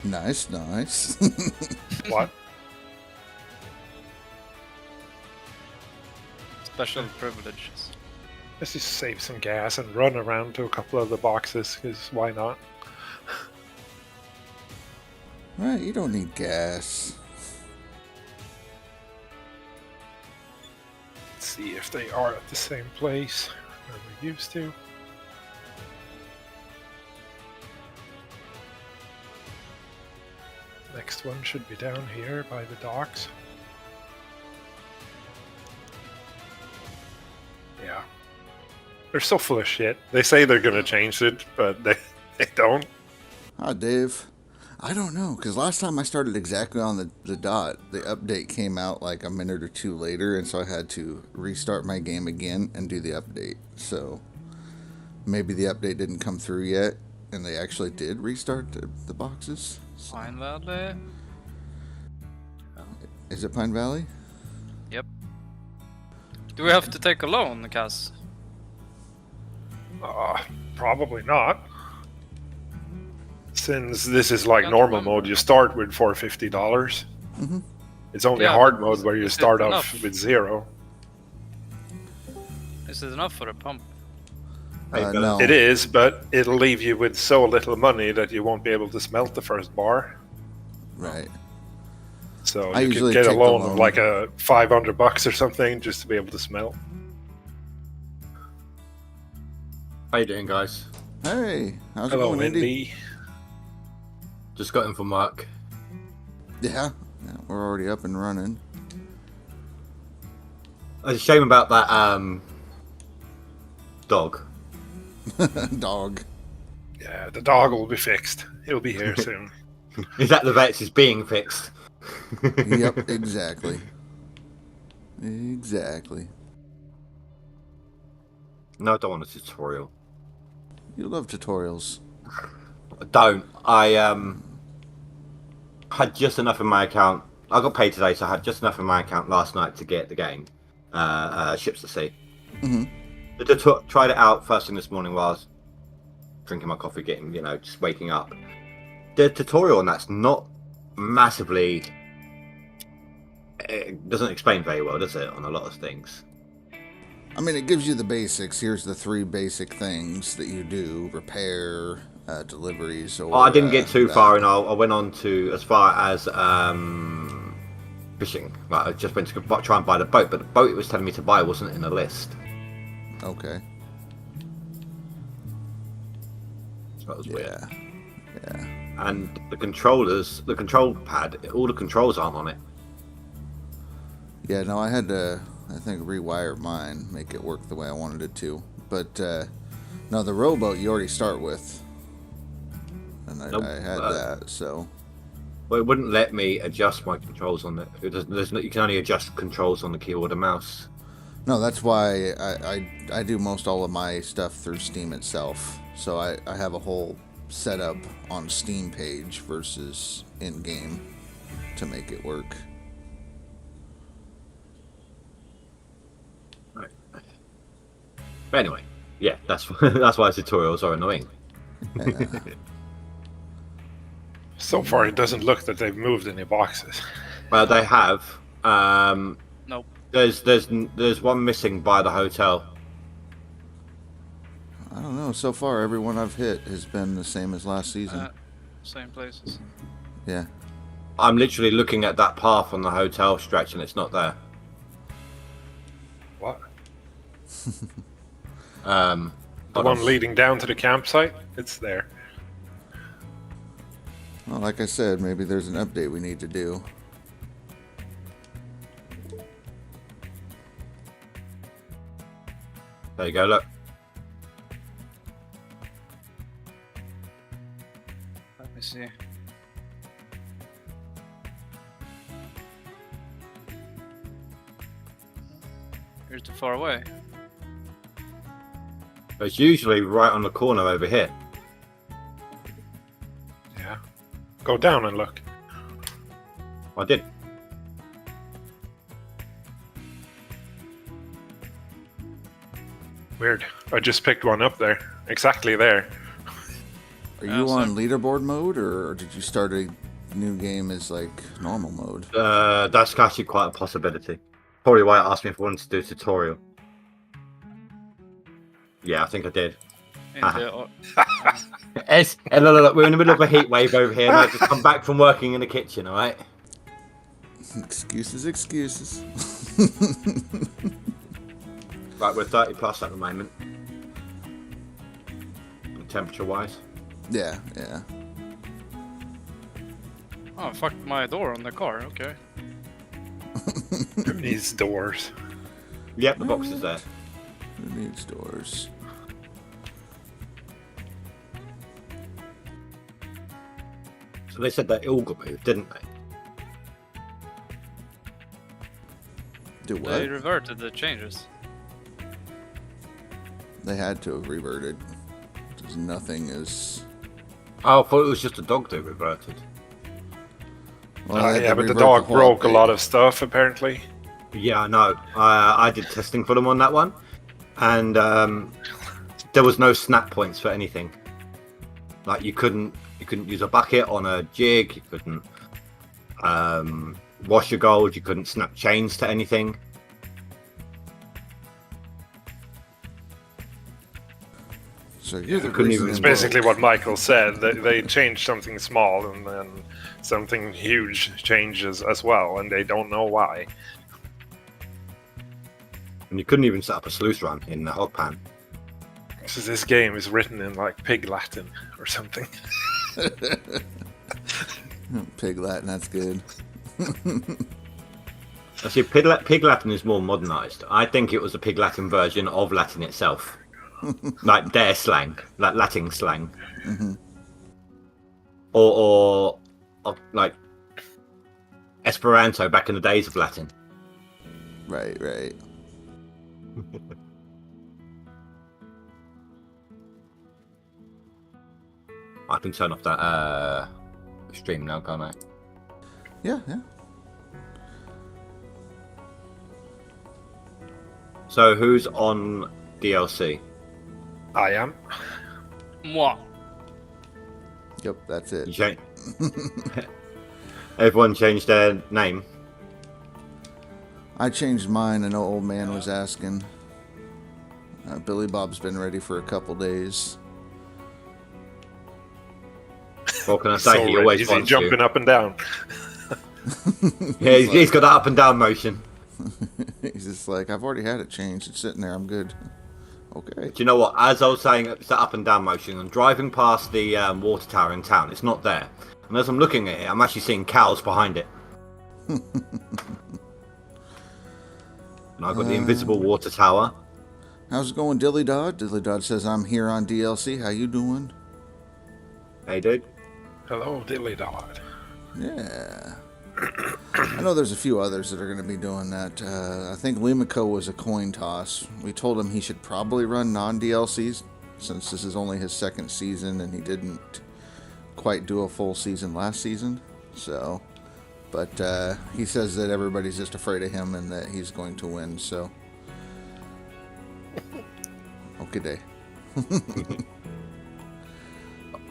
Nice, nice. What? Special privileges. Let's just save some gas and run around to a couple of the boxes, because why not? Right, you don't need gas. Let's see if they are at the same place where we used to. Next one should be down here by the docks. Yeah. They're so full of shit. They say they're gonna change it, but they don't. Hi, Dave. I don't know, because last time I started exactly on the dot, the update came out like a minute or two later, and so I had to restart my game again and do the update. So maybe the update didn't come through yet, and they actually did restart the boxes. So, Pine Valley. is it Pine Valley? Yep. Do we have to take a loan, Cass? Probably not. Since this is like Can't normal remember. mode, you start with $450. Mm-hmm. It's only Yeah, hard but mode where you is it start off enough? with 0. Is it enough for a pump? No. It is, but it'll leave you with so little money that you won't be able to smelt the first bar. Right. So I you usually could get a take the loan of loan. like a $500 or something just to be able to smelt. How you doing, guys? Hey, how's Hello, it going, Indy? Indy. Just got in from work. Yeah, we're already up and running. It's a shame about that dog. Dog. Yeah, the dog will be fixed. He'll be here soon. Is that the vet's is being fixed? Yep, exactly. Exactly. No, I don't want a tutorial. You love tutorials. I don't. I had just enough in my account. I got paid today, so I had just enough in my account last night to get the game, Ships to Sea. Mm-hmm. Tried it out first thing this morning while I was drinking my coffee, getting, just waking up. The tutorial on that's not massively. It doesn't explain very well, does it, on a lot of things? I mean, it gives you the basics. Here's the 3 basic things that you do: repair, deliveries, or... Oh, I didn't get too that. far, and I went on to as far as fishing. Like, I just went to try and buy the boat, but the boat it was telling me to buy wasn't in the list. Okay. So that was weird. Yeah. And the control pad, all the controls aren't on it. Yeah, no, I had to, I think, rewire mine, make it work the way I wanted it to. But, no, the rowboat you already start with. And Nope, I had that, so... Well, it wouldn't let me adjust my controls on it. You can only adjust controls on the keyboard and mouse. No, that's why I do most all of my stuff through Steam itself. So I have a whole setup on Steam page versus in-game to make it work. Right. But anyway, yeah, that's that's why tutorials are annoying. Yeah. So far, it doesn't look that they've moved any boxes. Well, they have. Nope. There's one missing by the hotel. I don't know. So far, everyone I've hit has been the same as last season. Same places. Yeah. I'm literally looking at that path on the hotel stretch, and it's not there. What? The The one leading down to the campsite? It's there. Well, like I said, maybe there's an update we need to do. There you go. Look. Let me see. You're too far away. It's usually right on the corner over here. Yeah. Go down and look. I did. Weird. I just picked one up there. Exactly there. Are you on leaderboard mode, or did you start a new game as like normal mode? That's actually quite a possibility. Probably why it asked me if I wanted to do a tutorial. Yeah, I think I did. Hey, look, we're in the middle of a heat wave over here. I just come back from working in the kitchen, all right? Excuses. Right, we're 30 plus at the moment. Temperature-wise. Yeah. Oh, I fucked my door on the car. Okay. Who needs doors? Yep, the box is there. Who needs doors? So they said that it all got moved, didn't they? Do what? They reverted the changes. They had to have reverted. Because nothing is. Oh, I thought it was just a dog that reverted. Well, they had Yeah, to but the revert dog whole broke a update. lot of stuff, apparently. Yeah, I know. I did testing for them on that one, and there was no snap points for anything. Like you couldn't use a bucket on a jig. You couldn't wash your gold. You couldn't snap chains to anything. So you're the couldn't reason even- it It's broke. basically what Michael said. They changed something small and then something huge changes as well, and they don't know why. And you couldn't even set up a sluice run in the hog pan. So this game is written in like Pig Latin or something. Pig Latin, that's good. Actually, Pig Latin is more modernized. I think it was a Pig Latin version of Latin itself. Like their slang, like Latin slang. Mm-hmm. Or like Esperanto back in the days of Latin. Right. I can turn off that stream now, can't I? Yeah. So who's on DLC? I am. Moi. Yep, that's it. You change. Everyone changed their name. I changed mine. I know old man was asking. Billy Bob's been ready for a couple days. What can I say? He always easy wants jumping to. up and down. Yeah, he's got that up and down motion. He's just like, I've already had it changed. It's sitting there. I'm good. Okay. Do you know what? As I was saying, it's that up and down motion. I'm driving past the water tower in town. It's not there. And as I'm looking at it, I'm actually seeing cows behind it. And I've got the invisible water tower. How's it going, Dilly Dodd? Dilly Dodd says, I'm here on DLC. How you doing? Hey, dude. Hello, Dilly Dog. Yeah. I know there's a few others that are going to be doing that. I think Limiko was a coin toss. We told him he should probably run non-DLCs since this is only his second season and he didn't quite do a full season last season. So, but he says that everybody's just afraid of him and that he's going to win. So, okay, day.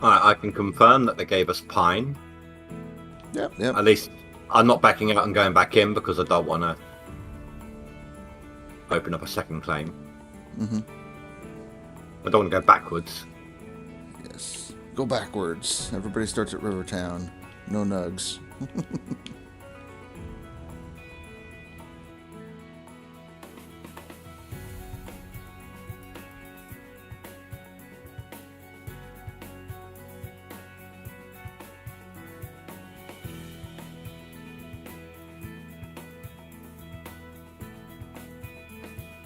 I can confirm that they gave us Pine. Yep. At least I'm not backing out and going back in because I don't want to open up a second claim. Mm-hmm. I don't want to go backwards. Yes. Go backwards. Everybody starts at Rivertown. No nugs.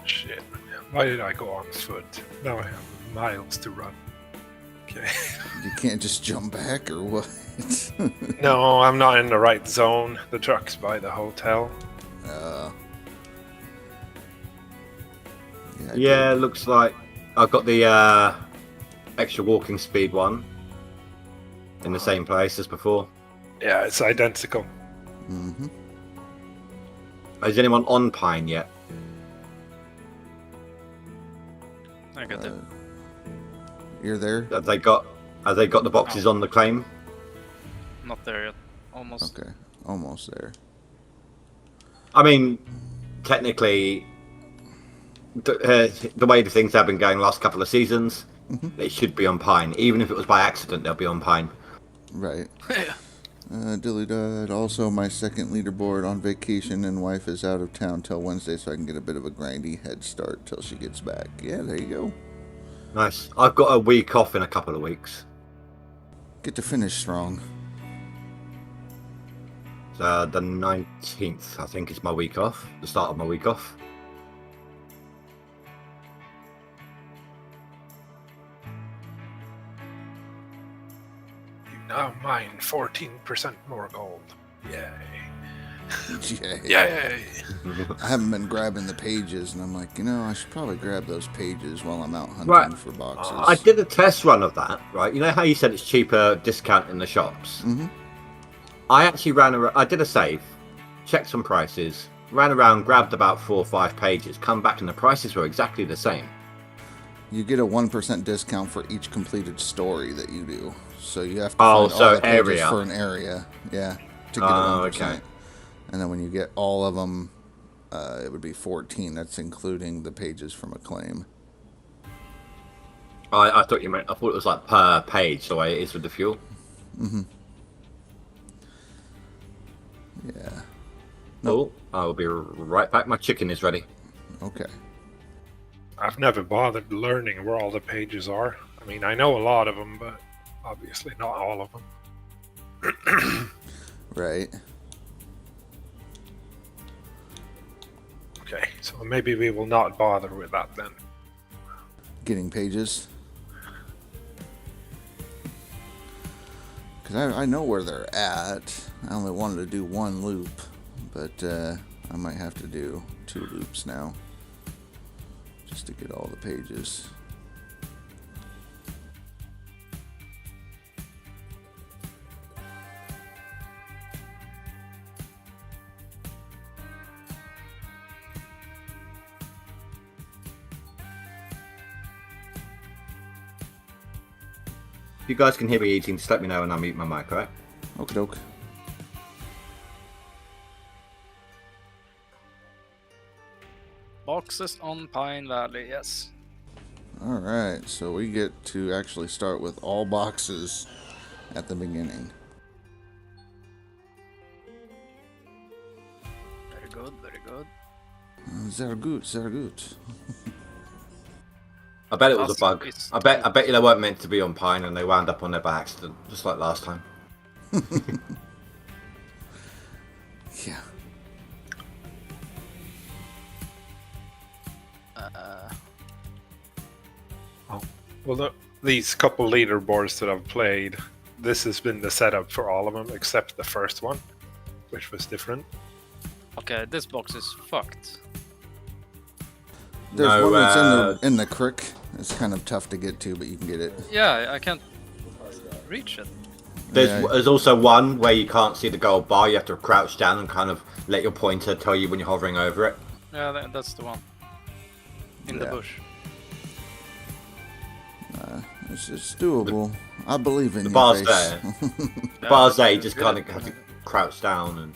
Shit. Why did I go on foot? Now I have miles to run. Okay. You can't just jump back or what? No, I'm not in the right zone. The truck's by the hotel. Yeah, it looks like I've got the extra walking speed one in the same place as before. Yeah, it's identical. Mm-hmm. Is anyone on Pine yet? I got it. You're there? Have they got? Have they got the boxes on the claim? Not there yet. Almost. Okay, almost there. I mean, technically, the way the things have been going the last couple of seasons, they should be on Pine. Even if it was by accident, they'll be on Pine. Right. Yeah. Dilly dud. Also, my second leaderboard on vacation, and wife is out of town till Wednesday, so I can get a bit of a grindy head start till she gets back. Yeah, there you go. Nice. I've got a week off in a couple of weeks. Get to finish strong. So the 19th, I think, is my week off. The start of my week off. You now mine 14% more gold. Yay. Yay. Yay. I haven't been grabbing the pages, and I'm like, I should probably grab those pages while I'm out hunting Right. for boxes. I did a test run of that, right? You know how you said it's cheaper discount in the shops? Mm-hmm. I actually ran around, I did a save, checked some prices, ran around, grabbed about 4 or 5 pages, come back and the prices were exactly the same. You get a 1% discount for each completed story that you do. So you have to Oh, find so all the pages area. for an area. Yeah, to get a 1%. Okay. And then when you get all of them, it would be 14. That's including the pages from a claim. I thought it was like per page, the way it is with the fuel. Mm-hmm. Yeah. Nope. Oh, I'll be right back. My chicken is ready. Okay. I've never bothered learning where all the pages are. I mean, I know a lot of them, but obviously not all of them. Right. Okay, so maybe we will not bother with that then. Getting pages. Because I know where they're at. I only wanted to do one loop, but I might have to do 2 loops now just to get all the pages. If you guys can hear me eating, just let me know and I'll mute my mic, alright? Okie doke. Boxes on Pine Valley, yes. Alright, so we get to actually start with all boxes at the beginning. Very good, very good. Sehr gut, sehr gut. I bet it was a bug. It's- I bet you they weren't meant to be on Pine and they wound up on there by accident, just like last time. Yeah. Well, these couple leaderboards that I've played, this has been the setup for all of them except the first one, which was different. Okay, this box is fucked. There's No, one that's in the creek. It's kind of tough to get to, but you can get it. Yeah, I can't reach it. There's also one where you can't see the gold bar. You have to crouch down and kind of let your pointer tell you when you're hovering over it. Yeah, that's the one. In the Yeah. bush. It's doable. I believe in The your bar's face. there. Yeah, Bars there, you it's just good. kind of have to crouch down and.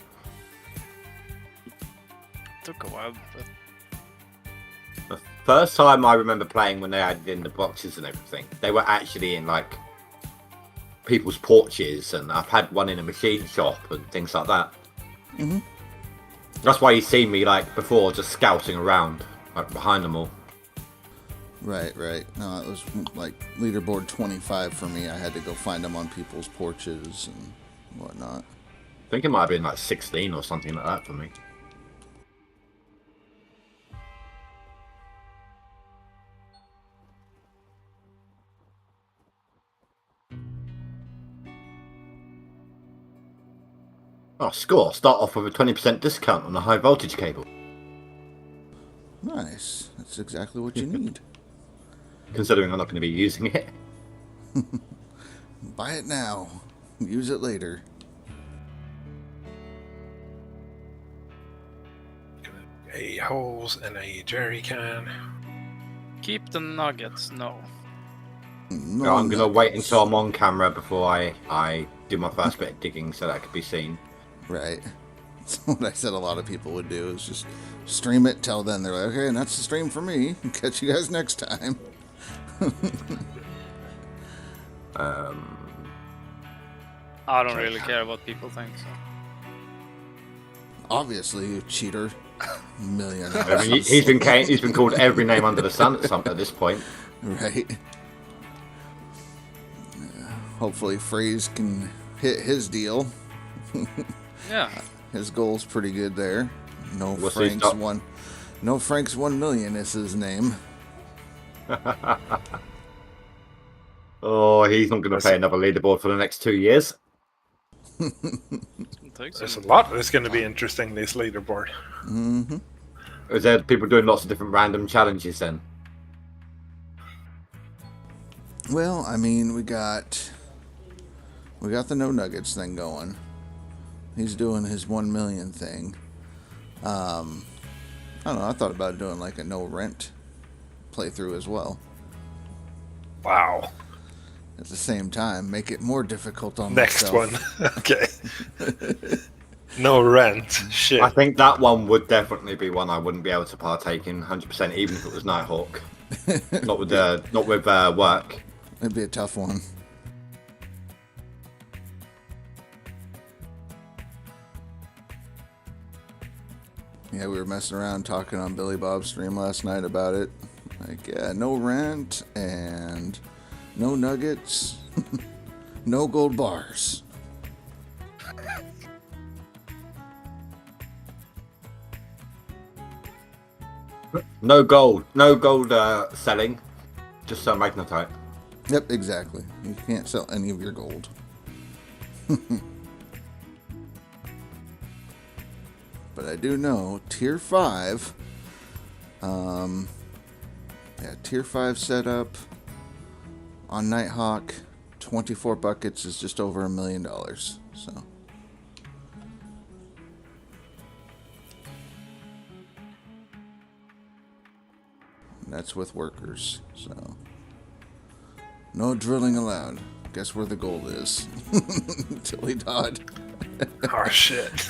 Took a while, but The first time I remember playing when they added in the boxes and everything, they were actually in like people's porches, and I've had one in a machine shop and things like that. Mhm. That's why you've seen me like before, just scouting around like behind them all. Right. No, it was like leaderboard 25 for me. I had to go find them on people's porches and whatnot. I think it might have been like 16 or something like that for me. Oh, score! Start off with a 20% discount on the high voltage cable. Nice. That's exactly what you need. Considering I'm not going to be using it. Buy it now. Use it later. A hose and a jerry can. keep the nuggets, no. No, I'm gonna wait until I'm on camera before I do my first bit of digging so that it could be seen. Right. That's what I said a lot of people would do is just stream it till then. They're like, okay, and that's the stream for me. Catch you guys next time. I don't really care what people think. So. Obviously, you cheater. Million I hours. mean, he's been called every name under the sun at this point. Right. Hopefully, Phrase can hit his deal. Yeah. His goal's pretty good there. No What's his Frank's top? one. No Frank's 1 million is his name. Oh, he's not going to pay another leaderboard for the next 2 years. There's a lot that's going to be interesting, this leaderboard. Mm-hmm. Is there people doing lots of different random challenges then? Well, I mean, we got the No Nuggets thing going. He's doing his 1 million thing. I don't know. I thought about doing like a no rent playthrough as well. Wow. At the same time, make it more difficult on Next myself. one. Okay. No rent. Shit. I think that one would definitely be one I wouldn't be able to partake in 100%, even if it was Nighthawk. not with work. It'd be a tough one. Yeah, we were messing around talking on Billy Bob's stream last night about it. Like, yeah, no rent and no nuggets, no gold bars. No gold selling, just magnetite. Yep, exactly. You can't sell any of your gold. But I do know tier 5. Tier 5 setup on Nighthawk, 24 buckets is just over $1 million. So. And that's with workers. So. No drilling allowed. Guess where the gold is. Tilly Dodd. Oh, shit.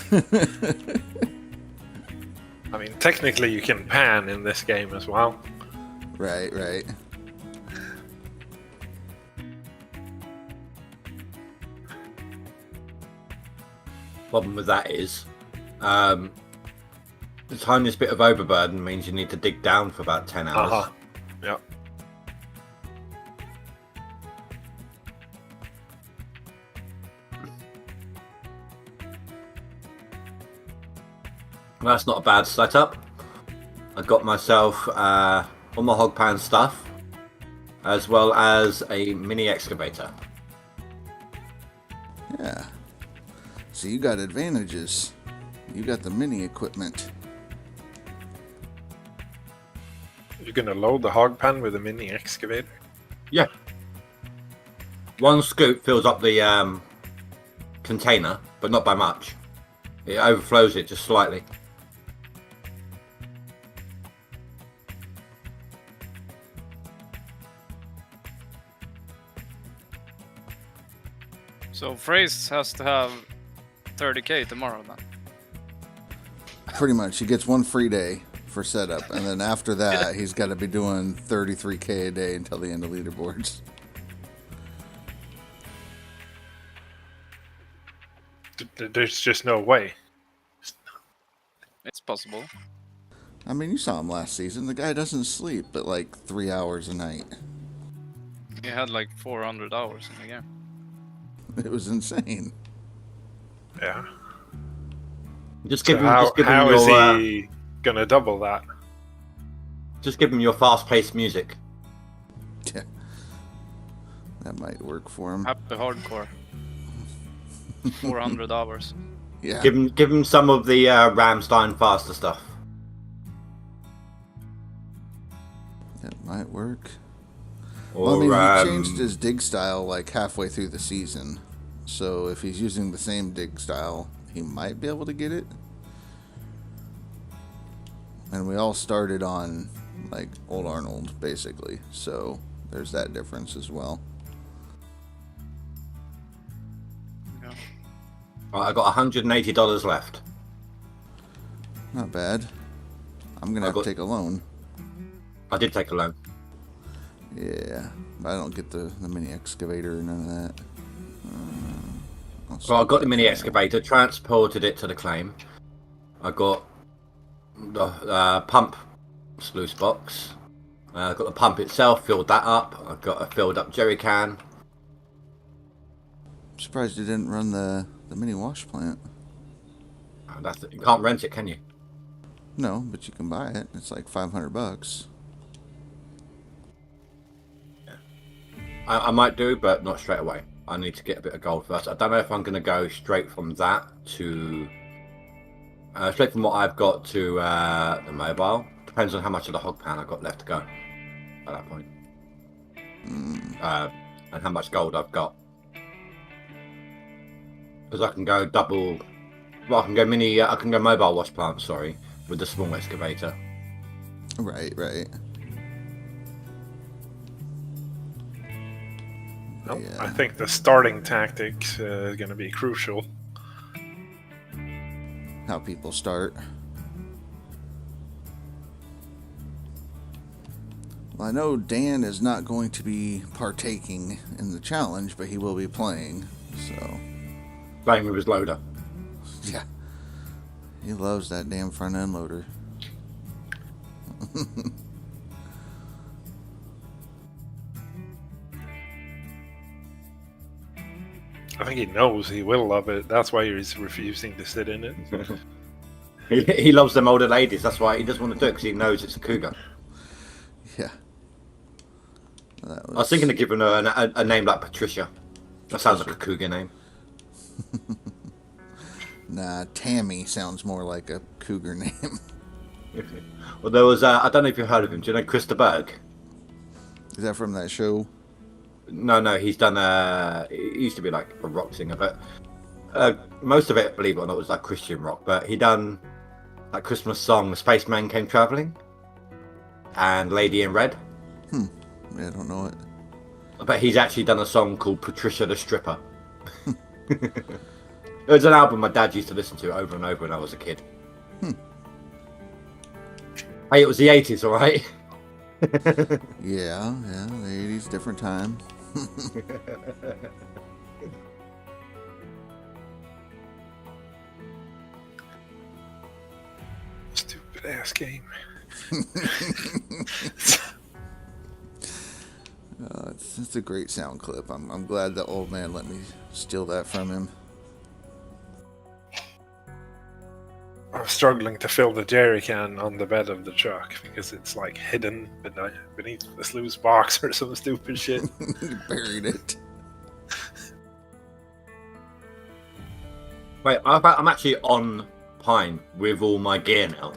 I mean, technically you can pan in this game as well. Right. Problem with that is, the tiniest bit of overburden means you need to dig down for about 10 hours. Uh-huh. Yep. That's not a bad setup. I got myself all my hog pan stuff, as well as a mini excavator. Yeah. So you got advantages. You got the mini equipment. You're gonna load the hog pan with a mini excavator? Yeah. One scoop fills up the container, but not by much. It overflows it just slightly. So Phrase has to have 30k tomorrow then. Pretty much. He gets one free day for setup. And then after that, he's got to be doing 33k a day until the end of leaderboards. There's just no way. It's possible. I mean, you saw him last season. The guy doesn't sleep but like 3 hours a night. He had like 400 hours in the game. It was insane. Yeah. Just So give him, how is he gonna double that? just give him your fast-paced music. Yeah. That might work for him. Happy hardcore. 400 hours. Yeah. Give him some of the Rammstein faster stuff. That might work. Or, Well, I mean, he changed his dig style like halfway through the season. So if he's using the same dig style, he might be able to get it. And we all started on like Old Arnold, basically. So there's that difference as well. Yeah. Right, I got $180 left. Not bad. I'm gonna have to take a loan. I did take a loan. Yeah, but I don't get the mini excavator or none of that. So I got the mini excavator, transported it to the claim. I got the pump sluice box. I got the pump itself, filled that up. I got a filled up jerry can. I'm surprised you didn't run the mini wash plant. You can't rent it, can you? No, but you can buy it. It's like $500. I might do, but not straight away. I need to get a bit of gold first. I don't know if I'm going to go straight from that to... straight from what I've got to the mobile. Depends on how much of the hog pan I've got left to go at that point. And how much gold I've got. Because I can go double... Well, I can go mobile wash plant, sorry, with the small excavator. Right. Well, Yeah. I think the starting tactics is going to be crucial. How people start. Well, I know Dan is not going to be partaking in the challenge, but he will be playing, so... Playing with his loader. Yeah. He loves that damn front end loader. I think he knows he will love it. That's why he's refusing to sit in it. He loves them older ladies. That's why he doesn't want to do it, because he knows it's a cougar. Yeah. I was thinking of giving her a name like Patricia. That sounds like a cougar name. Nah, Tammy sounds more like a cougar name. Well, there was, I don't know if you've heard of him. Do you know Chris de Berg? Is that from that show? No, he's done, he used to be like a rock singer, but most of it, believe it or not, was like Christian rock. But he done that Christmas song, The Spaceman Came Traveling, and Lady in Red. Yeah, I don't know it. But he's actually done a song called Patricia the Stripper. It was an album my dad used to listen to over and over when I was a kid. Hey, it was the 80s, alright? Yeah, the 80s, different time. Stupid ass game. It's a great sound clip. I'm glad the old man let me steal that from him. I'm struggling to fill the jerry can on the bed of the truck because it's like hidden beneath the sluice box or some stupid shit. You buried it. Wait, I'm actually on Pine with all my gear now.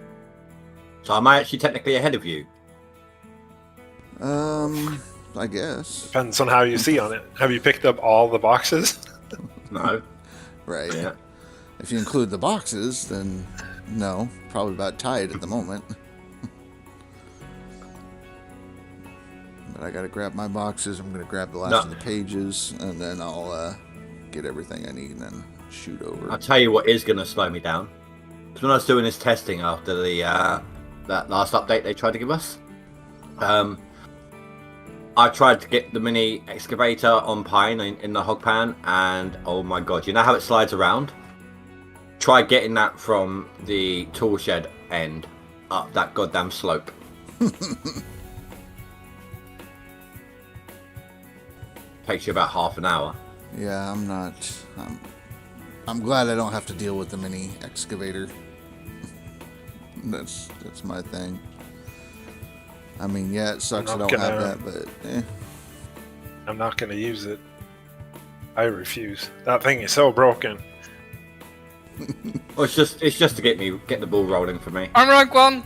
So am I actually technically ahead of you? I guess. Depends on how you see on it. Have you picked up all the boxes? No. Right. Yeah. If you include the boxes, then no. Probably about tied at the moment. But I gotta grab my boxes. I'm gonna grab the last of the pages, and then I'll get everything I need and then shoot over. I'll tell you what is going to slow me down. Because when I was doing this testing after the that last update they tried to give us, I tried to get the mini excavator on Pine in the hog pan, and oh my god, you know how it slides around? Try getting that from the tool shed end up that goddamn slope. Takes you about half an hour. Yeah, I'm glad I don't have to deal with the mini excavator. That's my thing. I mean, yeah, it sucks I don't have that, but I'm not going to use it. I refuse. That thing is so broken. Well, it's just to get the ball rolling for me. I'm rank 1!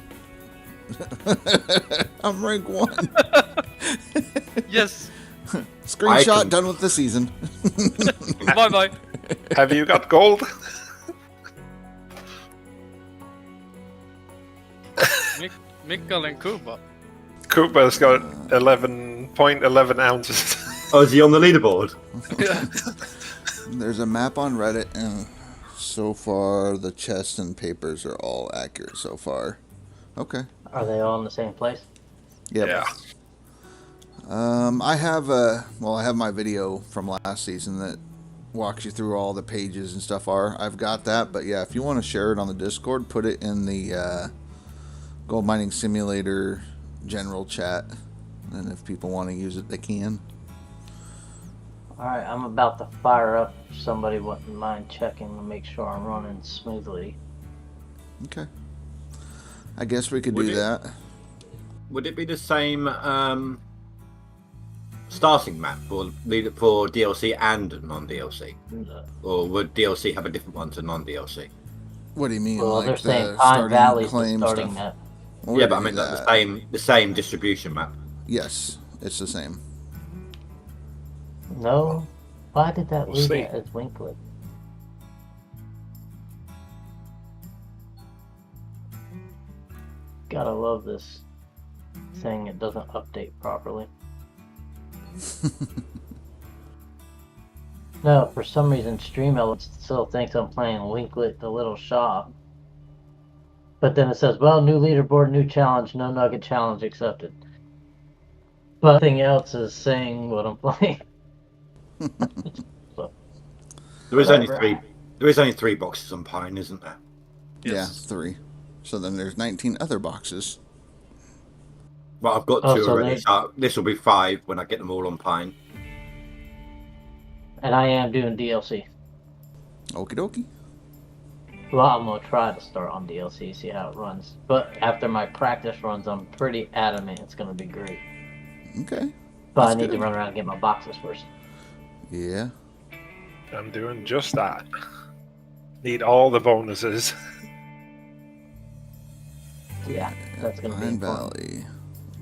I'm rank 1. Yes! Screenshot, done with the season. Bye-bye. Have you got gold? Mikkel and Kuba. Koopa's got 11.11 ounces. Oh, is he on the leaderboard? There's a map on Reddit, and so far the chests and papers are all accurate so far. Okay. Are they all in the same place? Yep. Yeah. I have I have my video from last season that walks you through all the pages and stuff. I've got that, but yeah, if you want to share it on the Discord, put it in the Gold Mining Simulator general chat, and if people want to use it, they can. Alright, I'm about to fire up. If somebody wouldn't mind checking to make sure I'm running smoothly. Okay. I guess we could do that. Would it be the same starting map for DLC and non-DLC? Or would DLC have a different one to non-DLC? What do you mean? Well, like they're the saying Pine Valley's the claim starting stuff? map. Well, Yeah, we but I could mean do like that. the same distribution map. Yes, it's the same. No? Why did that We'll leave see. it as Winklet? Gotta love this thing, it doesn't update properly. No, for some reason StreamElement still thinks I'm playing Winklet the Little Shop. But then it says, well, new leaderboard, new challenge, no nugget challenge accepted. But nothing else is saying what I'm playing. So, There is only Whatever. three. There is only 3 boxes on Pine, isn't there? Yeah, 3. So then there's 19 other boxes. Well, I've got Oh, 2 so already. they- So this will be 5 when I get them all on Pine. and I am doing DLC. Okie dokie. Well, I'm gonna try to start on DLC, see how it runs. But after my practice runs, I'm pretty adamant it's gonna be great. Okay. But I That's need to good. run around and get my boxes first. Yeah. I'm doing just that. Need all the bonuses. Yeah, that's gonna be Pine important. Valley.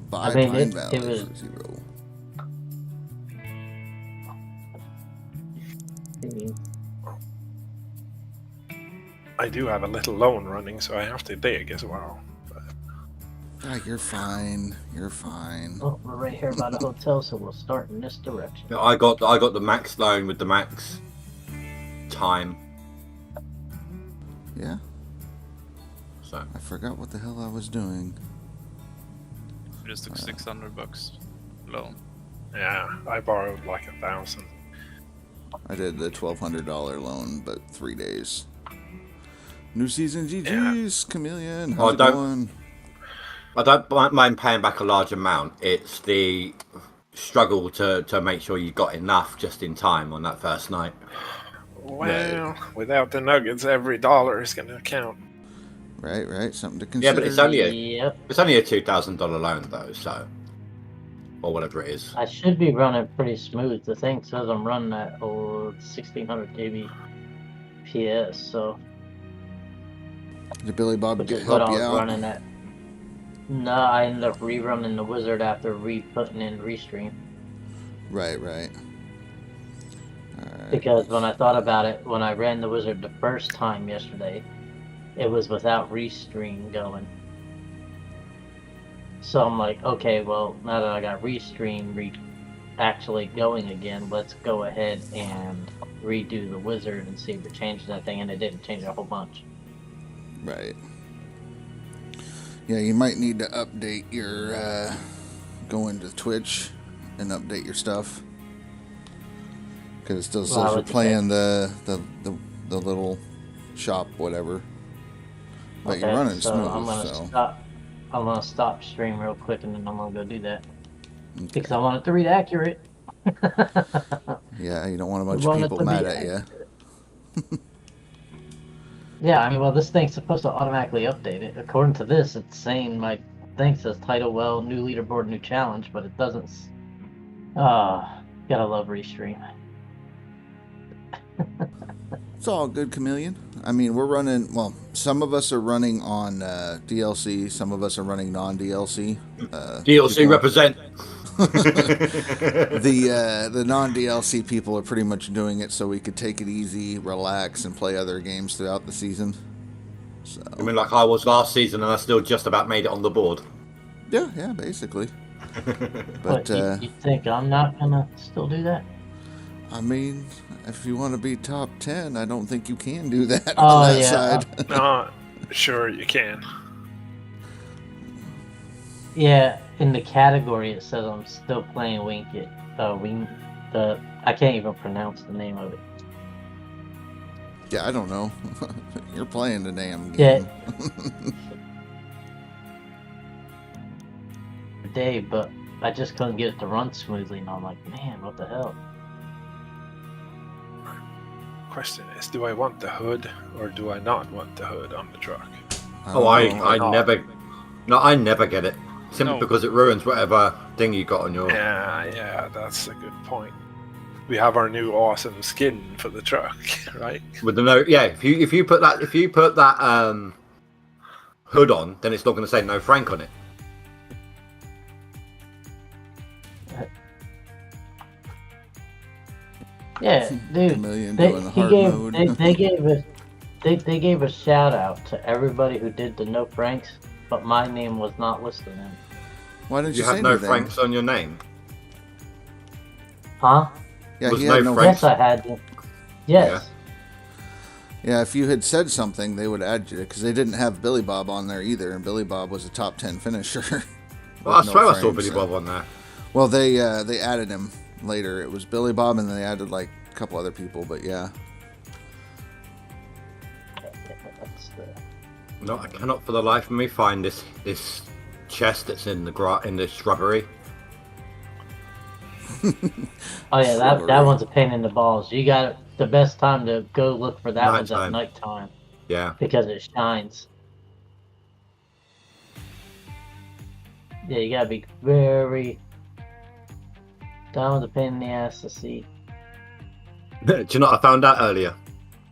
Buy I mean, Pine it Valley was- for 0. I do have a little loan running, so I have to dig as well. Ah, you're fine. You're fine. Oh, we're right here by the hotel, so we'll start in this direction. Yeah, I got the max loan with the max time. Yeah. So I forgot what the hell I was doing. Just took $600 loan. Yeah, I borrowed like 1,000. I did the $1,200 loan, but 3 days. New season GG's, Chameleon. How's it going? I don't mind paying back a large amount. It's the struggle to make sure you got enough just in time on that first night. Well, without the nuggets, every dollar is going to count. Right. Something to consider. Yeah, but it's only Yep. a $2,000 loan though, so or whatever it is. I should be running pretty smooth. The thing says I'm running at 1600 kbps, so Did Billy Bob which is what help I you was out? running at. No, I ended up rerunning the wizard after putting in restream. Right. Alright. Because when I thought about it, when I ran the wizard the first time yesterday, it was without restream going. So I'm like, okay, well, now that I got restream actually going again, let's go ahead and redo the wizard and see if it changes anything, and it didn't change a whole bunch. Right. Yeah, you might need to update your, go into Twitch and update your stuff. Because it still says Well, you're what'd you playing the little shop, whatever. But you're running so smooth, I'm gonna so. stop. I'm gonna stop stream real quick, and then I'm gonna go do that Okay. because I want it to read accurate. Yeah, you don't want a bunch I of want it people to be mad at you. accurate. Yeah, I mean, well, this thing's supposed to automatically update it. According to this, it's saying my thing says title well, new leaderboard, new challenge, but it doesn't. Gotta love restream. It's all good, Chameleon. I mean, we're running, well, some of us are running on DLC, some of us are running non-DLC. DLC people- represent. The non-DLC people are pretty much doing it so we could take it easy, relax, and play other games throughout the season. So I mean, like I was last season, and I still just about made it on the board. yeah, basically. But you think I'm not gonna still do that? I mean, if you want to be top 10, I don't think you can do that Oh, on that yeah, side. Sure you can. Yeah, in the category it says I'm still playing Winkit. I can't even pronounce the name of it. Yeah, I don't know. You're playing the damn Yeah. game. Day, but I just couldn't get it to run smoothly, and I'm like, man, what the hell? Question is, do I want the hood or do I not want the hood on the truck? I never get it. Simply No. because it ruins whatever thing you got on your. Yeah, that's a good point. We have our new awesome skin for the truck, right? With the no, yeah. If you put that hood on, then it's not going to say no Frank on it. Yeah, dude. Chameleon They, doing the he hard gave, mode. they gave a shout out to everybody who did the no Franks, but my name was not listed in. Why didn't You say have no anything? Franks on your name. Huh? Yeah, Was he no had no Franks? Yes, I had to. Yes. Yeah, if you had said something, they would add you because they didn't have Billy Bob on there either, and Billy Bob was a top 10 finisher. Well, I with no swear I saw frames, Billy so- Bob on there. Well, they added him later. It was Billy Bob, and then they added like a couple other people. But yeah, That's the- No, I cannot for the life of me find this chest that's in the shrubbery. Oh yeah, that Shrubbery. one's a pain in the balls. You got the best time to go look for that one's Nighttime. at nighttime Yeah. because it shines. Yeah, you gotta be very. That one's a pain in the ass to see. Do you know what I found out earlier?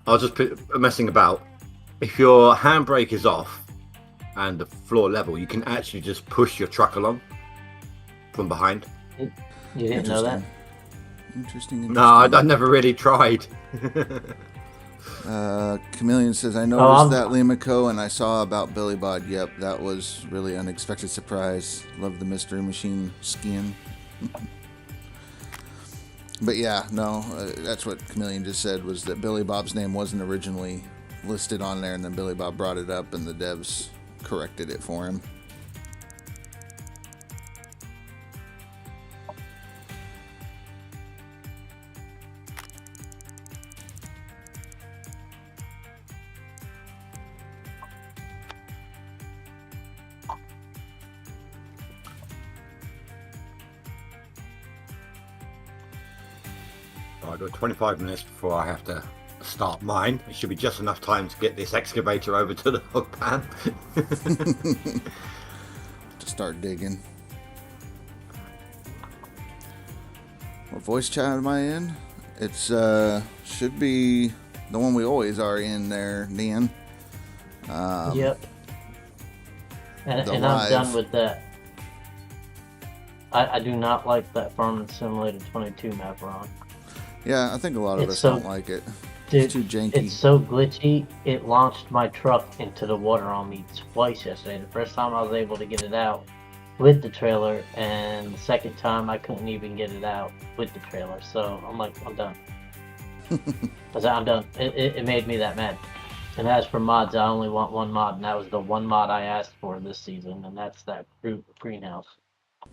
I was just messing about. If your handbrake is off and the floor level, you can actually just push your truck along from behind. You didn't know that? Interesting. No, I never really tried. Chameleon says, I I'm- noticed that Limaco, and I saw about Billy Bob. Yep, that was really unexpected surprise. Love the Mystery Machine skin. But yeah, no, that's what Chameleon just said, was that Billy Bob's name wasn't originally listed on there, and then Billy Bob brought it up, and the devs corrected it for him. I've got 25 minutes before I have to start mine. It should be just enough time to get this excavator over to the hog pan. To start digging. What voice chat am I in? It's should be the one we always are in there, Dan. Yep. And the I'm live. done with that. I do not like that Farming Simulator 22 map we're on. Yeah, I think a lot of It's us so- don't like it. Dude, It's too janky. it's so glitchy. It launched my truck into the water on me twice yesterday. The first time I was able to get it out with the trailer, and the second time I couldn't even get it out with the trailer. So I'm like, I'm done. I said, I'm done. It made me that mad. And as for mods, I only want one mod, and that was the one mod I asked for this season, and that's that greenhouse.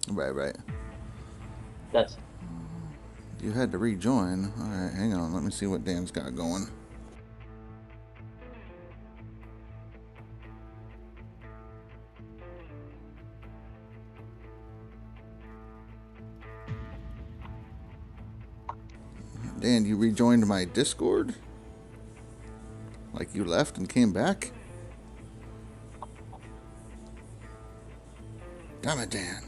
Right. That's You had to rejoin. All right, hang on. Let me see what Dan's got going. Dan, you rejoined my Discord? Like you left and came back? Damn it, Dan.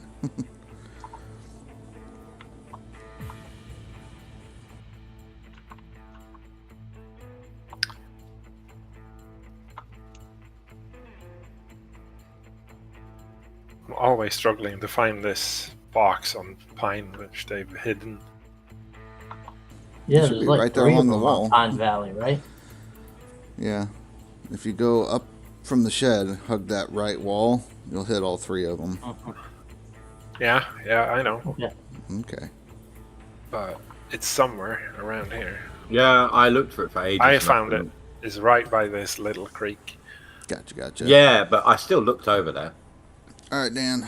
I'm always struggling to find this box on Pine, which they've hidden. yeah. should There's be like right there three along of the them wall. on Pine Valley, right? Yeah. If you go up from the shed, hug that right wall, you'll hit all three of them. Yeah, I know. Okay. Okay. But it's somewhere around here. Yeah, I looked for it for ages. I and found it. couldn't- It's right by this little creek. Gotcha. Yeah, but I still looked over there. All right, Dan.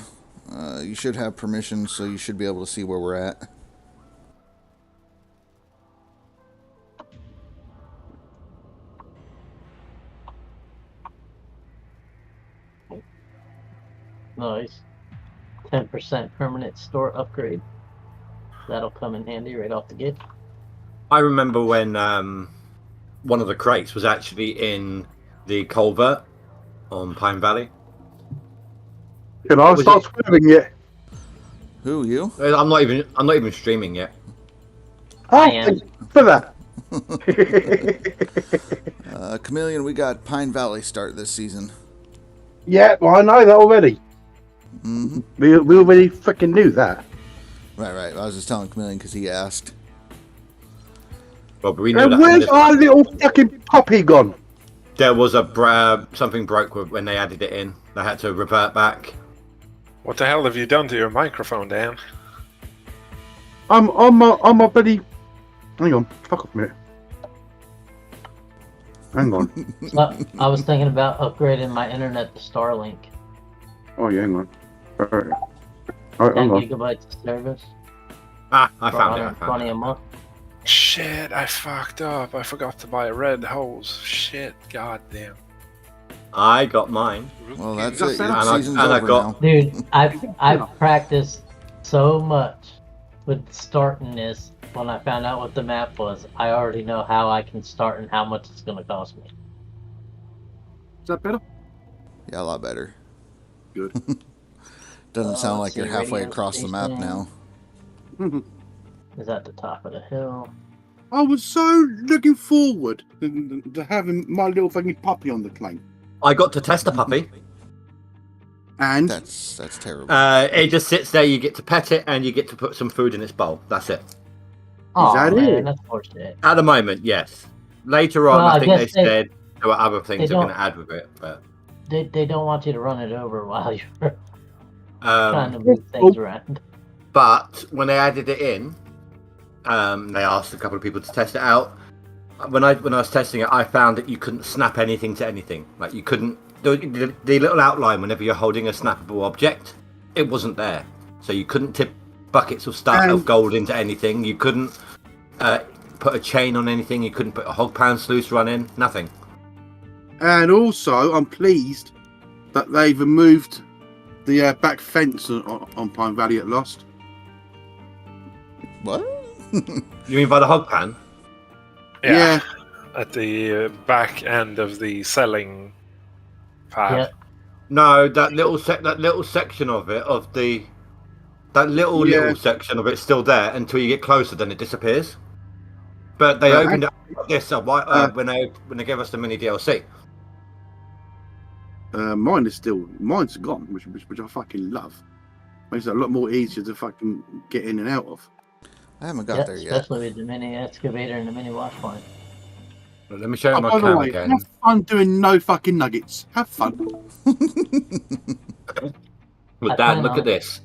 You should have permission, so you should be able to see where we're at. Nice. 10% permanent store upgrade. That'll come in handy right off the gate. I remember when one of the crates was actually in the culvert on Pine Valley. Can I Was start swearing yet? Who, you? I'm not even streaming yet. I am. For that. Chameleon, we got Pine Valley start this season. Yeah, well, I know that already. Mm-hmm. We already freaking knew that. Right. I was just telling Chameleon because he asked. Well, but we knew And that where's our little fucking puppy gone? there was a something broke when they added it in. They had to revert back. What the hell have you done to your microphone, Dan? I'm a bloody. Hang on, fuck off a minute. Hang on. I was thinking about upgrading my internet to Starlink. Oh yeah, hang on. Alright, 10 hang on. gigabytes of service. I For found it. 120 a month. Shit, I fucked up. I forgot to buy a red hose. Shit, goddamn. I got mine. Well, that's Just it. said- Your And I- season's and I over got- now. Dude, I've practiced so much with starting this. When I found out what the map was, I already know how I can start and how much it's going to cost me. Is that better? Yeah, a lot better. Good. Doesn't sound like let's you're see, halfway radio across the map station. now. Is at the top of the hill. I was so looking forward to having my little fucking puppy on the plane. I got to test the puppy. And That's terrible. It just sits there. You get to pet it, and you get to put some food in its bowl. That's it. Oh that man, it? that's horseshit. At the moment, yes. Later on, Well, I I think they guess they- said there were other things they they're going don't- to add with it. But They don't want you to run it over while you're trying to move oh. things around. but when they added it in, they asked a couple of people to test it out. When I was testing it, I found that you couldn't snap anything to anything. Like you couldn't the little outline whenever you're holding a snappable object, it wasn't there. So you couldn't tip buckets of stuff of gold into anything. You couldn't put a chain on anything. You couldn't put a hog pan sluice run in. Nothing. And also, I'm pleased that they've removed the back fence on Pine Valley at last. What? You mean by the hog pan? Yeah. At the back end of the selling pad. Yeah. No, that little section of it, that little section of it's still there until you get closer, then it disappears. But they opened it up like this when they gave us the mini DLC. Mine's gone, which I fucking love. Makes it a lot more easier to fucking get in and out of. I haven't got Yeah, there yet. especially with the mini excavator and the mini wash line. But let me show you Oh, my by the cam way, again. have fun doing no fucking nuggets. Have fun. With I that, plan look on at it. this.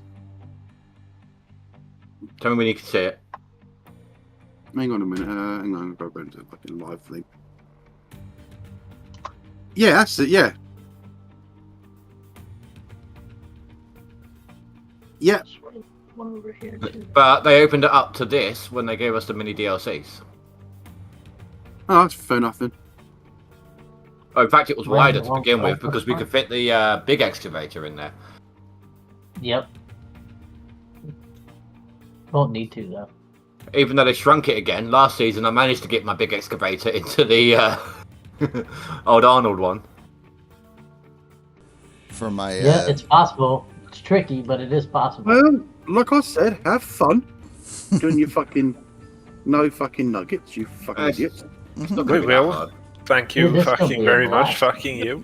Tell me when you can see it. Hang on a minute. Hang on, I'll go back to the fucking live thing. Yeah, that's it. Yeah. Yeah. One over here too. But they opened it up to this when they gave us the mini DLCs. Oh, that's fair enough then. Oh, in fact, it was Well, wider to well, begin with well, because we could fit the big excavator in there. Yep. Won't need to though. Even though they shrunk it again last season, I managed to get my big excavator into the old Arnold one. For my Yeah, it's possible. It's tricky, but it is possible. Well, like I said, have fun doing your fucking no fucking nuggets, you fucking Yes. idiots. It's not We gonna be that will. hard. Thank you Dude, this could fucking be very a much. blast. Fucking you.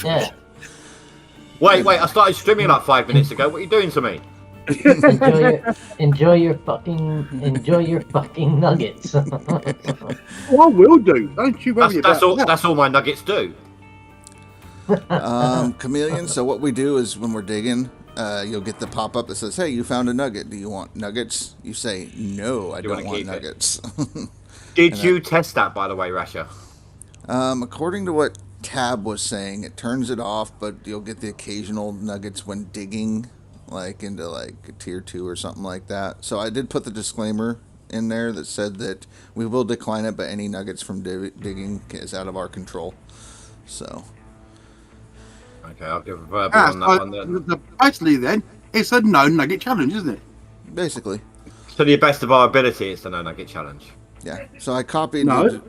Yeah. Wait, I started streaming like 5 minutes ago. What are you doing to me? enjoy your fucking nuggets. Oh, I will do. Don't you worry That's about all. that. That's all my nuggets do. Chameleon. So what we do is when we're digging, you'll get the pop-up that says, "Hey, you found a nugget. Do you want nuggets?" You say, "No, I You don't wanna want keep it. nuggets." Did you test that, by the way, Rasher? According to what Tab was saying, it turns it off, but you'll get the occasional nuggets when digging, like into like tier 2 or something like that. So I did put the disclaimer in there that said that we will decline it, but any nuggets from digging is out of our control. So Okay, I'll give a verbal on that one then. Basically, then it's a no nugget challenge, isn't it? basically, To the best of our ability, it's the no nugget challenge. yeah. So I copied No. the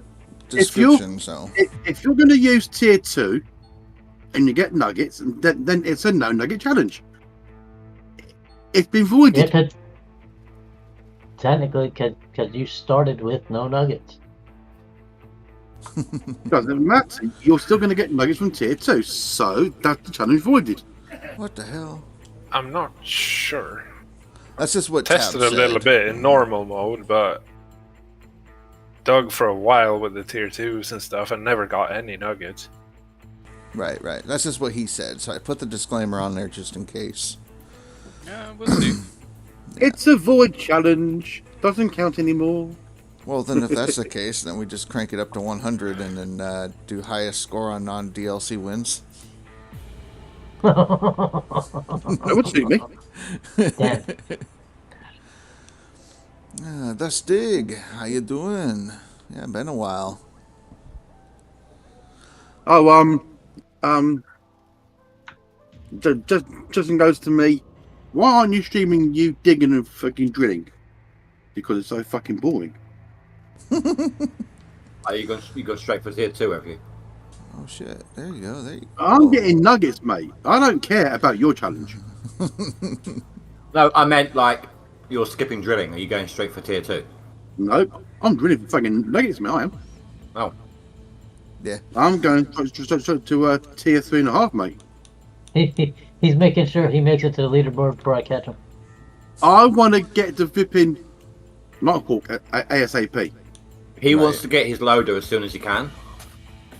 description. So If you're going to use tier 2 and you get nuggets, then it's a no nugget challenge. It's been voided. Yeah, technically, because you started with no nuggets. Doesn't matter. You're still going to get nuggets from tier 2, so that's the challenge voided. what the hell? I'm not sure. That's just what Tested Tab a little said. bit in normal mode, but dug for a while with the tier 2s and stuff and never got any nuggets. Right. That's just what he said. So I put the disclaimer on there just in case. Yeah, we'll see. It's a void challenge. Doesn't count anymore. Well, then if that's the case, then we just crank it up to 100 and then do highest score on non-DLC wins. That would suit me. Damn. That's Dig. How you doing? Yeah, been a while. Oh, Justin goes to me, why aren't you streaming you digging and fucking drilling? Because it's so fucking boring. Are you going straight for tier 2, have you? Oh shit! There you go. There you go. I'm getting nuggets, mate. I don't care about your challenge. No, I meant like you're skipping drilling. Are you going straight for tier 2? Nope. I'm drilling for fucking nuggets, mate. I am. Oh, Yeah. I'm going to tier 3.5, mate. He's making sure he makes it to the leaderboard before I catch him. I want to get to flipping Nighthawk ASAP. he Right. wants to get his loader as soon as he can.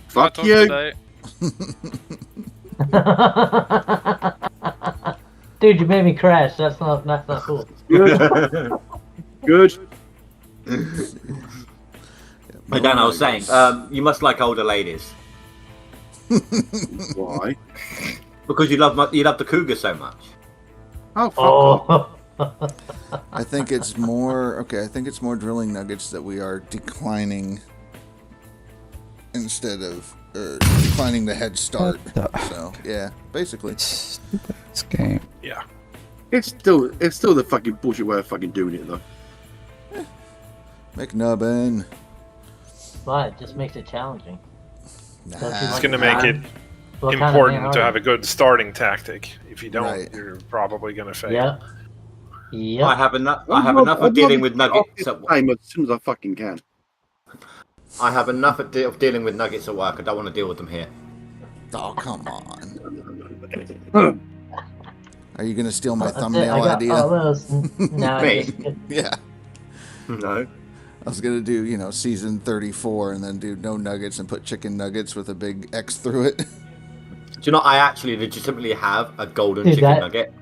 Fuck Not you. today. Dude, you made me crash. That's not cool. Good. Good. But Dan, I was saying, you must like older ladies Why? because you love the cougar so much. Oh, fuck off. Oh. I think it's more okay. I think it's more drilling nuggets that we are declining instead of declining the head start. So yeah, basically. This game. Yeah. It's still the fucking bullshit way of fucking doing it, though. McNubbin. But it just makes it challenging. Nah. Don't you It's like going to that? make it What kind of important man to are have a good starting tactic. If you don't, Right. you're probably going to fail. Yep. Yep. I have enough of dealing with nuggets. Time as soon as I fucking can. I have enough of dealing with nuggets at work. I don't want to deal with them here. Oh come on. Are you gonna steal my That's it. thumbnail I got idea? all those. No, Me? Yeah. No. I was gonna do, season 34 and then do no nuggets and put chicken nuggets with a big X through it. Do you know, I actually legitimately have a golden Dude, chicken that- nugget.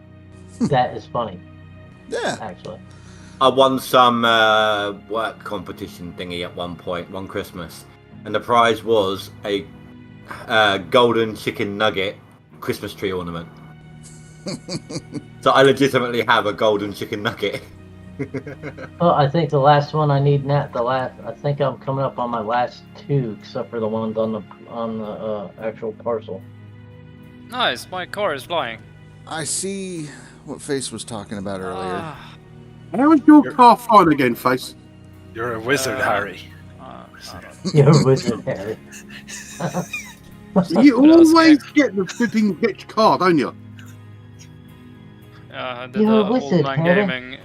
that is funny, Yeah. actually. I won some work competition thingy at one Christmas, and the prize was a golden chicken nugget Christmas tree ornament. So I legitimately have a golden chicken nugget. Well, I think the last one I need I think I'm coming up on my last 2, except for the ones on the actual parcel. Nice, my car is flying. I see what Face was talking about earlier. Ah, How is your car fine again, Face? You're a wizard, Harry. I don't You're a wizard, Harry. You What else, always get the flipping bitch car, don't you? Yeah, I did You're a old wizard, man Harry. gaming.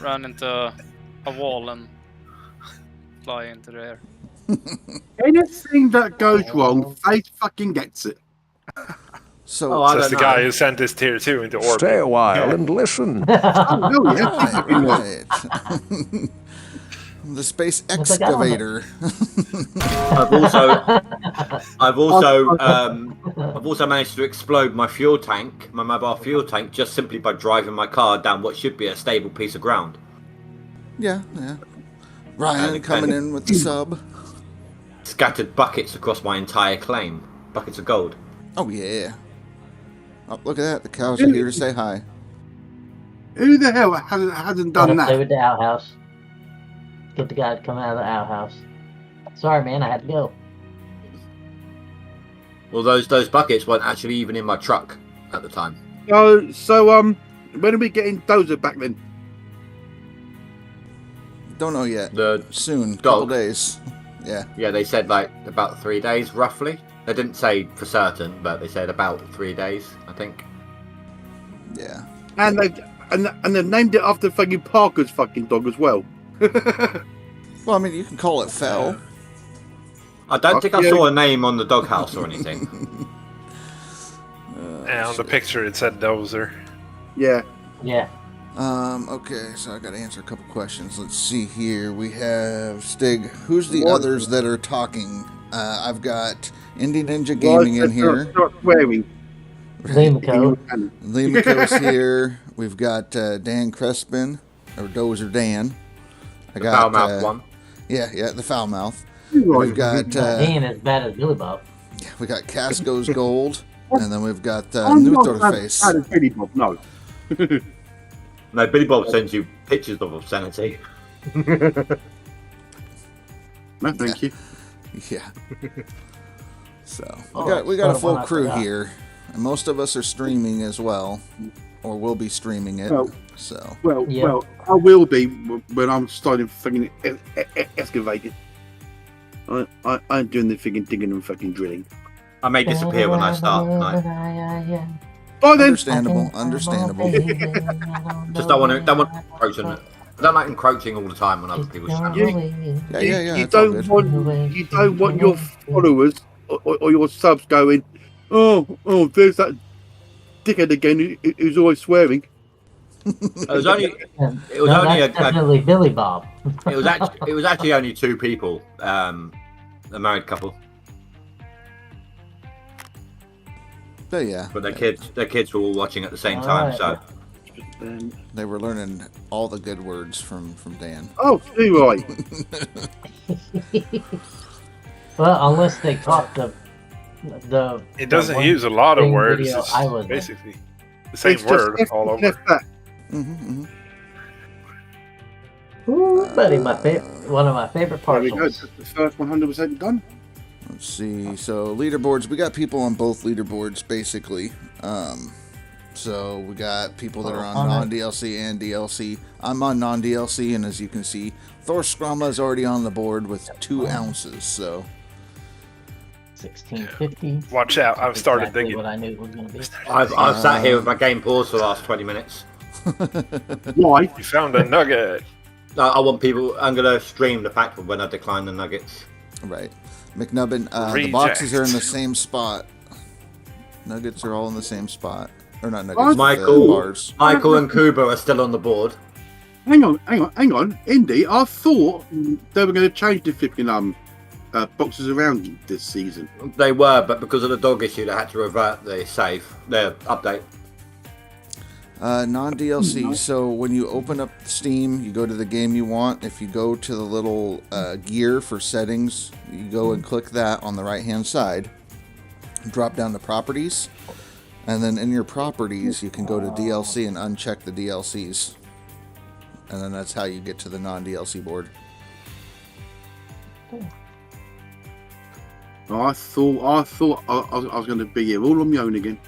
Ran into a wall and fly into the air. Anything that goes wrong, Face fucking gets it. So Oh, I Says don't the guy know. who sent his tier 2 into orbit. Stay a while and listen. Oh, hell yeah. right. The space It's like, I don't excavator. I've also managed to explode my fuel tank, my mobile fuel tank, just simply by driving my car down what should be a stable piece of ground. Yeah. Ryan coming in with the sub. Scattered buckets across my entire claim. Buckets of gold. Oh, yeah. Oh, look at that. The cows are here to say hi. Who the hell hasn't Gotta done play that? with the outhouse. Get the guy to come out of the outhouse. Sorry, man, I had to go. Well, those buckets weren't actually even in my truck at the time. So when are we getting Dozer back then? Don't know yet. The Soon. dog. Couple days. Yeah. Yeah, they said like about 3 days roughly. They didn't say for certain, but they said about 3 days, I think. Yeah. And they named it after fucking Parker's fucking dog as well. Well, I mean, you can call it Fell. I don't think I saw a name on the doghouse or anything. And on the picture it said Dozer. Yeah. Yeah. Okay, so I got to answer a couple questions. Let's see here. We have Stig. Who's the others that are talking? I've got Indie Ninja Gaming in here. Start swearing. Limico. Limico's here. We've got Dan Crespin, or Dozer Dan. I got Foul mouth one. Yeah, the foul mouth. We've got He ain't as bad as Billy Bob. we got Casco's Gold, and then we've got I'm not Nutor Face. bad as Billy Bob, no. No, Billy Bob sends you pictures of obscenity. No, thank you. Yeah. So Oh, we got a so full I crew forgot. here, and most of us are streaming as well, or will be streaming it. Well, So Yeah. Well, I will be when I'm starting fucking excavating. I'm doing the fucking digging and fucking drilling. I may disappear when I start tonight. Bye then. understandable. Just don't want to encroach on it. I don't like encroaching all the time on other people's channels. Yeah. You it's all don't good. want your followers or your subs going, oh, there's that dickhead again who's always swearing. It was only That's definitely Billy Bob. it was actually only 2 people, a married couple, But yeah, but their kids were all watching at the same time. So they were learning all the good words from Dan. Oh, too right. Well, unless they caught the It doesn't one use a lot of thing words. video It's I was in. basically the same It's just word all over. that. Ooh, buddy, one of my favorite There we go. parcels. That's the first 100% done. Let's see. So leaderboards, we got people on both leaderboards basically. So we got people that are on non-DLC and DLC. I'm on non-DLC, and as you can see, Thor Skrama is already on the board with 2 ounces. So 1650. Watch out! I've started Exactly digging. what I knew it was going to be. I've sat here with my game paused for the last 20 minutes. Why? You found a nugget. I want people. I'm gonna stream the fact of when I decline the nuggets. right, McNubbin. The Reject. boxes are in the same spot. Nuggets are all in the same spot. Or not nuggets. Michael, bars. Michael and Kuba are still on the board. Hang on. Indy, I thought they were going to change the flipping boxes around this season. They were, but because of the dog issue, they had to revert their update. Non-DLC. So when you open up Steam, you go to the game you want. If you go to the little gear for settings, you go and click that on the right-hand side. Drop down to properties, and then in your properties, you can go to DLC and uncheck the DLCs, and then that's how you get to the non-DLC board. I thought I was going to be here all on my own again.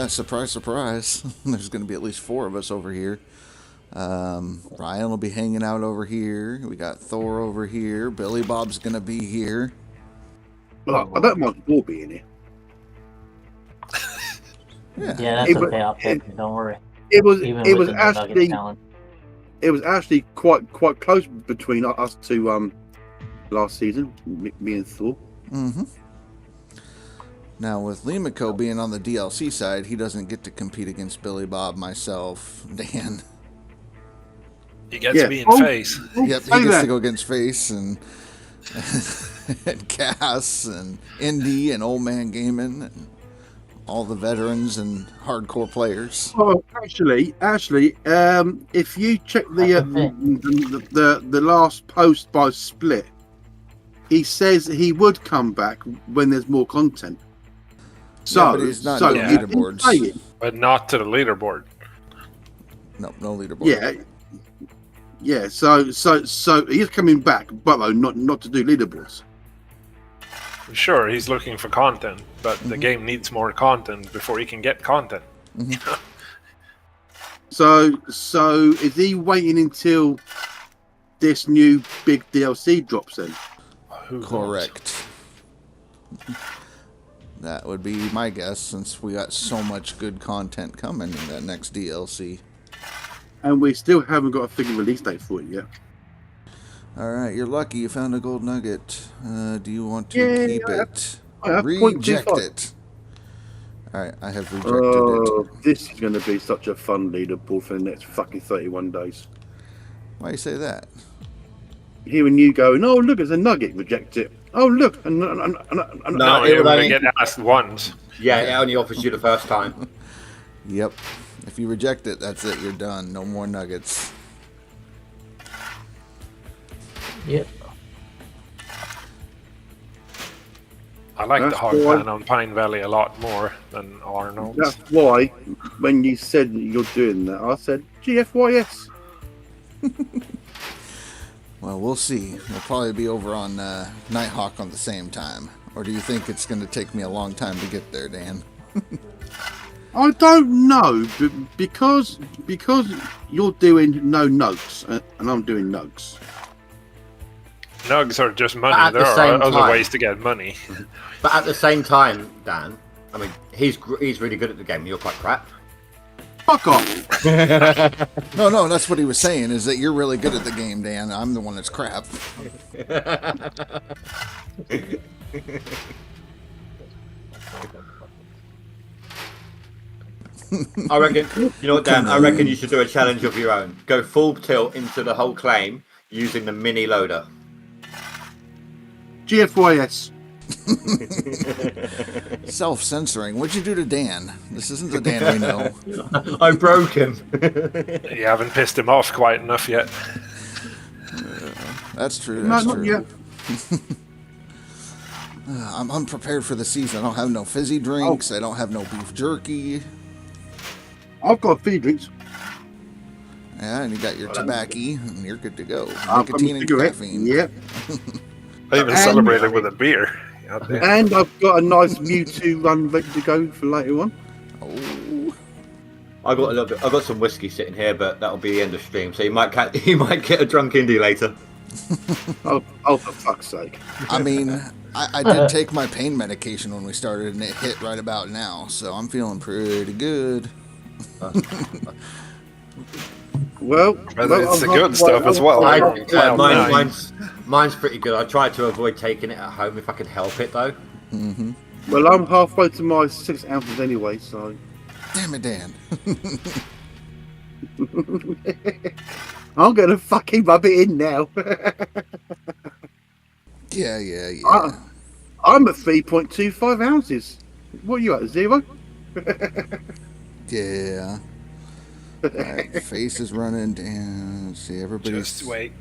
Surprise, surprise. There's going to be at least 4 of us over here. Ryan will be hanging out over here. We got Thor over here. Billy Bob's going to be here. Well, I don't mind Thor being here. Yeah, that's okay. I'll take it. Don't worry. It was Even it with was the Nugget actually challenge. it was actually quite close between us 2 last season, me and Thor. Mm-hmm. Now, with Limico being on the DLC side, he doesn't get to compete against Billy Bob, myself, Dan. He gets Yeah. to be in Oh, face. oh, Yep, say he gets that. to go against Face and and Cass and Indy and Old Man Gaming and all the veterans and hardcore players. Oh, actually, if you check the last post by Split, he says he would come back when there's more content. So, Yeah, but he's not doing Yeah. leaderboards. saying, But not to the leaderboard. No leaderboard. yeah. So he's coming back, but though not to do leaderboards. Sure, he's looking for content, but the game needs more content before he can get content. So is he waiting until this new big DLC drops in? Who knows? Correct. That would be my guess, since we got so much good content coming in that next DLC. And we still haven't got a figure release date for it yet. Alright, you're lucky you found a gold nugget. Do you want to Yeah, keep it? I have Reject 0.25. it. Alright, I have rejected it. This is going to be such a fun leaderboard for the next fucking 31 days. Why you say that? Hearing you going, oh look, it's a nugget, reject it. Oh look, No, it you would only only- get asked once. Yeah, it only offers you the first time. Yep. If you reject it, that's it. You're done. No more nuggets. Yep. I like the That's hog cool. pan on Pine Valley a lot more than Arnold's. that's why when you said that you're doing that, I said GFYS. Well, we'll see. We'll probably be over on Nighthawk on the same time. Or do you think it's going to take me a long time to get there, Dan? I don't know, but because you're doing NoNugs and I'm doing Nugs. Nugs are just money. At the There are same other time- ways to get money. But at the same time, Dan, I mean, he's really good at the game. And you're quite crap. Fuck off. No, that's what he was saying, is that you're really good at the game, Dan. I'm the one that's crap. I reckon. You know what, Dan? I reckon you should do a challenge of your own. Go full tilt into the whole claim using the mini loader. GFYS. Self-censoring. What'd you do to Dan? This isn't the Dan we know. I broke him. You haven't pissed him off quite enough yet. That's true. No, That's not true. yet. I'm unprepared for the season. I don't have no fizzy drinks. I don't have no beef jerky. I've got feed drinks. Yeah, and you got your tobacco, and you're good to go. I've got Nicotine my and cigarette. caffeine. Yep. I even And- celebrated with a beer. God damn. And I've got a nice Mewtwo run ready to go for later on. Oh, I got a little bit. I got some whiskey sitting here, but that'll be the end of stream. So you might get a drunk indie later. Oh, for fuck's sake. I mean, I did take my pain medication when we started, and it hit right about now, so I'm feeling pretty good. Well, But it's the good stuff as well. Mine's pretty good. I try to avoid taking it at home if I can help it, though. Well, I'm halfway to my 6 ounces anyway, so. Damn it, Dan. I'm gonna fucking rub it in now. Yeah. I'm at 3.25 ounces. What are you at, 0? Yeah. Alright, face is running down. Let's see, Just wait.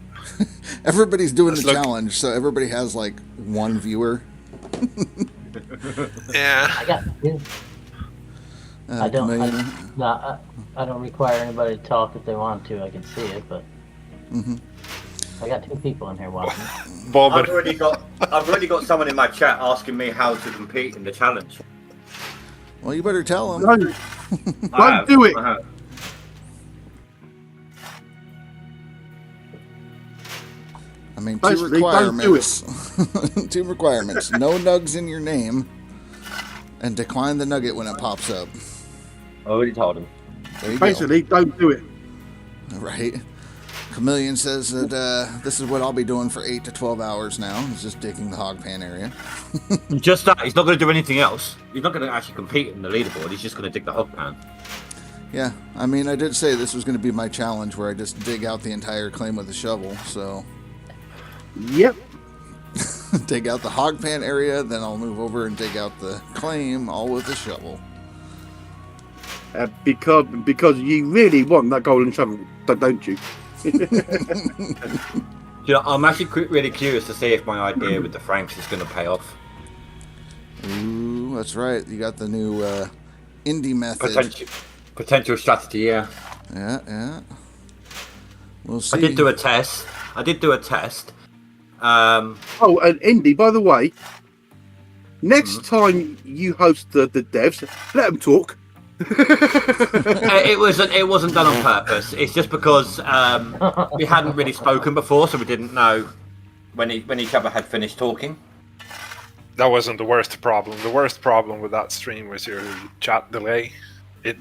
everybody's doing Let's the look. challenge, so everybody has like one viewer. Yeah. I got two. I don't. Chameleon. I don't require anybody to talk if they want to. I can see it, but I got 2 people in here watching. Bob, I've already got someone in my chat asking me how to compete in the challenge. Well, you better tell them. Don't do it. I have. I mean, Basically, don't do it. 2 requirements. No nugs in your name, and decline the nugget when it pops up. I already told him. There you Basically, don't do it. go. Right. Chameleon says that this is what I'll be doing for 8 to 12 hours now. He's just digging the hog pan area. Just that. He's not going to do anything else. He's not going to actually compete in the leaderboard. He's just going to dig the hog pan. Yeah, I mean, I did say this was going to be my challenge where I just dig out the entire claim with a shovel, so... Yep. dig out the hog pan area, then I'll move over and dig out the claim, all with a shovel. Because you really want that golden shovel, don't you? You know, I'm actually really curious to see if my idea with the Franks is going to pay off. Ooh, that's right. You got the new indie method. Potential strategy, yeah. Yeah. We'll see. Oh, and Indy, by the way, next time you host the devs, let them talk. It wasn't done on purpose. It's just because we hadn't really spoken before, so we didn't know when each other had finished talking. That wasn't the worst problem. The worst problem with that stream was your chat delay. It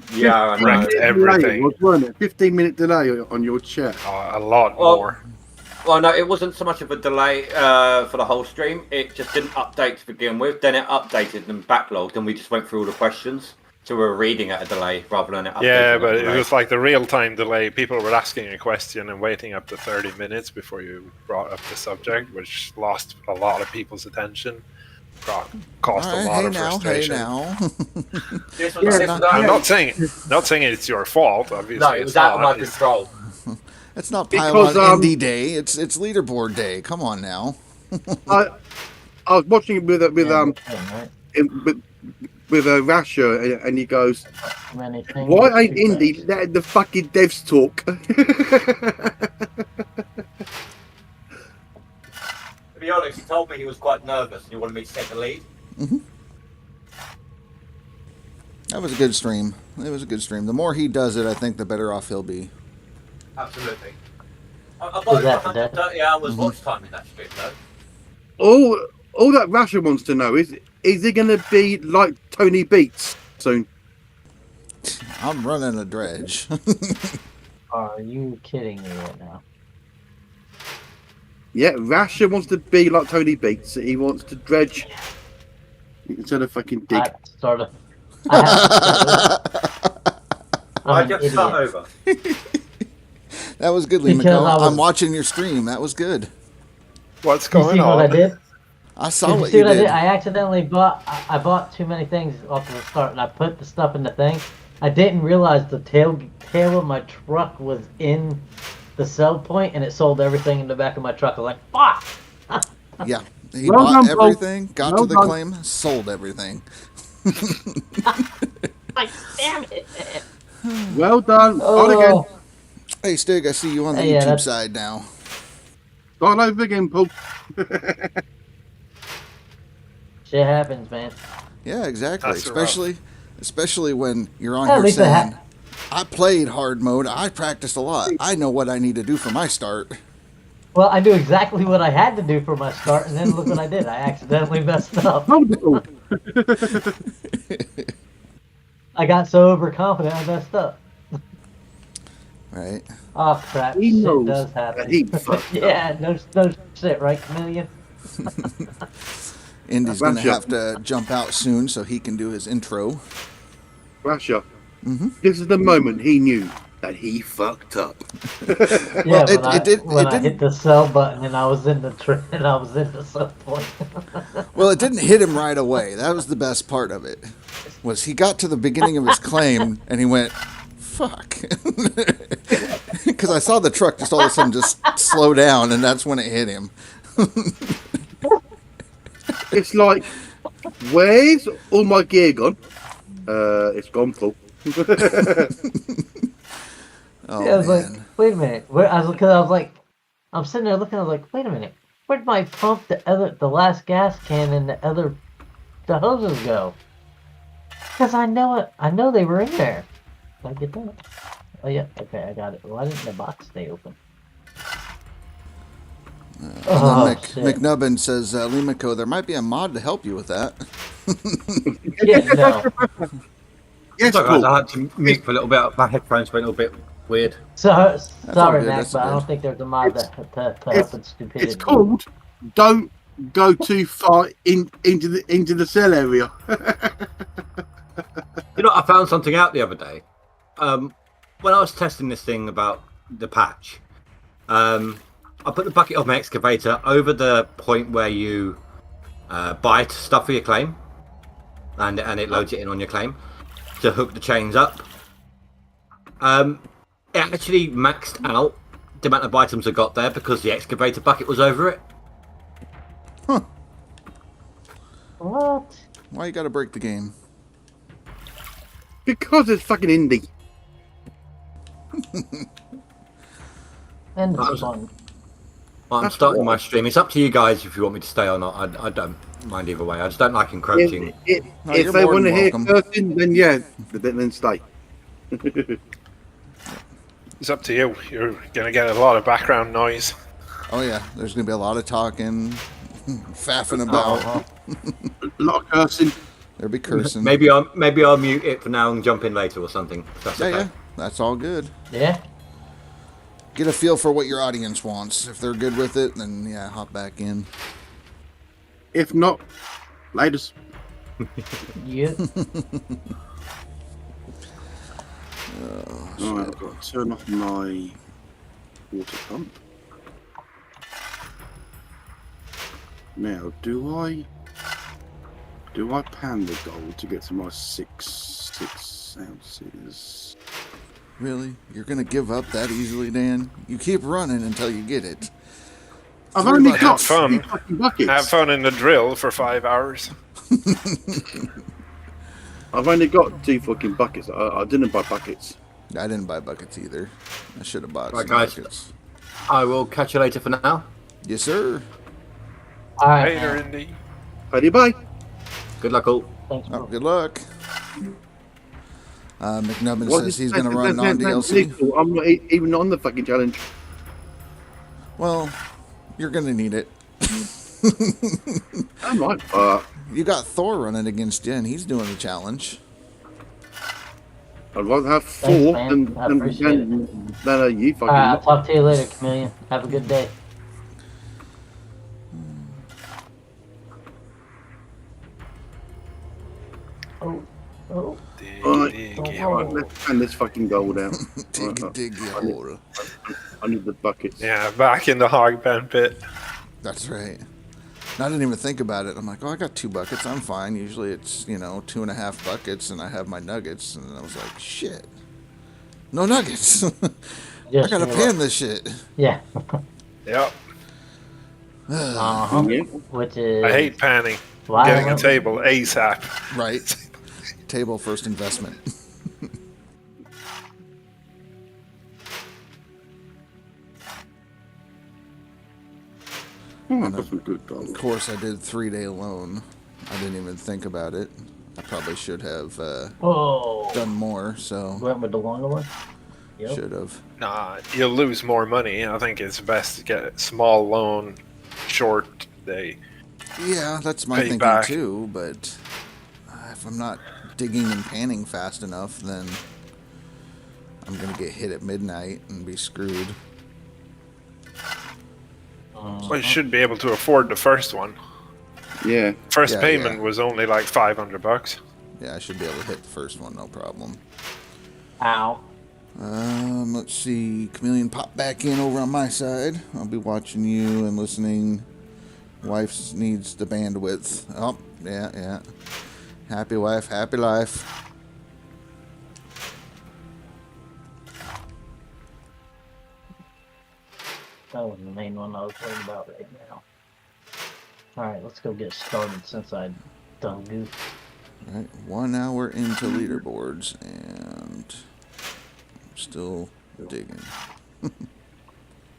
wrecked everything. Wasn't it? 15-minute delay on your chat. A lot more. Well, no, it wasn't so much of a delay for the whole stream. It just didn't update to begin with. Then it updated and backlogged, and we just went through all the questions. So we were reading at a delay rather than it updating. Yeah, but it was like the real-time delay. People were asking a question and waiting up to 30 minutes before you brought up the subject, which lost a lot of people's attention. Caused a lot of frustration. I'm not saying it's your fault. Obviously, no, it was out of my control. It's not Pylon Indie Day. It's Leaderboard Day. Come on now. I was watching it with Rasher, and he goes, "Why ain't Indy letting the fucking devs talk?" To be honest, he told me he was quite nervous and he wanted me to take the lead. Mm-hmm. That was a good stream. It was a good stream. The more he does it, I think the better off he'll be. Absolutely. I've got over 130 hours watch time in that stream, though. All that Rasher wants to know is he going to be like Tony Beats soon? I'm running a dredge. Are you kidding me right now? Yeah, Rasher wants to be like Tony Beats. He wants to dredge instead of fucking dig. I just start over. That was good, Lee McCall. I'm watching your stream. That was good. What's going on? What I did? I saw what you did. I accidentally bought too many things off the start, and I put the stuff in the thing. I didn't realize the tail of my truck was in the sell point, and it sold everything in the back of my truck. I was like, fuck! Yeah, he bought everything, got to the claim, sold everything. Like, damn it! Well done. Again. Hey, Stig, I see you on the YouTube side now. Start over again, Paul. Shit happens, man. Yeah, exactly. That's Especially when you're on here saying, I played hard mode. I practiced a lot. I know what I need to do for my start. Well, I knew exactly what I had to do for my start, and then look what I did. I accidentally messed up. I got so overconfident, I messed up. Right. Oh, crap. Shit does happen. Yeah, no shit, right, Chameleon? Indy's going to have to jump out soon so he can do his intro. Rasher, this is the moment he knew that he fucked up. Yeah, when I hit the sell button and I was in the sell point. Well, it didn't hit him right away. That was the best part of it. Was he got to the beginning of his claim and he went, fuck. Because I saw the truck just all of a sudden just slow down, and that's when it hit him. It's like, where's all my gear gone? It's gone full. Oh, yeah, I was like, wait a minute. I'm sitting there looking. I was like, wait a minute. Where'd my pump, the last gas can, and the hoses go? Because I know it. I know they were in there. Did I get that? Oh yeah. Okay, I got it. Why didn't the box stay open? McNubbin says, Limico, there might be a mod to help you with that. Yeah, no. Yes, cool. I had to mute for a little bit. My headphones went a little bit weird. Sorry, Mac, but I don't think there's a mod to help with stupidity. It's called "Don't Go Too Far into the cell area." You know, I found something out the other day. when I was testing this thing about the patch, I put the bucket of my excavator over the point where you buy stuff for your claim, and it loads it in on your claim to hook the chains up. It actually maxed out the amount of items I got there because the excavator bucket was over it. Huh. What? Why you gotta break the game? Because it's fucking indie. And it's fun. I'm starting my stream. It's up to you guys if you want me to stay or not. I don't mind either way. I just don't like encroaching. If No, you're they more want to than hear welcome. cursing, then yeah, then stay. It's up to you. You're going to get a lot of background noise. Oh yeah, there's gonna be a lot of talking, faffing about. A lot of cursing. There'll be cursing. Maybe I'll mute it for now and jump in later or something. If that's Yeah, okay. yeah, that's all good. Yeah. Get a feel for what your audience wants. If they're good with it, then yeah, hop back in. If not, latest. Yeah. Alright, I've got to turn off my water pump. Now, do I pan the gold to get to my six ounces? Really? You're gonna give up that easily, Dan? You keep running until you get it. I've 3 only buckets. got Have fun. 3 fucking buckets. Have fun in the drill for 5 hours. I've only got 2 fucking buckets. I didn't buy buckets. I didn't buy buckets either. I should have bought Right, some guys. buckets. I will catch you later for now. Yes, sir. All right. Later, man. Indy. Ready, bye. Good luck, all. Thanks, Oh, bro. good luck. McNubbin What says is he's that? going to run That's non-DLC. legal. I'm not even on the fucking challenge. Well, you're going to need it. I'm right. You got Thor running against you, and he's doing the challenge. I'd rather have 4 Thanks, man. than I appreciate it. you fucking. All right, I'll talk to you later, Chameleon. Have a good day. Oh. Dig, dig, Alright, let's pan this fucking gold out. Dig your hole. I need the buckets. Yeah, back in the hog pen pit. That's right. And I didn't even think about it. I'm like, oh, I got 2 buckets. I'm fine. Usually it's, 2.5 buckets, and I have my nuggets. And I was like, shit. No nuggets. I Yes, gotta you're pan right. this shit. Yeah. Yep. Uh-huh. Yeah. Which is I hate panning. why Getting a I- table ASAP. Right. Table first investment. Oh, I've got some good Of gold. course, I did 3-day loan. I didn't even think about it. I probably should have Whoa. done more, so Went with the longer one. Yep. should have. Nah, you'll lose more money. I think it's best to get a small loan, short day. Yeah, that's my Pay thinking back. too, but if I'm not digging and panning fast enough, then I'm going to get hit at midnight and be screwed. Well, you should be able to afford the first one. Yeah. First Yeah, payment yeah. was only like $500. Yeah, I should be able to hit the first one, no problem. Ow. Let's see. Chameleon, pop back in over on my side. I'll be watching you and listening. Wife needs the bandwidth. Oh, yeah. Happy wife, happy life. That was the main one I was worried about right now. Alright, let's go get started since I done goofed. All right, 1 hour into leaderboards, and I'm still digging.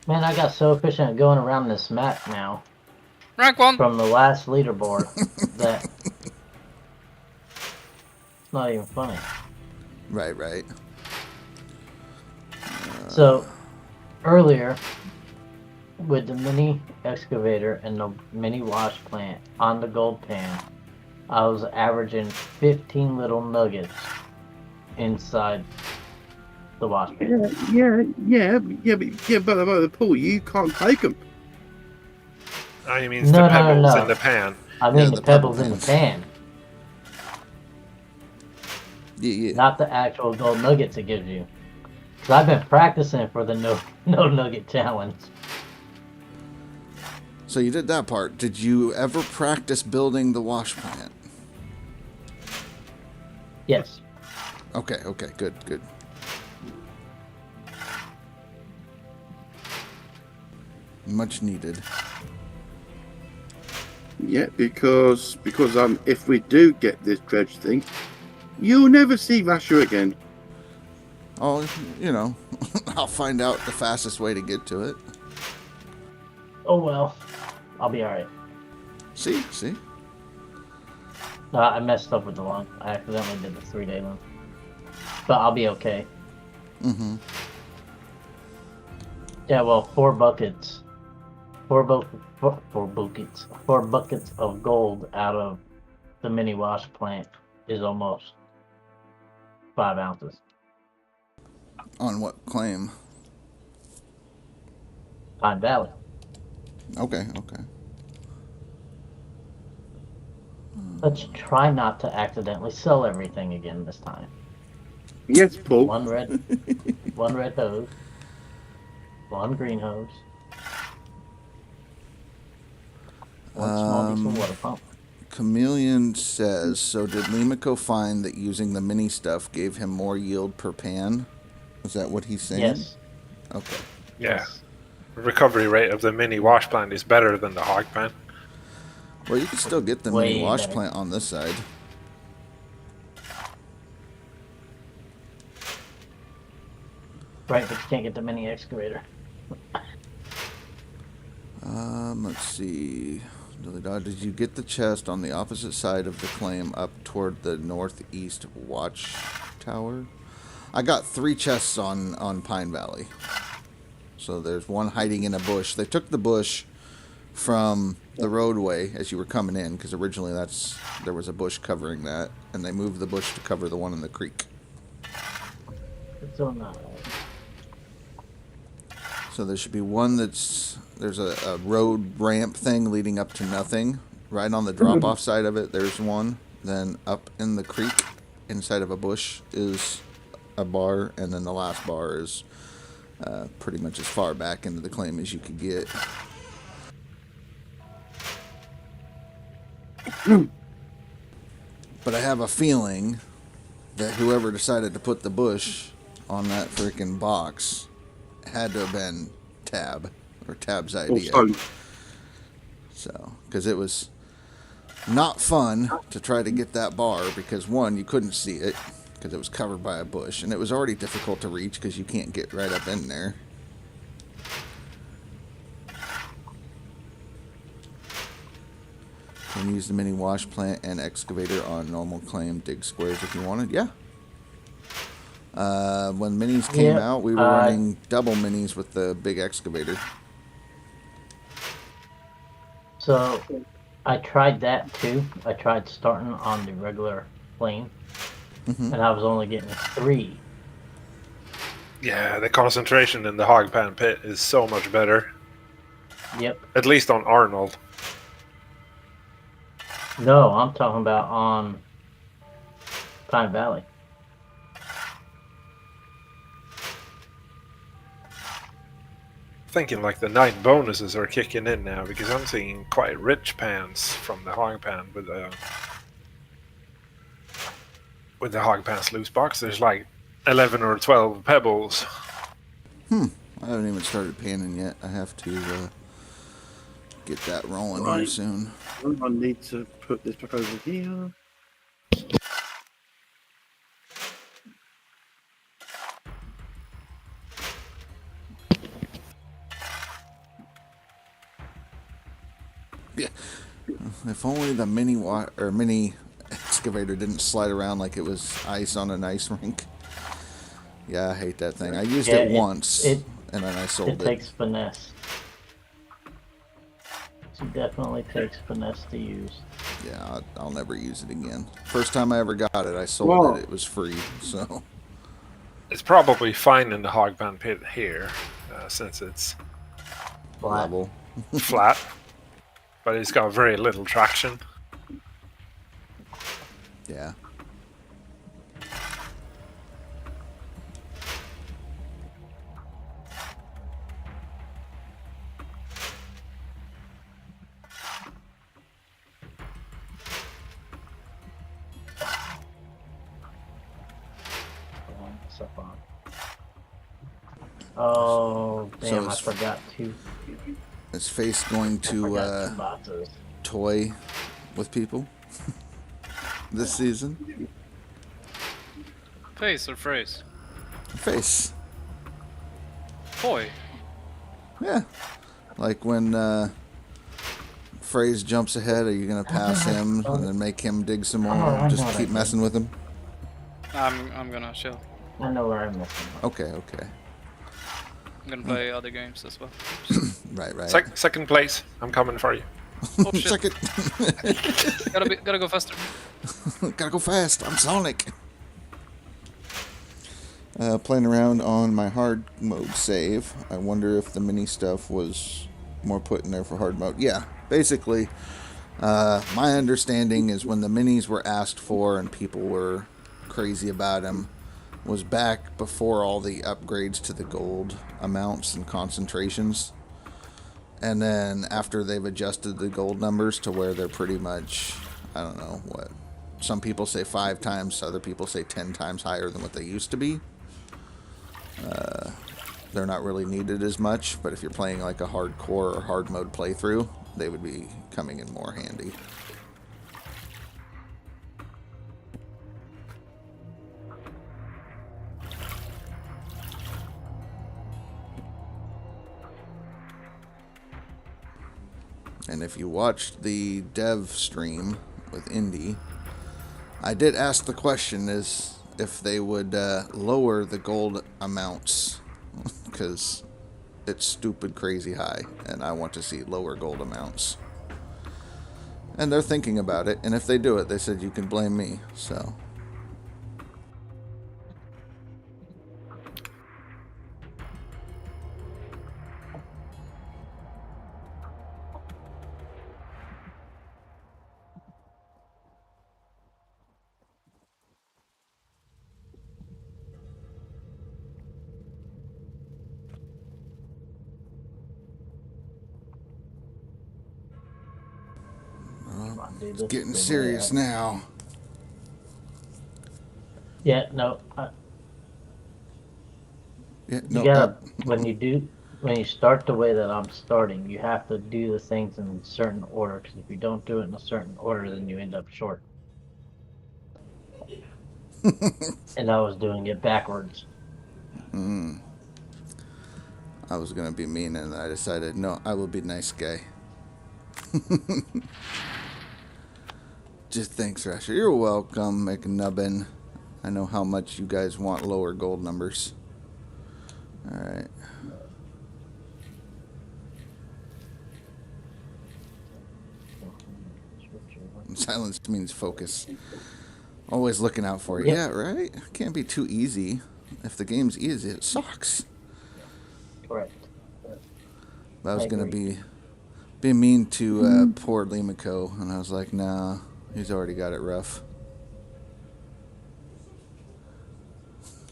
Man, I got so efficient at going around this map now Rank 1! from the last leaderboard that it's not even funny. Right. So, earlier, with the mini excavator and the mini wash plant on the gold pan, I was averaging 15 little nuggets inside the wash pan. But about the pool, you can't take them. I mean, No, the no, pebbles no. in the pan. I mean Yeah, the the pebbles pebble in the pans. pan. Yeah. Not the actual gold nuggets it gives you. Because I've been practicing for the no nugget challenge. So you did that part. Did you ever practice building the wash plant? Yes. Okay, good. Much needed. Yeah, because if we do get this dredge thing, you'll never see Rasher again. Oh, you know, I'll find out the fastest way to get to it. Oh well. I'll be alright. See? No, I messed up with the long. I accidentally did the 3-day one. But I'll be okay. Mm-hmm. Yeah, well, 4 buckets. 4 buckets of gold out of the mini wash plant is almost 5 ounces. On what claim? Pine Valley. Okay. Let's try not to accidentally sell everything again this time. Yes, Paul. One red hose. 1 green hose. 1 small diesel water pump. Chameleon says, so did Limiko find that using the mini stuff gave him more yield per pan? Is that what he's saying? Yes. Okay. Yeah. Yes. The recovery rate of the mini wash plant is better than the hog pan. Well, you can still get the Way mini wash better. plant on this side. Right, but you can't get the mini excavator. Let's see. Did you get the chest on the opposite side of the claim up toward the northeast watch tower? I got 3 chests on Pine Valley. So there's one hiding in a bush. They took the bush from the roadway as you were coming in, because originally there was a bush covering that, and they moved the bush to cover the one in the creek. It's on that. So there should be one there's a road ramp thing leading up to nothing. Right on the drop-off side of it, there's one. Then up in the creek, inside of a bush, is a bar, and then the last bar is pretty much as far back into the claim as you could get. But I have a feeling that whoever decided to put the bush on that freaking box had to have been Tab's idea. So, because it was not fun to try to get that bar, because one, you couldn't see it because it was covered by a bush, and it was already difficult to reach because you can't get right up in there. Can use the mini wash plant and excavator on normal claim dig squares if you wanted. Yeah. When minis came out, we were running double minis with the big excavator. So, I tried that too. I tried starting on the regular plane, and I was only getting 3. Yeah, the concentration in the hog pan pit is so much better. Yep. At least on Arnold. No, I'm talking about on Pine Valley. Thinking like the night bonuses are kicking in now, because I'm seeing quite rich pans from the hog pan with the hog pan's loose box. There's like 11 or 12 pebbles. I haven't even started panning yet. I have to get that rolling here soon. I need to put this back over here. Yeah. If only the mini excavator didn't slide around like it was ice on an ice rink. Yeah, I hate that thing. I used it once, and then I sold it. It takes finesse. It definitely takes finesse to use. Yeah, I'll never use it again. First time I ever got it, I sold it. It was free, so. It's probably fine in the hog pan pit here, since it's Level. flat. But it's got very little traction. Yeah. Oh, damn, So I it's- forgot to. Is Face going I forgot to two boxes. toy with people this season? Face or phrase? Face. Toy. Yeah. Like when Phrase jumps ahead, are you going to pass him and then make him dig some more? I Just know keep that messing with him? I'm gonna chill. I know where I'm missing. Okay, okay. I'm gonna play other games as well. Right, right. Second place. I'm coming for you. Oh shit! Second. Gotta go faster. Gotta go fast. I'm Sonic. Playing around on my hard mode save. I wonder if the mini stuff was more put in there for hard mode. Yeah, basically, my understanding is when the minis were asked for and people were crazy about them was back before all the upgrades to the gold amounts and concentrations. And then after they've adjusted the gold numbers to where they're pretty much, I don't know what, some people say 5 times, other people say 10 times higher than what they used to be. They're not really needed as much, but if you're playing like a hardcore or hard mode playthrough, they would be coming in more handy. And if you watched the dev stream with Indy, I did ask the question is if they would lower the gold amounts because it's stupid crazy high and I want to see lower gold amounts. And they're thinking about it, and if they do it, they said you can blame me, so... Come on, dude, It's this getting is serious way out. now. Yeah, no. Yeah, You no, gotta when you start the way that I'm starting, you have to do the things in a certain order. Because if you don't do it in a certain order, then you end up short. And I was doing it backwards. I was gonna be mean, and I decided, no, I will be nice guy. Just thanks, Rasher. You're welcome, McNubbin. I know how much you guys want lower gold numbers. Alright. Silence means focus. Always looking out for you. Yep. Yeah, right? Can't be too easy. If the game's easy, it sucks. Correct. But I was I gonna agree. be mean to poor Limako, and I was like, nah, he's already got it rough.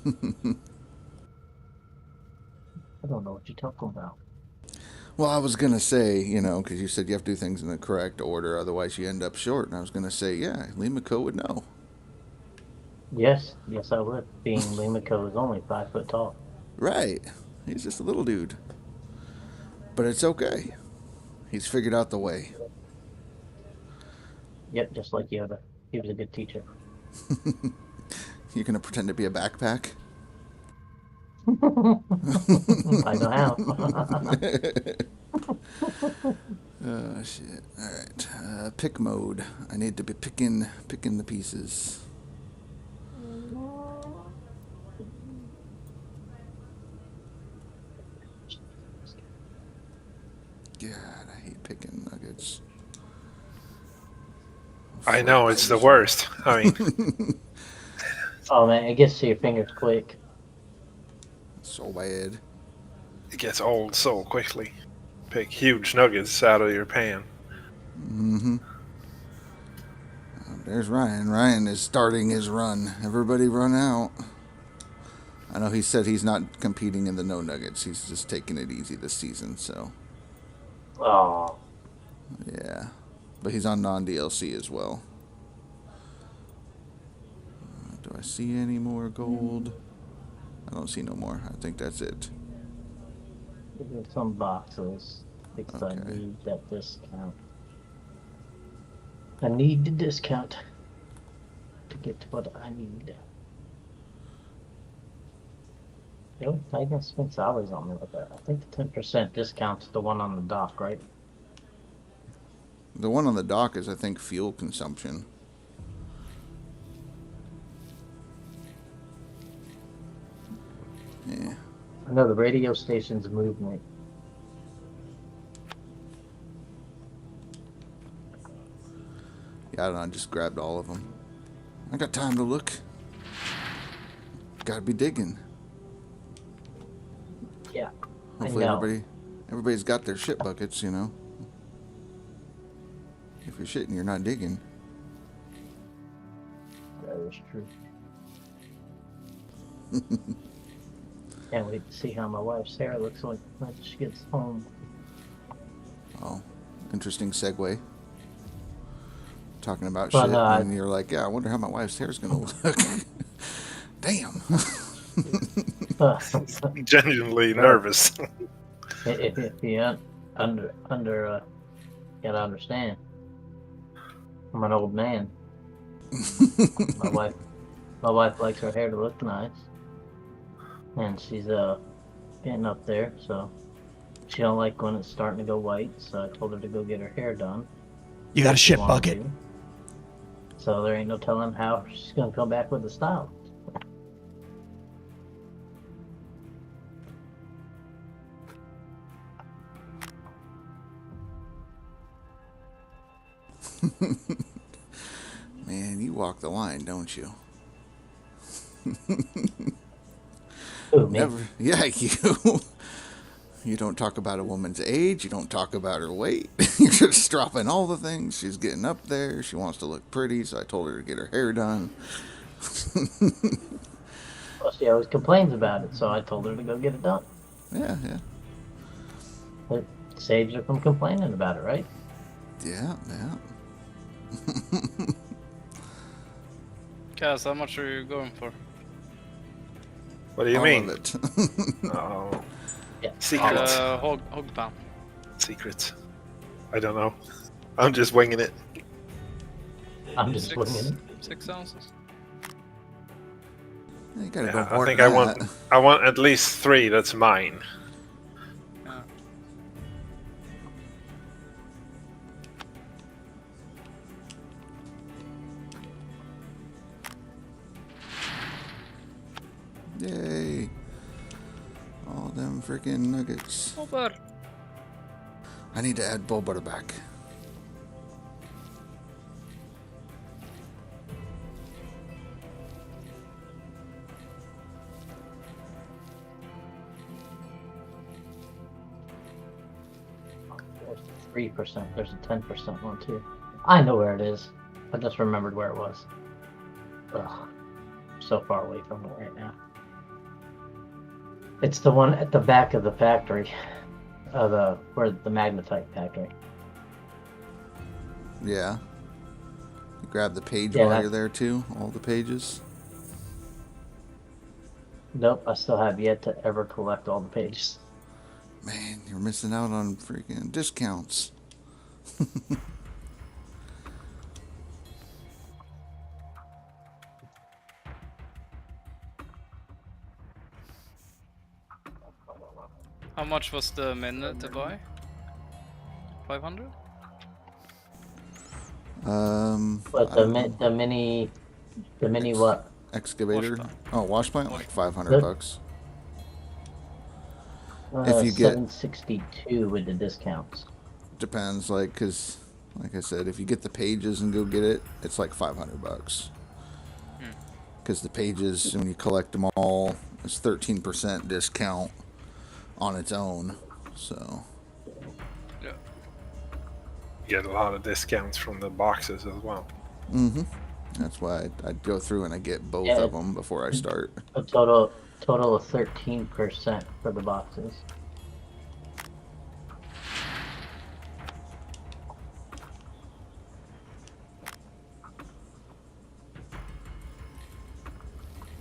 I don't know what you're talking about. Well, I was gonna say, you know, because you said you have to do things in the correct order, otherwise you end up short. And I was gonna say, yeah, Limako would know. Yes, I would. Being Limako is only 5 foot tall. Right. He's just a little dude. But it's okay. He's figured out the way. Yep, just like Yoda. He was a good teacher. You're gonna pretend to be a backpack? I know how. Oh, shit. Alright. Pick mode. I need to be picking the pieces. God, I hate picking nuggets. I know, it's the worst. I mean, Oh man, it gets to your fingers quick. So bad. it gets old so quickly. Pick huge nuggets out of your pan. Mm-hmm. There's Ryan. Ryan is starting his run. Everybody run out. I know he said he's not competing in the No Nuggets. He's just taking it easy this season, so... Oh, Yeah. But he's on non-DLC as well. Do I see any more gold? I don't see no more. I think that's it. Give me some boxes because I Okay. need that discount. I need the discount to get what I need. Yo, I can spend salaries on me with that. I think the 10% discount's the one on the dock, right? The one on the dock is, I think, fuel consumption. Yeah. I know the radio station's movement. Yeah, I don't know. I just grabbed all of them. I got time to look. Gotta be digging. Yeah, Hopefully I know. everybody's got their shit buckets, you know. If you're shitting, you're not digging. That is true. Can't wait to see how my wife's hair looks like when she gets home. Oh, interesting segue. Talking about But, shit, and you're like, yeah, I wonder how my wife's hair's gonna look. Damn. Genuinely nervous. if you gotta understand, I'm an old man. My wife likes her hair to look nice, and she's getting up there, so she don't like when it's starting to go white. So I told her to go get her hair done. You got a She shit wanted bucket. to. So there ain't no telling how she's gonna come back with the style. Man, you walk the line, don't you? Who, me? Never. Yeah, you. You don't talk about a woman's age. You don't talk about her weight. You're just dropping all the things. She's getting up there. She wants to look pretty, so I told her to get her hair done. Well, she always complains about it, so I told her to go get it done. Yeah, yeah. It saves her from complaining about it, right? Yeah, yeah. Kaz, how much are you going for? What do you All mean? of it. Oh, Yeah. secret. Hog pan. Secret. I don't know. I'm just winging it. I'm just winging it. 6 ounces. You gotta Yeah, go I more think than I that. want at least 3. That's mine. Yeah. Yay. All them freaking nuggets. Over. I need to add bull butter back. There's 3%. There's a 10% one too. I know where it is. I just remembered where it was. Ugh. I'm so far away from it right now. It's the one at the back of the factory. Where the magnetite factory. Yeah. You grab the page Yeah, while that- you're there too. All the pages. Nope, I still have yet to ever collect all the pages. Man, you're missing out on freaking discounts. How much was the minute to buy? 500? But I the don't know. the mini what? Excavator. Wash plant. Oh, wash plant, like Good. $500. If you get- 762 with the discounts. Depends, like, cause, like I said, if you get the pages and go get it, it's like $500. Cause the pages, when you collect them all, it's 13% discount on its own. So Yeah. Get a lot of discounts from the boxes as well. that's why I'd go through and I get both Yeah. of them before I start. A total of 13% for the boxes.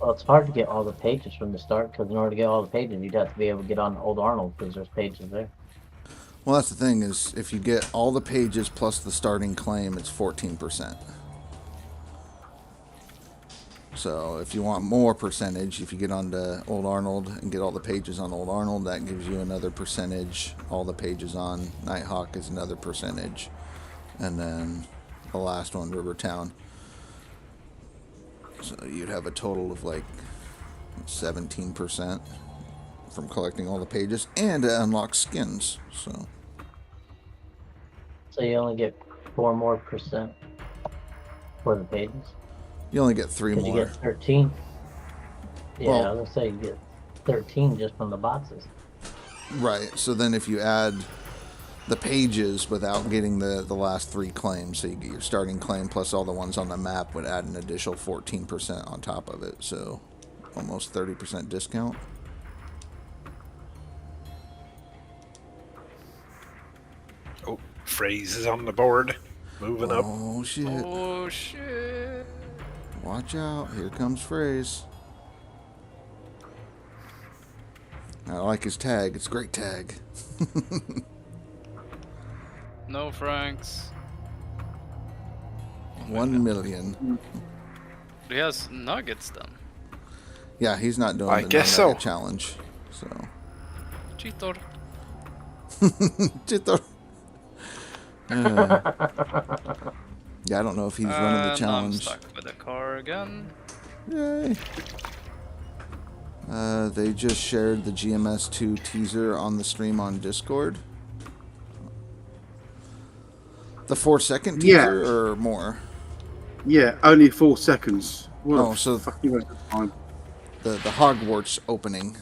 Well, it's hard to get all the pages from the start because in order to get all the pages, you'd have to be able to get on Old Arnold because there's pages there. Well, that's the thing is if you get all the pages plus the starting claim, it's 14%. So if you want more percentage, if you get onto Old Arnold and get all the pages on Old Arnold, that gives you another percentage. All the pages on Nighthawk is another percentage. And then the last one, Rivertown. So you'd have a total of like 17% from collecting all the pages, and it unlocks skins. So you only get 4% more for the pages. you only get 3 more. You get 13. Yeah, Well, I was gonna say you get 13 just from the boxes. Right. So then if you add the pages without getting the last 3 claims, so you get your starting claim plus all the ones on the map, would add an additional 14% on top of it. So almost 30% discount. Oh, Phrase is on the board. Moving up. Oh, shit. Oh shit! Watch out. Here comes Phrase. I like his tag. It's a great tag. No Franks. 1 million. He has nuggets then. Yeah, he's not doing I the guess no-nugget so. challenge. So. Cheater. Cheater. Yeah, I don't know if he's running the I'm challenge. stuck with the car again. Yay. They just shared the GMS 2 teaser on the stream on Discord. The 4-second teaser or more? Yeah, only 4 seconds. What Oh, a so fucking waste of time. the Hogwarts opening.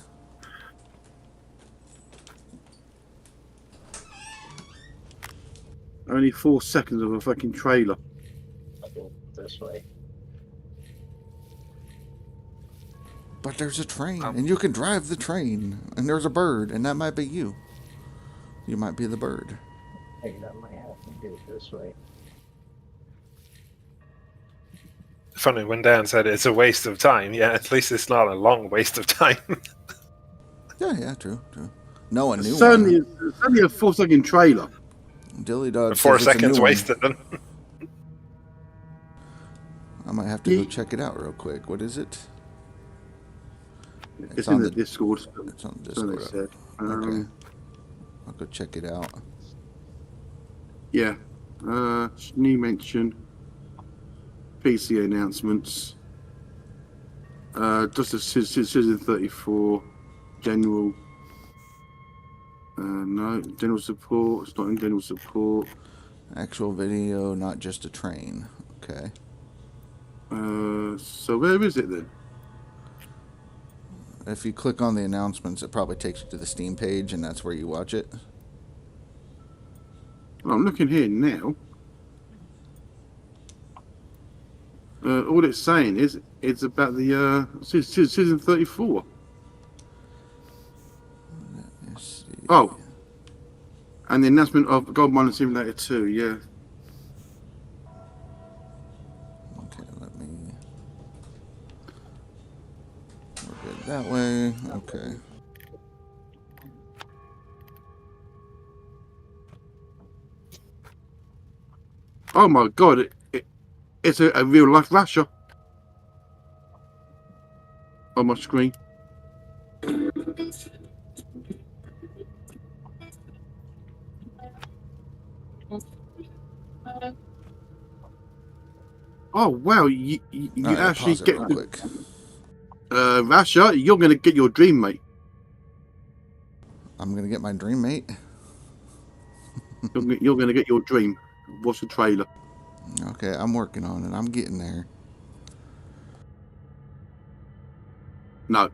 Only 4 seconds of a fucking trailer. I'll go this way. But there's a train, and you can drive the train, and there's a bird, and that might be you. You might be the bird. Hey, that might have to do it this way. Funny when Dan said it's a waste of time. Yeah, at least it's not a long waste of time. Yeah, true. No one knew It's only a 4-second trailer. Dilly Dog 4 says it's a seconds new one. wasted then. I might have to go check it out real quick. What is it? It's on in the the- Discord. It's on That's what Discord. it said. Okay. I'll go check it out. Yeah. New mention. PC announcements. Just a Season 34. General. No. General support. It's not in general support. Actual video, not just a train. Okay. So where is it then? If you click on the announcements, it probably takes you to the Steam page, and that's where you watch it. Well, I'm looking here now. All it's saying is it's about the Season 34. Let's see. Oh. And the announcement of Gold Mining Simulator 2, yeah. Okay, let me... We're good that way. Okay. Oh my god, it's a real life Rasher on my screen. Oh wow, you All right, actually pause it get real the quick. Rasher, you're gonna get your dream, mate. I'm gonna get my dream mate. You're gonna get your dream. Watch the trailer. Okay, I'm working on it. I'm getting there. No,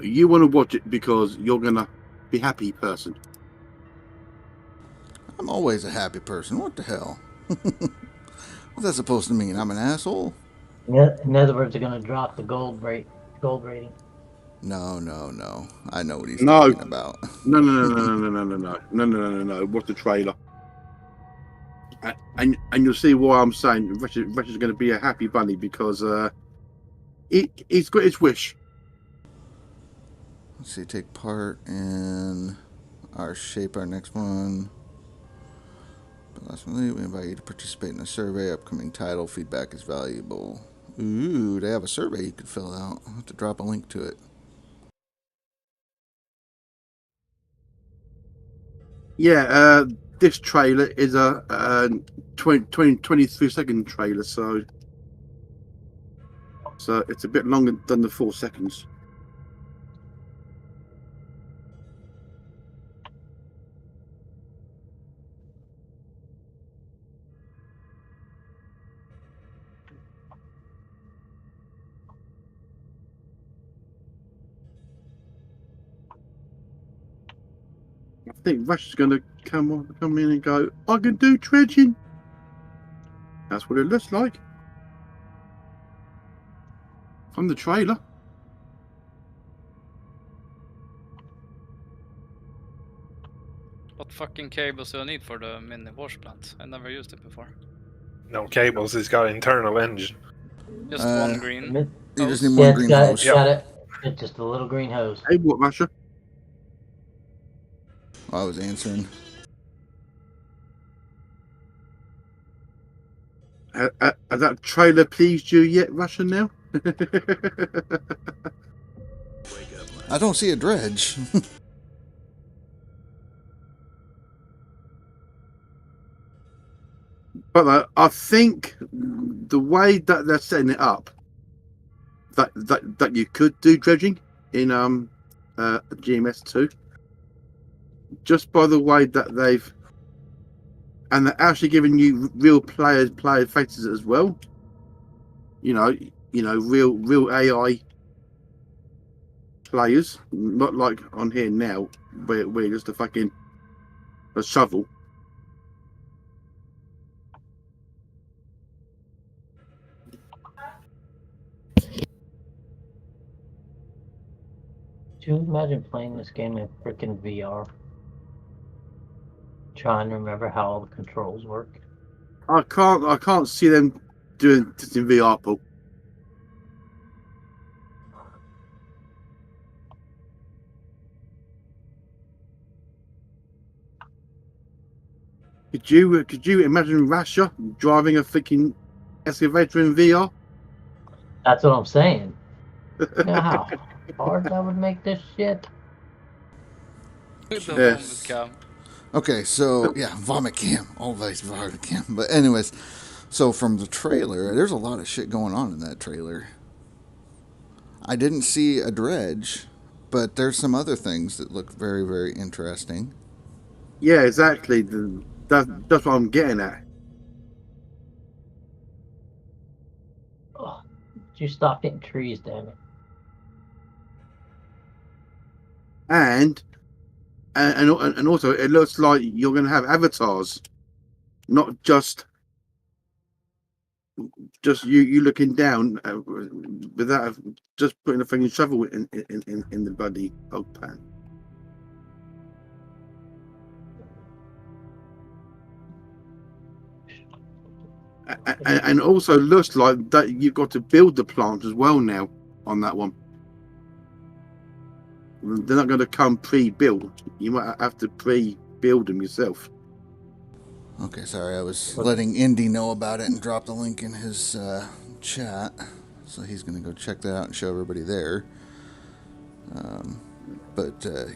you want to watch it because you're gonna be happy person. I'm always a happy person. What the hell? What's that supposed to mean? I'm an asshole? In other words, they're gonna drop the gold rating. No. I know what he's No. talking about. No. Watch the trailer. And you'll see why I'm saying Rasher's going to be a happy bunny because he's got his wish. Let's see, take part in our next one. But lastly, we invite you to participate in a survey. Upcoming title feedback is valuable. Ooh, they have a survey you could fill out. I'll have to drop a link to it. Yeah, this trailer is a 23-second trailer, so it's a bit longer than the 4 seconds. I think Rush is going to come in and go, I can do dredging. That's what it looks like from the trailer. What fucking cables do I need for the mini wash plant? I never used it before. No cables. He's got internal engine. Just one green. You just hose. need one It's green got hose. it. Got it. It's just a little green hose. Hey, what, Russia? I was answering. Has that trailer pleased you yet, Russia, now? I don't see a dredge. But I think the way that they're setting it up, that you could do dredging in GMS 2, just by the way that they're actually giving you real player faces as well. You know, real AI players, not like on here now, where we're just a shovel. Could you imagine playing this game in freaking VR? Trying to remember how all the controls work. I can't see them doing this in VR, Paul. Could you imagine Rasher driving a freaking excavator in VR? That's what I'm saying. You know how hard that would make this shit? The Yes. vomit cam. Okay, so yeah, vomit cam, always vomit cam. But anyways, so from the trailer, there's a lot of shit going on in that trailer. I didn't see a dredge, but there's some other things that look very, very interesting. Yeah, exactly. That's what I'm getting at. Oh, would you stop hitting trees, damn it? And also, it looks like you're going to have avatars, not just you looking down without just putting a fucking shovel in the bloody hog pan. And also looks like that you've got to build the plant as well now on that one. They're not going to come pre-built. You might have to pre-build them yourself. Okay, sorry, I was letting Indy know about it and drop the link in his chat. So he's going to go check that out and show everybody there.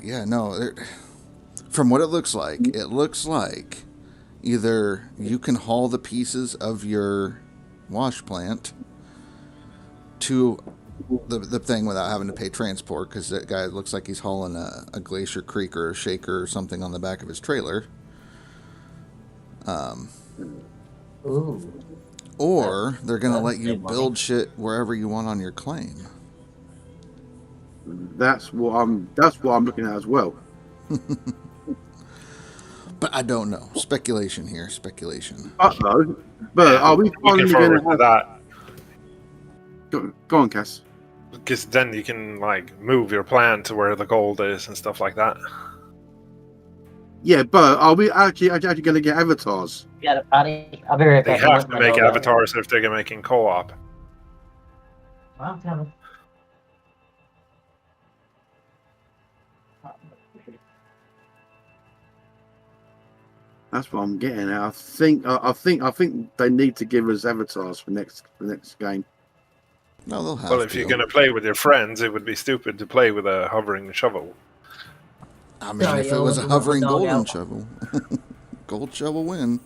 Yeah, no, from what it looks like either you can haul the pieces of your wash plant to the thing without having to pay transport, because that guy looks like he's hauling a Glacier Creek or a shaker or something on the back of his trailer. Ooh. Or they're going to let you big money. build shit wherever you want on your claim. That's what I'm looking at as well. But I don't know. Speculation here. Speculation. Uh-oh. But are we finally Looking going forward to to have... that. Go on, Cass. Because then you can like move your plan to where the gold is and stuff like that. Yeah, but are we actually going to get avatars? Got it, buddy. I'll be right They back. have to make avatars if they're making co-op. I'm coming. That's what I'm getting at. I think they need to give us avatars for the next game. No, they'll have Well, to. if you're going to play with your friends, it would be stupid to play with a hovering shovel. I mean, Sorry, if it was a y'all, let my hovering dog golden out. shovel, gold shovel win.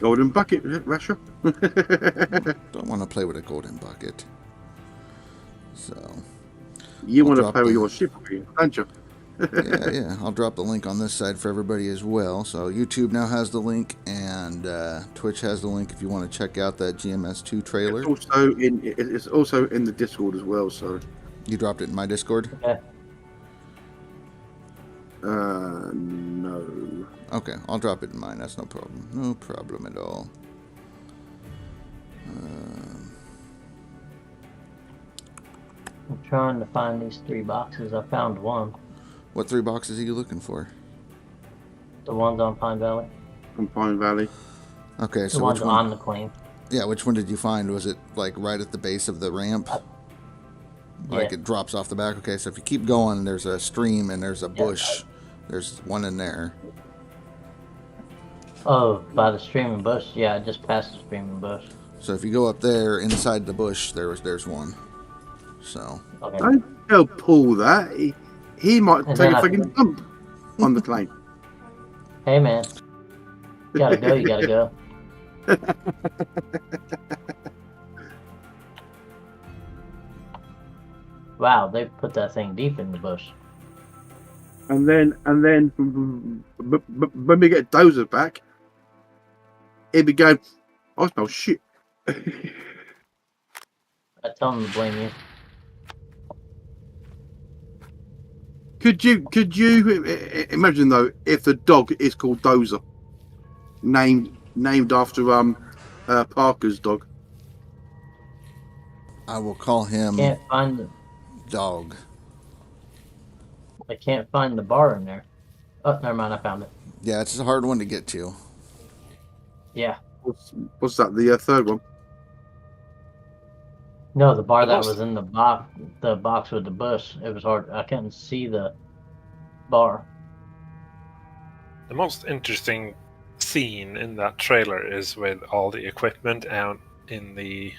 Golden bucket, Rasher. Don't want to play with a golden bucket. So You I'll want to drop play with the- your ship, don't you? yeah, I'll drop the link on this side for everybody as well. So YouTube now has the link, and Twitch has the link if you want to check out that GMS 2 trailer. It's also in the Discord as well. So You dropped it in my Discord? Okay. no. Okay, I'll drop it in mine. That's no problem. No problem at all. I'm trying to find these 3 boxes. I found one. What 3 boxes are you looking for? The ones on Pine Valley. From Pine Valley. Okay, The so ones which one? on the claim. Yeah, which one did you find? Was it like right at the base of the ramp? Like Yeah. it drops off the back? Okay, so if you keep going, there's a stream and there's a bush. There's one in there. Oh, by the streaming bush? Yeah, I just passed the streaming bush. So if you go up there inside the bush, there's one. So Okay. Don't tell Paul that. He might And take then a I- fucking dump on the plane. Hey, man. You gotta go, you gotta go. Wow, they put that thing deep in the bush. And then when we get Dozer back, he'd be going, I smell shit. I tell them to blame you. Could you imagine though if the dog is called Dozer, named after Parker's dog? I will call him Can't find the, Dog. I can't find the bar in there. Oh, never mind, I found it. Yeah, it's a hard one to get to. Yeah. What's that? The third one. No, the bar The that most- was in the box with the bush. It was hard. I couldn't see the bar. The most interesting scene in that trailer is with all the equipment out in the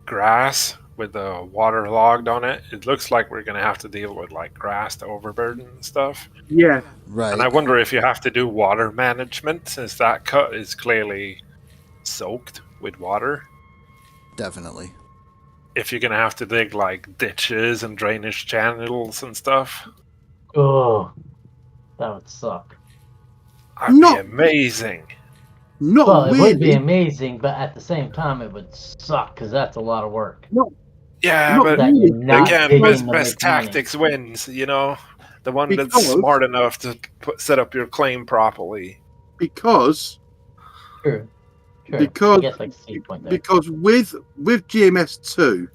grass with the water logged on it. It looks like we're going to have to deal with like grass to overburden and stuff. Yeah. Right. And I wonder if you have to do water management since that cut is clearly soaked with water. Definitely. If you're going to have to dig like ditches and drainage channels and stuff. Oh, that would suck. That'd No. be amazing. Not Well, it would be really. amazing, but at the same time, it would suck because that's a lot of work. Yeah, Not but That you're really. not again, digging best, to best make money. tactics wins, you know? The one that's Because- smart enough to set up your claim properly. Because True. True. Because- I guess I can see your point there. because with GMS 2,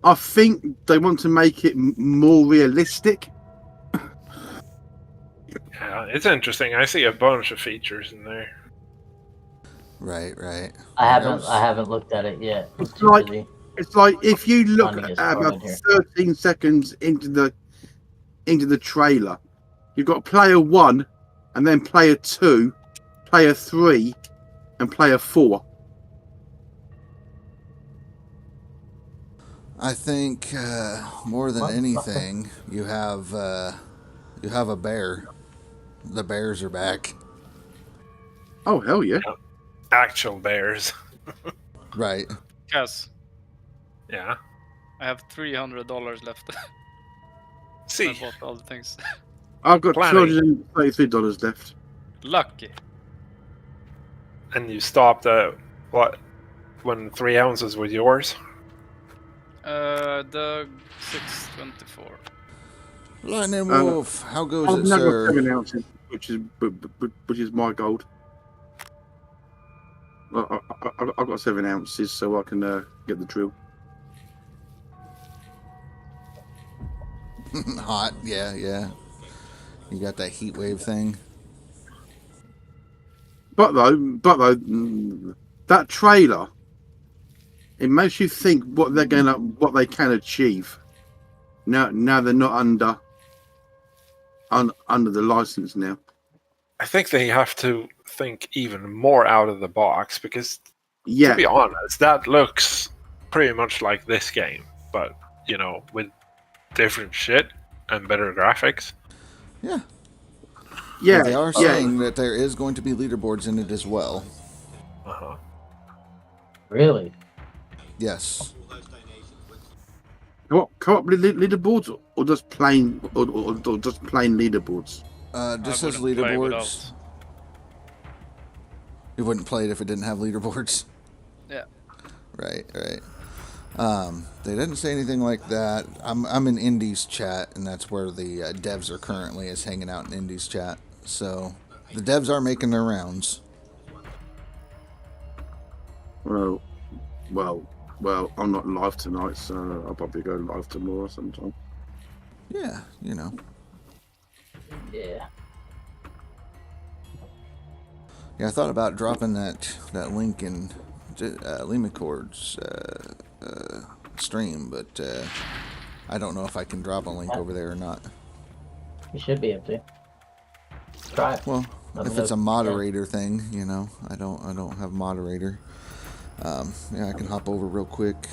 I think they want to make it more realistic. Yeah, it's interesting. I see a bunch of features in there. Right. I That haven't. was- I haven't looked at it yet. I'm It's too like- busy. It's like if you look Trying to get at about started here. 13 seconds into the trailer, you've got player 1, and then player 2, player 3, and player 4. I think more than What? anything, you have a bear. The bears are back. Oh hell yeah! Actual bears. Right. Yes, Yeah. I have $300 left. I See, bought all the things. I've got Planning. $233 left. Lucky. and you stopped at what? When 3 ounces was yours? The 624. Lightning Wolf, how goes I've it, now got sir? 7 ounces, which is my gold. Well, I've got 7 ounces, so I can get the drill. Hot, yeah. You got that heat wave thing. But though, that trailer It makes you think what they can achieve. Now they're not under the license now. I think they have to think even more out of the box because, Yeah, to be honest, that looks pretty much like this game, but with different shit and better graphics. Yeah. yeah, Well, they are yeah. saying that there is going to be leaderboards in it as well. Uh-huh. Really? Yes. Co-op leaderboards or just plain or just plain leaderboards. Just I says wouldn't play leaderboards. without. You wouldn't play it if it didn't have leaderboards. Yeah. Right. They didn't say anything like that. I'm in Indies chat, and that's where the devs are currently, is hanging out in Indies chat. So the devs are making their rounds. Well, I'm not live tonight, so I'll probably go live tomorrow sometime. Yeah, Yeah. Yeah, I thought about dropping that link in Lemicord's stream, but I don't know if I can drop a link over there or not. You should be able to. Try it. Well, Let me if know it's a you can. moderator thing, I don't have moderator. Yeah, I can hop over real quick,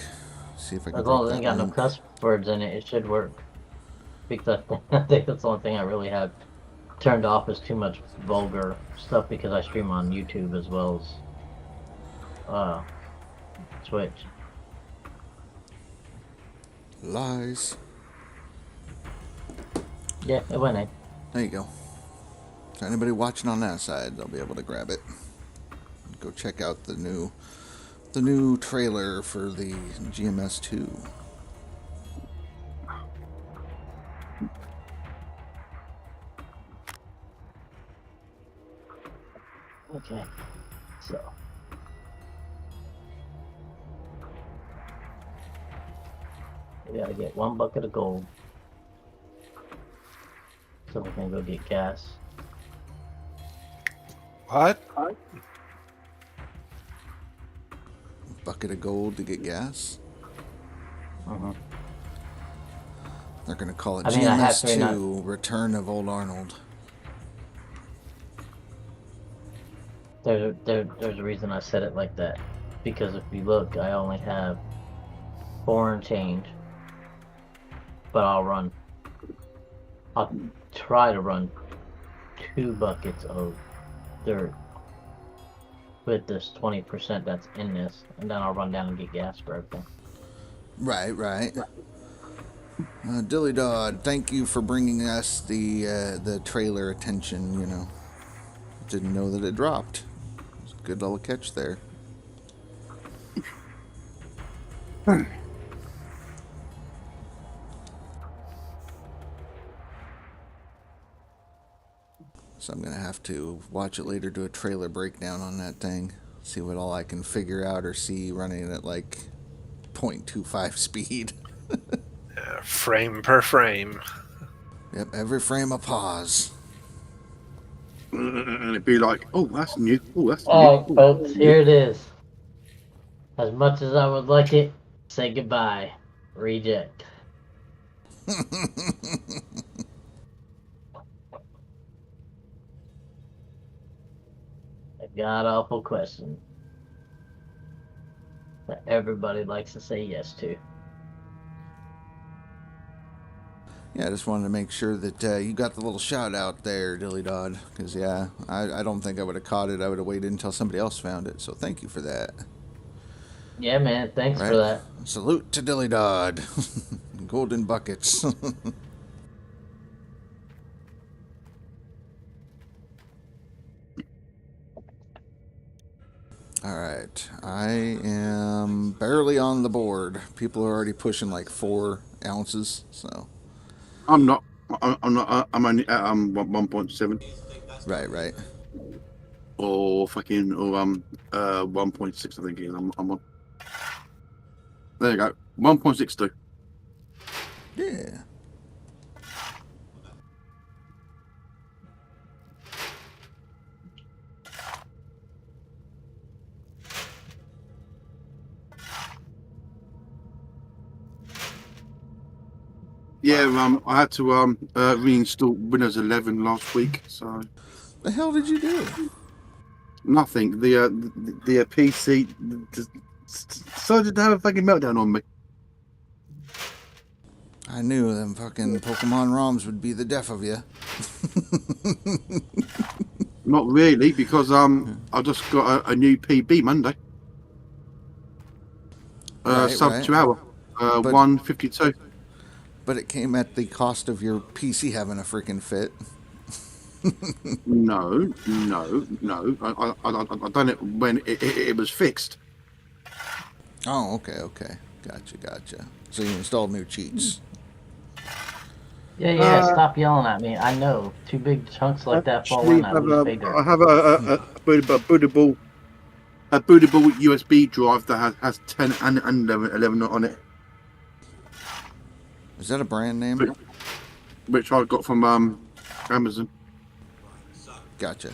see if I can As drop long as it that ain't got no link. cuss words in it, it should work. Because I think that's the only thing I really have turned off is too much vulgar stuff because I stream on YouTube as well as Twitch. Lies. Yeah, it went in. There you go. So anybody watching on that side, they'll be able to grab it. Go check out the new trailer for the GMS 2. Okay, so. We gotta get 1 bucket of gold. So we can go get gas. What? Bucket of gold to get gas. Mhm. They're gonna call it I mean, I have GMS to 2 Return of Old Arnold. There's a reason I said it like that. Because if you look, I only have 4 and change. But I'll try to run 2 buckets of dirt with this 20% that's in this, and then I'll run down and get gas for everything. Right. Dilly Dodd, thank you for bringing us the trailer attention. Didn't know that it dropped. It was a good little catch there. So I'm going to have to watch it later, do a trailer breakdown on that thing. See what all I can figure out or see running at like 0.25 speed. Frame per frame. Yep, every frame a pause. And it'd be like, oh, that's new. Oh, that's new. Alright, folks, here it is. As much as I would like it, say goodbye. Reject. A god awful question that everybody likes to say yes to. Yeah, I just wanted to make sure that you got the little shout out there, Dilly Dodd. Because, yeah, I don't think I would have caught it. I would have waited until somebody else found it. So thank you for that. Yeah, man, thanks for that. Salute to Dilly Dodd. Golden buckets. Alright, I am barely on the board. People are already pushing like 4 ounces, so. I'm not. I'm not. I'm only at 1.7 Right. or 1.6. I think it is. I'm on. There you go. 1.62. Yeah. Yeah, I had to reinstall Windows 11 last week, so The hell did you do? nothing. The PC decided to have a fucking meltdown on me. I knew them fucking Pokemon ROMs would be the death of you. Not really, because I just got a new PB Monday. Sub Right. 2 hour, But- 152. But it came at the cost of your PC having a freaking fit. No. I done it when it was fixed. Oh, okay. Gotcha. So you installed new cheats. Yeah, stop yelling at me. I know. Two big chunks like that fall in, I lose pay dirt. I have a bootable USB drive that has 10 and 11 on it, Is that a brand name? which I got from Amazon. Gotcha.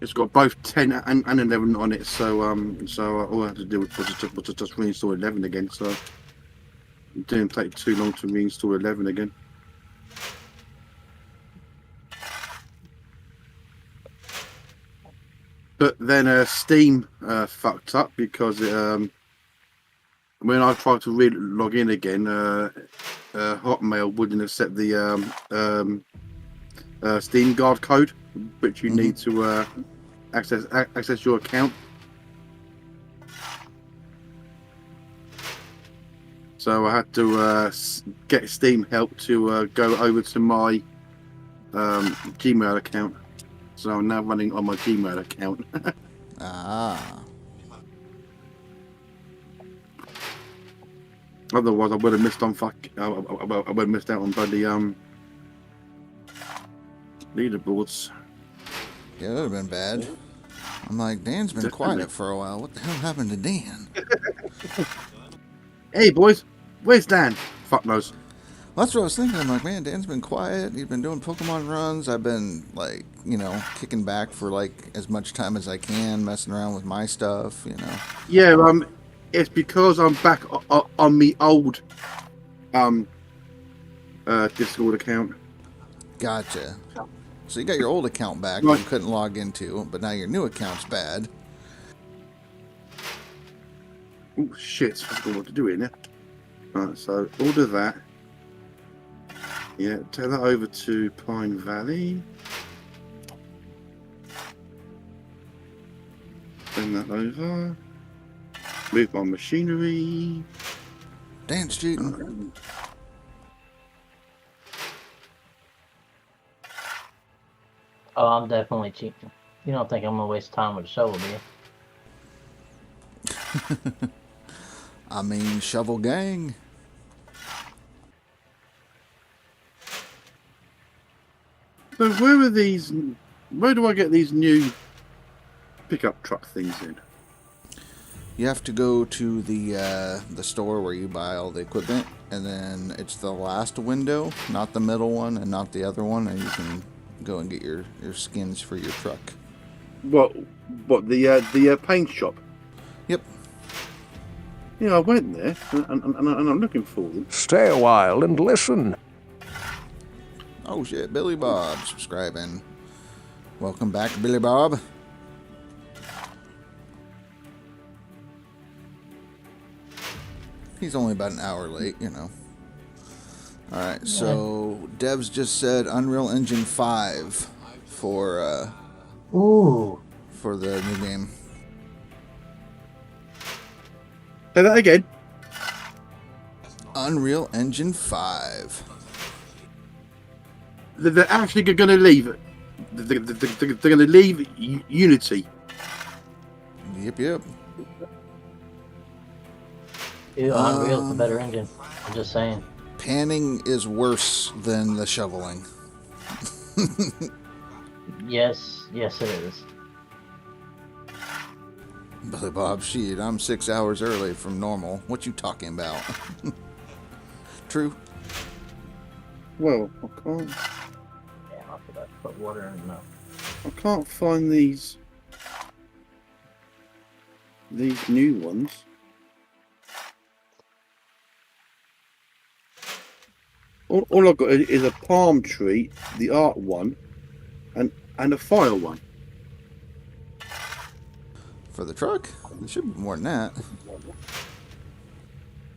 It's got both 10 and 11 on it, so all I had to do was just reinstall 11 again. So it didn't take too long to reinstall 11 again. But then Steam fucked up because when I tried to log in again, Hotmail wouldn't accept the Steam Guard code, which you need to access your account. So I had to get Steam help to go over to my Gmail account. So I'm now running on my Gmail account. Ah. Otherwise, I would have missed on I would have missed out on bloody leaderboards. Yeah, that would have been bad. I'm like, Dan's been quiet for a while. What the hell happened to Dan? Hey boys, where's Dan? Fuck knows. Well, that's what I was thinking. I'm like, man, Dan's been quiet. He's been doing Pokemon runs. I've been, like, kicking back for, like, as much time as I can, messing around with my stuff, Yeah, it's because I'm back on the old Discord account. Gotcha. So you got your old account back that you couldn't log into, but now your new account's bad. Oh shit, I forgot what to do in there. Right, so order that. Yeah, take that over to Pine Valley. Send that over. Move my machinery. Dan's cheating. Oh, I'm definitely cheating. You don't think I'm gonna waste time with a shovel, do you? I mean, shovel gang. So where do I get these new pickup truck things in? You have to go to the store where you buy all the equipment, and then it's the last window, not the middle one, and not the other one, and you can go and get your skins for your truck. What the paint shop? Yep. Yeah, I went there, and I'm looking for them. Stay a while and listen. Oh shit, Billy Bob subscribing. Welcome back, Billy Bob. He's only about an hour late, Alright, so Devs just said Unreal Engine 5 for the new game. Say that again. Unreal Engine 5. They're actually going to leave it. They're going to leave Unity. Yep. Dude, Unreal's the better engine. I'm just saying. Panning is worse than the shoveling. Yes, it is. Billy Bob, shit, I'm 6 hours early from normal. What you talking about? True. Well, I can't. Yeah, I forgot to put water in the I can't find these new ones. all I've got is a palm tree, the art one, and a fire one. For the truck? It should be more than that.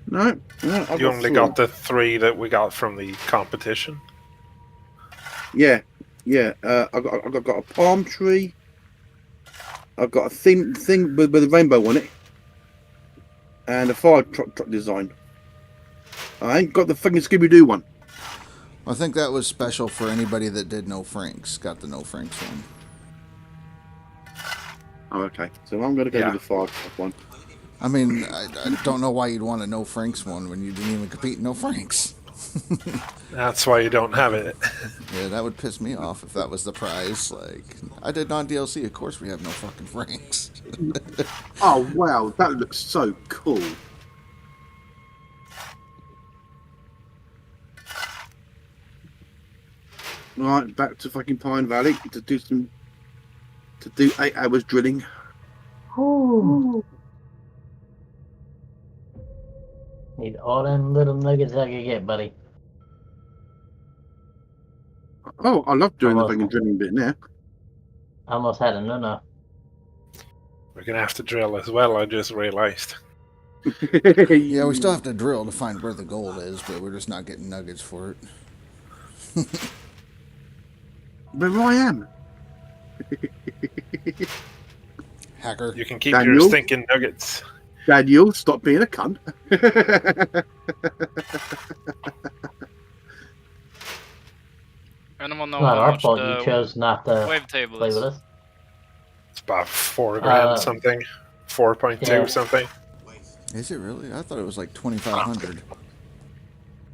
No, I've You only three. got the 3 that we got from the competition. Yeah. I've got a palm tree. I've got a thing with a rainbow on it, and a fire truck design. I ain't got the fucking Scooby-Doo one. I think that was special for anybody that did No Franks. Got the No Franks one. Oh, okay. So I'm going to go with the fire truck one. I mean, I don't know why you'd want a No Franks one when you didn't even compete in No Franks. That's why you don't have it. Yeah, that would piss me off if that was the prize. Like, I did non-DLC. Of course we have no fucking Franks. Oh, wow. That looks so cool. Right, back to fucking Pine Valley to do 8 hours drilling. Ooh. Need all them little nuggets I can get, buddy. Oh, I love doing the fucking drilling bit now. I almost had a no-no. We're going to have to drill as well, I just realized. Yeah, we still have to drill to find where the gold is, but we're just not getting nuggets for it. But I am. Hacker. You can keep Daniel? your stinking nuggets. Daniel, stop being a cunt. Anyone know Not how our much fault you the chose not to wave table play is? with us. It's about 4 grand something. 4.2 yeah. something. Is it really? I thought it was like 2,500.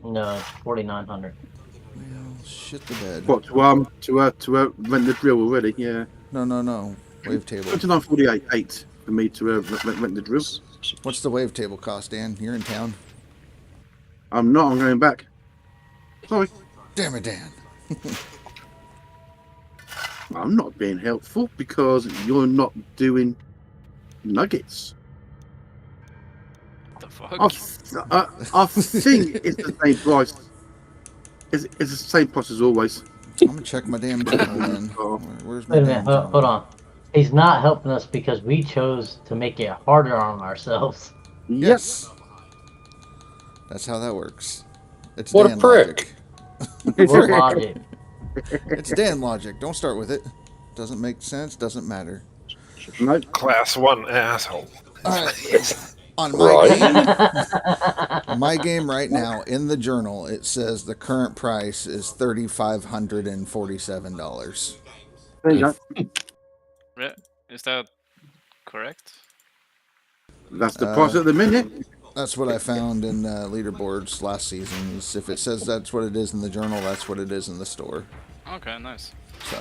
No, it's 4,900. Well, shit the bed. What, to rent the drill already? Yeah. No. Wave table. 29.48, 8 for me to rent the drill. What's the wave table cost, Dan? You're in town. I'm not, I'm going back. Sorry. Damn it, Dan. I'm not being helpful because you're not doing nuggets. What the fuck? I think it's the same price. It's the same price as always. I'm gonna check my damn journal then. Where's my Wait a damn minute, hold journal? on. He's not helping us because we chose to make it harder on ourselves. Yes. That's how that works. It's What a Dan prick. logic. What logic? It's Dan logic. Don't start with it. Doesn't make sense. Doesn't matter. No. Class 1 asshole. All right. On my game right now in the journal, it says the current price is $3,547. There you go. Is that correct? That's the price at the minute. That's what I found in leaderboards last season. Is if it says that's what it is in the journal, that's what it is in the store. Okay, nice. So,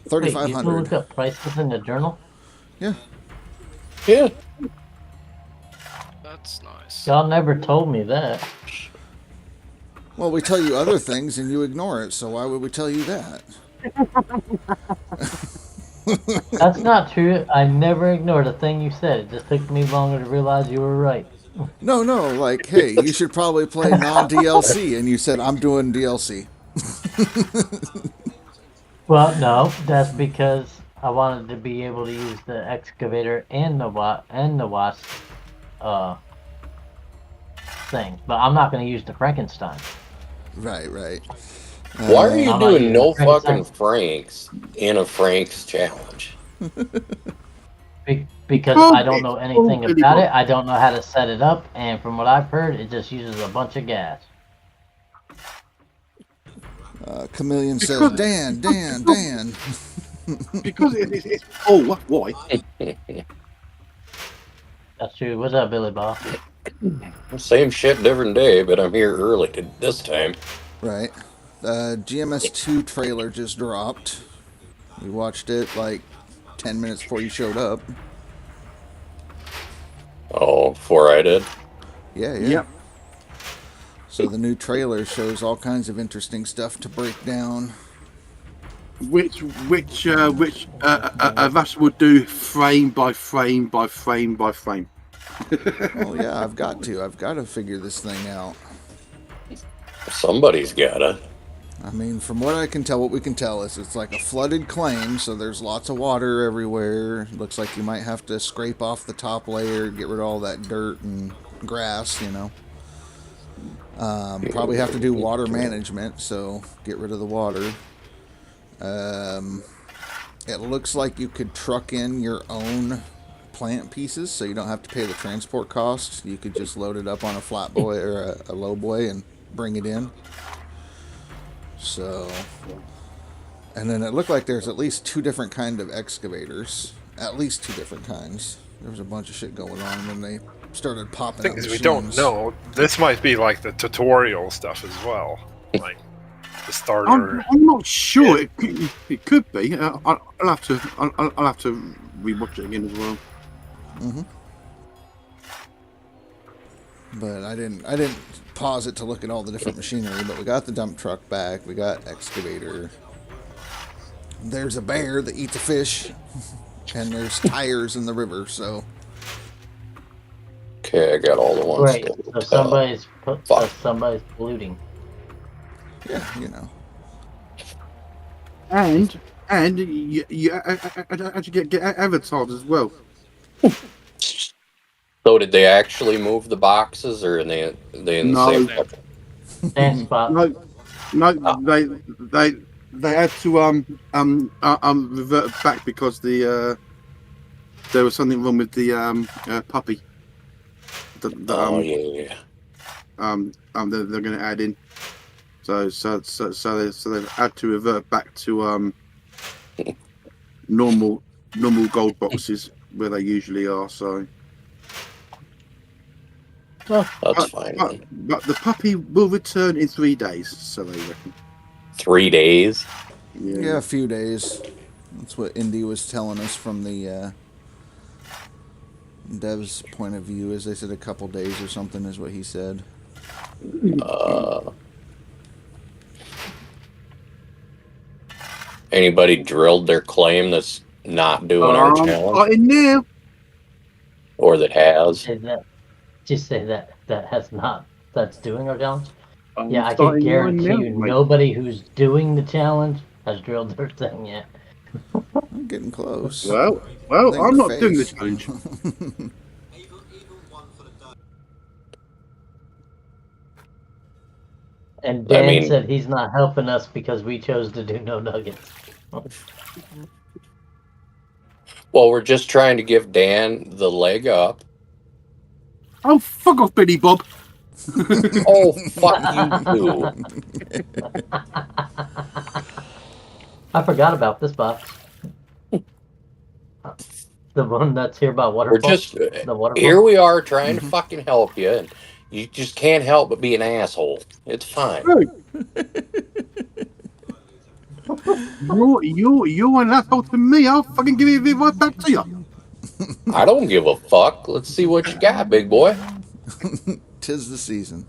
Wait, you can look 3,500. up prices in the journal? Yeah. Yeah. That's nice. Y'all never told me that. Well, we tell you other things and you ignore it. So why would we tell you that? That's not true. I never ignored a thing you said. It just took me longer to realize you were right. No. Like, hey, you should probably play non-DLC, and you said I'm doing DLC. Well, no, that's because I wanted to be able to use the excavator and the wasp thing, but I'm not going to use the Frankenstein. Right. Why are you I'm not doing using no Frankenstein. fucking Franks in a Franks challenge? Because I don't know anything about it. I don't know how to set it up, and from what I've heard, it just uses a bunch of gas. Chameleon says, Dan. Because it's oh, why? That's true. What's up, Billy Bob? Same shit, different day, but I'm here early this time. Right. GMS 2 trailer just dropped. We watched it like 10 minutes before you showed up. Oh, before I did. Yeah. Yep. So the new trailer shows all kinds of interesting stuff to break down. Which Vash would do frame by frame by frame by frame. Oh yeah, I've got to figure this thing out. Somebody's gotta. I mean, from what I can tell, what we can tell is it's like a flooded claim, so there's lots of water everywhere. Looks like you might have to scrape off the top layer, get rid of all that dirt and grass, you know. Probably have to do water management, so get rid of the water. It looks like you could truck in your own plant pieces, so you don't have to pay the transport cost. You could just load it up on a flat boy or a low boy and bring it in. So, and then it looked like there's at least 2 different kind of excavators. At least 2 different kinds. There was a bunch of shit going on when they started popping up Things we machines. don't know. This might be like the tutorial stuff as well. Like the starter. I'm not sure. It could be. I'll have to rewatch it again as well. Mm-hmm. But I didn't pause it to look at all the different machinery. But we got the dump truck back. We got excavator. There's a bear that eats a fish, and there's tires in the river. So. Okay, I got all the ones. Right. So somebody's polluting. Yeah, you know. And you actually get avatars as well. So did they actually move the boxes, or are they in the No. same? Same spot. No, they had to revert back because there was something wrong with the puppy. Yeah. They're going to add in. So they've had to revert back to normal gold boxes where they usually are. So That's fine. But the puppy will return in 3 days. So they reckon. 3 days. Yeah, a few days. That's what Indy was telling us from the dev's point of view. Is they said a couple days or something is what he said. Anybody drilled their claim that's not doing our challenge, In there. or that has? Just say that has not. That's doing our challenge. Yeah, I can starting guarantee one you, now, mate. nobody who's doing the challenge has drilled their thing yet. I'm getting close. Well, Think I'm not face. doing the challenge. And Dan mean- said he's not helping us because we chose to do no nuggets. Well, we're just trying to give Dan the leg up. Oh, fuck off, Billy Bob. Oh, fuck you too. I forgot about this box. The one that's here by We're waterfall. just The waterfall. here. We are trying to fucking help you, and you just can't help but be an asshole. It's fine. You're an asshole to me. I'll fucking give it right back to you. I don't give a fuck. Let's see what you got, big boy. 'Tis the season.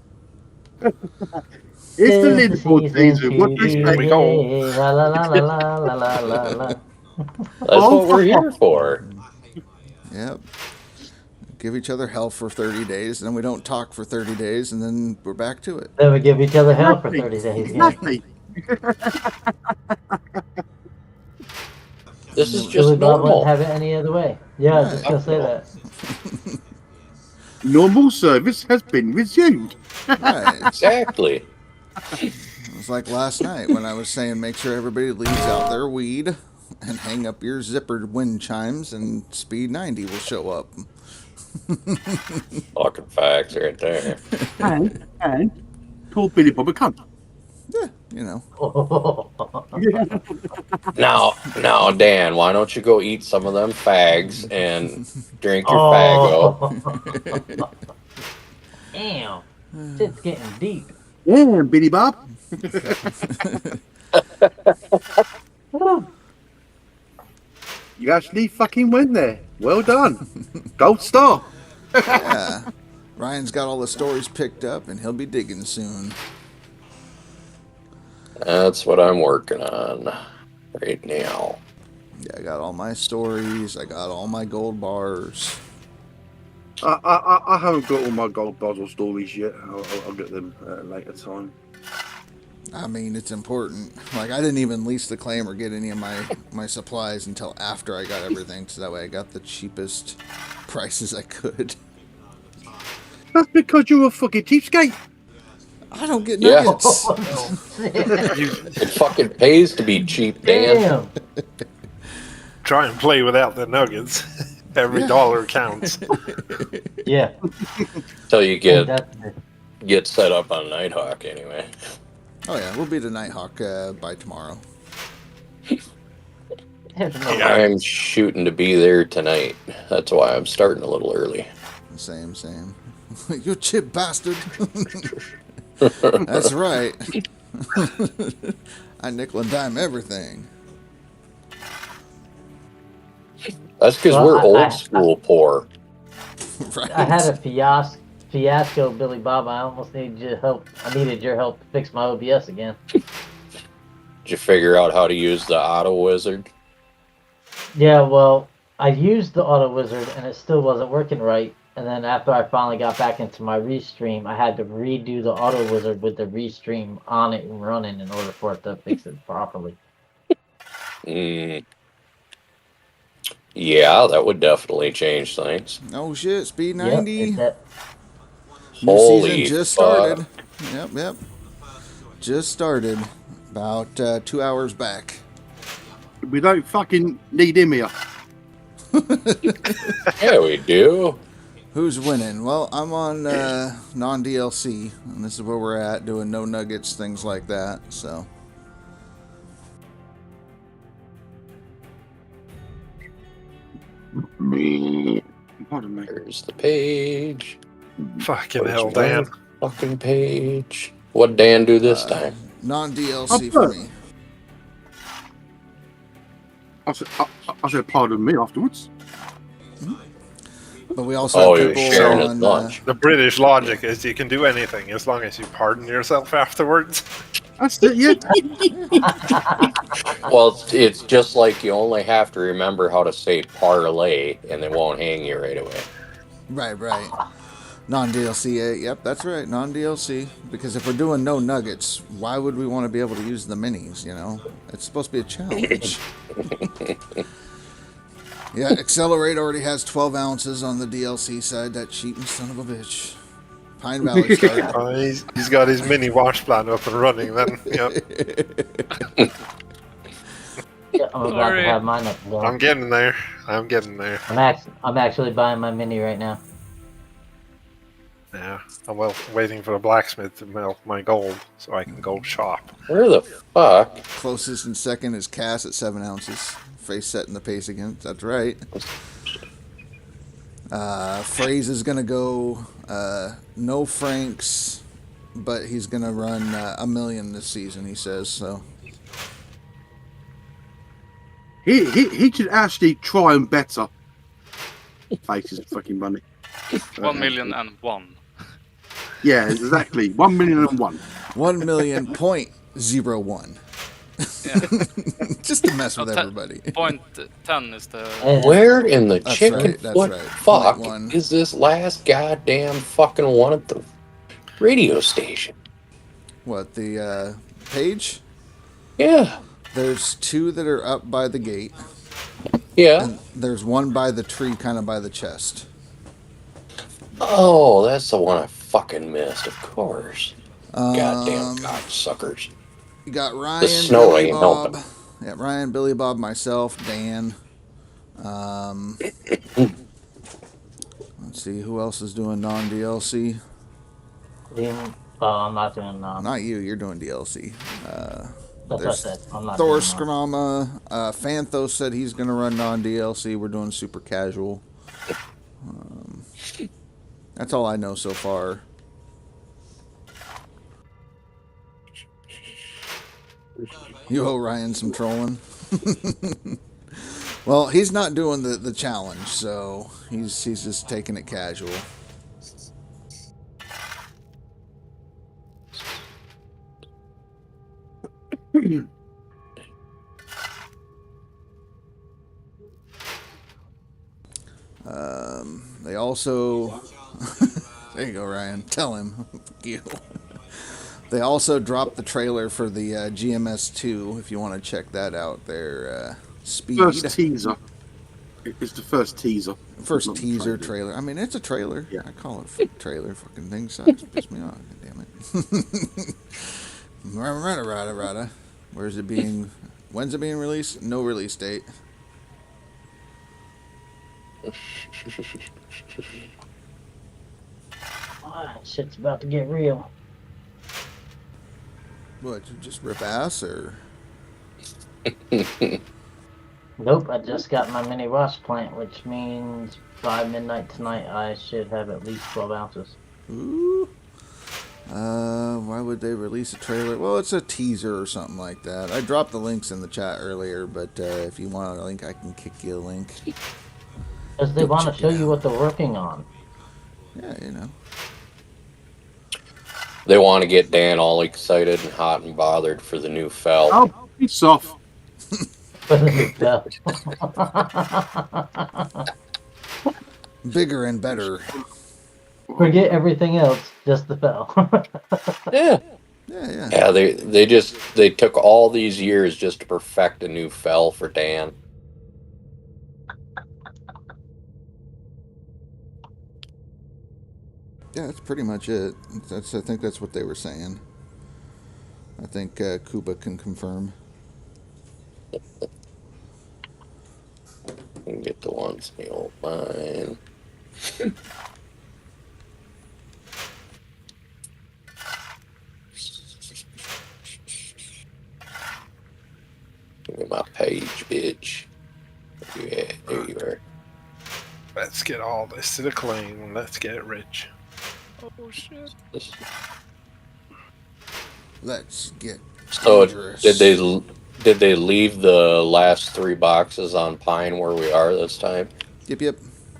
It's the Leaderboard season. What do you Here expect? we go. La la la la la la la la la. That's what we're here for. Yep. Give each other hell for 30 days, and then we don't talk for 30 days, and then we're back to it. Then we give each other hell for 30 days. Yeah. Exactly. This is Billy just Bob wouldn't normal. have it any other way. Yeah, I was just gonna say that. Normal service has been resumed. Right. Exactly. It was like last night when I was saying make sure everybody leaves out their weed and hang up your zippered wind chimes, and Speed 90 will show up. Fucking facts right there. And call Billy Bob a cunt. Yeah, you know. Now, Dan, why don't you go eat some of them fags and drink your Oh. fago? Damn. Shit's getting deep. Yeah, Billy Bob. You actually fucking went there. Well done. Gold star. Yeah. Ryan's got all the stories picked up, and he'll be digging soon. That's what I'm working on right now. Yeah, I got all my stories. I got all my gold bars. I haven't got all my gold bars or stories yet. I'll get them at a later time. I mean, it's important. Like, I didn't even lease the claim or get any of my supplies until after I got everything, so that way I got the cheapest prices I could. That's because you're a fucking cheapskate. I don't get Yeah. nuggets. It fucking pays to be cheap, Dan. Damn. Try and play without the nuggets. Every dollar counts. Yeah. Till you get Definitely. set up on Nighthawk anyway. Oh yeah, we'll be to Nighthawk by tomorrow. I'm shooting to be there tonight. That's why I'm starting a little early. Same. You chip bastard. That's right. I nickel and dime everything. That's because we're old school poor. Right. I had a fiasco, Billy Bob. I almost needed your help. I needed your help to fix my OBS again. Did you figure out how to use the auto wizard? Yeah, well, I used the auto wizard and it still wasn't working right. And then after I finally got back into my restream, I had to redo the auto wizard with the restream on it and running in order for it to fix it properly. Yeah, that would definitely change things. Oh shit, speed 90. Yep, New Holy season just fuck. started. Yep. Just started. About 2 hours back. We don't fucking need him here. Yeah, we do. Who's winning? Well, I'm on non-DLC, and this is where we're at, doing no nuggets, things like that, so. Pardon me. There's the page. Fucking hell, There's Dan. one fucking page. What'd Dan do this time? Non-DLC for me. I said pardon me afterwards. But we also have people sharing his on... lunch. The British logic is you can do anything as long as you pardon yourself afterwards. That's it, yeah. Well, it's just like you only have to remember how to say parlay, and they won't hang you right away. Right. Non-DLC, yep, that's right, non-DLC. Because if we're doing no nuggets, why would we want to be able to use the minis, you know? It's supposed to be a challenge. Yeah, Accelerate already has 12 ounces on the DLC side, that cheating son of a bitch. Pine Valley started. He's got his mini wash plan up and running then. Yep. Yeah, I'm about to have mine up and going. I'm getting there. I'm actually buying my mini right now. Yeah, I'm waiting for the blacksmith to melt my gold so I can go shop. Where the fuck? Closest and second is Cass at 7 ounces. Face setting the pace again. That's right. Fraze is going to go no Franks, but he's going to run 1 million this season, he says. So He should actually try and better. Face is fucking money. 1,000,001. Yeah, exactly. 1,000,001. 1,000,001. Yeah. Just to mess with everybody. 0.10 is the... Where in the That's chicken right, that's foot right. fuck 0.1. is this last goddamn fucking one at the radio station? What, the page? Yeah. There's 2 that are up by the gate. Yeah. And there's 1 by the tree, kind of by the chest. Oh, that's the one I fucking missed, of course. Goddamn cocksuckers. You got Ryan, The snow Billy ain't Bob. helping. Yeah, Ryan, Billy Bob, myself, Dan. Let's see, who else is doing non-DLC? I'm not doing non. Not you, you're doing DLC. That's what I said. I'm not Thor doing non. Scramama. Fanthos said he's going to run non-DLC. We're doing super casual. That's all I know so far. You owe Ryan some trolling. Well, he's not doing the challenge, so he's just taking it casual. They also... There you go, Ryan. Tell him. Fuck you. They also dropped the trailer for the GMS 2, if you want to check that out. Their speed. First teaser. It's the first teaser. First Not the teaser trailer. I mean, it's a trailer. Yeah. I call it a trailer. Fucking thing sucks. Piss me off. Damn it. Rada. Where's it being? When's it being released? No release date. Shit's about to get real. What? You just rip ass or? Nope, I just got my mini wash plant, which means by midnight tonight I should have at least 12 ounces. Ooh. Why would they release a trailer? Well, it's a teaser or something like that. I dropped the links in the chat earlier, but if you want a link, I can kick you a link. Because they want to show you what they're working on. Yeah, you know. They want to get Dan all excited and hot and bothered for the new fell. Oh, piss off. For the new bell. Bigger and better. Forget everything else, just the bell. Yeah. Yeah. Yeah, they took all these years just to perfect a new fell for Dan. Yeah, that's pretty much it. I think that's what they were saying. I think Kuba can confirm. Get the ones in the old mine. Give me my page, bitch. Yeah, there you are. Let's get all this to the claim. Let's get rich. Oh shit. Let's get So dangerous. did they leave the last 3 boxes on Pine where we are this time? Yep.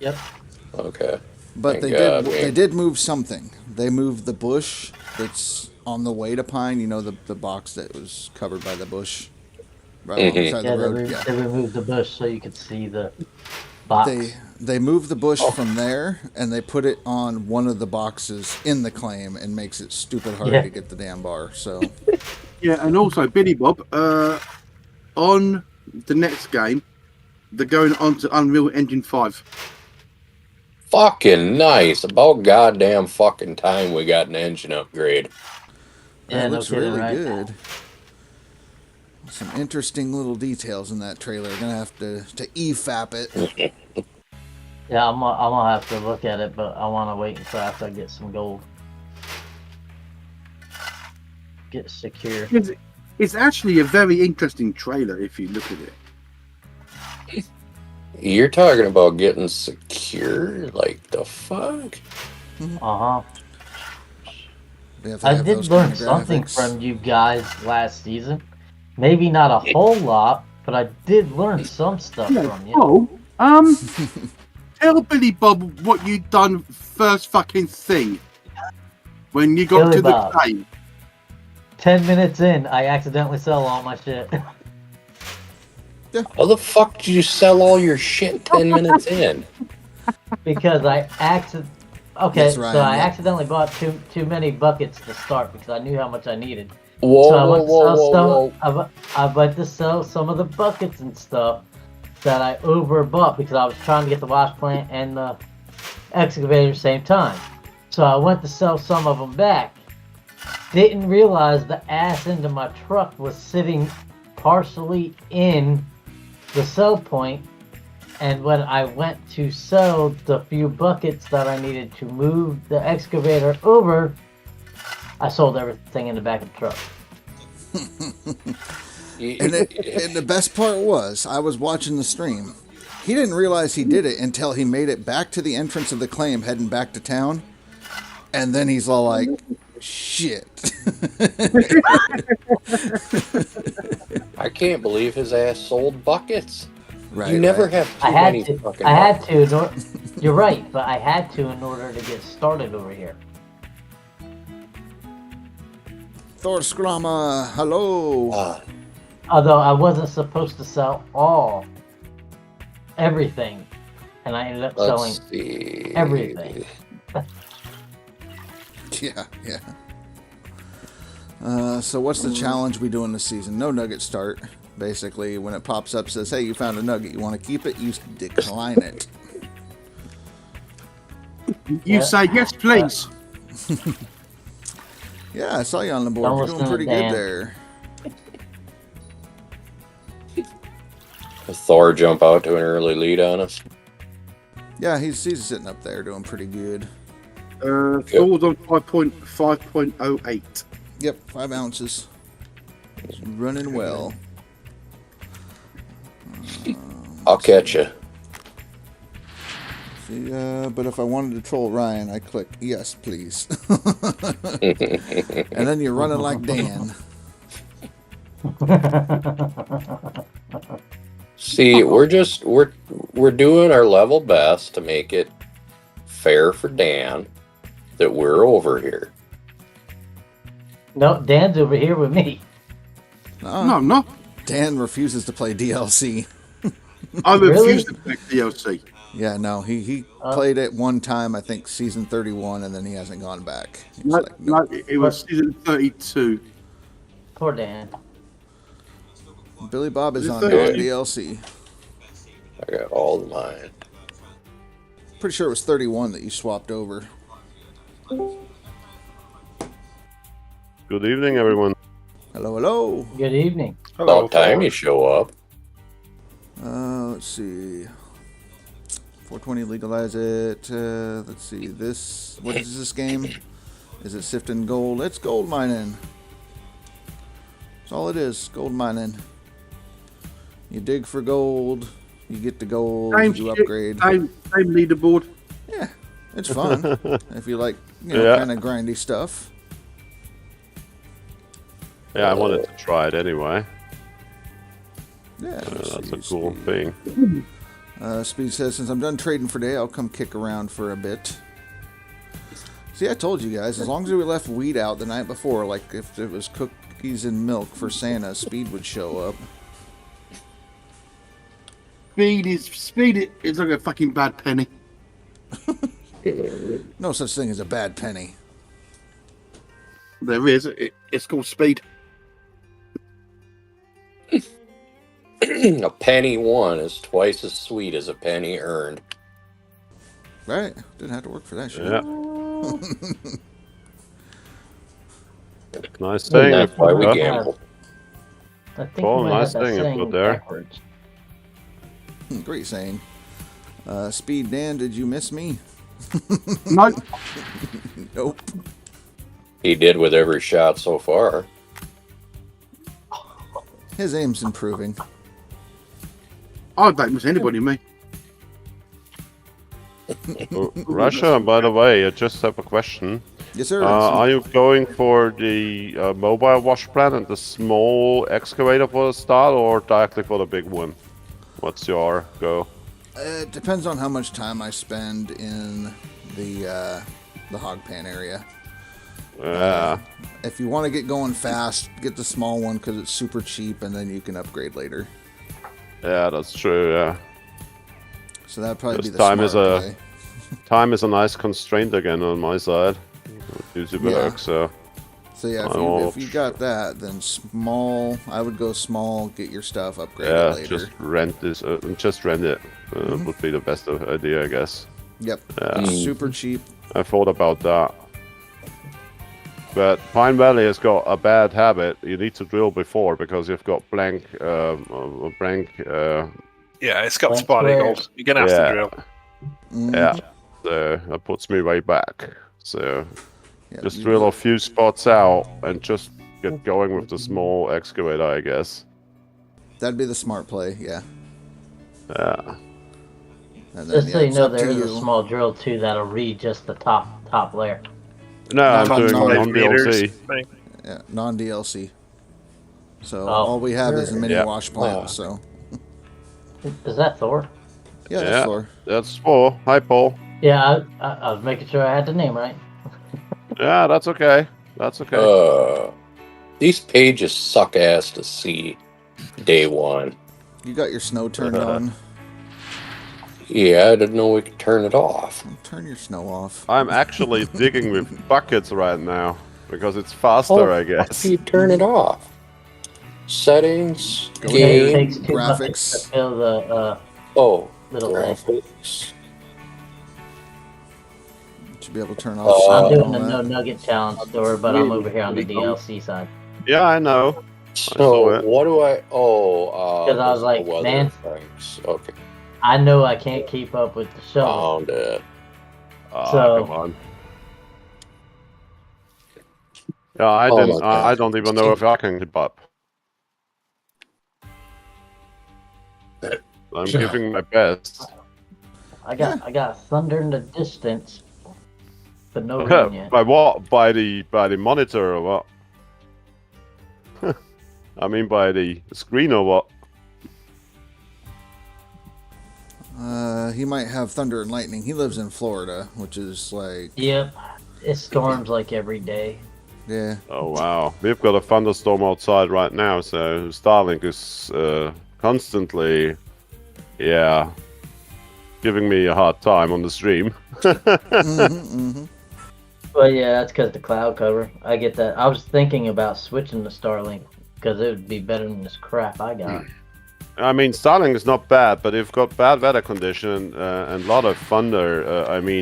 Yep. Okay. But Thank they God, did. They did move something. They moved the bush that's on the way to Pine. You know the box that was covered by the bush, right alongside the road. They removed the bush so you could see the box. They moved the bush from there and they put it on one of the boxes in the claim and makes it stupid hard to get the damn bar. So. Yeah, and also Billy Bob, on the next game, they're going on to Unreal Engine 5. Fucking nice. About goddamn fucking time we got an engine upgrade. Yeah, That looks no kidding, really right? good. Some interesting little details in that trailer. Gonna have to EFAP it. Yeah, I'm gonna have to look at it, but I want to wait until after I get some gold. Get secure. It's actually a very interesting trailer if you look at it. You're talking about getting secure? Like the fuck? Uh-huh. They have to I have did those learn kind of something graphics. from you guys last season. Maybe not a whole lot, but I did learn some stuff from you. Oh, tell Billy Bob what you done first fucking thing when you got Billy to Bob. the game. 10 minutes in, I accidentally sell all my shit. How the fuck did you sell all your shit 10 minutes in? Because I accidentally... Okay, Yes, Ryan, so I yeah. accidentally bought too many buckets to start because I knew how much I needed. Whoa, So I went whoa, to whoa, sell whoa, whoa. I went to sell some of the buckets and stuff that I overbought because I was trying to get the wash plant and the excavator at the same time. So I went to sell some of them back. Didn't realize the ass end of my truck was sitting partially in the sell point, and when I went to sell the few buckets that I needed to move the excavator over, I sold everything in the back of the truck. And the best part was, I was watching the stream. He didn't realize he did it until he made it back to the entrance of the claim, heading back to town. And then he's all like, shit. I can't believe his ass sold buckets. Right, You never right. have too I had many to. fucking I had buckets. to. You're right, but I had to in order to get started over here. Thor Skrama, hello. Although I wasn't supposed to sell everything, and I ended up selling Let's see. everything. Yeah. So what's the challenge we do in this season? No nugget start. Basically, when it pops up, says, "Hey, you found a nugget. You want to keep it? You decline it." You say yes, please. Yeah, I saw you on the board. Don't You're listen doing to pretty Dan. good there. Thor jump out to an early lead on us. Yeah, he's sitting up there doing pretty good. Thor's on 5.08. Yep, 5 ounces. He's running well. I'll catch you. See, but if I wanted to troll Ryan, I click yes, please. And then you're running like Dan. See, we're doing our level best to make it fair for Dan that we're over here. No, Dan's over here with me. No, I'm not. Dan refuses to play DLC. I refuse Really? to play DLC. Yeah, no, he played it one time, I think season 31, and then he hasn't gone back. He's No, like, nope. no, it was season 32. Poor Dan. Billy Bob is Is it on 30? non-DLC. I got all of mine. Pretty sure it was 31 that you swapped over. Good evening, everyone. Hello, hello. Good evening. Hello, About time Thor. you show up. Let's see. 420 legalize it. Let's see. This. What is this game? Is it sifting gold? It's gold mining. That's all it is. Gold mining. You dig for gold. You get the gold. Same You shit, upgrade. Same leaderboard. Yeah, it's fun if you like, kind of grindy stuff. Yeah, I wanted to try it anyway. Yeah, That's a see, cool Speed. thing. Speed says, since I'm done trading for today, I'll come kick around for a bit. See, I told you guys, as long as we left weed out the night before, like if it was cookies and milk for Santa, Speed would show up. Speed is like a fucking bad penny. No such thing as a bad penny. There is. It's called speed. A penny won is twice as sweet as a penny earned. Right? Didn't have to work for that shit. Yeah. Nice saying. That's why we Huh? gamble. I think Oh, we might nice have that thing you saying put there. backwards. Great saying. Speed Dan, did you miss me? No, Nope. He did with every shot so far. His aim's improving. I don't miss anybody, me. Russia, by the way, I just have a question. Yes, sir. Are you going for the mobile wash plan and the small excavator for the start, or directly for the big one? What's your go? It depends on how much time I spend in the hog pan area. Yeah. If you want to get going fast, get the small one because it's super cheap, and then you can upgrade later. Yeah, that's true. Yeah. So that'd probably be This the time smart is a- play. Time is a nice constraint again on my side. It usually Yeah. works, so. So yeah, Oh. if you got that, then small. I would go small. Get your stuff upgraded Yeah, later. just rent this. Just rent it. Would be the best idea, I guess. Yep. Yeah. Super cheap. I thought about that. But Pine Valley has got a bad habit. You need to drill before because you've got blank. Yeah, it's got Blank spot squares. eagles. You're gonna have Yeah. to drill. Mhm. Yeah, so that puts me way back. So Yeah, just you- drill a few spots out and just get going with the small excavator, I guess. That'd be the smart play. Yeah. Yeah. And Just so you it's know, up to there is a you. small drill too that'll read just the top layer. No, I'm Not doing five on DLC. Thing. Yeah, non-DLC. So Oh. all we have is a mini Yeah. wash plant. So Is that Thor? yeah, Yeah. that's Thor. That's Paul. Hi, Paul. Yeah, I was making sure I had the name right. Yeah, that's okay. That's okay. These pages suck ass to see. Day one. You got your snow turned on. Yeah, I didn't know we could turn it off. Turn your snow off. I'm actually digging with buckets right now. because it's faster, I How guess. do you turn it off? Settings, Go It game. takes too much to graphics. fill the Oh, little thing. graphics. Should be able to turn off. I'm sound doing and the all No that. Nugget challenge store, but I'm over here on the DLC side. Yeah, I know. saw So it. what do I? Oh, 'Cause I was the like, weather man. things. Okay, I know I can't keep up with the show. found it. So- Come on. Yeah, I Oh didn't. my God. I don't even know if I can keep up. I'm giving my best. I got thunder in the distance, but no rain yet. By what? By the monitor or what? I mean by the screen or what? He might have thunder and lightning. He lives in Florida, which is like, Yep, it storms like every day. yeah. Oh wow, we've got a thunderstorm outside right now, so Starlink is constantly, giving me a hard time on the stream. But yeah, that's because the cloud cover. I get that. I was thinking about switching to Starlink because it would be better than this crap I got. I mean, Starlink is not bad, but if got bad weather condition and a lot of thunder,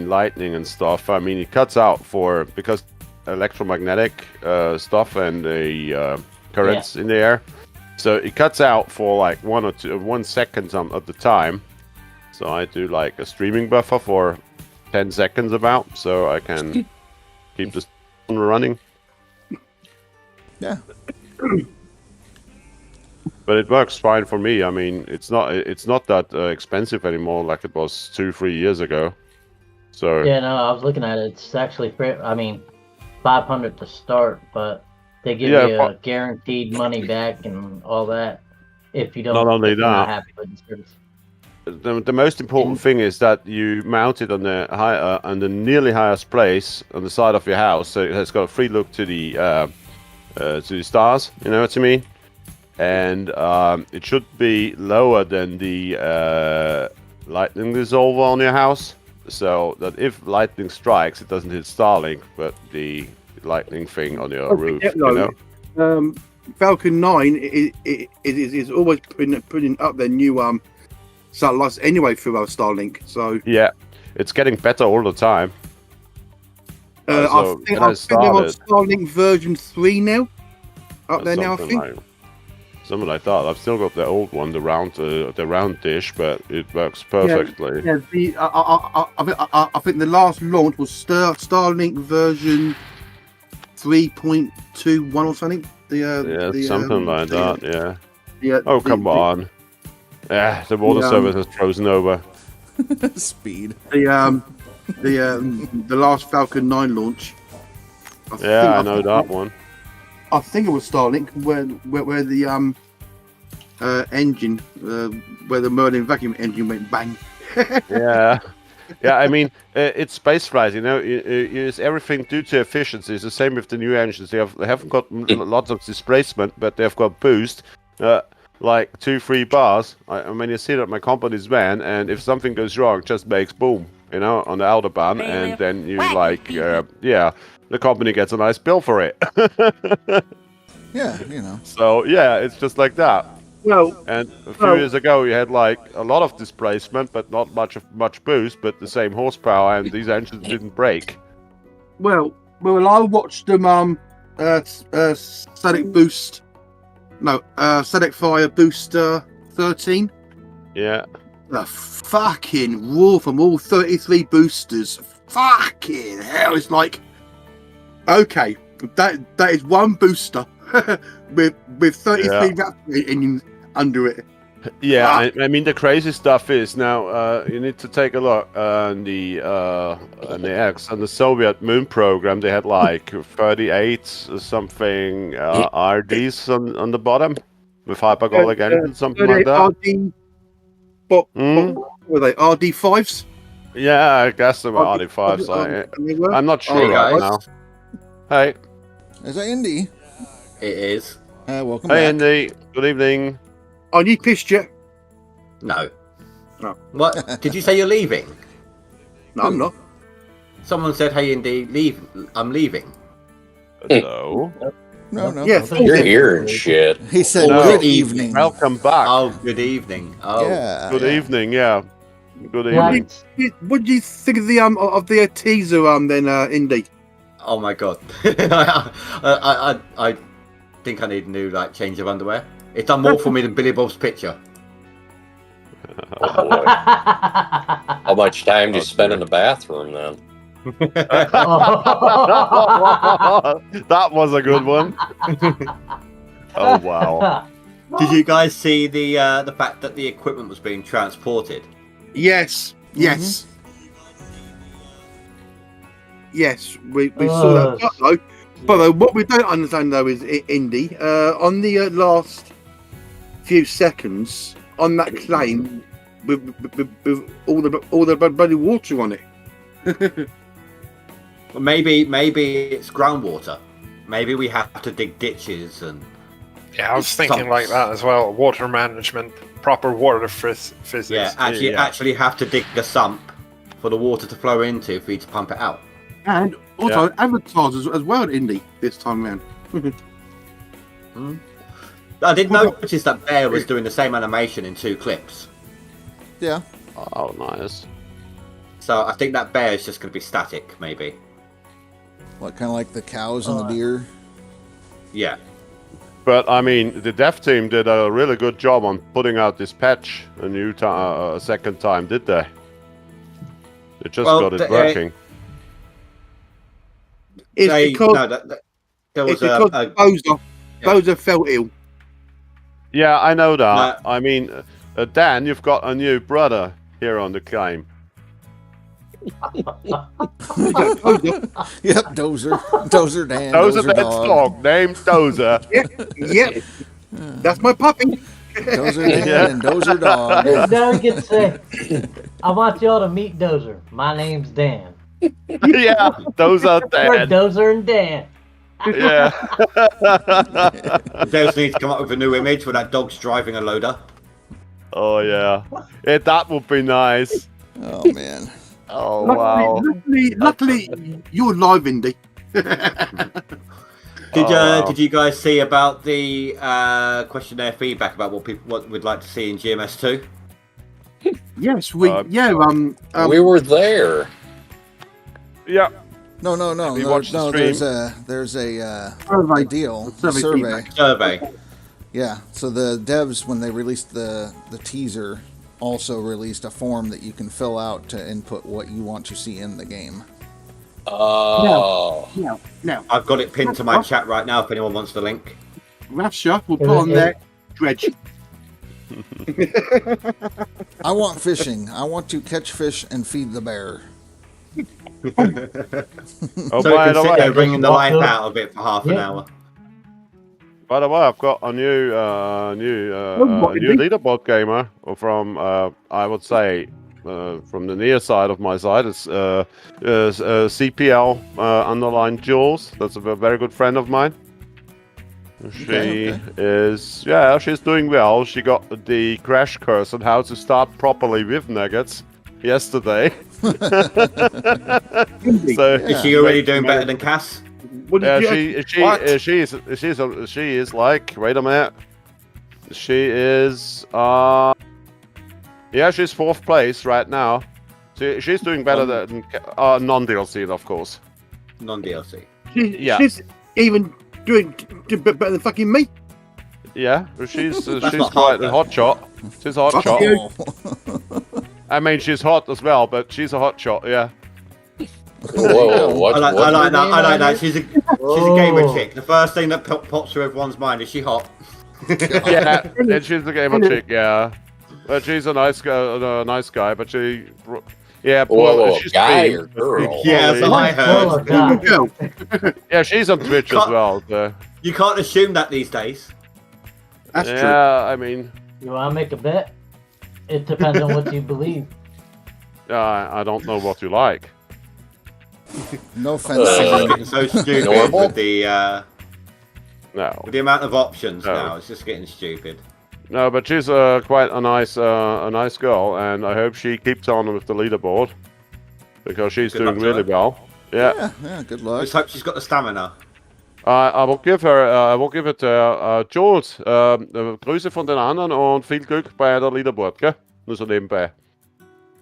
lightning and stuff. I mean, it cuts out because electromagnetic stuff and the currents in the air, so it cuts out for like 1 second at the time. So I do like a streaming buffer for 10 seconds about, so I can keep the running. Yeah. But it works fine for me. I mean, it's not that expensive anymore like it was 2-3 years ago. So Yeah, no, I was looking at it. It's actually fair. I mean, $500 to start, but they give Yeah, you a guaranteed money back and all that if you don't. Not only if you're not that. happy with the service. the most important thing is that you mount it on the nearly highest place on the side of your house, so it has got a free look to the stars. You know what I mean? And it should be lower than the lightning dissolver on your house, so that if lightning strikes, it doesn't hit Starlink, but the lightning thing on your roof. Yeah, You know? Falcon 9 is always putting up their new satellites anyway through our Starlink. So Yeah, it's getting better all the time. I So think when I they're on started- Starlink version 3 now. Up there now, I think. Something like that. I've still got the old one, the round dish, but it works perfectly. Yeah, I think the last launch was Starlink version 3.21 or something. Something like that. Yeah. Yeah. Oh, come on. Yeah, the water service has frozen over. Speed. The last Falcon 9 launch. I know that one. I think it was Starlink where the engine, where the Merlin vacuum engine went bang. Yeah. Yeah, I mean, it's space flight, you know. It's everything due to efficiency. It's the same with the new engines. They haven't got lots of displacement, but they've got boost, like 2-3 bars. I mean, you see that my company's van, and if something goes wrong, it just makes boom, you know, on the Autobahn, and then you the company gets a nice bill for it. Yeah, you know. So yeah, it's just like that. Well, And a few years ago, you had like a lot of displacement, but not much boost, but the same horsepower, and these engines didn't break. well, I watched them Static Boost. No, Static Fire Booster 13. Yeah. The fucking roar from all 33 boosters. Fucking hell! It's like, okay, that is one booster with 33 Raptor engines under it. Yeah, I mean the crazy stuff is now you need to take a look on the X on the Soviet moon program. They had like 38 something RDs on the bottom with hypergolic engines, something like that. RD, what were they? RD5s? Yeah, I guess they were RD5s. I'm not sure Hey, right guys. now. Hey, Is that Indy? It is. Welcome hey, back. Andy. Good evening. Are you pissed yet? No. No. What? Did you say you're leaving? No, I'm not. Someone said, "Hey, Indy, leave. I'm leaving." No. No. Yeah, You're hearing shit. He said, No. "Good evening." Welcome back. Oh, good evening. Oh, Yeah. Good evening. Yeah. Good Yeah. evening. What do you think of the teaser then, Indy? oh my god. I think I need a new change of underwear. It's done more for me than Billy Bob's picture. Oh boy. How much time do you spend in the bathroom then? That was a good one. Oh wow. Did you guys see the fact that the equipment was being transported? Yes. Yes, we saw that. But what we don't understand though is Indy on the last few seconds on that claim with all the bloody water on it. Well, maybe it's groundwater. Maybe we have to dig ditches and. Yeah, I was thinking like that as well. Water management, proper water physics. Yeah, actually have to dig a sump for the water to flow into for you to pump it out. And also advertisers as well, Indy, this time around. I did notice that Bear was doing the same animation in 2 clips. Yeah. Oh, nice. So I think that Bear is just going to be static, maybe. What, kind of like the cows and the deer? Yeah. But I mean, the dev team did a really good job on putting out this patch a second time, did they? They just got it working. It's because there was Bowser fell ill. Yeah, I know that. I mean, Dan, you've got a new brother here on the claim. Yep, Dozer Dan. Dozer Dan's dog named Dozer. Yep. That's my puppy. Dozer Dan and Dozer dog. Now he gets say, I want y'all to meet Dozer. My name's Dan. Yeah, Dozer We're Dan. Dozer and Dan. Yeah. Devs need to come up with a new image where that dog's driving a loader. Oh yeah. That would be nice. Oh man. Oh wow. Luckily, you're live, Indy. Did you guys see about the questionnaire feedback about what we'd like to see in GMS 2? Yes, we were there. Yeah. No. We watched the stream. There's a survey. deal. Survey. Yeah. So the devs, when they released the teaser, also released a form that you can fill out to input what you want to see in the game. Oh. No. I've got it pinned to my chat right now if anyone wants the link. Rasher will put on there dredge. I want fishing. I want to catch fish and feed the bear. Oh, So we by can the sit there way, bringing the life out of it for half an hour. by the way, I've got a new leaderboard gamer from I would say from the near side of my side. It's CPL underlined Jules. That's a very good friend of mine. She is, she's doing well. She got the crash course on how to start properly with nuggets yesterday. So Is she already doing better than Cass? She is like, wait a minute. She is she's 4th place right now. She's doing better than non-DLC, of course. Non-DLC. She's even doing better than fucking me. Yeah, she's not quite hard, a hot shot. She's a hot shot. I mean, she's hot as well, but she's a hot shot. Yeah. Whoa, I like that. She's a gamer chick. The first thing that pops through everyone's mind is she hot. Yeah, and she's a gamer chick. Yeah, but she's a nice guy. But she, she's guy free. or girl? Yeah, so I heard. Yeah, she's on Twitch as well. So. You can't assume that these days. That's true. Yeah, I mean, You want to make a bet? It depends on what you believe. I don't know what you like. No offense. It's getting so stupid Normal? with the No. with the amount of options No. now. It's just getting stupid. No, but she's quite a nice girl, and I hope she keeps on with the leaderboard because she's Good luck doing to really her. well. Yeah. Yeah, good luck. Just hope she's got the stamina. I will give it Jules. Grüße von den anderen und viel Glück bei der Leaderboard, gell? Nur so nebenbei.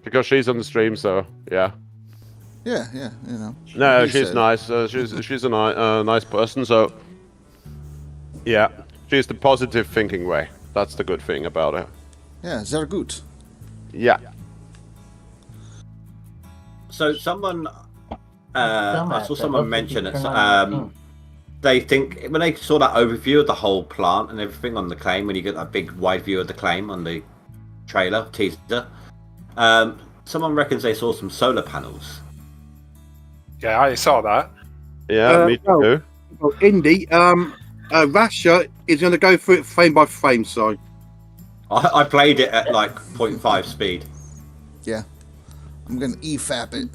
Because she's on the stream, so yeah. Yeah, you know. No, He she's said- nice. She's a nice person, so yeah. She's the positive thinking way. That's the good thing about her. Yeah, sehr gut. Yeah. So someone, I saw someone mention it. it. They think when they saw that overview of the whole plant and everything on the claim, when you get that big wide view of the claim on the trailer teaser, someone reckons they saw some solar panels. Yeah, I saw that. Yeah, me well, too. Well, Indy, Rasher is going to go through it frame by frame, so. I played it at like 0.5 speed. Yeah. I'm gonna EFAP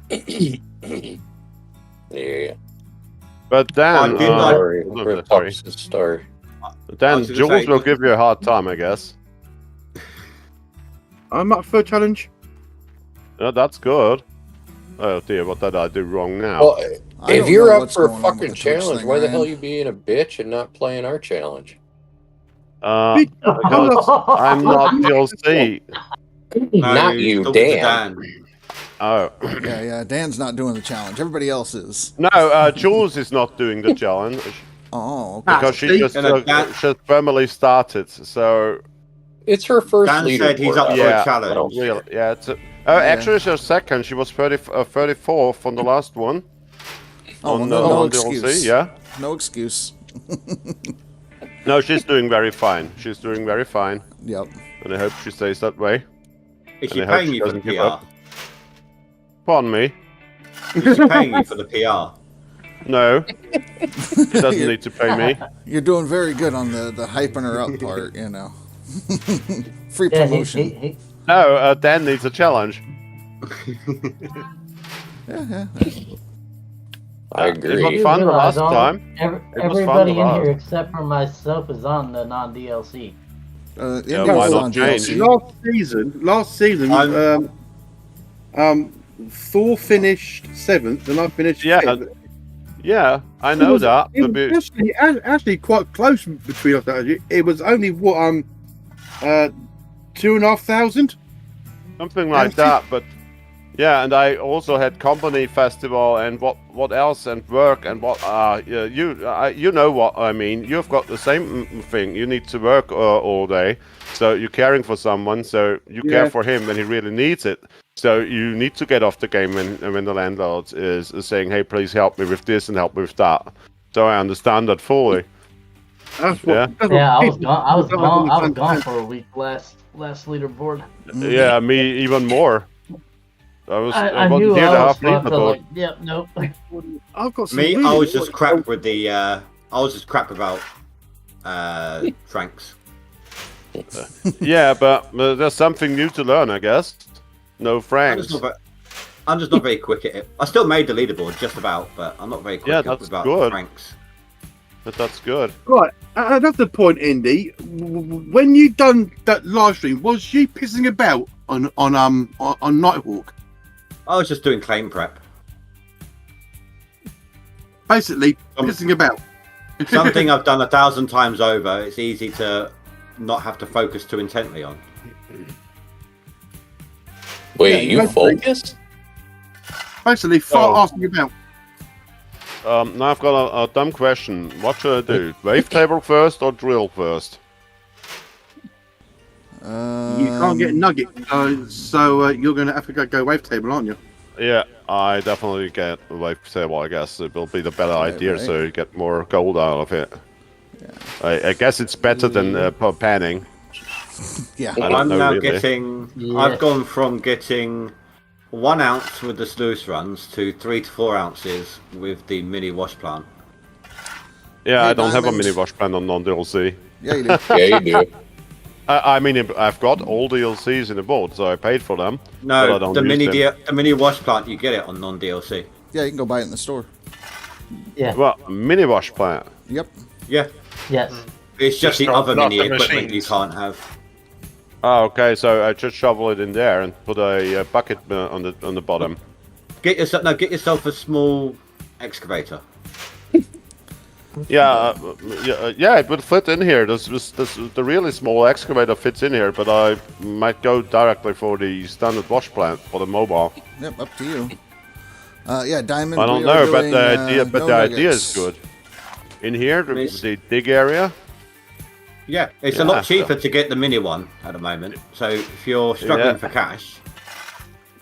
it. Yeah. But then, I did like- Sorry. sorry. Story. Then was gonna Jules say- will give you a hard time, I guess. I'm up for a challenge. Yeah, that's good. Oh dear, what did I do wrong now? Well, I if don't you're know up what's for a going on with fucking the Twitch challenge, thing, why the Ryan. hell are you being a bitch and not playing our challenge? Because I'm not DLC. Not he's you, talking to Dan. Oh. Yeah, Dan's not doing the challenge. Everybody else is. No, Jules is not doing the challenge Oh, okay. because she see? just Dan- firmly started. So It's her first Dan leaderboard. said he's up for yeah, a challenge. real, yeah. Actually, it's her second. She was 34th on the last one. Oh, on, well, no on DLC, excuse. yeah. No excuse. No, she's doing very fine. She's doing very fine, Yep. and I hope she stays that way. Is And she I hope paying she you for the doesn't give PR? up. Pardon me. Is she paying you for the PR? No, she doesn't need to pay me. You're doing very good on the hyping her up part, you know. Free Yeah, promotion. No, Dan needs a challenge. Yeah. I It agree. was fun the realize last all- time. It was fun Everybody the in last. here except for myself is on the non-DLC. Yeah, Indy why was not on change? DLC. Last season, Thor finished 7th and I finished Yeah, 5th. Yeah, I know that. It but was actually quite close between us. Actually, it was only what 2,500. something like that. But yeah, and I also had company festival and what else and work and what you know what I mean. You've got the same thing. You need to work all day, so you're caring for someone. So you care for him when he really needs it. So you need to get off the game when the landlord is saying, "Hey, please help me with this and help me with that." So I understand that fully. That's Yeah. what Yeah, I was people- gone. I was gone Sometimes. for a week last leaderboard. Yeah, me even more. I I wasn't knew here I to was half fucked. leaderboard. Like, yep, nope. I've got some Me, I really was just good- crap with the. I was just crap about Franks. Yeah, but there's something new to learn, I guess. No I'm Franks. just not very quick at it. I still made the leaderboard just about, but I'm not very quick Yeah, at that's about good. Franks. But that's good. Right, another point, Indy. When you done that live stream, was you pissing about on Nighthawk? I was just doing claim prep. Basically, pissing about. Something I've done 1,000 times over. It's easy to not have to focus too intently on. Wait, Yeah, you basically- focus? Basically, asking about. Now I've got a dumb question. What should I do? Wavetable first or drill first? You can't get nugget, so you're going to have to go wavetable, aren't you? Yeah, I definitely get a wavetable. I guess it will be the better idea, right. so you get more gold out of it. I guess it's better than panning. Yeah. I don't I'm know now really. getting. Yeah. I've gone from getting 1 ounce with the sluice runs to 3 to 4 ounces with the mini wash plant. Yeah, Hey, I don't have a Diamond. mini wash plan on non-DLC. Yeah, you do. Yeah, you do. I mean, I've got all DLCs in the board, so I paid for them. But I No, don't the use them. the mini wash plant you get it on non-DLC. Yeah, you can go buy it in the store. Yeah. Well, mini wash plan. Yep. Yeah, Yes. it's just the not- other not mini the equipment you machines. can't have. Oh, okay. So I just shovel it in there and put a bucket on the bottom. Get yourself a small excavator. Yeah, it would fit in here. The really small excavator fits in here, but I might go directly for the standard wash plant for the mobile. Yep, up to you. Yeah, Diamond. I don't we are know, but doing, the idea is NoNuggets. good. In here, the dig area. Yeah, it's a lot cheaper to get the mini one at the moment. So if you're struggling for cash,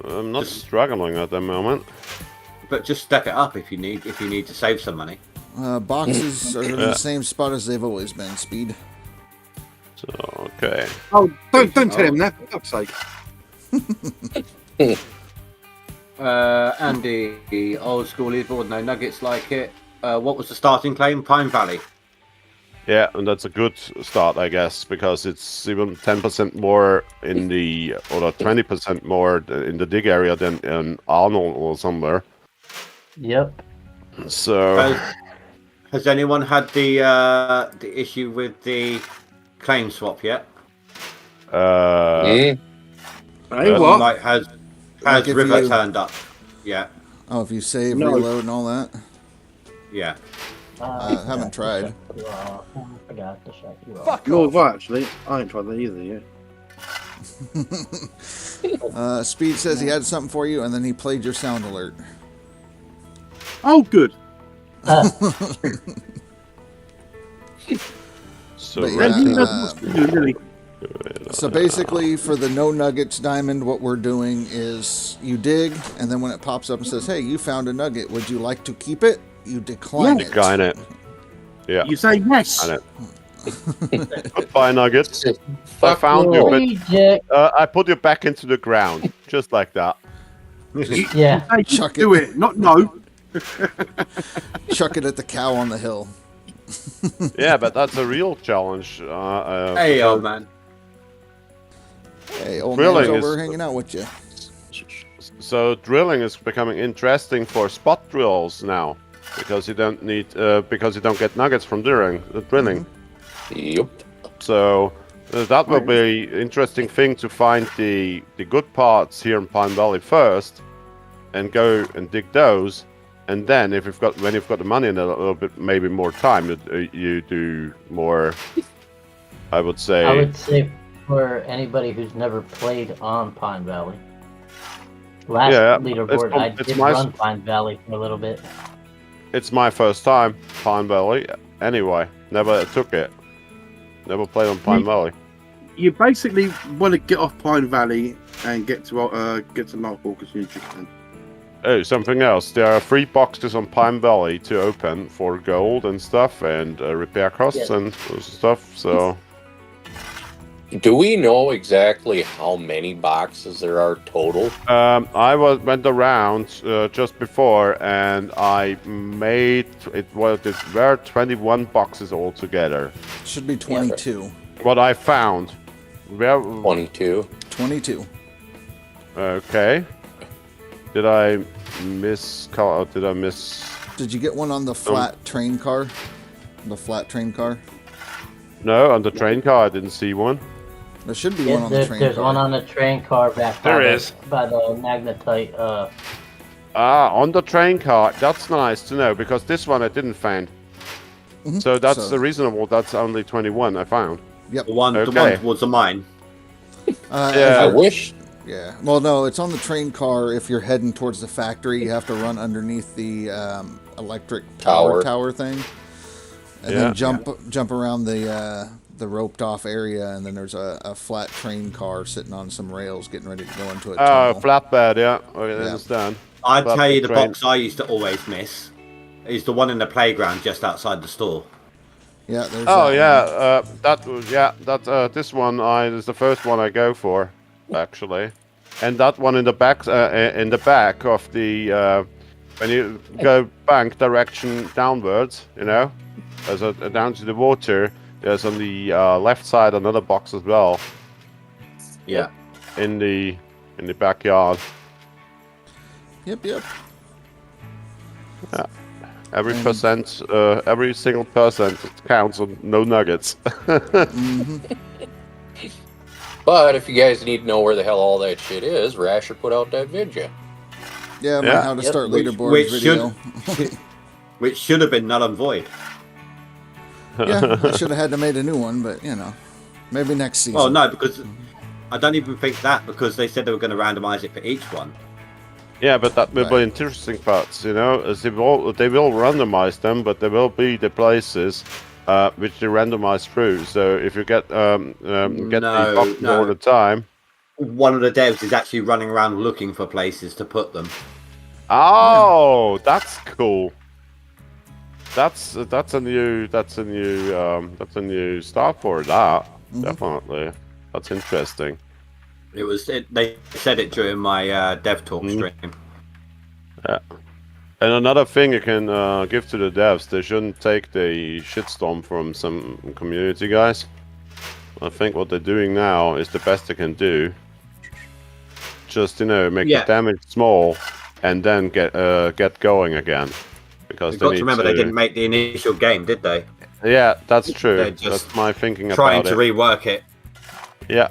I'm not struggling at the moment. But just step it up if you need to save some money. Boxes are in the same spot as they've always been. Speed. So okay. Oh, don't tell him that, for fuck's sake. Andy, the old school leaderboard, no nuggets like it. What was the starting claim? Pine Valley. Yeah, and that's a good start, I guess, because it's even 10% more in the, or 20% more in the dig area than in Arnold or somewhere. Yep. So. Has anyone had the issue with the claim swap yet? Hey, what? Like has River turned up? Yeah. Oh, if you save, reload, and all that. Yeah. Haven't tried. I forgot to shut you off. Fuck off. Well, actually, I ain't tried that either yet. Speed says he had something for you, and then he played your sound alert. Oh, good. So, But yeah, so basically, for the no nuggets diamond, what we're doing is you dig, and then when it pops up and says, "Hey, you found a nugget. Would you like to keep it?" You decline it. Decline it. Yeah. You say yes. Decline it. Goodbye, nuggets. I found you, but I put you back into the ground, just like that. Yeah. Hey, Chuck do it, not no. Chuck it at the cow on the hill. Yeah, but that's a real challenge. Hey, old man. Hey, old Drilling man's over is- hanging out with you. So drilling is becoming interesting for spot drills now, because you don't need because you don't get nuggets from drilling. Yep. So that will be interesting thing to find the good parts here in Pine Valley first, and go and dig those, and then if when you've got the money and a little bit maybe more time, you do more. I would say for anybody who's never played on Pine Valley. Last Yeah, leaderboard, I did run Pine Valley for a little bit. It's my first time Pine Valley. Anyway, never took it. Never played on Pine Valley. You basically want to get off Pine Valley and get to Nightwalk as soon as you can. Oh, something else. There are 3 boxes on Pine Valley to open for gold and stuff, and repair costs and stuff. So, do we know exactly how many boxes there are total? I went around just before, and I made it. Well, there were 21 boxes altogether. Should be 22. What I found. 22. 22. Okay. Did I miss? Did I miss? Did you get one on the flat train car? The flat train car? No, on the train car I didn't see one. There should be one on the train There's car. one on the train car back There by is. by the magnetite. On the train car. That's nice to know, because this one I didn't find. So that's reasonable. That's only 21 I found. Yep. The one towards the mine. Yeah. I wish. Yeah. Well, no, it's on the train car. If you're heading towards the factory, you have to run underneath the electric power tower thing, and then jump around the roped off area, and then there's a flat train car sitting on some rails getting ready to go into a tunnel. Flatbed, yeah. I understand. I'd tell you the train. box I used to always miss is the one in the playground just outside the store. Yeah, there's this one is the first one I go for, actually. And that one in the back of the when you go bank direction downwards, as down to the water, there's on the left side another box as well. Yeah. In the backyard. Yep. Yeah. Every single percent counts on no nuggets. But if you guys need to know where the hell all that shit is, Rasher put out that video. Yeah, my Yeah. how to Yep. start Which- leaderboard which video. Which should have been null and void. Yeah, I should have had to made a new one, but maybe next season. Well, no, because I don't even think that, because they said they were going to randomize it for each one. Yeah, but that will be Right. interesting parts, as they will randomize them, but there will be the places which they randomize through. So if you get the option all the time. One of the devs is actually running around looking for places to put them. Oh, that's cool. That's a new start for that. Definitely, that's interesting. They said it during my dev talk stream. Yeah. And another thing you can give to the devs, they shouldn't take the shitstorm from some community guys. I think what they're doing now is the best they can do. Just make the damage small, and then get going again. Because You've got to remember they didn't make the initial game, did they? Yeah, that's true. They're just that's my thinking trying about to rework it. Yeah.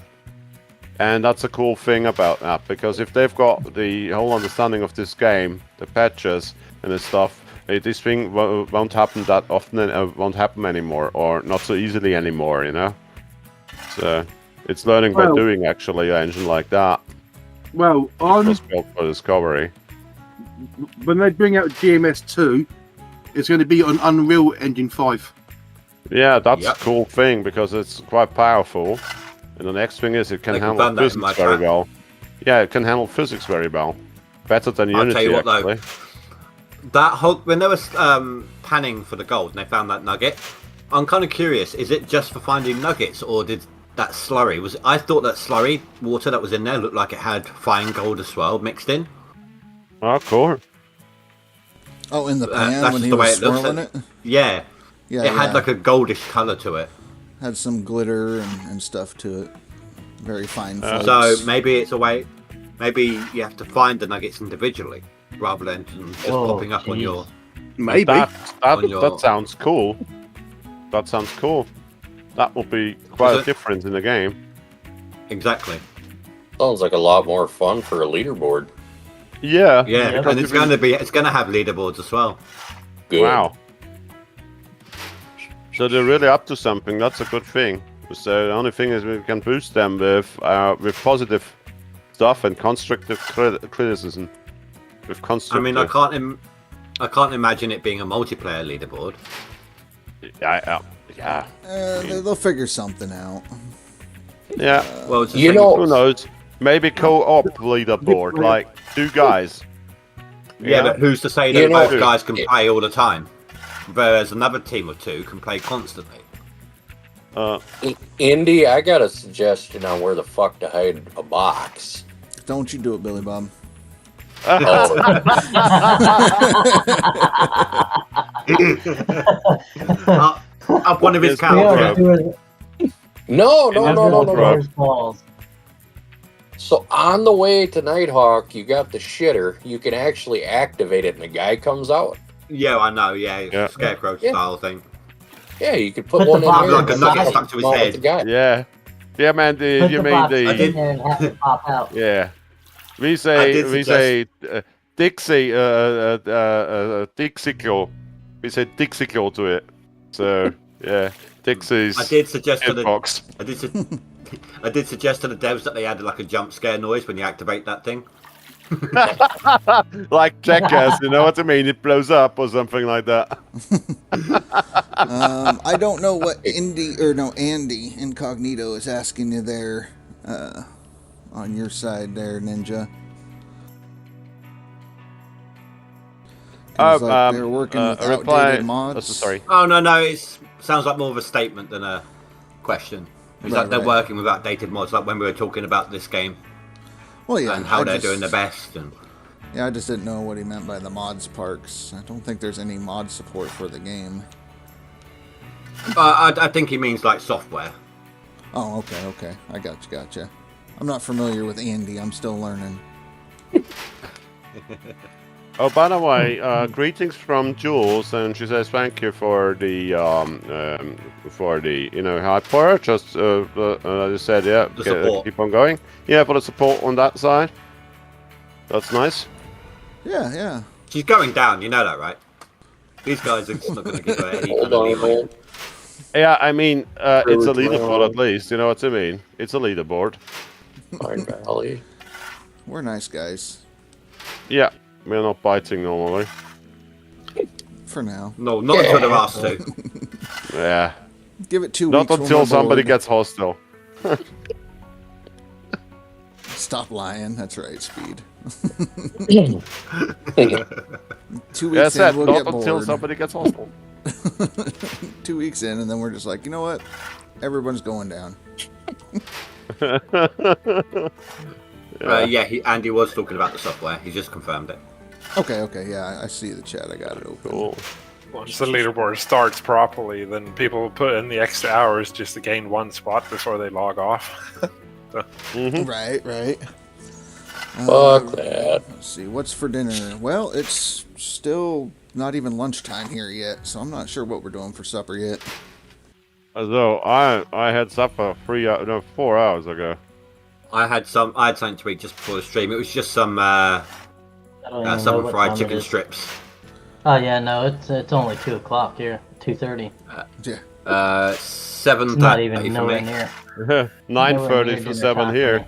And that's a cool thing about that, because if they've got the whole understanding of this game, the patches and the stuff, this thing won't happen that often and won't happen anymore, or not so easily anymore, So it's learning by doing, actually, an engine like that. Well, It was built for Discovery. when they bring out GMS 2, it's going to be on Unreal Engine 5. Yeah, that's a cool thing, because it's quite powerful. And the next thing is it can handle physics very well. Yeah, it can handle physics very well. Better than Unity, I'll tell you what, actually. Though, when they were panning for the gold and they found that nugget, I'm kind of curious, is it just for finding nuggets, or did that slurry, I thought that slurry water that was in there looked like it had fine gold as well mixed in. Oh, cool. Oh, in the pan that's when just he the way was it looks. swirling it? Yeah. Yeah, it had like a goldish color to it. Had some glitter and stuff to it. Very fine flakes. So maybe it's a way, maybe you have to find the nuggets individually rather than just popping up on your... Maybe. That sounds cool. That sounds cool. That will be quite a difference in the game. Exactly. Sounds like a lot more fun for a leaderboard. Yeah. Yeah, and it's going to have leaderboards as well. Good. Wow. So they're really up to something. That's a good thing. So the only thing is we can boost them with positive stuff and constructive criticism. With constructive. I mean, I can't imagine it being a multiplayer leaderboard. Yeah. They'll figure something out. Yeah. Well, who knows? Maybe co-op leaderboard, like 2 guys. Yeah, but who's to say that both guys can play all the time? Whereas another team of 2 can play constantly. Indy, I got a suggestion on where the fuck to hide a box. Don't you do it, Billy Bob. Up one of his cows. No. So on the way to Nighthawk, you got the shitter. You can actually activate it, and the guy comes out. Yeah, I know. Yeah, scarecrow style thing. Yeah, you could put one in there. Like a nugget stuck to his head. Yeah. Yeah, man. You mean the? Pop out. Yeah. We say Dixie Dixicle. We say Dixicle to it. So yeah, Dixie's. I did suggest to the box. I did suggest to the devs that they added like a jump scare noise when you activate that thing. Like Jackass, you know what I mean? It blows up or something like that. I don't know what Andy Incognito is asking you there on your side there, Ninja. They're working with outdated mods. Sorry. Oh no, it sounds like more of a statement than a question. It's like they're working with outdated mods, like when we were talking about this game. Well, yeah, and how they're doing the best. And yeah, I just didn't know what he meant by the mods parks. I don't think there's any mod support for the game. I think he means like software. Oh, okay. I gotcha. I'm not familiar with Andy. I'm still learning. Oh, by the way, greetings from Jules, and she says thank you for the hyper. Just I just said keep on going. Yeah, for the support on that side. That's nice. Yeah. She's going down. You know that, right? These guys are not going to give her any Hold kind of on, leeway. man. Yeah, I mean, it's a leaderboard at least. You know what I mean? It's a leaderboard. Pine Valley. We're nice guys. Yeah, we're not biting normally. For now. No, not until they're asked to. Yeah. Give it 2 Not weeks. until we'll somebody board. gets hostile. Stop lying. That's right, Speed. 2 weeks Yeah, I said, in, we'll not get until bored. somebody gets hostile. 2 weeks in, and then we're just like, you know what? Everyone's going down. Yeah, Andy was talking about the software. He just confirmed it. Okay, yeah, I see the chat. I got it open. Cool. Once the leaderboard starts properly, then people will put in the extra hours just to gain one spot before they log off. Right. Fuck that. Let's see, what's for dinner? Well, it's still not even lunchtime here yet, so I'm not sure what we're doing for supper yet. Although I had supper 4 hours ago. I had something to eat just before the stream. It was just some fried chicken strips. Oh yeah, no, it's only 2 o'clock here. 2:30. Yeah. 7:30 It's not even for nowhere me. near. 9:30 for 7 here.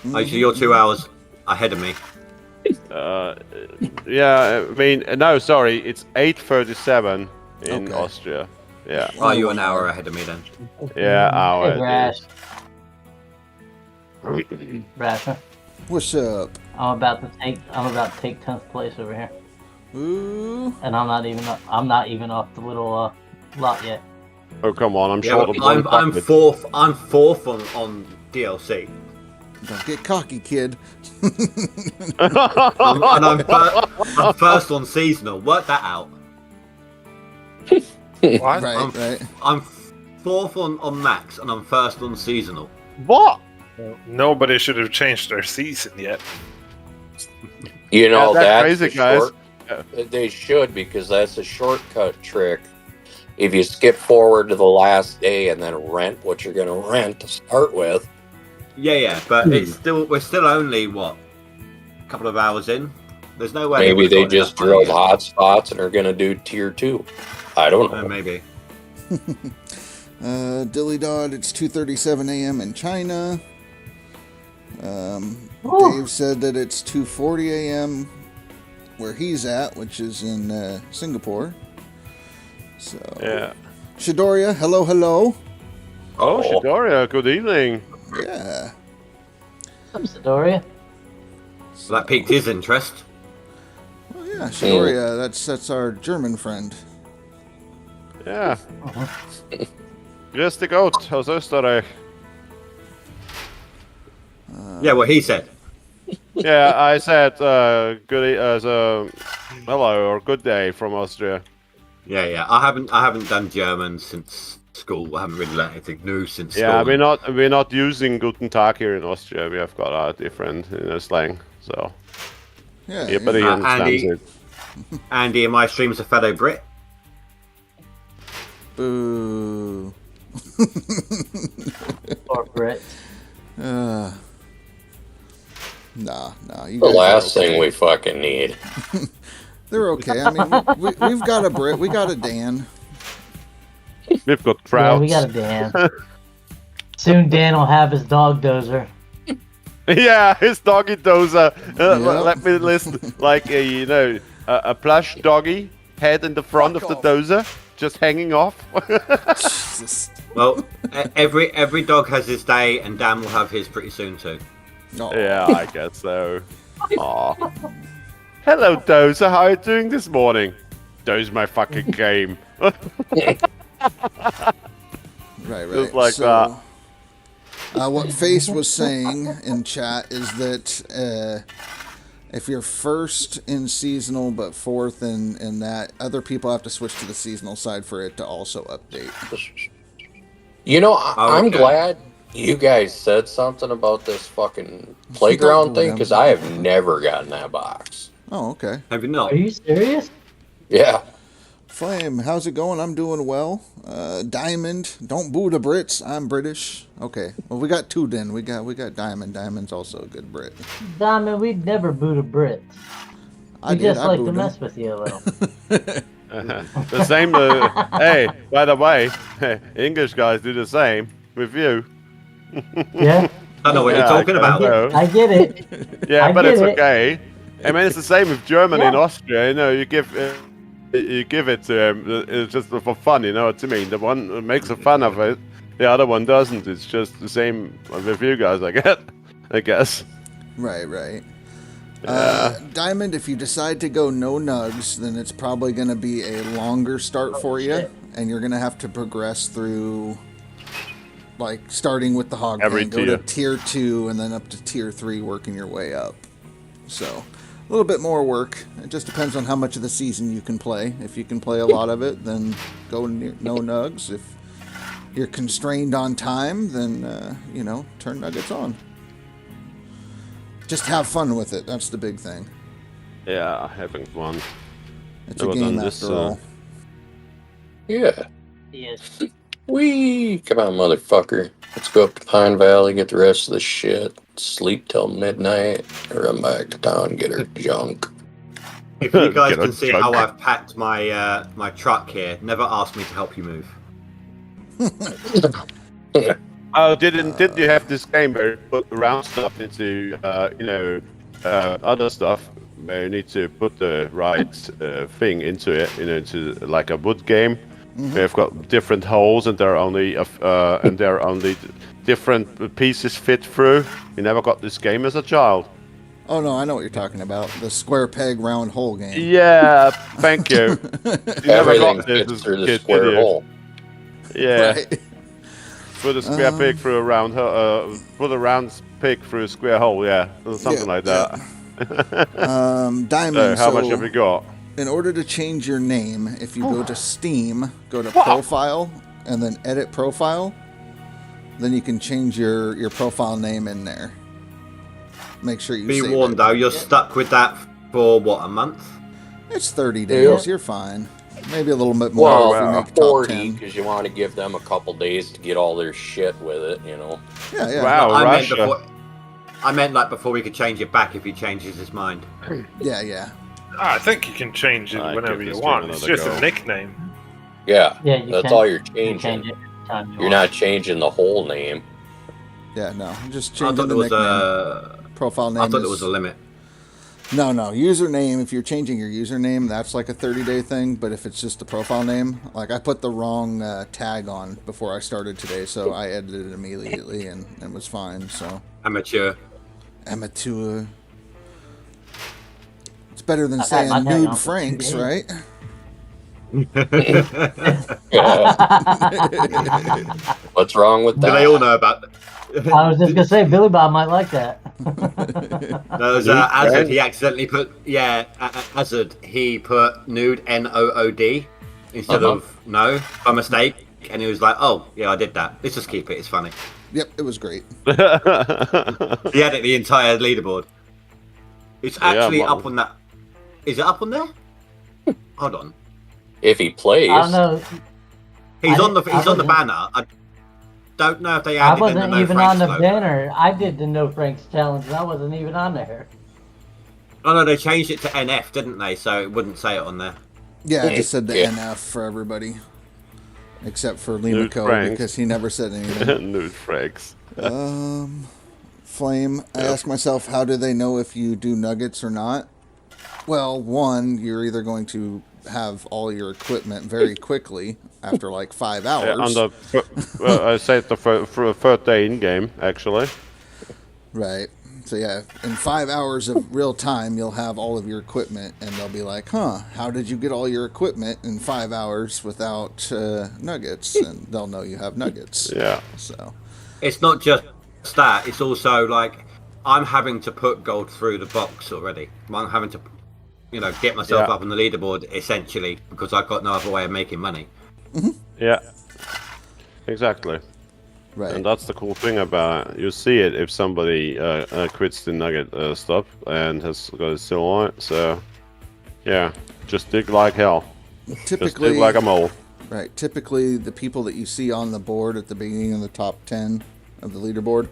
Actually, you're 2 hours ahead of me. Yeah, I mean, no, sorry, it's 8:37 in Okay. Austria. Yeah, Oh, you're an hour ahead of me then. yeah, hour. Hey, Rasher, What's up? I'm about to take 10th place over here, Ooh. and I'm not even off the little lot yet. Oh come on, I'm Yeah, short but of one I'm bucket. fourth. I'm fourth on DLC. Don't get cocky, kid. I'm first on seasonal. Work that out. What? Right. I'm fourth on max, and I'm first on seasonal. What? Nobody should have changed their season yet. You know, Yeah, that's that's crazy, the guys. They should, because that's a shortcut trick. If you skip forward to the last day and then rent what you're going to rent to start with. Yeah, but we're still only a couple of hours in. There's no way. Maybe we've they got just enough drilled money hot spots and are going to do tier 2. I don't yet. know. Maybe. Dilly Dod, it's 2:37 a.m. in China. Dave said that it's 2:40 a.m. where he's at, which is in Singapore. So Yeah. Shidoria, hello. Oh, Shidoria, good evening. Yeah. What's up, Doria? So that piqued his interest. Well, yeah, Shidoria, that's our German friend. Yeah. Grüß dich Gott aus Österreich. Yeah, what he said. Yeah, I said hello or good day from Austria. Yeah. I haven't done German since school. I haven't really learned anything new since school. Yeah, we're not using Guten Tag here in Austria. We have got a different slang. So Yeah. but he understands it. Andy in my stream is a fellow Brit. Boo. Or Brett. Nah. You The guys last are okay. thing we fucking need. They're okay. I mean, we've got a Brit. We got a Dan. We've got Yeah, crowds. we got a Dan. Soon Dan will have his dog dozer. Yeah, his doggy dozer. Yep. Let me list like a plush doggy head in the front of the dozer, just hanging off. Jesus. Well, every dog has his day, and Dan will have his pretty soon too. Oh. Yeah, I guess so. Aw. Hello, Dozer. How are you doing this morning? Doze my fucking game. Right. Just like that. What Face was saying in chat is that if you're first in seasonal but fourth in that, other people have to switch to the seasonal side for it to also update. You know, I'm okay. glad you guys said something about this fucking playground thing, because I have never gotten that box. Oh, okay. Have you not? Are you serious? Yeah. Flame, how's it going? I'm doing well. Diamond, don't boo the Brits. I'm British. Okay, well we got two then. We got Diamond. Diamond's also a good Brit. Diamond, we'd never boot a Brit. We just like to mess with you a little. The same. Hey, by the way, English guys do the same with you. Yeah. I know what you're talking about. I get it. Yeah, but it's okay. I mean, it's the same with Germany and Austria. You know, you give it to them. It's just for fun. You know what I mean? The one makes a fun of it. The other one doesn't. It's just the same with you guys. I guess. Right. Diamond, if you decide to go NoNugs, then it's probably going to be a longer start for you, and you're going to have to progress through, like, starting with the hog pen, go to tier 2, and then up to tier 3, working your way up. So, a little bit more work. It just depends on how much of the season you can play. If you can play a lot of it, then go NoNugs. If you're constrained on time, then, turn Nuggets on. Just have fun with it. That's the big thing. Yeah, having fun. It's a game after all. Yeah. Yes. Wee! Come on, motherfucker. Let's go up to Pine Valley, get the rest of the shit, sleep till midnight, and run back to town, get her junk. If you guys can see how I've packed my my truck here, never ask me to help you move. Oh, didn't you have this game where you put round stuff into other stuff where you need to put the right thing into it, into like a wood game? Mm-hmm. They've got different holes and they're only different pieces fit through. You never got this game as a child. Oh no, I know what you're talking about. The square peg round hole game. Yeah, thank you. Everything fits through the square hole. Yeah. Right. Put a square peg through a round put a round peg through a square hole, something like that. Diamond, how much have you got? In order to change your name, if you go to Steam, go to Profile, and then Edit Profile, then you can change your profile name in there. Make sure you Be save warned it. though, you're stuck with that for what, a month? It's 30 days. You're fine. Maybe a little bit more if we make top 40, 10. because you want to give them a couple days to get all their shit with it, Yeah. Wow, no, Russia. I meant like before we could change it back if he changes his mind. Yeah. I think you can change it whenever you want. It's just a nickname. Yeah, you that's can. all you're You changing. change it anytime You're not changing the whole name. Yeah, no. Just I change thought the there was nickname. Profile name I thought is... there was a limit. No. Username, if you're changing your username, that's like a 30-day thing. But if it's just the profile name, like I put the wrong tag on before I started today, so I edited it immediately and it was fine. So Amateur. It's better than saying Nude Franks, right? What's wrong with that? Do they all know about that? I was just gonna say Billy Bob might like that. There was Azad. He accidentally put Azad. He put nude NOOD instead of no by mistake, and he was like, "Oh yeah, I did that. Let's just keep it. It's funny." Yep, it was great. He had it the entire leaderboard. It's actually up on that. Is it up on there? Hold on. If he plays, I don't know. He's on the banner. I don't know if they added I wasn't in the even No on the Franks logo. banner. I did the No Franks challenge, and I wasn't even on there. Oh no, they changed it to NF, didn't they? So it wouldn't say it on there. Yeah, I just said the NF for everybody. Except for Limico, because he never said anything. Nude Franks. Flame, I ask myself, how do they know if you do nuggets or not? Well, one, you're either going to have all your equipment very quickly after like 5 hours. I say the third day in game, actually. Right. So yeah, in 5 hours of real time, you'll have all of your equipment, and they'll be like, how did you get all your equipment in 5 hours without nuggets? And they'll know you have nuggets. Yeah. So It's not just that, it's also like I'm having to put gold through the box already. I'm having to, get myself up on the leaderboard essentially because I've got no other way of making money. Mm-hmm. Yeah. Exactly. Right. And that's the cool thing about it. You see it if somebody quits the nugget stuff and has got it still on it. So, yeah, just dig like hell. Just typically, dig like a mole. right? Typically, the people that you see on the board at the beginning of the top 10 of the leaderboard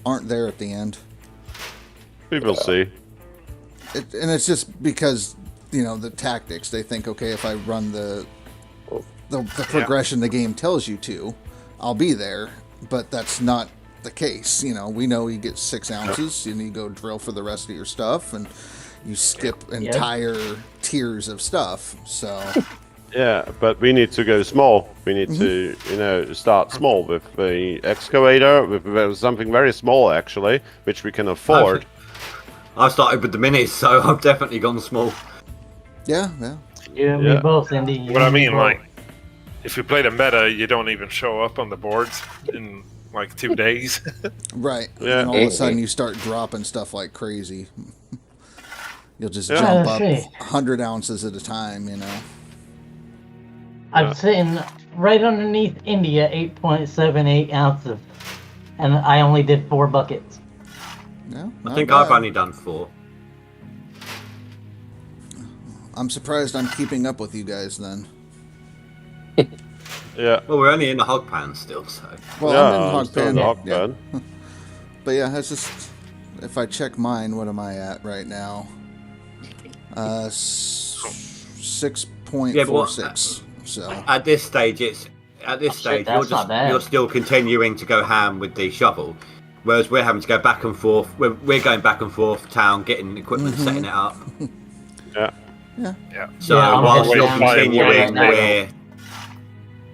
aren't there at the end. People see. And it's just because, you know, the tactics. They think, okay, if I run the progression the game tells you to, I'll be there. But that's not the case. You know, we know you get 6 ounces and you go drill for the rest of your stuff, and you skip entire tiers of stuff. So Yeah, but we need to go small. We need to, you know, start small with the excavator, with something very small actually, which we can afford. I started with the minis, so I've definitely gone small. yeah. You and me both, Indy. What I mean, like, if you play the meta, you don't even show up on the boards in like 2 days. Right. Yeah. And all of a sudden you start dropping stuff like crazy. You'll just Yeah. jump up see. 100 ounces at a time, you know. I'm sitting right underneath India, 8.78 ounces, and I only did 4 buckets. No, I not think bad. I've only done 4. I'm surprised I'm keeping up with you guys then. Yeah. Well, we're only in the hog pan still, so. Well, yeah, I'm in hog still pan. in the hog Yeah. pan. But yeah, that's just, if I check mine, what am I at right now? 6.46. So At this stage, shit, that's not bad. you're still continuing to go ham with the shovel, whereas we're having to go back and forth. We're going back and forth town, getting equipment, setting it up. Yeah. Yeah. So Yeah, I'm whilst heading you're down continuing, right now. we're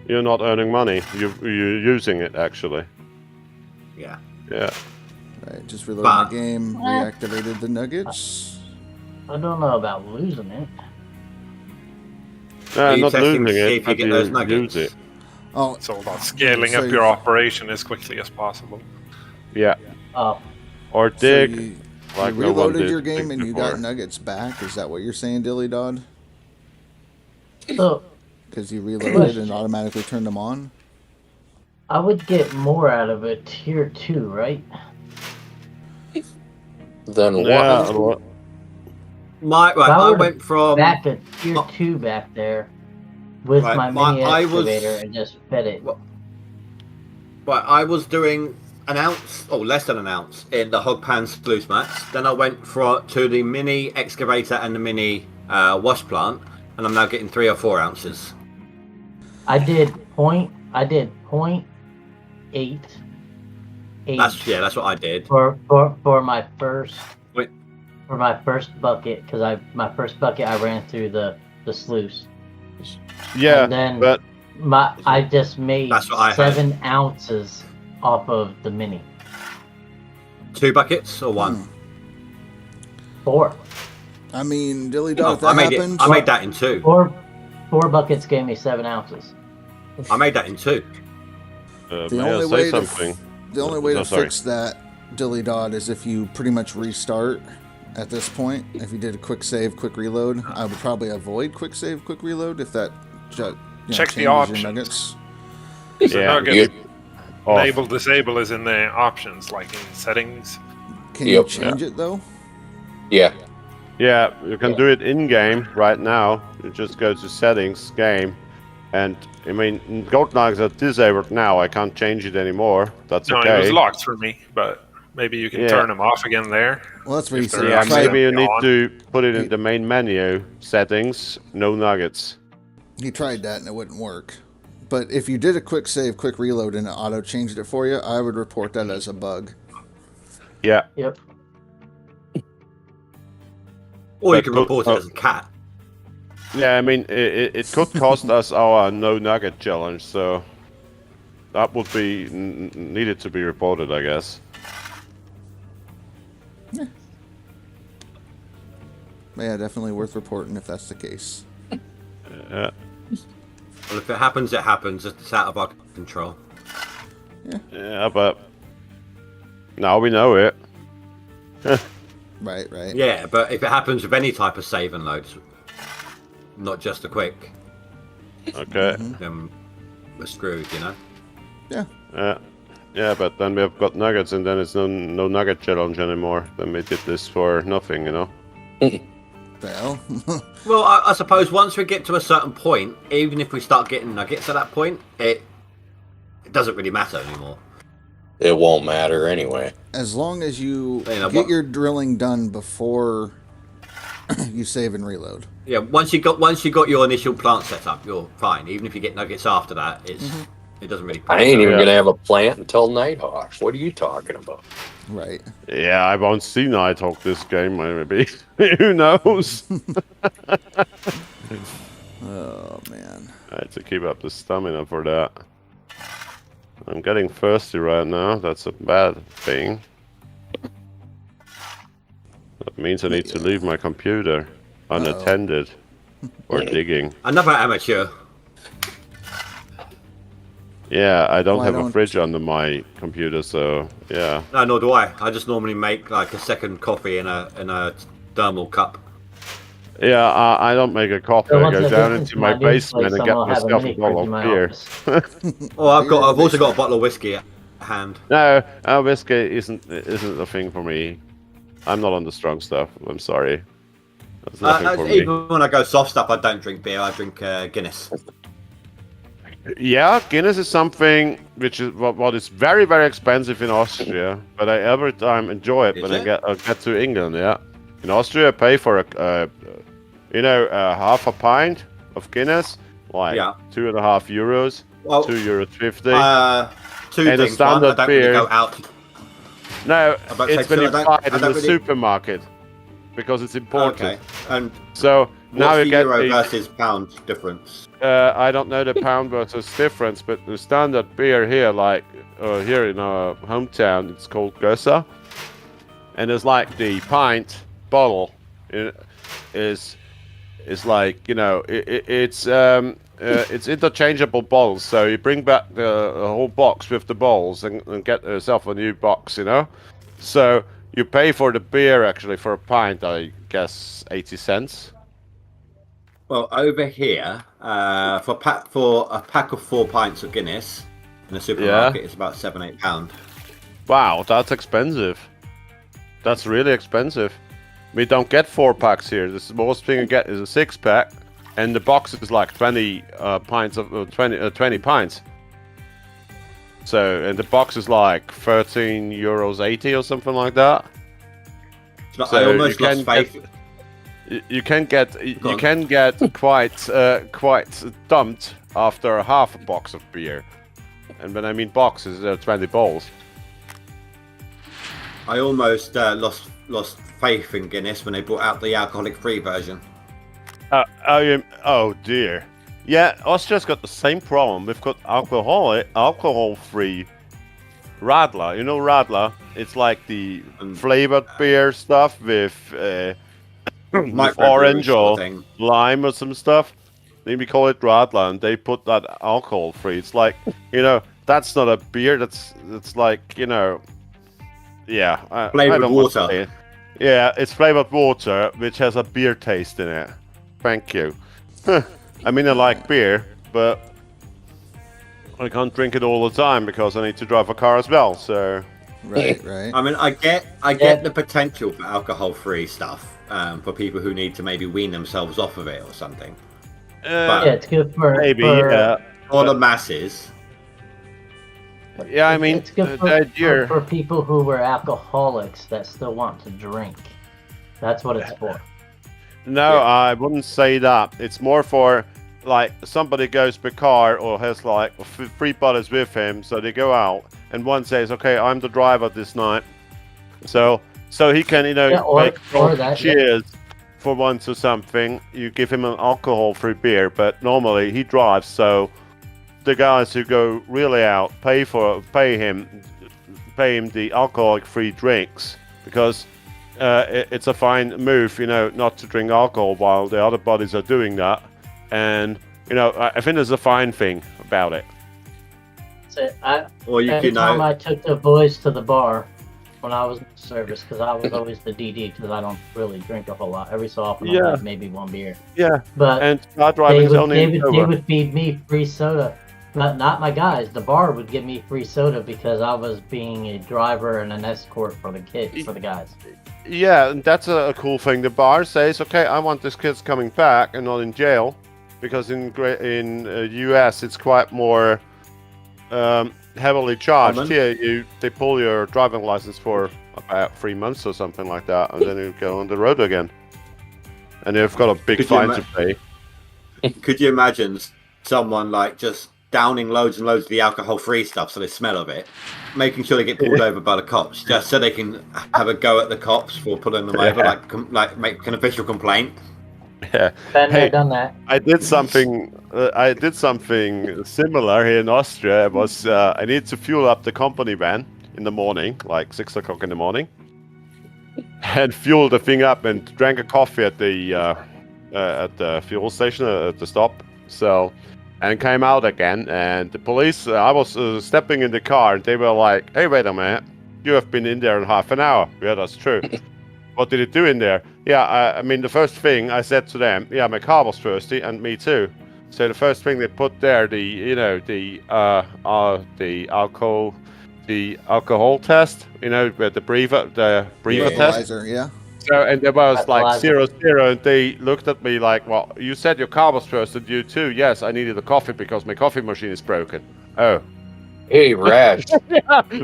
You're not earning money. You're using it actually. yeah. Yeah. right, just reloading But- the game, reactivated the nuggets. I don't know about losing it. Are you Not testing losing to see it, if you but get you those use nuggets? it. Oh, It's all about scaling So up you- your operation as quickly as possible. Yeah. Oh, Or so dig. you like no one reloaded did your game and you got before. nuggets back? Is that what you're saying, Dilly Dodd? so Because you reloaded and automatically turned them on? I would get more out of a tier 2, right? Then Yeah. what? Well, If I I would've went from Back a tier 2 back there with Right, my mini I was- excavator and just fed it. Right, I was doing an ounce, or less than an ounce, in the hog pan sluice mats. Then I went to the mini excavator and the mini wash plant, and I'm now getting 3 or 4 ounces. I did point 0.8 That's what I did. for my first Wait. for my first bucket, because my first bucket I ran through the sluice. yeah, And then but I just made That's what I had. 7 ounces off of the mini. 2 buckets or 1? 4 I mean, Dilly No, Dodd, if that happened, I made that in 2. 4 buckets gave me 7 ounces. I made that in 2. The may I only say way to something? the only way No, to sorry. fix that, Dilly Dodd, is if you pretty much restart at this point. If you did a quick save, quick reload, I would probably avoid quick save, quick reload if that Check the changes your options. nuggets. So Yeah, nugget you- off. enable, disable is in the options, like in settings. Can you Yep. change it though? Yeah. Yeah, you can do it in game right now. You just go to settings, game, and I mean, gold nugs are disabled now. I can't change it anymore. That's No, okay. it was locked for me, but maybe you can Yeah. turn them off again there. Well, that's what he If said. they're Yeah, actually Tried- maybe you need on. to put it in the main menu, settings, no nuggets. He tried that and it wouldn't work. But if you did a quick save, quick reload, and it auto changed it for you, I would report that as a bug. Yeah, Yep. Or you But- can report it as a cat. yeah. I mean, it could cost us our no nugget challenge, so that would be needed to be reported, I guess. But yeah, definitely worth reporting if that's the case. Yeah. Well, if it happens, it happens. It's out of our control. Yeah, but now we know it. Right, right. Yeah, but if it happens with any type of save and loads, not just a quick, Okay. then we're screwed, you know? Yeah, but then we have got nuggets, and then it's no nugget challenge anymore. Then we did this for nothing, you know. the hell? Well, I suppose once we get to a certain point, even if we start getting nuggets at that point, it doesn't really matter anymore. It won't matter anyway. As long as you get your drilling done before you save and reload. Yeah, once you got your initial plant set up, you're fine. Even if you get nuggets after that, it doesn't really matter. I ain't even gonna have a plant until Nighthawk. What are you talking about? Right. Yeah, I won't see Nighthawk this game, maybe. Who knows? Oh, man. I had to keep up the stamina for that. I'm getting thirsty right now. That's a bad thing. That means I need to leave my computer unattended or digging. Another amateur. Yeah, I don't have a fridge under my computer, so yeah. No, nor do I. I just normally make like a second coffee in a thermal cup. Yeah, I don't make a coffee. I go down into my basement and get myself a bottle of beer. Oh, I've also got a bottle of whiskey at hand. No, whiskey isn't a thing for me. I'm not on the strong stuff. I'm sorry. That's nothing for me. Even when I go soft stuff, I don't drink beer. I drink Guinness. Yeah, Guinness is something which is what is very, very expensive in Austria, but I every time enjoy it when I get to England. Yeah, in Austria, I pay for half a pint of Guinness, like €2.50, well, €2.50. Two and things. a standard One, I don't beer. really go out. No, it's when you buy it in the supermarket because it's important. Okay, and so now you the get euro versus pound difference. I don't know the pound versus difference, but the standard beer here, like here in our hometown, it's called Gösser, and it's like the pint bottle is like it's interchangeable bottles. So you bring back the whole box with the bottles and get yourself a new box, So you pay for the beer actually for a pint, I guess 80 cents. Well, over here, for a pack of 4 pints of Guinness in a supermarket, it's about £7-8. Wow, that's expensive. That's really expensive. We don't get 4 packs here. The most thing you get is a 6-pack, and the box is like 20 pints of 20 pints. So, and the box is like €13.80 or something like that. So I almost lost faith. You can get quite dumped after a half a box of beer, and when I mean boxes, there are 20 bottles. I almost lost faith in Guinness when they brought out the alcoholic-free version. Oh dear. Yeah, Austria's got the same problem. We've got alcohol-free Radler. You know Radler? It's like the flavored beer stuff with orange or lime or some stuff. Then we call it Radler, and they put that alcohol-free. It's like, that's not a beer. That's like, flavored water. Yeah, it's flavored water, which has a beer taste in it. Thank you. I mean, I like beer, but I can't drink it all the time because I need to drive a car as well. So, right. I mean, I get the potential for alcohol-free stuff for people who need to maybe wean themselves off of it or something. But it's good for for the masses. Yeah, I mean, it's good for people who were alcoholics that still want to drink. That's what it's for. No, I wouldn't say that. It's more for, like, somebody goes by car or has, like, 3 buddies with him, so they go out, and one says, okay, I'm the driver this night. So he can, make cheers for once or something. You give him an alcohol-free beer, but normally he drives, so the guys who go really out pay him the alcoholic-free drinks, because it's a fine move, not to drink alcohol while the other buddies are doing that, and I think there's a fine thing about it. So every time I took the boys to the bar when I was in service, because I was always the DD, because I don't really drink a whole lot. Every so often, I'll have maybe 1 beer. Yeah, but and car driving they would feed me free soda Not my guys. The bar would give me free soda because I was being a driver and an escort for the guys. Yeah, and that's a cool thing. The bar says, okay, I want this kid's coming back and not in jail, because in US it's quite more heavily charged. Here, they pull your driving license for about 3 months or something like that, and then you go on the road again, and you've got a big fine to pay. Could you imagine someone like just downing loads and loads of the alcohol-free stuff so they smell of it, making sure they get pulled over by the cops, just so they can have a go at the cops for pulling them over, like make an official complaint? Yeah. Hey, done that. I did something. I did something similar here in Austria. It was I needed to fuel up the company van in the morning, like 6 o'clock in the morning, and fueled the thing up and drank a coffee at the fuel station at the stop. So, and came out again, and the police. I was stepping in the car, and they were like, "Hey, wait a minute! You have been in there in half an hour." Yeah, that's true. What did it do in there? Yeah, I mean, the first thing I said to them, yeah, my car was thirsty, and me too. So the first thing they put there, the alcohol test, the breather test. Yeah. So, and there was like 0, and they looked at me like, well, you said your car was thirsty, you too. Yes, I needed a coffee because my coffee machine is broken. Oh. Hey, Rash.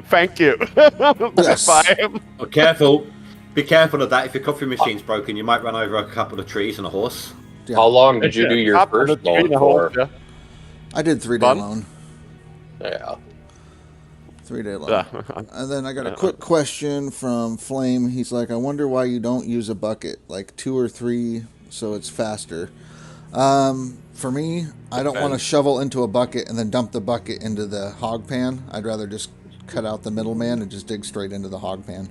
Thank you. Yes. Bye. Well, careful. Be careful of that. If your coffee machine's broken, you might run over a couple of trees and a horse. Yeah. How long did you do your first loan for? I did 3-day loan. Yeah. 3-day loan. And then I got a quick question from Flame. He's like, I wonder why you don't use a bucket, like 2 or 3, so it's faster. For me, I don't want to shovel into a bucket and then dump the bucket into the hog pan. I'd rather just cut out the middleman and just dig straight into the hog pan.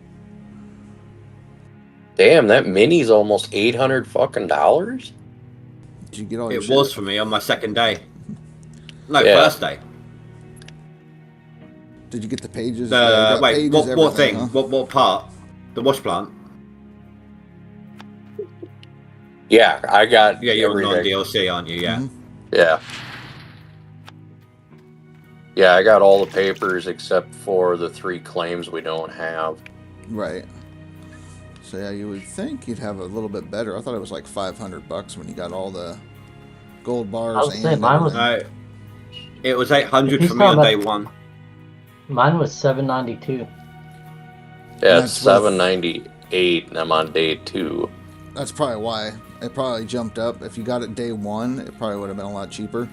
Damn, that mini's almost $800 fucking dollars. Did you get all your It shit? was for me on my second day. No, Yeah. first day. Did you get the pages? Wait, pages, what thing? huh? What part? The wash plant? Yeah, I got. Yeah, you're on everything. DLC, aren't you? Yeah. Yeah. Yeah, I got all the papers except for the 3 claims we don't have. Right. So yeah, you would think you'd have a little bit better. I thought it was like $500 when you got all the gold bars. I would say mine was. No, it was 800 He's for me on talking day 1. Mine was $792. Yeah, it's $798, and I'm on day 2. That's probably why. It probably jumped up. If you got it day 1, it probably would have been a lot cheaper.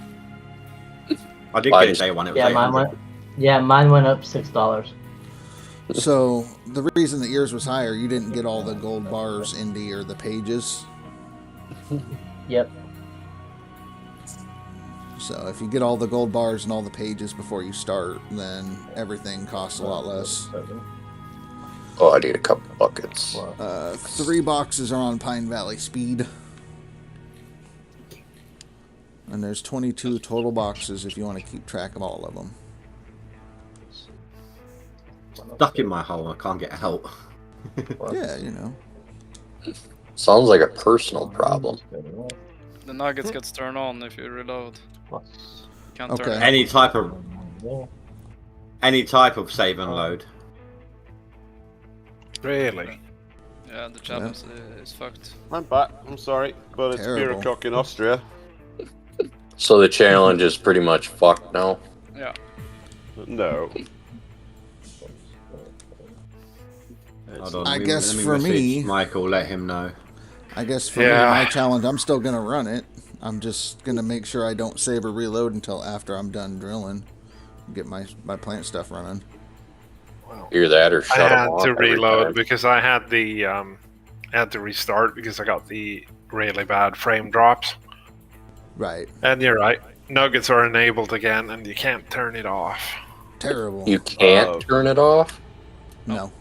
I did get it day 1. It was Yeah, 800. mine went up $6. So the reason that yours was higher, you didn't get all the gold bars, Indy, or the pages. Yep. So if you get all the gold bars and all the pages before you start, then everything costs a lot less. Oh, I need a couple buckets. 3 boxes are on Pine Valley Speed. And there's 22 total boxes if you want to keep track of all of them. Stuck in my hole. I can't get out. Yeah, you know. Sounds like a personal problem. The nuggets gets turned on if you reload. Can't Okay. turn it Any type of save and load. Really? Yeah, the challenge is fucked. I'm back. I'm sorry, but it's beer Terrible. o'clock in Austria. So the challenge is pretty much fucked now. Yeah. No. Hold on, I let me- guess let me for message me- Michael, let him know. I guess for me, my challenge, I'm still going to run it. I'm just going to make sure I don't save or reload until after I'm done drilling. Get my plant stuff running. Either that or shut I them had off to every reload time. because I had to restart because I got the really bad frame drops. Right. And you're right, nuggets are enabled again, and you can't turn it off. Terrible. You can't turn it off? No.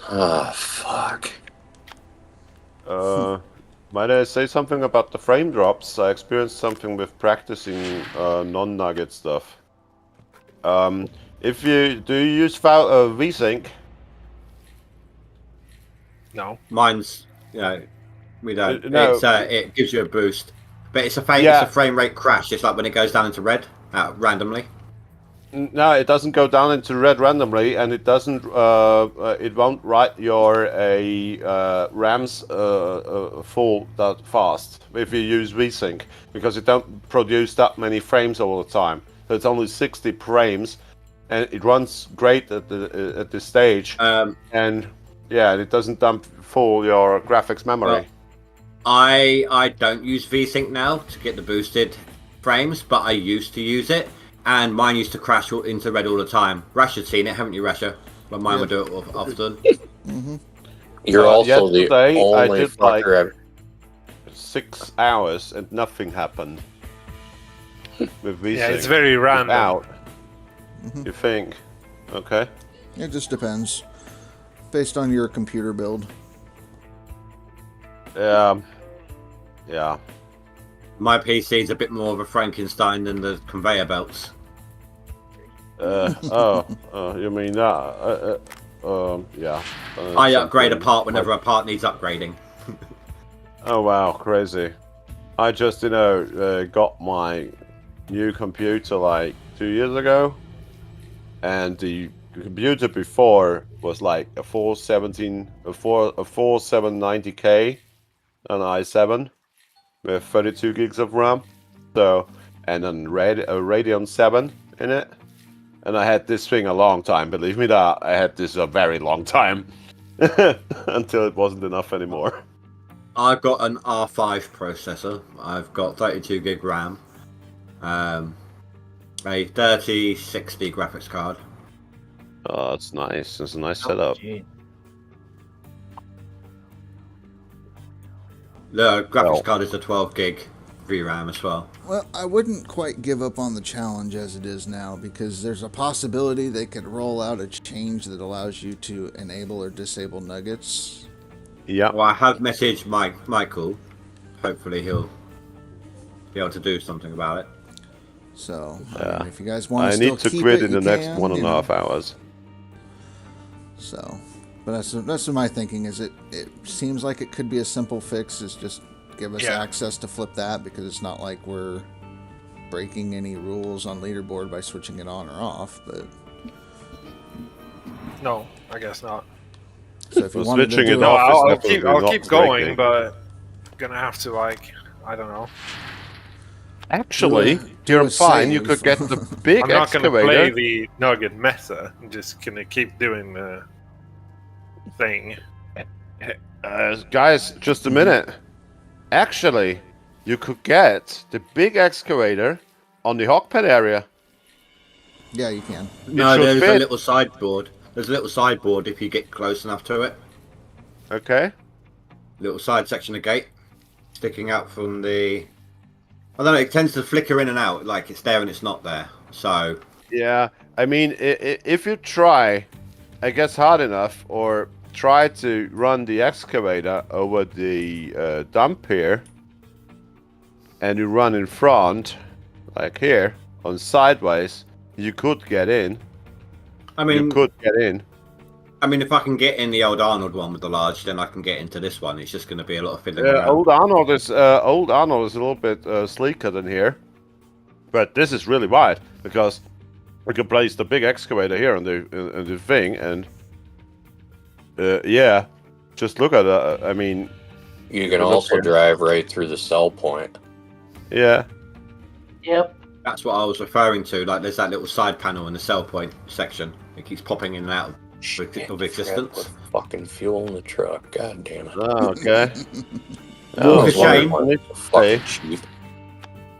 Ah, fuck. Might I say something about the frame drops? I experienced something with practicing non-nugget stuff. If you do you use VSync? No. Mine's, we don't. No. It's, it gives you a boost. But it's a frame rate crash. It's like when it goes down into red randomly. No, it doesn't go down into red randomly, and it doesn't. It won't write your RAMs full that fast if you use VSync, because it don't produce that many frames all the time. So it's only 60 frames, and it runs great at this stage. And it doesn't dump full your graphics memory. Well, I don't use VSync now to get the boosted frames, but I used to use it. And mine used to crash into red all the time. Rasher's seen it, haven't you, Rasher? When mine would do it often. Mm-hmm. You're also the only I did fucker like 6 hours and nothing happened. With VSync. Yeah, it's very random. Out. You think? Okay. It just depends. Based on your computer build. Yeah. My PC is a bit more of a Frankenstein than the conveyor belts. You mean that? Yeah. I upgrade a part whenever a part needs upgrading. Oh wow, crazy! I just got my new computer like 2 years ago, and the computer before was like a 4790K, an i7 with 32 gigs of RAM, and then a Radeon 7 in it, and I had this thing a long time. Believe me, that I had this a very long time until it wasn't enough anymore. I've got an R5 processor. I've got 32 gig RAM, a 3060 graphics card. Oh, that's nice. It's a nice setup. Gee. The graphics card is a 12 gig VRAM as well. Well, I wouldn't quite give up on the challenge as it is now, because there's a possibility they could roll out a change that allows you to enable or disable nuggets. Yeah. Well, I have messaged Michael. Hopefully he'll be able to do something about it. So, I mean, if you guys want to I still need to keep quit it, in the you next can, 1.5 hours. So, but that's what my thinking is. It seems like it could be a simple fix. Is just give us access to flip that, because it's not like we're breaking any rules on Leaderboard by switching it on or off. But no, I guess not. so if you Well, wanted to switching do it it, off is I'll definitely keep not going, breaking. but gonna have to I don't know. Actually, Do you're a fine. You save. could get the big I'm not gonna play excavator. the nugget meta. I'm just gonna keep doing the thing. Guys, just a minute. Actually, you could get the big excavator on the Hawkpad area. yeah, you can. No, should there's fit. a little sideboard. There's a little sideboard if you get close enough to it. Okay. Little side section of gate sticking out from the. I don't know. It tends to flicker in and out, like it's there and it's not there. So Yeah, I mean, if you try, I guess, hard enough, or try to run the excavator over the dump here, and you run in front, like here, on sideways, you could get in. I mean, You could get in. I mean, if I can get in the old Arnold one with the large, then I can get into this one. It's just going to be a lot of fiddling around. Old Arnold is a little bit sleeker than here, but this is really wide because we can place the big excavator here on the thing, and just look at that. I mean, You can also drive right through the cell point. yeah. Yep. That's what I was referring to. Like, there's that little side panel in the sell point section. It keeps popping in and out of existence. With fucking fuel in the truck. God damn it. Oh, okay. Walk of shame. Fucking cheap.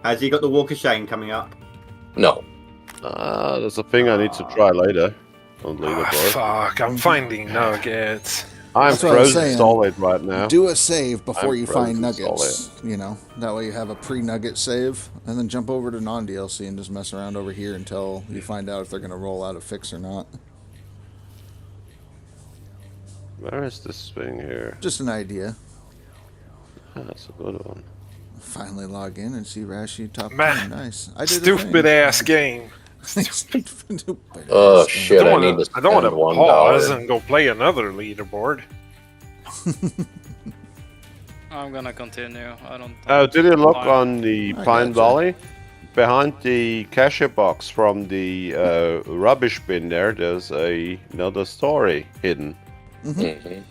Has he got the Walk of Shame coming up? No. That's a thing I need to try later on Leaderboard. Fuck, I'm finding nuggets. I'm That's what I was frozen saying. solid right now. Do a save before I'm you find frozen nuggets. You know, that way you have a pre-nugget save, and then jump over to non-DLC and just mess around over here until you find out if they're going to roll out a fix or not. Where is this thing here? Just an idea. That's a good one. Finally log in and see Rashi top 10. Man, Nice. I did Stupid ass game. Stupid Oh ass shit! I need to I don't want to spend pause $1. and go play another leaderboard. I'm gonna continue. I don't. Did you look Fine. on the I Pine gotcha. Valley? Behind the cashier box from the rubbish bin there's another story hidden. Mm-hmm.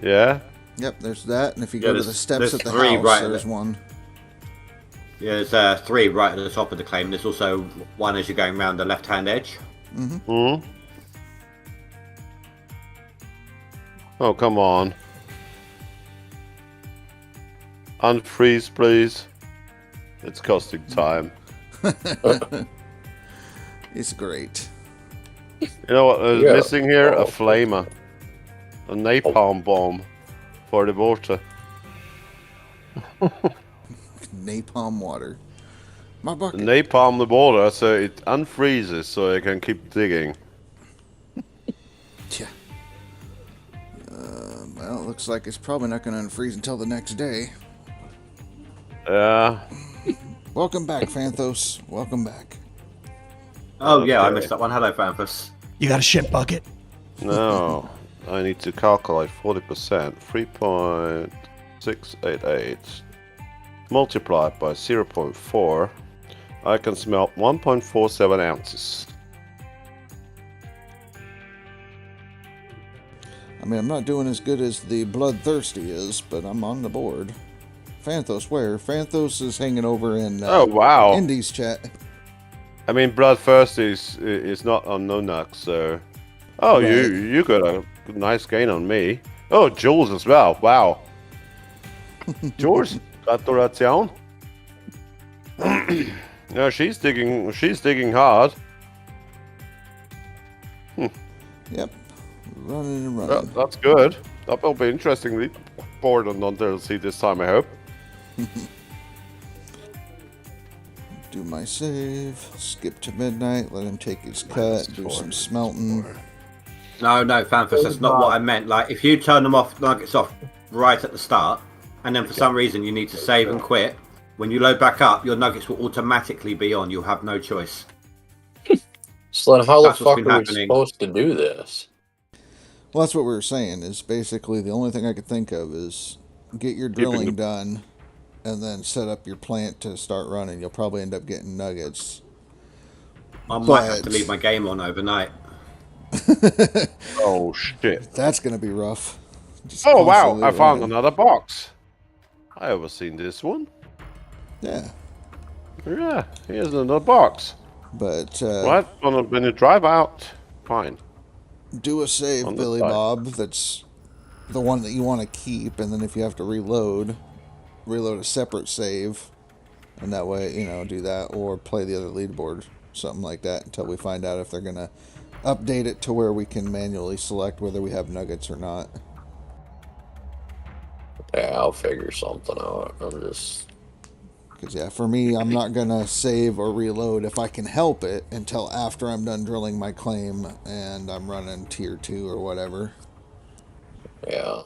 Yeah? Yep, there's that, and if you Yeah, go to the there's- steps there's at the 3 house, right there's there. one. Yeah, there's 3 right at the top of the claim. There's also one as you're going around the left-hand edge. Hmm? Oh, come on. Unfreeze, please. It's costing time. It's great. You know what is Yeah. missing here? A Oh. flamer. A napalm bomb for the water. Napalm water. My bucket. Napalm the water so it unfreezes so I can keep digging. Yeah. Well, it looks like it's probably not going to unfreeze until the next day. Welcome back, Phanthos. Welcome back. Oh, yeah, I Okay. missed that one. Hello, Francis. You got a shit bucket? No, I need to calculate 40%. 3.688 multiplied by 0.4. I can smelt 1.47 ounces. I mean, I'm not doing as good as the Bloodthirsty is, but I'm on the board. Phanthos, where? Phanthos is hanging over in Oh wow! Indy's chat. I mean, Bloodthirsty is not on NoNugs, so. Oh, Right. you got a nice gain on me. Oh, Jules as well. Wow. Jules, gratulation. No, she's digging hard. Yep. Running and Well, running. that's good. That will be interestingly board on non-DLC this time, I hope. Do my save. Skip to midnight. Let him take his cut. Do some smelting. No, Fanfus, that's not what I meant. Like, if you turn them off, nuggets off right at the start, and then for some reason you need to save and quit, when you load back up, your nuggets will automatically be on. You'll have no choice. So then how the That's what's fuck been are we happening. supposed to do this? Well, that's what we were saying. Is basically the only thing I could think of is get your drilling done, and then set up your plant to start running. You'll probably end up getting nuggets. I might have to But- leave my game on overnight. Oh shit! That's gonna be rough. Just Oh wow! constantly I found running. another box. I ever seen this one? Yeah, Yeah, here's another box. but Right, when you drive out, fine. do a save, On the Billy side. Bob. That's the one that you want to keep, and then if you have to reload a separate save, and that way, do that, or play the other leaderboard, something like that, until we find out if they're gonna update it to where we can manually select whether we have nuggets or not. Yeah, I'll figure something out. I'm just. Because, yeah, for me, I'm not going to save or reload if I can help it until after I'm done drilling my claim and I'm running tier 2 or whatever. Yeah.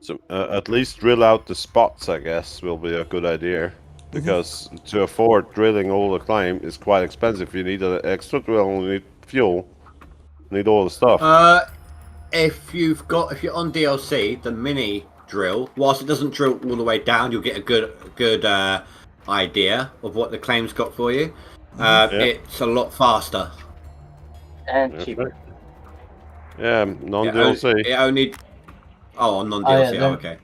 So at least drill out the spots, I guess, will be a good idea. Because to afford drilling all the claim is quite expensive. You need an extra drill, you need fuel, you need all the stuff. If you're on DLC, the mini drill, whilst it doesn't drill all the way down, you'll get a good idea of what the claim's got for you. It's a lot faster. And cheaper. Yeah, non-DLC. It only. Oh, on non-DLC. yeah, Okay.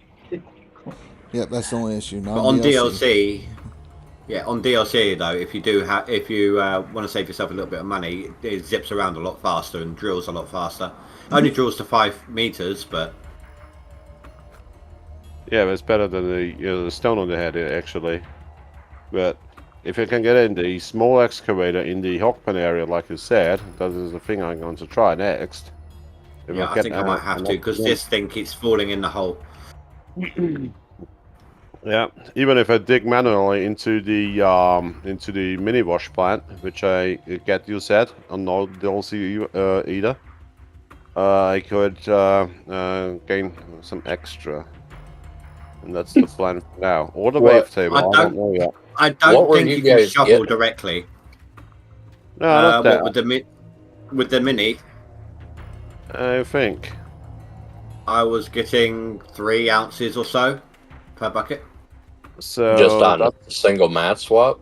Yep, that's the only issue. But on DLC, on DLC though, if you want to save yourself a little bit of money, it zips around a lot faster and drills a lot faster. Only drills to 5 meters, but Yeah, it's better than the stone on the head, actually. But if you can get in the small excavator in the Hawkpen area, like you said, that is the thing I'm going to try next. If I think I might have to, because this thing keeps falling in the hole. Yeah, even if I dig manually into the mini wash plant, which I get you said on no DLC either, I could gain some extra, and that's the plan for now. Or the wave table. I don't know yet. I don't What were think you you can guys shovel getting? directly. No, not that. With the mini? I think. I was getting 3 ounces or so per bucket. So Just on a that's single mat swap.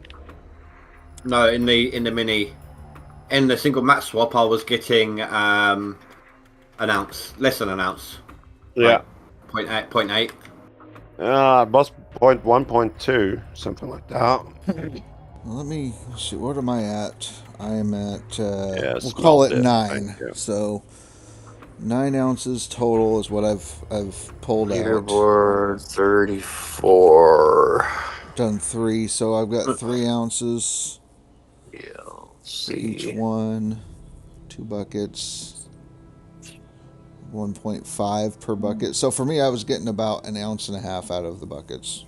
No, in the single mat swap, I was getting an ounce, less than an ounce. yeah. Like 0.8. It was 0.1, 0.2, something like that. Let me see. What am I at? I am at. Yes, we'll call it not this, 9. thank you. So 9 ounces total is what I've pulled out. Leaderboard 34. Done 3, so I've got 3 ounces. Yeah, Each one, 2 buckets, 1.5 per bucket. So for me, I was getting about 1.5 ounces out of the buckets.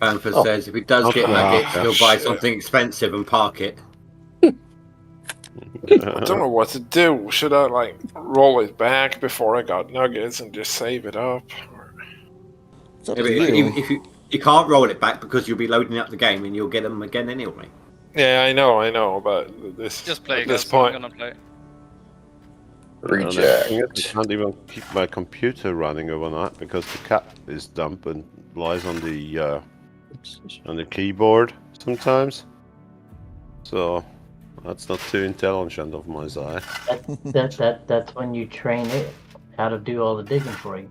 Banford says if he does get nuggets, he'll buy something expensive and park it. I don't know what to do. Should I like roll it back before I got nuggets and just save it up? It's up to you. If you can't roll it back because you'll be loading up the game and you'll get them again anyway. Yeah, I know, but this Just play, at this guys. point, I'm gonna play. Reject. I can't even keep my computer running overnight because the cat is dumb and lies on the keyboard sometimes. So that's not too intelligent of my side. That's when you train it how to do all the digging for you.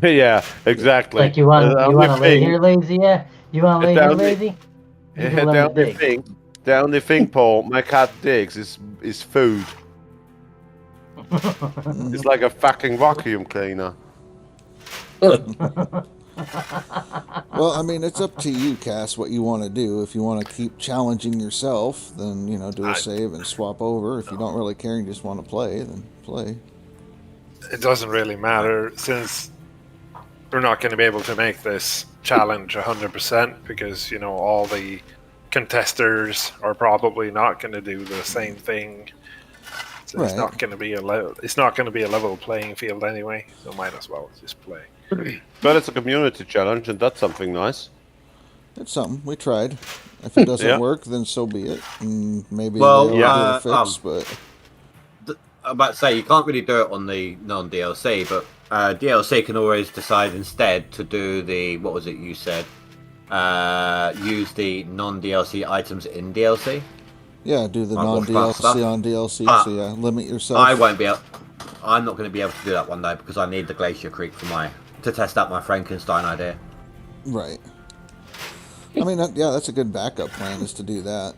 Yeah, exactly. Like you want to lay here lazy, yeah? You want to lay here lazy? You can learn to dig. The only thing, Paul, my cat digs is food. It's like a fucking vacuum cleaner. Well, I mean, it's up to you, Cass, what you want to do. If you want to keep challenging yourself, then, do a save and swap over. If you don't really care and just want to play, then play. it doesn't really matter since we're not going to be able to make this challenge 100% because all the contesters are probably not going to do the same thing. So Right. it's not going to be a level playing field anyway. So might as well just play. But it's a community challenge, and that's something nice. It's something. We tried. If it doesn't Yeah. work, then so be it. And maybe Well, they'll do a fix, but... I'm about to say, you can't really do it on the non-DLC, but DLC can always decide instead to do the, what was it you said? Use the non-DLC items in DLC. Yeah, do the Like wash non-DLC stuff. on DLC, so yeah, limit yourself. I'm not going to be able to do that one though because I need the Glacier Creek to test out my Frankenstein idea. Right. I mean, that's a good backup plan, is to do that.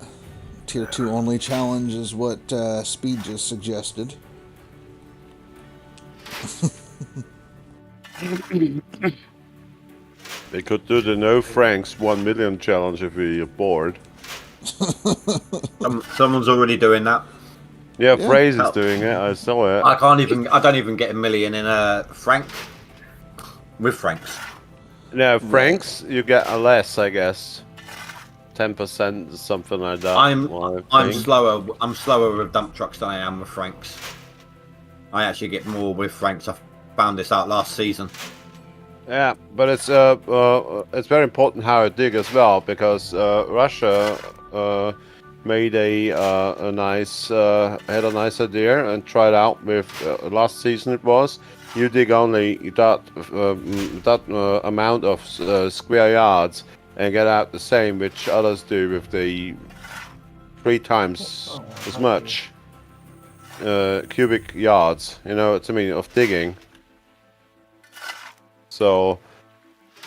Tier 2 only challenge is what Speed just suggested. They could do the No Franks 1 million challenge if we're bored. Someone's already doing that. Yeah, Yeah. Phrase is doing it. I saw it. I don't even get 1 million in a Frank with Franks. No, Franks, you get a less, I guess. 10%, something like that. I'm think. slower. I'm slower with dump trucks than I am with Franks. I actually get more with Franks. I found this out last season. Yeah, but it's very important how you dig as well, because Russia made a nice had a nice idea and tried out with last season. It was you dig only that amount of square yards and get out the same which others do with the 3 times as much cubic yards. You know what I mean, of digging. So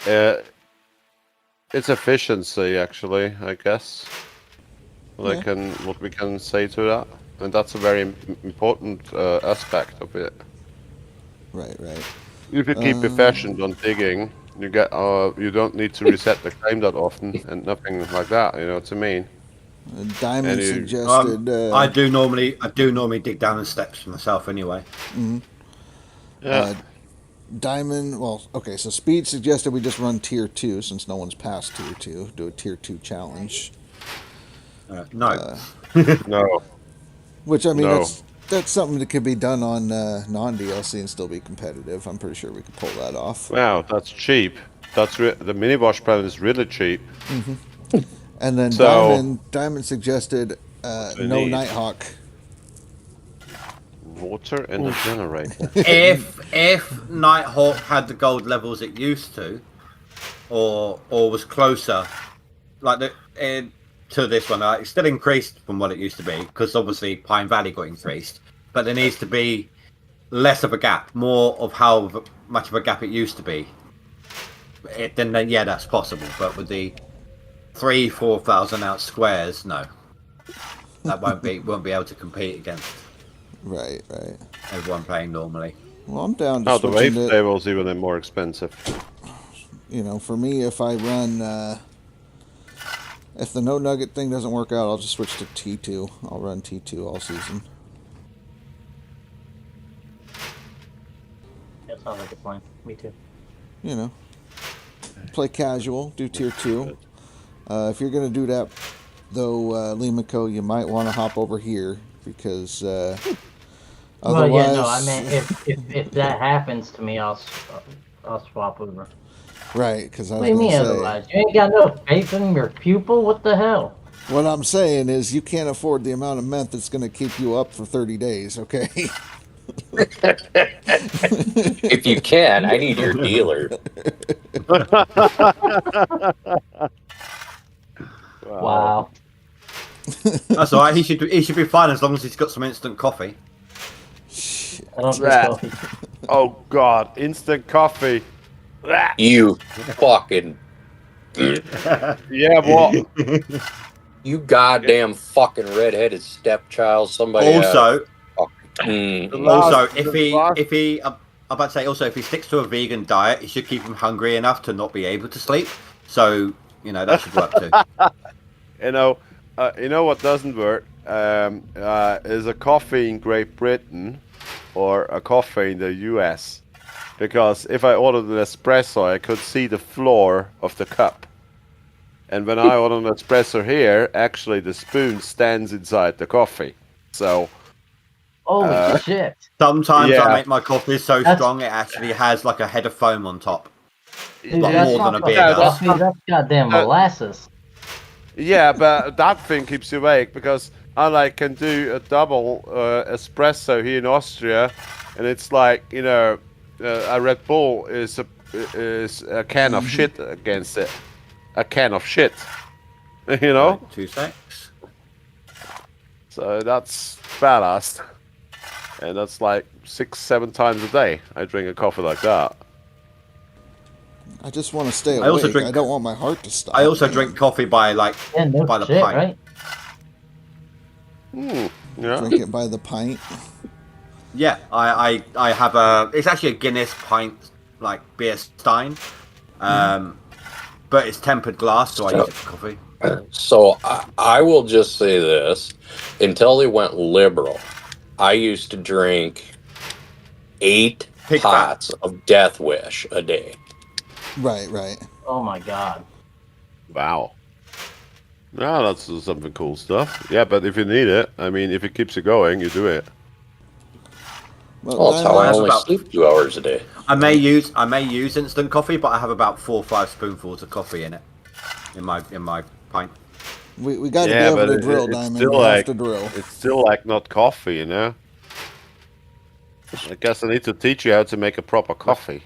it's efficiency, actually, I guess. What we can say to that, and that's a very important aspect of it. Right. If you keep efficient on digging, you get you don't need to reset the claim that often, and nothing like that. You know what I mean? Diamond suggested. I do normally dig down in steps myself anyway. Yeah. Diamond, well, okay, so Speed suggested we just run Tier 2, since no one's past Tier 2. Do a Tier 2 challenge. No. No. Which, I mean, No. that's something that could be done on non-DLC and still be competitive. I'm pretty sure we could pull that off. Wow, that's cheap. The mini wash plan is really cheap. And then So- Diamond suggested no need. Nighthawk. Water and a generator. If Nighthawk had the gold levels it used to, or was closer, like to this one, it's still increased from what it used to be, because obviously Pine Valley got increased, but there needs to be less of a gap, more of how much of a gap it used to be. Then yeah, that's possible, but with the 3,000-4,000 ounce squares, no, that won't be able to compete against. Right. Everyone playing normally. Well, I'm down to Oh, the wave switching table's even more expensive. You know, for me, if I run, if the no nugget thing doesn't work out, I'll just switch to T2. I'll run T2 all season. That sounds like a plan. Me too. You know, play casual, do tier 2. If you're going to do that, though, Limako, you might want to hop over here, because otherwise... Well, yeah, no, I mean, if that happens to me, I'll swap over. Right, because I was What do you mean say, otherwise? You ain't got no faith in your pupil? What the hell? what I'm saying is you can't afford the amount of meth that's going to keep you up for 30 days, okay? If you can, I need your dealer. Wow. That's alright. He should be fine as long as he's got some instant coffee. I don't drink That. coffee. Oh God, instant coffee. You fucking. Yeah, what? You goddamn fucking redheaded stepchild. Somebody. Also, Mm. also, if he, I'm about to say, also if he sticks to a vegan diet, it should keep him hungry enough to not be able to sleep. So that should work too. You know what doesn't work is a coffee in Great Britain or a coffee in the US. Because if I ordered an espresso, I could see the floor of the cup. And when I order an espresso here, actually the spoon stands inside the coffee. So... Holy shit. Sometimes Yeah. I make my coffee so strong it actually has like a head of foam on top. Dude, Like that's more than not a beer fucking does. coffee, that's goddamn molasses. Yeah, but that thing keeps you awake because I can do a double espresso here in Austria, and it's like a Red Bull is a can of shit against it, a can of shit, Like 2 secs. So that's badass, and that's like 6-7 times a day I drink a coffee like that. I just want to stay awake. I also drink- I don't want my heart to stop. I also drink coffee by Yeah, no by the shit, pint. right? Yeah. Drink it by the pint. Yeah, I have it's actually a Guinness pint, like beer stein, but it's tempered glass, so I use it for coffee. So I will just say this: until they went liberal, I used to drink 8 Pig pots of Death Wish a day. Right. Oh my god. Wow. Yeah, that's something cool stuff. Yeah, but if you need it, if it keeps you going, you do it. Well, that's how I that's only about- sleep 2 hours a day. I may use instant coffee, but I have about 4 or 5 spoonfuls of coffee in it, in my pint. We got to Yeah, be but able to drill, it's Diamond. still We have to drill. It's still not coffee, I guess I need to teach you how to make a proper coffee.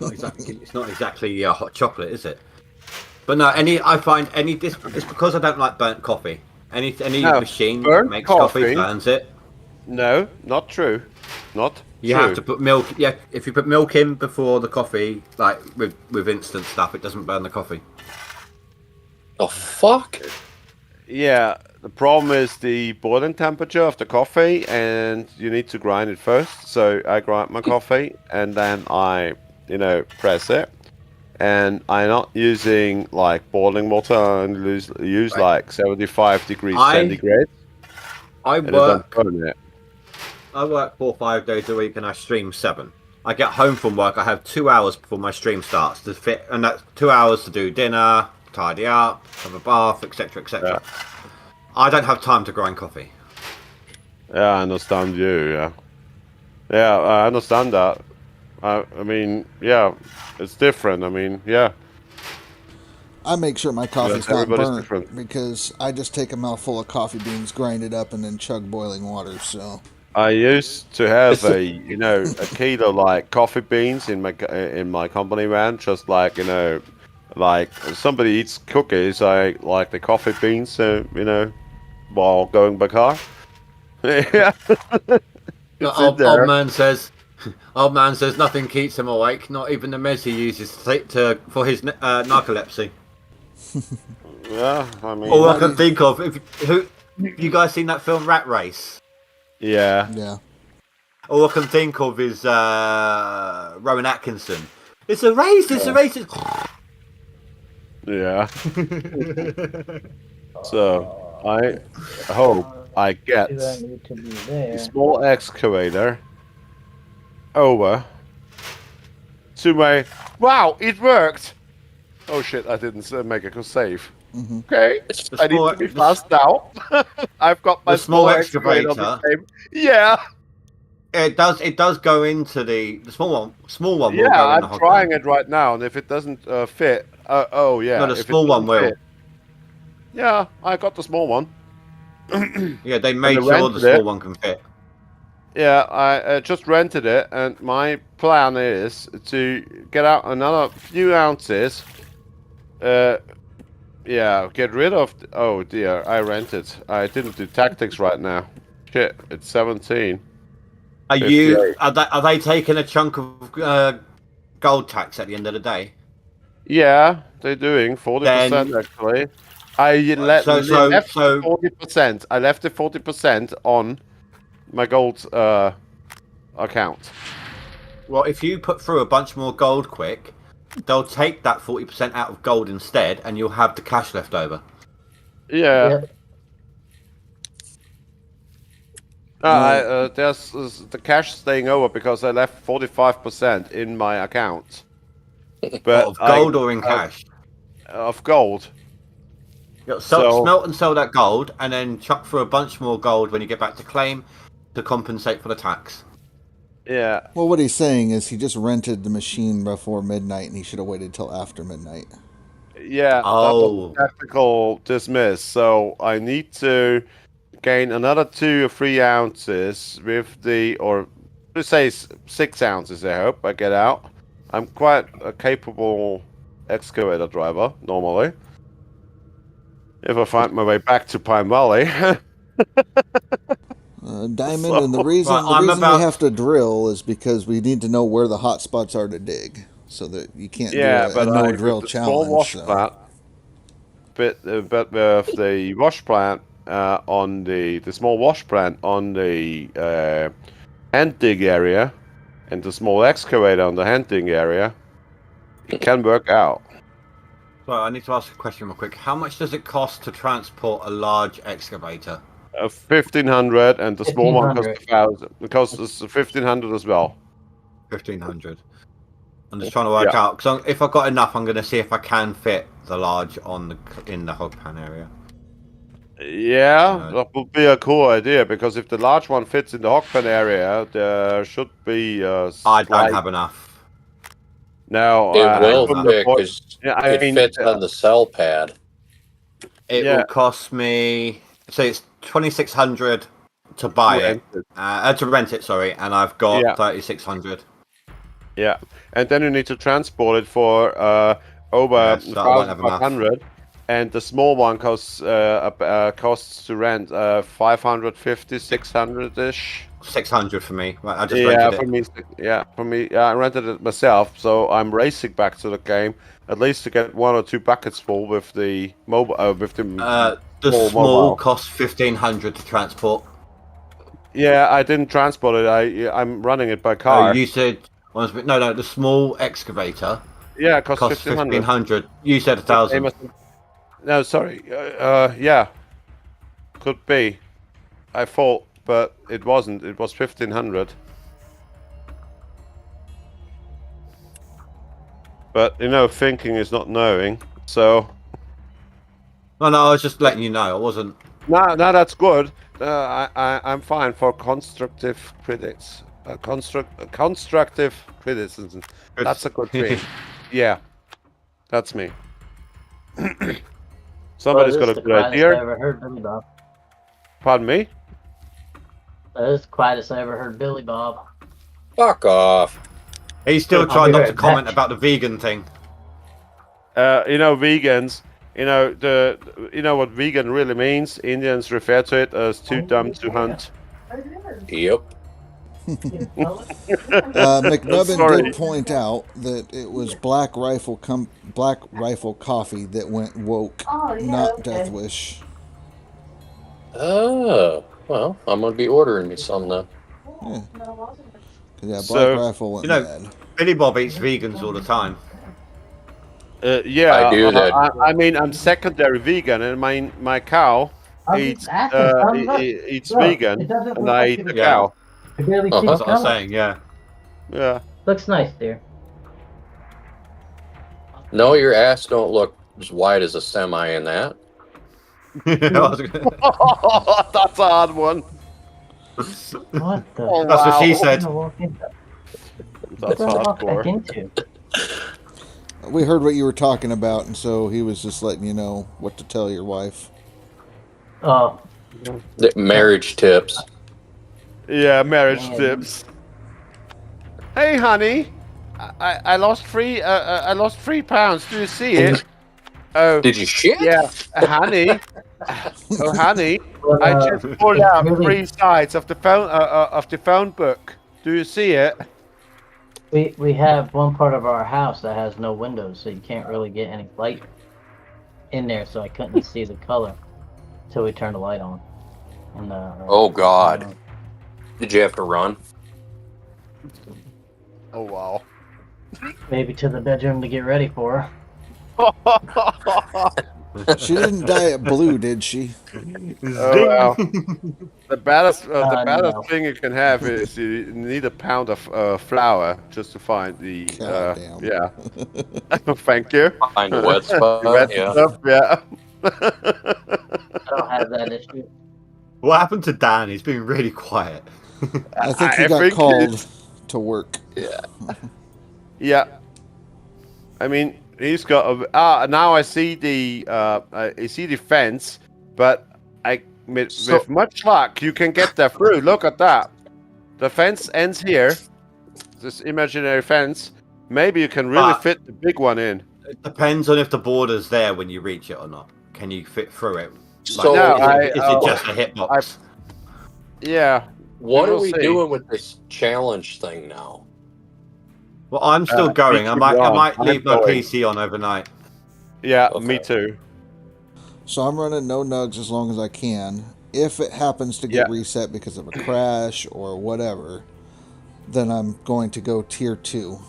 It's not exactly hot chocolate, is it? But no, it's because I don't like burnt coffee. Any No, machine that burnt makes coffee coffee- burns it. No, not true. Not You true. have to put milk. Yeah, if you put milk in before the coffee, like with instant stuff, it doesn't burn the coffee. The fuck? Yeah, the problem is the boiling temperature of the coffee, and you need to grind it first. So I grind my coffee, and then I, press it. And I'm not using boiling water. I use 75 degrees centigrade. I And it don't work burn it. 4 or 5 days a week, and I stream 7. I get home from work. I have 2 hours before my stream starts to fit, and that's 2 hours to do dinner, tidy up, have a bath, etc., etc. Yeah. I don't have time to grind coffee. Yeah, I understand you. Yeah, I understand that. Yeah, it's different. Yeah. I make sure my coffee's Yes, not everybody's burnt different. because I just take a mouthful of coffee beans, grind it up, and then chug boiling water. So I used to have a kilo like coffee beans in my company van, just like like somebody eats cookies, I like the coffee beans, while going by car. Yeah. Old man says nothing keeps him awake, not even the meds he uses for his narcolepsy. Yeah, I mean. All I can think of, you guys seen that film Rat Race? Yeah. Yeah. All I can think of is Rowan Atkinson. It's a race. It's a race. Yeah. So I hope I get a small excavator over to my. Wow, it worked! Oh shit! I didn't make a save. Mm-hmm. Okay, I need to be fast now. I've got my small excavator. On the game. Yeah. It does go into the small one. Small one. Yeah, will go in the I'm hog trying pan. it right now, and if it doesn't fit, oh yeah. No, the small one will. Yeah, I got the small one. Yeah, they made sure the small one can fit. Yeah, I just rented it, and my plan is to get out another few ounces. Yeah, get rid of. Oh dear, I rented. I didn't do tactics right now. Shit, it's 17. Are they taking a chunk of gold tax at the end of the day? Yeah, they're doing 40% actually. I left 40%. I left the 40% on my gold account. Well, if you put through a bunch more gold quick, they'll take that 40% out of gold instead, and you'll have the cash left over. Yeah. There's the cash staying over because I left 45% in my account. But of gold or in cash? Of gold. Smelt and sell that gold, and then chuck through a bunch more gold when you get back to claim to compensate for the tax. Yeah. Well, what he's saying is he just rented the machine before midnight, and he should have waited till after midnight. Yeah. Oh. That was tactical dismiss. So I need to gain another 2 or 3 ounces with or let's say 6 ounces. I hope I get out. I'm quite a capable excavator driver normally. If I find my way back to Pine Valley. Diamond, and the reason we have to drill is because we need to know where the hot spots are to dig, so that you can't do a no-drill challenge. Wash plant, but with the wash plant on the small wash plant on the hand dig area, and the small excavator on the hand dig area, it can work out. So I need to ask a question real quick. How much does it cost to transport a large excavator? 1,500, and the small one costs 1,000. It costs 1,500 as well. 1,500. I'm just trying to work out, because if I've got enough, I'm going to see if I can fit the large in the hog pan area. Yeah, that would be a cool idea, because if the large one fits in the hog pan area, there should be I don't have enough. No, it will fit because it fits on the cell pad. It will cost me. So it's 2,600 to buy it, to rent it. Sorry, and I've got 3,600. Yeah, and then you need to transport it for over 1,500, and the small one costs to rent 550, 600 ish. 600 for me. Right, I just rented it. For me, I rented it myself, so I'm racing back to the game at least to get 1 or 2 buckets full with the mobile. The small costs 1,500 to transport. Yeah, I didn't transport it. I'm running it by car. Oh, you said no. The small excavator. Yeah, it costs 1,500. You said 1,000. No, sorry. Yeah, could be. I thought, but it wasn't. It was 1,500. But thinking is not knowing. So. No, I was just letting you know. I wasn't. No, that's good. I'm fine for constructive critics. Constructive criticism. That's a good thing. Yeah, that's me. Somebody's got a good idea. I've ever heard them about. Pardon me? That is the quietest I ever heard Billy Bob. Fuck off. He's still I'll trying be not right to comment back. about the vegan thing. Vegans. You know what vegan really means? Indians refer to it as too dumb to hunt. Yep. McNubbin Sorry. did point out that it was Black Rifle Coffee that went woke, not Death Wish. Oh, well, I'm gonna be ordering me some then. Yeah, Black So, Rifle went you know- mad. Billy Bob eats vegans all the time. Yeah, I do that. I mean, I'm secondary vegan, and my cow eats eats vegan, and I eat the Yeah. cow. I barely Uh-huh. see That's it what I'm coming. saying, yeah. Yeah. Looks nice, dear. No, your ass don't look as wide as a semi in that. I was gonna- That's a hard one. What the? Oh, That's what she wow. said. That's What walk back hardcore. into? We heard what you were talking about, and so he was just letting you know what to tell your wife. Oh, The marriage tips. Yeah, marriage Yeah. tips. Hey, honey, I lost three. I lost 3 pounds. Do you see it? Oh, Did you shit? yeah, honey. Oh, honey, but, I just pulled it's out really- 3 sides of the phone book. Do you see it? we have one part of our house that has no windows, so you can't really get any light in there. So I couldn't see the color till we turned the light on. And, Oh, God. Did you have to run? Oh wow. maybe to the bedroom to get ready for her. She didn't dye it blue, did she? Oh wow. The baddest No. thing you can have is you need a pound of flour just to find the Goddamn. yeah. Thank you. Find a wet spot. Wet Yeah. stuff, yeah. I don't have that issue. What happened to Dan? He's been really quiet. I think he I got think called to work. Yeah. Yeah. I mean, he's got a, now I see the fence, but with much luck you can get there through. Look at that. The fence ends here. This imaginary fence. Maybe you can really But- fit the big one in. It depends on if the border's there when you reach it or not. Can you fit through it? So- No, is it just a hitbox? Yeah. What We are will we see. doing with this challenge thing now? Well, I'm still going. I me might too, I might I'm leave my going. PC on overnight. Yeah, Okay. me too. So I'm running no nugs as long as I can. If it happens to get reset because of a crash or whatever, then I'm going to go tier 2.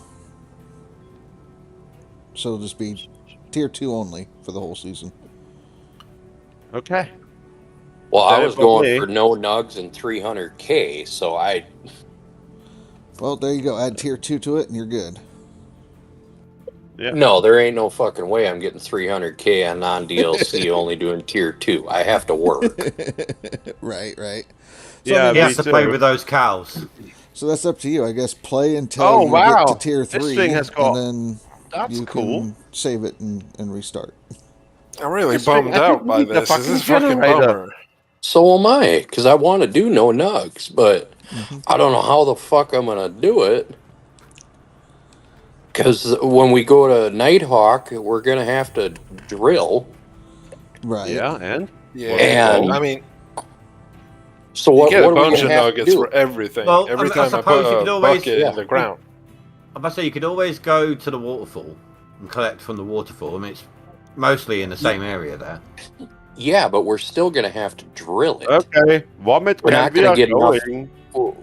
So it'll just be tier 2 only for the whole season. Okay. Well, I That was is going okay. for no nugs and 300K, so I Well, there you go. Add tier 2 to it and you're good. Yeah. no, there ain't no fucking way I'm getting 300K on non-DLC only doing tier 2. I have to work. Right. So, Yeah, He I has mean, to play with those cows. so that's up to you. I guess play until Oh, you wow. get to tier This 3, thing has got- and then That's you cool. can save it and restart. I'm really This thing- bummed I out think by we need the this. This is fucking fucking generator. bummer. So am I, because I want to do no nugs, but I don't know how the fuck I'm gonna do it. Because when we go to Nighthawk, we're gonna have to drill. Right. Yeah, and Yeah, And- I mean, So you what? get What a are we bunch gonna of have to nuggets do? for everything. Well, Every I time I suppose put you a could always- bucket yeah. in the ground. I must say you could always go to the waterfall and collect from the waterfall. I mean, it's mostly in the same area there. Yeah, but we're still gonna have to drill it. okay. Vomit We're can not we gonna are get enough. going.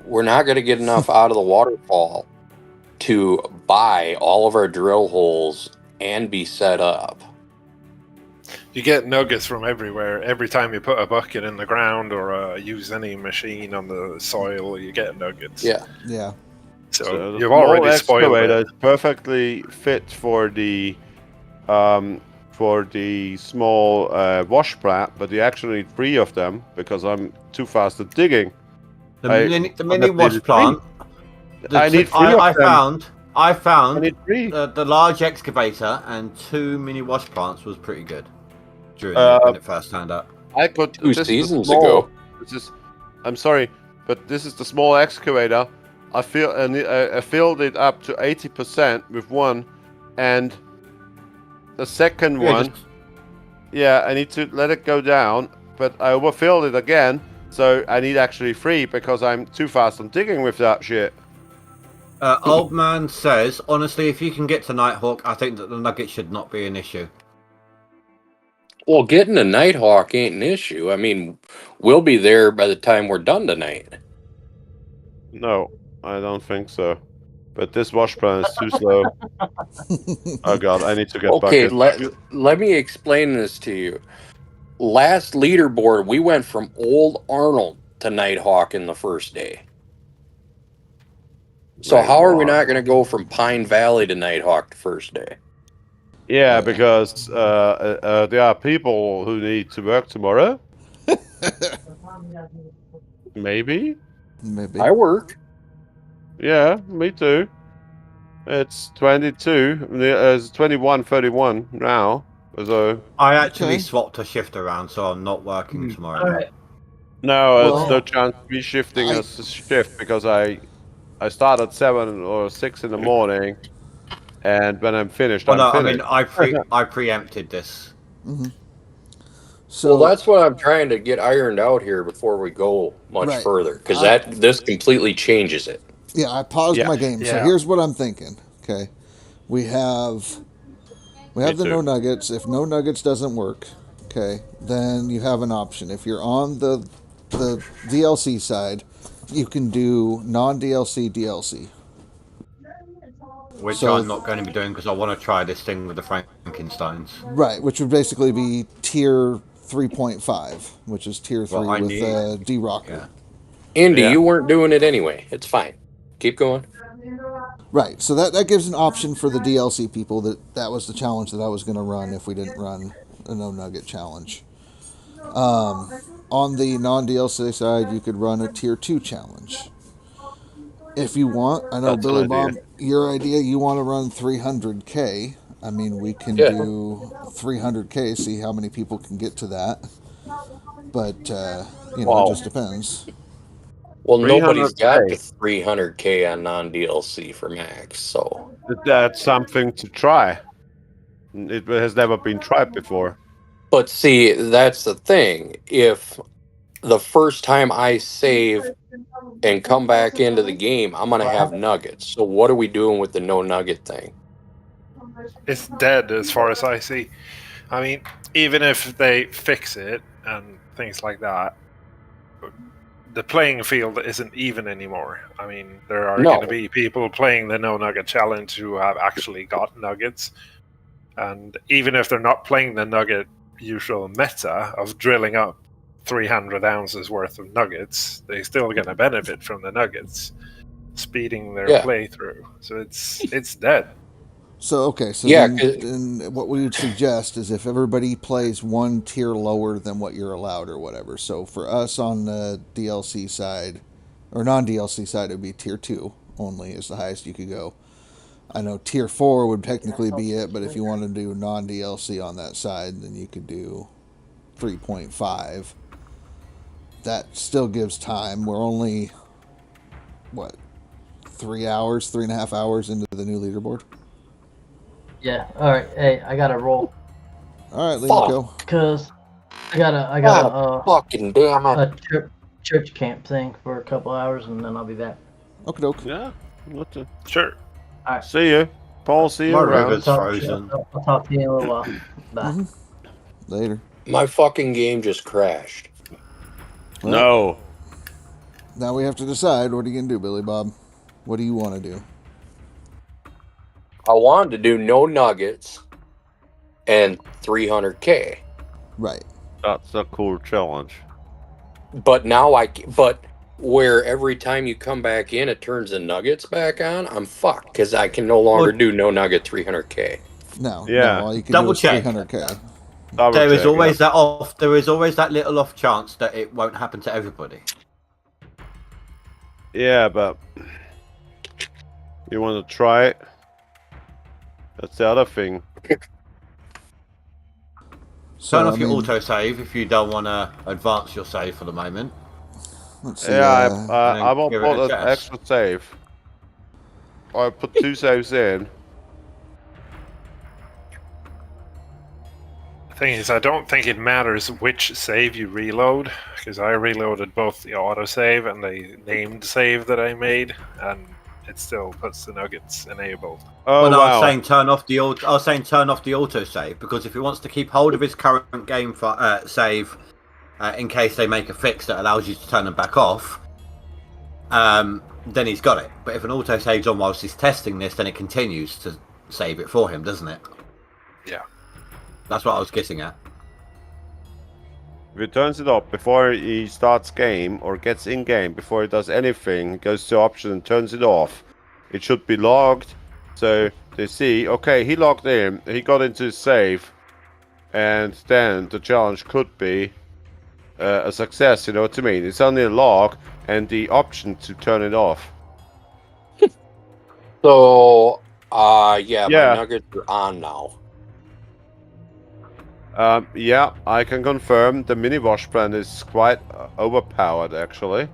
We're not gonna get enough out of the waterfall to buy all of our drill holes and be set up. You get nuggets from everywhere. Every time you put a bucket in the ground or use any machine on the soil, you get nuggets. Yeah. Yeah. So, So the you've small already spoiled excavator it. is perfectly fit for the small wash plant, but you actually need 3 of them because I'm too fast at digging. The I- mini I wash need plant. I need 3 of I them. found I the, need 3. the large excavator and 2 mini wash plants was pretty good during when it first turned up. I could 2 this is seasons small- ago. This is. I'm sorry. but this is the small excavator. I filled it up to 80% with one, and the second one. Yeah, I need to let it go down, but I overfilled it again, so I need actually 3 because I'm too fast on digging with that shit. Old man says, honestly, if you can get to Nighthawk, I think that the nugget should not be an issue. Well, getting a Nighthawk ain't an issue. I mean, we'll be there by the time we're done tonight. No, I don't think so. But this wash plan is too slow. Oh god, I need to get Okay, buckets. let me explain this to you. Last leaderboard, we went from Old Arnold to Nighthawk in the first day. So how are we not going to go from Pine Valley to Nighthawk the first day? Yeah, because there are people who need to work tomorrow. Maybe. I work. Yeah, me too. It's 22. It's 21:31 now. So I actually swapped a shift around, so I'm not working tomorrow. Alright. no, Well, there's no chance of me shifting a shift because I start at 7 or 6 in the morning, and when I'm finished, Well, no, I'm finished. I mean, I preempted this. Mm-hmm. So well, that's what I'm trying to get ironed out here before we go much further, because this completely changes it. Yeah, I paused my game. Yeah. So here's what I'm thinking. Okay, we have the no nuggets. If no nuggets doesn't work, okay, then you have an option. If you're on the DLC side, you can do non-DLC DLC. Which I'm not going to be doing because I want to try this thing with the Frankensteins. Right, which would basically be tier 3.5, which is tier 3 with D-Rocker. Andy, you weren't doing it anyway. It's fine. Keep going. Right, so that gives an option for the DLC people that was the challenge that I was going to run if we didn't run a no nugget challenge. On the non-DLC side, you could run a tier 2 challenge. If you want, I know, Billy Bob, your idea, you want to run 300K. I mean, we can do 300K, see how many people can get to that. But, it just depends. Well, nobody's got the 300K on non-DLC for max, so... That's something to try. It has never been tried before. But see, that's the thing. If the first time I save and come back into the game, I'm going to have nuggets. So what are we doing with the no nugget thing? It's dead as far as I see. I mean, even if they fix it and things like that, the playing field isn't even anymore. I mean, there are going to be people playing the no nugget challenge who have actually got nuggets. And even if they're not playing the nugget usual meta of drilling up 300 ounces worth of nuggets, they still going to benefit from the nuggets, speeding their playthrough. So it's dead. So then what we would suggest is if everybody plays one tier lower than what you're allowed or whatever. So for us on the DLC side, or non-DLC side, it would be tier 2 only is the highest you could go. I know tier 4 would technically be it, but if you want to do non-DLC on that side, then you could do 3.5. That still gives time. We're only, 3.5 hours into the new leaderboard? Yeah. All right. Hey, I gotta roll. All right, Liam, go. Cause I got a fucking damn it. A church camp thing for a couple hours, and then I'll be back. Okay, doke. Yeah. Sure. All right. See you, Paul. See you around. I'll talk to you in a little while. Bye. Later. My fucking game just crashed. Well, no. Now we have to decide. What are you gonna do, Billy Bob? What do you want to do? I wanted to do no nuggets and 300K. Right. That's a cool challenge. But now where every time you come back in, it turns the nuggets back on, I'm fucked because I can no longer do no nugget 300K. No. Yeah. No, all you can Double do is check. 300K. There is always there is always that little off chance that it won't happen to everybody. Yeah, but you want to try it? That's the other thing. Turn off your autosave if you don't want to advance your save for the moment. Let's see. Yeah, And then I won't give it put a an chest. extra save. Or put 2 saves in. The thing is, I don't think it matters which save you reload, because I reloaded both the autosave and the named save that I made, and it still puts the nuggets enabled. Oh, Well, no, I was wow. saying turn off the autosave, because if he wants to keep hold of his current game save in case they make a fix that allows you to turn them back off, then he's got it. But if an autosave's on whilst he's testing this, then it continues to save it for him, doesn't it? Yeah. That's what I was getting at. If he turns it off before he starts game or gets in game, before he does anything, goes to option and turns it off, it should be logged. So they see, okay, he logged in, he got into his save, and then the challenge could be a success, you know what I mean? It's only a log and the option to turn it off. So, yeah, Yeah. my nuggets are on now. Yeah, I can confirm the mini wash plan is quite overpowered, actually.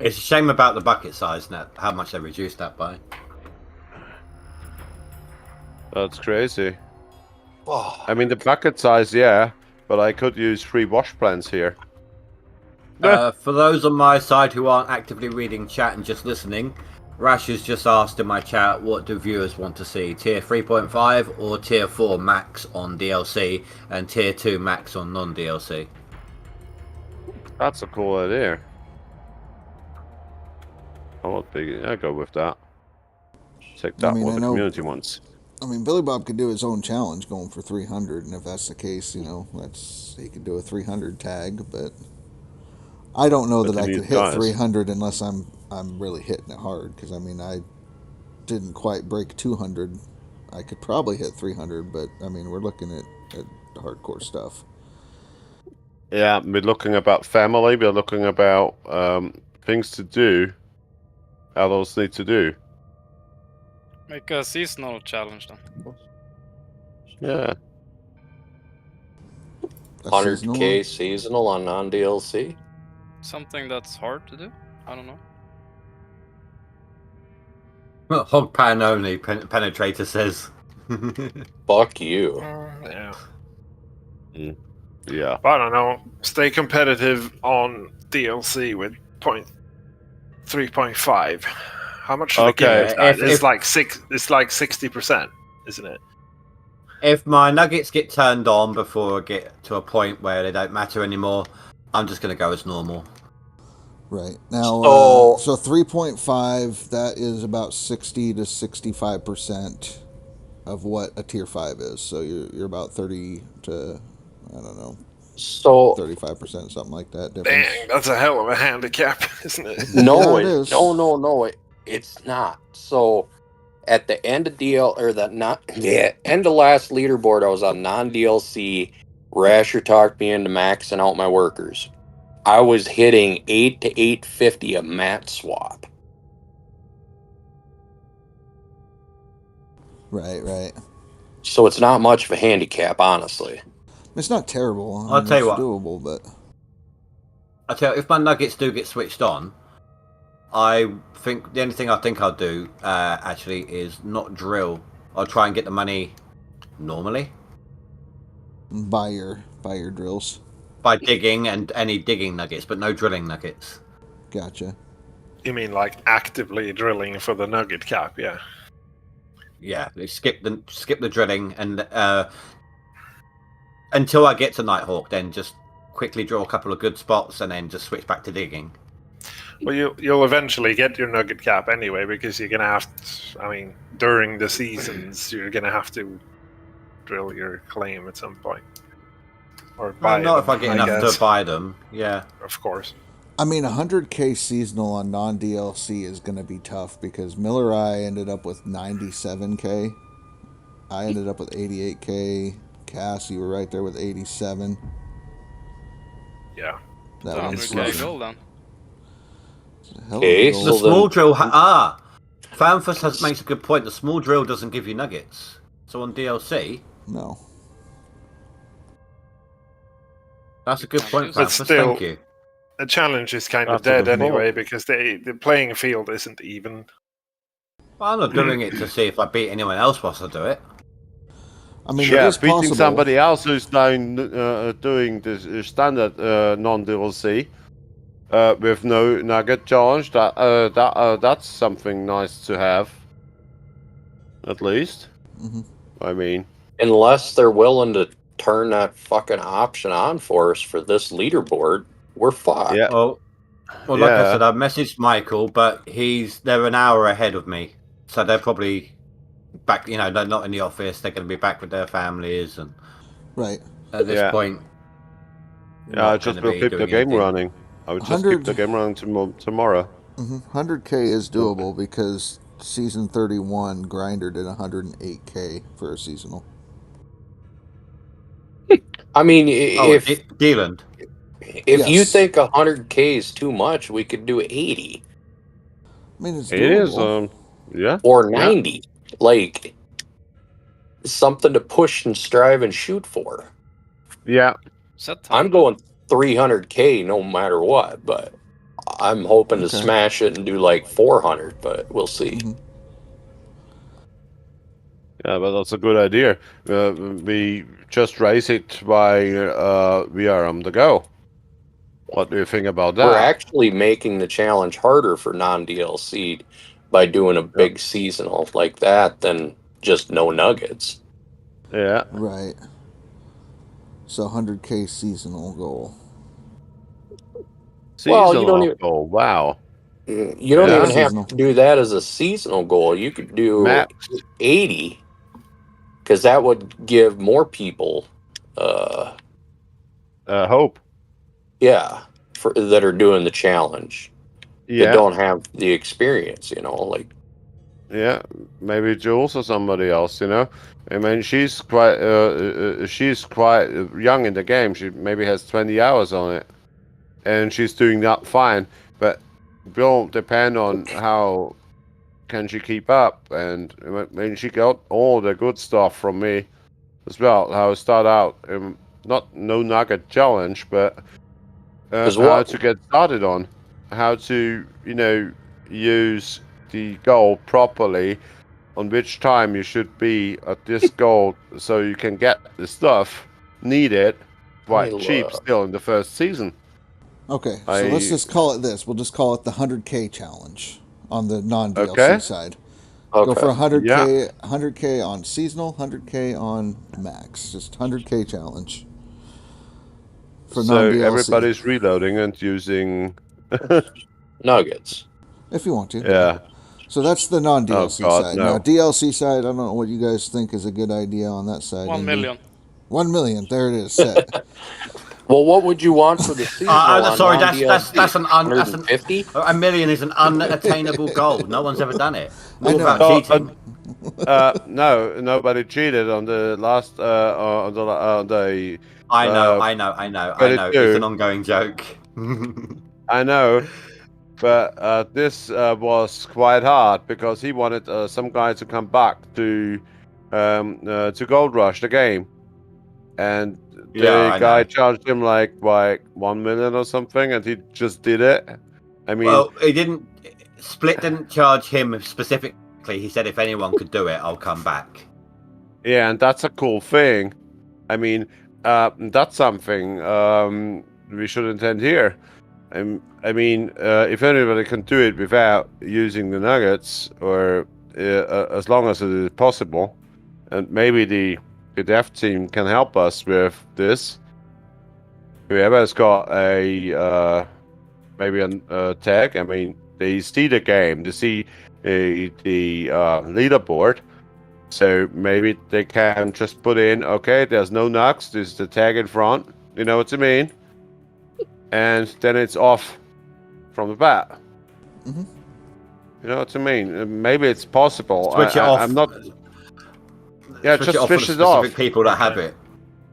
It's a shame about the bucket size, now, how much they reduced that by. That's crazy. Oh, I mean, the bucket size, yeah, but I could use 3 wash plans here. For those on my side who aren't actively reading chat and just listening, Rash has just asked in my chat, what do viewers want to see? Tier 3.5 or Tier 4 max on DLC and Tier 2 max on non-DLC? That's a cool idea. I'll go with that. Take that I what the know- community wants. I mean, Billy Bob could do his own challenge going for 300, and if that's the case, he could do a 300 tag. But I don't know But that I you could need hit guys. 300 unless I'm really hitting it hard. Because I mean, I didn't quite break 200. I could probably hit 300, but I mean, we're looking at hardcore stuff. Yeah, we're looking about family. We're looking about things to do. Adults need to do. Make a seasonal challenge then. Yeah. A 100k seasonal seasonal on non-DLC. Something that's hard to do. I don't know. Hog pan only, Penetrator says. Fuck you. Yeah. Yeah. I don't know. Stay competitive on DLC with 3.5. How much should Okay. I give it? If- It's if- like 60%, isn't it? If my nuggets get turned on before I get to a point where they don't matter anymore, I'm just going to go as normal. Right. Now, So- so 3.5, that is about 60 to 65% of what a tier 5 is. So you're about 30 to, I don't know, So 35%, something like that difference. Dang, that's a hell of a handicap, isn't it? no, Yeah, it is. no, it's not. So at the end of end of last leaderboard, I was on non-DLC. Rasher talked me into maxing out my workers. I was hitting 8 to 850 a mat swap. Right. So it's not much of a handicap, honestly. It's not terrible. I'll tell you it's what. doable, but I tell you, if my nuggets do get switched on, I think the only thing I think I'll do actually is not drill. I'll try and get the money normally buy your drills. by digging and any digging nuggets, but no drilling nuggets. Gotcha. You mean like actively drilling for the nugget cap? Yeah. Yeah, skip the drilling and until I get to Nighthawk, then just quickly draw a couple of good spots and then just switch back to digging. Well, you'll eventually get your nugget cap anyway, because you're gonna have to, I mean, during the seasons, you're gonna have to drill your claim at some point, or buy Not them, if I get enough guess. to buy them. Yeah. Of course. I mean, 100k seasonal on non-DLC is going to be tough because Miller I ended up with 97k. I ended up with 88k. Cass, you were right there with 87. Yeah. That So was 100k gold then. a hell of a Okay, goal. The So small then- drill. Fanfus makes a good point. The small drill doesn't give you nuggets. So on DLC, No. that's a good point, But Fanfus. still- Thank you. a challenge is kind of That's a dead good anyway point. because the playing field isn't even. I'm not doing it to see if I beat anyone else whilst I do it. I mean, Yeah, it is beating possible. somebody else who's doing this standard non-DLC with no nugget challenge. That's something nice to have. At least. Hmm. I mean, Unless they're willing to turn that fucking option on for us for this leaderboard, we're fucked. yeah, Well, like I Yeah. said, I've messaged Michael, but they're an hour ahead of me, so they're probably back. You know, they're not in the office. They're going to be back with their families, and Right. at this Yeah. point, Yeah, I not just gonna will be keep the doing game anything. running. I would just keep the 100 game running tomorrow. 100K is doable because season 31 Grinder did 108K for a seasonal. I mean, Oh, if Dealand. you Yes. think 100K is too much, we could do 80 I mean, it's It is, doable. yeah. or 90. Like something to push and strive and shoot for. Yeah. Set I'm going 300K no matter what, but I'm hoping to Okay. smash it and do like 400, but we'll see. Hmm. Yeah, but that's a good idea. We just raise it by we are on the go. What do you think about that? We're actually making the challenge harder for non-DLC by doing a big seasonal like that than just no nuggets. Yeah. Right. So 100K seasonal goal. Well, you don't even wow. you don't Yeah. even have Seasonal. to do that as a seasonal goal. You could do Max. 80 because that would give more people Hope. that are doing the challenge that Yeah. don't have the experience, like Yeah, maybe Jules or somebody else, you know. I mean, she's quite young in the game. She maybe has 20 hours on it, and she's doing that fine. But it will depend on how can she keep up. And I mean, she got all the good stuff from me as well. How to start out, not no nugget challenge, but how to get started on, how to use the goal properly, on which time you should be at this goal so you can get the stuff needed quite cheap still in the first season. Okay, so let's just call it this. We'll just call it the 100K challenge on the non-DLC side. Go for 100K, Yeah. 100K on seasonal, 100K on max. Just 100K challenge for So non-DLC. everybody's reloading and using nuggets. If you want to. Yeah. So that's the non-DLC Oh, God, side. no. Now DLC side, I don't know what you guys think is a good idea on that side. 1 million. 1 million. There it is. Set. Well, what would you want for the seasonal? Sorry, that's an 150. A million is an unattainable goal. No one's ever done it. What know. about cheating? No, nobody cheated on the last on the. I know. It's an ongoing joke. I know, but this was quite hard because he wanted some guy to come back to Gold Rush the game, and the guy charged him like 1 million or something, and he just did it. I mean, well, he didn't. Split didn't charge him specifically. He said if anyone could do it, I'll come back. Yeah, and that's a cool thing. I mean, that's something we should intend here. I mean, if anybody can do it without using the nuggets, or as long as it is possible, and maybe the dev team can help us with this. Whoever has got a maybe a tag. I mean, they see the game, they see the leaderboard. So maybe they can just put in, okay, there's no nugs, there's the tag in front, you know what I mean? And then it's off from the bat. Mm-hmm. You know what I mean? Maybe it's possible. Switch it off. I'm not. Yeah, switch just it off switch for it the off. specific people that have it.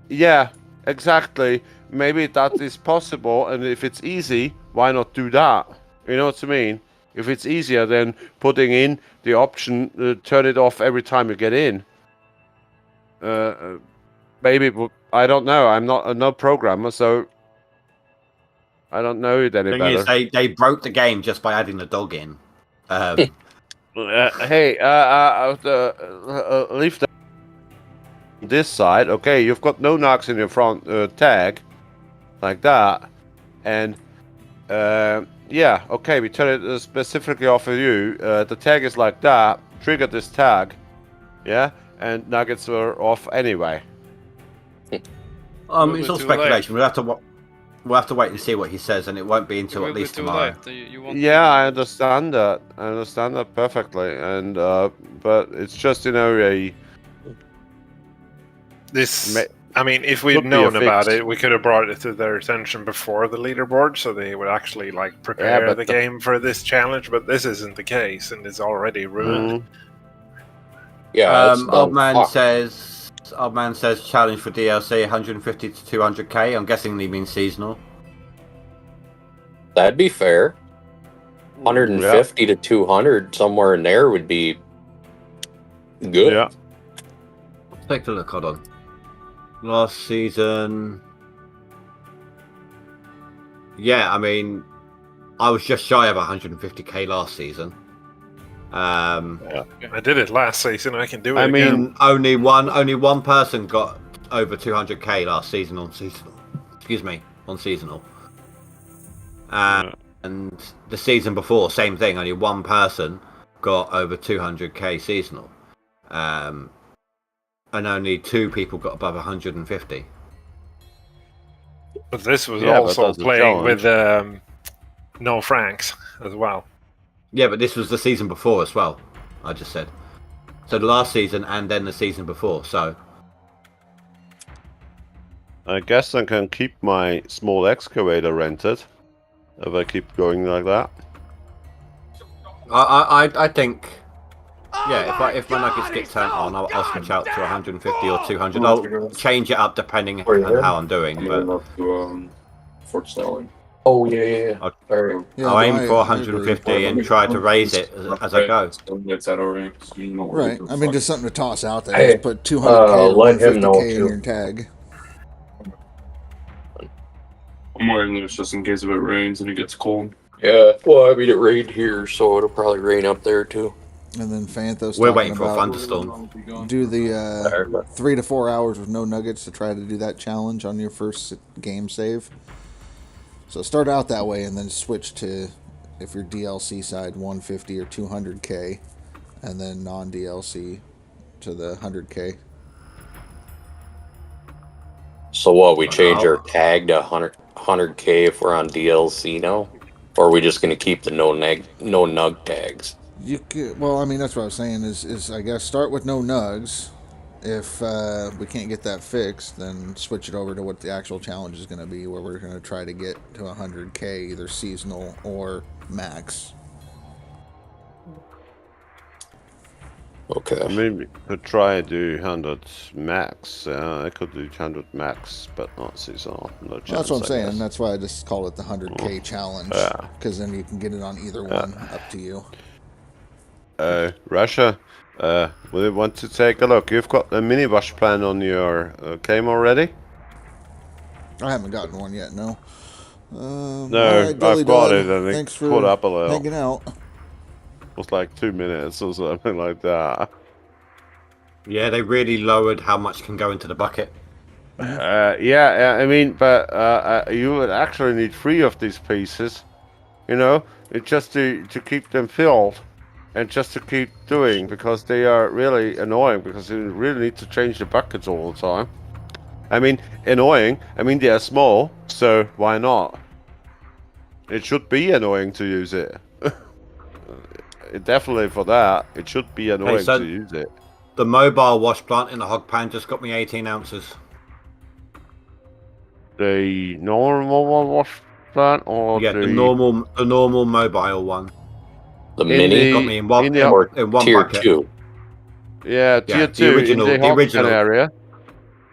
Yeah, exactly. Maybe that is possible, and if it's easy, why not do that? You know what I mean? If it's easier than putting in the option, turn it off every time you get in. Maybe, I don't know. I'm not no programmer, so I don't know it any Thing better. is, they broke the game just by adding the dog in. Hey, leave this side. Okay, you've got NoNugs in your front tag, like that, and yeah, okay, we turn it specifically off of you. The tag is like that. Trigger this tag, yeah, and nuggets are off anyway. It's all speculation. We'll have to wait and see what he says, and it won't be until at least tomorrow. Yeah, I understand that. I understand that perfectly, and but it's just I mean, if we'd known about it, we could have brought it to their attention before the leaderboard, so they would actually prepare the game for this challenge. But this isn't the case, and it's already ruined. Yeah, Old man says challenge for DLC 150 to 200k. I'm guessing he means seasonal. That'd be fair. 150 to 200, somewhere in there would be good. Yeah. Take a look. Hold on. Last season, yeah, I mean, I was just shy of 150k last season. I did it last season. I can do it. I mean, only one person got over 200k last season on seasonal. Excuse me, on seasonal. And the season before, same thing. Only one person got over 200k seasonal. And only 2 people got above 150. But this was also playing with no Franks as well. Yeah, but this was the season before as well. I just said. So the last season and then the season before. So I guess I can keep my small excavator rented if I keep going like that. I think. Yeah, if my nuggets get turned on, I'll switch out to 150 or 200. I'll change it up depending on how I'm doing. But oh yeah. I'll aim for 150 and try to raise it as I go. Right. I mean, just something to toss out there. Just put 200k or 150k in your tag. I'm wearing this just in case if it rains and it gets cold. Yeah, well, I mean, it rained here, so it'll probably rain up there too. And then Fanthos. We're waiting for a thunderstorm. Do the 3 to 4 hours with no nuggets to try to do that challenge on your first game save. So start out that way and then switch to, if you're DLC side, 150 or 200k, and then non-DLC to the 100k. So what, we change our tag to 100k if we're on DLC now? Or are we just going to keep the no nug tags? You could, well, I mean, that's what I was saying is I guess start with no nugs. If we can't get that fixed, then switch it over to what the actual challenge is going to be, where we're going to try to get to 100k, either seasonal or max. Okay. I mean, we could try to do 100 max. I could do 100 max, but not seasonal. No chance, That's what I'm saying. guess. That's why I just call it the 100k challenge, because then you can get it on either one, up to you. Rasher, will you want to take a look? You've got a mini wash plan on your game already? I haven't gotten one yet, no. No, right, I've got it and thanks it for caught up a little. hanging out. It was like 2 minutes or something like that. Yeah, they really lowered how much can go into the bucket. Yeah, I mean, but you would actually need 3 of these pieces, you know, just to keep them filled. And just to keep doing, because they are really annoying, because you really need to change the buckets all the time. I mean, annoying, I mean, they are small, so why not? It should be annoying to use it. Definitely for that, it should be annoying to use it. The mobile wash plant in the hog pan just got me 18 ounces. The normal wash plant, or the normal mobile one. The mini got me in one tier bucket. 2. Yeah, tier 2 in the original area.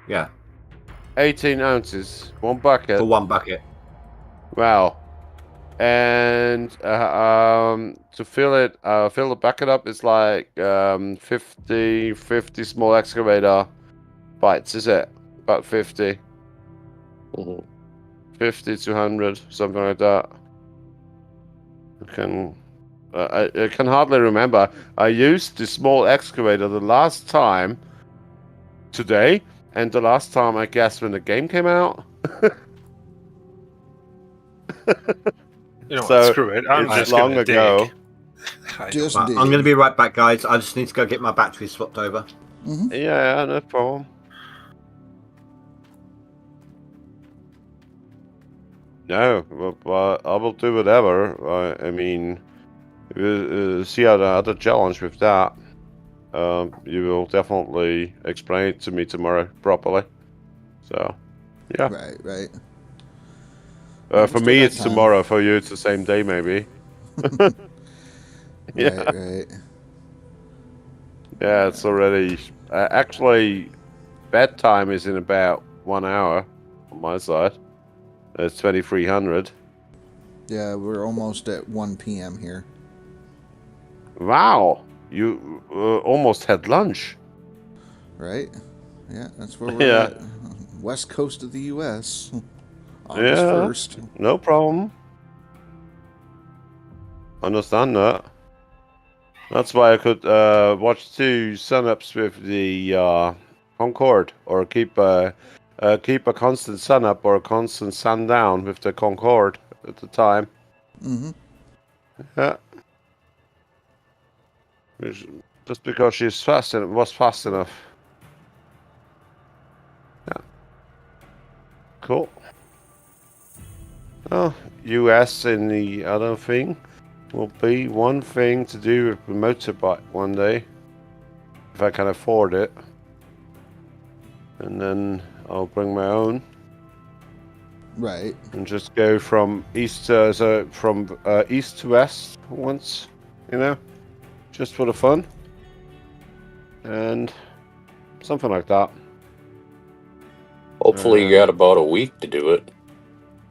Yeah. 18 ounces, 1 bucket. For 1 bucket. Wow. And to fill the bucket up, it's like 50 small excavator bites, is it? About 50. Mm-hmm. 50 to 100, something like that. I can hardly remember. I used the small excavator the last time today, and the last time I guess when the game came out. You know So, what? Screw it. I'm it's just long gonna ago. dig. Just Right, dig. I'm going to be right back, guys. I just need to go get my battery swapped over. Yeah, no problem. No, but I will do whatever. I mean, we'll see how the other challenge with that. You will definitely explain it to me tomorrow properly. So, yeah. Right. For me, it's tomorrow. For you, it's the same day, maybe. Yeah. Right. Yeah, it's already... actually, bedtime is in about 1 hour on my side. It's 2300. Yeah, we're almost at 1 p.m. here. Wow! You almost had lunch. Right? Yeah, that's where we're at. West coast of the U.S. August 1st. No problem. Understand that. That's why I could watch 2 sunups with the Concorde, or keep a constant sunup or a constant sundown with the Concorde at the time. Yeah. Just because she's fast and it was fast enough. Yeah. Cool. Oh, US in the other thing will be one thing to do with the motorbike one day, if I can afford it. And then I'll bring my own. Right. And just go from east to west once, you know, just for the fun. And something like that. Hopefully you got about a week to do it.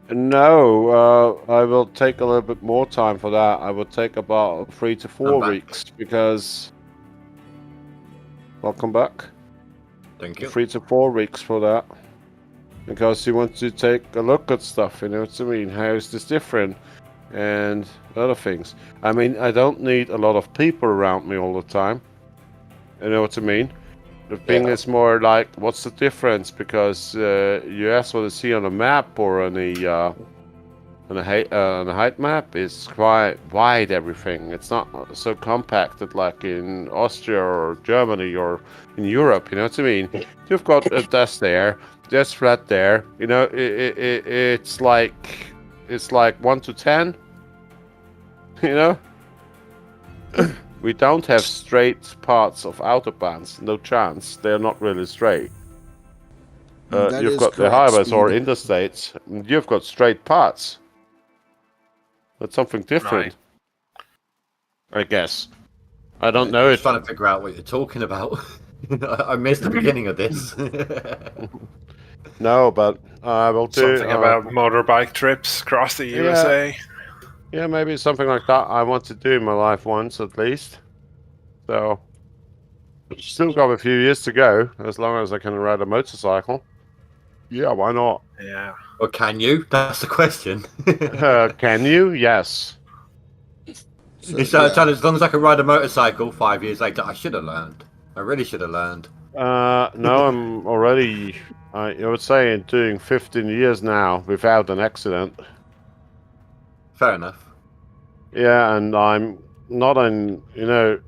No, I will take a little bit more time for that. I will take about 3 to 4 weeks because... Welcome back. Thank you. 3 to 4 weeks for that. Because you want to take a look at stuff, you know what I mean? How is this different? And other things. I mean, I don't need a lot of people around me all the time. You know what I mean? The thing is more like, what's the difference? Because you ask what to see on a map or on a height map is quite wide. Everything. It's not so compacted like in Austria or Germany or in Europe. You know what I mean? You've got a desk there, there's flat there. You know, it's like 1 to 10. You know. We don't have straight parts of autobahns, no chance. They're not really straight. You've got the highways or interstates. You've got straight parts. That's something different. Right. I guess. I don't know. I'm trying to figure out what you're talking about. I missed the beginning of this. No, but I will do something about motorbike trips across the USA. Yeah, maybe something like that. I want to do in my life once at least. So, still got a few years to go. As long as I can ride a motorcycle. Yeah, why not? Yeah. Or can you? That's the question. Can you? Yes. As long as I can ride a motorcycle 5 years later, I should have learned. I really should have learned. No, I'm already, I would say, doing 15 years now without an accident. Fair enough. Yeah, and I'm not an,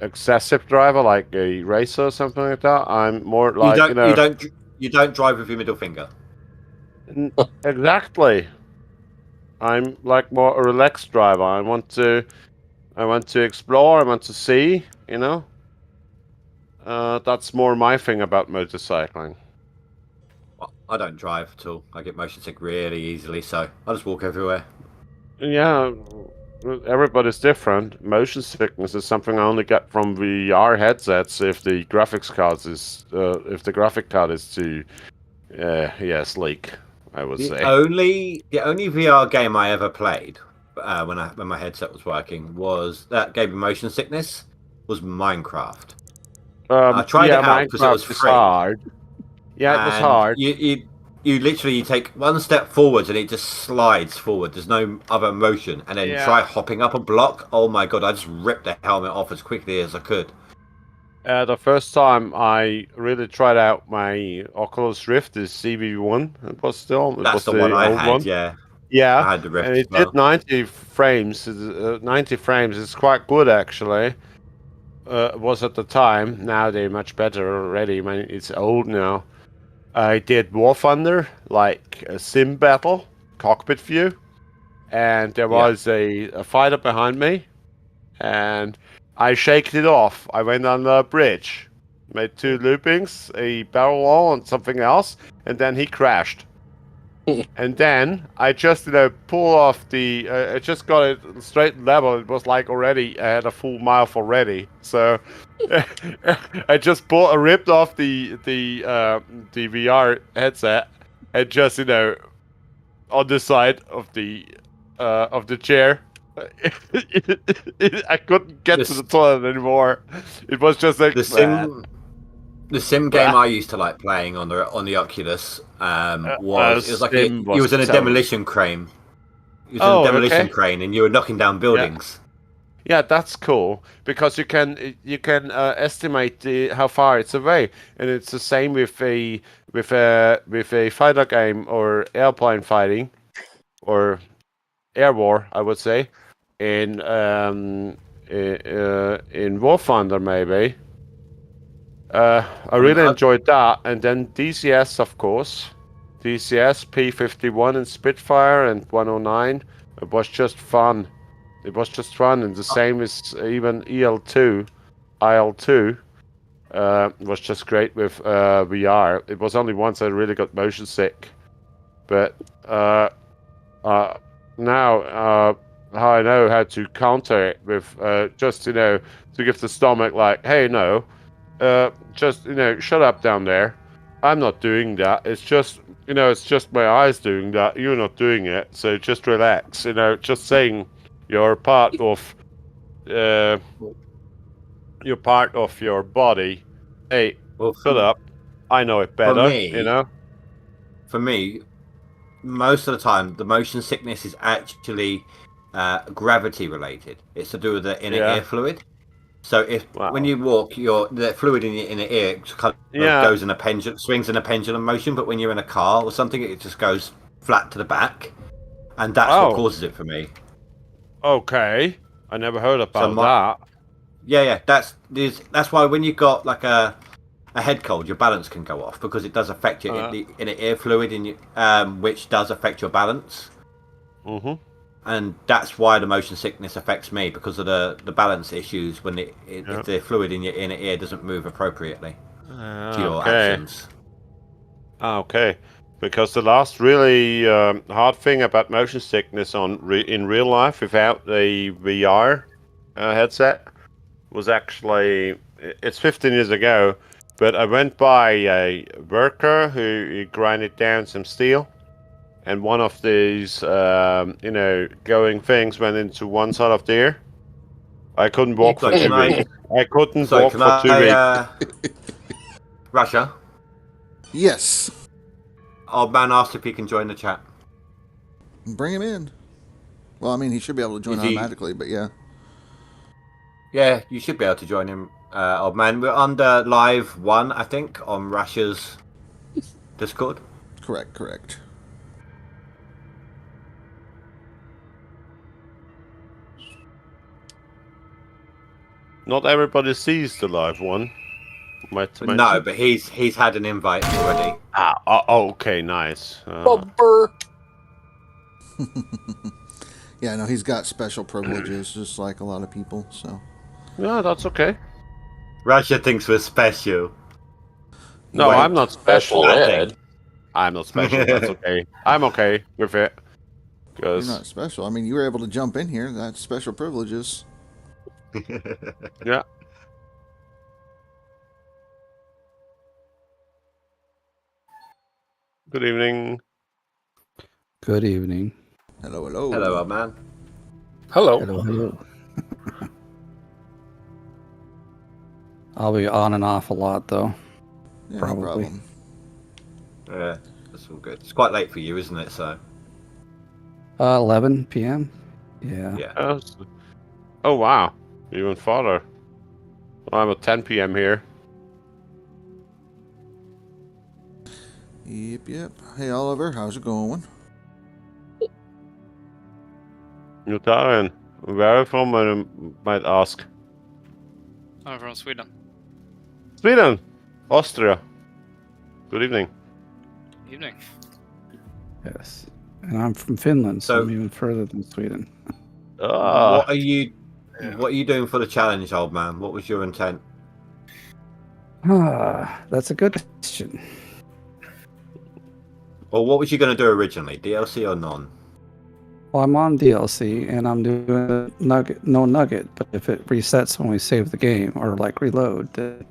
excessive driver like a racer or something like that. I'm more like, You don't drive with your middle finger. Exactly. I'm like more a relaxed driver. I want to explore. I want to see. That's more my thing about motorcycling. Well, I don't drive at all. I get motion sick really easily, so I just walk everywhere. Yeah, everybody's different. Motion sickness is something I only get from VR headsets if the graphic card is too sleek. I would say. The only VR game I ever played when my headset was working was that gave me motion sickness was Minecraft. I tried it out because it was free. Hard. Yeah, it was hard. you literally take one step forwards and it just slides forward. There's no other motion, and then try hopping up a block. Oh my god! I just ripped the helmet off as quickly as I could. The first time I really tried out my Oculus Rift is CB1. It was the one I had. one. Yeah. Yeah, I had the Rift and it as well. did 90 frames. 90 frames is quite good actually. It was at the time. Now they're much better already. I mean, it's old now. I did War Thunder, like a sim battle, cockpit view, and there was a fighter behind me, and I shaked it off. I went on the bridge, made 2 loopings, a barrel roll, and something else, and then he crashed. And then I just, pull off the. I just got it straight level. It was like already. I had a full mile already. So I just ripped off the VR headset and just on the side of the chair. I couldn't get to the toilet anymore. It was just like the sim game I used to like playing on the Oculus was like you was in a demolition crane. You was in a demolition crane and you were knocking down buildings. Yeah, that's cool because you can estimate how far it's away, and it's the same with a fighter game or airplane fighting, or air war, I would say, in War Thunder maybe. I really enjoyed that, and then DCS, of course, DCS, P-51 and Spitfire and 109. It was just fun. It was just fun, and the same as even IL-2 was just great with VR. It was only once I really got motion sick, but now how I know how to counter it with just to give the stomach like, hey, no. Just shut up down there. I'm not doing that. It's just it's just my eyes doing that. You're not doing it. So just relax. Just saying you're part of your body. Hey, shut up. I know it better. For me, most of the time, the motion sickness is actually gravity related. It's to do with the inner ear fluid. So when you walk, the fluid in your inner ear kind of goes in a pendulum, swings in a pendulum motion. But when you're in a car or something, it just goes flat to the back, and that's what causes it for me. Okay, I never heard about that. Yeah, that's why when you got like a head cold, your balance can go off because it does affect your inner ear fluid which does affect your balance. Mm-hmm. And that's why the motion sickness affects me, because of the balance issues when if the fluid in your inner ear doesn't move appropriately to your actions. Okay, because the last really hard thing about motion sickness in real life without a VR headset was actually, it's 15 years ago, but I went by a worker who grinded down some steel. And one of these, going things went into one side of the ear. I couldn't walk for 2 weeks. I couldn't walk for 2 weeks. Rasher? Yes. Old man asked if he can join the chat. Bring him in. Well, I mean, he should be able to join automatically, but yeah. Yeah, you should be able to join him, old man. We're under live 1, I think, on Rasher's Discord. Correct. Not everybody sees the live one. No, but he's had an invite already. Okay, nice. Bumper. Yeah, no, he's got special privileges, just like a lot of people. So. Yeah, that's okay. Rasher thinks we're special. No, I'm not special. Ed. I'm not special. That's okay. I'm okay with it. You're not special. I mean, you were able to jump in here. That's special privileges. Yeah. Good evening. Good evening. Hello. Hello, old man. Hello. I'll be on and off a lot though. Yeah, Probably. no problem. That's all good. It's quite late for you, isn't it? So 11 p.m. Yeah. yeah. Oh wow, even farther. I'm at 10 p.m. here. Yep. Hey, Oliver, how's it going? You're Darren. Where are you from, I might ask? I'm from Sweden. Sweden! Austria. Good evening. Evening. Yes. And I'm from Finland, so So- I'm even further than Sweden. Ah, What are you doing for the challenge, old man? What was your intent? That's a good question. Or what was you going to do originally? DLC or non? Well, I'm on DLC and I'm doing nugget, no nugget. But if it resets when we save the game or like reload, then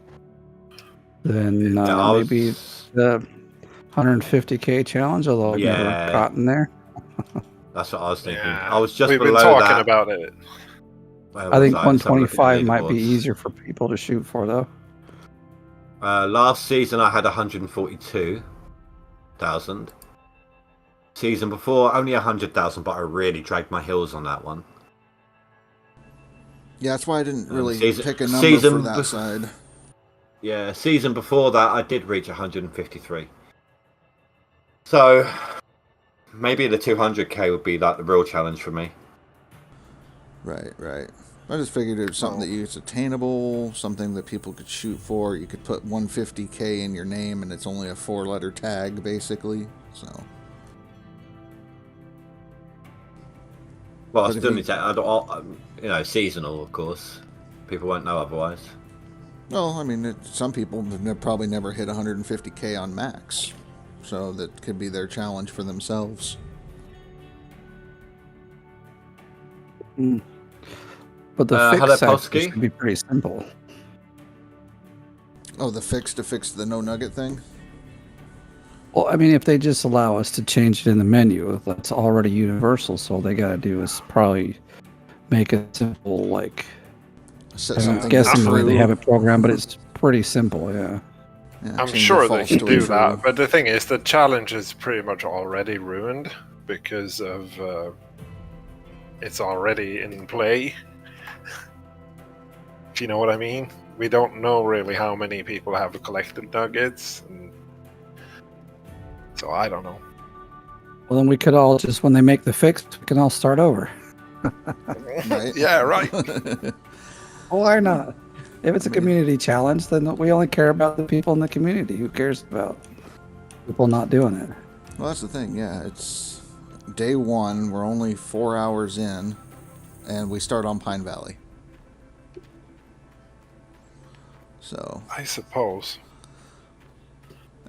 Yeah, I was- maybe the 150k challenge. Although I've never Yeah. gotten there. That's what I was thinking. Yeah, I was just we've below been talking that. about it. Where I was think Let's have a look at the 125 might be leaderboards. easier for people to shoot for though. Last season I had 142,000. Season before only 100,000, but I really dragged my heels on that one. Yeah, that's why I didn't really season- pick a number season for that bef- side. Yeah, season before that I did reach 153. So maybe the 200k would be like the real challenge for me. Right. I just figured it was something that it's attainable, something that people could shoot for. You could put 150k in your name, and it's only a 4-letter tag, basically. So. Well, I But if still you- need to, seasonal, of course. People won't know otherwise. Well, I mean, some people have probably never hit 150k on max, so that could be their challenge for themselves. But the Hello, fix actually Polsky. should be pretty simple. Oh, the fix to fix the no nugget thing? Well, I mean, if they just allow us to change it in the menu, that's already universal. So all they got to do is probably make it simple. Like, Set I'm something guessing to the way they true. have it programmed, but it's pretty simple. Yeah. Yeah, I'm change sure the they false can to a do true. that, but the thing is, the challenge is pretty much already ruined because of it's already in play. If you know what I mean? We don't know really how many people have collected nuggets, and so I don't know. Well, then we could all just, when they make the fix, we can all start over. Right? Yeah, right. Why not? If it's a community challenge, then we only care about the people in the community. Who cares about people not doing it? Well, that's the thing, yeah. It's day one, we're only 4 hours in, and we start on Pine Valley. So, I suppose.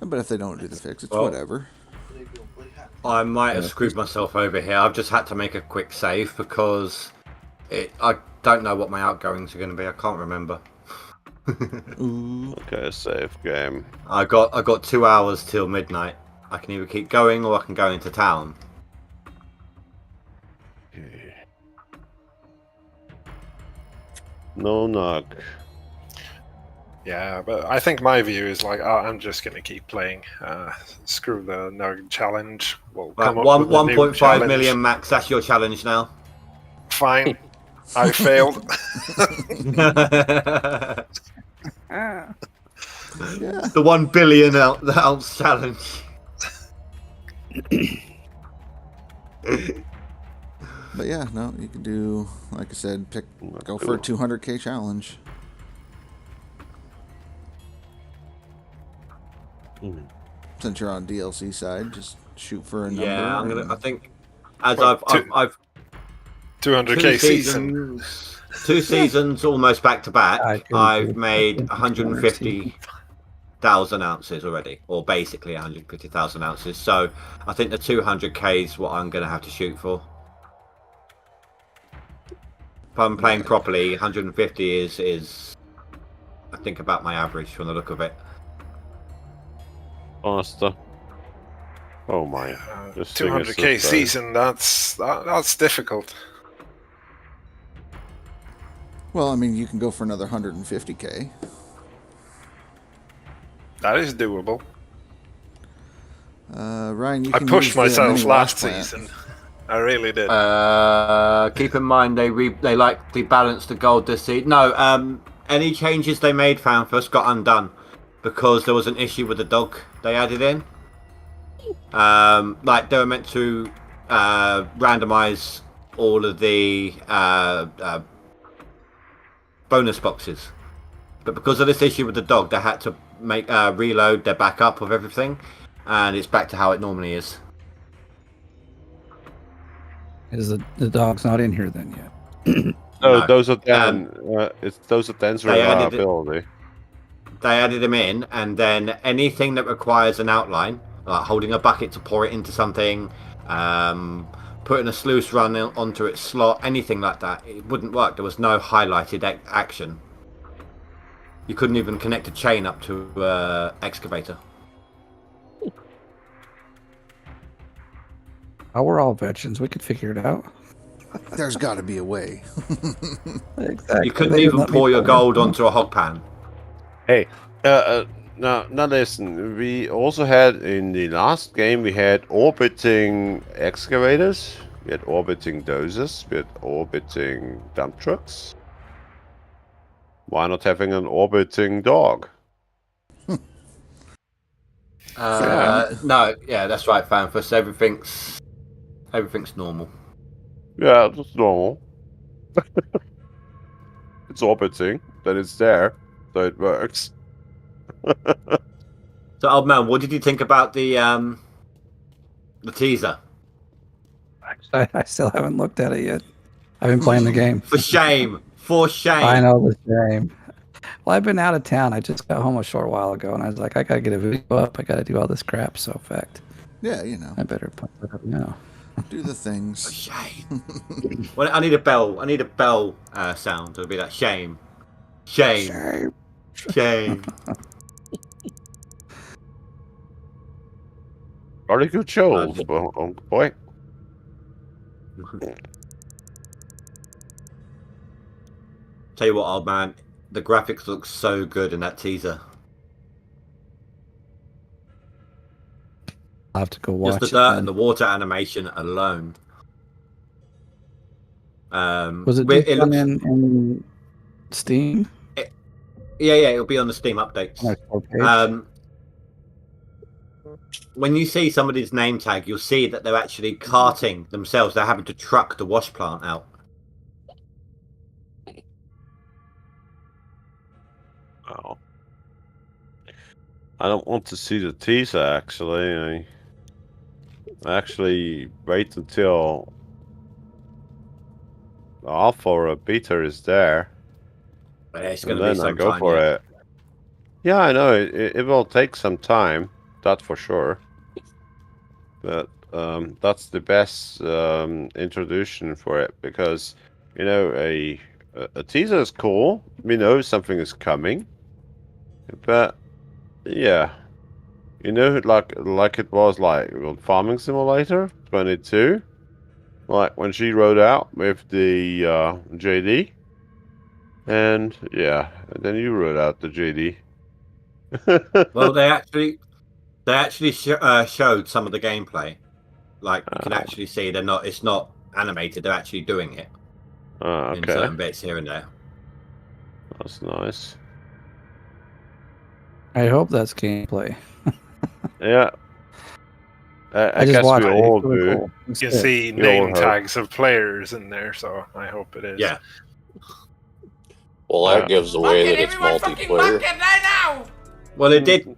but if they don't do the fix, it's Well, whatever. I might have screwed myself over here. I've just had to make a quick save because I don't know what my outgoings are going to be. I can't remember. Ooh. okay, save game. I got 2 hours till midnight. I can either keep going or I can go into town. Okay. No nug. Yeah, but I think my view is like, I'm just gonna keep playing. Screw the nugget challenge. We'll Right, come up with a new 1.5 challenge. million max. That's your challenge now. Fine. I failed. The 1 billion ounce challenge. But yeah, no, you can do, like I said, go for a 200k challenge. Since you're on DLC side, just shoot for a number. Yeah, I think as What, I've 200k season. two seasons almost back to back. I can I've do made 200 150,000 ounces already, or basically 150,000 ounces. So I think the 200k is what I'm going to have to shoot for. If I'm playing properly, 150 is I think about my average from the look of it. Faster. Oh my. This thing is so 200k fast. season. That's difficult. Well, I mean, you can go for another 150k. That is doable. Ryan, you I can pushed use the myself mini last wash plant. season. I really did. Keep in mind they likely balanced the gold this season. No, any changes they made, Fanfus, got undone because there was an issue with the dog they added in. Like they were meant to randomize all of the bonus boxes, but because of this issue with the dog, they had to make reload their backup of everything, and it's back to how it normally is. Is the dog's not in here then yet? No, No. those are then. It's those are then's They added it- reliability. They added them in, and then anything that requires an outline, like holding a bucket to pour it into something, putting a sluice run onto its slot, anything like that, it wouldn't work. There was no highlighted action. You couldn't even connect a chain up to excavator. Oh, we're all veterans. We could figure it out. There's got to be a way. Exactly. You couldn't They didn't even let me pour your it. gold onto a hog pan. Hey, now listen. We also had in the last game we had orbiting excavators, we had orbiting dozers, we had orbiting dump trucks. Why not having an orbiting dog? No, yeah, that's right, Fanfus. Everything's normal. Yeah, that's normal. It's orbiting, but it's there, so it works. So, old man, what did you think about the teaser? I still haven't looked at it yet. I've been playing the game. For shame! For shame! I know the shame. Well, I've been out of town. I just got home a short while ago, and I was like, I gotta get a video up. I gotta do all this crap. So, in fact, Yeah, you know, I better put it up now. do the For things. shame! Well, I need a bell. I need a bell sound. It'll be like shame, shame, shame. Very good show, boy. Tell you what, old man, the graphics look so good in that teaser. I'll have to go watch Just the it. dirt then. and the water animation alone. Was it it just looks, in Steam? yeah, it'll be on the Steam updates. On our page? When you see somebody's name tag, you'll see that they're actually carting themselves. They're having to truck the wash plant out. Oh. I don't want to see the teaser, actually. I actually wait until the alpha or a beta is there. But it's And going to then be I some go time for yet. it. Yeah, I know. It will take some time. That for sure. But that's the best introduction for it because, you know, a teaser is cool. We know something is coming. But yeah, you know, like it was like with Farming Simulator 22, like when she wrote out with the JD, and yeah, and then you wrote out the JD. Well, they actually showed some of the gameplay. Like you can actually see it's not animated. They're actually doing it in Okay, certain bits here and there. that's nice. I hope that's gameplay. Yeah. I just guess watched we it. all It's really do. cool. It's You good. see We all name hope. tags of players in there, so I hope it is. Yeah. Well, that gives away that it's multiplayer. Well, they did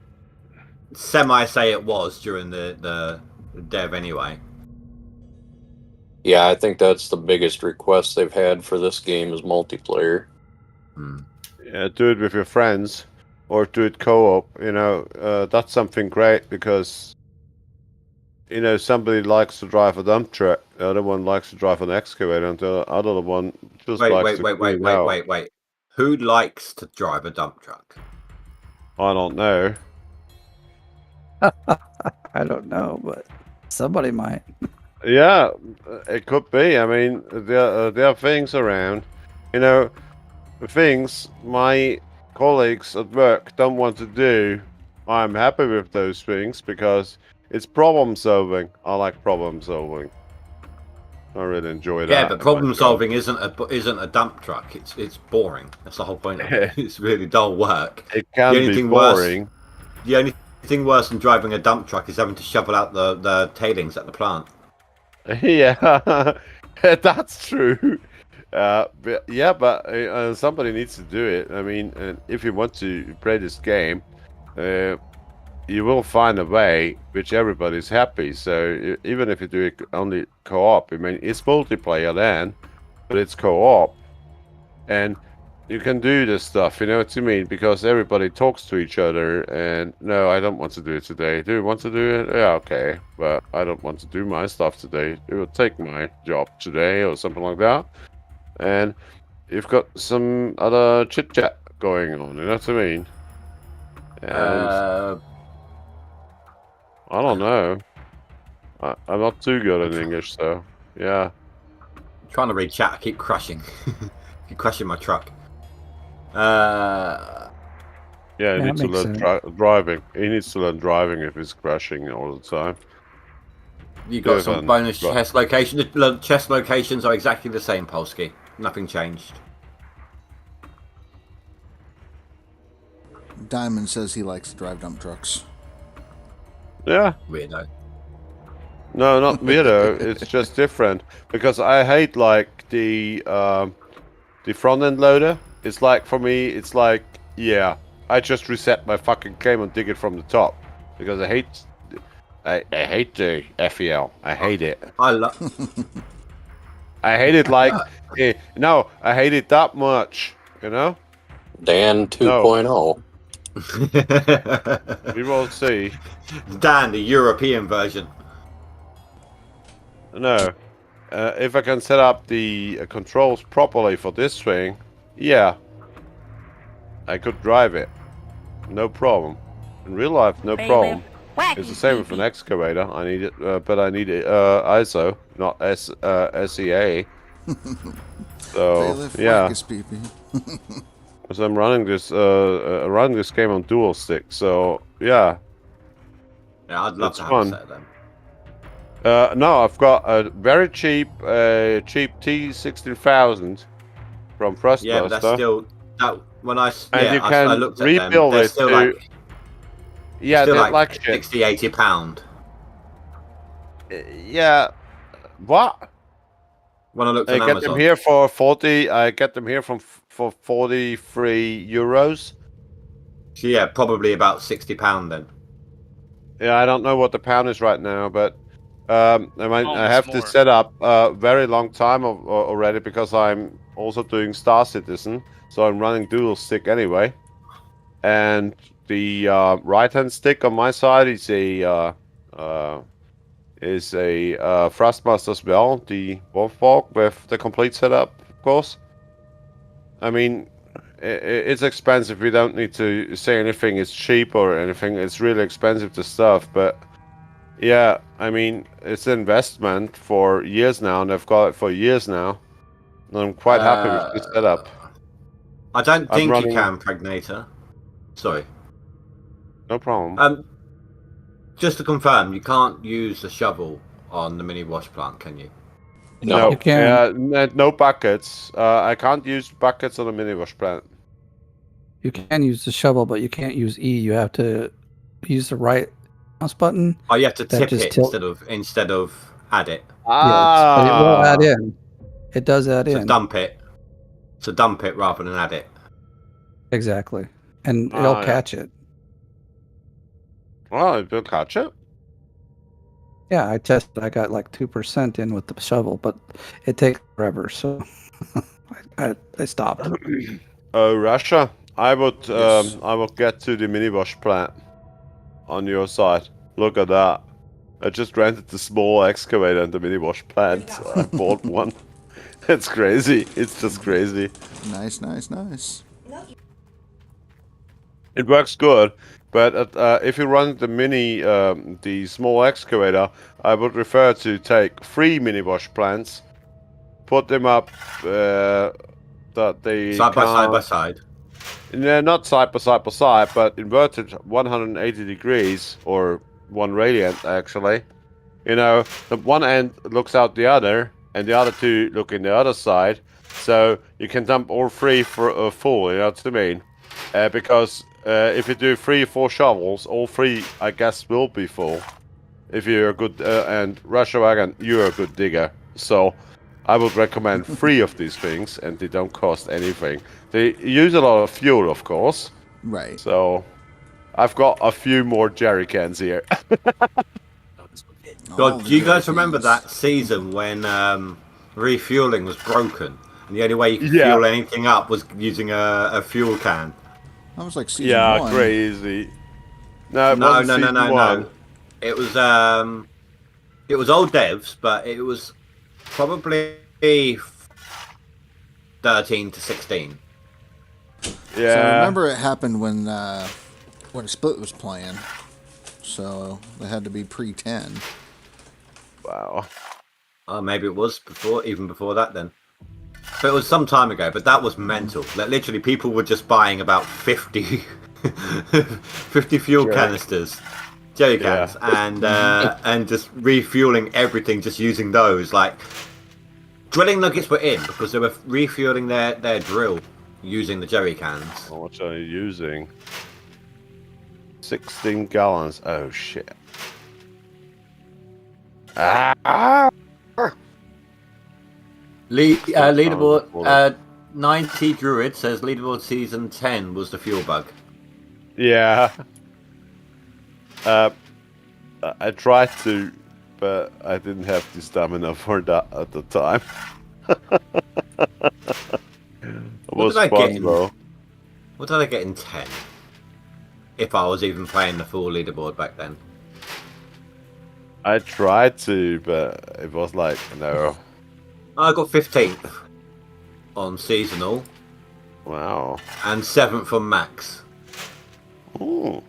semi say it was during the dev anyway. Yeah, I think that's the biggest request they've had for this game is multiplayer. Yeah, do it with your friends or do it co-op. You know, that's something great because, you know, somebody likes to drive a dump truck, the other one likes to drive an excavator, and the other one just likes to clean out. Wait. Who likes to drive a dump truck? I don't know. I don't know, but somebody might. Yeah, it could be. I mean, there are things around. You know, things my colleagues at work don't want to do I'm happy with those things because it's problem solving. I like problem solving. I really enjoy that. Yeah, but problem solving isn't a dump truck. It's boring. That's the whole point of it. It's really dull work. It can be boring. The only thing worse than driving a dump truck is having to shovel out the tailings at the plant. Yeah, that's true. But somebody needs to do it. I mean, if you want to play this game, you will find a way which everybody's happy. So even if you do it only co-op, I mean, it's multiplayer then, but it's co-op, and you can do this stuff, you know what I mean? Because everybody talks to each other, and no, I don't want to do it today. Do you want to do it? Yeah, okay, but I don't want to do my stuff today. It will take my job today or something like that. And you've got some other chit-chat going on, you know what I mean? And I don't know. I'm not too good in English, so yeah. I'm trying to read chat. I keep crashing. Keep crashing my truck. Yeah, he needs to learn driving. He needs to learn driving if he's crashing all the time. You got some bonus chest locations. The chest locations are exactly the same, Polsky. Nothing changed. Diamond says he likes to drive dump trucks. Yeah. Weirdo. No, not weirdo. It's just different because I hate like the front end loader. It's like for me, it's like I just reset my fucking game and dig it from the top because I hate the FEL. I hate it. I hate it like no, I hate it that much. You know. Dan 2.0. We will see. Dan, the European version. No. If I can set up the controls properly for this thing, yeah, I could drive it. No problem. In real life, no problem. It's the same with an excavator. I need it, but I need it ISO, not SEA. So yeah. Because I'm running this game on dual stick, so yeah. Yeah, I'd love to have a set of them. No, I've got a very cheap T16000 from Thrustbuster. Yeah, but that's still when I looked at rebuild them, it still to, yeah, still they're like 60-80 pound. Yeah, what? When I looked I on get Amazon. them here for 40. I get them here for 43 euros. So yeah, probably about £60 then. Yeah, I don't know what the pound is right now, but I have more. this set up a very long time already because I'm also doing Star Citizen, so I'm running dual stick anyway. And the right-hand stick on my side is a Thrustmaster as well, the Wolfwalk with the complete setup, of course. I mean, it's expensive. We don't need to say anything. It's cheap or anything. It's really expensive to stuff, but yeah, I mean, it's an investment for years now, and I've got it for years now. And I'm quite happy with this setup. I don't think you can, Pregnator. Sorry. No problem. Just to confirm, you can't use the shovel on the mini wash plant, can you? No, you can. No buckets. I can't use buckets on a mini wash plant. You can use the shovel, but you can't use E. You have to use the right mouse button. Oh, you have to tip just it tilt- instead of add it. Yeah, but it will add in. It does add in. Dump it. So dump it rather than add it. Exactly, and it'll catch it. Well, it will catch it. Yeah, I tested. I got like 2% in with the shovel, but it takes forever, so I stopped. Russia, I would get to the mini wash plant on your side. Look at that. I just rented the small excavator and the mini wash plant. I bought one. It's crazy. It's just crazy. Nice. It works good, but if you run the small excavator, I would prefer to take 3 mini wash plants, put them up that they side by side. No, not side by side, but inverted 180 degrees or 1 radiant actually. You know, the one end looks out the other, and the other two look in the other side. So you can dump all three for full. You know what I mean? Because if you do 3 or 4 shovels, all 3 I guess will be full. If you're a good and RasherWagon, you're a good digger. So I would recommend 3 of these things, and they don't cost anything. They use a lot of fuel, of course. Right. So I've got a few more jerry cans here. God, do you guys remember that season when refueling was broken, and the only way you could fuel anything up was using a fuel can? That was like season 1. Yeah, crazy. No, no. It was old devs, but it was probably 13 to 16. So Yeah. I remember it happened when Split was playing. So it had to be pre-10. Wow. Oh, maybe it was even before that then. But it was some time ago, but that was mental. Like, literally, people were just buying about 50 fuel canisters, jerry cans, and just refueling everything just using those. Like, drilling nuggets were in because they were refueling their drill using the jerry cans. How much are you using? 16 gallons. Oh, shit. Leaderboard 90 Druid says Leaderboard season 10 was the fuel bug. Yeah. I tried to, but I didn't have the stamina for that at the time. What did I get in 10? If I was even playing the full leaderboard back then. I tried to, but it was like, no. I got 15th on seasonal. Wow. And 7th on max. Ooh.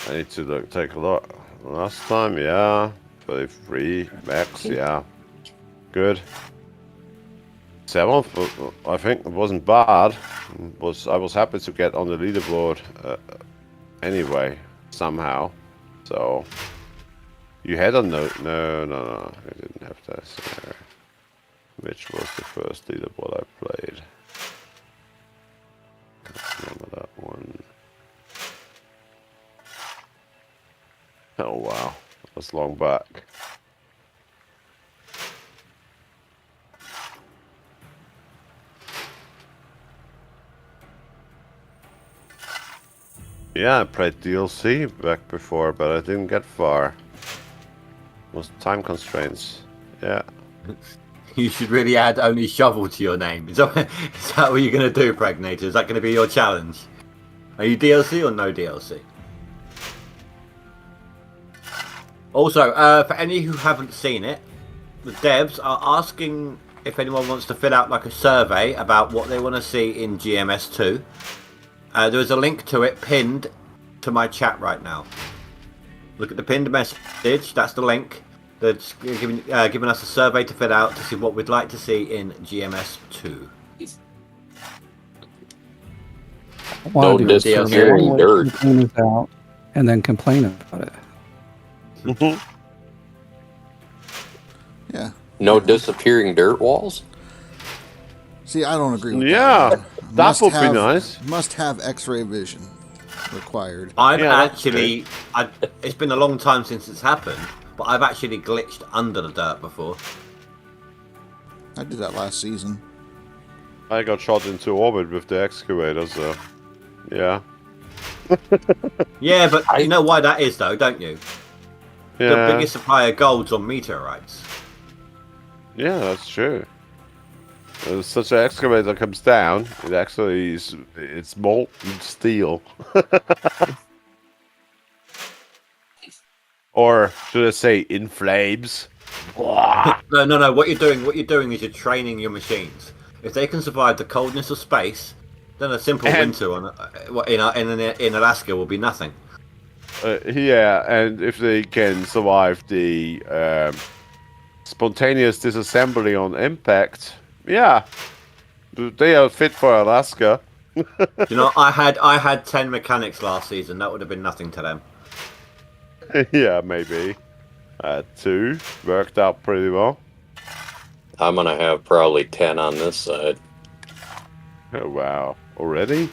I need to take a look. Last time, yeah. 33 max, yeah. Good. 7th, I think it wasn't bad. I was happy to get on the leaderboard anyway, somehow. So you had a note? No, I didn't have that. Which was the first leaderboard I played? Can't remember that one. Oh wow, that was long back. Yeah, I played DLC back before, but I didn't get far. It was time constraints. Yeah. You should really add only shovel to your name. Is that what you're going to do, Pregnator? Is that going to be your challenge? Are you DLC or no DLC? Also, for any who haven't seen it, the devs are asking if anyone wants to fill out like a survey about what they want to see in GMS 2. There is a link to it pinned to my chat right now. Look at the pinned message. That's the link that's giving us a survey to fill out to see what we'd like to see in GMS 2. No disappearing dirt. Out and then complain about it. Yeah. No disappearing dirt walls? See, I don't agree with that. Yeah, that would be nice. Must have X-ray vision required. It's been a long time since it's happened, but I've actually glitched under the dirt before. I did that last season. I got shot into orbit with the excavator, so yeah. Yeah, but you know why that is, though, don't you? Yeah. The biggest supply of gold's on meteorites. Yeah, that's true. Such an excavator comes down, it actually it's molten steel. Or should I say in flames? No. What you're doing is you're training your machines. If they can survive the coldness of space, then a simple winter in Alaska will be nothing. Yeah, and if they can survive the spontaneous disassembly on impact, yeah, they are fit for Alaska. You know, I had 10 mechanics last season. That would have been nothing to them. Yeah, maybe. 2 worked out pretty well. I'm gonna have probably 10 on this side. Oh wow! Already?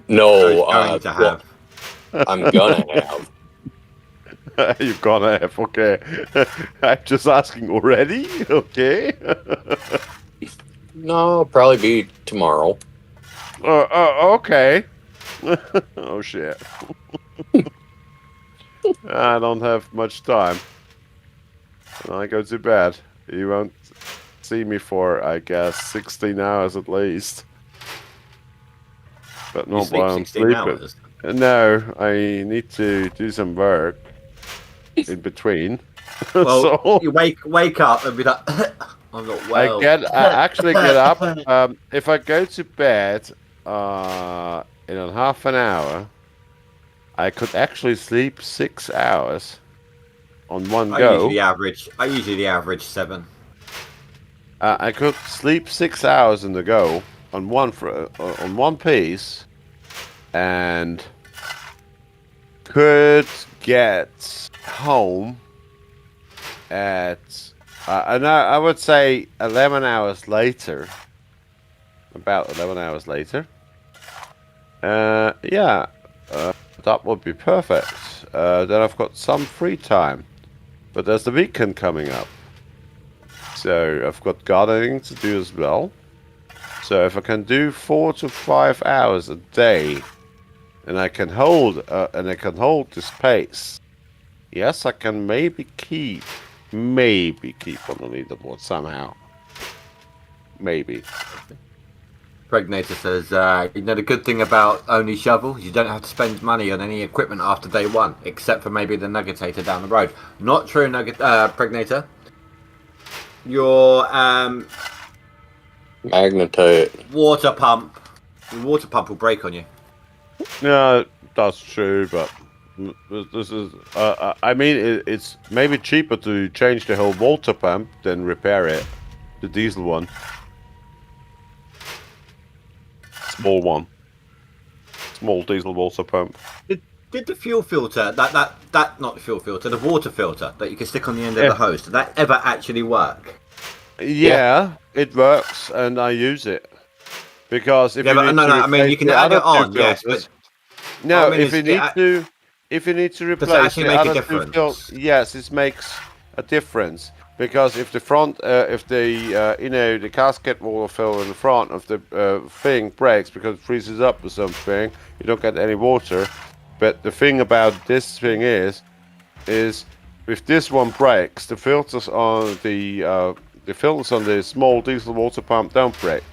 No, Going to have. well, I'm gonna have. You're gonna have. Okay. I'm just asking already. Okay. No, probably be tomorrow. Okay. Oh shit. I don't have much time. When I go to bed, you won't see me for, I guess, 16 hours at least. But You not sleep while I'm 16 sleeping. hours. No, I need to do some work in between. Well, So you wake up and be like, I'm not well. I actually get up. If I go to bed in a half an hour, I could actually sleep 6 hours on one I go. usually average 7. I could sleep 6 hours in the go on one piece, and could get home at I would say 11 hours later. About 11 hours later. Yeah, that would be perfect. Then I've got some free time, but there's the weekend coming up. So I've got gardening to do as well. So if I can do 4 to 5 hours a day, and I can hold this pace, yes, I can maybe keep on the leaderboard somehow. Maybe. Pregnator says, you know the good thing about only shovel is you don't have to spend money on any equipment after day 1, except for maybe the nuggetator down the road. Not true, Pregnator. Your Magnetite. your water pump will break on you. Yeah, that's true, but this is. I mean, it's maybe cheaper to change the whole water pump than repair it, the diesel one. Small diesel water pump. Did the fuel filter not the fuel filter, the water filter that you can stick on the end of the hose, did that ever actually work? Yeah, it works, and I use it because if Yeah, you but need no, to I mean you can add it on, yes, but no, I mean, if you need to replace actually the make a other difference? yes, it makes a difference because if the front, if the the gasket will fill in the front of the thing breaks because it freezes up or something, you don't get any water. But the thing about this thing is if this one breaks, the filters on the small diesel water pump don't break.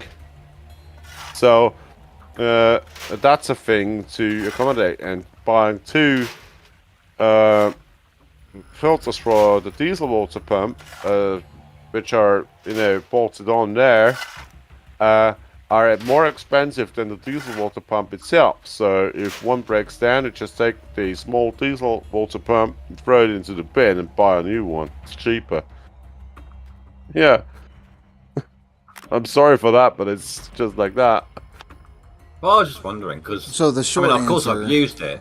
So that's a thing to accommodate, and buying 2 filters for the diesel water pump, which are bolted on there, are more expensive than the diesel water pump itself. So if one breaks down, you just take the small diesel water pump, throw it into the bin, and buy a new one. It's cheaper. Yeah. I'm sorry for that, but it's just like that. Well, I was just wondering because So the short of course answer, I've used it.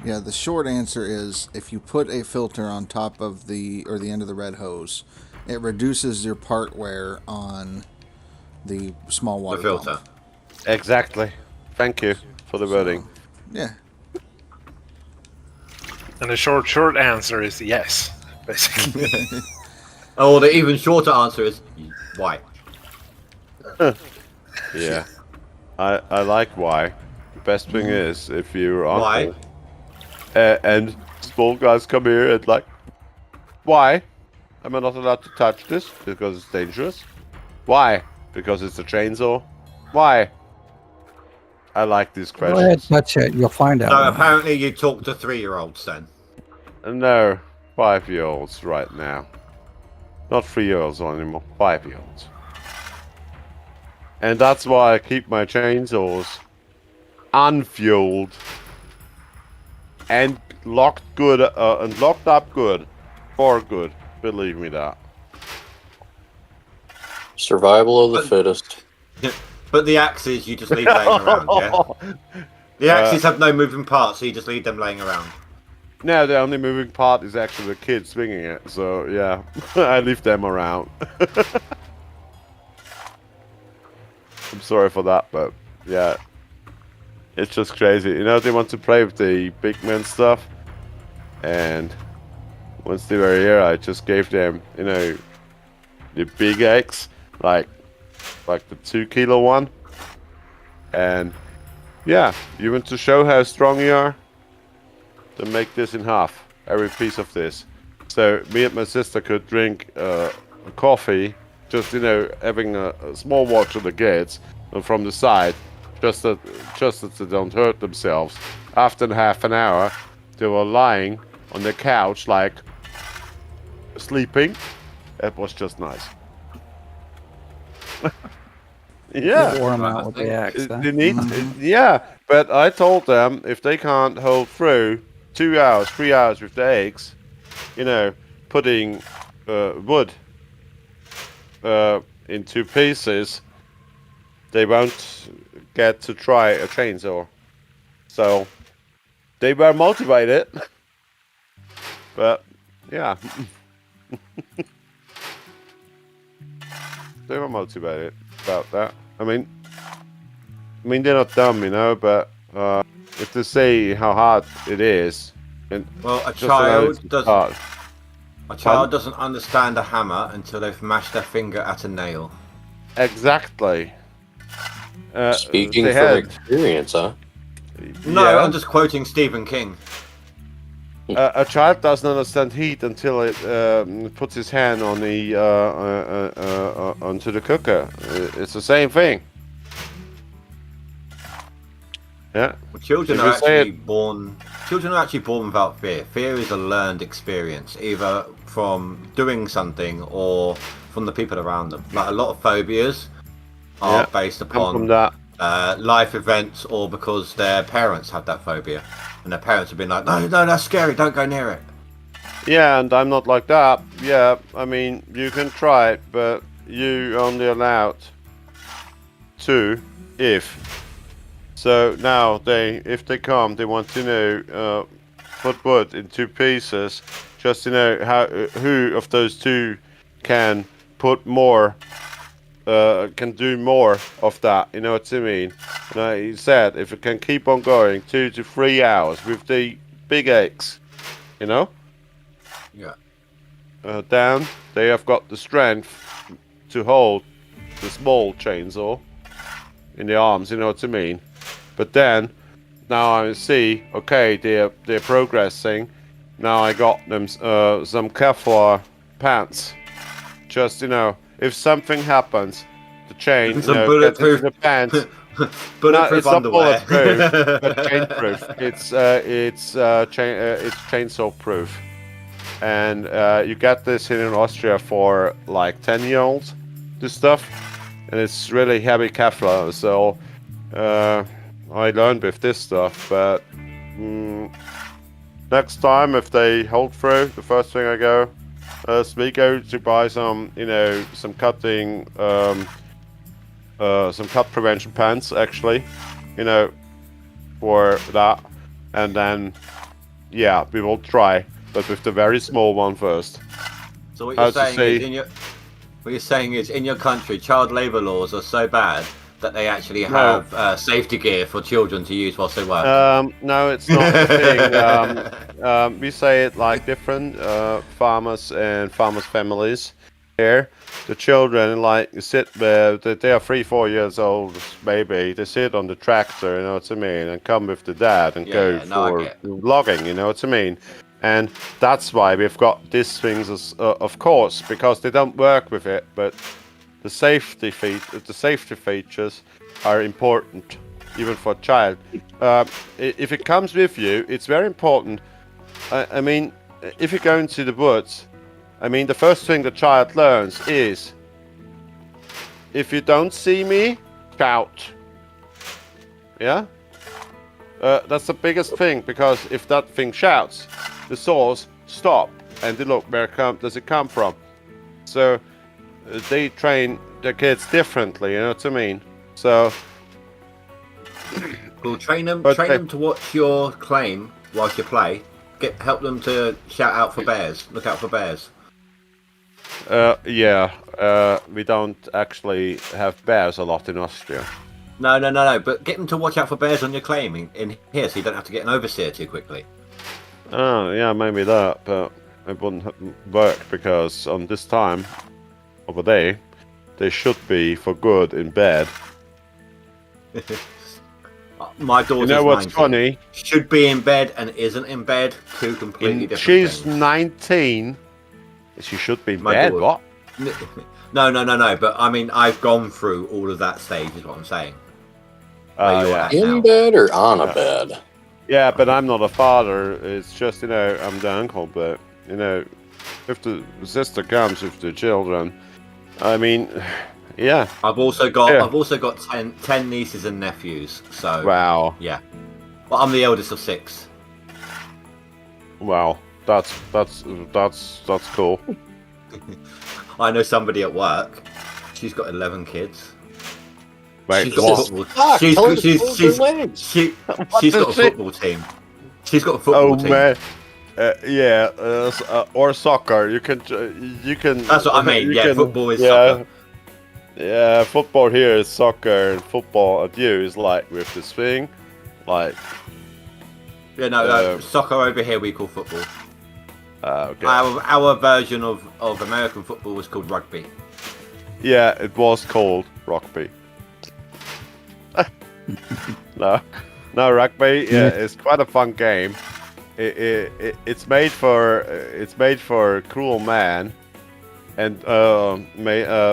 Yeah, the short answer is if you put a filter on top of the end of the red hose, it reduces your part wear on the small water filter. pump. Exactly. Thank you for the wording. Yeah. And the short answer is yes, basically. Oh, the even shorter answer is why. Yeah. I like why. The best thing is if you're uncle and small guys come here and like, why am I not allowed to touch this? Because it's dangerous. Why? Because it's a chainsaw. Why? I like these Go ahead, questions. touch it. You'll find out. So apparently you talk to 3-year-olds then. No, 5-year-olds right now. Not 3-year-olds anymore. 5-year-olds. And that's why I keep my chainsaws unfueled and locked good and locked up good for good. Believe me that. Survival of the fittest. But the axes you just leave laying around, yeah? The axes have no moving parts, so you just leave them laying around. No, the only moving part is actually the kid swinging it. So yeah, I leave them around. I'm sorry for that, but yeah, it's just crazy. You know, they want to play with the big man stuff, and once they were here, I just gave them, you know, the big eggs, like the 2 kilo one, and yeah, you want to show how strong you are? Then make this in half, every piece of this. So me and my sister could drink coffee, just, you know, having a small watch on the kids from the side, just that they don't hurt themselves. After half an hour, they were lying on the couch, like sleeping. It was just nice. Yeah. Wore them out with the axe. Huh? They need, yeah, but I told them if they can't hold through 2 hours, 3 hours with the eggs, you know, putting wood in 2 pieces, they won't get to try a chainsaw. So they were motivated, but yeah. They were motivated about that. I mean, they're not dumb, you know, but if they say how hard it is, and well, a child doesn't understand a hammer until they've mashed their finger at a nail. Exactly. Speaking from experience, huh? No, yeah. I'm just quoting Stephen King. A child doesn't understand heat until it puts his hand on the onto the cooker. It's the same thing. Yeah. Well, children are actually born without fear. Fear is a learned experience, either from doing something or from the people around them. Like a lot of phobias are based upon life events, or because their parents had that phobia, and their parents have been like, no, that's scary, don't go near it. Yeah, and I'm not like that. Yeah, I mean, you can try it, but you only allowed 2 if. So now if they come, they want to know, put wood in 2 pieces, just to know who of those 2 can put more, can do more of that. You know what I mean? And he said if it can keep on going 2 to 3 hours with the big eggs, you know. Yeah. Then they have got the strength to hold the small chainsaw in the arms. You know what I mean? But then, now I see, okay, they're progressing. Now I got them some Kevlar pants. Just, you know, if something happens, the chain, gets into the pants. Bulletproof underwear. Not bulletproof, but chain-proof. It's chainsaw proof. And you get this here in Austria for like 10-year-olds, this stuff. And it's really heavy Kevlar, so I learned with this stuff, but next time if they hold through, the first thing I go is we go to buy some, you know, some cutting, some cut prevention pants actually, you know, for that, and then yeah, we will try, but with the very small one first. So what you're saying is in your country, child labour laws are so bad that they actually have safety gear for children to use whilst they work. No, it's not a thing. We say it like different farmers and farmers' families here. The children, like, sit there, they are 3-4 years old, maybe. They sit on the tractor, you know what I mean, and come with the dad and go for logging, you know what I mean. And that's why we've got these things, of course, because they don't work with it, but the safety features are important, even for a child. If it comes with you, it's very important. I mean, if you go into the woods, I mean, the first thing the child learns is, if you don't see me, shout. Yeah? That's the biggest thing, because if that thing shouts, the saws stop, and they look, where does it come from? So they train their kids differently, you know what I mean? So Well, train them But to watch your claim whilst you play. Help them to shout out for bears. Look out for bears. we don't actually have bears a lot in Austria. No. But get them to watch out for bears on your claim in here, so you don't have to get an overseer too quickly. Oh, yeah, maybe that, but it wouldn't work because on this time of the day, they should be for good in bed. My daughter's You know what's 19. funny? Should be in bed and isn't in bed. Two completely different She's things. 19. She should be in My bed. daughter- What? No. But I mean, I've gone through all of that stage, is what I'm saying. Where you're Yeah. at now. In bed or on a bed? Yeah, but I'm not a father. It's just, I'm the uncle. But, if the sister comes with the children, I mean, yeah. I've also got 10 nieces and nephews. So Wow. yeah. Well, I'm the eldest of 6. Wow. That's cool. I know somebody at work. She's got 11 kids. Wait, She's got a football. Fuck, She's tell her got to close her legs. she's got does a she- football team. She's got a football Oh team. man. Or soccer. You can. That's what I mean. you Yeah, can- football is yeah, soccer. Yeah, football here is soccer, and football at you is like with the swing, like. Yeah, no, soccer over here we call football. Okay. Our version of American football was called rugby. Yeah, it was called rugby. No, rugby. Yeah, it's quite a fun game. It's made for cruel man, and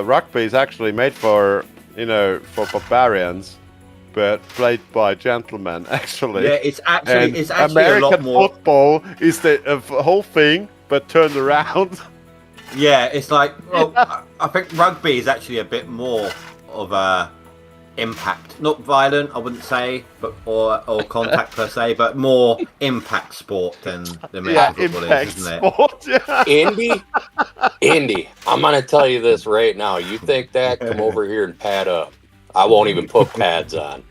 rugby is actually made for for barbarians, but played by gentlemen actually. Yeah, it's actually American a lot more. football is the whole thing, but turned around. Yeah, it's like I think rugby is actually a bit more of a impact, not violent, I wouldn't say, but or contact per se, but more impact sport than the American football is, isn't it? Sport, yeah. Indy, I'm gonna tell you this right now. You think that? Come over here and pad up. I won't even put pads on.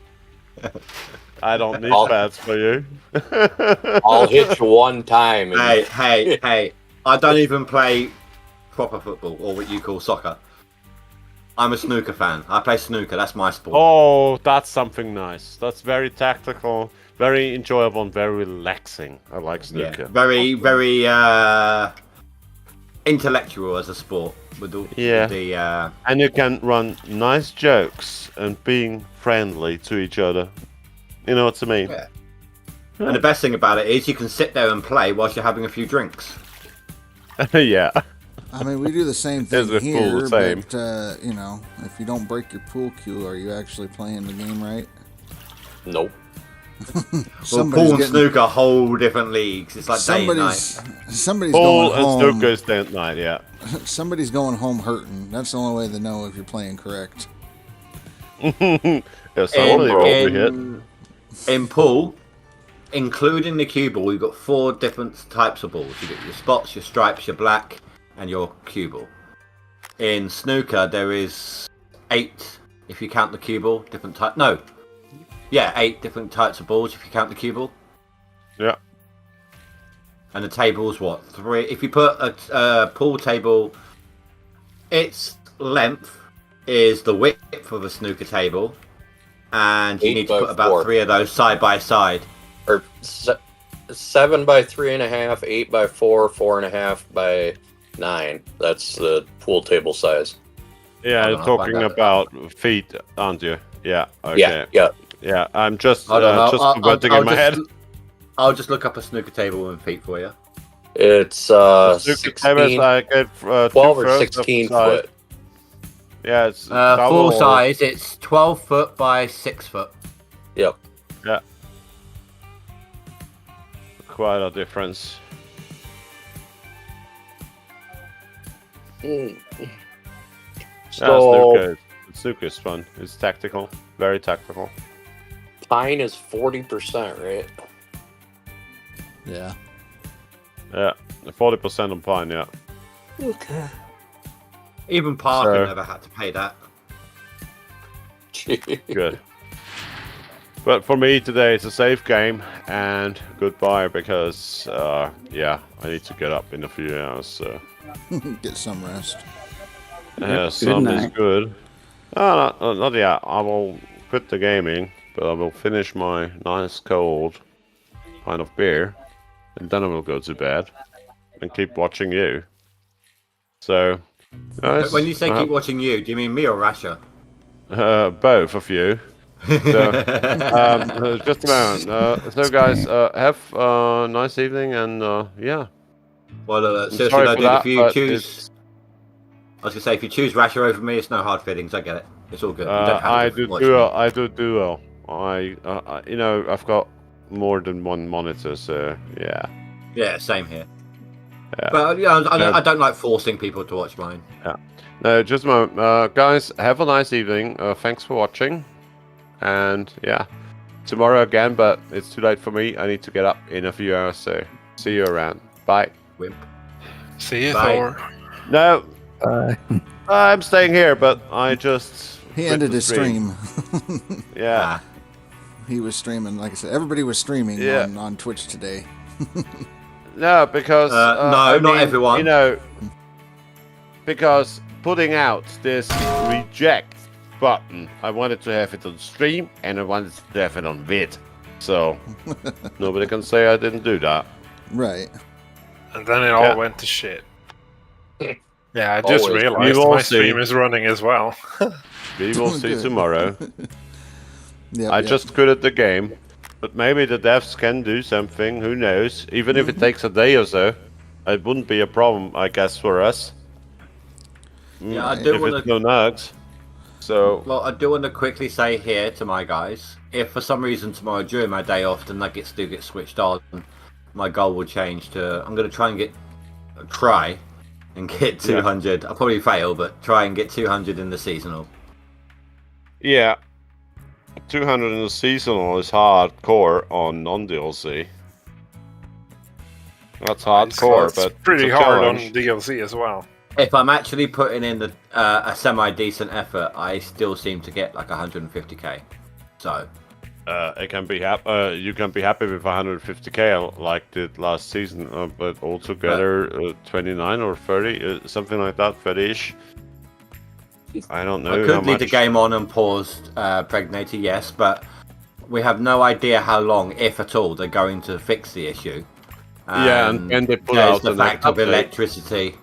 I don't need I'll- pads for you. I'll hit you one time. And Hey! I don't even play proper football or what you call soccer. I'm a snooker fan. I play snooker. That's my sport. Oh, that's something nice. That's very tactical, very enjoyable, and very relaxing. I like snooker. Yeah, very intellectual as a sport. With the And you can run nice jokes and being friendly to each other. You know what I mean? Yeah. And the best thing about it is you can sit there and play whilst you're having a few drinks. Yeah. I mean, we do the same Is thing the pool here, the same? but if you don't break your pool cue, are you actually playing the game right? Nope. Well, pool and snooker are whole different leagues. It's like day and night. Somebody's Pool going and home. snooker is day and night, yeah. Somebody's going home hurting. That's the only way to know if you're playing correct. Yeah, somebody will be hit. In pool, including the cue ball, you've got 4 different types of balls. You've got your spots, your stripes, your black, and your cue ball. In snooker, there is 8, if you count the cue ball, different type. No. Yeah, 8 different types of balls if you count the cue ball. Yeah. And the table's what? 3. If you put a pool table, its length is the width of a snooker table, and you 8 need to by put about 4. 3 of those side by side. Or 7 by 3.5, 8 by 4, 4.5 by 9. That's the pool table size. Yeah, I you're don't know if I talking got it. about feet, aren't you? Yeah. Okay. Yeah. Yeah, I'm just Hold on, converting in my head. I'll just look up a snooker table and feet for you. It's Snooker table is 16, like 12 or 2/3 of 16 size. foot. Yeah, it's Full double- size, it's 12 foot by 6 foot. Yep. Yeah. Quite a difference. So Snooker is fun. It's tactical, very tactical. pine is 40%, right? Yeah. Yeah, 40% on pine. Yeah. Even parking So- never had to pay that. Good. But for me today, it's a safe game, and goodbye because, yeah, I need to get up in a few hours. So. Get some rest. Some is good. Not yet. I will quit the gaming, but I will finish my nice cold pint of beer, and then I will go to bed and keep watching you. So, guys, When you say keep watching you, do you mean me or Rasher? both of you. So, just a moment. So, guys, have a nice evening, and yeah. Well, seriously, sorry though, for dude, that, if you but choose, I was gonna say, if you choose Rasher over me, it's no hard feelings. I get it. It's all good. You don't have I to do watch duo. me. I do duo. You know, I've got more than one monitor, so yeah. Yeah, same here. Yeah. But I don't like forcing people to watch mine. Yeah. No, just a moment. Guys, have a nice evening. Thanks for watching. And yeah, tomorrow again, but it's too late for me. I need to get up in a few hours, so see you around. Bye. Wimp. See you, Bye. Thor. No, I'm staying here, but I just... He ended his stream. Yeah. He was streaming, like I said. Everybody was streaming on Twitch today. No, because... no, not everyone. You know, because putting out this reject button, I wanted to have it on stream, and I wanted to have it on vid. So, nobody can say I didn't do that. Right. And then it all went to shit. Yeah, I just realized my stream is running as well. We will see tomorrow. I Yep. just quitted the game, but maybe the devs can do something, who knows. Even if it takes a day or so, it wouldn't be a problem, I guess, for us. Yeah, I do if want it's NoNugs. So... Well, I do want to quickly say here to my guys, if for some reason tomorrow during my day off the Nuggets do get switched on, my goal will change to, I'm going to try and get 200. Yeah. I'll probably fail, but try and get 200 in the seasonal. Yeah. 200 in the seasonal is hardcore on non-DLC. That's hardcore, it's but pretty it's a hard on challenge. DLC as well. If I'm actually putting in a semi-decent effort, I still seem to get like 150k. So... it can be you can be happy with 150k like did last season, but altogether 29 or 30, something like that, 30ish. I don't know. I could leave the game on and paused Pregnator, yes, but we have no idea how long, if at all, they're going to fix the issue. And they pull there's out the fact of update. electricity.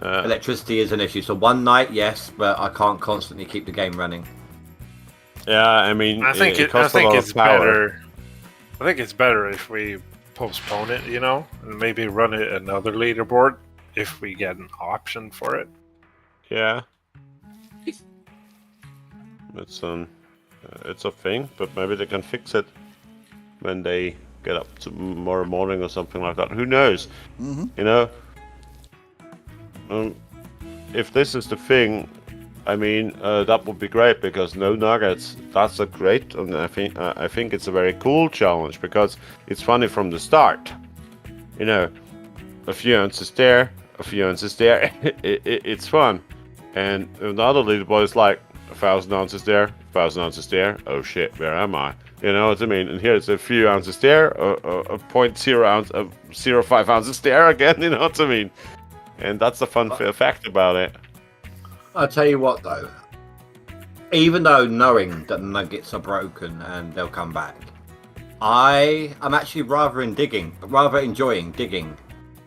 Electricity is an issue. So one night, yes, but I can't constantly keep the game running. Yeah, I mean, I think it costs a lot of power. better. I think it's better if we postpone it, you know, and maybe run it another leaderboard if we get an option for it. Yeah, it's a thing, but maybe they can fix it when they get up tomorrow morning or something like that. Who knows? Mm-hmm. You know, if this is the thing, I mean, that would be great because no nuggets. That's a great, and I think it's a very cool challenge because it's funny from the start. You know, a few ounces there, a few ounces there. It's fun. And another leaderboard is like 1,000 ounces there, 1,000 ounces there. Oh shit, where am I? You know what I mean? And here it's a few ounces there, a 0.0 ounce, 0.05 ounces there again. You know what I mean? And that's the fun fact about it. I'll tell you what though, even though knowing that the nuggets are broken and they'll come back, I'm actually rather enjoying digging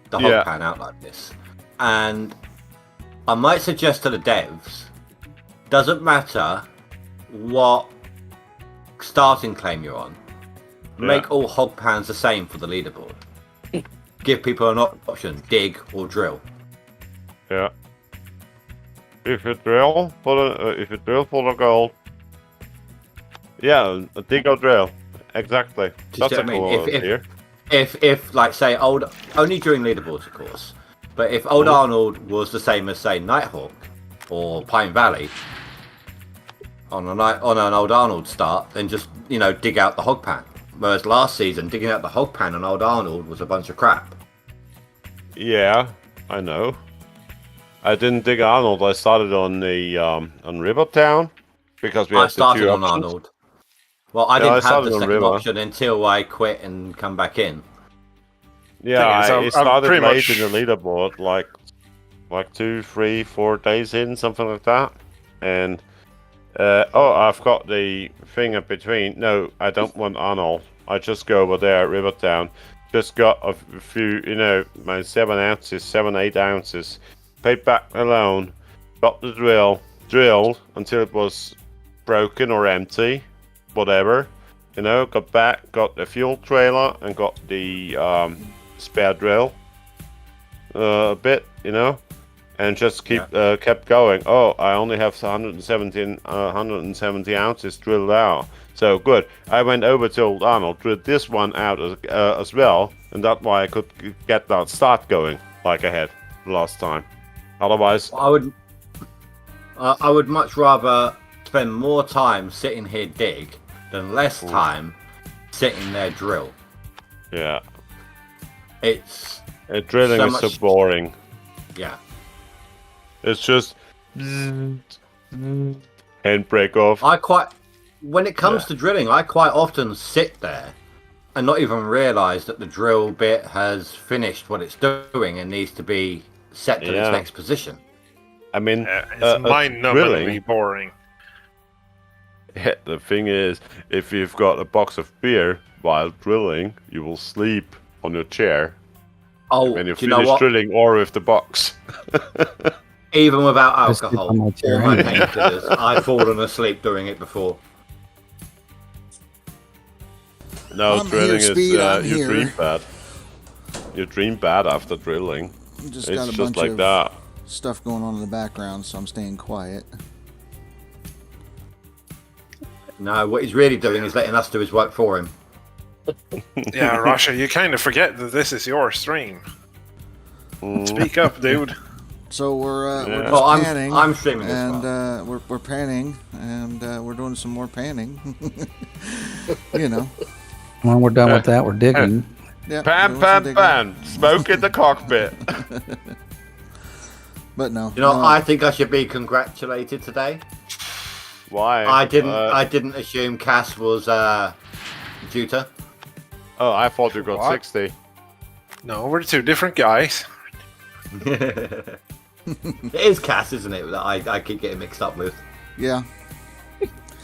the hog pan out like this. And I might suggest to the devs, doesn't matter what starting claim you're on, make all hog pans the same for the leaderboard. Give people an option, dig or drill. Yeah. If you drill for the gold, yeah, a dig or drill, exactly. That's a cool idea. If like say only during leaderboards, of course, but if Old Arnold was the same as say Nighthawk or Pine Valley on an Old Arnold start, then just dig out the hog pan. Whereas last season, digging out the hog pan on Old Arnold was a bunch of crap. Yeah, I know. I didn't dig Arnold. I started on the on Rivertown, because we I had the started two on options. Arnold. Well, I Yeah, I didn't have started the on second River. option until I quit and come back in. Yeah, Thing is, I I've started pretty late much- in the leaderboard, like 2, 3, 4 days in, something like that. And I've got the thing in between. No, I don't want Arnold. I just go over there at Rivertown. Just got a few, my 7 ounces, 7, 8 ounces. Paid back the loan. Got the drilled until it was broken or empty, whatever. Got back, got the fuel trailer, and got the spare drill a bit, and just kept going. Oh, I only have 170 ounces drilled out. So good. I went over to Arnold, drilled this one out as well, and that's why I could get that start going like I had last time. Otherwise, I would much rather spend more time sitting here dig than less time sitting there drill. Yeah. It's drilling so is much- so boring. Yeah. It's just handbrake off. When it comes to drilling, I quite often sit there and not even realise that the drill bit has finished what it's doing and needs to be set to its next position. I mean, it's mind-numbingly boring. Yeah, the thing is, if you've got a box of beer while drilling, you will sleep on your chair. Oh, when you do you know finish what? drilling or with the box. Even without I sleep alcohol on my chair or my anyway. painkillers, I've fallen asleep doing it before. No, I'm drilling here, Speed, I'm is you here. dream bad. You dream bad after drilling. Just It's got a just bunch like of that. stuff going on in the background, so I'm staying quiet. No, what he's really doing is letting us do his work for him. Yeah, Rasher, you kind of forget that this is your stream. Speak up, dude. So we're just Well, panning. I'm streaming as and well. we're panning, and we're doing some more panning. When we're done with that, we're digging. Yeah, Pan, doing some pan, digging. pan. Smoke in the cockpit. But no, You know, no. I think I should be congratulated today. Why? I didn't assume Cass was Juta. Oh, I thought you got What? 60. No, we're two different guys. It is Cass, isn't it? That I keep getting mixed up with. Yeah,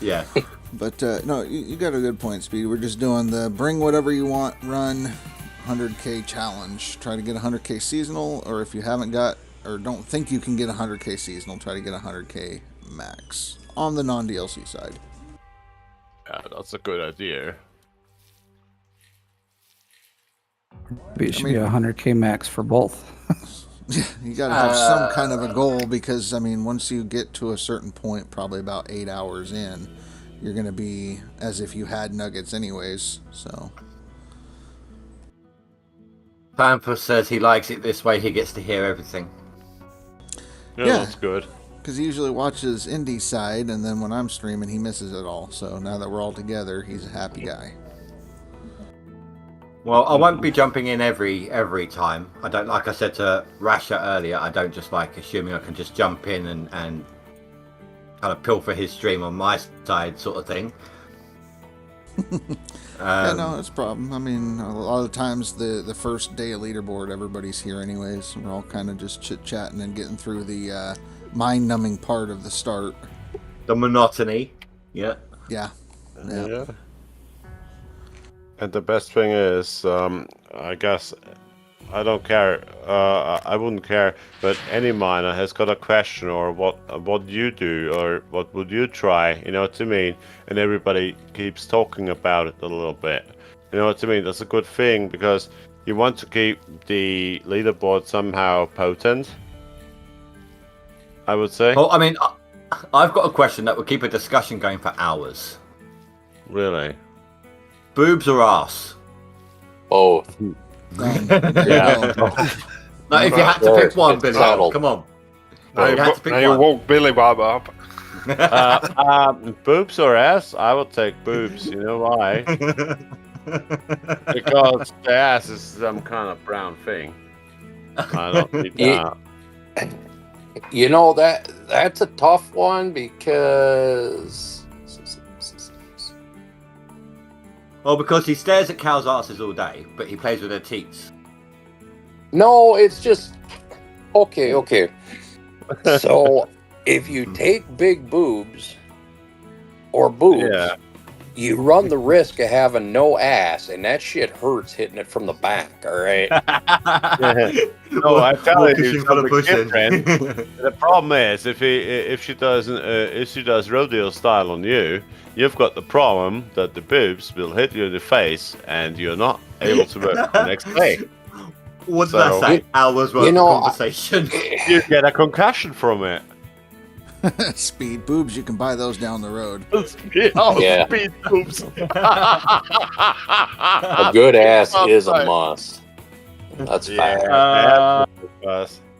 Yeah. but no, you got a good point, Speed. We're just doing the bring whatever you want, run 100K challenge. Try to get 100K seasonal, or if you haven't got or don't think you can get 100K seasonal, try to get 100K max on the non-DLC side. Yeah, that's a good idea. Maybe it should be 100K max for both. You got to have some kind of a goal, because once you get to a certain point, probably about 8 hours in, you're going to be as if you had nuggets anyways. So Pampa says he likes it this way. He gets to hear everything. Yeah, that's good. because he usually watches Indy's side, and then when I'm streaming, he misses it all. So now that we're all together, he's a happy guy. Well, I won't be jumping in every time. I don't, like I said to Rasher earlier, I don't just like assuming I can just jump in and kind of pilfer his stream on my side sort of thing. Yeah, no, it's a problem. A lot of times the first day of leaderboard, everybody's here anyways. We're all kind of just chit-chatting and getting through the mind-numbing part of the start. The monotony. Yeah. Yeah. Yeah. And the best thing is, I guess, I don't care. I wouldn't care, but any miner has got a question, or what you do, or what would you try? You know what I mean? And everybody keeps talking about it a little bit. You know what I mean? That's a good thing, because you want to keep the leaderboard somehow potent, I would say. Oh, I've got a question that would keep a discussion going for hours. Really? Boobs or ass? Both. Yeah. No, if you had to pick one, Billy, settled. come on. Now You had to pick you one. woke Billy Bob up. Boobs or ass? I would take boobs. You know why? Because the ass is some kind of brown thing. I don't need that. You know, that's a tough one because... Well, because he stares at cows' asses all day, but he plays with their teats. No, it's just... Okay. So, if you take big boobs, or boobs, Yeah. you run the risk of having no ass, and that shit hurts hitting it from the back, alright? No, I tell you, pushing for the pushing. The problem is if she does rodeo style on you, you've got the problem that the boobs will hit you in the face, and you're not able to work the next day. What did I say? Hours worth of conversation. You get a concussion from it. Speed boobs, you can buy those down the road. Speed boobs. A good ass is a must. That's fact.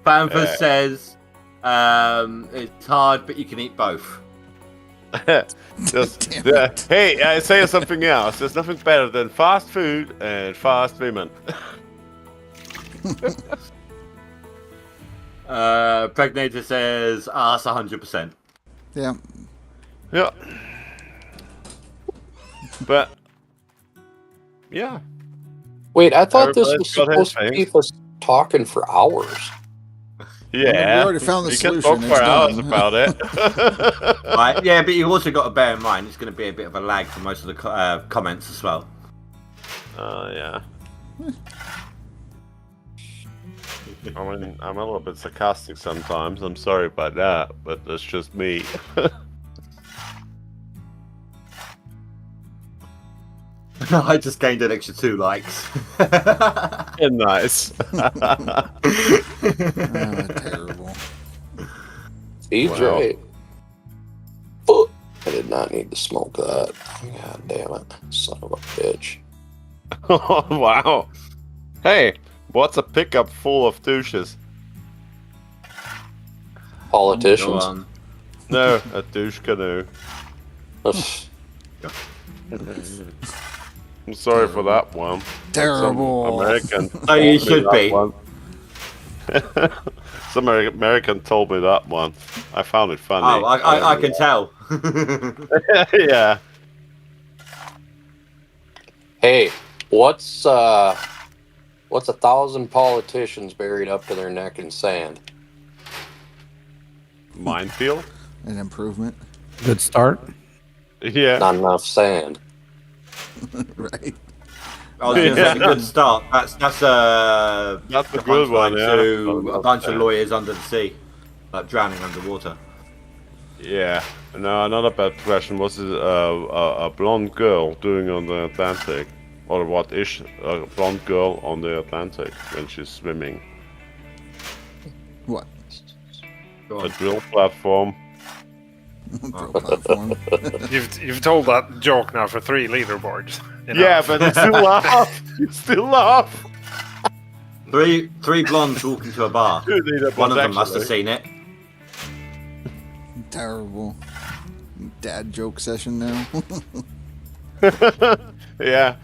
Fanford says it's hard, but you can eat both. Hey, I say something else. There's nothing better than fast food and fast women. Pregnator says ass 100%. Yeah. But yeah. Wait, I thought this was supposed to keep us talking for hours. Yeah, we already found the solution. Can talk for hours about it. Right, yeah, but you've also got to bear in mind it's going to be a bit of a lag for most of the comments as well. Yeah. I mean, I'm a little bit sarcastic sometimes. I'm sorry about that, but that's just me. I just gained an extra 2 likes. Nice. Terrible. He's right. I did not need to smoke that. God damn it. Son of a bitch. Oh, wow. Hey, what's a pickup full of douches? Politicians. No, a douche canoe. I'm sorry for that one. Terrible. Some American. Oh, you should be. Some American told me that one. I found it funny. Oh, I can tell. Yeah. Hey, what's 1,000 politicians buried up to their neck in sand? Minefield? An improvement. Good start. Yeah. Not enough sand. Right. I was going to say a good start. That's a good one. To a bunch of lawyers under the sea, like drowning underwater. Yeah. No, another bad question. What's a blonde girl doing on the Atlantic? Or what is a blonde girl on the Atlantic when she's swimming? What? A drill platform. Drill platform. You've told that joke now for 3 leaderboards. Yeah, but you still laugh. You still laugh. Three blondes walk into a bar. One of them must have seen it. Terrible. Dad joke session now. Yeah,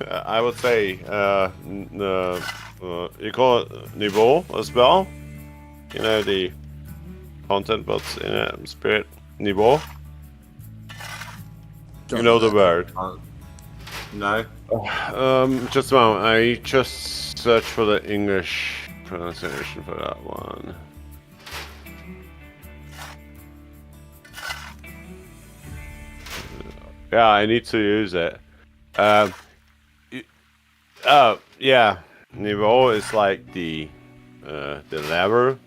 I would say you call it niveau as well. You know the content, but in a spirit niveau. You know the word. No. Just a moment. I just searched for the English pronunciation for that one. Yeah, I need to use it. Yeah, niveau is like the lever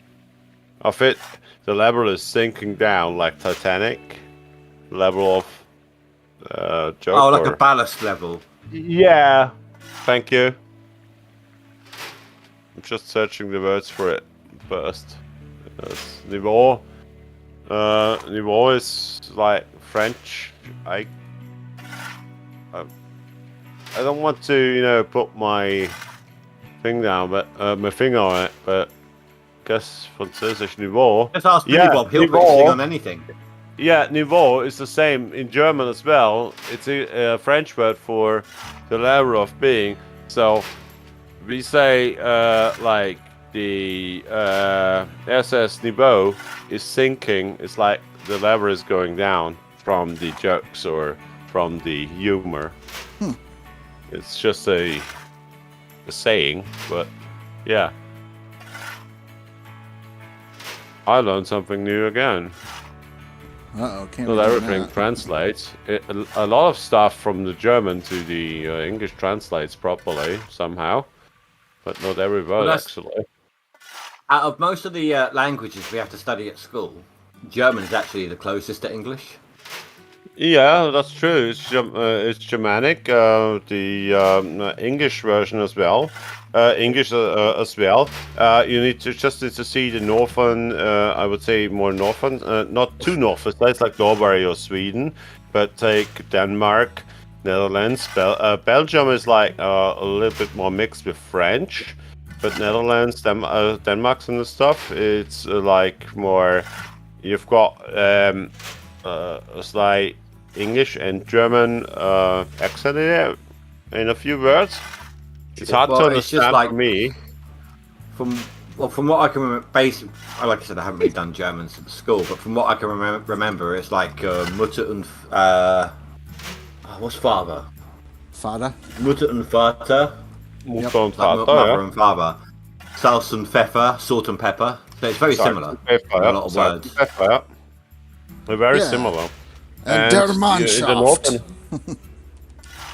of it. The level is sinking down like Titanic. Level of joke. Oh, like a ballast level. Yeah. Thank you. I'm just searching the words for it first. Yes. Niveau. Niveau is like French. I don't want to, put my thing down, but my finger on it, but I guess Französisch Niveau. Just ask Billy Bob, he'll put his thing on anything. Yeah, Niveau is the same in German as well. It's a French word for the level of being. So we say like the SS Niveau is sinking. It's like the lever is going down from the jokes or from the humor. It's just a saying, but yeah. I learned something new again. Can't Not everything translates. A lot of stuff from the German to the English translates properly somehow, but not every word actually. Out of most of the languages we have to study at school, German is actually the closest to English. Yeah, that's true. It's Germanic, the English version as well. English as well. You need to see the northern, I would say more northern, not too northern states like Norway or Sweden, but take Denmark, Netherlands, Belgium is like a little bit more mixed with French, but Netherlands, Denmark and the stuff, it's like more. You've got slight English and German accent in it, in a few words. It's hard to understand just like, for me. From what I can remember, like I said, I haven't really done German since school, but from what I can remember, it's like Mutter und what's father? Vater. Mutter und Vater. Mutter und Vater. Like mother and father. Salz and pfeffer, salt and pepper. So it's very similar. Pepper, a lot of words. Pepper, yeah. They're very similar. And der Mannschaft.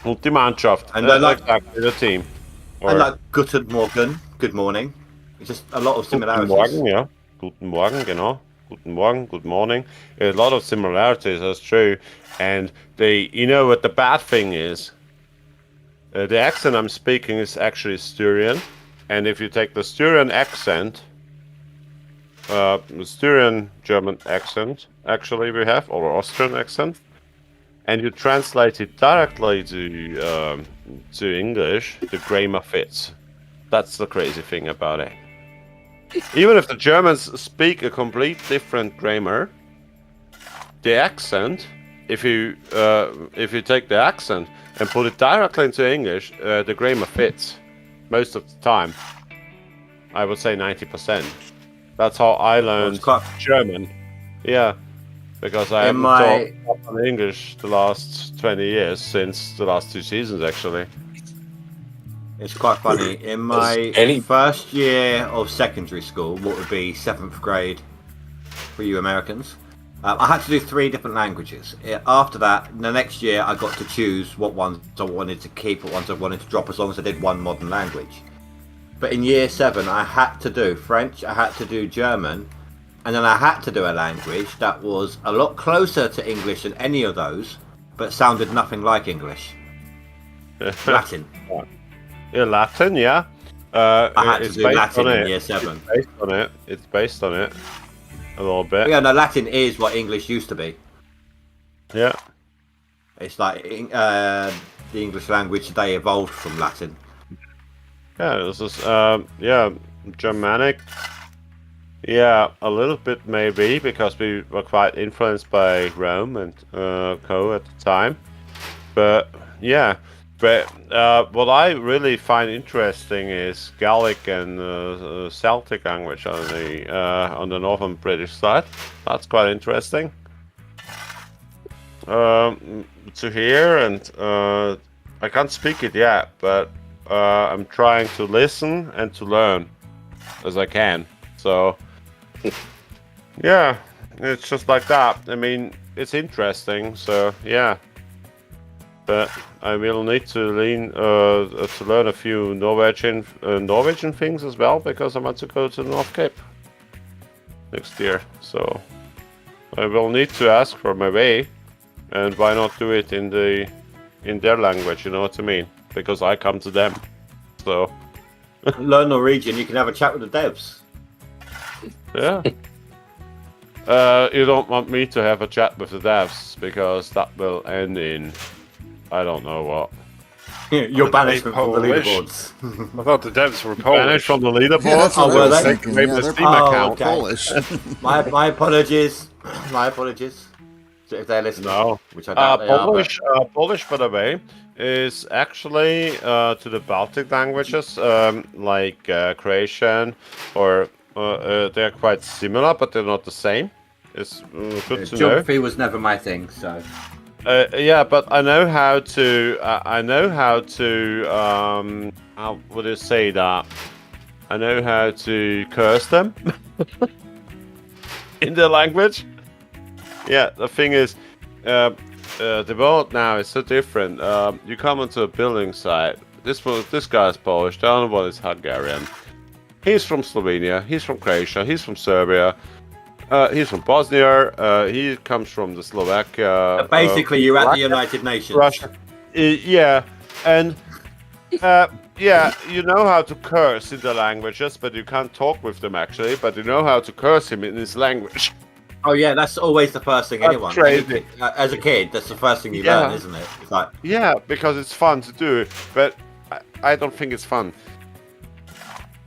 Und die Mannschaft. And like exactly the team. And like Guten Morgen, good morning. It's just a lot of similarities. Guten Morgen, yeah. Guten Morgen, genau. Guten Morgen, good morning. A lot of similarities, that's true. And you know what the bad thing is? The accent I'm speaking is actually Styrian. And if you take the Styrian accent, the Styrian German accent, actually we have, or Austrian accent, and you translate it directly to English, the grammar fits. That's the crazy thing about it. Even if the Germans speak a complete different grammar, the accent, if you take the accent and put it directly into English, the grammar fits most of the time. I would say 90%. That's how I learned German. Yeah. Because I haven't taught English the last 20 years, since the last 2 seasons, actually. It's quite funny. In my first year of secondary school, what would be 7th grade for you Americans, I had to do 3 different languages. After that, the next year, I got to choose what ones I wanted to keep, what ones I wanted to drop, as long as I did one modern language. But in year 7, I had to do French, I had to do German, and then I had to do a language that was a lot closer to English than any of those, but sounded nothing like English. Latin. Yeah, Latin, yeah. I had to do Latin in year 7. It's based on it. A little bit. Yeah, no, Latin is what English used to be. Yeah. It's like the English language today evolved from Latin. Yeah, this is, Germanic. Yeah, a little bit maybe, because we were quite influenced by Rome and co at the time. But yeah, what I really find interesting is Gaelic and Celtic language on the northern British side. That's quite interesting to hear, and I can't speak it yet, but I'm trying to listen and to learn as I can. So. Yeah, it's just like that. I mean, it's interesting. So yeah, but I will need to learn a few Norwegian things as well, because I want to go to the North Cape next year. So I will need to ask for my way, and why not do it in their language? You know what I mean? Because I come to them. So learn Norwegian. You can have a chat with the devs. Yeah. You don't want me to have a chat with the devs, because that will end in I don't know what. You're banished from the leaderboards. I thought the devs were Polish. Banished from the leaderboards? Yeah, that's what I was thinking. Maybe the Steam account. Okay. Polish. my apologies. My apologies. So if they're listening, No. which I doubt they Polish, by the way, is actually to the Baltic languages, like Croatian, or they're quite similar, but they're not the same. It's good to know. Geography was never my thing, so. Yeah, but I know how to. I know how to. How would you say that? I know how to curse them in their language. Yeah, the thing is, the world now is so different. You come onto a building site. This guy's Polish. The other one is Hungarian. He's from Slovenia. He's from Croatia. He's from Serbia. He's from Bosnia. He comes from the Slovakia. Basically, you're at the United Nations. Russia. Yeah, and yeah, you know how to curse in the languages, but you can't talk with them actually. But you know how to curse him in his language. Oh yeah, that's always the first thing anyone. Crazy. As a kid, that's the first thing you learn, isn't it? It's like, yeah, because it's fun to do, but I don't think it's fun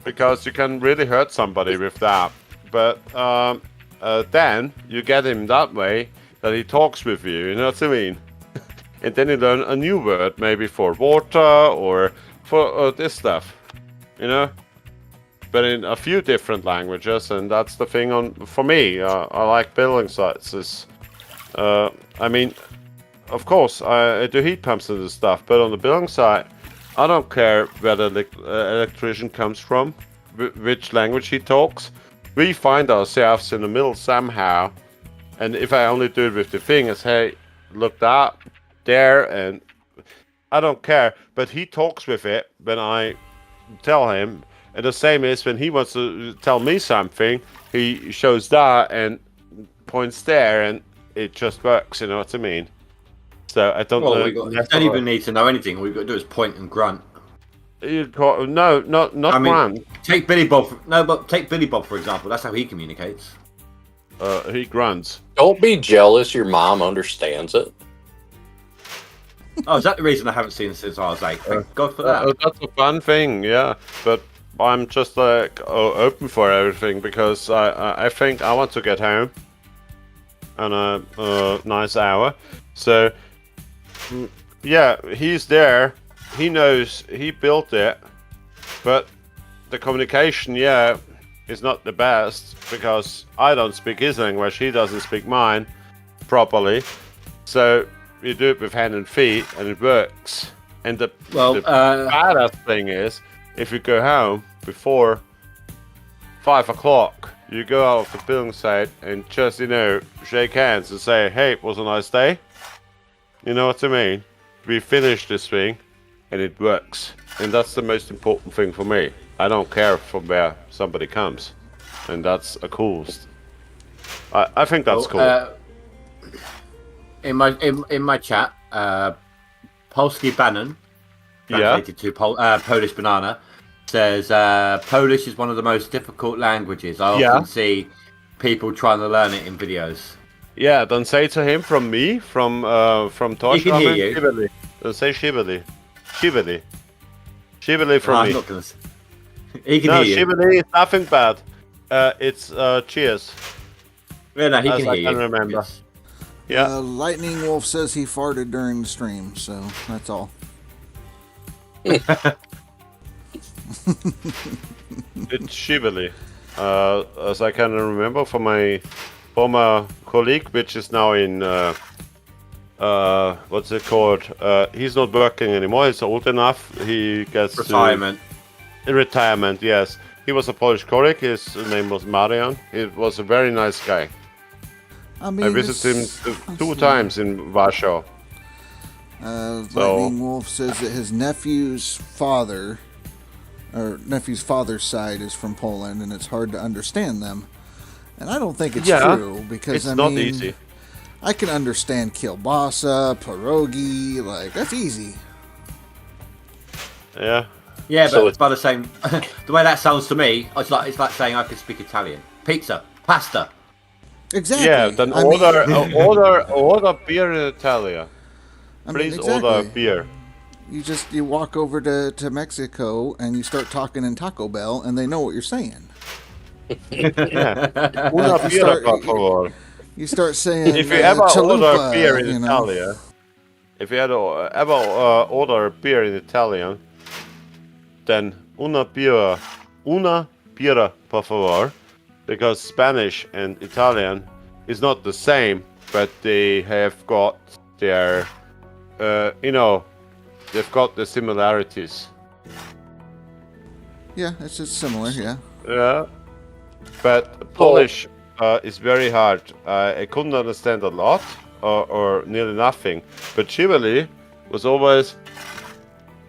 because you can really hurt somebody with that. But then you get him that way that he talks with you. You know what I mean? And then you learn a new word, maybe for water or for this stuff. You know. But in a few different languages, and that's the thing for me. I like building sites. I mean, of course, I do heat pumps and this stuff, but on the building site, I don't care where the electrician comes from, which language he talks. We find ourselves in the middle somehow, and if I only do it with the fingers, hey, look that, there, and I don't care. But he talks with it when I tell him. And the same is when he wants to tell me something, he shows that and points there, and it just works. You know what I mean? So I don't know. You don't even need to know anything. All we've got to do is point and grunt. No, not grunt. Take Billy Bob. Take Billy Bob for example. That's how he communicates. He grunts. Don't be jealous. Your mom understands it. Oh, is that the reason I haven't seen it since I was like, thank God for that? That's a fun thing, yeah. But I'm just like open for everything because I think I want to get home on a nice hour. So yeah, he's there. He knows he built it, but the communication, yeah, is not the best because I don't speak his language. He doesn't speak mine properly. So you do it with hand and feet, and it works. And the baddest thing is, if you go home before 5 o'clock, you go out of the building site and just, shake hands and say, hey, it was a nice day. You know what I mean? We finished this thing, and it works. And that's the most important thing for me. I don't care from where somebody comes. And that's a coolest. I think that's cool. In my chat, Polski Bannon, translated to Polish Banana, says Polish is one of the most difficult languages. I often see people trying to learn it in videos. Yeah, don't say to him from me, from Tosh. He can hear you. Shibeli. Don't say Shibeli. Shibeli. Shibeli from me. I'm not gonna. He can hear you. Shibeli is nothing bad. It's cheers. Yeah, no, he can hear you. I can remember. Yes. Yeah. Lightning Wolf says he farted during the stream, so that's all. It's Shibeli. As I can remember from my former colleague, which is now in what's it called? He's not working anymore. He's old enough. He gets retirement. Retirement, yes. He was a Polish colleague. His name was Marian. He was a very nice guy. I visited him 2 times in Warsaw. Lightning Wolf says that his nephew's father's side is from Poland, and it's hard to understand them. And I don't think it's true because it's not easy. I can understand kielbasa, pierogi, like that's easy. Yeah. Yeah, but it's by the same. The way that sounds to me, it's like saying I can speak Italian. Pizza, pasta. Exactly. Yeah, then order beer in Italia. Please order beer. You walk over to Mexico and you start talking in Taco Bell and they know what you're saying. You start saying if you ever chalupa, order beer in Italia, if you had to ever order a beer in Italian, then una birra, por favor, because Spanish and Italian is not the same, but they have got their, they've got the similarities. Yeah, it's just similar. Yeah. Yeah, but Polish is very hard. I couldn't understand a lot, or nearly nothing. But Chivali was always,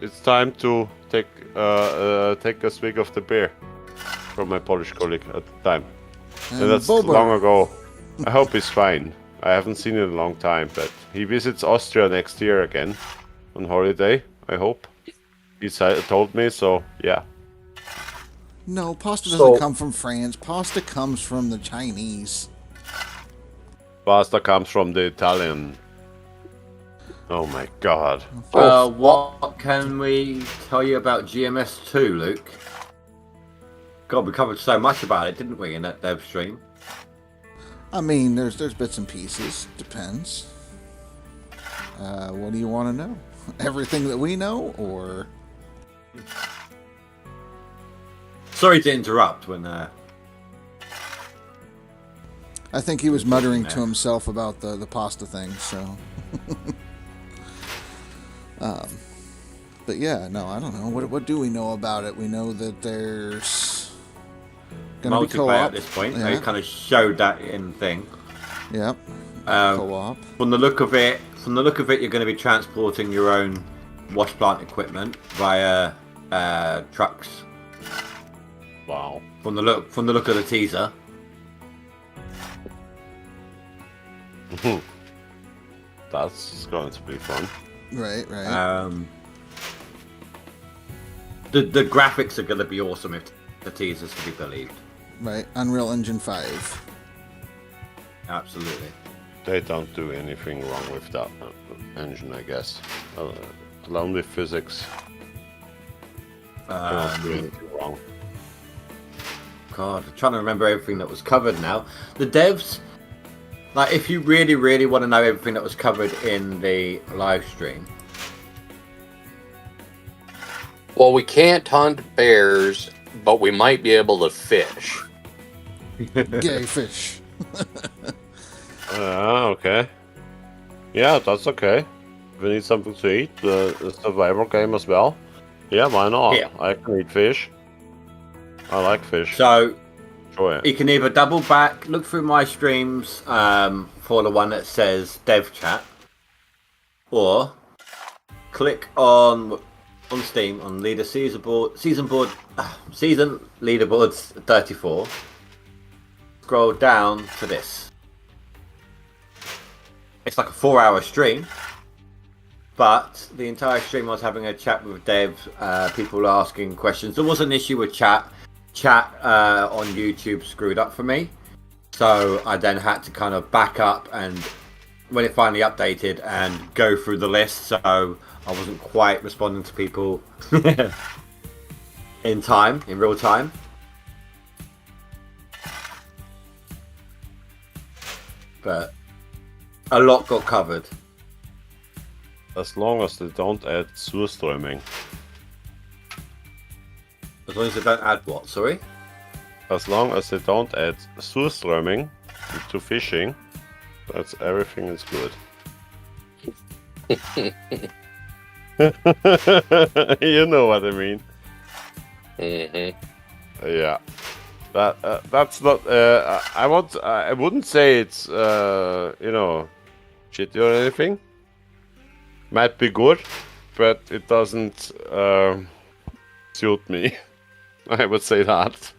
it's time to take a swig of the beer from my Polish colleague at the time. And that's Boba. long ago. I hope he's fine. I haven't seen him in a long time, but he visits Austria next year again on holiday, I hope. He told me, so yeah. No, pasta doesn't come from France. Pasta comes from the Chinese. Pasta comes from the Italian. Oh my god. What can we tell you about GMS 2, Luke? God, we covered so much about it, didn't we, in that dev stream? I mean, there's bits and pieces. Depends. What do you want to know? Everything that we know, or? Sorry to interrupt when... I think he was muttering to himself about the pasta thing, so... but yeah, no, I don't know. What do we know about it? We know that there's... gonna be co-op at this point. Yeah. They kind of showed that in thing. Yep. Co-op. From the look of it, you're going to be transporting your own wash plant equipment via trucks. Wow. From the look of the teaser. That's going to be fun. Right. The graphics are going to be awesome if the teaser's to be believed. Right. Unreal Engine 5. Absolutely. They don't do anything wrong with that engine, I guess. Along with physics. They don't do anything wrong. God, I'm trying to remember everything that was covered now. The devs, like, if you really, really want to know everything that was covered in the live stream. Well, we can't hunt bears, but we might be able to fish. Gay fish. Okay. Yeah, that's okay. If we need something to eat, the survival game as well. Yeah, why not? Yeah. I can eat fish. I like fish. So, Enjoy it. you can either double back, look through my streams for the one that says dev chat, or click on Steam on season leaderboards 34. Scroll down to this. It's like a 4-hour stream, but the entire stream I was having a chat with Dev, people asking questions. There was an issue with chat. Chat on YouTube screwed up for me, so I then had to kind of back up and when it finally updated and go through the list, so I wasn't quite responding to people in real time. But a lot got covered. As long as they don't add surströmming. As long as they don't add what, sorry? As long as they don't add surströmming to fishing, that's everything is good. You know what I mean. Mm-hmm. Yeah. That's not. I wouldn't say it's shitty or anything. Might be good, but it doesn't suit me. I would say that.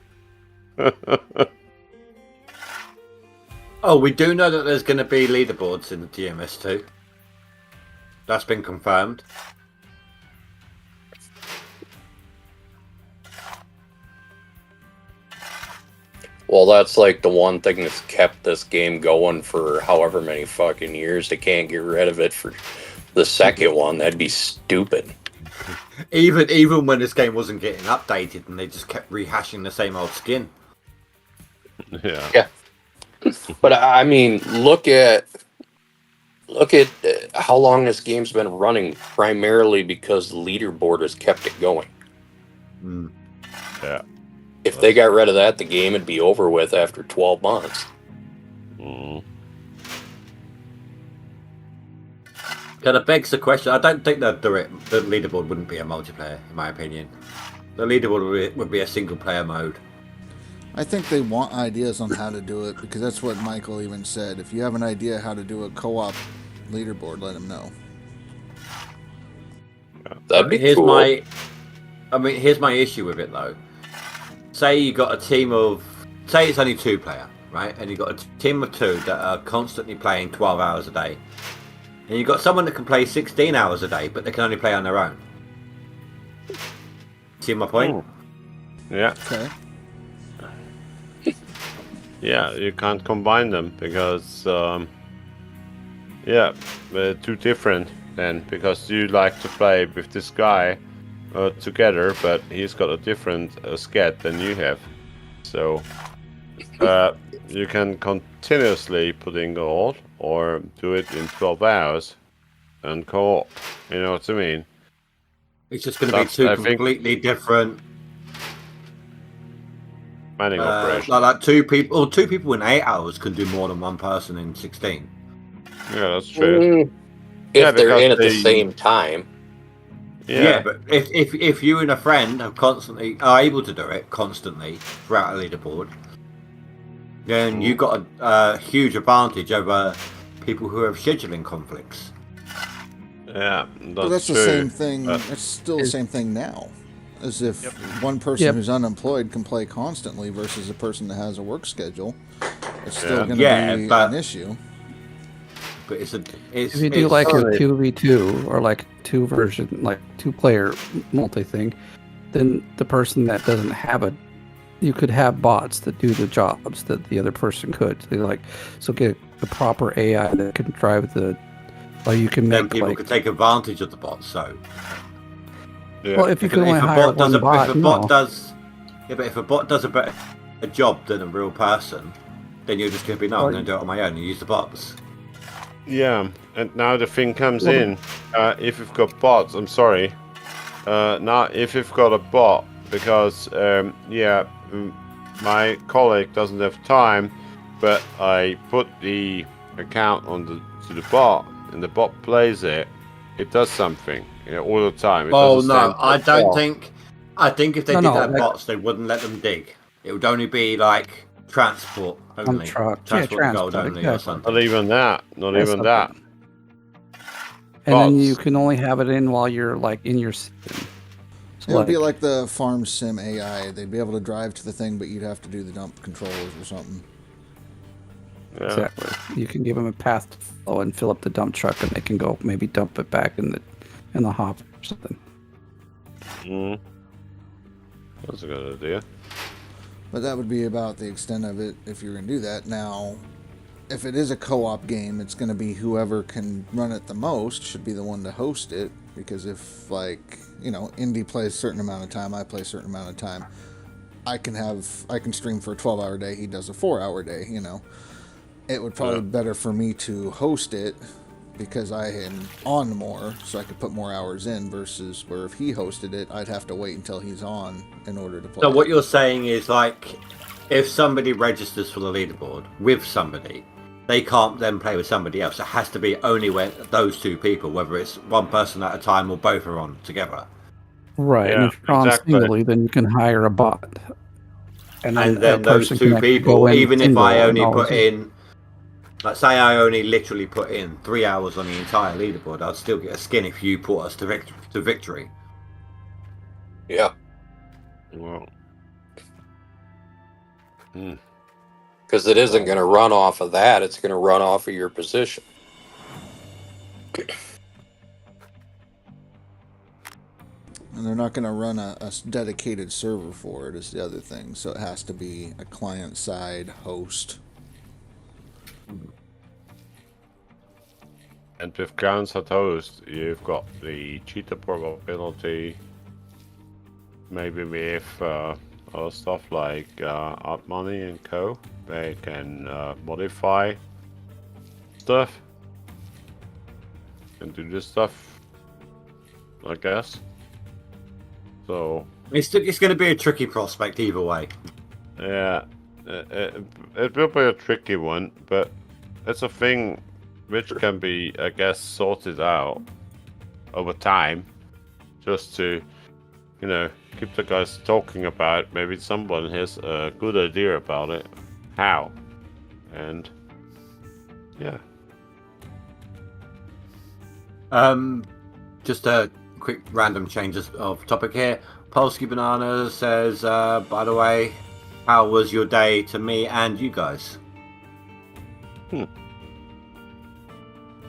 Oh, we do know that there's going to be leaderboards in the GMS 2. That's been confirmed. Well, that's like the one thing that's kept this game going for however many fucking years. They can't get rid of it for the second one. That'd be stupid. Even when this game wasn't getting updated and they just kept rehashing the same old skin. Yeah. Yeah. But I mean, look at Look at how long this game's been running, primarily because the leaderboard has kept it going. Mm. Yeah. If they got rid of that, the game would be over with after 12 months. Mm. Kind of begs the question. I don't think that the leaderboard wouldn't be a multiplayer, in my opinion. The leaderboard would be a single player mode. I think they want ideas on how to do it, because that's what Michael even said. If you have an idea how to do a co-op leaderboard, let him know. That'd be here's cool. Here's my issue with it though. Say you got a team of, say it's only 2-player, right? And you got a team of 2 that are constantly playing 12 hours a day. And you've got someone that can play 16 hours a day, but they can only play on their own. See my point? Yeah. Okay. Yeah, you can't combine them because, yeah, they're too different then. Because you like to play with this guy together, but he's got a different scat than you have. So you can continuously put in gold or do it in 12 hours and co-op. You know what I mean? It's just going to be 2 completely different. Manning operation. Like 2 people, or 2 people in 8 hours can do more than 1 person in 16. Yeah, that's true. If they're in at the same time. Yeah, but if you and a friend are able to do it constantly throughout a leaderboard, then you got a huge advantage over people who have scheduling conflicts. Yeah, that's true. The same thing. It's still the same thing now. As if one person who's unemployed can play constantly versus a person that has a work schedule. It's still going to be an issue. But if you do like a 2v2 or like 2-player multi thing, then the person that doesn't have you could have bots that do the jobs that the other person could. So get a proper AI that can drive you can make. Then people could take advantage of the bots. So. Yeah. Well, if you can only hire one bot, if a bot does a better job than a real person, then you're just going to be, I'm going to do it on my own and use the bots. Yeah, and now the thing comes in. If you've got bots, I'm sorry. Now, if you've got a bot, because, my colleague doesn't have time, but I put the account to the bot, and the bot plays it, it does something. All the time. I don't think. I think if they did have bots, they wouldn't let them dig. It would only be like transport only. Transport gold only or something. Not even that. Not even that. And then you can only have it in while you're in your sim. It would be like the farm sim AI. They'd be able to drive to the thing, but you'd have to do the dump controls or something. Yeah. Exactly. You can give them a path to follow and fill up the dump truck, and they can go maybe dump it back in the hop or something. That's a good idea. But that would be about the extent of it if you're going to do that. Now, if it is a co-op game, it's going to be whoever can run it the most should be the one to host it. Because if, Indy plays a certain amount of time, I play a certain amount of time, I can stream for a 12-hour day, he does a 4-hour day, It would probably be better for me to host it because I am on more, so I could put more hours in, versus where if he hosted it, I'd have to wait until he's on in order to play. So what you're saying is, if somebody registers for the leaderboard with somebody, they can't then play with somebody else. It has to be only when those 2 people, whether it's one person at a time or both are on together. Right, and if you're on singly, then you can hire a bot. And then those 2 people, even if I only put in, say I only literally put in 3 hours on the entire leaderboard, I'd still get a skin if you put us to victory. Yeah. Well. Because it isn't going to run off of that, it's going to run off of your position. And they're not going to run a dedicated server for it, is the other thing. So it has to be a client-side host. And with client-side host, you've got the cheater probability, maybe with other stuff like Art Money and Co. They can modify stuff. and do this stuff, I guess. So It's going to be a tricky prospect either way. yeah, it will be a tricky one, but it's a thing which can be, I guess, sorted out over time, just to, keep the guys talking about it. Maybe someone has a good idea about it, how, and yeah. Just a quick random change of topic here. Polsky Banana says, by the way, how was your day to me and you guys?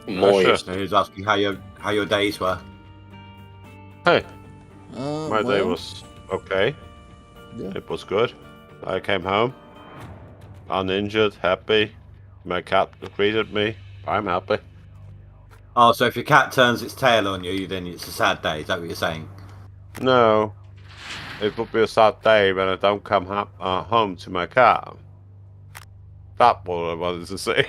Moist. And he's asking how your days were. Hey, my day was okay. Yeah. It was good. I came home, uninjured, happy. My cat greeted me. I'm happy. Oh, so if your cat turns its tail on you, then it's a sad day. Is that what you're saying? No, it would be a sad day when I don't come home to my cat. That's what I wanted to say.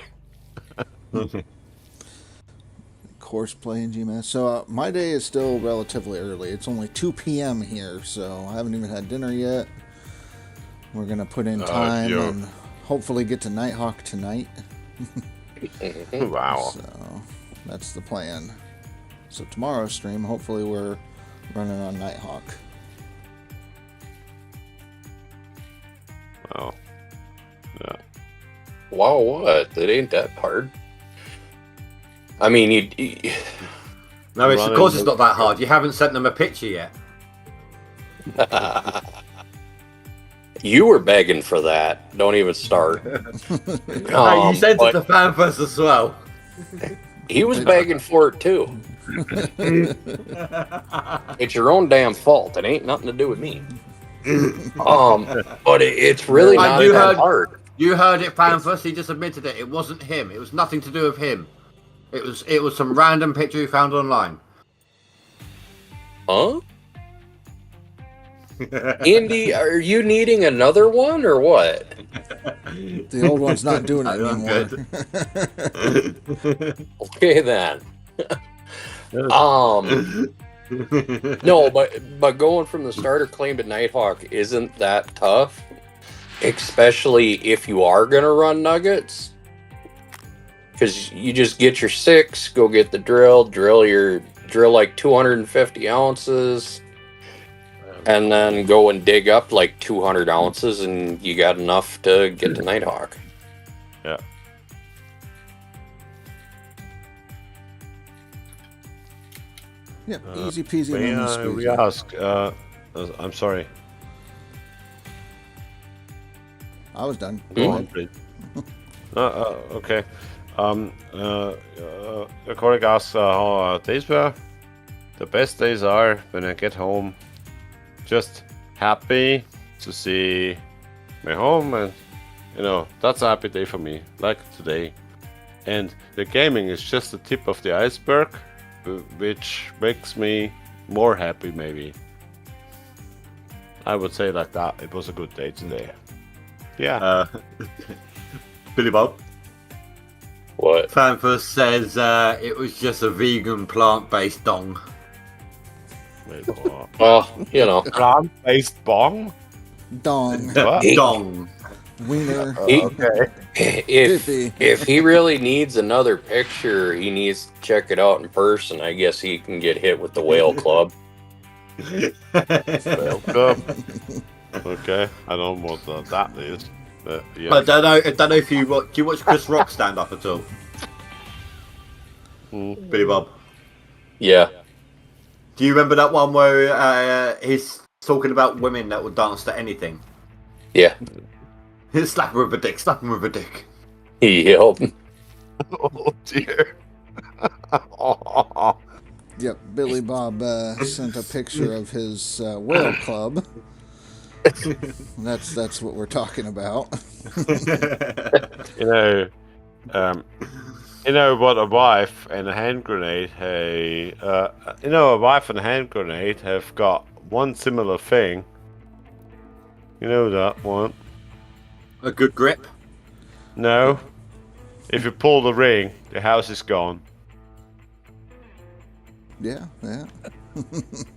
Course playing GMS. So my day is still relatively early. It's only 2 p.m. here, so I haven't even had dinner yet. We're gonna put in time and hopefully get to Nighthawk tonight. Wow. So that's the plan. So tomorrow's stream, hopefully we're running on Nighthawk. Wow. Yeah. Wow, what? It ain't that hard. I mean, you No, of course it's not that hard. You haven't sent them a picture yet. You were begging for that. Don't even start. You sent it to FanFest as well. He was begging for it too. It's your own damn fault. It ain't nothing to do with me. But it's really not that hard. You heard it, FanFest. He just admitted it. It wasn't him. It was nothing to do with him. It was some random picture he found online. Huh? Indy, are you needing another one or what? The old one's not doing it anymore. Okay then. No, but going from the starter claim to Nighthawk isn't that tough, especially if you are gonna run nuggets. Because you just get your 6, go get the drill like 250 ounces, and then go and dig up like 200 ounces, and you got enough to get to Nighthawk. Yeah. Yeah, easy peasy. We ask. I'm sorry. I was done. Go on, please. Okay. According asks how our days were. The best days are when I get home, just happy to see my home, and that's a happy day for me, like today. And the gaming is just the tip of the iceberg, which makes me more happy, maybe. I would say like that. It was a good day today. Yeah. Billy Bob. What? FanFest says it was just a vegan plant-based dong. Wait, what? Well, plant-based bong? Dong. What? Dong. Wiener. Okay. If he really needs another picture, he needs to check it out in person. I guess he can get hit with the whale club. Whale club. Okay, I don't know what that is. But yeah. I don't know if you watch. Do you watch Chris Rock stand up at all? Billy Bob. Yeah. Do you remember that one where he's talking about women that would dance to anything? Yeah. Slap him with a dick. Slap him with a dick. Yep. Oh dear. Yep, Billy Bob sent a picture of his whale club. That's what we're talking about. What a wife and a hand grenade. Hey, a wife and a hand grenade have got one similar thing. You know that one? A good grip? No. If you pull the ring, the house is gone. Yeah, yeah.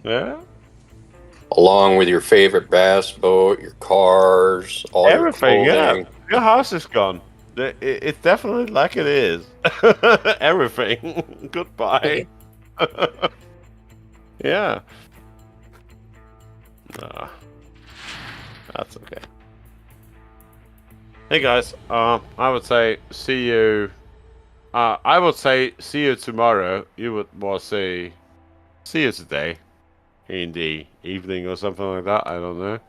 Yeah. Along with your favorite bass boat, your cars, all Everything, your yeah. clothing. Your house is gone. It's definitely like it is. Everything. Goodbye. Yeah. Nah, that's okay. Hey guys, I would say see you. I would say see you tomorrow. You would more say see you today, in the evening or something like that. I don't know.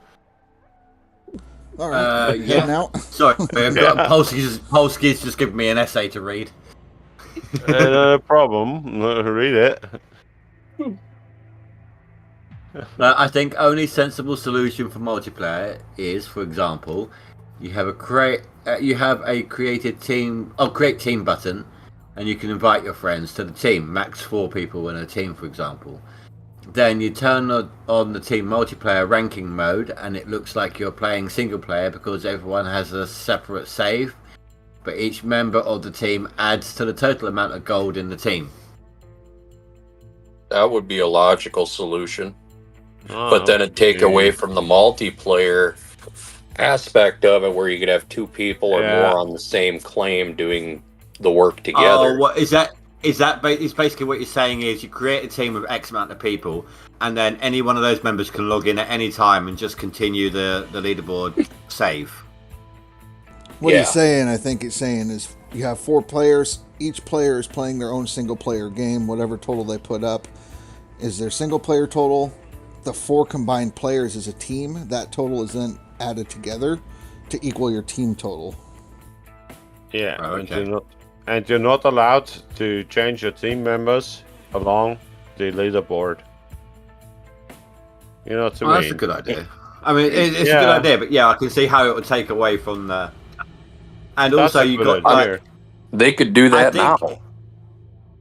All right. Yeah. Heading out. Sorry, I've got Yeah. Polsky's just given me an essay to read. No problem. Read it. I think only sensible solution for multiplayer is, for example, you have a create team button, and you can invite your friends to the team, max 4 people in a team, for example. Then you turn on the team multiplayer ranking mode, and it looks like you're playing single player because everyone has a separate save, but each member of the team adds to the total amount of gold in the team. That would be a logical solution. Oh, But then it'd take away geez. from the multiplayer aspect of it, where you could have 2 people or Yeah. more on the same claim doing the work together. Oh, what is that? Is basically what you're saying is you create a team of X amount of people, and then any one of those members can log in at any time and just continue the leaderboard save. What Yeah. he's saying, I think he's saying, is you have 4 players. Each player is playing their own single player game. Whatever total they put up is their single player total. The 4 combined players is a team. That total is then added together to equal your team total. Yeah, Oh, okay. and you're not allowed to change your team members along the leaderboard. You know what I mean? That's a good idea. I mean, it's a good Yeah. idea, but yeah, I can see how it would take away from the. And That's also, a you good got idea. like, They could do that I think- now.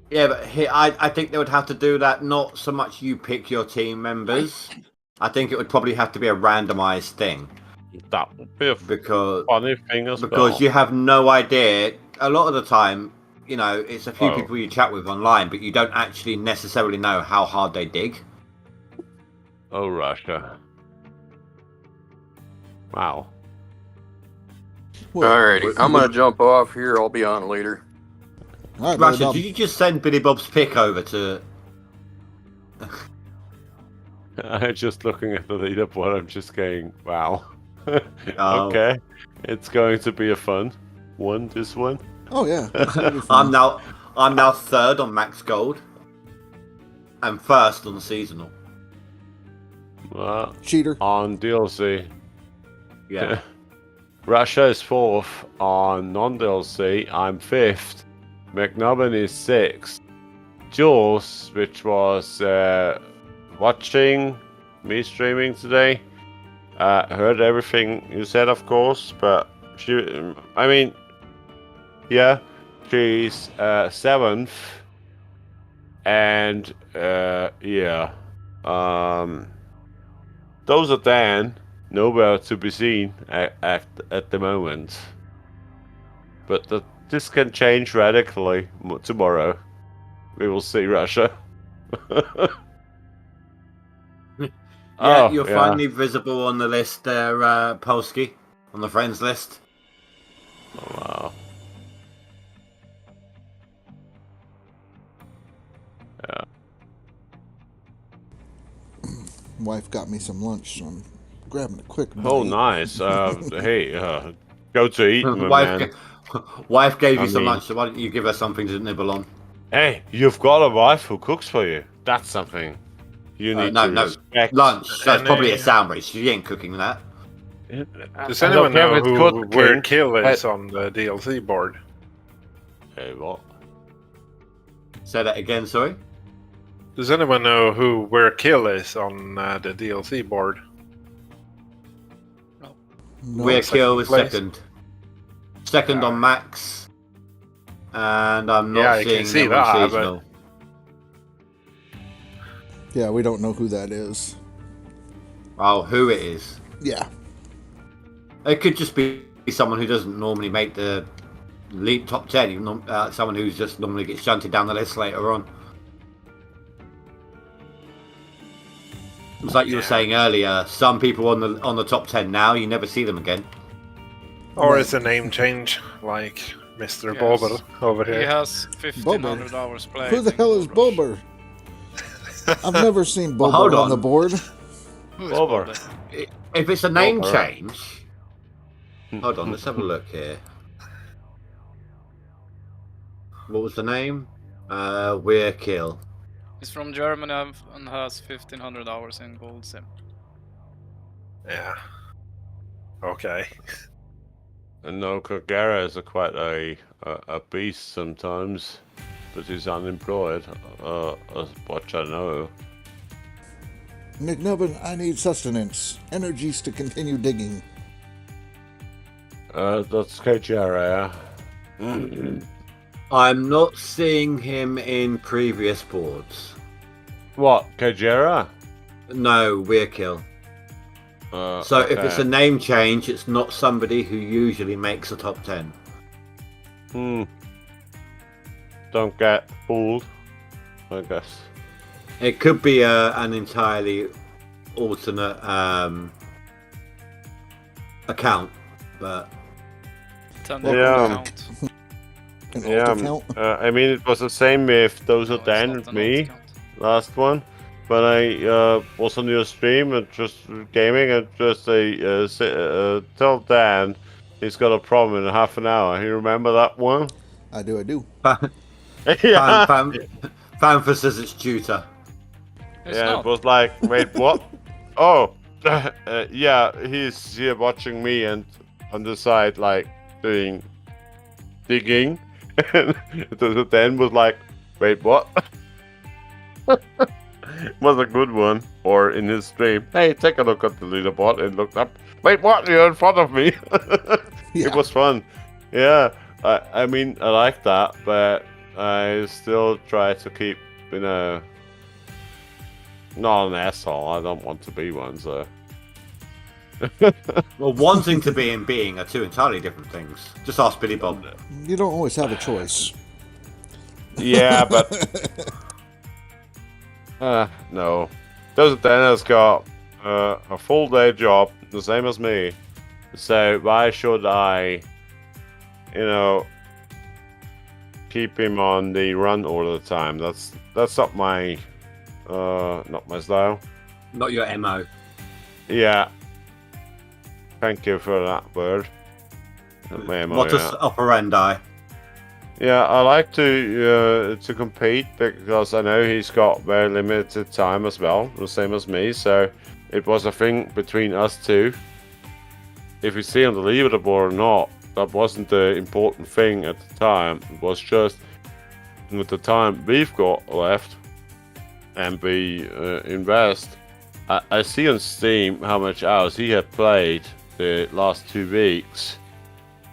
yeah, but I think they would have to do that. Not so much you pick your team members. I think it would probably have to be a randomized thing That would be a because funny thing as because well. you have no idea. A lot of the time, you know, it's a few Oh. people you chat with online, but you don't actually necessarily know how hard they dig. Oh, Russia. Wow. Alrighty, I'm gonna jump off here. I'll be on later. All right, brother Russia, Dom. did you just send Billy Bob's pick over to? I'm just looking at the leaderboard. I'm just going, wow. Oh. Okay, it's going to be a fun one. This one. Oh yeah. That'll be fun. I'm now 3rd on max gold, and 1st on the seasonal. Cheater. On DLC. Yeah. Russia is 4th on non-DLC. I'm 5th. McNubbin is 6th. Jules, which was watching me streaming today, heard everything you said, of course, but she, I mean, yeah, she's 7th, and yeah, those are Dan. Nowhere to be seen at the moment. But this can change radically tomorrow. We will see, Russia. Yeah, you're finally visible on the list there, Polsky, on the friends list. Oh, wow. Yeah. Wife got me some lunch, so I'm grabbing a quick bite. Oh, nice. Hey, go to eat, my man. Wife gave you I some mean- lunch, so why don't you give her something to nibble on? Hey, you've got a wife who cooks for you. That's something you need No, to no. respect. Lunch. So it's And, probably a sandwich. She ain't cooking that. Does I don't anyone care know if it's who cooking, where Kill is but- on the DLC board? Hey, what? Say that again, sorry? Does anyone know who where Kill is on the DLC board? No. Where Kill is place. second. Second on max. And I'm Yeah, not I can seeing see them on that, but- seasonal. Yeah, we don't know who that is. Oh, who it is. Yeah. It could just be someone who doesn't normally make the lead top 10. Someone who's just normally gets shunted down the list later on. It's like you were saying earlier. Some people on the top 10 now, you never see them again. Or it's a name change, like Mr. Yes. Bobber over He here. has 1,500 hours played. Who the in hell is Gold Rush. Bobber? I've never seen Well, Bobber hold on on. the board. Who is Bobber. Bobber? If it's a name Bobber. change, hold on, let's have a look here. What was the name? We're Kill. He's from Germany and has 1,500 hours in Gold Sim. Yeah. Okay. And no, Kagera is quite a beast sometimes, but he's unemployed, as what I know. McNubbin, I need sustenance. Energies to continue digging. That's Kagera. I'm not seeing him in previous boards. What, Kagera? No, We're Kill. So if it's a name change, it's not somebody who usually makes a top 10. Don't get fooled, I guess. It could be an entirely alternate account, but 10 Yeah. account. An Yeah, alt account. I mean, it was the same with those No, who it's Dan not with an me, alt account. last one. But I was on your stream and just gaming and just tell Dan he's got a problem in half an hour. You remember that one? I do. Yeah. Fanfa says it's Juta. It's Yeah, not. it was like, wait, what? Oh, yeah, he's here watching me and on the side, like, doing digging. And then was like, wait, what? Was a good one. Or in his stream, hey, take a look at the leaderboard and looked up. Wait, what? You're in front of me. Yeah. It was fun. Yeah, I mean, I like that, but I still try to keep, not an asshole. I don't want to be one, so. Well, wanting to be and being are two entirely different things. Just ask Billy Bob. You don't always have a choice. Yeah, but no. Those Dennis got a full day job, the same as me. So why should I, keep him on the run all the time? That's not my style. Not your MO. Yeah. Thank you for that word. Not my MO, Modus yeah. operandi. Yeah, I like to compete because I know he's got very limited time as well, the same as me. So it was a thing between us two. If we stay on the leaderboard or not, that wasn't the important thing at the time. It was just with the time we've got left and we invest. I see on Steam how much hours he had played the last 2 weeks,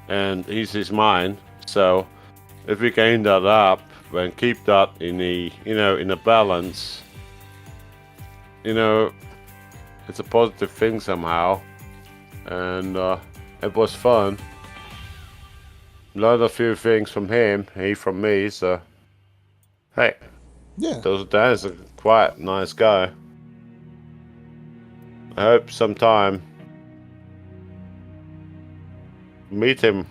and he's his mind. So if we gain that up and keep that in the in a balance, it's a positive thing somehow. And it was fun. Learned a few things from him, he from me. So hey, Yeah. Dan is a quite nice guy. I hope sometime meet him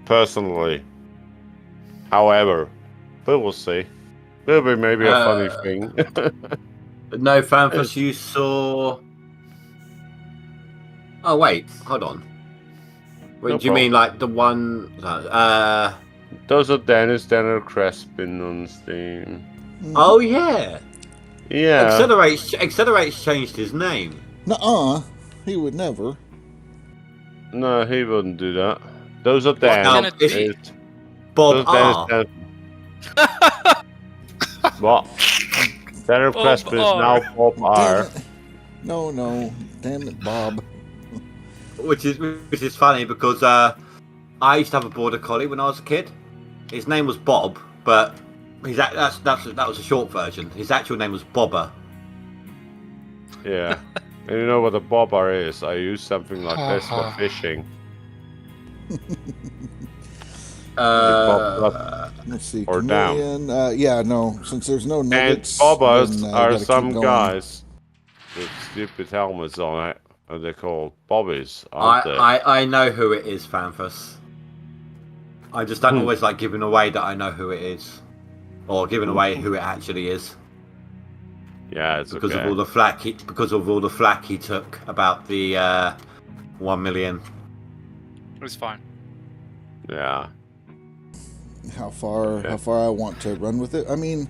personally. However, but we'll see. It'll be maybe a funny thing. No, Fanfus, you saw. Oh wait, hold on. Wait, No do you mean like the one? Those are Daniel Crespin on Steam. Oh yeah. Yeah. Accelerate's changed his name. Nuh-uh. He would never. No, he wouldn't do that. Those are Dan. now, is it Bob R. What? Daniel Bob Crespin is R. now Bob R. Damn it. No. Damn it, Bob. Which is funny because I used to have a border collie when I was a kid. His name was Bob, but that was a short version. His actual name was Bobber. Yeah. And you know what a bobber is? I use something like this for fishing. Let's see. Or down. Chameleon, yeah, no. Since there's no And nuggets. bobbers then, you are gotta keep some going. guys. with stupid helmets on it. And they're called bobbies, aren't they? I know who it is, Fanfus. I just don't always like giving away that I know who it is, or giving away who it actually is. Yeah, it's because okay. of all the flack he took about the 1 million. It was fine. Yeah. How far I want to run with it? I mean,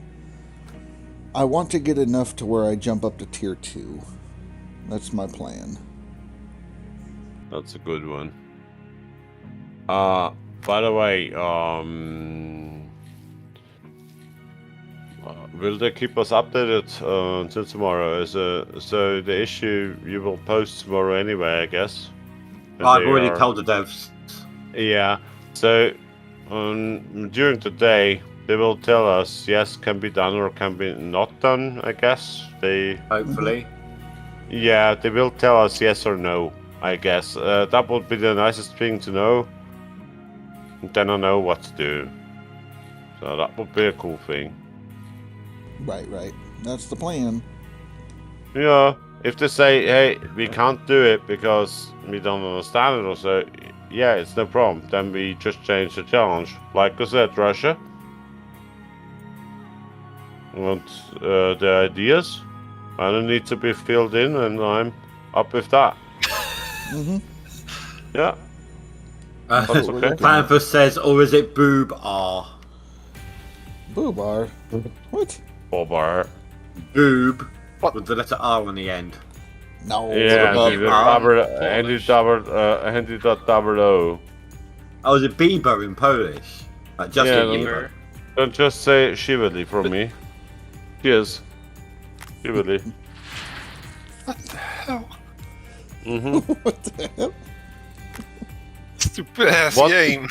I want to get enough to where I jump up to tier 2. That's my plan. That's a good one. By the way, will they keep us updated until tomorrow? So the issue you will post tomorrow anyway, I guess. I've already told the devs. Yeah. So during the day, they will tell us yes, can be done or can be not done. I guess they. Hopefully. Yeah, they will tell us yes or no. I guess that would be the nicest thing to know. And then I know what to do. So that would be a cool thing. Right. That's the plan. Yeah, if they say, hey, we can't do it because we don't understand it or so, yeah, it's no problem. Then we just change the challenge. Like I said, Russia. Want the ideas? I don't need to be filled in, and I'm up with that. Yeah. That's okay. Fanfus says, or is it boob R? Boob R? What? Bob R. Boob. With the letter R on the end. No. Yeah, Andy double O. Oh, is it Bieber in Polish? Like Justin Bieber. Don't just say Shively from me. Cheers. Shively. What the hell? What the hell? Stupid ass game.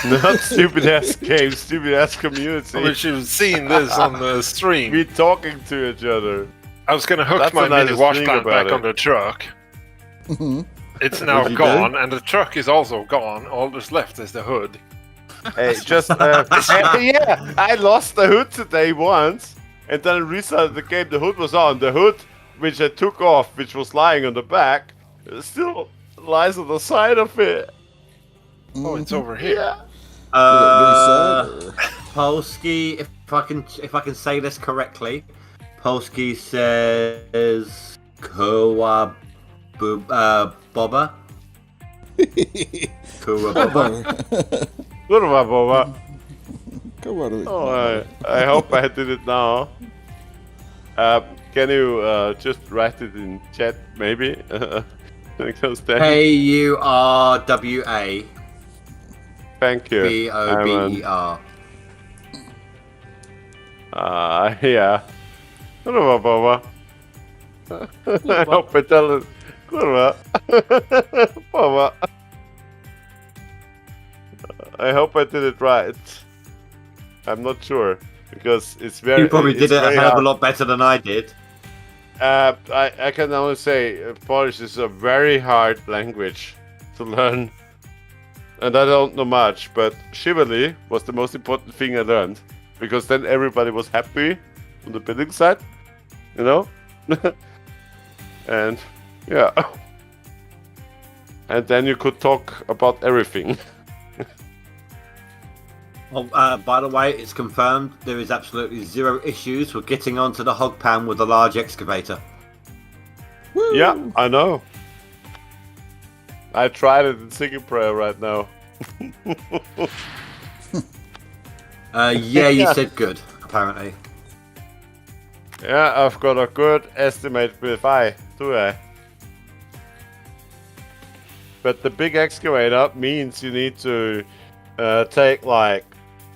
Not stupid ass game, stupid ass community. I wish you've seen this on the stream. We talking to each other. I was gonna hook my mini wash plant back on the truck. It's now gone, and the truck is also gone. All that's left is the hood. Hey, just yeah, I lost the hood today once, and then I restarted the game. The hood was on. The hood, which I took off, which was lying on the back, still lies on the side of it. Oh, it's over here. Yeah. Polsky, if I can say this correctly, Polsky says Kowa Boba. Kowa Boba. Kurwa, Boba. Oh, I hope I did it now. Can you just write it in chat, maybe? K-U-R-W-A. Thank you. B-O-B-E-R. Yeah. Kurwa, Boba. I hope I tell it. Kurwa. Boba. I hope I did it right. I'm not sure because it's very. You probably did it a hell of a lot better than I did. I can only say Polish is a very hard language to learn, and I don't know much. But Shively was the most important thing I learned because then everybody was happy on the building side, you know, and yeah, and then you could talk about everything. Well, by the way, it's confirmed there is absolutely zero issues with getting onto the hog pan with a large excavator. Woo! Yeah, I know. I tried it in single player right now. Yeah, you said good, apparently. Yeah, I've got a good estimate with I, do I? But the big excavator means you need to take like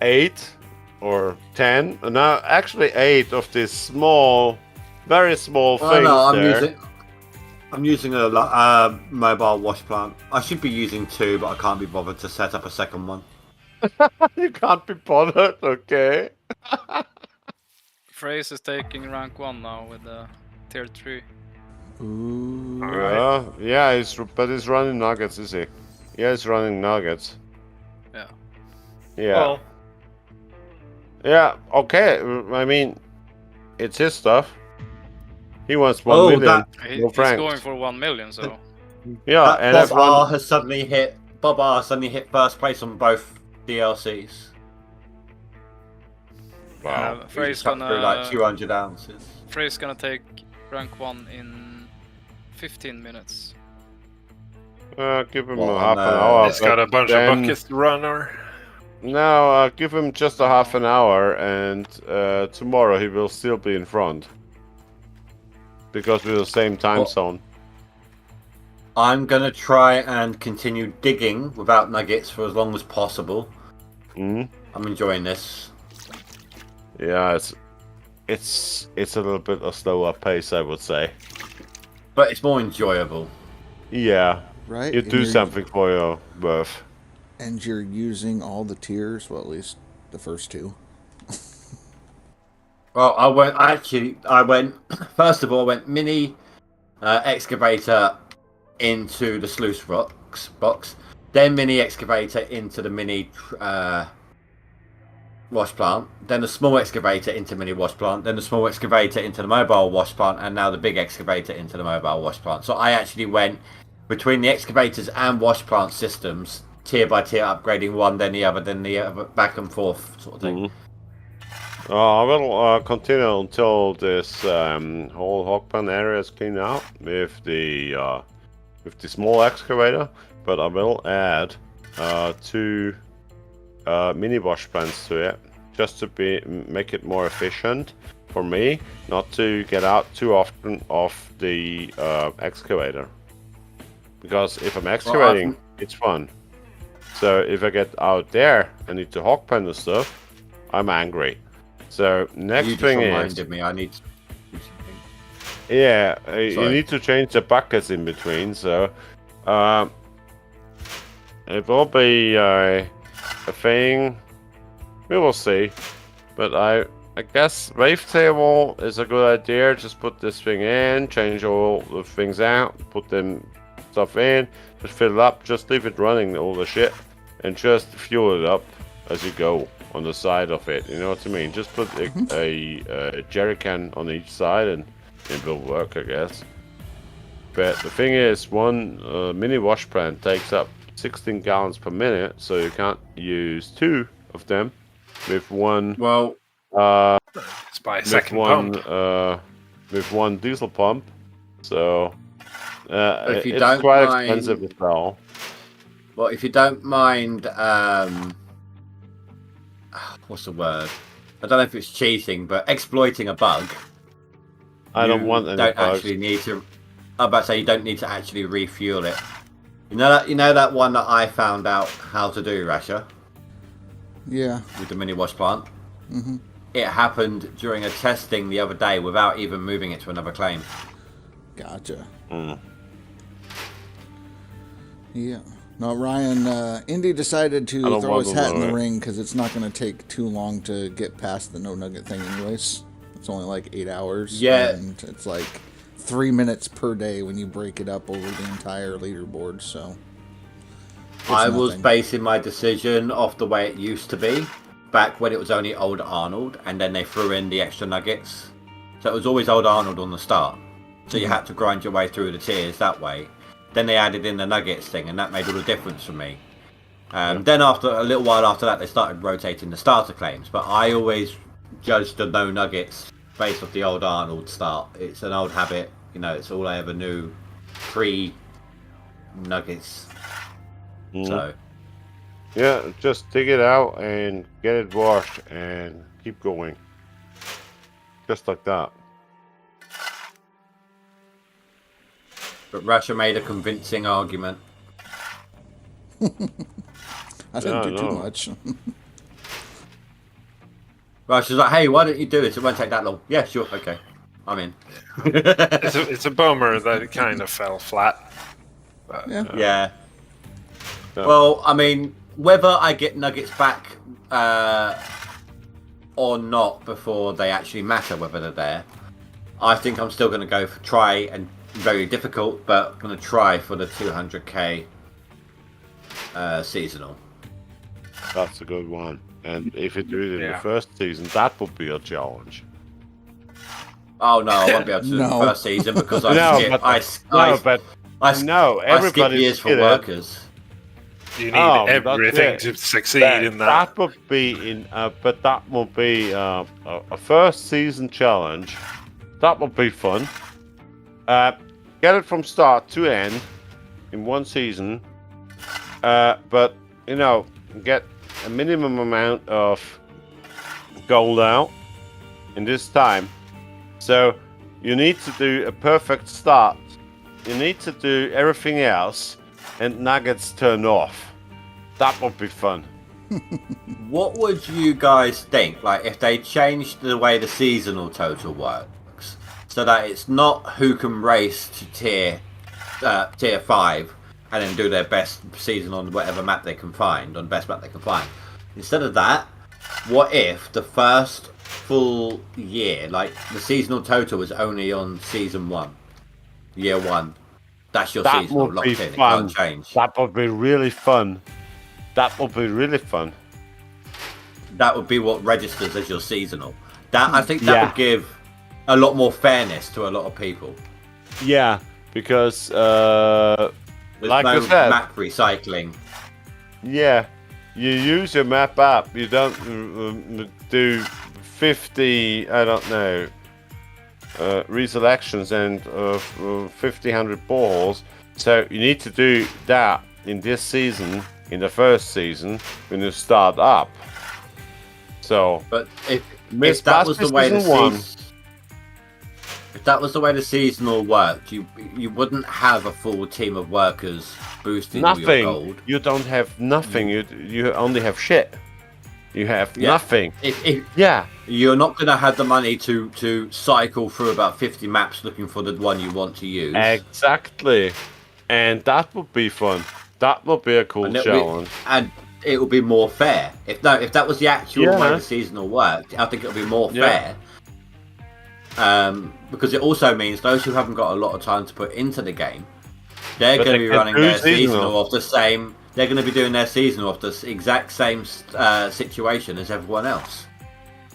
8 or 10, no, actually 8 of these small, very small things. No, I'm using a mobile wash plant. I should be using 2, but I can't be bothered to set up a second one. You can't be bothered, okay? Phrase is taking rank 1 now with the tier 3. Ooh. Yeah, but he's running nuggets, is he? Yeah, he's running nuggets. Yeah. Yeah. Well, yeah, okay. I mean, it's his stuff. He wants 1 million. He's going for 1 million, so. Yeah, and Bob R has suddenly hit. Bob R suddenly hit first place on both DLCs. Wow. Frey's Through like 200 ounces. Frey's gonna take rank 1 in 15 minutes. Give him a half an hour. He's got a bunch of buckets to run, or? No, give him just a half an hour, and tomorrow he will still be in front. Because we're the same time zone. I'm gonna try and continue digging without nuggets for as long as possible. I'm enjoying this. Yeah, it's a little bit a slower pace, I would say. But it's more enjoyable. Yeah. Right. You do something for your worth. And you're using all the tiers, well, at least the first 2. Well, I went first of all, I went mini excavator into the sluice box, then mini excavator into the mini wash plant, then the small excavator into mini wash plant, then the small excavator into the mobile wash plant, and now the big excavator into the mobile wash plant. So I actually went between the excavators and wash plant systems, tier by tier, upgrading one, then the other, back and forth sort of thing. I will continue until this whole hog pen area is cleaned out with the small excavator, but I will add 2 mini wash pans to it, just to make it more efficient for me, not to get out too often off the excavator. Because if I'm excavating, it's fun. So if I get out there and need to hog pen the stuff, I'm angry. So next thing is, reminded me, I need. Yeah, you need to change the buckets in between. So it will be a thing. We will see. But I guess wave table is a good idea. Just put this thing in, change all the things out, put them stuff in, just fill it up, just leave it running all the shit, and just fuel it up as you go on the side of it. You know what I mean? Just put a jerry can on each side and it will work, I guess. But the thing is, one mini wash pan takes up 16 gallons per minute, so you can't use 2 of them with one. Well, it's by a second pump. With one diesel pump. So if you it's don't quite mind, expensive as well. Well, if you don't mind, what's the word? I don't know if it's cheating, but exploiting a bug. I don't want any bugs. Actually need to. I'm about to say you don't need to actually refuel it. You know that one that I found out how to do, Rasher? Yeah. With the mini wash plant. It happened during a testing the other day without even moving it to another claim. Gotcha. Yeah. No, Ryan, Indy decided to throw his hat in the ring because it's not going to take too long to get past the no nugget thing anyways. It's only like 8 hours. Yeah. And it's like 3 minutes per day when you break it up over the entire leaderboard, so. I was basing my decision off the way it used to be, back when it was only Old Arnold, and then they threw in the extra nuggets. So it was always Old Arnold on the start. So you had to grind your way through the tiers that way. Then they added in the nuggets thing, and that made all the difference for me. Then after a little while after that, they started rotating the starter claims. But I always judged the no nuggets based off the Old Arnold start. It's an old habit, you know. It's all I ever knew pre nuggets. So yeah, just dig it out and get it washed and keep going, just like that. But Rasher made a convincing argument. I didn't do too much. Rasher's like, hey, why don't you do this? It won't take that long. Yeah, sure, okay. I'm in. It's a bummer that it kind of fell flat. But, yeah. Well, I mean, whether I get nuggets back or not before they actually matter, whether they're there, I think I'm still going to go for try and very difficult, but I'm going to try for the 200k seasonal. That's a good one. And if you do it in the first season, that would be a challenge. Oh no, I won't be able to do the No. first season because I No, skip. but- I skip everybody years for skip it. workers. You need Oh, that's everything it. to succeed in that. That would be in, but that would be a first season challenge. That would be fun. Get it from start to end in one season. But you know, get a minimum amount of gold out in this time. So you need to do a perfect start. You need to do everything else and nuggets turn off. That would be fun. What would you guys think, like, if they changed the way the seasonal total works, so that it's not who can race to tier 5 and then do their best season on whatever map they can find, on best map they can find. Instead of that, what if the first full year, like the seasonal total was only on season 1, year 1? That's your That seasonal would locked be in. It fun. can't change. That would be really fun. That would be really fun. That would be what registers as your seasonal. That I think that would give a lot more fairness to a lot of people. Yeah, because There's like no I said, map recycling. yeah, you use your map app. You don't do 50, I don't know, reselections and 100 boreholes. So you need to do that in this season, in the first season, when you start up. So, But if that was the way if that was the way the seasonal worked, you wouldn't have a full team of workers boosting all your nothing. gold. You don't have nothing. You only have shit. You have nothing. Yeah, you're not going to have the money to cycle through about 50 maps looking for the one you want to use. Exactly, and that would be fun. That would be a cool challenge. And it will be more fair. If that was the actual way the seasonal worked, I think it would be more fair. Because it also means those who haven't got a lot of time to put into the game, they're going to be running their seasonal off the same. They're going to be doing their seasonal off the exact same situation as everyone else.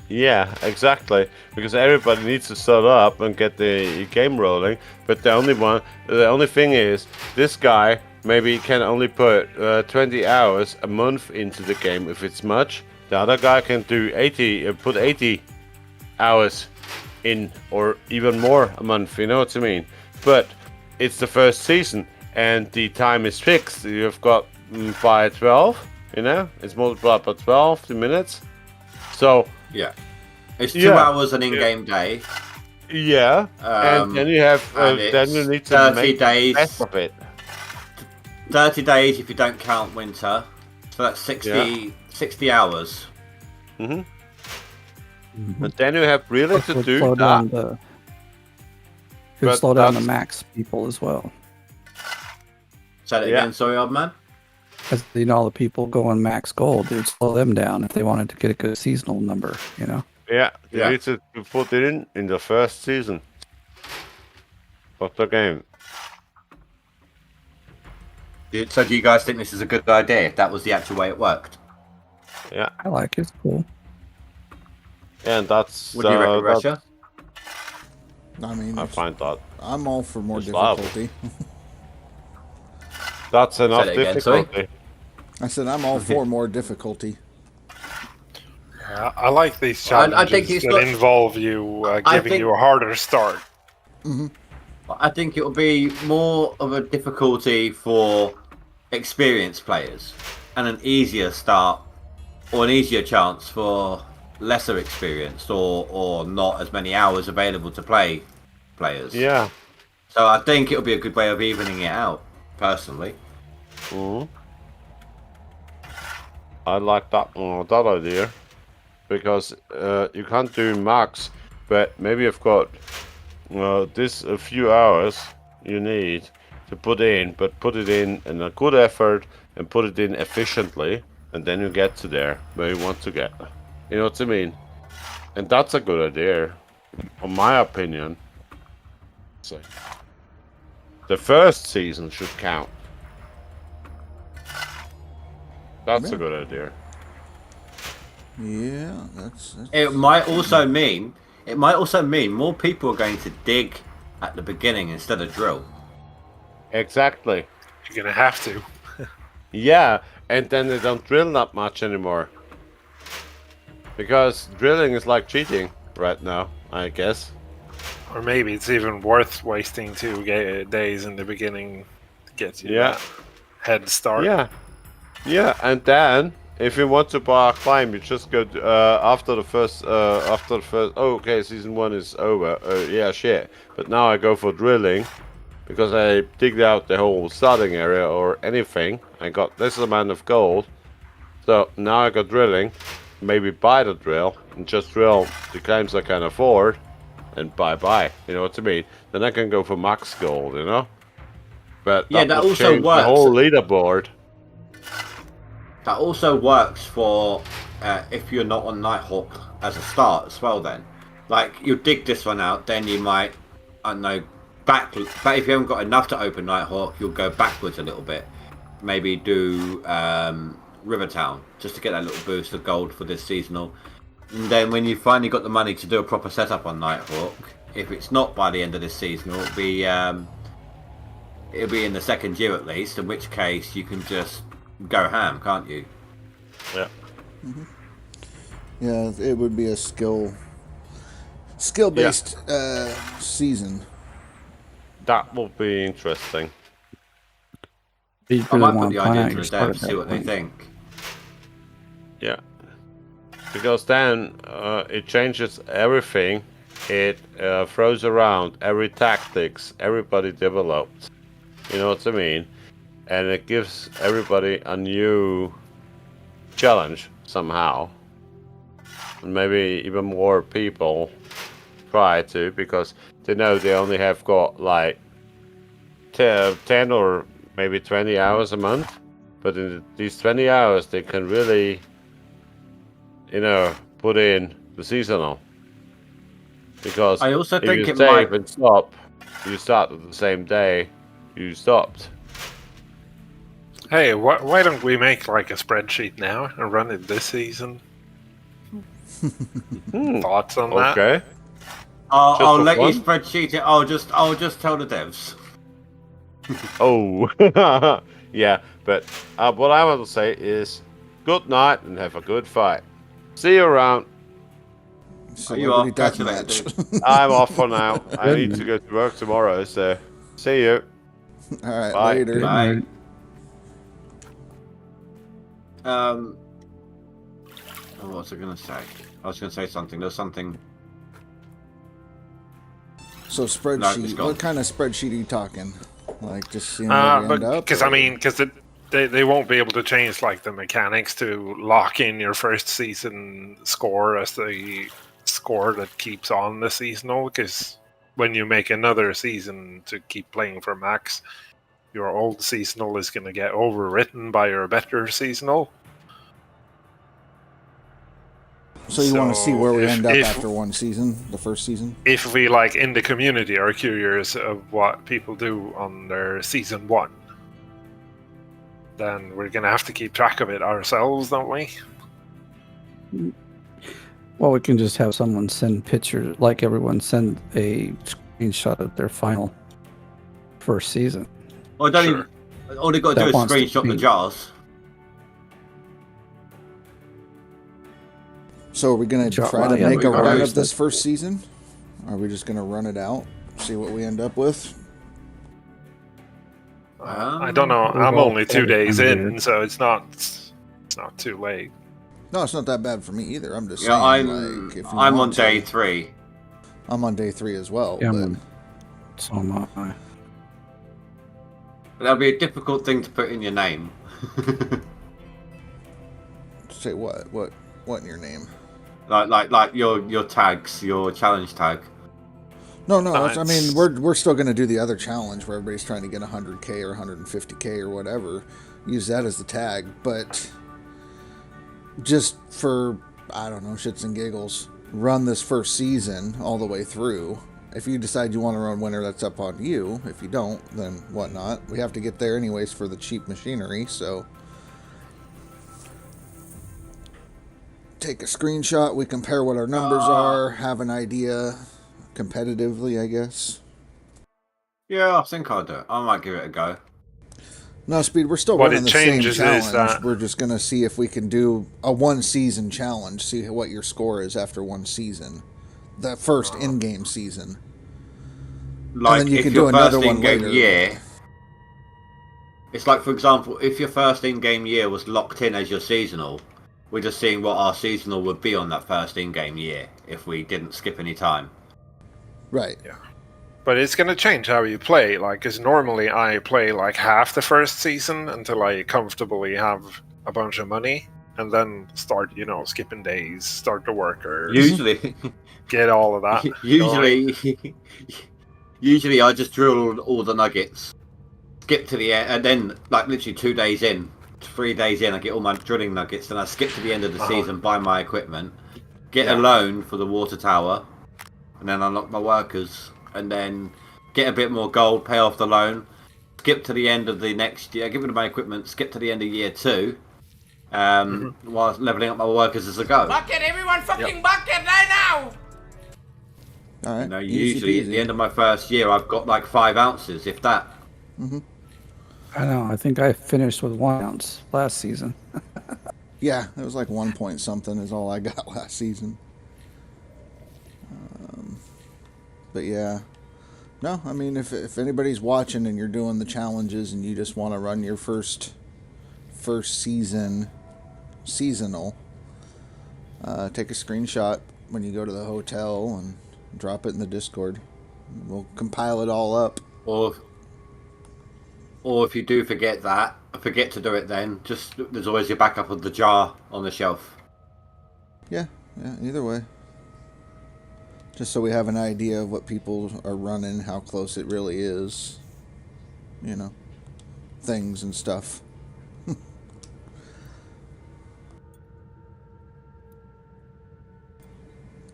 Yeah, exactly. Because everybody needs to start up and get the game rolling. But the only thing is, this guy maybe can only put 20 hours a month into the game if it's much. The other guy can do 80 hours in, or even more a month. You know what I mean? But it's the first season, and the time is fixed. You've got by 12. You know, it's multiplied by 12 the minutes. So yeah, it's 2 hours an in-game day. Yeah, and then you have then you need to 30 make days. the best of it. 30 days if you don't count winter, so that's 60 hours. But then you have really to do that. Could slow down the max people as well. Say that again, sorry, old man. As you know, all the people going max gold, it would slow them down if they wanted to get a good seasonal number. You know. Yeah, you need to put it in the first season of the game. So do you guys think this is a good idea if that was the actual way it worked? Yeah, I like it. It's cool. Yeah, and that's. What do you reckon, Rasher? I mean, I find that I'm all for more reliable. difficulty. That's enough difficulty. I said I'm all for more difficulty. I like these challenges I think that involve you giving you a harder start. I think it will be more of a difficulty for experienced players and an easier start or an easier chance for lesser experienced or not as many hours available to play players. Yeah. So I think it'll be a good way of evening it out, personally. I like that idea, because you can't do max, but maybe you've got this a few hours you need to put in, but put it in a good effort and put it in efficiently, and then you get to there where you want to get. You know what I mean? And that's a good idea, in my opinion. So the first season should count. That's a good idea. Yeah, that's It might also mean it might also mean more people are going to dig at the beginning instead of drill. Exactly. You're gonna have to. Yeah, and then they don't drill that much anymore. Because drilling is like cheating right now, I guess. Or maybe it's even worth wasting 2 days in the beginning to get you that head start. Yeah, and then if you want to bar climb, you just go after the first. Oh, okay, season 1 is over. Yeah, shit. But now I go for drilling because I digged out the whole starting area or anything. I got this amount of gold, so now I got drilling. Maybe buy the drill and just drill the claims I can afford, and bye. You know what I mean? Then I can go for max gold. You know. But Yeah, that would also change works. The whole leaderboard. That also works for if you're not on Nighthawk as a start as well. Then, like you dig this one out, then you might, I don't know, but if you haven't got enough to open Nighthawk, you'll go backwards a little bit. Maybe do Rivertown just to get that little boost of gold for this seasonal. And then when you finally got the money to do a proper setup on Nighthawk, if it's not by the end of this seasonal, it'll be in the second year at least. In which case you can just go ham, can't you? Yeah. Mm-hmm. Yeah, it would be a skill-based season. That will be interesting. I might put the idea to the devs, see what they think. Yeah, because then it changes everything. It throws around every tactics everybody developed. You know what I mean? And it gives everybody a new challenge somehow. And maybe even more people try to, because they know they only have got like 10 or maybe 20 hours a month. But in these 20 hours, they can really, put in the seasonal. Because I also think if you it save might... and stop, you start at the same day you stopped. Hey, why don't we make like a spreadsheet now and run it this season? Thoughts on that? Okay. I'll let you spreadsheet it. I'll just tell the devs. Oh, yeah. But what I want to say is, good night and have a good fight. See you around. You are. I'm off for now. I need to go to work tomorrow, so see you. All right, Bye. later. Bye. What was I going to say? I was going to say something. There's something. So spreadsheet. No, what kind of spreadsheet are you talking? Like just seeing where we end up? Because they won't be able to change like the mechanics to lock in your first season score as the score that keeps on the seasonal. Because when you make another season to keep playing for max, your old seasonal is going to get overwritten by your better seasonal. So you want to see where we end up after one season, the first season? If we, like, in the community are curious of what people do on their season 1, then we're going to have to keep track of it ourselves, don't we? Well, we can just have someone send pictures, like everyone send a screenshot of their final first season. All they got to do is screenshot the jars. So are we going to try to make a run of this first season? Are we just going to run it out, see what we end up with? I don't know. I'm only 2 days in, so it's not too late. No, it's not that bad for me either. I'm just saying. I'm on day 3. I'm on day 3 as well. Yeah, but... So am I. That'll be a difficult thing to put in your name. Say what? What in your name? Like your tags, your challenge tag. No. I mean, we're still going to do the other challenge where everybody's trying to get 100k or 150k or whatever. Use that as the tag, but just for, I don't know, shits and giggles, run this first season all the way through. If you decide you want to run winter, that's up on you. If you don't, then whatnot. We have to get there anyways for the cheap machinery, so. take a screenshot. We compare what our numbers are, have an idea competitively, I guess. Yeah, I think I'll do it. I might give it a go. No, Speed, we're still running the same challenge. We're just going to see if we can do a one-season challenge, see what your score is after one season. The first in-game season. Like, and then you if can your do another first one in-game later. year... It's like, for example, if your first in-game year was locked in as your seasonal, we're just seeing what our seasonal would be on that first in-game year if we didn't skip any time. Right. Yeah. But it's going to change how you play, like, because normally I play like half the first season until I comfortably have a bunch of money, and then start, skipping days, start the workers. Usually. Get all of that. Usually I just drill all the nuggets, skip to the end, and then, like, literally 2 days in, 3 days in, I get all my drilling nuggets, then I skip to the end of the season, buy my equipment, get a loan for the water tower, and then unlock my workers, and then get a bit more gold, pay off the loan, skip to the end of the next year, get rid of my equipment, skip to the end of year 2, while leveling up my workers as I go. Bucket, everyone fucking bucket right now! Alright. Usually at the end of my first year, I've got like 5 ounces, if that. I know. I think I finished with 1 ounce last season. Yeah, it was like 1 point something is all I got last season. But yeah. No, I mean, if anybody's watching and you're doing the challenges and you just want to run your first seasonal, take a screenshot when you go to the hotel and drop it in the Discord. We'll compile it all up. Or if you do forget to do it then, there's always your backup of the jar on the shelf. Yeah, either way. Just so we have an idea of what people are running, how close it really is. Things and stuff.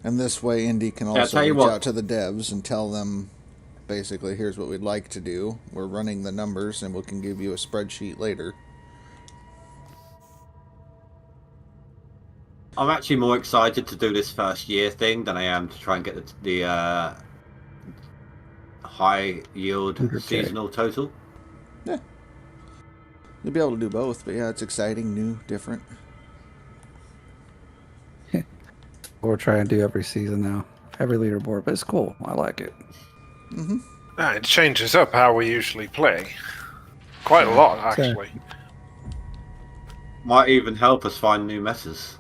And this way, Indy can also reach out to the devs and tell them, basically, here's what we'd like to do. We're running the numbers, and we can give you a spreadsheet later. I'm actually more excited to do this first year thing than I am to try and get the high yield seasonal total. Yeah. You'll be able to do both, but yeah, it's exciting, new, different. We're trying to do every season now. Every leaderboard, but it's cool. I like it. It changes up how we usually play. Quite a lot, actually. Might even help us find new messes.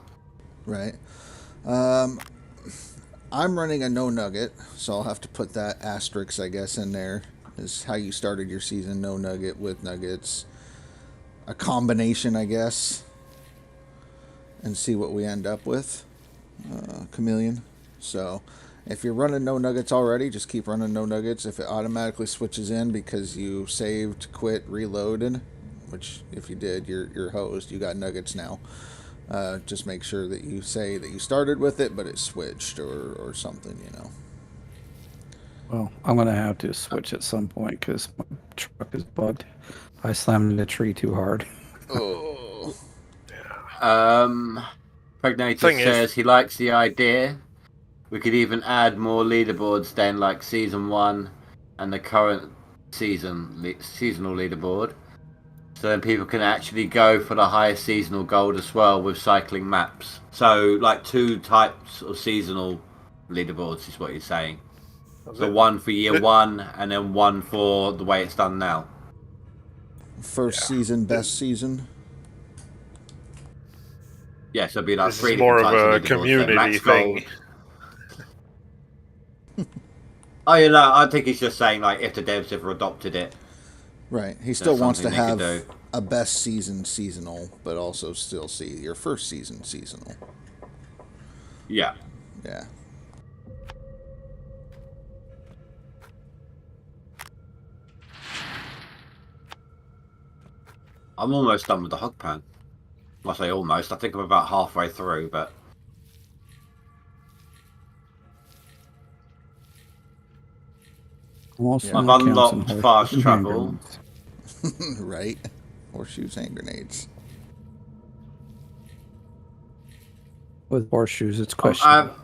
Right. I'm running a no nugget, so I'll have to put that asterisk, I guess, in there. Is how you started your season, no nugget with nuggets. A combination, I guess. And see what we end up with. Chameleon. So, if you're running no nuggets already, just keep running no nuggets. If it automatically switches in because you saved, quit, reloaded, which if you did, you're hosed. You got nuggets now. Just make sure that you say that you started with it, but it switched or something, Well, I'm going to have to switch at some point because my truck is bugged. I slammed in a tree too hard. Oh. Pregnator says he likes the idea. We could even add more leaderboards then, like Season 1 and the current seasonal leaderboard. So then people can actually go for the highest seasonal gold as well with cycling maps. So, like 2 types of seasonal leaderboards is what you're saying. So one for year 1 and then one for the way it's done now. First season, best season. Yeah, so it'd be like This 3 is more different of types a of leaderboards, community thing. Oh, yeah, no, I think he's just saying, like, if the devs ever adopted it. Right. He still wants to have do. a best season seasonal, but also still see your first season seasonal. Yeah. Yeah. I'm almost done with the hog pan. I say almost. I think I'm about halfway through, but... I've unlocked fast travel. Right. Horseshoes, hand grenades. With horseshoes, it's questionable.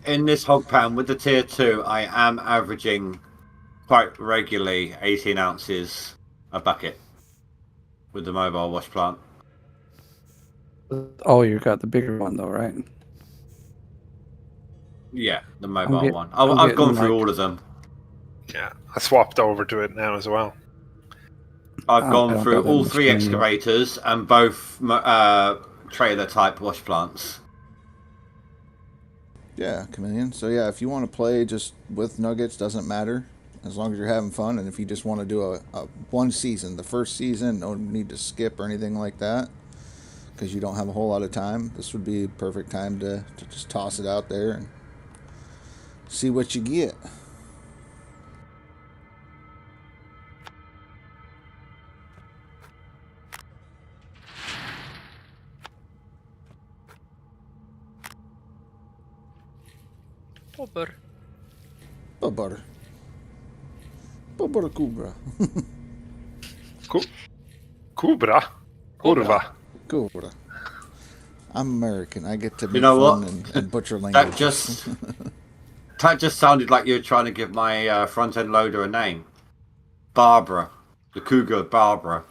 In this hog pan with the tier 2, I am averaging quite regularly 18 ounces a bucket with the mobile wash plant. Oh, you got the bigger one though, right? Yeah, the mobile one. I've gone through all of them. Yeah, I swapped over to it now as well. I've gone through all 3 excavators and both trailer type wash plants. Yeah, Chameleon. So yeah, if you want to play just with nuggets, doesn't matter. As long as you're having fun, and if you just want to do a one season, the first season, no need to skip or anything like that, because you don't have a whole lot of time, this would be a perfect time to just toss it out there and see what you get. Bobber. Bobber. Bobber Cobra. Cobra? Curva. Cobra. I'm American. I get to make You know fun what? and butcher language. That just sounded like you were trying to give my front end loader a name. Barbara. The Cougar Barbara.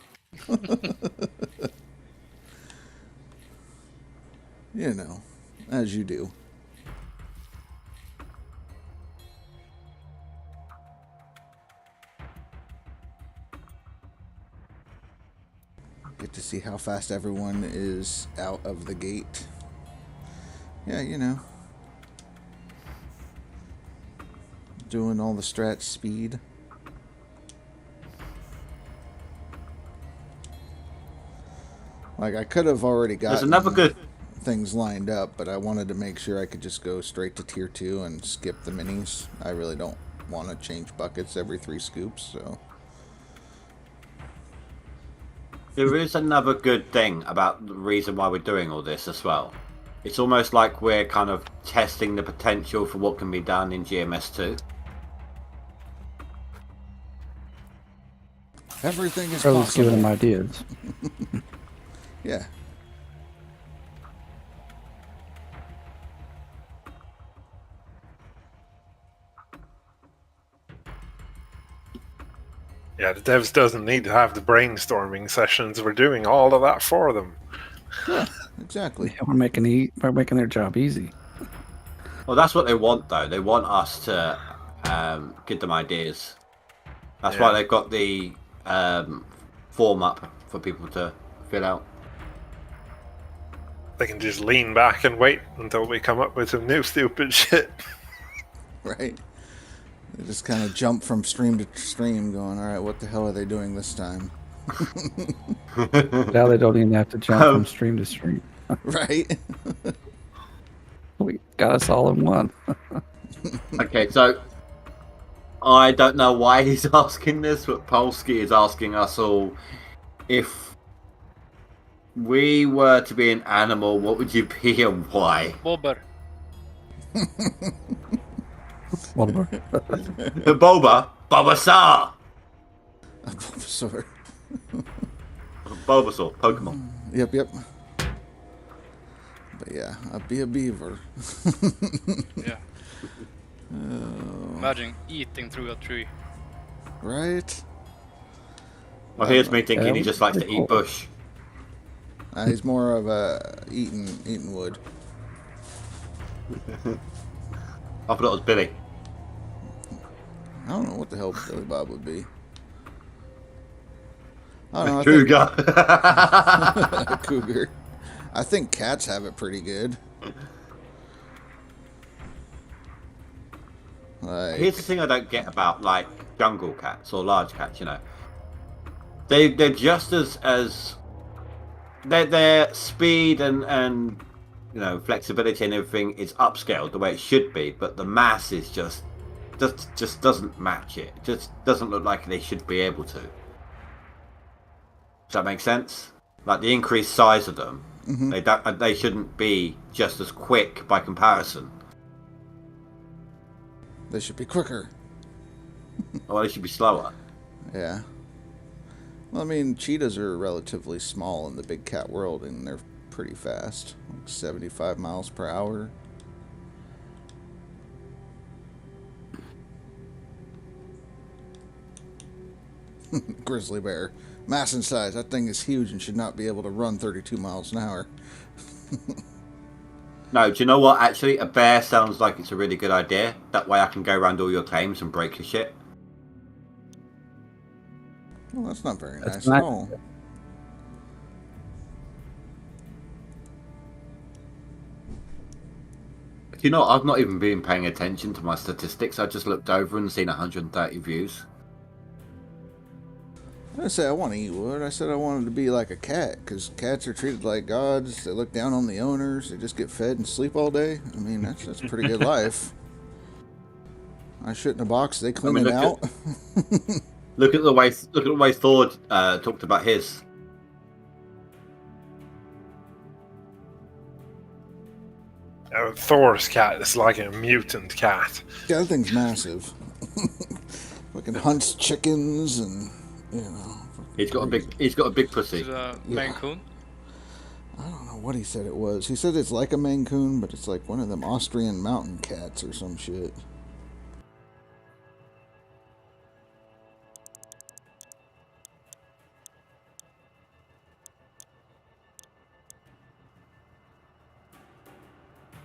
You know, as you do. Get to see how fast everyone is out of the gate. Yeah, you know. Doing all the strat speed. Like, I could have already got things lined up, but I wanted to make sure I could just go straight to tier 2 and skip the minis. I really don't want to change buckets every 3 scoops, so... There is another good thing about the reason why we're doing all this as well. It's almost like we're kind of testing the potential for what can be done in GMS 2. Everything is Or possible. at least giving them ideas. Yeah. Yeah, the devs doesn't need to have the brainstorming sessions. We're doing all of that for them. Yeah, exactly. Yeah, we're making their job easy. Well, that's what they want, though. They want us to give them ideas. That's why they've got the form up for people to fill out. They can just lean back and wait until we come up with some new stupid shit. Right. They just kind of jump from stream to stream going, all right, what the hell are they doing this time? Now they don't even have to jump from stream to stream. Right. We got us all in one. Okay, so I don't know why he's asking this, but Polsky is asking us all, if we were to be an animal, what would you be and why? Bobber. Bobber. The Boba? Bulbasaur! A Bulbasaur. Bulbasaur, Pokemon. Yep. But yeah, I'd be a beaver. Yeah. Imagine eating through a tree. Right? Well, here's me thinking he just likes to eat bush. He's more of a eating wood. I thought it was Billy. I don't know what the hell Billy Bob would be. I don't know. Cougar. Cougar. I think cats have it pretty good. Like, here's the thing I don't get about like jungle cats or large cats. You know, they're just as their speed and you know flexibility and everything is upscaled the way it should be, but the mass is just doesn't match it. It just doesn't look like they should be able to. Does that make sense? Like the increased size of them, they shouldn't be just as quick by comparison. they should be quicker. Or they should be slower. Yeah. Well, I mean, cheetahs are relatively small in the big cat world, and they're pretty fast, like 75 miles per hour. Grizzly bear. Mass and size. That thing is huge and should not be able to run 32 miles an hour. No, do you know what? Actually, a bear sounds like it's a really good idea. That way I can go around all your claims and break your shit. Well, that's not very nice not- at all. You know, I've not even been paying attention to my statistics. I just looked over and seen 130 views. I didn't say I want to eat wood. I said I wanted to be like a cat, because cats are treated like gods. They look down on the owners. They just get fed and sleep all day. I mean, that's a pretty good life. I shit in a box. They clean it out. Look at the way Thor talked about his. Thor's cat is like a mutant cat. Yeah, that thing's massive. Fucking hunts chickens and, you know. He's got a big pussy. Is it a Maine Coon? I don't know what he said it was. He said it's like a Maine Coon, but it's like one of them Austrian mountain cats or some shit.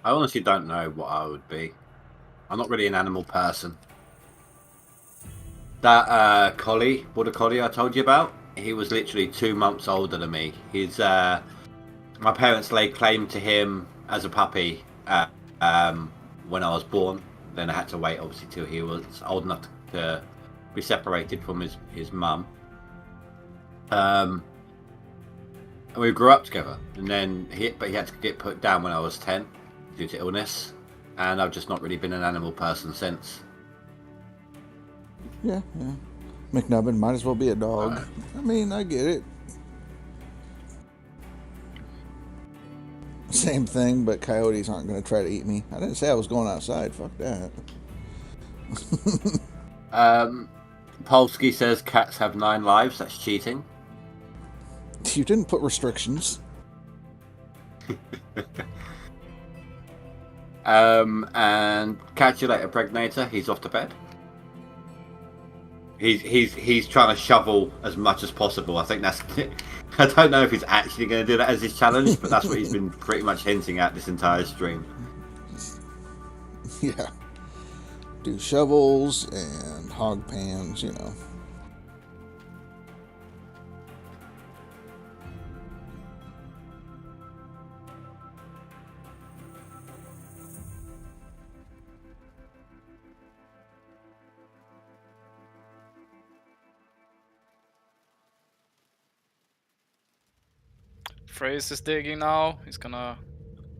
I honestly don't know what I would be. I'm not really an animal person. That border collie I told you about, he was literally 2 months older than me. He's my parents laid claim to him as a puppy when I was born. Then I had to wait, obviously, till he was old enough to be separated from his mum. And we grew up together. And then he had to get put down when I was 10 due to illness. And I've just not really been an animal person since. Yeah. McNubbin might as well be a dog. I mean, I get it. Same thing, but coyotes aren't going to try to eat me. I didn't say I was going outside. Fuck that. Polsky says cats have 9 lives. That's cheating. You didn't put restrictions. And catch you later, Pregnator. He's off to bed. He's trying to shovel as much as possible. I think that's. I don't know if he's actually going to do that as his challenge, but that's what he's been pretty much hinting at this entire stream. Yeah. Do shovels and hog pans, you know. Phrase is digging now. He's gonna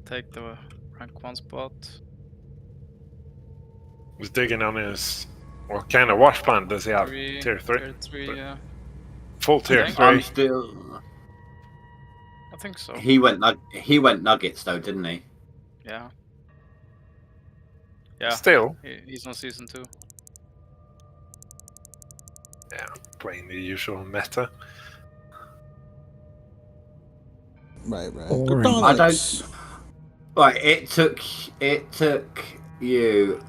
take the rank 1 spot. He's digging on his. What kind of wash plant does he have? Tier 3? Tier 3, yeah. Full tier 3. I'm still. I think so. He went nuggets though, didn't he? Yeah. Yeah. Still. He's on season 2. Yeah, playing the usual meta. Right. I don't. Right, it took you.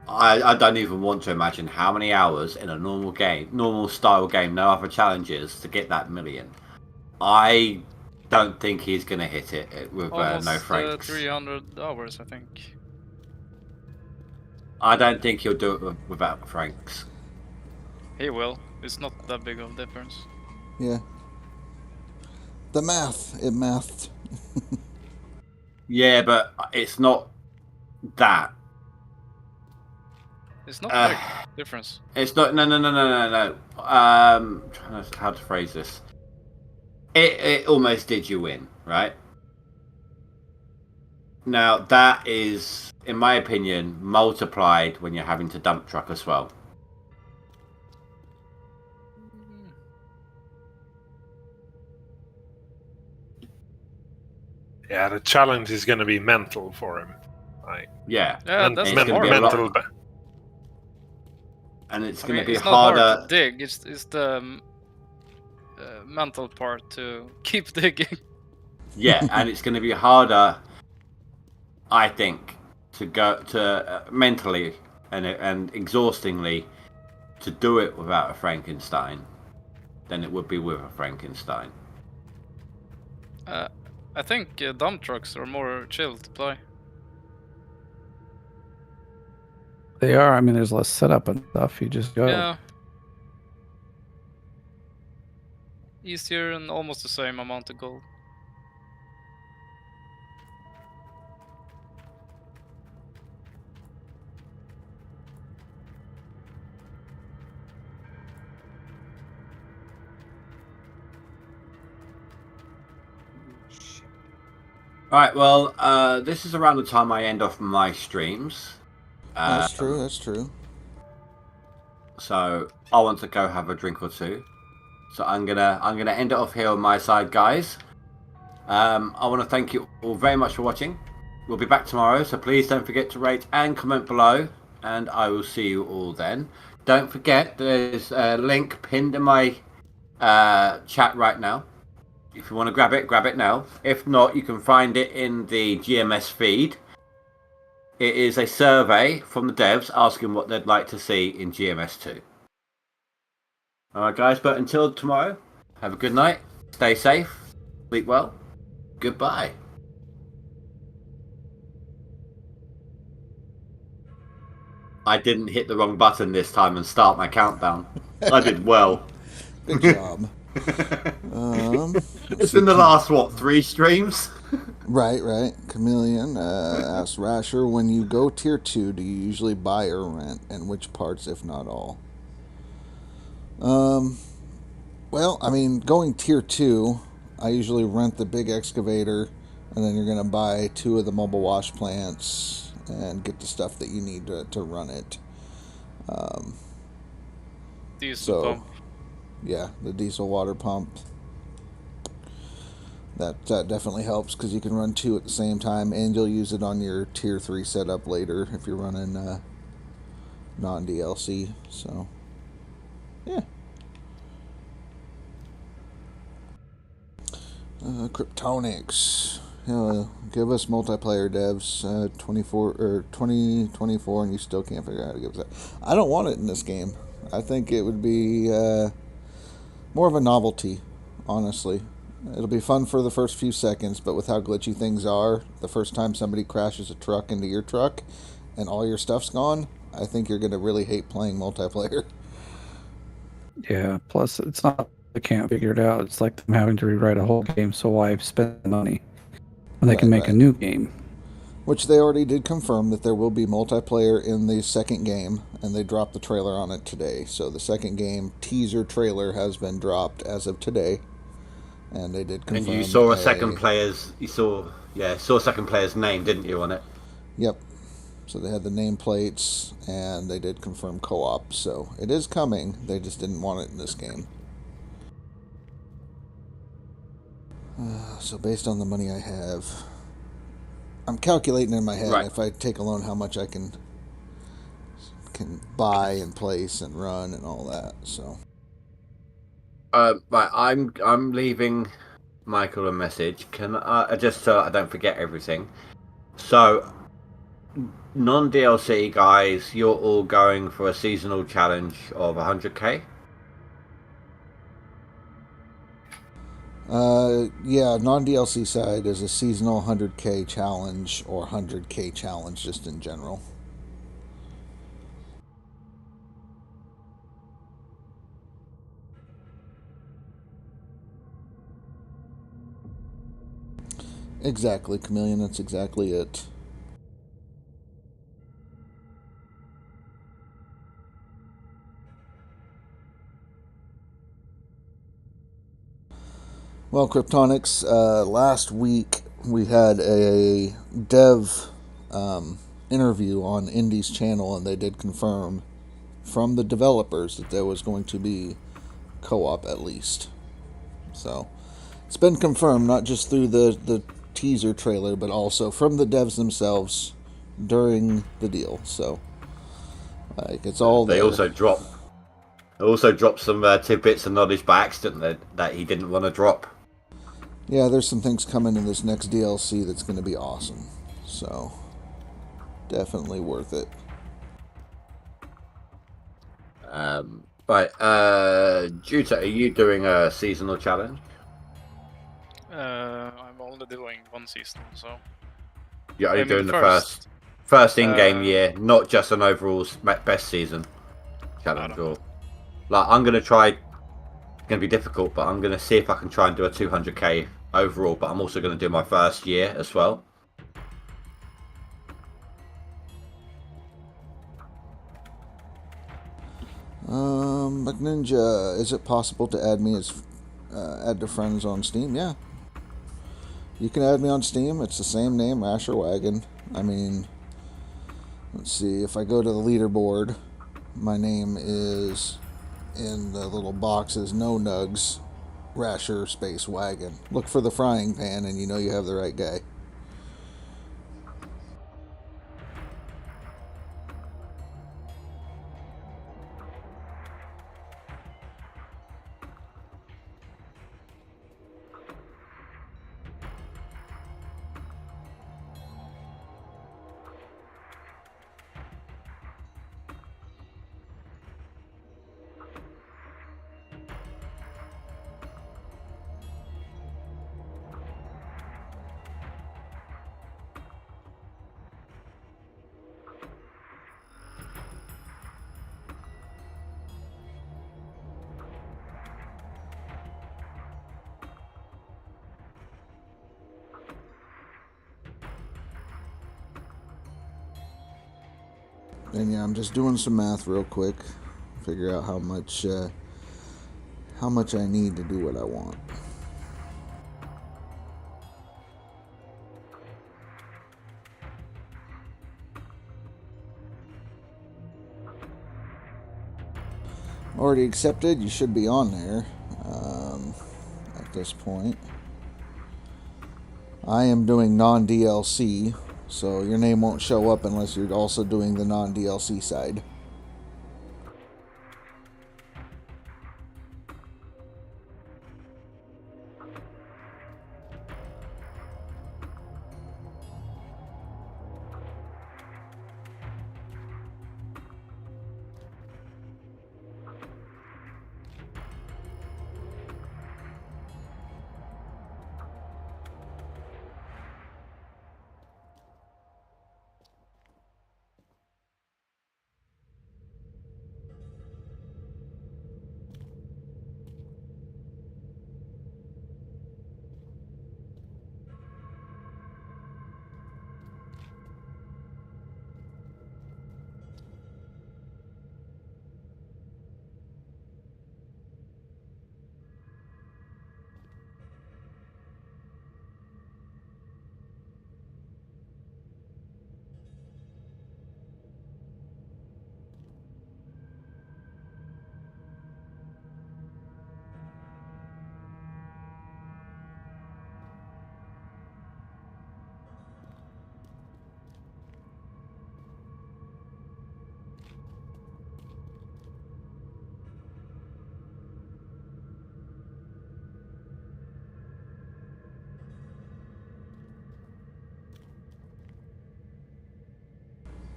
I don't even want to imagine how many hours in a normal style game, no other challenges, to get that million. I don't think he's gonna hit it with no franks. 300 hours, I think. I don't think he'll do it without franks. He will. It's not that big of a difference. Yeah. The math. It mathed. Yeah, but it's not that. It's not a big difference. It's not. No. Trying to, how to phrase this. It almost did you win, right? Now that is, in my opinion, multiplied when you're having to dump truck as well. Yeah, the challenge is going to be mental for him. Like, yeah, that's mental. And it's going to be it's harder. Not hard to dig. It's the mental part to keep digging. Yeah, and it's going to be harder, I think, to go to mentally and exhaustingly to do it without a Frankenstein than it would be with a Frankenstein. I think dump trucks are more chill to play. They are. I mean, there's less setup and stuff. You just go. Yeah. Easier and almost the same amount of gold. Right, well, this is around the time I end off my streams. That's true. That's true. So I want to go have a drink or two. So I'm gonna end it off here on my side, guys. I want to thank you all very much for watching. We'll be back tomorrow, so please don't forget to rate and comment below, and I will see you all then. Don't forget, there's a link pinned in my chat right now. If you want to grab it now. If not, you can find it in the GMS feed. It is a survey from the devs asking what they'd like to see in GMS 2. Alright guys, but until tomorrow, have a good night, stay safe, sleep well, goodbye. I didn't hit the wrong button this time and start my countdown. I did well. Good job. It's been the last, what, 3 streams? Right. Chameleon asks Rasher, when you go tier 2, do you usually buy or rent, and which parts, if not all? Well, I mean, going tier 2, I usually rent the big excavator, and then you're going to buy 2 of the mobile wash plants and get the stuff that you need to run it. Diesel pump. Yeah, the diesel water pump. That definitely helps because you can run 2 at the same time, and you'll use it on your tier 3 setup later if you're running non-DLC. So, yeah. Kryptonics. Give us multiplayer devs 2024, and you still can't figure out how to give us that. I don't want it in this game. I think it would be more of a novelty, honestly. It'll be fun for the first few seconds, but with how glitchy things are, the first time somebody crashes a truck into your truck and all your stuff's gone, I think you're going to really hate playing multiplayer. Yeah, plus it's not they can't figure it out. It's like them having to rewrite a whole game, so why spend the money when they can make a new game? Which they already did confirm that there will be multiplayer in the second game, and they dropped the trailer on it today. So the second game teaser trailer has been dropped as of today. And they did confirm. And you saw second player's name, didn't you, on it? Yep. So they had the nameplates, and they did confirm co-op. So it is coming. They just didn't want it in this game. So based on the money I have, I'm calculating in my head if I take a loan how much I can buy and place and run and all that. So. Right, I'm leaving Michael a message. Can I just so I don't forget everything? So, non-DLC guys, you're all going for a seasonal challenge of 100k. Yeah, non-DLC side is a seasonal 100k challenge or 100k challenge just in general. Exactly, Chameleon, that's exactly it. Well, Kryptonics, last week we had a dev interview on Indy's channel, and they did confirm from the developers that there was going to be co-op at least. So, it's been confirmed, not just through the teaser trailer, but also from the devs themselves during the deal. So, like, it's all they there. also dropped some tidbits of knowledge by accident that he didn't want to drop. Yeah, there's some things coming in this next DLC that's going to be awesome. So, definitely worth it. Right, Juta, are you doing a seasonal challenge? I'm only doing one season, so. You're only doing the first in-game year, not just an overall best season challenge. Or like, I'm gonna try. It's gonna be difficult, but I'm gonna see if I can try and do a 200k overall. But I'm also gonna do my first year as well. McNinja, is it possible to add me as add to friends on Steam? Yeah. You can add me on Steam. It's the same name, RasherWagon. I mean, let's see. If I go to the leaderboard, my name is in the little boxes, NoNugs, Rasher space wagon. Look for the frying pan, and you know you have the right guy. And yeah, I'm just doing some math real quick. Figure out how much I need to do what I want. Already accepted. You should be on there at this point. I am doing non-DLC, so your name won't show up unless you're also doing the non-DLC side.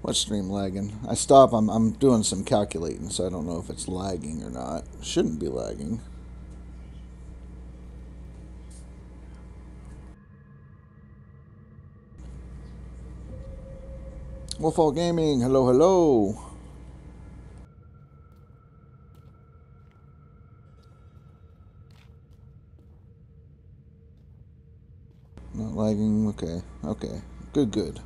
What's stream lagging? I stop. I'm doing some calculating, so I don't know if it's lagging or not. Shouldn't be lagging. Wolfall Gaming, hello, hello. Not lagging. Okay, okay. Good.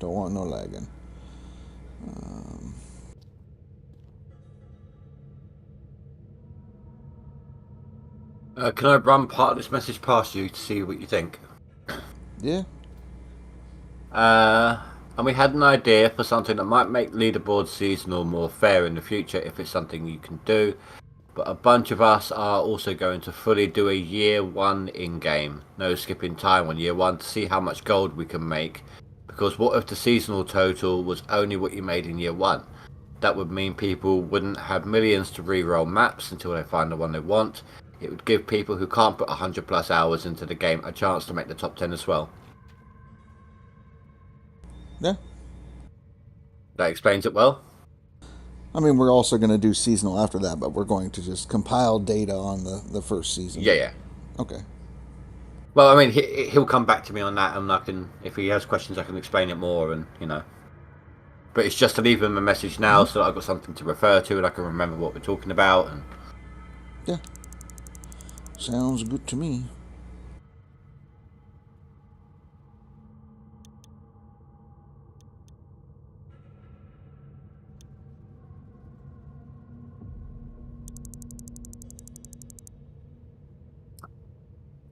Don't want no lagging. Can I run part of this message past you to see what you think? Yeah. And we had an idea for something that might make leaderboard seasonal more fair in the future if it's something you can do. But a bunch of us are also going to fully do a year one in-game. No skipping time on year one to see how much gold we can make. Because what if the seasonal total was only what you made in year one? That would mean people wouldn't have millions to re-roll maps until they find the one they want. it would give people who can't put 100+ hours into the game a chance to make the top 10 as well. Yeah. That explains it well. I mean, we're also going to do seasonal after that, but we're going to just compile data on the first season. Yeah. Okay. Well, I mean, he'll come back to me on that, and I can, if he has questions, I can explain it more, and But it's just to leave him a message now, so that I've got something to refer to, and I can remember what we're talking about. And yeah, sounds good to me.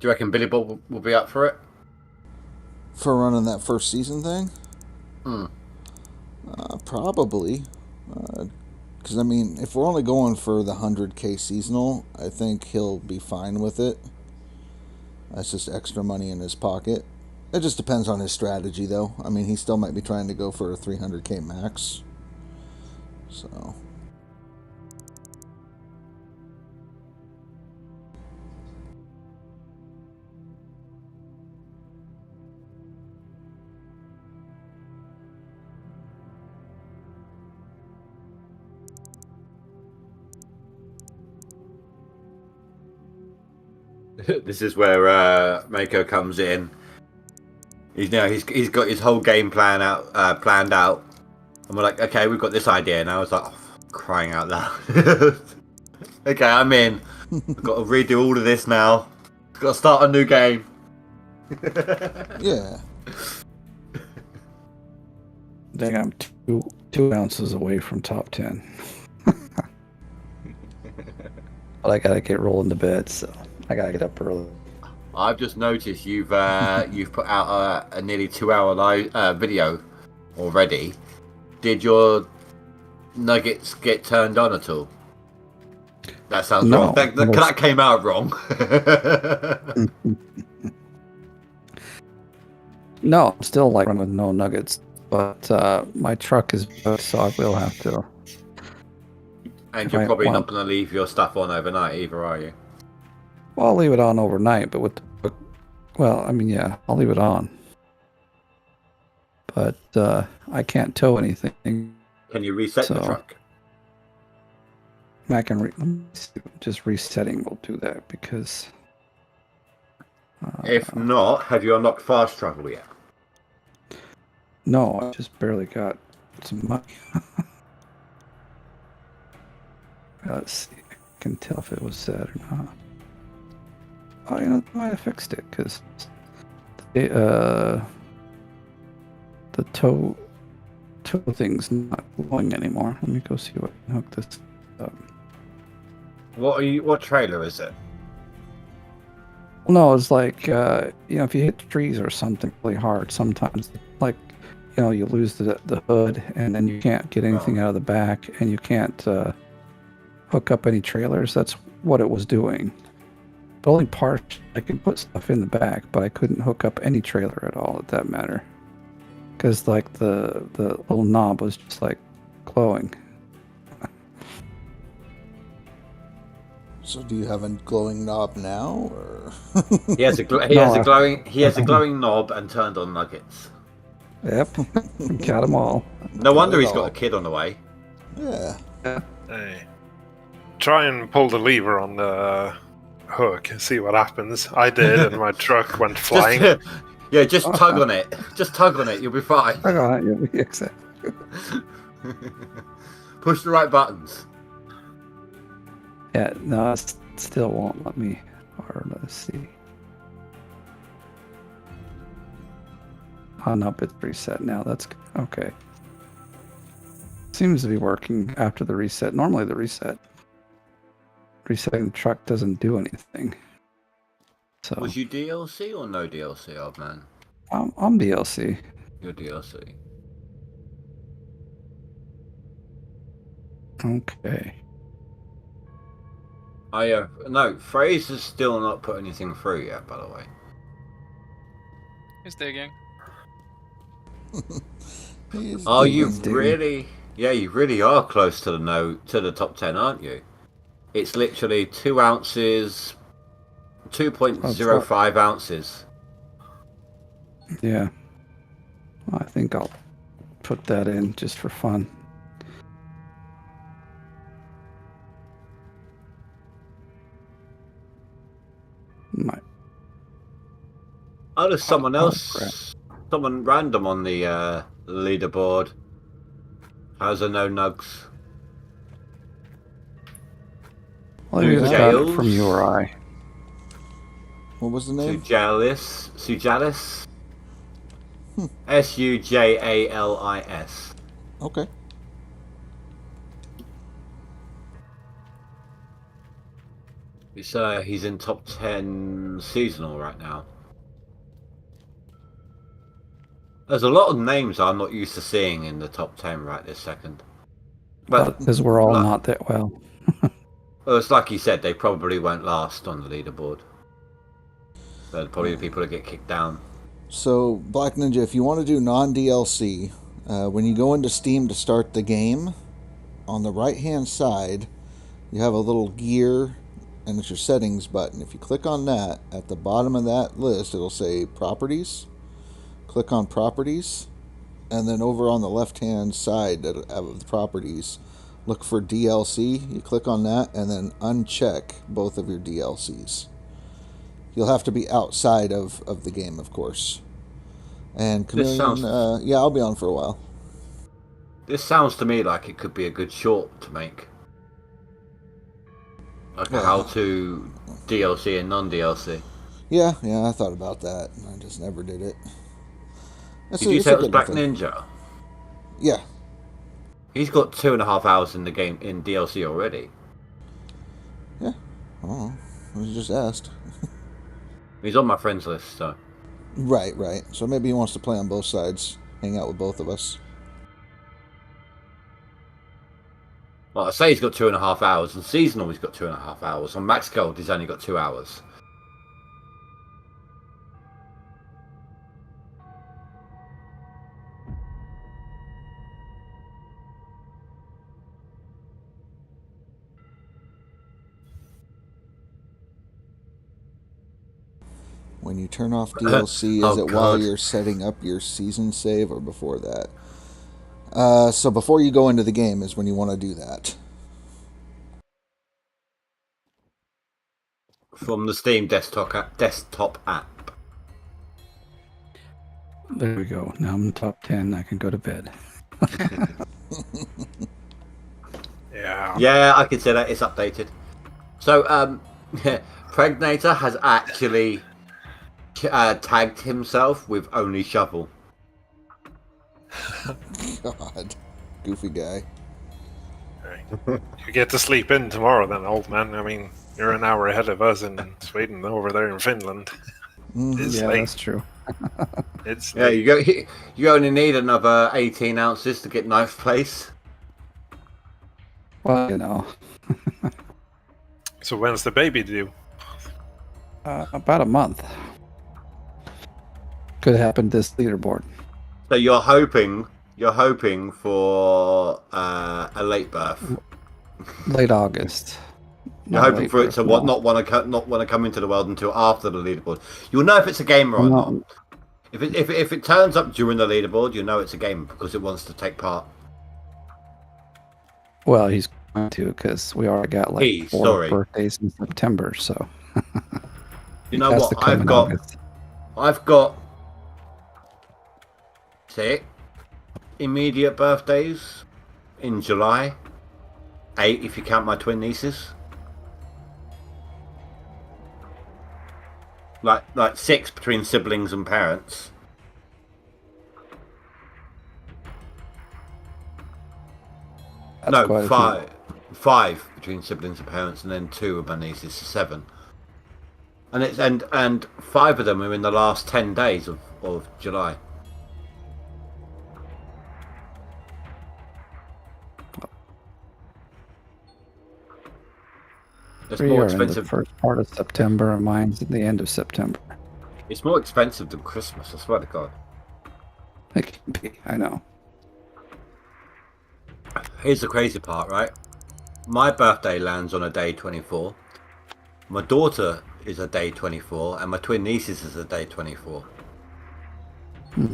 Do you reckon Billy Bob will be up for it? For running that first season thing? Probably. Because, I mean, if we're only going for the 100K seasonal, I think he'll be fine with it. That's just extra money in his pocket. It just depends on his strategy, though. I mean, he still might be trying to go for a 300K max. So... This is where Mako comes in. He's got his whole game plan out, planned out, and we're like, okay, we've got this idea, and I was like, oh, crying out loud. Okay, I'm in. I've got to redo all of this now. I've got to start a new game. Yeah. I think I'm two ounces away from top 10. But I gotta get rolling to bed, so I gotta get up early. I've just noticed you've put out a nearly 2-hour live video already. Did your nuggets get turned on at all? That sounds wrong. That came out wrong. No, I'm still like running with no nuggets, but my truck is built, so I will have to. And you're probably not going to leave your stuff on overnight either, are you? Well, I'll leave it on overnight, but with the, well, I mean, yeah, I'll leave it on. But I can't tow anything. Can you reset the truck? I can just resetting will do that because. If not, have you unlocked fast travel yet? No, I just barely got some money. Let's see. I can tell if it was set or not. Oh, you know, I fixed it because the tow thing's not glowing anymore. Let me go see what I can hook this up. What trailer is it? Well, no, it's like you know, if you hit trees or something really hard, sometimes like you lose the hood, and then you can't get anything out of the back, and you can't hook up any trailers. That's what it was doing. The only part I could put stuff in the back, but I couldn't hook up any trailer at all at that matter, because like the little knob was just like glowing. So do you have a glowing knob now, or he has a glowing knob and turned on nuggets. Yep, got them all. No wonder he's got a kid on the way. Yeah. Hey. Try and pull the lever on the hook and see what happens. I did, and my truck went flying. Just tug on it. Just tug on it. You'll be fine. Tug on it. You'll be exactly. Push the right buttons. Yeah, no, it still won't let me. Or let's see. Oh, nope, it's reset now. That's okay. Seems to be working after the reset. Normally, the resetting the truck doesn't do anything. So was you DLC or no DLC, old man? I'm DLC. You're DLC. Okay. No, Fraser's still not put anything through yet, by the way. He's digging. You really? Yeah, you really are close to the top 10, aren't you? It's literally 2 ounces, 2.05 ounces. Yeah. I think I'll put that in just for fun. Might. Oh, there's someone else. Someone random on the leaderboard. How's a NoNugs? Well, maybe I got it from you or I. What was the name? Sujalis. Sujalis. Okay. He's in top 10 seasonal right now. There's a lot of names I'm not used to seeing in the top 10 right this second. But because we're all not that well. Well, it's like you said, they probably won't last on the leaderboard. They're probably the people that get kicked down. So, Black Ninja, if you want to do non-DLC, when you go into Steam to start the game, on the right-hand side, you have a little gear, and it's your settings button. If you click on that, at the bottom of that list, it'll say Properties. Click on Properties, and then over on the left-hand side of the Properties, look for DLC. You click on that, and then uncheck both of your DLCs. You'll have to be outside of the game, of course. And Chameleon, yeah, I'll be on for a while. This sounds to me like it could be a good short to make. Like a how-to DLC and non-DLC. Yeah, I thought about that. I just never did it. Did you say it was Black Ninja? Yeah. He's got 2.5 hours in the game in DLC already. Yeah. Oh, I just asked. He's on my friends list, so. Right. So maybe he wants to play on both sides, hang out with both of us. Well, I say he's got 2.5 hours, and seasonal he's got 2.5 hours. On Max Gold, he's only got 2 hours. When you turn off DLC, is it while you're setting up your season save or before that? So before you go into the game is when you want to do that. From the Steam desktop app. There we go. Now I'm in top 10. I can go to bed. Yeah, I can say that. It's updated. So, Pregnator has actually tagged himself with Only Shovel. God. Goofy guy. You get to sleep in tomorrow then, old man. I mean, you're an hour ahead of us in Sweden, over there in Finland. It's yeah, late. that's true. It's yeah, you only need another 18 ounces to get ninth place. Well, you know. So when's the baby due? About a month. Could happen this leaderboard. So you're hoping for a late birth. Late August. You're hoping for it to not want to come into the world until after the leaderboard. You'll know if it's a gamer or not. If it turns up during the leaderboard, you know it's a gamer because it wants to take part. Well, he's going to because we already got like 4 birthdays in September, so. You know what? I've got 6 immediate birthdays in July. 8 if you count my twin nieces. Like 6 between siblings and parents. That's no, 5 between siblings and parents, and then 2 of my nieces, so 7. And 5 of them are in the last 10 days of July. It's more expensive. In the first part of September, and mine's at the end of September. It's more expensive than Christmas, I swear to God. It can be, I know. Here's the crazy part, right? My birthday lands on a day 24. My daughter is a day 24, and my twin nieces is a day 24.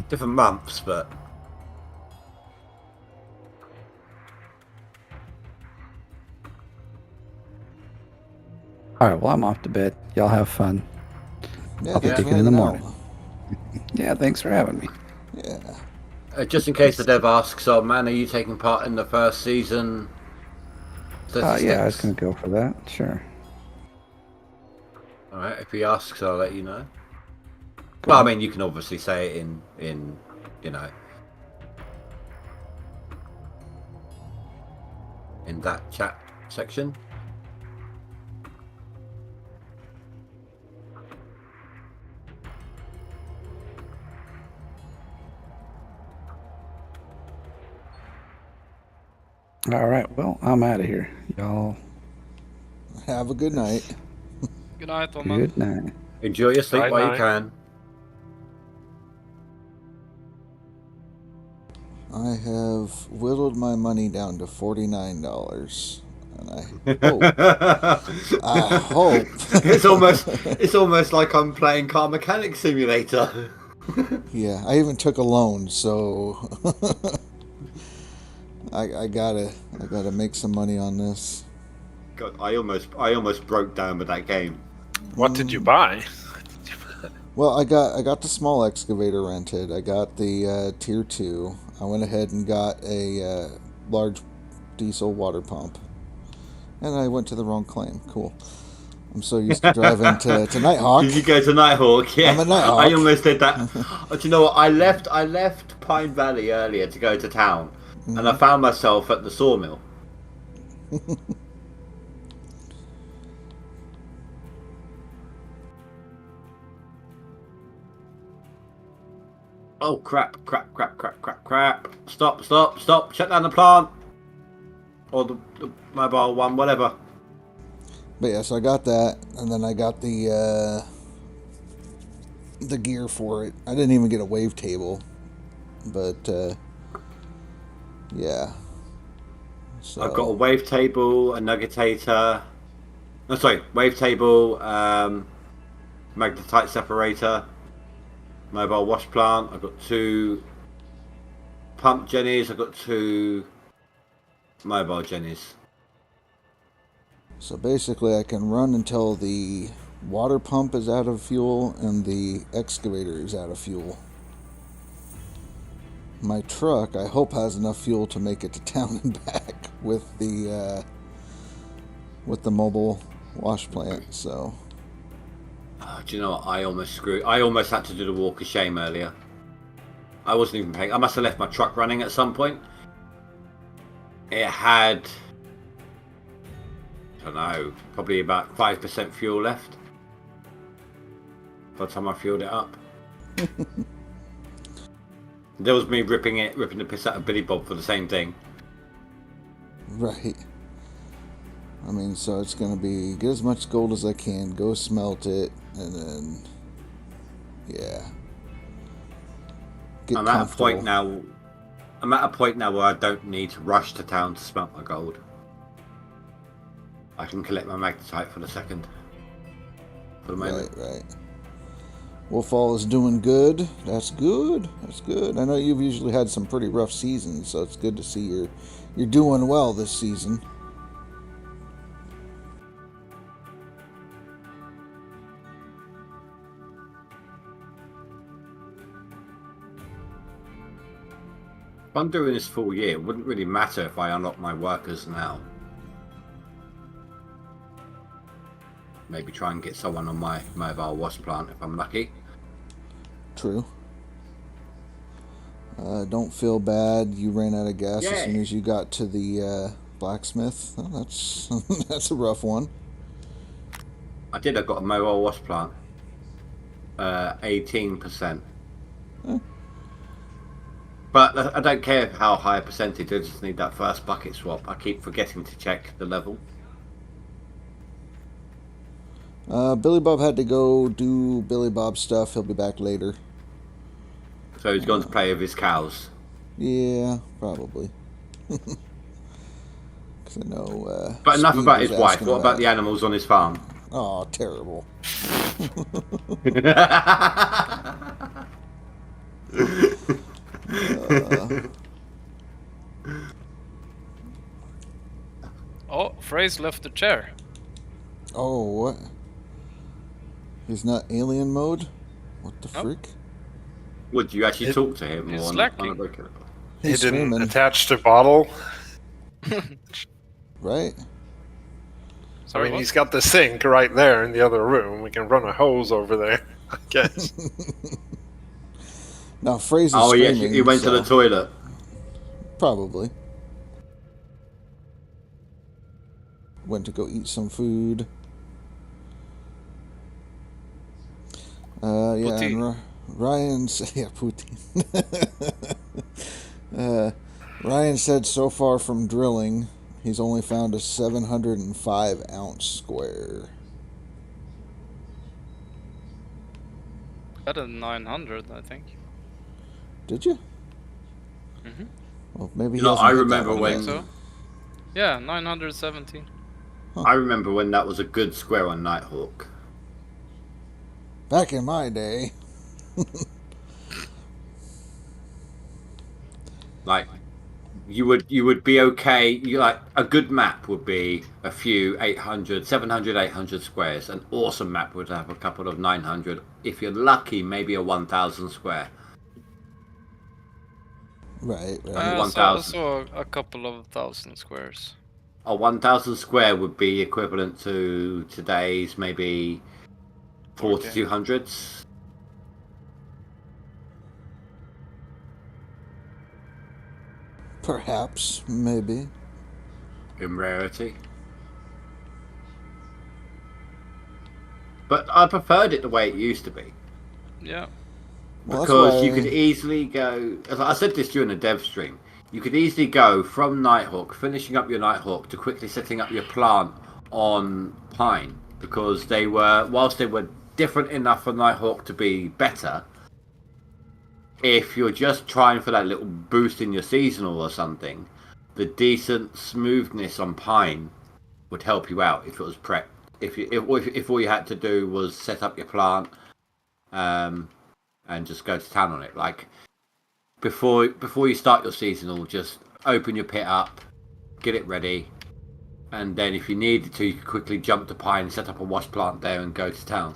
Different months, but All right, well, I'm off to bed. Y'all have fun. Yeah, I'll be thanks for digging in the hanging morning. Yeah, thanks for having me. out. Yeah. just in case the dev asks, "Oh man, are you taking part in the first season?" Yeah, I was going to go for that. Sure. All right, if he asks, I'll let you know. Cool. Well, I mean, you can obviously say it in you know, in that chat section. All right, well, I'm out of here. Y'all Have a good night. Good night, Tom. good night. Enjoy your sleep Night, while you night. can. I have whittled my money down to $49, and I hope. It's almost like I'm playing Car Mechanic Simulator. Yeah, I even took a loan, so I gotta make some money on this. God, I almost broke down with that game. What did you buy? Well, I got the small excavator rented. I got the tier 2. I went ahead and got a large diesel water pump, and I went to the wrong claim. Cool. I'm so used to driving to Nighthawk. Did you go to Nighthawk? Yeah, I'm a Nighthawk. I almost did that. But you know what? I left Pine Valley earlier to go to town, and I found myself at the sawmill. Oh crap! Stop! Shut down the plant, or the mobile one, whatever. But yeah, so I got that, and then I got the gear for it. I didn't even get a wave table, but yeah. So I've got a wave table, a nuggetator. No, sorry, wave table, magnetite separator, mobile wash plant. I've got 2 pump jennies. I've got 2 mobile jennies. So basically, I can run until the water pump is out of fuel and the excavator is out of fuel. My truck, I hope, has enough fuel to make it to town and back with the mobile wash plant. So, Do you know what? I almost had to do the walk of shame earlier. I wasn't even paying. I must have left my truck running at some point. It had, I don't know, probably about 5% fuel left by the time I fueled it up. There was me ripping the piss out of Billy Bob for the same thing. right. I mean, so it's going to be get as much gold as I can, go smelt it, and then, yeah. I'm at a point now where I don't need to rush to town to smelt my gold. I can collect my magnetite for the second. For the moment. Right. Wolfall is doing good. That's good. I know you've usually had some pretty rough seasons, so it's good to see you're doing well this season. If I'm doing this full year, it wouldn't really matter if I unlock my workers now. Maybe try and get someone on my mobile wash plant if I'm lucky. True. Don't feel bad. You ran out of gas as soon as you got to the blacksmith. Oh, that's a rough one. I got a mobile wash plant. 18%. But I don't care how high a percentage. I just need that first bucket swap. I keep forgetting to check the level. Billy Bob had to go do Billy Bob stuff. He'll be back later. So he's gone to play with his cows. Yeah, probably. I know, But enough Speed about was his wife. asking What about the animals on his farm? Oh, terrible. Oh, Frey's left the chair. Oh, what? He's not alien mode? What the frick? Would you actually talk to him he's or slacking. He He's didn't screaming, attach the bottle. right? Sorry, I mean, what? he's got the sink right there in the other room. We can run a hose over there, I guess. Now, Fraser's Oh, screaming. yes, he went to the toilet. Probably. Went to go eat some food. Yeah, and Ryan said, yeah, Putin. Ryan said so far from drilling, he's only found a 705-ounce square. Got a 900, I think. Did you? Mm-hmm. Well, maybe You he know, hasn't I hit that remember one when. yet. So? Yeah, 917. I remember when that was a good square on Nighthawk. Back in my day. Like, you would be okay. You like a good map would be a few 800, 700, 800 squares. An awesome map would have a couple of 900. If you're lucky, maybe a 1,000 square. Right. I 1,000. saw a couple of 1,000 squares. A 1,000 square would be equivalent to today's maybe 4,200s. Perhaps, maybe. In rarity. But I preferred it the way it used to be. Yeah. Well, because you could easily go, as I said this during the dev stream, you could easily go from Nighthawk, finishing up your Nighthawk, to quickly setting up your plant on Pine. Because they were, whilst they were different enough for Nighthawk to be better, if you're just trying for that little boost in your seasonal or something, the decent smoothness on Pine would help you out if it was prepped. If all you had to do was set up your plant, and just go to town on it. Like before you start your seasonal, just open your pit up, get it ready, and then if you needed to, you could quickly jump to Pine, set up a wash plant there, and go to town.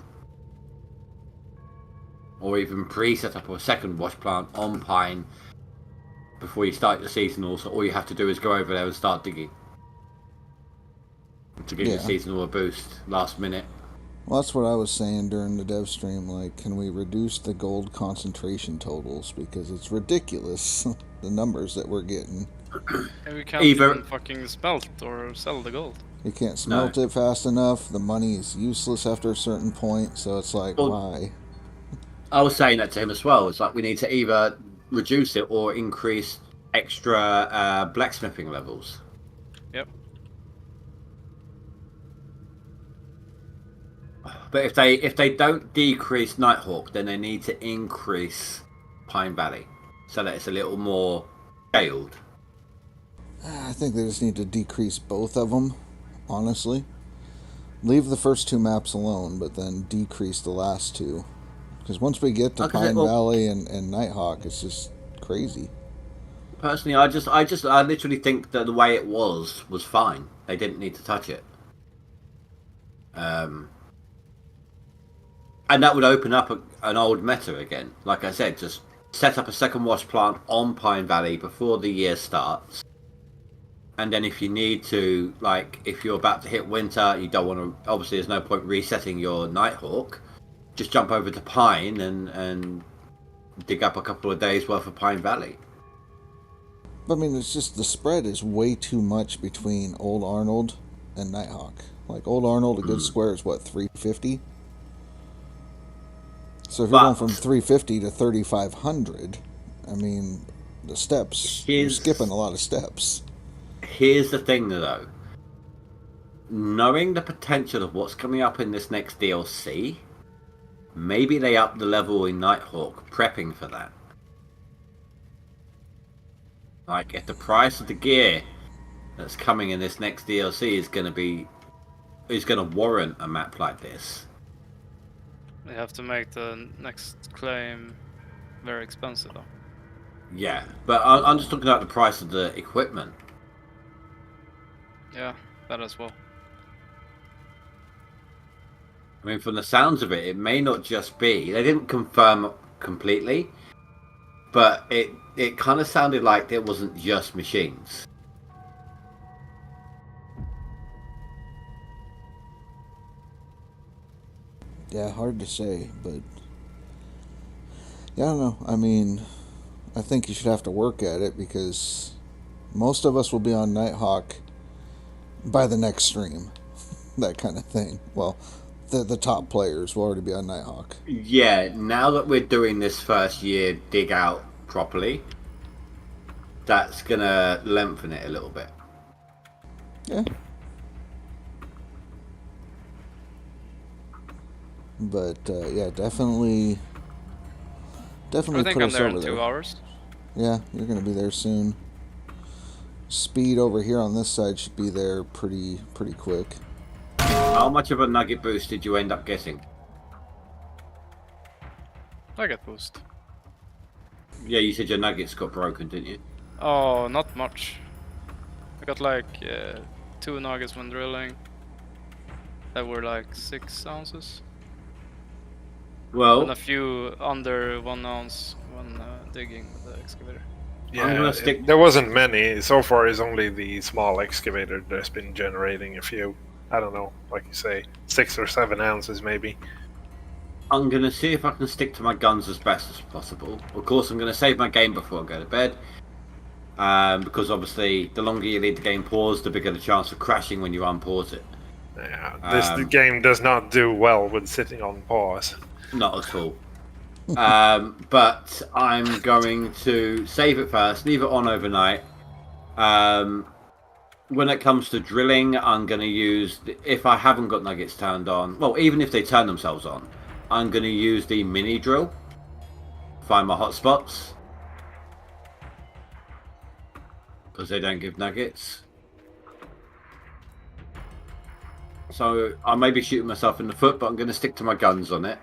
Or even pre-set up a second wash plant on Pine before you start your seasonal. So all you have to do is go over there and start digging to give your seasonal a boost last minute. Well, that's what I was saying during the dev stream. Like, can we reduce the gold concentration totals? Because it's ridiculous, the numbers that we're getting. And we can't even fucking smelt or sell the gold. You can't smelt it fast enough. The money is useless after a certain point. So it's like, why? I was saying that to him as well. It's like we need to either reduce it or increase extra blacksmithing levels. Yep. But if they don't decrease Nighthawk, then they need to increase Pine Valley so that it's a little more scaled. I think they just need to decrease both of them, honestly. Leave the first two maps alone, but then decrease the last two. Because once we get to Pine Valley and Nighthawk, it's just crazy. Personally, I literally think that the way it was fine. They didn't need to touch it. And that would open up an old meta again. Like I said, just set up a second wash plant on Pine Valley before the year starts. And then if you need to, like, if you're about to hit winter, you don't want to, obviously there's no point resetting your Nighthawk. Just jump over to Pine and dig up a couple of days worth of Pine Valley. I mean, it's just the spread is way too much between Old Arnold and Nighthawk. Like, Old Arnold, a good square is what, 350? So if you're going from 350 to 3,500, I mean, the steps, you're skipping a lot of steps. Here's the thing, though. Knowing the potential of what's coming up in this next DLC, maybe they up the level in Nighthawk, prepping for that. Like, if the price of the gear that's coming in this next DLC is going to warrant a map like this. They have to make the next claim very expensive, though. Yeah, but I'm just talking about the price of the equipment. Yeah, that as well. I mean, from the sounds of it, it may not just be. They didn't confirm completely, but it kind of sounded like it wasn't just machines. Yeah, hard to say, but yeah, I don't know. I mean, I think you should have to work at it because most of us will be on Nighthawk by the next stream, that kind of thing. Well, the top players will already be on Nighthawk. Yeah, now that we're doing this first year dig out properly, that's gonna lengthen it a little bit. Yeah. But yeah, definitely I think put I'm us there over in 2 hours. Yeah, you're gonna be there soon. Speed over here on this side should be there pretty quick. How much of a nugget boost did you end up getting? Nugget boost. Yeah, you said your nuggets got broken, didn't you? Oh, not much. I got like 2 nuggets when drilling. That were like 6 ounces. Well, And a few under 1 ounce when digging with the excavator. Yeah, there wasn't many. So far, it's only the small excavator that's been generating a few. I don't know, like you say, 6 or 7 ounces maybe. I'm going to see if I can stick to my guns as best as possible. Of course, I'm going to save my game before I go to bed. Because obviously, the longer you leave the game paused, the bigger the chance of crashing when you unpause it. Yeah, the game does not do well with sitting on pause. Not at all. But I'm going to save it first, leave it on overnight. When it comes to drilling, I'm going to use, if I haven't got nuggets turned on, well, even if they turn themselves on, I'm going to use the mini drill, find my hotspots, because they don't give nuggets. So I may be shooting myself in the foot, but I'm going to stick to my guns on it.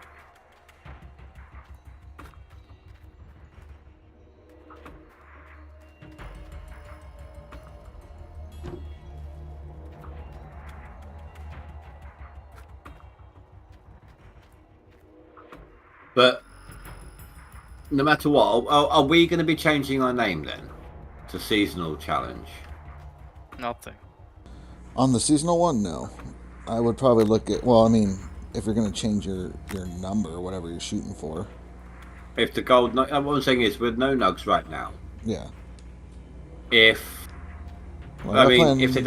But no matter what, are we going to be changing our name then to Seasonal Challenge? Nothing. On the seasonal one, no. I would probably look at, well, I mean, if you're going to change your number or whatever you're shooting for. If the gold, what I'm saying is, with NoNugs right now. Yeah. If Well, I mean, if they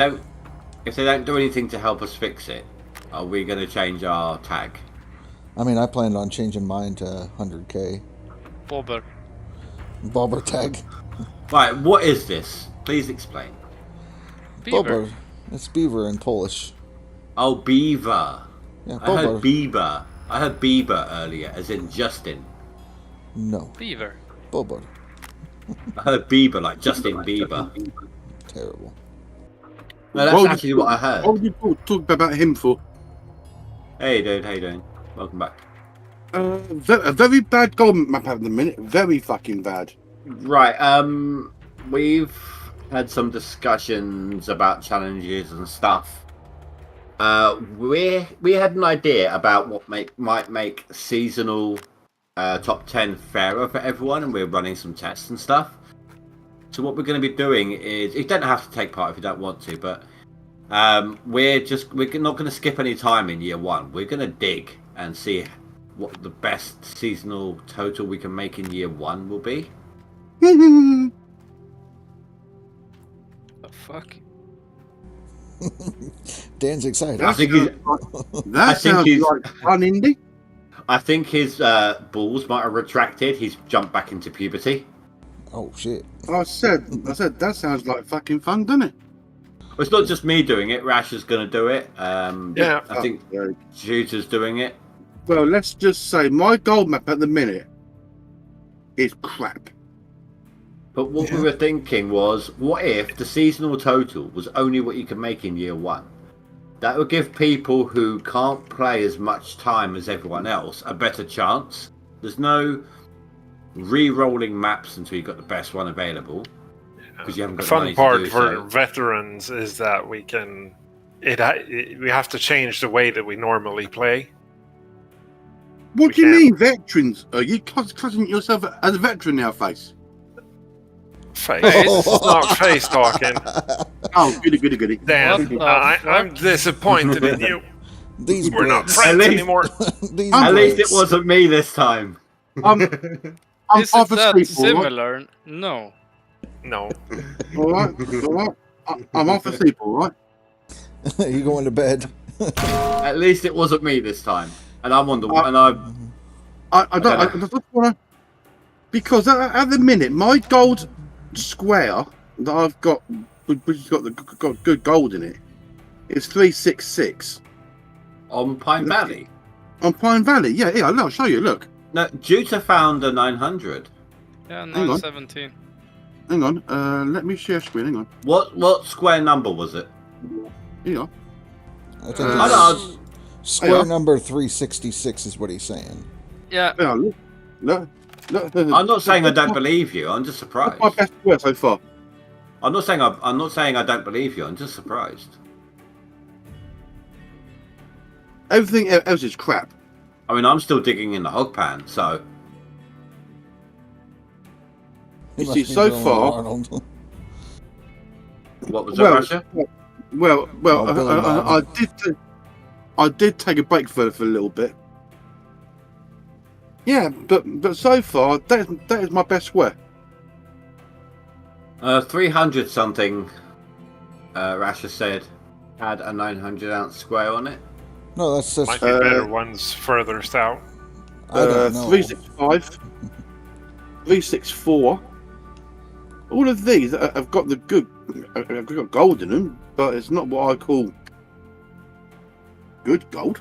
don't do anything to help us fix it, are we going to change our tag? I mean, I planned on changing mine to 100K. Bobber tag. Right, what is this? Please explain. Bobber. It's beaver in Polish. Oh, beaver. Yeah, I heard Bobber. Bieber. I heard Bieber earlier, as in Justin. No. Beaver. Bobber. I heard Bieber, like Justin Bieber. Terrible. No, that's actually what I heard. What would you talk about him for? Hey, dude, how you doing? Welcome back. A very bad gold map at the minute. Very fucking bad. Right, we've had some discussions about challenges and stuff. We had an idea about what might make seasonal top 10 fairer for everyone, and we're running some tests and stuff. So what we're going to be doing is, you don't have to take part if you don't want to, but we're not going to skip any time in year one. We're going to dig and see what the best seasonal total we can make in year one will be. The fuck? Dan's excited. That sounds like fun, Indy. I think his balls might have retracted. He's jumped back into puberty. Oh shit! I said that sounds like fucking fun, doesn't it? Well, it's not just me doing it. Rash is going to do it. Yeah, I think Shooter's doing it. Well, let's just say my gold map at the minute is crap. But what we were thinking was, what if the seasonal total was only what you can make in year 1? That would give people who can't play as much time as everyone else a better chance. There's no re-rolling maps until you've got the best one available. Because you haven't got the fun money part to do for so. veterans is that we can. We have to change the way that we normally play. What do you mean, veterans? Are you classing yourself as a veteran now, Face? Face, not face talking. Oh, goody. Damn, I'm disappointed in you. We're not At friends least- anymore. At least it wasn't me this time. I'm Is it half that asleep, similar? No. No. all right? I'm half asleep, all right? You going to bed? At least it wasn't me this time. And I'm on the I don't want to, because at the minute my gold square that I've got, which has got good gold in it, is 366 on Pine Valley. On Pine Valley, yeah. I'll show you. Look. No, Juta found a 900. Yeah, 917. Hang on. Let me share screen. Hang on. What square number was it? Yeah. I think square number 366 is what he's saying. Yeah. Look. I'm not saying I don't believe you. I'm just surprised. That's my best square so far. I'm not saying I don't believe you. I'm just surprised. Everything else is crap. I mean, I'm still digging in the hog pan, so. You see, so far. What was it, Russia? Well, I did take a break for a little bit. Yeah, but so far that is my best square. 300 something. Rasher said had a 900 ounce square on it. No, that's just might be better ones further south. I don't know. 365, 364. All of these have got the good. I've got gold in them, but it's not what I call good gold.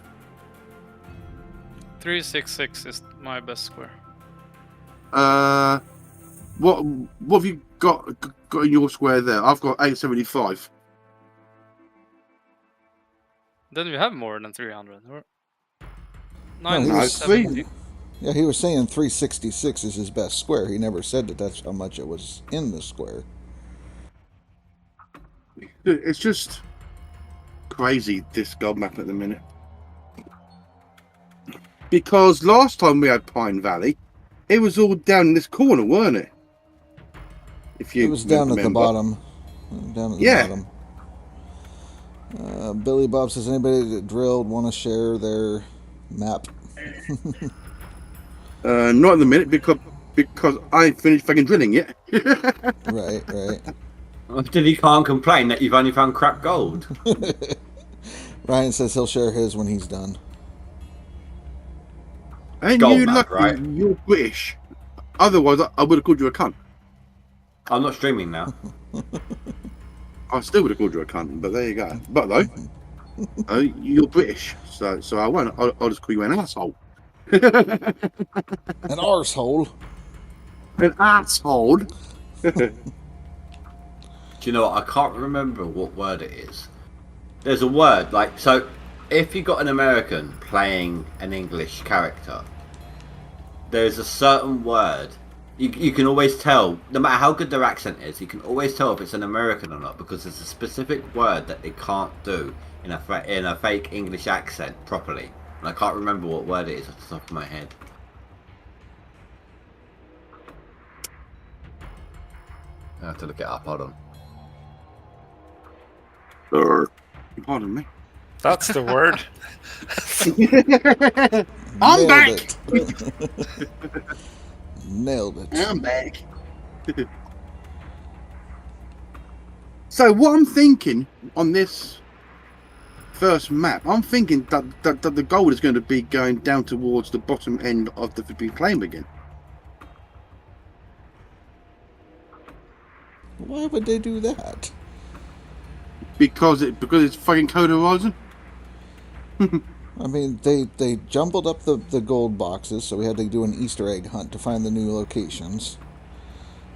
366 is my best square. What have you got in your square there? I've got 875. Then we have more than 300. Or... No, he 970. Yeah, he was saying 366 is his best square. He never said that that's how much it was in the square. It's just crazy, this gold map at the minute. Because last time we had Pine Valley, it was all down in this corner, weren't it? If you it was down at the bottom. Down at the bottom. Billy Bob says, anybody that drilled want to share their map? Not in the minute because I ain't finished fucking drilling yet. Right. Then he can't complain that you've only found crap gold. Ryan says he'll share his when he's done. And gold you map, lucky right? you're British. Otherwise, I would have called you a cunt. I'm not streaming now. I still would have called you a cunt, but there you go. But though, you're British, so I won't. I'll just call you an asshole. An arsehole. An asshole. Do you know what? I can't remember what word it is. There's a word, like, so if you got an American playing an English character, there's a certain word. You can always tell, no matter how good their accent is, you can always tell if it's an American or not, because there's a specific word that they can't do in a fake English accent properly. And I can't remember what word it is off the top of my head. I have to look it up, hold on. Pardon me. That's the word. I'm back. Nailed it. I'm back. So what I'm thinking on this first map, I'm thinking that the gold is going to be going down towards the bottom end of the big claim again. Why would they do that? Because it's fucking Code Horizon. I mean, they jumbled up the gold boxes, so we had to do an Easter egg hunt to find the new locations.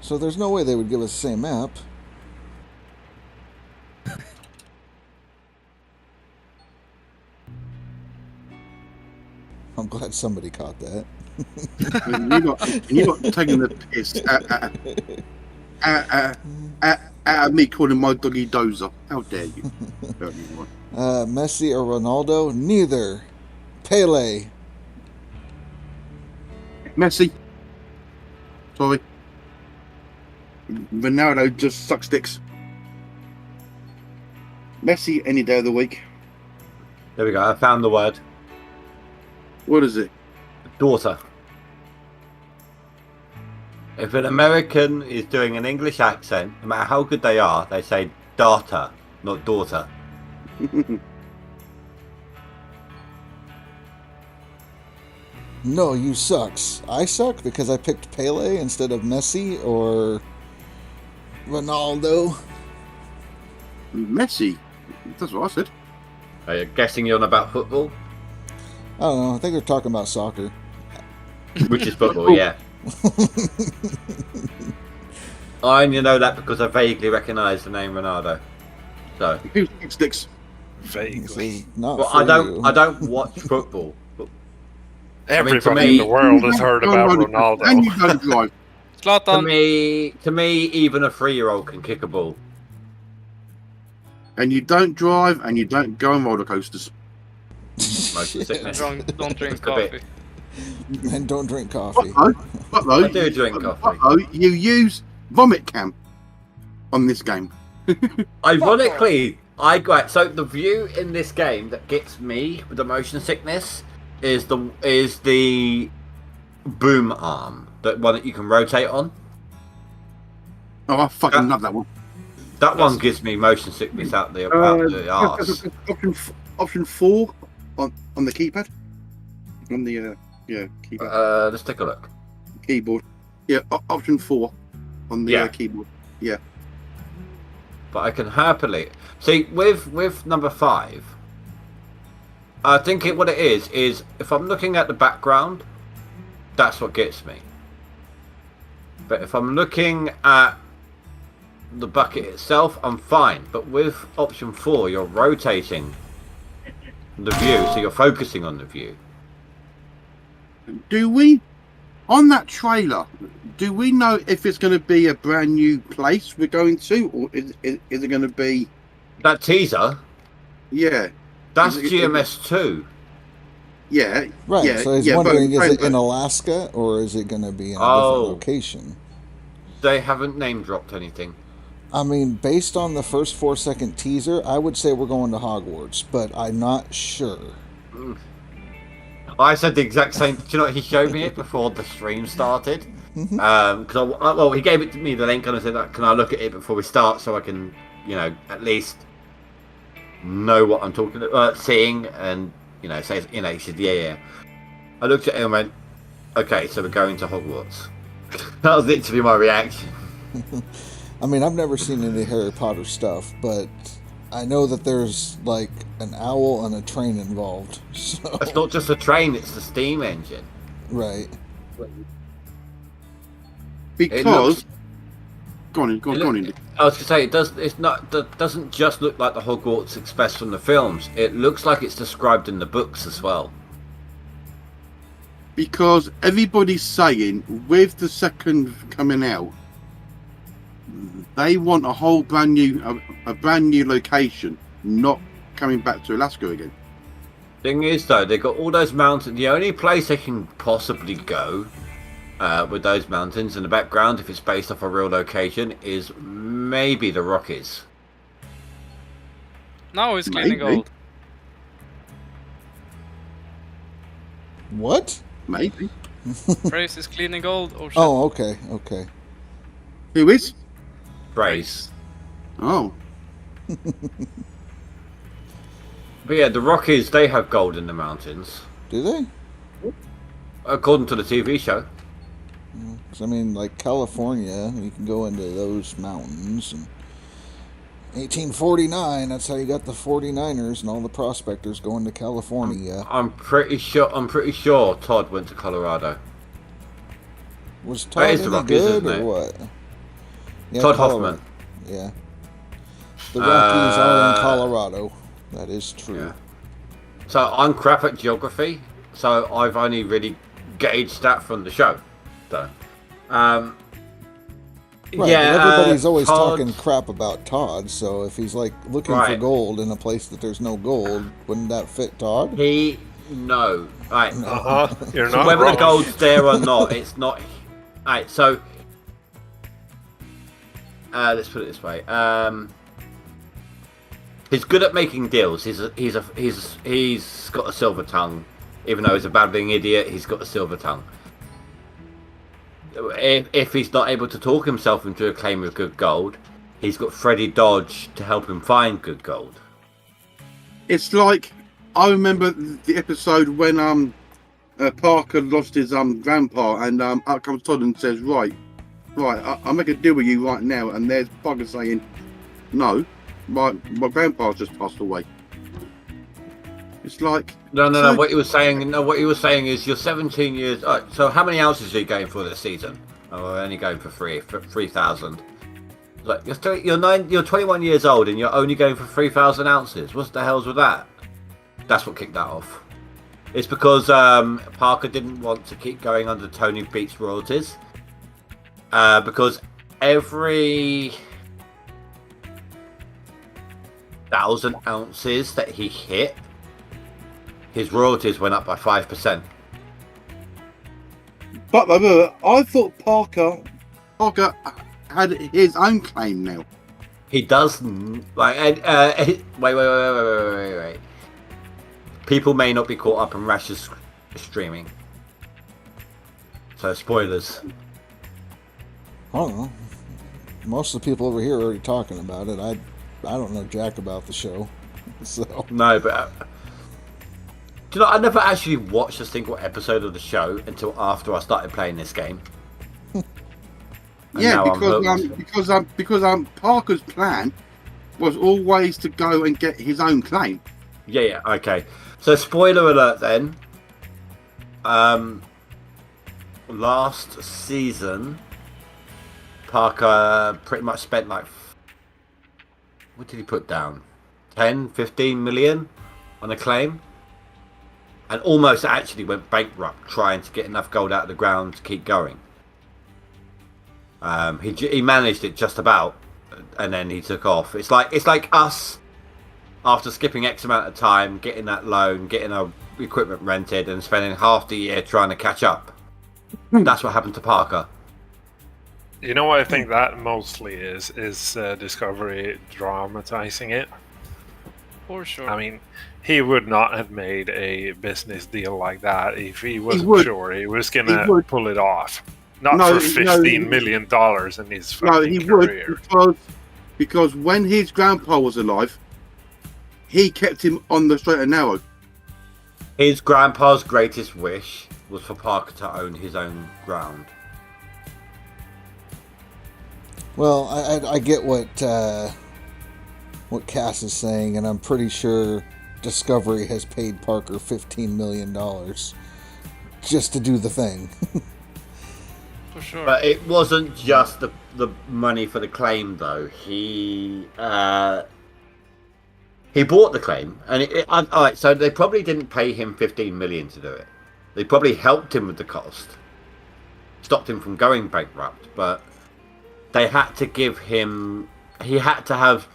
So there's no way they would give us the same map. I'm glad somebody caught that. You're not taking the piss out of me calling my doggy Dozer. How dare you? Messi or Ronaldo? Neither. Pele. Messi. Sorry. Ronaldo just sucks dicks. Messi any day of the week. There we go. I found the word. What is it? Daughter. If an American is doing an English accent, no matter how good they are, they say daughter, not daughter. No, you sucks. I suck because I picked Pele instead of Messi or Ronaldo. Messi? That's what I said. Are you guessing you're on about football? I don't know. I think they're talking about soccer. Which is football, yeah. I only know that because I vaguely recognise the name Ronaldo. So who sticks? Vaguely. Not well, I don't watch football. Everybody in the world has heard about Ronaldo. And you don't drive. To me, even a 3-year-old can kick a ball. And you don't drive, and you don't go on roller coasters. Motion sickness. Don't drink coffee. And don't drink coffee. I do drink coffee. You use vomit cam on this game. Ironically, so the view in this game that gets me with the motion sickness is the boom arm, that one that you can rotate on. Oh, I fucking love that one. That one gives me motion sickness out the arse. Option 4 on the keypad. On the keypad. Let's take a look. Keyboard. Yeah, option 4 on the keyboard. Yeah. But I can happily see with number 5. I think what it is if I'm looking at the background, that's what gets me. But if I'm looking at the bucket itself, I'm fine. But with option 4, you're rotating the view, so you're focusing on the view. Do we, on that trailer, do we know if it's going to be a brand new place we're going to, or is it going to be that teaser? Yeah, that's GMS 2. Yeah, right. Yeah, so he's wondering, is it in Alaska or is it going to be in a different location? They haven't name dropped anything. I mean, based on the first 4-second teaser, I would say we're going to Hogwarts, but I'm not sure. I said the exact same. Do you know what? He showed me it before the stream started. Because he gave it to me the link, and I said, "Can I look at it before we start, so I can, at least know what I'm talking about, seeing?" And say, he said, "Yeah." I looked at it and went, "Okay, so we're going to Hogwarts." That was literally my reaction. I mean, I've never seen any Harry Potter stuff, but I know that there's like an owl and a train involved. So. It's not just a train; it's the steam engine. Right. Because go on. I was going to say it doesn't just look like the Hogwarts Express from the films. It looks like it's described in the books as well. Because everybody's saying with the second coming out, they want a whole brand new location, not coming back to Alaska again. Thing is, though, they've got all those mountains. The only place they can possibly go with those mountains in the background, if it's based off a real location, is maybe the Rockies. No, it's cleaning gold. What? Maybe. Brace is cleaning gold. Oh, shit. Oh, okay. Who is? Brace. Oh. But yeah, the Rockies, they have gold in the mountains. Do they? According to the TV show. Because, I mean, like California, you can go into those mountains. And 1849, that's how you got the 49ers and all the prospectors going to California. I'm pretty sure Todd went to Colorado. Was Todd any Rockies, good isn't or it? what? Yeah, Todd Colorado. Hoffman. Yeah. The Rockies are in Colorado. That is true. Yeah. So I'm crap at geography, so I've only really gauged that from the show. So, Right, yeah, but everybody's always Todd, talking crap about Todd, so if he's like looking for Right. gold in a place that there's no gold, wouldn't that fit Todd? No. Right. You're So not whether wrong. the gold's there or not, it's not. Right. So let's put it this way. He's good at making deals. He's got a silver tongue, even though he's a babbling idiot. He's got a silver tongue. If he's not able to talk himself into a claim of good gold, he's got Freddie Dodge to help him find good gold. It's like I remember the episode when Parker lost his grandpa, and out comes Todd and says, "Right, I'll make a deal with you right now." And there's Parker saying, "No, my grandpa's just passed away." It's like No. What he was saying is you're 17 years. Oh, so how many ounces are you going for this season? Oh, we're only going for 3,000. Like you're 21 years old and you're only going for 3,000 ounces. What the hell's with that? That's what kicked that off. It's because Parker didn't want to keep going under Tony Beats royalties. Because every 1,000 ounces that he hit, his royalties went up by 5%. But I thought Parker had his own claim now. He does. Wait. People may not be caught up in Rasher's streaming. So spoilers. I don't know. Most of the people over here are already talking about it. I don't know jack about the show. So No, but do you know, I never actually watched a single episode of the show until after I started playing this game. Yeah, because Parker's plan was always to go and get his own claim. Yeah, okay. So spoiler alert then. Last season, Parker pretty much spent like, what did he put down? 10, 15 million on a claim? And almost actually went bankrupt trying to get enough gold out of the ground to keep going. He managed it just about, and then he took off. It's like us after skipping X amount of time, getting that loan, getting our equipment rented, and spending half the year trying to catch up. That's what happened to Parker. You know what I think that mostly is Discovery dramatizing it. For sure. I mean, he would not have made a business deal like that if he wasn't sure he was gonna pull it off. Not for $15 million in his fucking career. Because when his grandpa was alive, he kept him on the straight and narrow. His grandpa's greatest wish was for Parker to own his own ground. well, I get what Cass is saying, and I'm pretty sure Discovery has paid Parker $15 million just to do the thing. For sure. But it wasn't just the money for the claim, though. He bought the claim, and all right. So they probably didn't pay him 15 million to do it. They probably helped him with the cost, stopped him from going bankrupt. But they had to give him. He had to have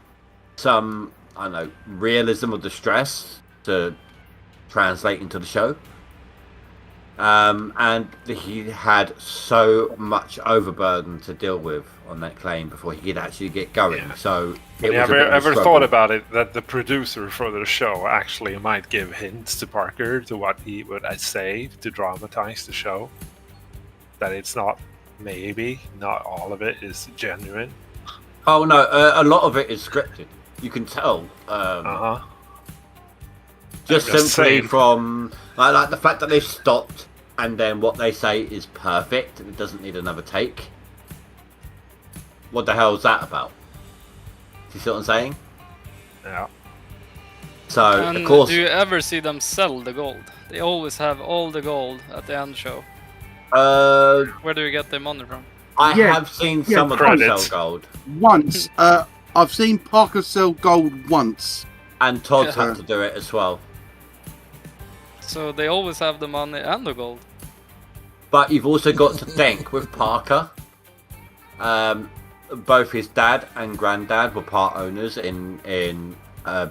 some, I don't know, realism of the stress to translate into the show. And he had so much overburden to deal with on that claim before he could actually get going. Yeah. So, have you ever thought about it that the producer for the show actually might give hints to Parker to what he would say to dramatize the show? That it's not, maybe not all of it is genuine. Oh no, a lot of it is scripted. You can tell. Just simply from like the fact that they've stopped and then what they say is perfect and it doesn't need another take. What the hell is that about? Do you see what I'm saying? Yeah. So, and of course. Do you ever see them sell the gold? They always have all the gold at the end show. Where do you get their money from? I have seen some of them sell gold. Once. I've seen Parker sell gold once. And Todd's had to do it as well. So they always have the money and the gold. But you've also got to think with Parker, both his dad and granddad were part owners in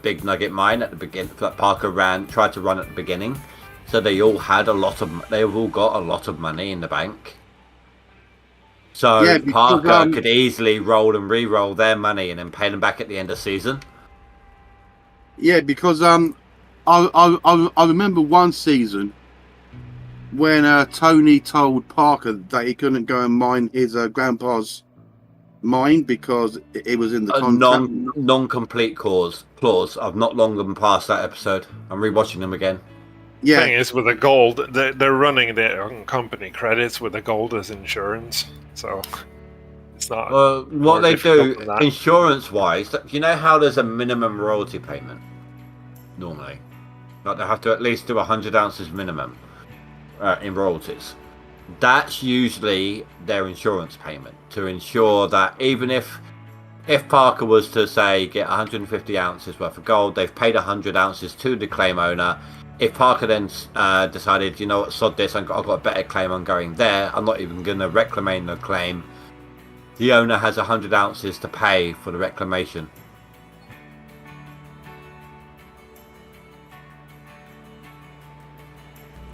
Big Nugget Mine at the beginning. That Parker tried to run at the beginning, so they all had they've all got a lot of money in the bank. So yeah, because, Parker could easily roll and re-roll their money and then pay them back at the end of the season. Yeah, because I remember one season when Tony told Parker that he couldn't go and mine his grandpa's mine because it was in the contract. Non-complete clause. I've not long gone past that episode. I'm rewatching them again. Yeah. The thing is, with the gold, they're running their own company credits with the gold as insurance, so it's not. Well, what they do insurance-wise, you know how there's a minimum royalty payment normally, like they have to at least do 100 ounces minimum in royalties. That's usually their insurance payment to ensure that even if Parker was to say get 150 ounces worth of gold, they've paid 100 ounces to the claim owner. If Parker then decided, you know what, sod this, I've got a better claim, I'm going there, I'm not even going to reclaim the claim, the owner has 100 ounces to pay for the reclamation.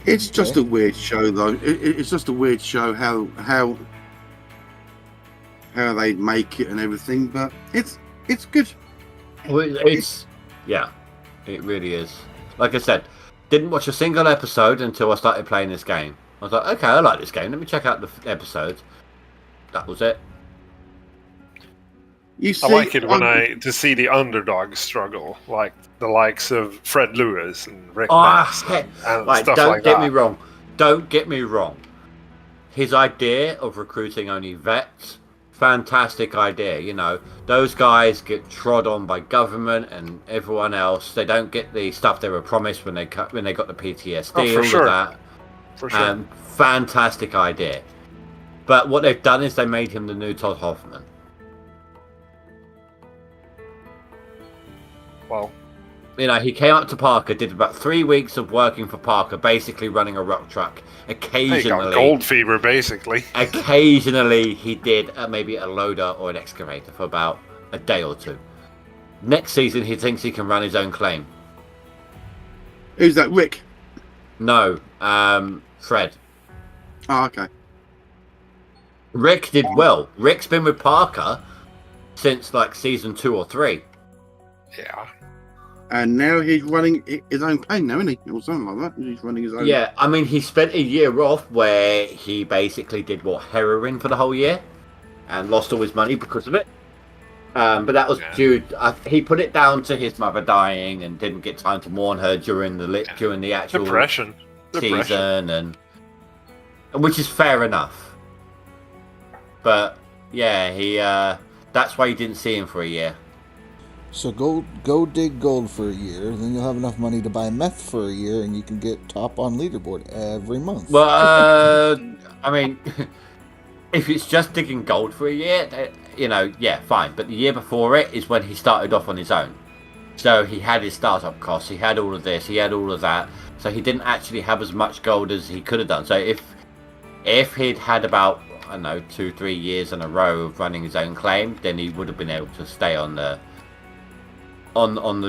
It's just a weird show, though. It's just a weird show how they make it and everything, but it's good. Well, yeah, it really is. Like I said, didn't watch a single episode until I started playing this game. I was like, okay, I like this game. Let me check out the episodes. That was it. I like it to see the underdog struggle, like the likes of Fred Lewis and Rick Mass and stuff like that. Don't get me wrong. His idea of recruiting only vets, fantastic idea. You know, those guys get trod on by government and everyone else. They don't get the stuff they were promised when they got the PTSD. For sure. That. For sure. Fantastic idea. But what they've done is they made him the new Todd Hoffman. Well, you know, he came up to Parker, did about 3 weeks of working for Parker, basically running a rock truck. Occasionally, he got gold fever, basically. Occasionally, he did maybe a loader or an excavator for about a day or two. Next season, he thinks he can run his own claim. Who's that, Rick? No, Fred. Oh, okay. Rick did well. Rick's been with Parker since like season 2 or 3. Yeah. And now he's running his own claim now, isn't he? Or something like that. He's running his own. Yeah, I mean, he spent a year off where he basically did heroin for the whole year and lost all his money because of it. But that was due. He put it down to his mother dying and didn't get time to mourn her during the actual depression season, and which is fair enough. But yeah, he that's why you didn't see him for a year. So go dig gold for a year, then you'll have enough money to buy meth for a year, and you can get top on leaderboard every month. Well, I mean, if it's just digging gold for a year, you know, yeah, fine. But the year before it is when he started off on his own. So he had his startup costs, he had all of this, he had all of that. So he didn't actually have as much gold as he could have done. So if he'd had about, I don't know, 2-3 years in a row of running his own claim, then he would have been able to stay on the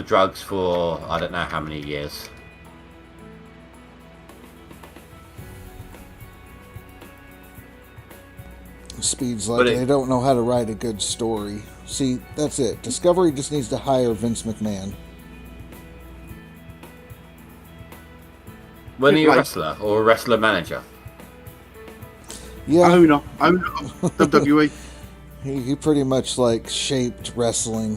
drugs for I don't know how many years. Speed's like they don't know how to write a good story. See, that's it. Discovery just needs to hire Vince McMahon. When are you a wrestler or a wrestler manager? Yeah, owner WWE. He pretty much like shaped wrestling.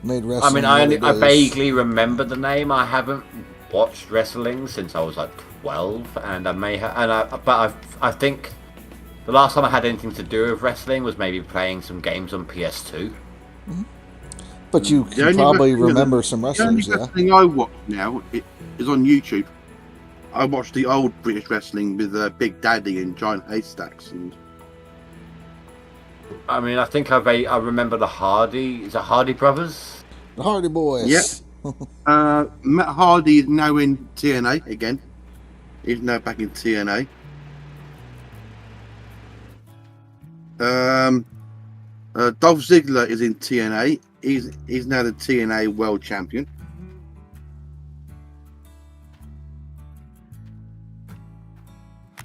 Made wrestling. I mean, I vaguely remember the name. I haven't watched wrestling since I was like 12, and I may have. But I think the last time I had anything to do with wrestling was maybe playing some games on PS2. Mm-hmm. But you can probably remember some wrestlers. The only wrestling I watch now is on YouTube. I watched the old British wrestling with Big Daddy and Giant Haystacks, and I mean, I think I remember the Hardy. Is it Hardy Brothers? The Hardy Boys. Yep. Matt Hardy is now in TNA again. He's now back in TNA. Dolph Ziggler is in TNA. He's now the TNA World Champion.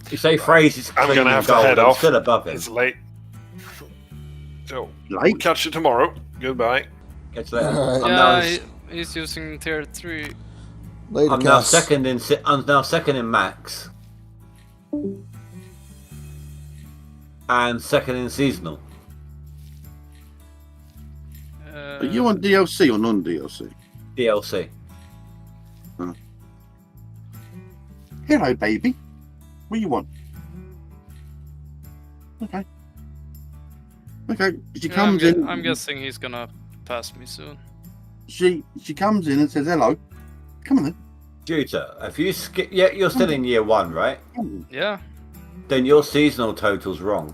You say Fraze is I'm clean gonna and have to gold, head I'm off. still above him. It's late. So, Late? we'll catch you tomorrow. Goodbye. Catch you later. Alright. Yeah, he's using tier 3. Later, I'm now Cass. second in Max. And second in seasonal. Are you on DLC or non-DLC? DLC. Hello, baby. What do you want? Okay. She comes in. I'm guessing he's gonna pass me soon. She comes in and says hello. Come on then. Juta, if you skip, yeah, you're still in year 1, right? Yeah. Then your seasonal total's wrong.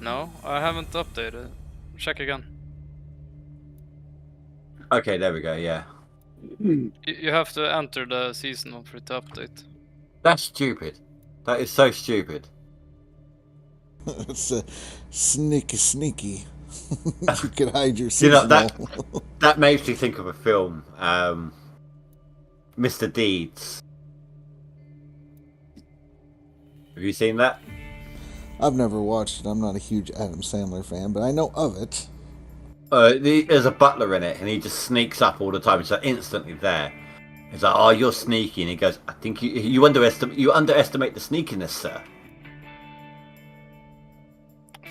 No, I haven't updated. Check again. Okay, there we go. Yeah. You have to enter the seasonal for it to update. That's stupid. That is so stupid. It's a sneaky. You could hide your You seasonal. know that makes me think of a film, Mr. Deeds. Have you seen that? I've never watched it. I'm not a huge Adam Sandler fan, but I know of it. There's a butler in it, and he just sneaks up all the time. He's like instantly there. He's like, "Oh, you're sneaky," and he goes, "I think you underestimate the sneakiness, sir."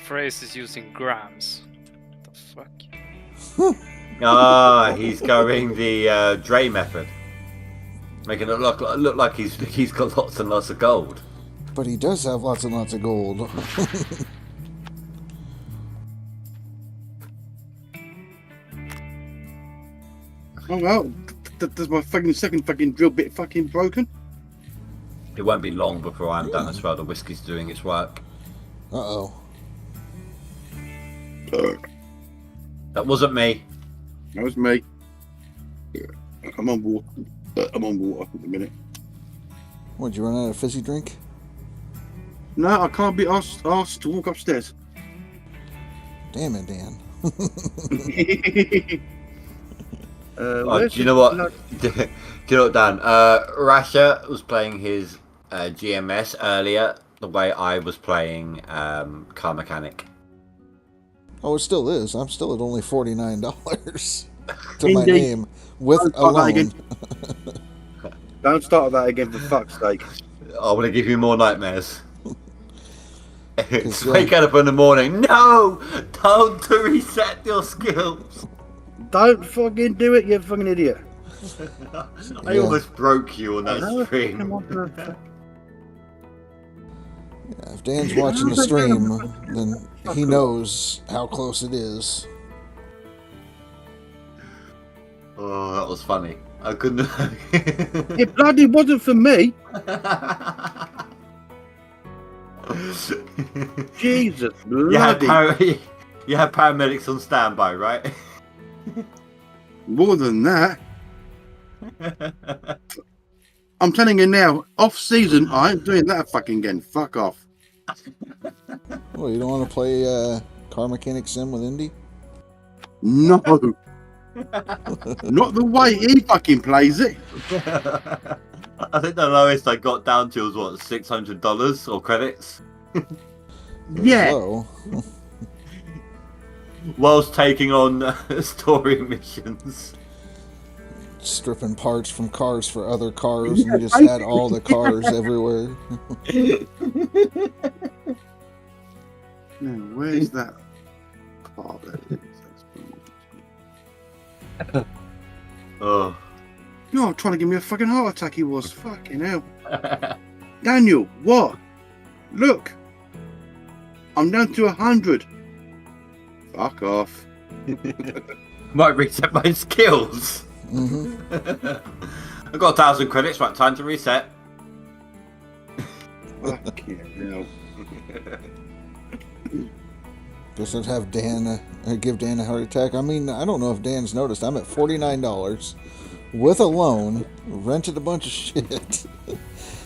Phrase is using grams. What the fuck? Ah, he's going the Dre method, making it look like he's got lots and lots of gold. But he does have lots and lots of gold. Oh well, does my second drill bit fucking broken? It won't be long before I'm done as well. The whiskey's doing its work. Uh-oh. That wasn't me. That was me. I'm on water. I'm on water at the minute. What'd you run out of fizzy drink? No, I can't be asked to walk upstairs. Damn it, Dan. Do you know what? Do you know what, Dan? Rasher was playing his GMS earlier the way I was playing Car Mechanic. Oh, it still is. I'm still at only $49 to my Indeed. name with a loan. Don't start that again, for fuck's sake. I want to give you more nightmares. Wake up in the morning. No! Don't reset your skills. Don't fucking do it, you fucking idiot. I almost broke you on that stream. Yeah, if Dan's watching the stream, then he knows how close it is. Oh, that was funny. I couldn't. It bloody wasn't for me. Jesus bloody. You had paramedics on standby, right? More than that. I'm telling you now, off season, I ain't doing that fucking again. Fuck off. Well, you don't want to play Car Mechanic Sim with Indy? No. Not the way he fucking plays it. I think the lowest I got down to was what, $600 or credits? Yeah. Low. Whilst taking on story missions. Stripping parts from cars for other cars, and you just had all the cars everywhere. Now, where's that car? Oh. You're trying to give me a fucking heart attack, he was. Fucking hell. Daniel, what? Look. I'm down to 100. Fuck off. Might reset my skills. Mm-hmm. I've got 1,000 credits, right? Time to reset. Fucking hell. Guess I'd have Dan, give Dan a heart attack. I mean, I don't know if Dan's noticed. I'm at $49 with a loan, rented a bunch of shit.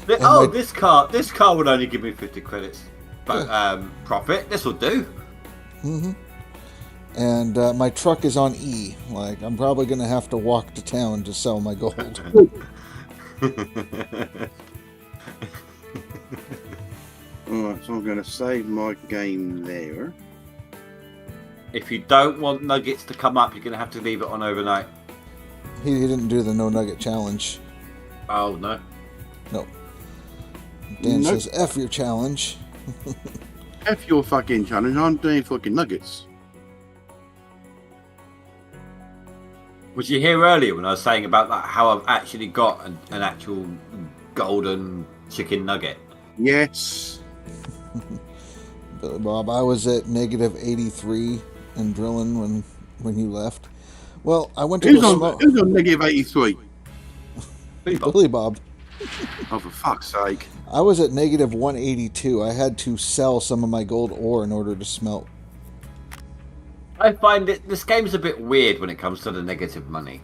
This car would only give me 50 credits. But profit, this will do. Mm-hmm. And my truck is on E. Like, I'm probably going to have to walk to town to sell my gold. Alright, so I'm going to save my game there. If you don't want nuggets to come up, you're going to have to leave it on overnight. He didn't do the no nugget challenge. Oh, no? No. Dan says, F your challenge. F your fucking challenge, I'm doing fucking nuggets. Was you here earlier when I was saying about how I've actually got an actual golden chicken nugget? Yes. Billy Bob, I was at -83 in drilling when you left. Well, I went to Who's on negative 83? Billy Bob. Oh, for fuck's sake. I was at -182. I had to sell some of my gold ore in order to smelt. I find that this game's a bit weird when it comes to the negative money.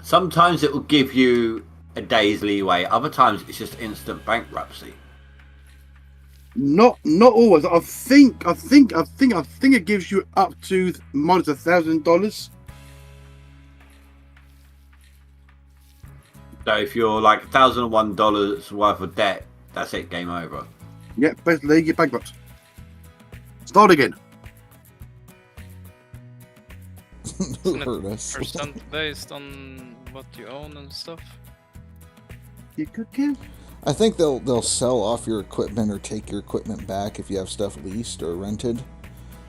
Sometimes it will give you a day's leeway. Other times it's just instant bankruptcy. Not always. I think it gives you up to minus $1,000. So if you're like $1,001 worth of debt, that's it, game over. Yeah, basically you're bankrupt. Start again. Isn't it percent based on what you own and stuff? You could give. I think they'll sell off your equipment or take your equipment back if you have stuff leased or rented.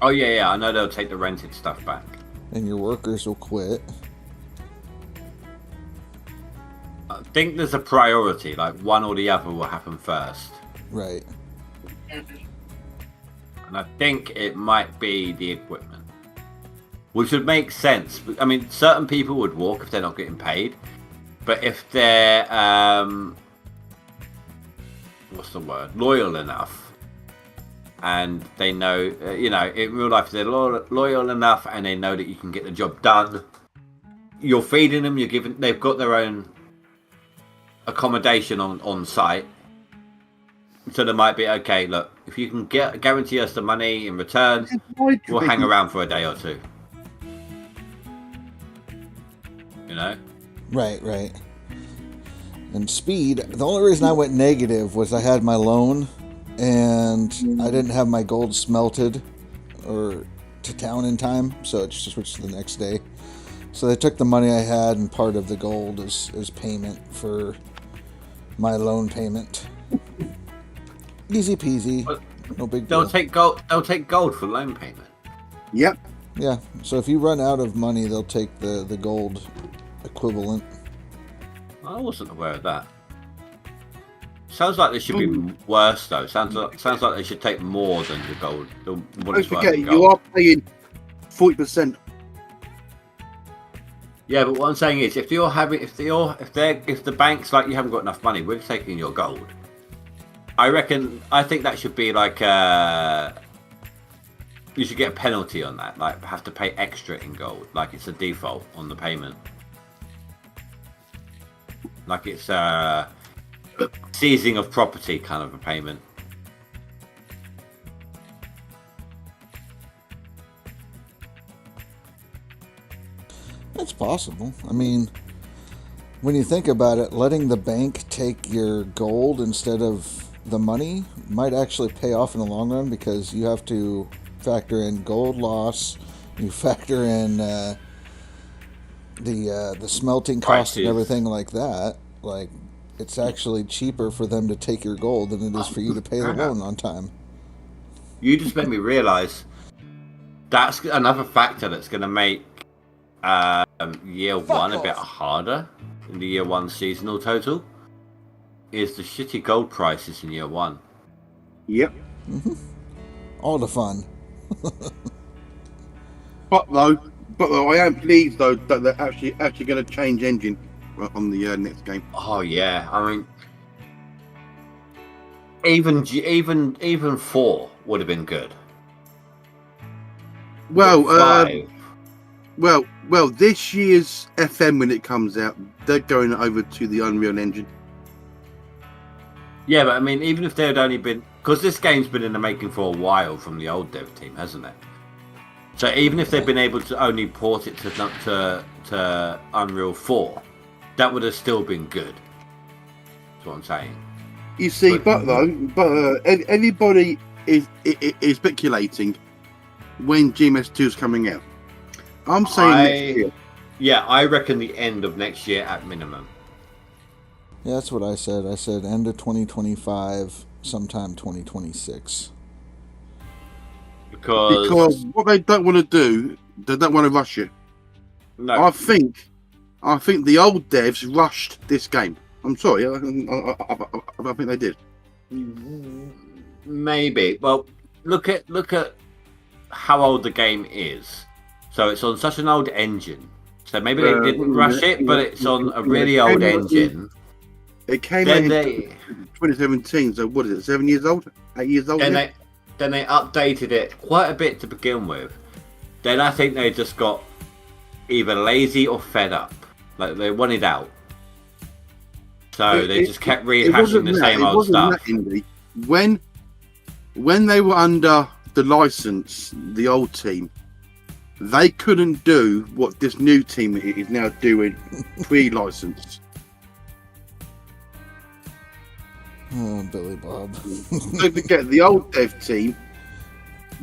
Oh yeah, I know they'll take the rented stuff back. And your workers will quit. I think there's a priority, like one or the other will happen first. Right. And I think it might be the equipment. Which would make sense. I mean, certain people would walk if they're not getting paid. But if they're, what's the word? Loyal enough. And they know, in real life, they're loyal enough and they know that you can get the job done. You're feeding them, they've got their own accommodation on site. So they might be, okay, look, if you can guarantee us the money in return, we'll hang around for a day or two. You know? Right. And speed, the only reason I went negative was I had my loan and I didn't have my gold smelted or to town in time, so it just switched to the next day. So they took the money I had and part of the gold as payment for my loan payment. Easy peasy. No big deal. They'll take gold for loan payment. Yep. Yeah. So if you run out of money, they'll take the gold equivalent. I wasn't aware of that. Sounds like they should be worse though. Sounds like they should take more than the gold. Don't forget, you are paying 40%. Yeah, but what I'm saying is, if the bank's like, you haven't got enough money, we're taking your gold. I think that should be like you should get a penalty on that, like have to pay extra in gold, like it's a default on the payment. Like it's seizing of property kind of a payment. It's possible. I mean, when you think about it, letting the bank take your gold instead of the money might actually pay off in the long run, because you have to factor in gold loss, you factor in the smelting cost and everything like that. Like, it's actually cheaper for them to take your gold than it is for you to pay the loan on time. You just made me realize that's another factor that's going to make year one a bit harder in the year one seasonal total. Is the shitty gold prices in year one. Yep. Mm-hmm. All the fun. But I am pleased though that they're actually going to change engine on the next game. Oh yeah, I mean, Even 4 would have been good. Well, But 5. well, this year's FM when it comes out, they're going over to the Unreal Engine. Yeah, but I mean, even if there had only been, because this game's been in the making for a while from the old dev team, hasn't it? So even if they've been able to only port it to Unreal 4, that would have still been good. That's what I'm saying. You see, but everybody is speculating when GMS 2 is coming out. I'm saying next year. Yeah, I reckon the end of next year at minimum. Yeah, that's what I said. I said end of 2025, sometime 2026. Because what they don't want to do, they don't want to rush it. No, I think the old devs rushed this game. I'm sorry, I think they did. maybe. Well, look at how old the game is. So it's on such an old engine. So maybe they didn't rush it, but it's on a really old engine. It came out in 2017, so what is it, 7 years old? 8 years old? Then they updated it quite a bit to begin with. Then I think they just got either lazy or fed up. Like they wanted out. So they just kept rehashing the same old stuff. When they were under the license, the old team, they couldn't do what this new team is now doing pre-license. Oh, Billy Bob. Don't forget, the old dev team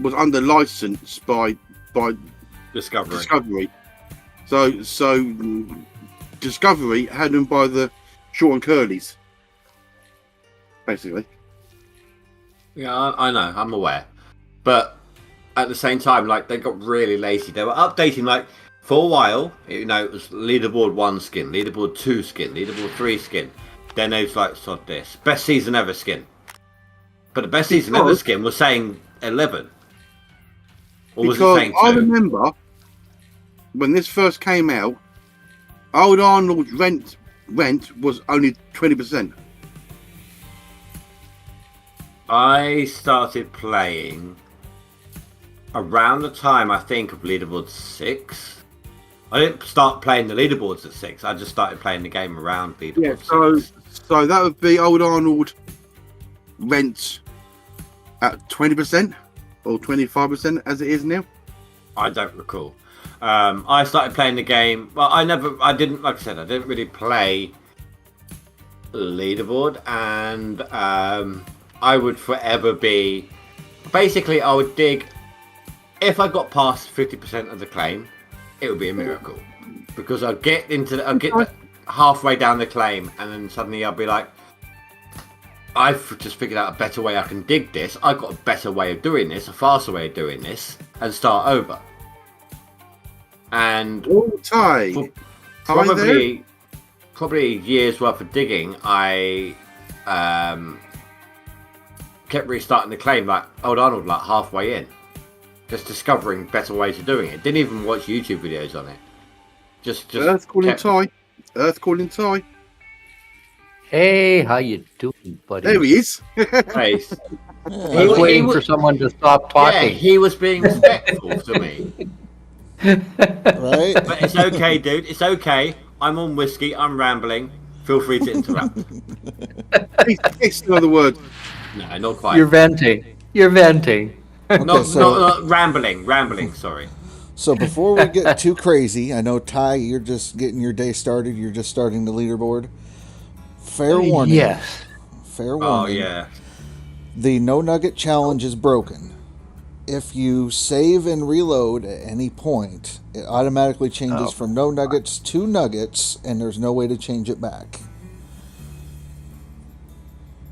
was under license by Discovery. So Discovery had them by the short and curlies, basically. Yeah, I know, I'm aware. But at the same time, like, they got really lazy. They were updating, like, for a while, it was Leaderboard 1 skin, Leaderboard 2 skin, Leaderboard 3 skin. Then they was like, sod this. Best season ever skin. But the best season ever skin was saying 11. Or was it saying 2? I remember when this first came out, Old Arnold's rent was only 20%. I started playing around the time, I think, of Leaderboard 6. I didn't start playing the leaderboards at 6. I just started playing the game around Leaderboard 6. So that would be Old Arnold rent at 20% or 25% as it is now. I don't recall. I started playing the game. Well, I didn't really play Leaderboard, and I would forever be. Basically, I would dig. If I got past 50% of the claim, it would be a miracle, because I'd get halfway down the claim, and then suddenly I'll be like, I've just figured out a better way I can dig this. I've got a better way of doing this, a faster way of doing this, and start over. And probably a year's worth of digging, I kept restarting the claim like Old Arnold, like halfway in, just discovering better ways of doing it. Didn't even watch YouTube videos on it. Just Earth calling Ty. Earth calling Ty. Hey, how you doing, buddy? There he is. Hey. I was waiting for someone to stop talking. Yeah, he was being respectful to me. Right? But it's okay, dude. It's okay. I'm on whiskey. I'm rambling. Feel free to interrupt. It's another word. No, not quite. You're venting. Okay, not rambling. Sorry. So before we get too crazy, I know, Ty, you're just getting your day started. You're just starting the leaderboard. Fair warning. Yes. Fair warning. Oh, yeah. The No Nugget challenge is broken. If you save and reload at any point, it automatically changes from no nuggets to nuggets, and there's no way to change it back.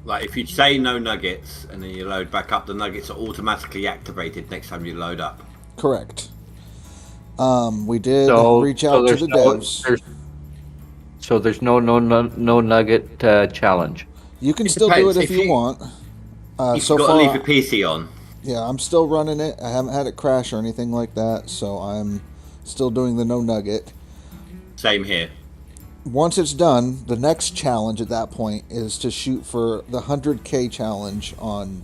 Like, if you say no nuggets and then you load back up, the nuggets are automatically activated next time you load up. Correct. We did reach out to the devs. So there's no nugget challenge. You can still do it if you want. You've so got far, to leave your PC on. Yeah, I'm still running it. I haven't had it crash or anything like that, so I'm still doing the no nugget. Same here. once it's done, the next challenge at that point is to shoot for the 100K challenge on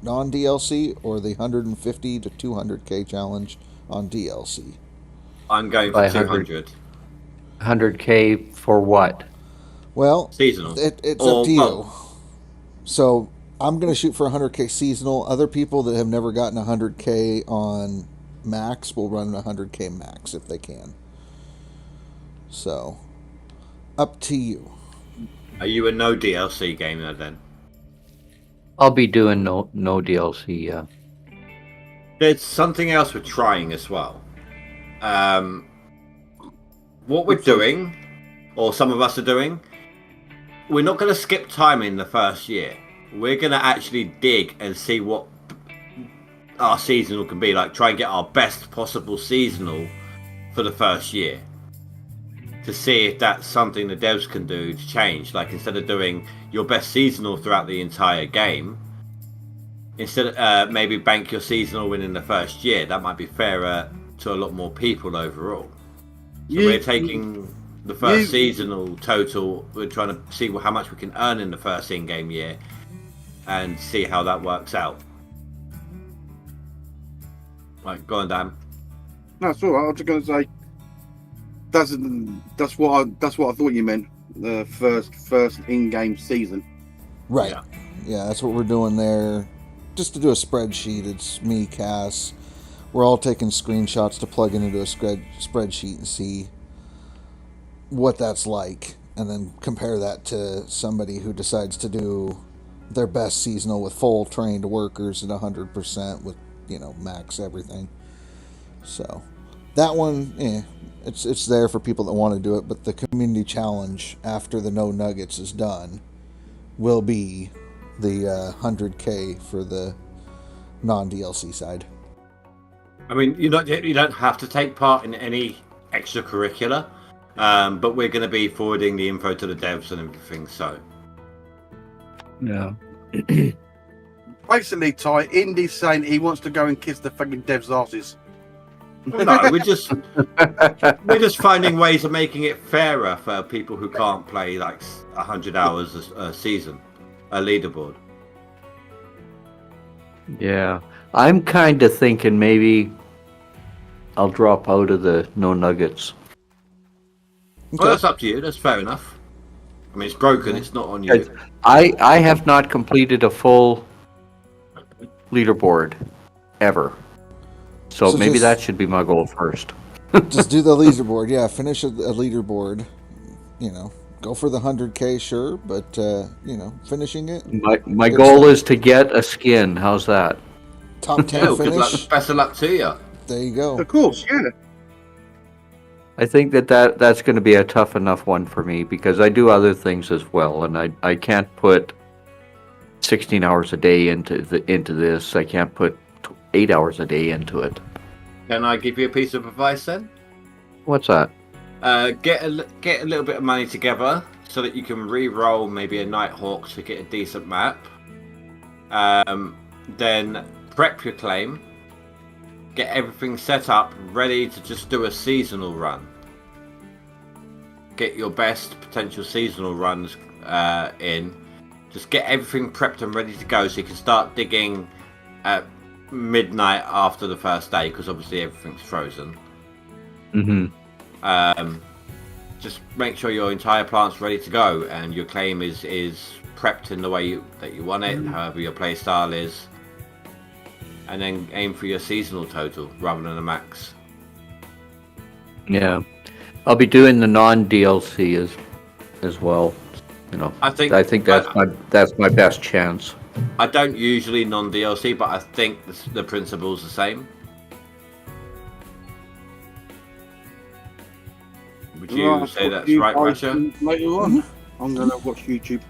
non-DLC or the 150 to 200K challenge on DLC. I'm going for 200. 100K for what? Well, seasonal. It's up to you. So I'm going to shoot for 100K seasonal. Other people that have never gotten 100K on max will run 100K max if they can. So, up to you. Are you a no DLC gamer then? I'll be doing no DLC. Yeah. There's something else we're trying as well. What we're doing, or some of us are doing, we're not going to skip time in the first year. We're going to actually dig and see what our seasonal can be like. Try and get our best possible seasonal for the first year. To see if that's something the devs can do to change. Like, instead of doing your best seasonal throughout the entire game, instead of maybe bank your seasonal win in the first year. That might be fairer to a lot more people overall. So we're taking the first seasonal total. We're trying to see how much we can earn in the first in-game year and see how that works out. Right, go on, Dan. No, it's all right. I was just going to say that's what I thought you meant. The first in-game season. Right. Yeah, that's what we're doing there. Just to do a spreadsheet. It's me, Cass. We're all taking screenshots to plug into a spreadsheet and see what that's like, and then compare that to somebody who decides to do their best seasonal with full trained workers at 100% with, max everything. So that one, it's there for people that want to do it, but the community challenge after the No Nuggets is done will be the 100K for the non-DLC side. I mean, you don't have to take part in any extracurricular, but we're going to be forwarding the info to the devs and everything. So, yeah. Basically, Ty, Indy's saying he wants to go and kiss the fucking devs' asses. No, we're just finding ways of making it fairer for people who can't play like 100 hours a season, a leaderboard. Yeah, I'm kind of thinking maybe I'll drop out of the No Nuggets. Well, that's up to you. That's fair enough. I mean, it's broken. It's not on you. I have not completed a full leaderboard ever. So maybe that should be my goal first. Just do the leaderboard. Yeah, finish a leaderboard. Go for the 100K, sure, but, finishing it. My goal is to get a skin. How's that? Top 10 finish. Best of luck to you. There you go. Of course, yeah. I think that's going to be a tough enough one for me because I do other things as well, and I can't put 16 hours a day into this. I can't put 8 hours a day into it. Can I give you a piece of advice then? What's that? Get a little bit of money together so that you can re-roll maybe a Nighthawk to get a decent map. Then prep your claim. Get everything set up, ready to just do a seasonal run. Get your best potential seasonal runs in. Just get everything prepped and ready to go so you can start digging at midnight after the first day because obviously everything's frozen. Just make sure your entire plant's ready to go and your claim is prepped in the way that you want it, however your play style is. And then aim for your seasonal total rather than a max. Yeah, I'll be doing the non-DLC as well. I think that's my best chance. I don't usually non-DLC, but I think the principle's the same. Would you say that's right, Rasher? Later on, I'm gonna watch YouTube.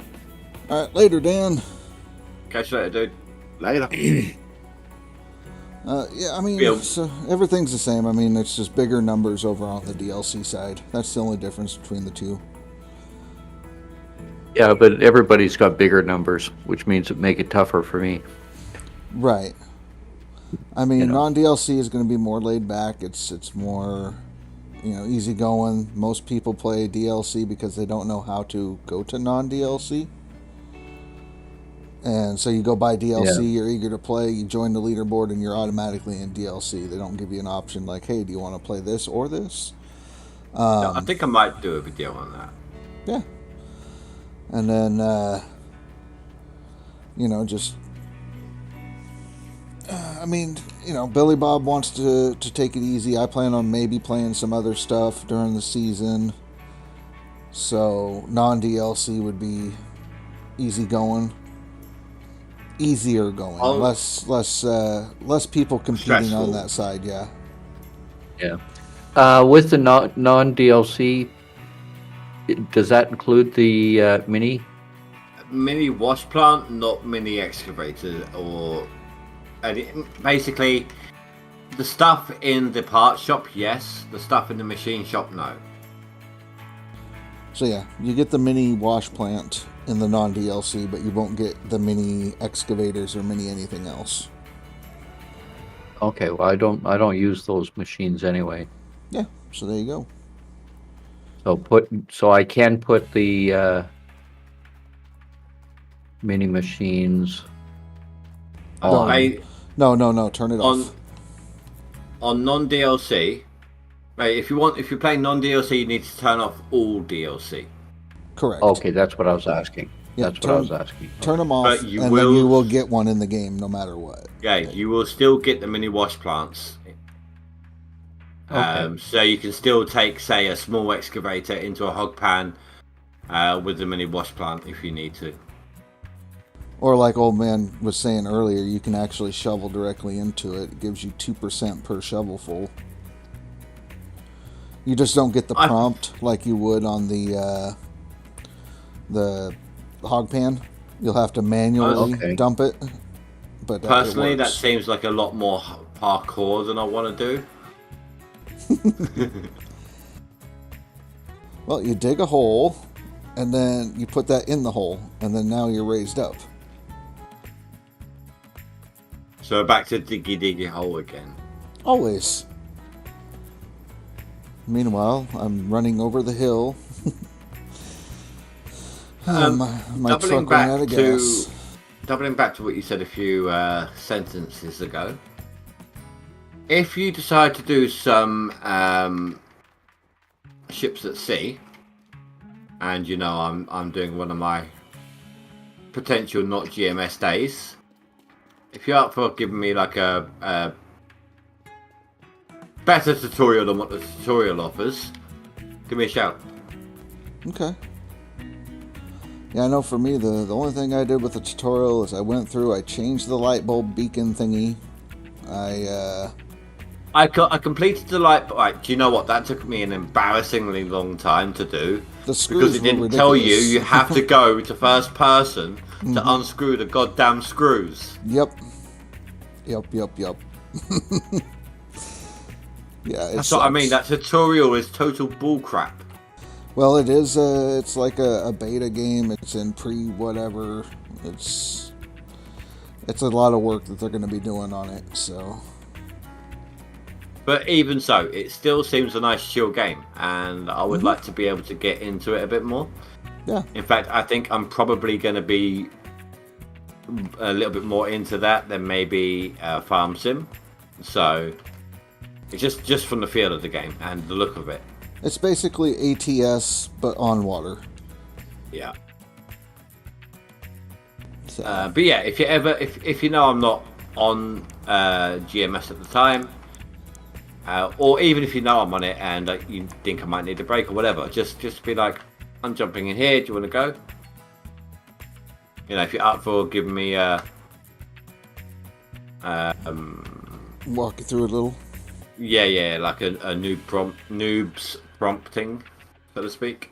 All right, later, Dan. Catch you later, dude. Later. Yeah, I mean, so everything's the same. I mean, it's just bigger numbers over on the DLC side. That's the only difference between the two. Yeah, but everybody's got bigger numbers, which means it make it tougher for me. Right. I mean, non-DLC is going to be more laid back. It's more, easy going. Most people play DLC because they don't know how to go to non-DLC. And so you go buy DLC, you're eager to play, you join the leaderboard, and you're automatically in DLC. They don't give you an option like, hey, do you want to play this or this? I think I might do a video on that. Yeah. And then, just... Billy Bob wants to take it easy. I plan on maybe playing some other stuff during the season. So, non-DLC would be easier going, less people competing on that side. Yeah. With the non-DLC, does that include the mini wash plant, not mini excavator, or basically the stuff in the parts shop? Yes, the stuff in the machine shop, no. So yeah, you get the mini wash plant in the non-DLC, but you won't get the mini excavators or mini anything else. Okay, well I don't use those machines anyway. Yeah, so there you go. So I can put the mini machines on. No, turn it off. On non-DLC, right, if you're playing non-DLC, you need to turn off all DLC. Correct. Okay, that's what I was asking. Yeah, what I was asking. Turn them off, then you will get one in the game no matter what. Yeah, you will still get the mini wash plants. Okay. So you can still take, say, a small excavator into a hog pan with the mini wash plant if you need to. Or like Old Man was saying earlier, you can actually shovel directly into it. It gives you 2% per shovelful. You just don't get the prompt like you would on the hog pan. You'll have to manually dump it. But personally, that seems like a lot more parkour than I want to do. Well, you dig a hole, and then you put that in the hole, and then now you're raised up. So back to diggy hole again. Always. Meanwhile, I'm running over the hill. My truck ran out of gas. Doubling back to what you said a few sentences ago. If you decide to do some ships at sea, and I'm doing one of my potential not GMS days, if you're up for giving me like a better tutorial than what the tutorial offers, give me a shout. Okay. Yeah, I know for me, the only thing I did with the tutorial is I went through, I changed the light bulb beacon thingy. I completed the light bulb. Right, do you know what? That took me an embarrassingly long time to do. Because it didn't tell you have to go to first person to unscrew the goddamn screws. Yep. Yeah, that's what I mean. That tutorial is total bullcrap. Well, it is. It's like a beta game. It's in pre-whatever. It's a lot of work that they're going to be doing on it. So, but even so, it still seems a nice chill game, and I would like to be able to get into it a bit more. Yeah. In fact, I think I'm probably going to be a little bit more into that than maybe Farm Sim. So, it's just from the feel of the game and the look of it. It's basically ATS, but on water. Yeah. So. But yeah, if you ever, if you know I'm not on GMS at the time, or even if you know I'm on it and you think I might need a break or whatever, just be like, I'm jumping in here. Do you want to go? If you're up for giving me walk you through a little. Yeah, like a noobs prompting, so to speak.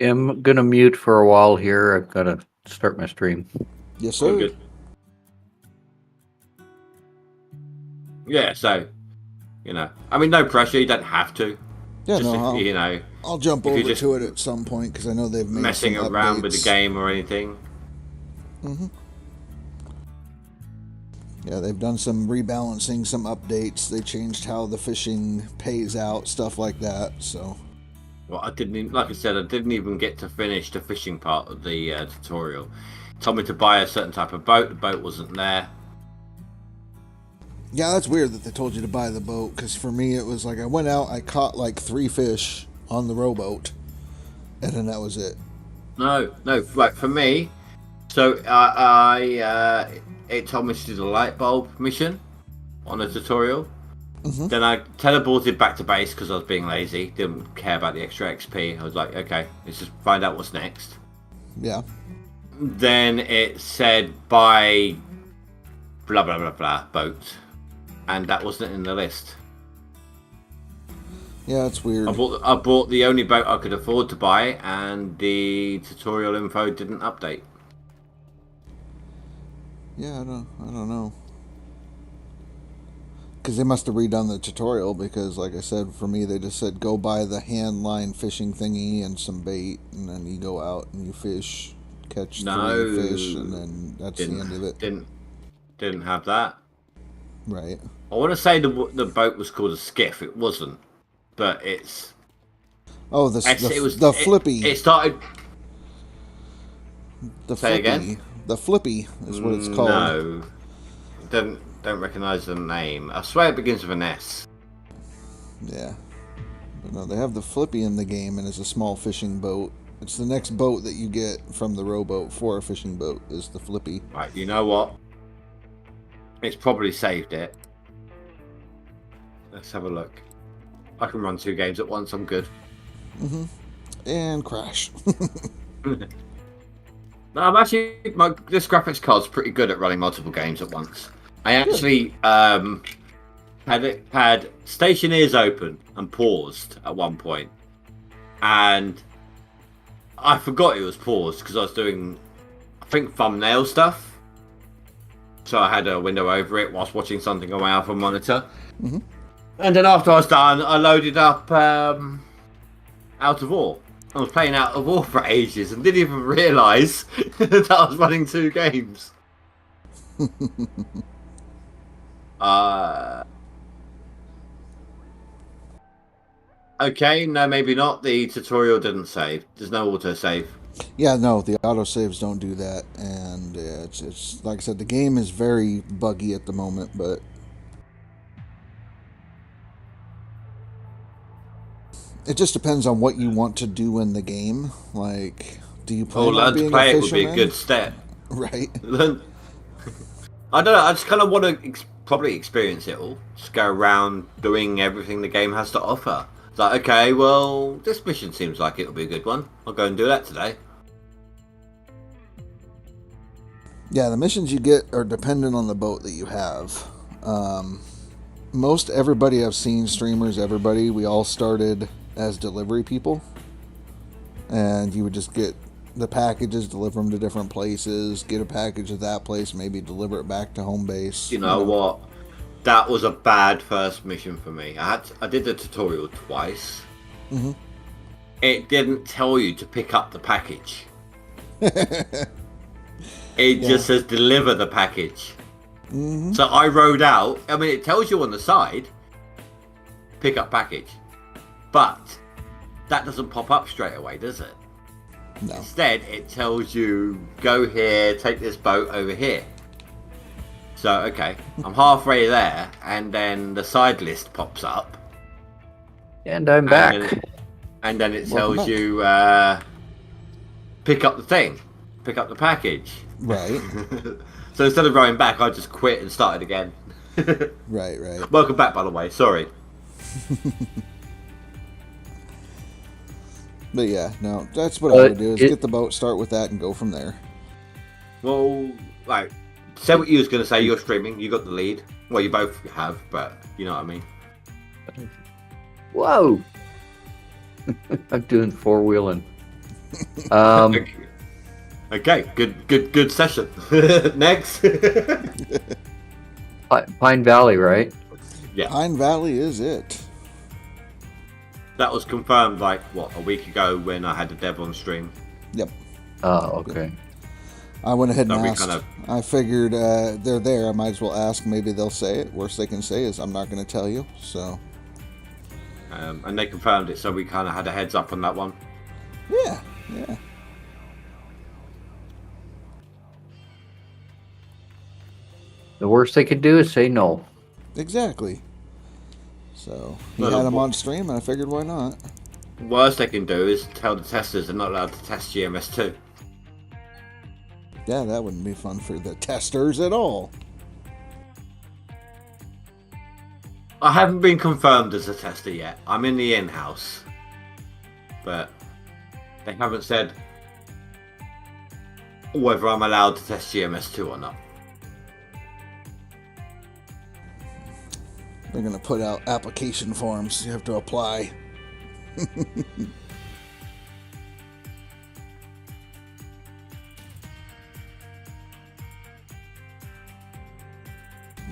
I'm gonna mute for a while here. I've got to start my stream. Yes, sir. Good. Yeah, so I mean, no pressure. You don't have to. Yeah, just I'll jump over to it at some point because I know they've made messing some around updates with the game or anything. Yeah, they've done some rebalancing, some updates. They changed how the fishing pays out, stuff like that. So, well, I didn't even, like I said, I didn't even get to finish the fishing part of the tutorial. It told me to buy a certain type of boat. The boat wasn't there. yeah, that's weird that they told you to buy the boat. Because for me, it was like I went out, I caught like 3 fish on the rowboat, and then that was it. No, like for me. So it told me to do the light bulb mission on the tutorial. Mm-hmm. Then I teleported back to base because I was being lazy. Didn't care about the extra XP. I was like, okay, let's just find out what's next. Yeah. Then it said buy blah blah blah blah boat, and that wasn't in the list. Yeah, it's weird. I bought the only boat I could afford to buy, and the tutorial info didn't update. Yeah, I don't know. Because they must have redone the tutorial. Because, like I said, for me, they just said go buy the hand line fishing thingy and some bait, and then you go out and you fish, catch 3 fish, and then that's the end of it. Didn't have that. Right. I want to say the boat was called a skiff. It wasn't, but it's. Oh, the flippy. It started. The Say flippy. again. The flippy is what it's called. No, don't recognise the name. I swear it begins with an S. Yeah, but no, they have the flippy in the game, and it's a small fishing boat. It's the next boat that you get from the rowboat for a fishing boat is the flippy. Right, you know what? It's probably saved it. Let's have a look. I can run 2 games at once. I'm good. Mm-hmm. And crash. No, I'm actually this graphics card's pretty good at running multiple games at once. I actually had station ears open and paused at one point, and I forgot it was paused because I was doing, I think, thumbnail stuff. So I had a window over it whilst watching something on my alpha monitor. Mm-hmm. And then after I was done, I loaded up Out of War. I was playing Out of War for ages and didn't even realise that I was running 2 games. Okay, no, maybe not. The tutorial didn't save. There's no autosave. Yeah, no, the autosaves don't do that, and it's like I said, the game is very buggy at the moment, but it just depends on what you want to do in the game. Like, do you plan on being play a it would be a fisherman? good step. Right. I don't know. I just kind of want to probably experience it all. Just go around doing everything the game has to offer. It's like, okay, well, this mission seems like it'll be a good one. I'll go and do that today. Yeah, the missions you get are dependent on the boat that you have. Most everybody I've seen, streamers, everybody, we all started as delivery people. And you would just get the packages, deliver them to different places, get a package at that place, maybe deliver it back to home base. You know what? That was a bad first mission for me. I did the tutorial twice. Mm-hmm. It didn't tell you to pick up the package. It just says deliver the package. Mm-hmm. So I rode out. I mean, it tells you on the side, pick up package. But that doesn't pop up straight away, does it? No. Instead, it tells you, go here, take this boat over here. So, okay, I'm halfway there, and then the side list pops up. And I'm back. And then it tells you, pick up the thing. Pick up the package. Right. So instead of rowing back, I just quit and started again. Right. Welcome back, by the way. Sorry. But yeah, no, that's what I would do, is get the boat, start with that, and go from there. Well, like, say what you was going to say. You're streaming. You got the lead. Well, you both have, but you know what I mean. Whoa! I'm doing 4-wheeling. Okay, good session. Next. Pine Valley, right? Yeah. Pine Valley is it. That was confirmed, like, what, a week ago when I had the dev on stream. Yep. Oh, okay. I went ahead and So we asked. kind of- I figured they're there. I might as well ask. Maybe they'll say it. Worst they can say is I'm not going to tell you. So. And they confirmed it, so we kind of had a heads up on that one. Yeah, yeah. The worst they could do is say no. Exactly. So he Well, had him on stream, and I figured why not. Worst they can do is tell the testers they're not allowed to test GMS 2. Yeah, that wouldn't be fun for the testers at all. I haven't been confirmed as a tester yet. I'm in the in-house. But they haven't said whether I'm allowed to test GMS 2 or not. They're going to put out application forms. You have to apply.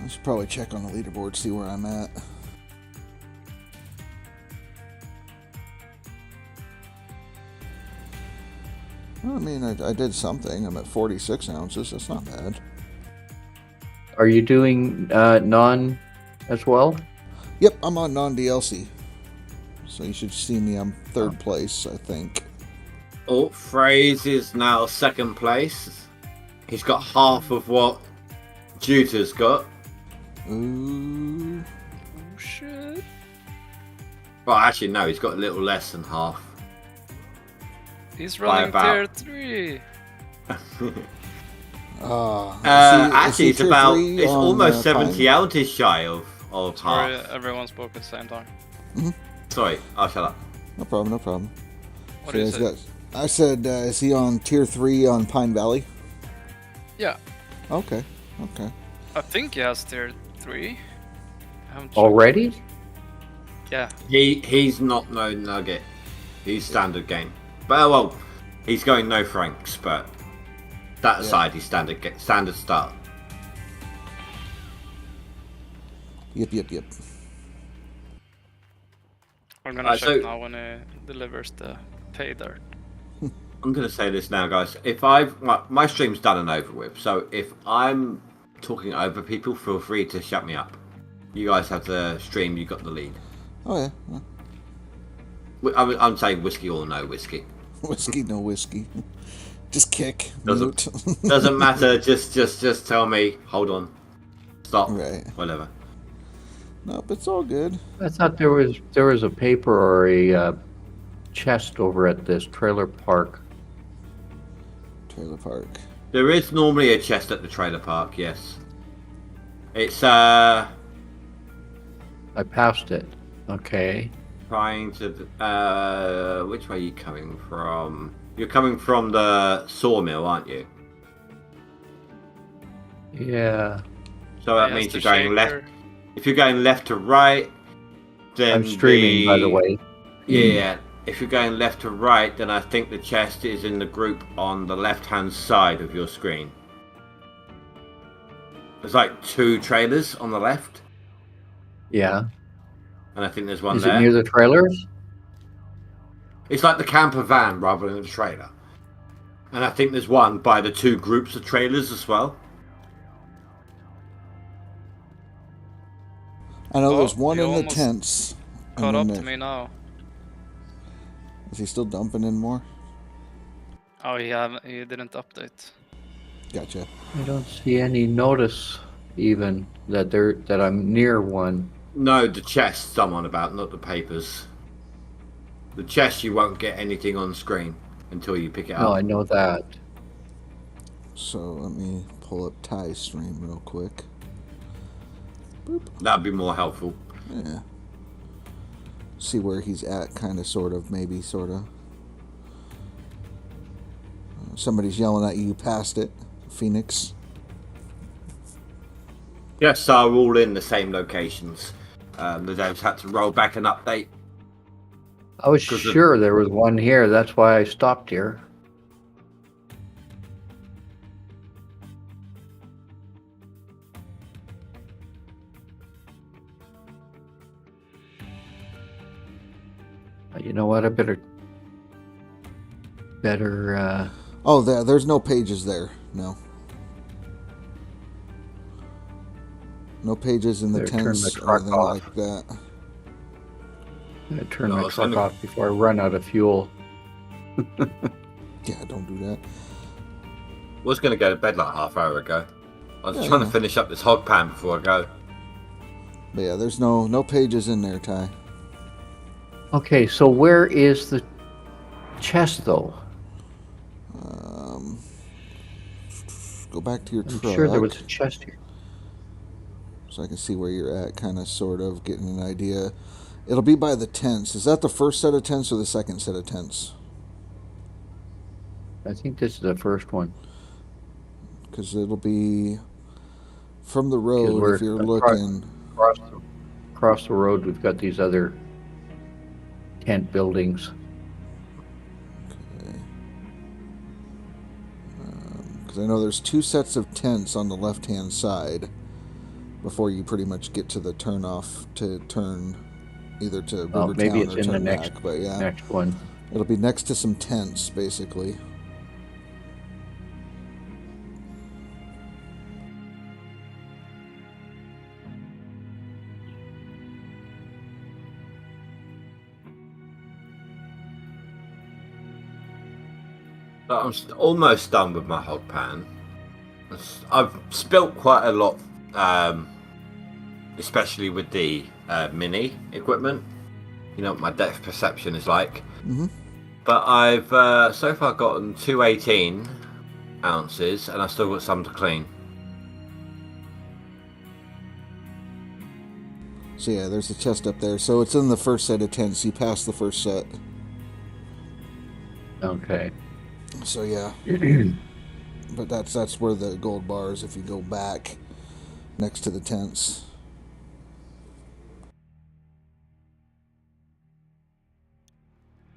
I should probably check on the leaderboard, see where I'm at. Well, I mean, I did something. I'm at 46 ounces. That's not bad. Are you doing non as well? Yep, I'm on non-DLC. So you should see me. I'm third place, I think. Oh, Phrase is now second place. He's got half of what Juta's got. Ooh. Oh shit. Well, actually, no, he's got a little less than half. He's By running about- tier 3. Actually, it's about it's almost 70 ounces shy of Sorry, half. everyone spoke at the same time. Sorry, I'll shut up. No problem, no problem. What So is he's it? got- I said, is he on tier 3 on Pine Valley? Yeah, Okay, okay. I think he has tier 3. I haven't checked. Already? Yeah. He's not no nugget. He's standard game. But well, he's going no franks. But that aside, he's standard start. Yep. I'm gonna check so- now when he delivers the pay dirt. I'm gonna say this now, guys. If my stream's done and over with, so if I'm talking over people, feel free to shut me up. You guys have the stream. You got the lead. Oh, yeah. I'm saying whiskey or no whiskey. Whiskey, no whiskey. Just kick. Doesn't Mute. doesn't matter. Just tell me. Hold on. Stop. Right. Whatever. Nope, it's all good. I thought there was a paper or a chest over at this trailer park. Trailer park. There is normally a chest at the trailer park. Yes. It's I passed it. Okay. trying to which way are you coming from? You're coming from the sawmill, aren't you? Yeah. So that means you're going left. If you're going left to right, then I'm streaming, by the way. Yeah. If you're going left to right, then I think the chest is in the group on the left-hand side of your screen. There's like 2 trailers on the left, Yeah. and I think there's one Is there. it near the trailers? It's like the camper van rather than the trailer. And I think there's one by the 2 groups of trailers as well. I know there's Oh, one you in the almost tents. and Caught then up there- to me now. Is he still dumping in more? Oh, he didn't update. Gotcha. I don't see any notice even that I'm near one. No, the chest I'm on about, not the papers. The chest, you won't get anything on screen until you pick it No, up. I know that. So let me pull up Ty's stream real quick. That'd be more helpful. Yeah. See where he's at, kind of, sort of, maybe, sort of. Somebody's yelling at you past it, Phoenix. Yes, are all in the same locations. The devs had to roll back an update. I was 'Cause sure there was one here. That's why I stopped here. You know what? I better. Oh, there's no pages there. No. No pages in the Better turn tents my or truck anything off. like that. I'm gonna turn No, my it's truck only- off before I run out of fuel. Yeah, don't do that. Was going to go to bed like half hour ago. I was Yeah, trying yeah. to finish up this hog pan before I go. But yeah, there's no pages in there, Ty. Okay, so where is the chest though? Go back to your I'm truck. sure there was a chest here. So I can see where you're at, kind of, sort of, getting an idea. It'll be by the tents. Is that the first set of tents or the second set of tents? I think this is the first one. Because it'll be from the road we're if you're across- looking. Across the road, we've got these other tent buildings. Because I know there's 2 sets of tents on the left-hand side before you pretty much get to the turnoff to turn either to Well, Rivertown maybe it's or in the turn next back. But yeah, next one. it'll be next to some tents, basically. I'm almost done with my hog pan. I've spilt quite a lot, especially with the mini equipment. You know what my depth perception is like. Mm-hmm. But I've so far gotten 218 ounces, and I've still got some to clean. So yeah, there's a chest up there. So it's in the first set of tents. You passed the first set. Okay. So yeah. But that's where the gold bar is if you go back next to the tents.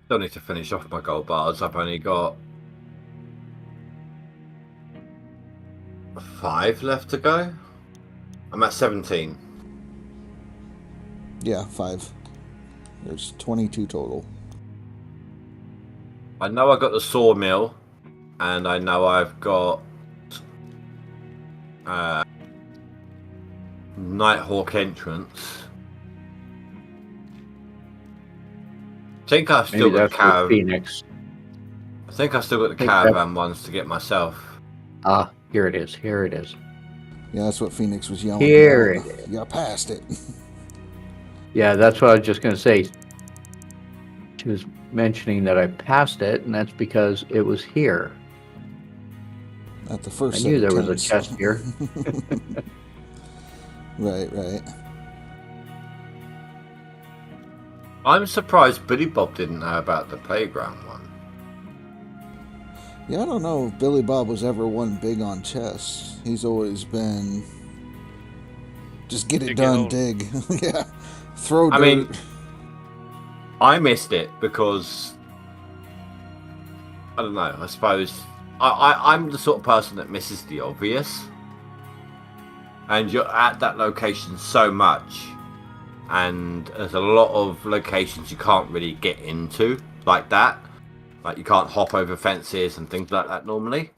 Still need to finish off my gold bars. I've only got 5 left to go. I'm at 17. Yeah, 5. There's 22 total. I know I got the sawmill, and I know I've got Nighthawk entrance. I think I've still Maybe got that's the caravan. Phoenix. I think I've still got the think caravan ones to get myself. Ah, here it is. Here it is. Yeah, that's what Phoenix was yelling Here about. it is. Yeah, past it. Yeah, that's what I was just going to say. She was mentioning that I passed it, and that's because it was here. At the first I set knew of there was a tents. chest here. Right. I'm surprised Billy Bob didn't know about the playground one. Yeah, I don't know if Billy Bob was ever one big on chests. He's always been just get it Dig it done, all. dig. Yeah. Throw dirt. I mean, I missed it because I don't know. I suppose I'm the sort of person that misses the obvious, and you're at that location so much, and there's a lot of locations you can't really get into like that. Like you can't hop over fences and things like that normally.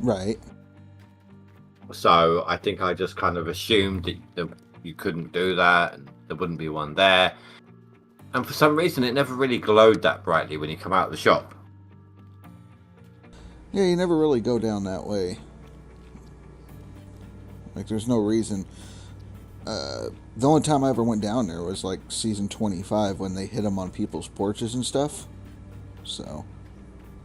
Right. So I think I just kind of assumed that you couldn't do that, and there wouldn't be one there. And for some reason, it never really glowed that brightly when you come out of the shop. Yeah, you never really go down that way. Like, there's no reason. The only time I ever went down there was like season 25 when they hit them on people's porches and stuff. So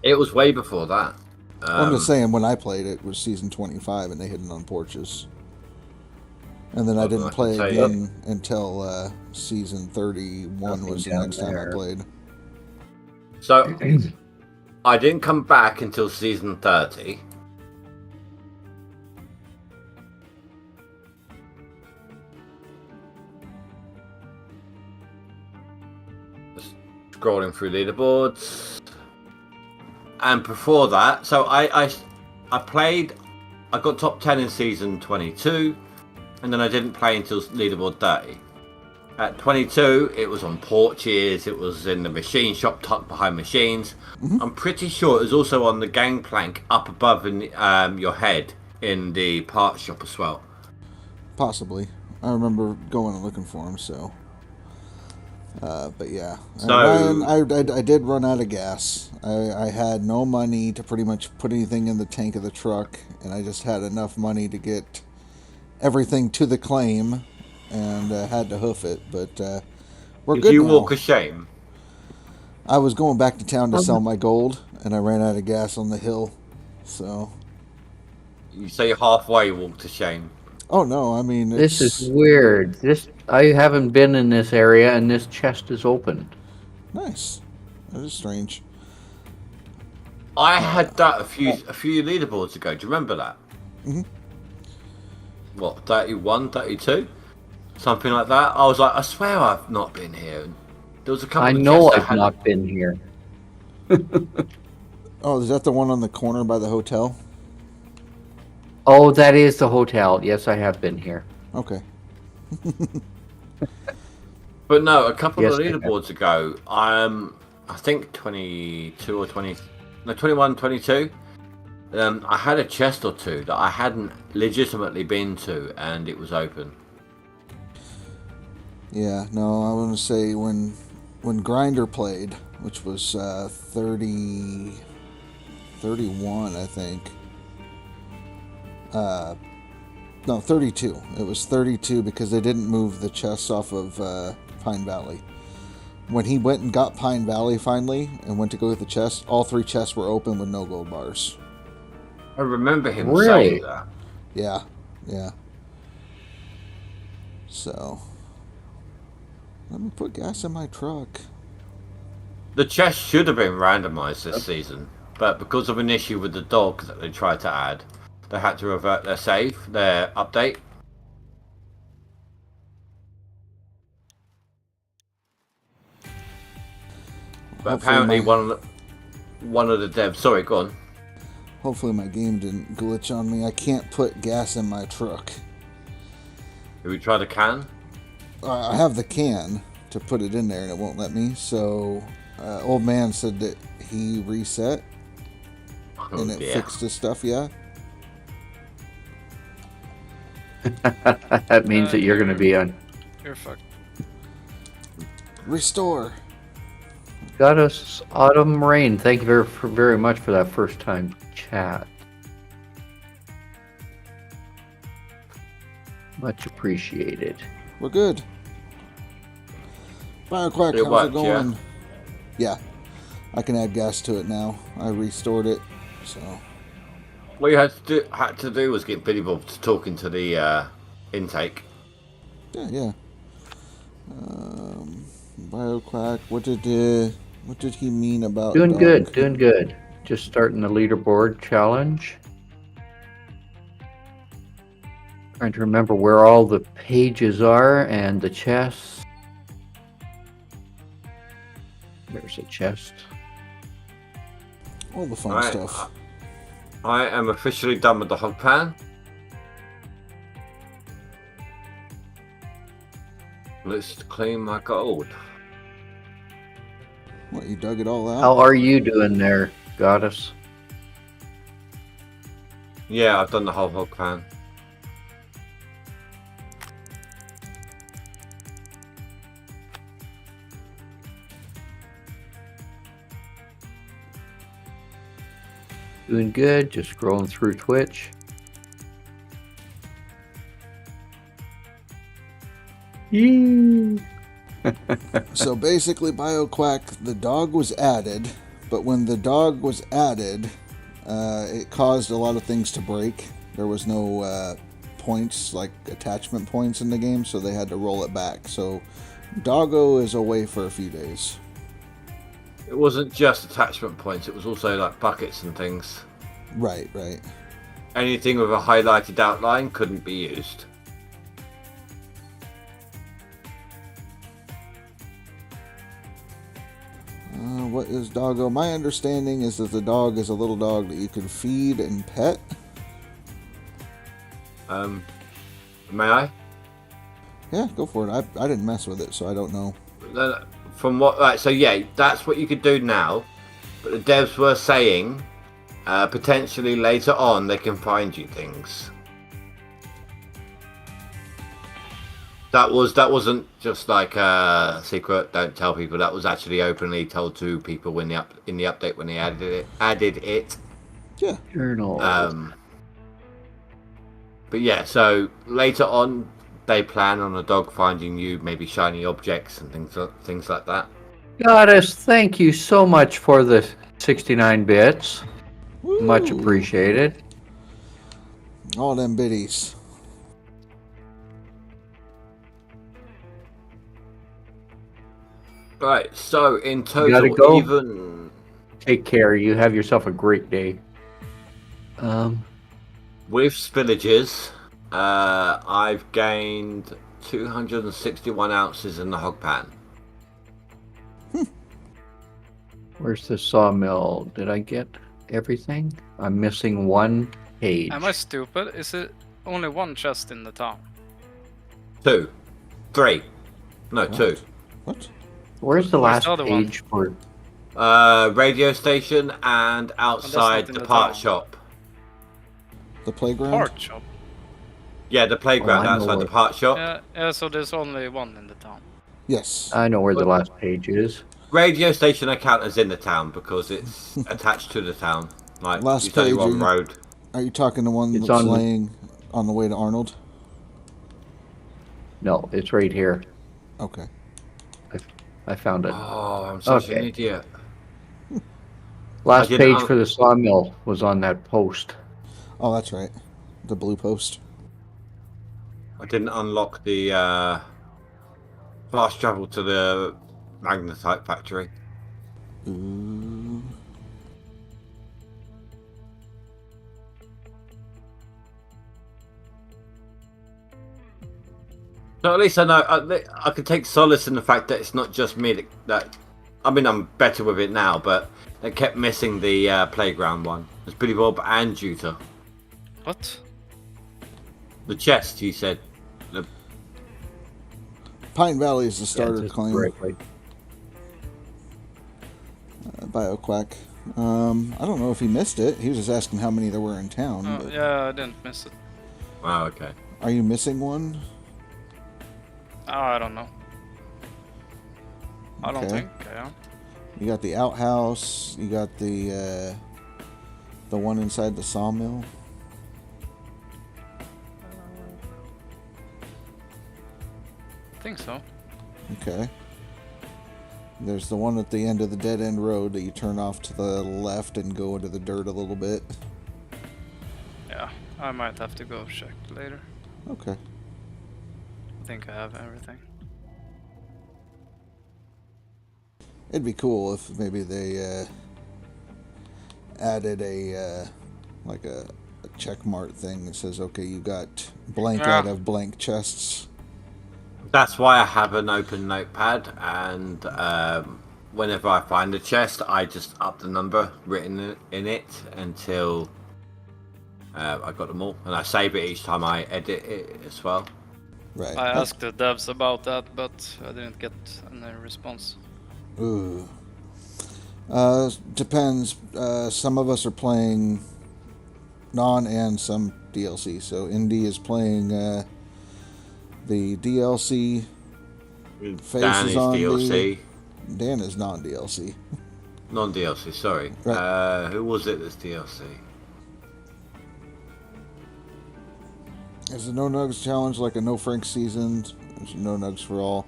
It was way before that. I'm just saying, when I played it was season 25 and they hit it on porches. And then I didn't play again until season 31 was the next time I played. So I didn't come back until season 30. Just scrolling through leaderboards. And before that, so I played, I got top 10 in season 22, and then I didn't play until leaderboard 30. At 22, it was on porches, it was in the machine shop tucked behind machines. I'm pretty sure it was also on the gangplank up above in your head in the parts shop as well. Possibly. I remember going and looking for him, so. But yeah. So, Ryan, I did run out of gas. I had no money to pretty much put anything in the tank of the truck, and I just had enough money to get everything to the claim, and had to hoof it, but we're good now. Did you walk of shame? I was going back to town to sell my gold, and I ran out of gas on the hill, so... You say halfway walk to shame. Oh, no, I mean, This is weird. I haven't been in this area, and this chest is open. Nice. That is strange. I had that a few leaderboards ago. Do you remember that? Mm-hmm. What, 31, 32? Something like that. I was like, I swear I've not been here. There was a couple I of know chests I've not been here. Oh, is that the one on the corner by the hotel? Oh, that is the hotel. Yes, I have been here. Okay. But no, a couple Yes, of I have. leaderboards ago, I think 22 or 20, no, 21, 22. I had a chest or two that I hadn't legitimately been to, and it was open. Yeah, no, I want to say when Grinder played, which was 31, I think. No, 32. It was 32 because they didn't move the chests off of Pine Valley. When he went and got Pine Valley finally and went to go get the chest, all 3 chests were open with no gold bars. I remember him Really? saying that. Yeah, yeah. So, let me put gas in my truck. The chest should have been randomized this season, but because of an issue with the dog that they tried to add, they had to revert their save, their update. But Hopefully apparently one of the devs... Sorry, go on. Hopefully my game didn't glitch on me. I can't put gas in my truck. Have we tried a can? I have the can to put it in there and it won't let me. So, old man said that he reset and it fixed his stuff, yeah? That means that you're going to be on. You're fucked. Restore. Got us Autumn Rain. Thank you very much for that first time chat. Much appreciated. We're good. Firequack, It how's worked, it going? Yeah. I can add gas to it now. I restored it, so... What you had to do was get Billy Bob to talk into the intake. Yeah. Bioquack, what did he mean about Doing dog? good, doing good. Just starting the leaderboard challenge. Trying to remember where all the pages are and the chests. There's a chest. All the fun Right. stuff. I am officially done with the hog pan. Let's claim my gold. What, you dug it all out? How are you doing there, Goddess? Yeah, I've done the whole hog pan. Doing good, just scrolling through Twitch. So basically, Bioquack, the dog was added, but when the dog was added, it caused a lot of things to break. There was no points, like attachment points in the game, so they had to roll it back. So Doggo is away for a few days. It wasn't just attachment points, it was also like buckets and things. Right. Anything with a highlighted outline couldn't be used. What is Doggo? My understanding is that the dog is a little dog that you can feed and pet. May I? Yeah, go for it. I didn't mess with it, so I don't know. From what? Right, so yeah, that's what you could do now. But the devs were saying potentially later on they can find you things. That wasn't just like a secret. Don't tell people. That was actually openly told to people in the update when they added it. Yeah. Journal. But yeah, so later on they plan on a dog finding you, maybe shiny objects and things like that. Goddess, thank you so much for the 69 bits. Woo. Much appreciated. All them biddies. Right, so in total, gotta go. even Take care. You have yourself a great day. with spillages, I've gained 261 ounces in the hog pan. Where's the sawmill? Did I get everything? I'm missing one page. Am I stupid? Is it only one chest in the town? 2, 3, no, What? 2. What? Where's the Where's last the other one? page for? Radio station and outside not in the the part town. shop. The playground? Part shop. Yeah, the playground Oh, I know outside the where- part shop. Yeah, so there's only one in the town. Yes. I know where the last page is. Radio station I count as in the town because it's attached to the town. Like, Last it's only page, one road. Are you talking the one It's that's on the- laying on the way to Arnold? No, it's right here. Okay. I found it. Oh, I'm such an Okay. idiot. Last I didn't page for the sawmill was on that post. Oh, that's right. The blue post. I didn't unlock the fast travel to the magnetite factory. Ooh. So at least I know I can take solace in the fact that it's not just me that I mean, I'm better with it now, but they kept missing the playground one. There's Billy Bob and Juta. What? The chest, he said. Pine Valley is the starter just claim. correctly. BioQuack. I don't know if he missed it. He was just asking how many there were in town. Oh, but yeah, I didn't miss it. Oh, okay. Are you missing one? Oh, I don't know. I don't Okay. think I am. You got the outhouse. You got the one inside the sawmill. I think so. Okay. There's the one at the end of the dead end road that you turn off to the left and go into the dirt a little bit. Yeah, I might have to go check later. Okay. I think I have everything. It'd be cool if maybe they added a like a check mark thing that says, okay, you got blank Yeah. out of blank chests. That's why I have an open notepad, and whenever I find a chest, I just up the number written in it until I got them all, and I save it each time I edit it as well. Right. I asked the devs about that, but I didn't get any response. Ooh. Depends. Some of us are playing non and some DLC. So Indy is playing the DLC. Face Dan is is on DLC. Dan is non-DLC. Non-DLC, sorry. Right. Who was it that's DLC? Is the NoNugs challenge like a No Frank season? There's NoNugs for all.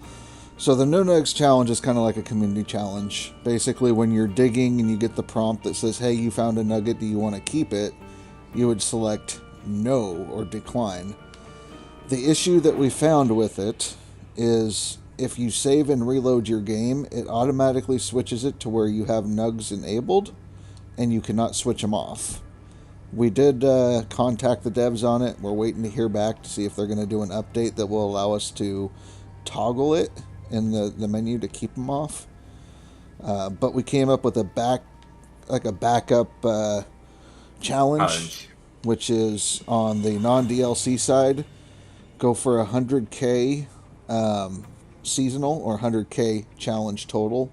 So the NoNugs challenge is kind of like a community challenge. Basically, when you're digging and you get the prompt that says, hey, you found a nugget, do you want to keep it? You would select no or decline. The issue that we found with it is if you save and reload your game, it automatically switches it to where you have nugs enabled and you cannot switch them off. We did contact the devs on it. We're waiting to hear back to see if they're going to do an update that will allow us to toggle it in the menu to keep them off. But we came up with a backup challenge, which is on the non-DLC side. Go for 100K seasonal or 100k challenge total.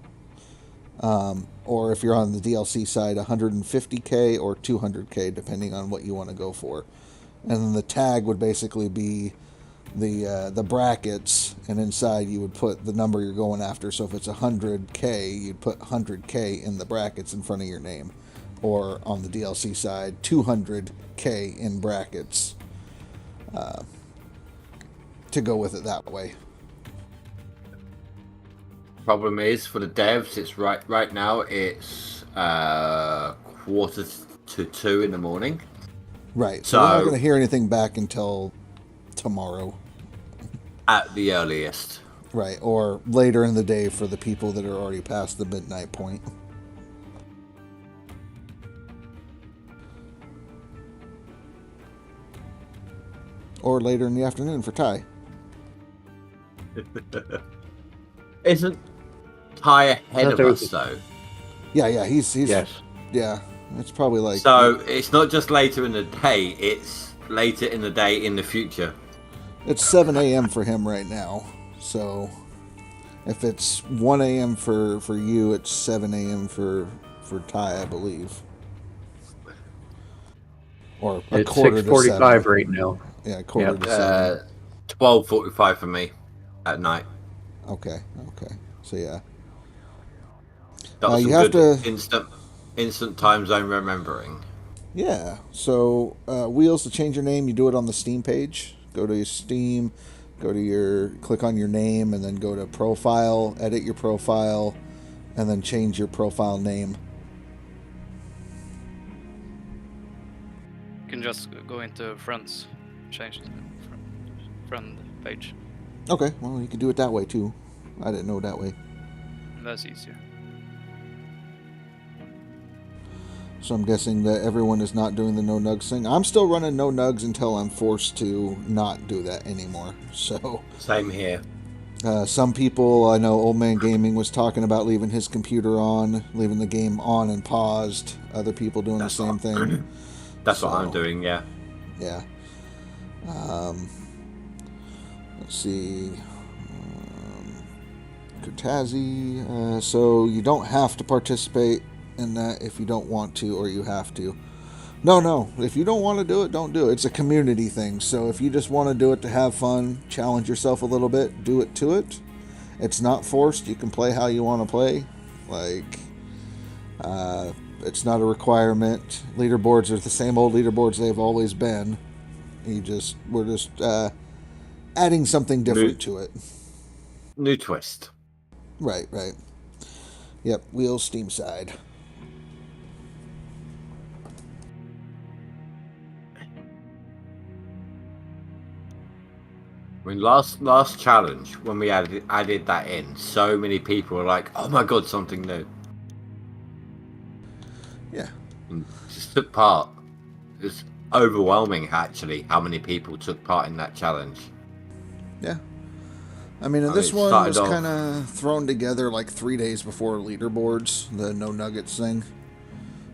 Or if you're on the DLC side, 150k or 200k, depending on what you want to go for. And then the tag would basically be the brackets, and inside you would put the number you're going after. So if it's 100k, you'd put 100k in the brackets in front of your name. Or on the DLC side, 200k in brackets to go with it that way. Problem is for the devs, it's right now it's 1:45 in the morning. Right. So we're not going to hear anything back until tomorrow. At the earliest. Right. Or later in the day for the people that are already past the midnight point. Or later in the afternoon for Ty. Isn't Ty ahead of us though? Yeah, he's yes. Yeah, it's probably like... So it's not just later in the day, it's later in the day in the future. It's 7 a.m. for him right now. So if it's 1 a.m. for you, it's 7 a.m. for Ty, I believe. Or a It's quarter to 6:45 right now. Yeah, quarter to 7. 12:45 for me at night. Okay. So yeah. That was you some have good to instant time zone remembering. Yeah. So Wheels, to change your name, you do it on the Steam page. Go to your Steam, click on your name, and then go to profile, edit your profile, and then change your profile name. You can just go into friends, change the friend page. Okay, well, you can do it that way too. I didn't know that way. That's easier. So I'm guessing that everyone is not doing the NoNugs thing. I'm still running NoNugs until I'm forced to not do that anymore. So same here. Some people, I know Old Man Gaming was talking about leaving his computer on, leaving the game on and paused. Other people doing the same thing. That's what I'm doing, yeah. Yeah. Let's see. Kurtazi. So you don't have to participate in that if you don't want to or you have to. No. If you don't want to do it, don't do it. It's a community thing. So if you just want to do it to have fun, challenge yourself a little bit, do it to it. It's not forced. You can play how you want to play. It's not a requirement. Leaderboards are the same old leaderboards they've always been. We're just adding something different to it. New twist. Right. Yep, Wheels Steam side. I mean, last challenge when we added that in, so many people were like, "Oh my god, something new!" Yeah, and just took part. It's overwhelming, actually, how many people took part in that challenge. Yeah, I mean, this one was kind of thrown together like 3 days before leaderboards, the No Nuggets thing.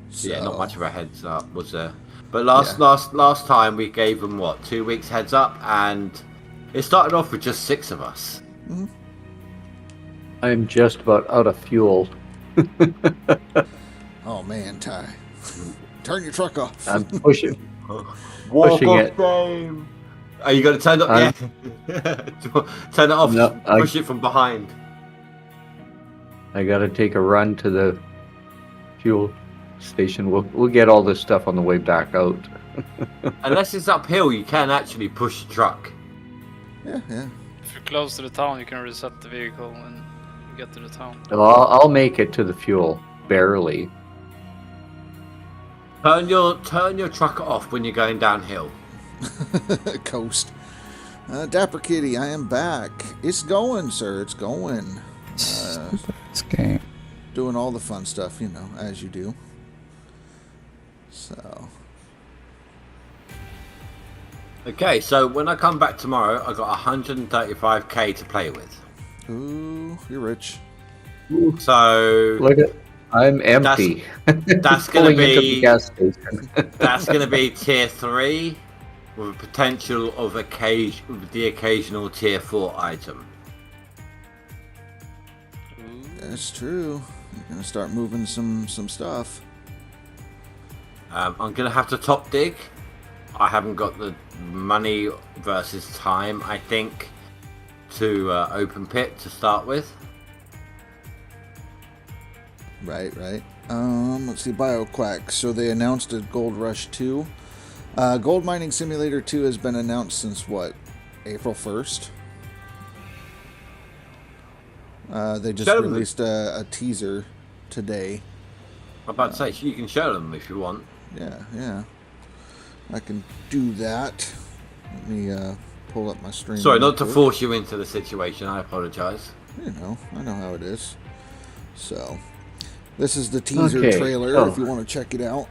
So, yeah, not much of a heads up was there. But last time we gave them 2 weeks heads up, and it started off with just 6 of us. Mm-hmm. I'm just about out of fuel. Oh man, Ty, turn your truck off. I'm pushing it. Game. Are you going to turn it off? Yeah. Turn it off. No, push it from behind. I got to take a run to the fuel station. We'll get all this stuff on the way back out. Unless it's uphill, you can actually push the truck. Yeah. If you're close to the town, you can reset the vehicle and get to the town. Well, I'll make it to the fuel, barely. Turn your truck off when you're going downhill. Coast. Dapper Kitty, I am back. It's going, sir. It's going. This game. Doing all the fun stuff, as you do. So. Okay, so when I come back tomorrow, I got 135k to play with. Ooh, you're rich. So look at, I'm empty. That's gonna be that's gonna be tier 3. with a potential of the occasional tier 4 item. That's true. You're gonna start moving some stuff. I'm gonna have to top dig. I haven't got the money versus time, I think, to open pit to start with. Right. Let's see, BioQuack. So they announced a Gold Rush 2. Gold Mining Simulator 2 has been announced since what? April 1st? They just released a teaser today. I'm about to say, you can show them if you want. Yeah. I can do that. Let me pull up my stream. Sorry, not to force you into the situation. I apologize. You know, I know how it is. So, this is the teaser trailer if you want to check it out.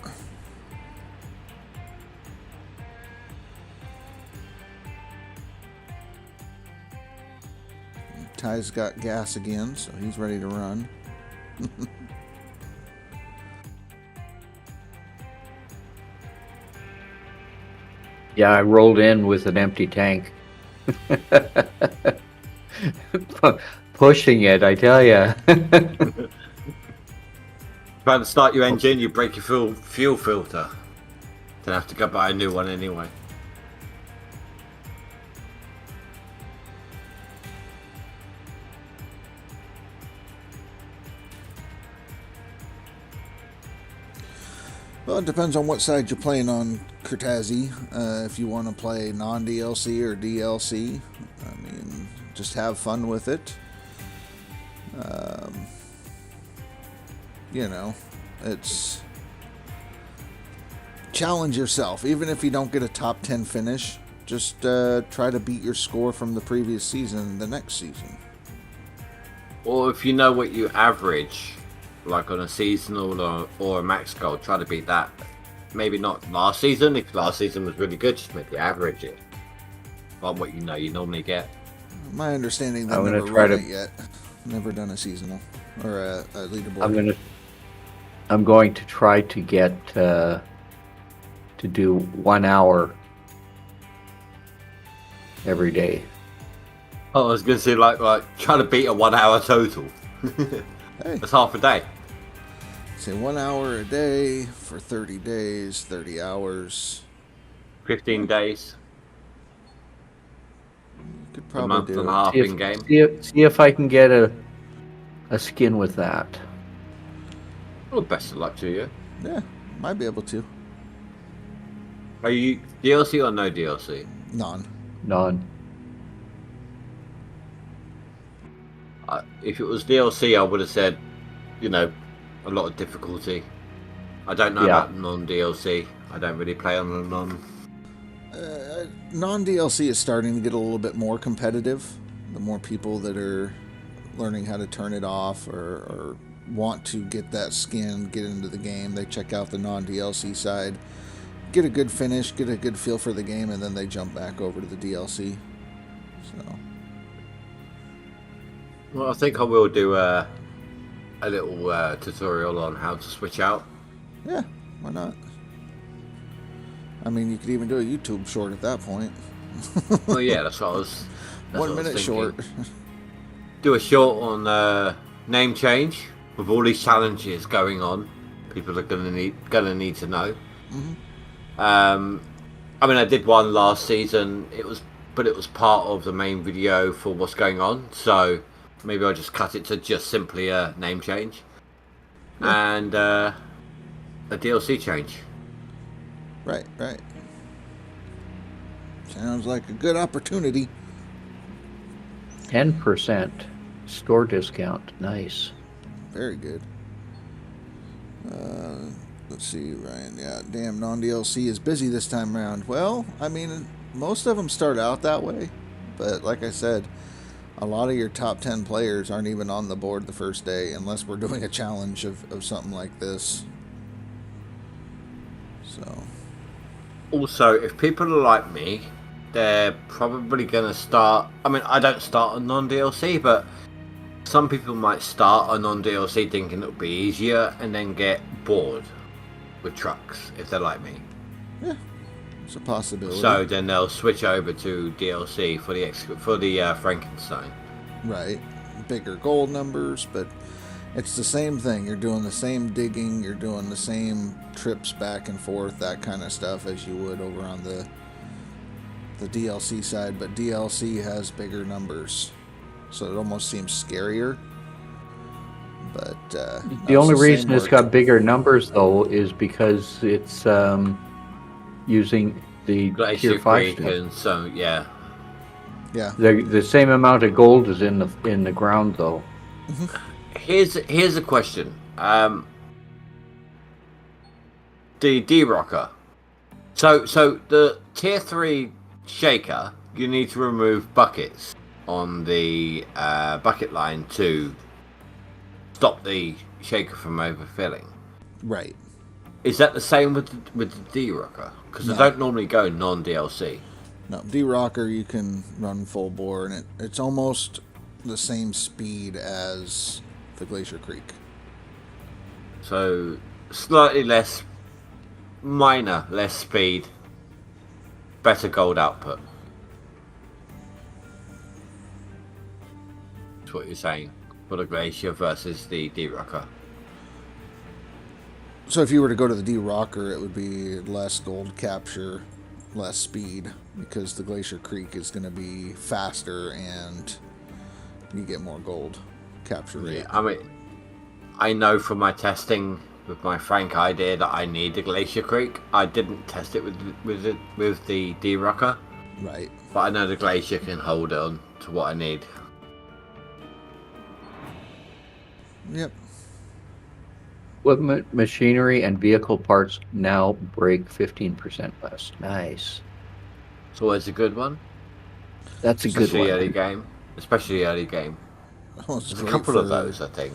Ty's got gas again, so he's ready to run. Yeah, I rolled in with an empty tank. Pushing it, I tell ya. Trying to start your engine, you break your fuel filter. Then have to go buy a new one anyway. Well, it depends on what side you're playing on, Kurtazi. If you want to play non-DLC or DLC, I mean, just have fun with it. You know, it's challenge yourself. Even if you don't get a top 10 finish, just try to beat your score from the previous season the next season. Or if you know what you average, like on a seasonal or a max goal, try to beat that. Maybe not last season. If last season was really good, just maybe average it on what you know you normally get. My understanding, they've never run it yet. Never done a seasonal or a leaderboard. I'm going to try to get to do 1 hour every day. Oh, I was gonna say like trying to beat a 1 hour total. Hey. That's half a day. Say 1 hour a day for 30 days, 30 hours. 15 days. Could A probably month do and a it. half in game. See if I can get a skin with that. Well, best of luck to you. Yeah, might be able to. Are you DLC or no DLC? None. If it was DLC, I would have said, you know, a lot of difficulty. I don't know about non-DLC. I don't really play on the Non-DLC is starting to get a little bit more competitive. The more people that are learning how to turn it off or want to get that skin, get into the game, they check out the non-DLC side, get a good finish, get a good feel for the game, and then they jump back over to the DLC. So... Well, I think I will do a little tutorial on how to switch out. Yeah, why not? I mean, you could even do a YouTube short at that point. Oh yeah, that's what I was. 1 minute short. Do a short on name change with all these challenges going on. People are gonna need to know. Mm-hmm. I mean, I did one last season. It was part of the main video for what's going on. So maybe I'll just cut it to just simply a name change and a DLC change. Right. Sounds like a good opportunity. 10% store discount. Nice. Very good. Let's see, Ryan. Yeah, damn, non-DLC is busy this time around. Well, I mean, most of them start out that way. But like I said, a lot of your top 10 players aren't even on the board the first day unless we're doing a challenge of something like this. So... Also, if people are like me, they're probably going to start... I mean, I don't start on non-DLC, but some people might start on non-DLC thinking it'll be easier and then get bored with trucks, if they're like me. Yeah, It's a possibility. So then they'll switch over to DLC for the Frankenstein. Right. Bigger gold numbers, but it's the same thing. You're doing the same digging, you're doing the same trips back and forth, that kind of stuff as you would over on the DLC side, but DLC has bigger numbers. So it almost seems scarier. But the only reason it's got bigger numbers though is because it's using the Glacier tier 5 Creek, and so yeah. The same amount of gold is in the ground though. Here's a question. The D-Rocker. So the tier 3 shaker, you need to remove buckets on the bucket line to stop the shaker from overfilling. Right. Is that the same with the D-Rocker? Because I don't normally go non-DLC. No, D-Rocker you can run full bore, and it's almost the same speed as the Glacier Creek. So slightly less, less speed, better gold output. That's what you're saying for the Glacier versus the D-Rocker. So if you were to go to the D-Rocker, it would be less gold capture, less speed, because the Glacier Creek is going to be faster and you get more gold capture rate. Yeah, I mean, I know from my testing with my frank idea that I need the Glacier Creek. I didn't test it with the D-Rocker. Right. But I know the Glacier can hold on to what I need. Yep. Equipment, machinery, and vehicle parts now break 15% less. Nice. It's always a good one. That's a good one. Especially early game. Well, There's a couple of those, I think.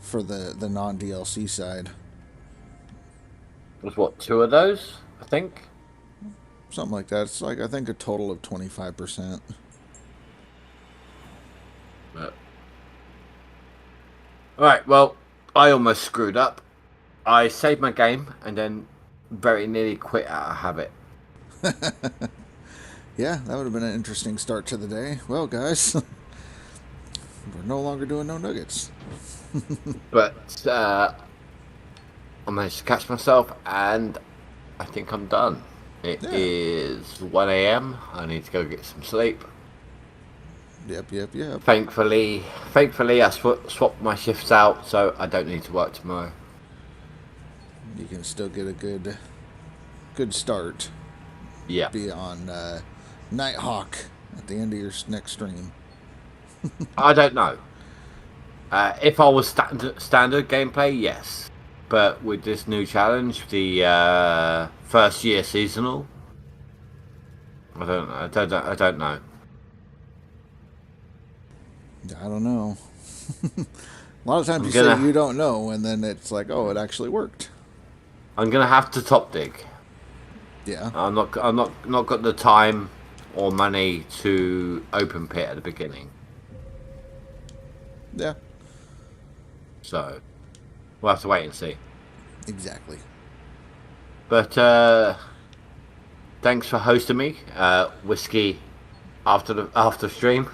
For the non-DLC side. There's what, 2 of those, I think? Something like that. It's like, I think, a total of 25%. Alright, well, I almost screwed up. I saved my game and then very nearly quit out of habit. Yeah, that would have been an interesting start to the day. Well, guys, we're no longer doing no nuggets. But I managed to catch myself and I think I'm done. It is 1 a.m. I need to go get some sleep. Yep. Thankfully, I swapped my shifts out, so I don't need to work tomorrow. You can still get a good start. Yeah. Be on Nighthawk at the end of your next stream. I don't know. If I was standard gameplay, yes. But with this new challenge, the first year seasonal, I don't know. I don't know. A lot of times you say you don't know, and then it's like, oh, it actually worked. I'm gonna have to top dig. Yeah. I'm not got the time or money to open pit at the beginning. Yeah. So we'll have to wait and see. Exactly. But thanks for hosting me, Whiskey, after stream.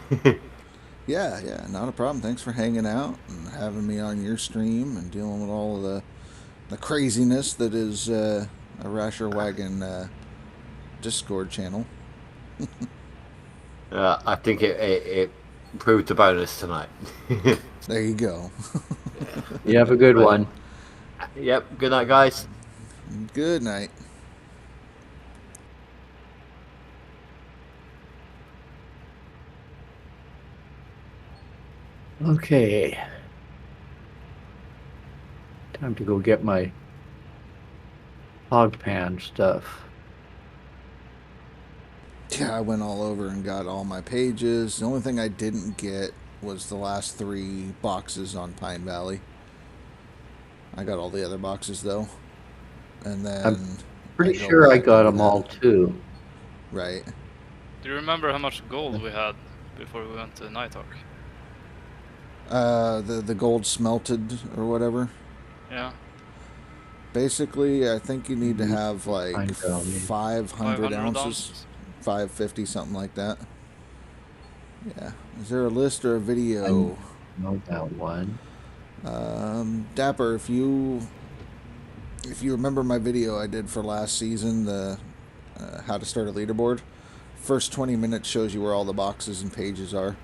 Yeah, not a problem. Thanks for hanging out and having me on your stream and dealing with all of the craziness that is a RasherWagon Discord channel. I think it proved the bonus tonight. There you go. You have a good one. Yep. Good night, guys. Good night. Okay. Time to go get my hog pan stuff. Yeah, I went all over and got all my pages. The only thing I didn't get was the last 3 boxes on Pine Valley. I got all the other boxes, though. And then... I'm pretty sure I got them all, too. Right. Do you remember how much gold we had before we went to Nighthawk? The gold smelted or whatever. Yeah. Basically, I think you need to have like Pine Valley. 500 ounces, 550, something like that. Yeah. Is there a list or a video? I know that one. Dapper, if you remember my video I did for last season, the how to start a leaderboard, first 20 minutes shows you where all the boxes and pages are.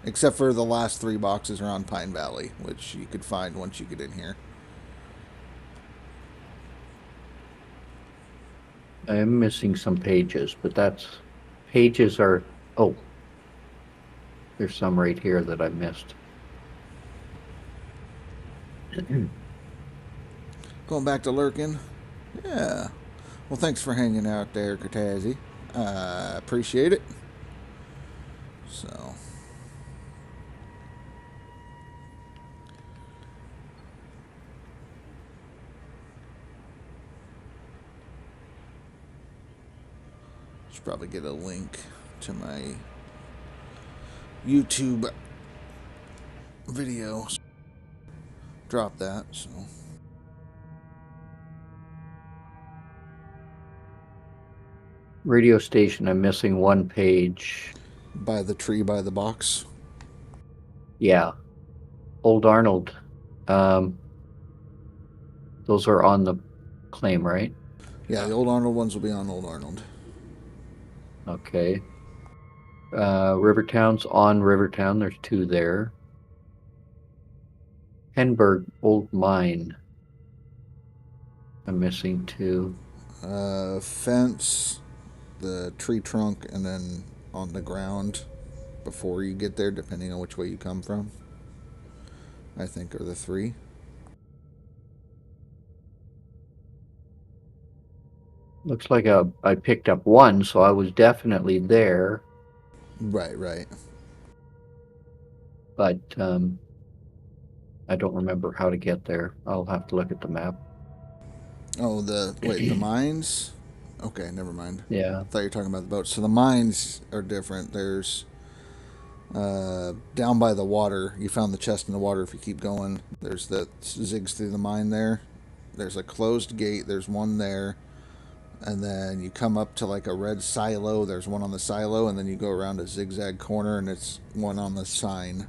Except for the last 3 boxes are on Pine Valley, which you could find once you get in here. I am missing some pages, but pages are, oh, there's some right here that I missed. Going back to lurking? Yeah. Well, thanks for hanging out there, Katazzi. Appreciate it. So. Should probably get a link to my YouTube video. Drop that, so. Radio station, I'm missing one page. By the tree, by the box? Yeah. Old Arnold. Those are on the claim, right? Yeah, the Old Arnold ones will be on Old Arnold. Okay. Rivertown's on Rivertown. There's 2 there. Henberg, Old Mine. I'm missing 2. Fence, the tree trunk, and then on the ground before you get there, depending on which way you come from, I think are the 3. Looks like I picked up 1, so I was definitely there. Right. But I don't remember how to get there. I'll have to look at the map. Oh, the mines? Okay, never mind. Yeah. I thought you were talking about the boats. So the mines are different. There's down by the water. You found the chest in the water. If you keep going, there's the zigs through the mine there. There's a closed gate. There's one there. And then you come up to like a red silo. There's one on the silo. And then you go around a zigzag corner and it's one on the sign.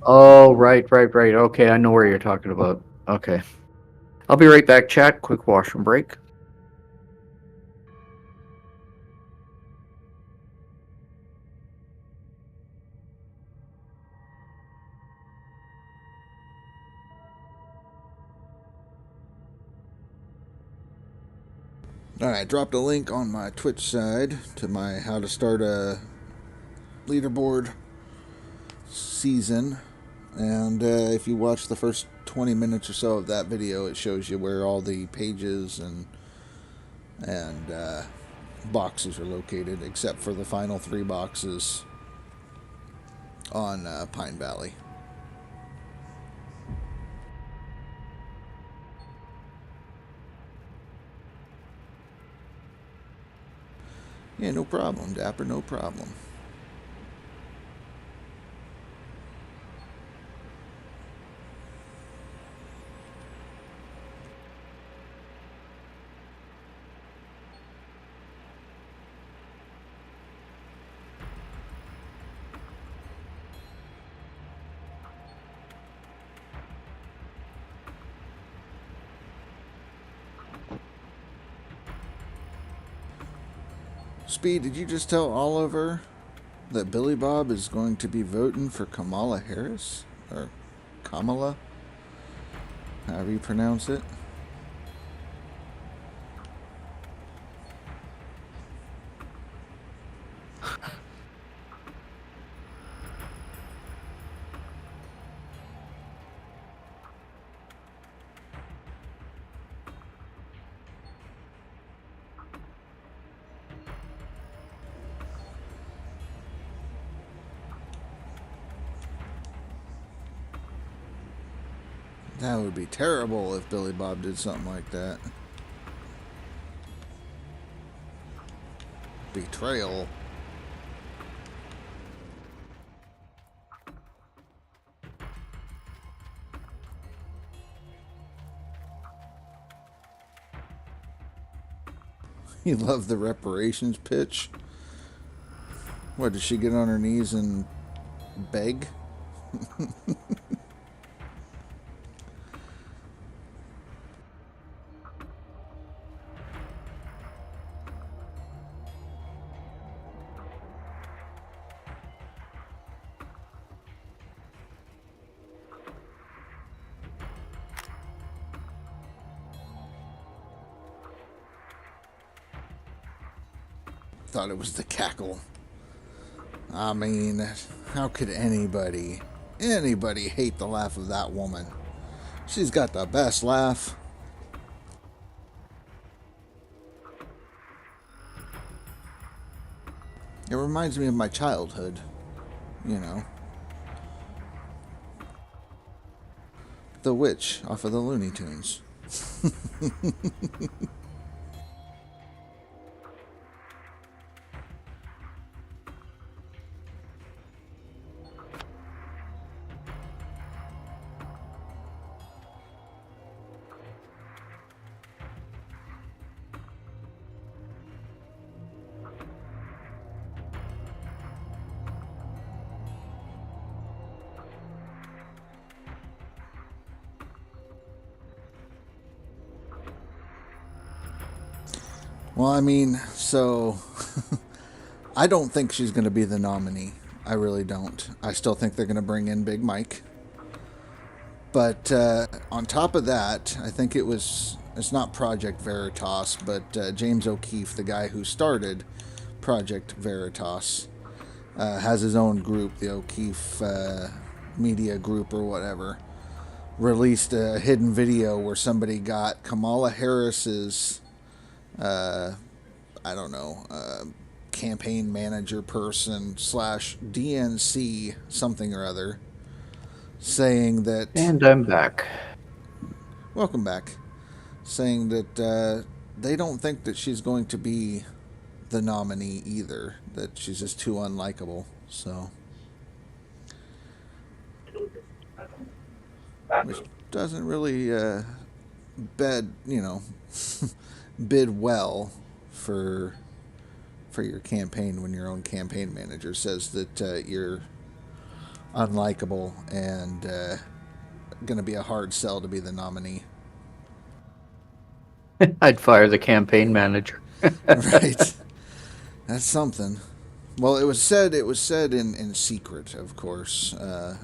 Oh, right. Okay, I know where you're talking about. Okay. I'll be right back, chat. Quick washroom break. Alright, I dropped a link on my Twitch side to my how to start a leaderboard season. And if you watch the first 20 minutes or so of that video, it shows you where all the pages and boxes are located, except for the final 3 boxes on Pine Valley. Yeah, no problem, Dapper, no problem. Speed, did you just tell Oliver that Billy Bob is going to be voting for Kamala Harris? Or Kamala? However you pronounce it. That would be terrible if Billy Bob did something like that. Betrayal. You love the reparations pitch. What, did she get on her knees and beg? Thought it was the cackle. I mean, how could anybody hate the laugh of that woman? She's got the best laugh. It reminds me of my childhood, you know. The witch off of the Looney Tunes. Well, I mean, so I don't think she's going to be the nominee. I really don't. I still think they're going to bring in Big Mike. But on top of that, I think it's not Project Veritas, but James O'Keefe, the guy who started Project Veritas, has his own group, the O'Keefe Media Group or whatever, released a hidden video where somebody got Kamala Harris's I don't know, campaign manager person / DNC something or other, saying that... And I'm back. Welcome back. Saying that they don't think that she's going to be the nominee either, that she's just too unlikable, so... Which doesn't really bid well for your campaign when your own campaign manager says that you're unlikable and going to be a hard sell to be the nominee. I'd fire the campaign manager. Right. That's something. Well, it was said in secret, of course.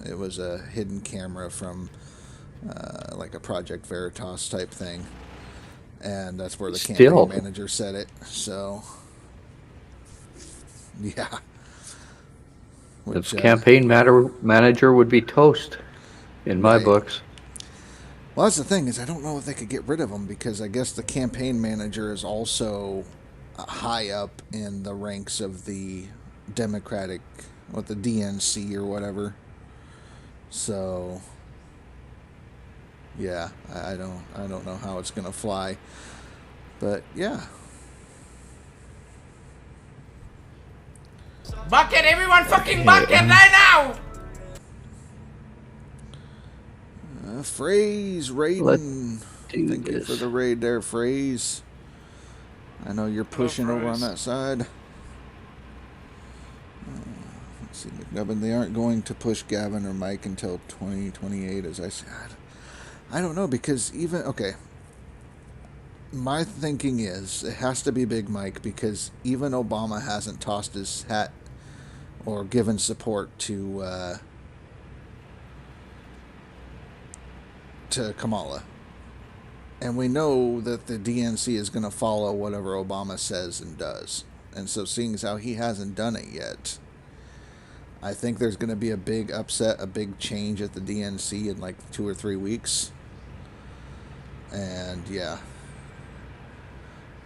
It was a hidden camera from like a Project Veritas type thing. And that's where the campaign manager said it. So, yeah. Which, campaign manager would be toast in my books. Well, that's the thing, is I don't know if they could get rid of him, because I guess the campaign manager is also high up in the ranks of the Democratic, the DNC or whatever. So, yeah, I don't know how it's gonna fly. But yeah. Bucket, everyone fucking bucket right now! Phrase raiding. Thank you for the raid there, Phrase. I know you're pushing over on that side. Let's see, McNubbin, they aren't going to push Gavin or Mike until 2028, as I said. I don't know, because my thinking is it has to be Big Mike, because even Obama hasn't tossed his hat or given support to Kamala. And we know that the DNC is going to follow whatever Obama says and does. And so seeing as how he hasn't done it yet, I think there's going to be a big upset, a big change at the DNC in like 2 or 3 weeks. And yeah.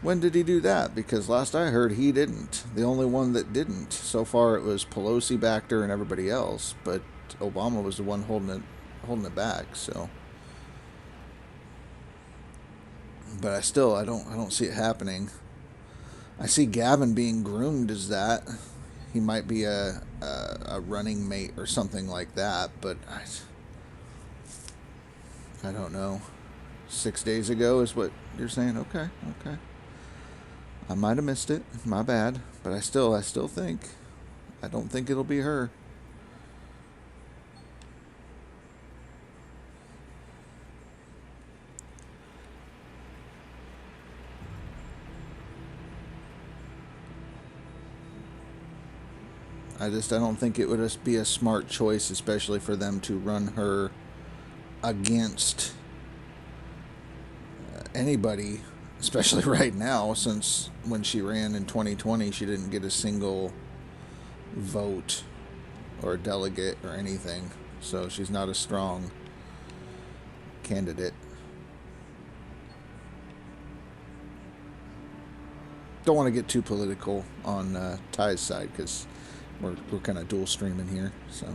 When did he do that? Because last I heard he didn't. The only one that didn't. So far it was Pelosi backed her and everybody else, but Obama was the one holding it back, so. But I don't see it happening. I see Gavin being groomed as that. He might be a running mate or something like that, but I don't know. 6 days ago is what you're saying? Okay. I might have missed it. My bad. But I still think. I don't think it'll be her. I don't think it would just be a smart choice, especially for them to run her against anybody, especially right now, since when she ran in 2020, she didn't get a single vote or delegate or anything. So she's not a strong candidate. Don't want to get too political on Ty's side because we're kind of dual streaming here, so.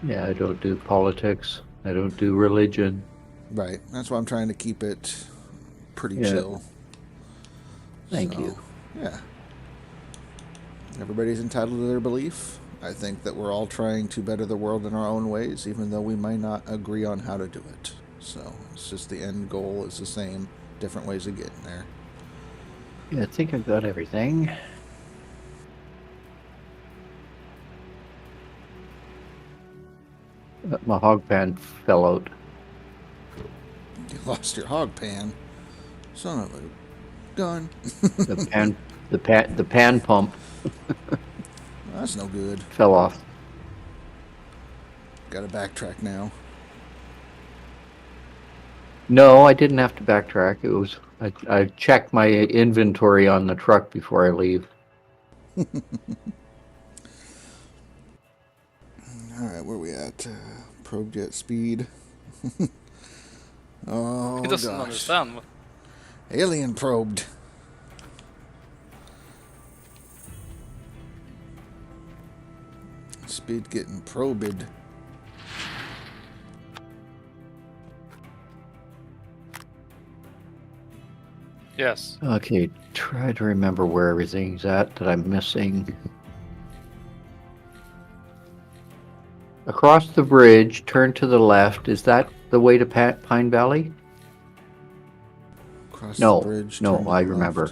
Yeah, I don't do politics. I don't do religion. Right. That's why I'm trying to keep it pretty chill. Thank you. Yeah. Everybody's entitled to their belief. I think that we're all trying to better the world in our own ways, even though we might not agree on how to do it. So it's just the end goal is the same, different ways of getting there. Yeah, I think I've got everything. My hog pan fell out. You lost your hog pan. Son of a gun. the pan pump That's no good. fell off. Got to backtrack now. No, I didn't have to backtrack. It was I checked my inventory on the truck before I leave. All right, where we at? Probe jet speed. Oh, He doesn't gosh. understand. Alien probed. Speed getting probed. Yes. Okay, try to remember where everything's at that I'm missing. Across the bridge, turn to the left. Is that the way to Pine Valley? Across No, the bridge. no, turn to I the remember.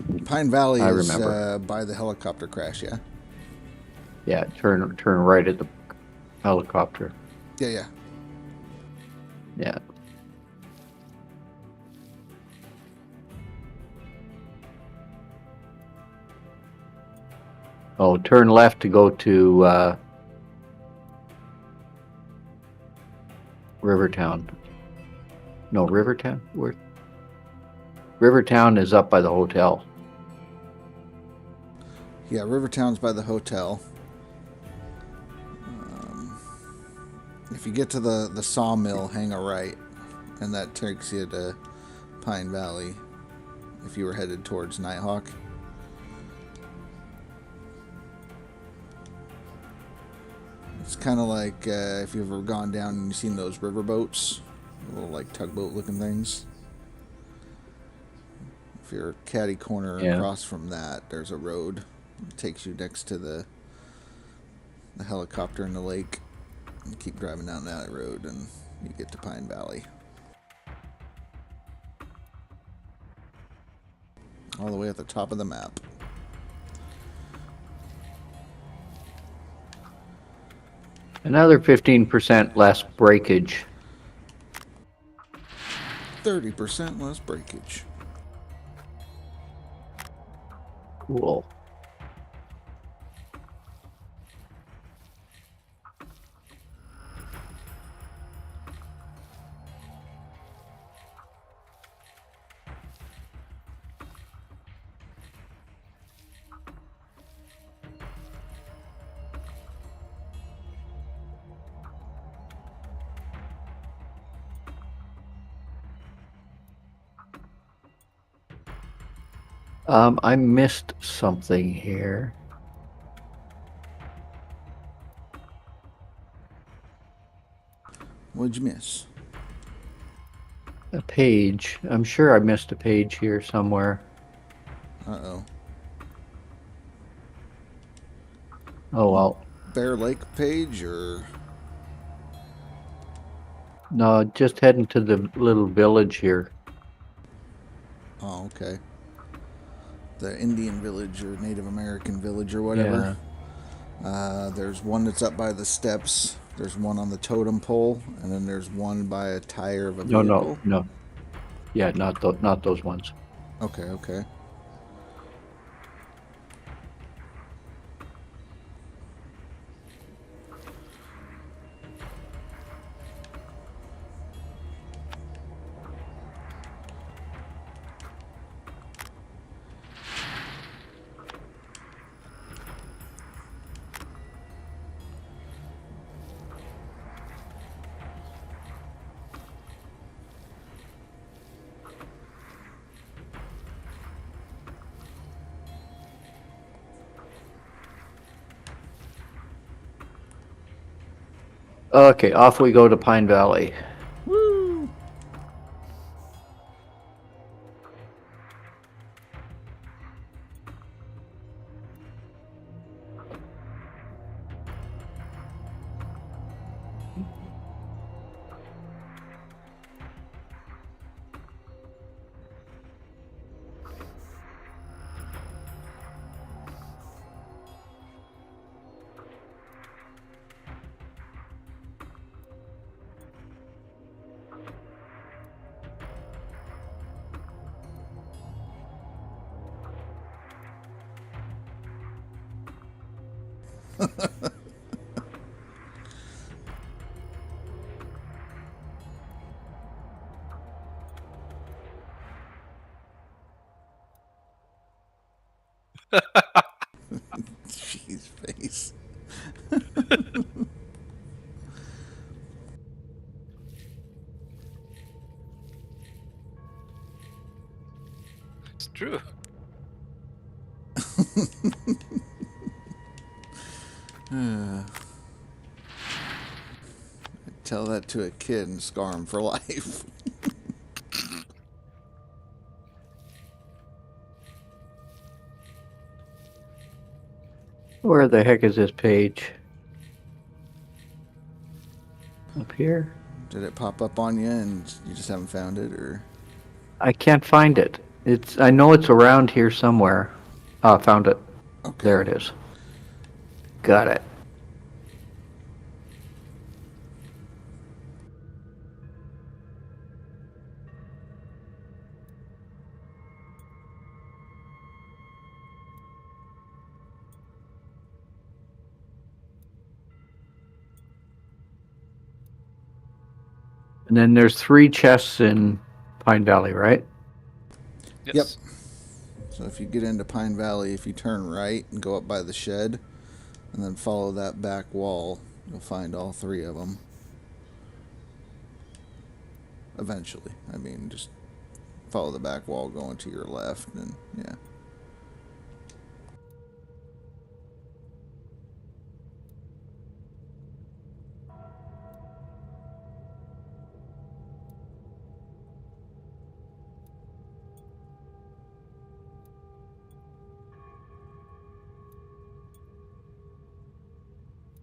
left. Pine Valley I is remember. by the helicopter crash, yeah? Yeah, turn right at the helicopter. Yeah. Yeah. Oh, turn left to go to Rivertown. No, Rivertown? Where? Rivertown is up by the hotel. Yeah, Rivertown's by the hotel. If you get to the sawmill, hang a right, and that takes you to Pine Valley if you were headed towards Nighthawk. It's kind of like if you've ever gone down and you've seen those riverboats, little like tugboat looking things. If you're catty corner across from that, there's a road. It takes you next to the helicopter in the lake. You keep driving down that road and you get to Pine Valley. All the way at the top of the map. Another 15% less breakage. 30% less breakage. Cool. I missed something here. What'd you miss? A page. I'm sure I missed a page here somewhere. Uh-oh. Oh, well. Bear Lake page or... No, just heading to the little village here. Oh, okay. The Indian village or Native American village or whatever. There's one that's up by the steps. There's one on the totem pole, and then there's one by a tire of a vehicle. No. Yeah, not those ones. Okay. Okay, off we go to Pine Valley. Jeez, face. It's true. Tell that to a kid and scar him for life. Where the heck is this page? Up here? Did it pop up on you and you just haven't found it, or? I can't find it. I know it's around here somewhere. Oh, found it. Okay. There it is. Got it. And then there's 3 chests in Pine Valley, right? Yes. Yep. So if you get into Pine Valley, if you turn right and go up by the shed, and then follow that back wall, you'll find all 3 of them. Eventually. I mean, just follow the back wall going to your left, and yeah.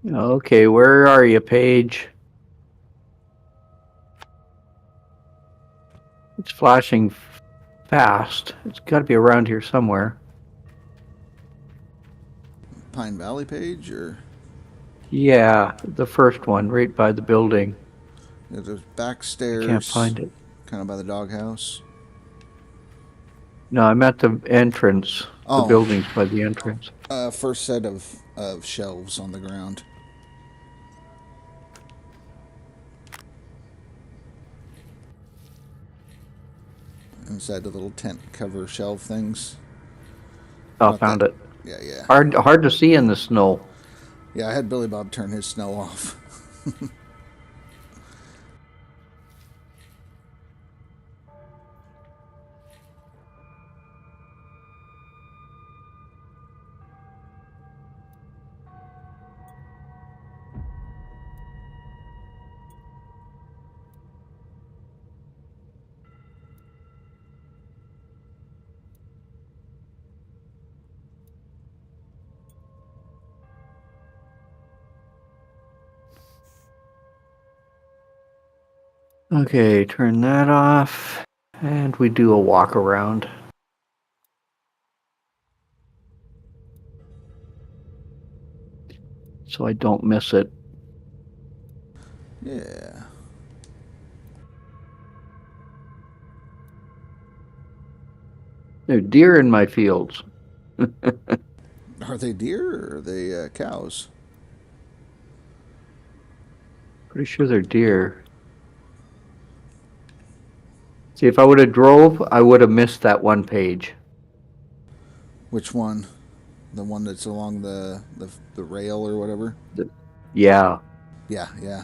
Okay, where are you, Paige? It's flashing fast. It's got to be around here somewhere. Pine Valley page, or? Yeah, the first one, right by the building. Yeah, there's back stairs. I can't find it. Kind of by the doghouse. No, I'm at the entrance. Oh. The building's by the entrance. First set of shelves on the ground. Inside the little tent cover shelf things. Oh, found it. Yeah. Hard to see in the snow. Yeah, I had Billy Bob turn his snow off. Okay, turn that off, and we do a walk around. So I don't miss it. Yeah. There are deer in my fields. Are they deer or are they cows? Pretty sure they're deer. See, if I would have drove, I would have missed that one page. Which one? The one that's along the rail or whatever? Yeah, Yeah, yeah.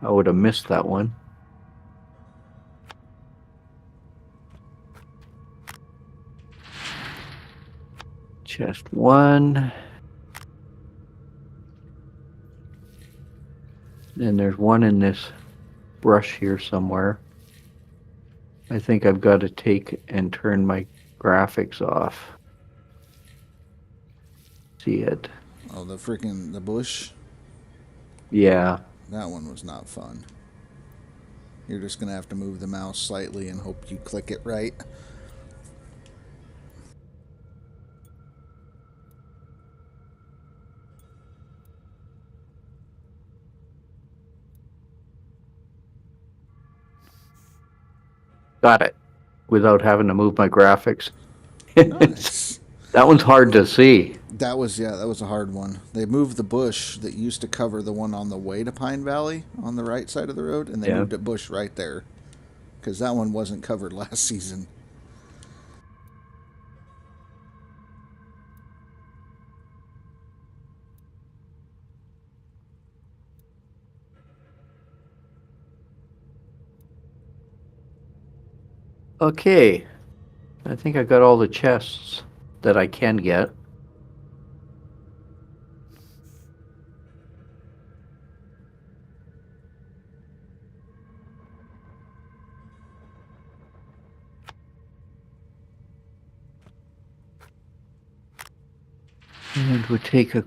I would have missed that one. Chest 1. And there's one in this brush here somewhere. I think I've got to take and turn my graphics off. See it? Oh, the bush? Yeah. That one was not fun. You're just going to have to move the mouse slightly and hope you click it right. Got it. Without having to move my graphics. Nice. That one's hard to see. That was a hard one. They moved the bush that used to cover the one on the way to Pine Valley on the right side of the road, and they moved a bush right there because that one wasn't covered last season. Okay. I think I got all the chests that I can get. And we'll take a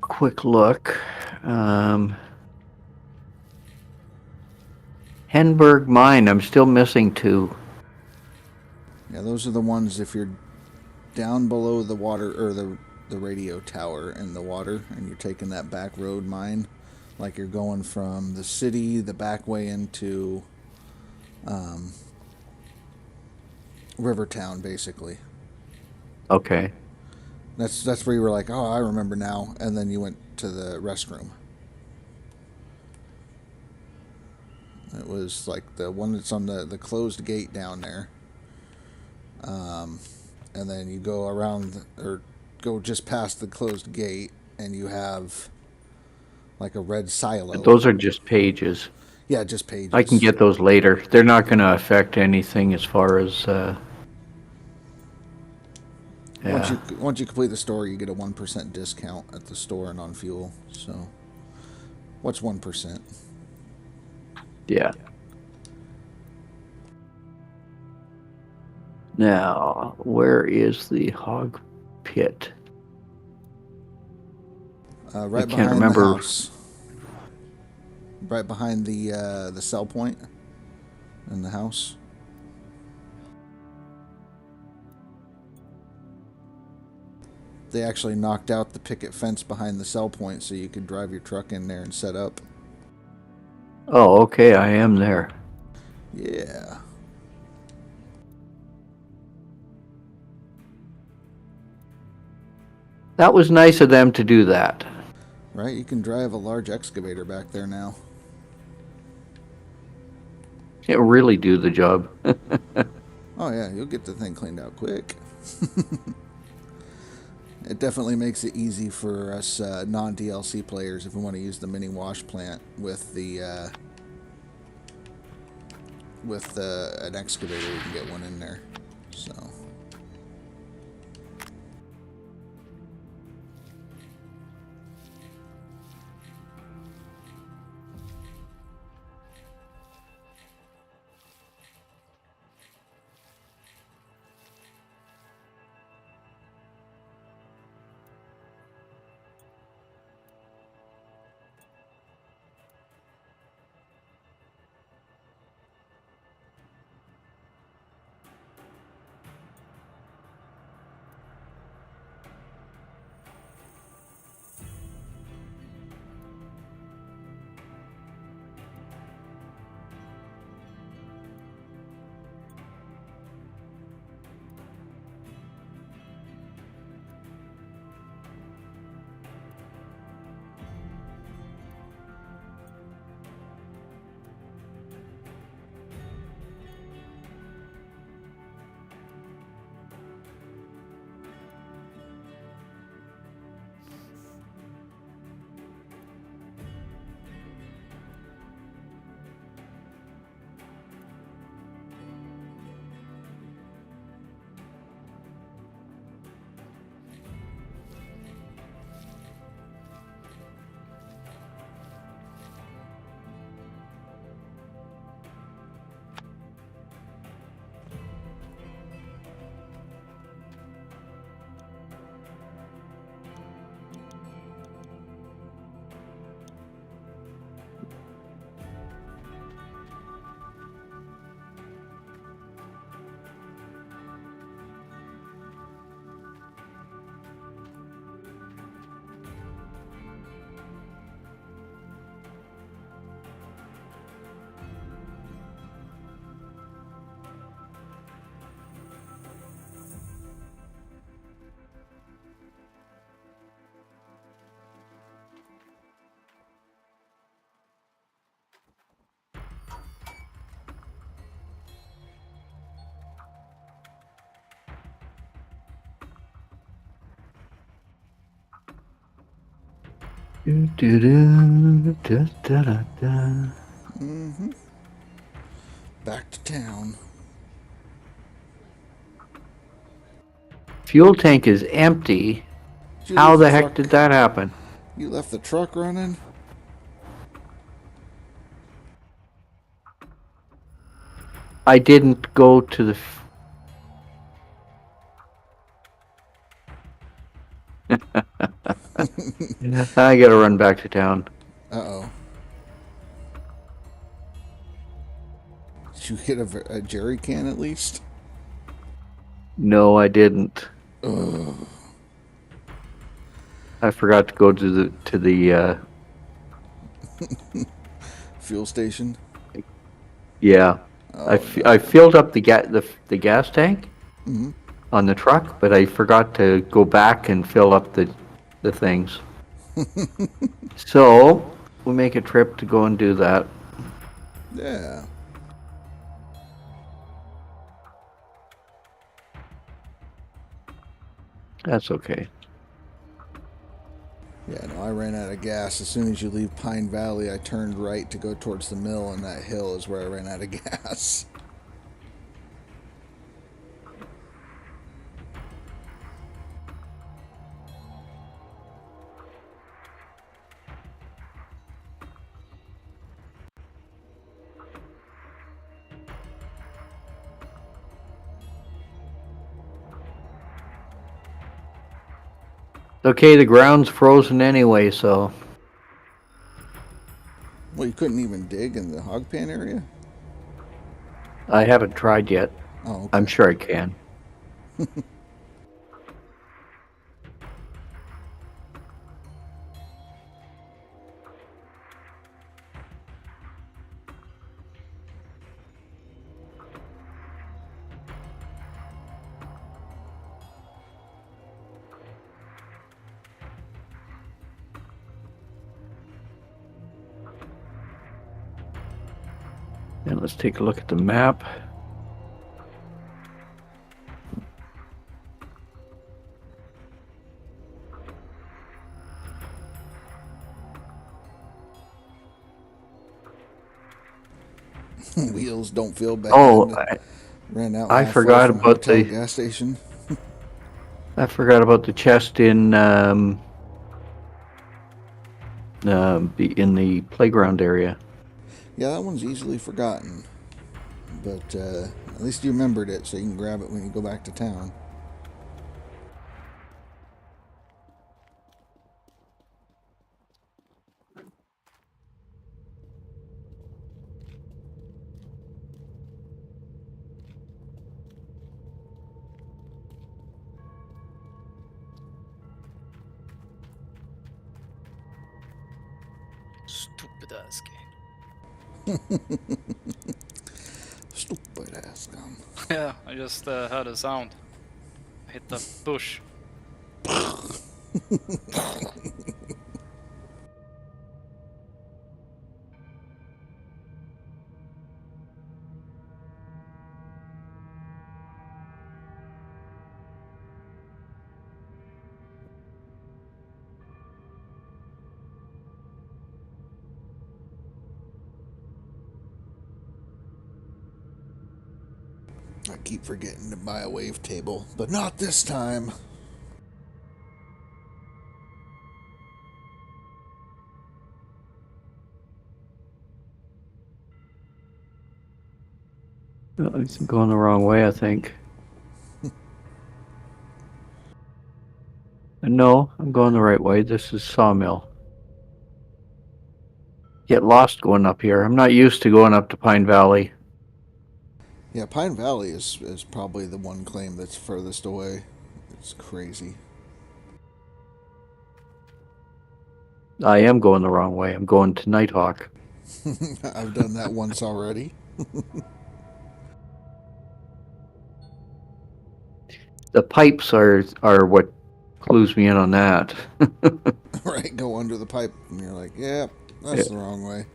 quick look. Henberg Mine, I'm still missing 2. Yeah, those are the ones if you're down below the water or the radio tower in the water and you're taking that back road mine, like you're going from the city the back way into Rivertown, basically. Okay. That's where you were like, oh, I remember now, and then you went to the restroom. It was like the one that's on the closed gate down there. And then you go around or go just past the closed gate, and you have like a red silo. But those are just pages. Yeah, just pages. I can get those later. They're not going to affect anything as far as. Yeah. Once you complete the story, you get a 1% discount at the store and on fuel. So, what's 1%? Yeah. Now, where is the hog pit? Right I can't behind remember. the house. Right behind the sell point in the house. They actually knocked out the picket fence behind the sell point so you could drive your truck in there and set up. Oh, okay, I am there. Yeah. That was nice of them to do that. Right, you can drive a large excavator back there now. It'll really do the job. Oh yeah, you'll get the thing cleaned out quick. It definitely makes it easy for us non-DLC players if we want to use the mini wash plant with an excavator. We can get one in there. So. Mm-hmm. Back to town. Fuel tank is empty. How the heck did that happen? You left the truck running? I didn't go to the... I gotta run back to town. Uh-oh. Did you get a jerry can at least? No, I didn't. Ugh. I forgot to go to the fuel station. Yeah, Oh, I filled up the gas tank Mhm. on the truck, but I forgot to go back and fill up the things. So we'll make a trip to go and do that. Yeah. That's okay. Yeah, no, I ran out of gas. As soon as you leave Pine Valley, I turned right to go towards the mill, and that hill is where I ran out of gas. Okay, the ground's frozen anyway, so Well, you couldn't even dig in the hog pen area? I haven't tried yet. Oh, okay. I'm sure I can. And let's take a look at the map. Wheels don't feel bad. Oh, ran out. I forgot about the gas station. I forgot about the chest in the playground area. Yeah, that one's easily forgotten. But at least you remembered it, so you can grab it when you go back to town. Stupid ass game. Stupid ass gun. Yeah, I just heard a sound. I hit the bush. I keep forgetting to buy a wave table, but not this time. Oh, it's going the wrong way, I think. No, I'm going the right way. This is Sawmill. Get lost going up here. I'm not used to going up to Pine Valley. Yeah, Pine Valley is probably the one claim that's furthest away. It's crazy. I am going the wrong way. I'm going to Nighthawk. I've done that once already. The pipes are what clues me in on that. Right, go under the pipe, and you're like, yeah, that's the wrong way.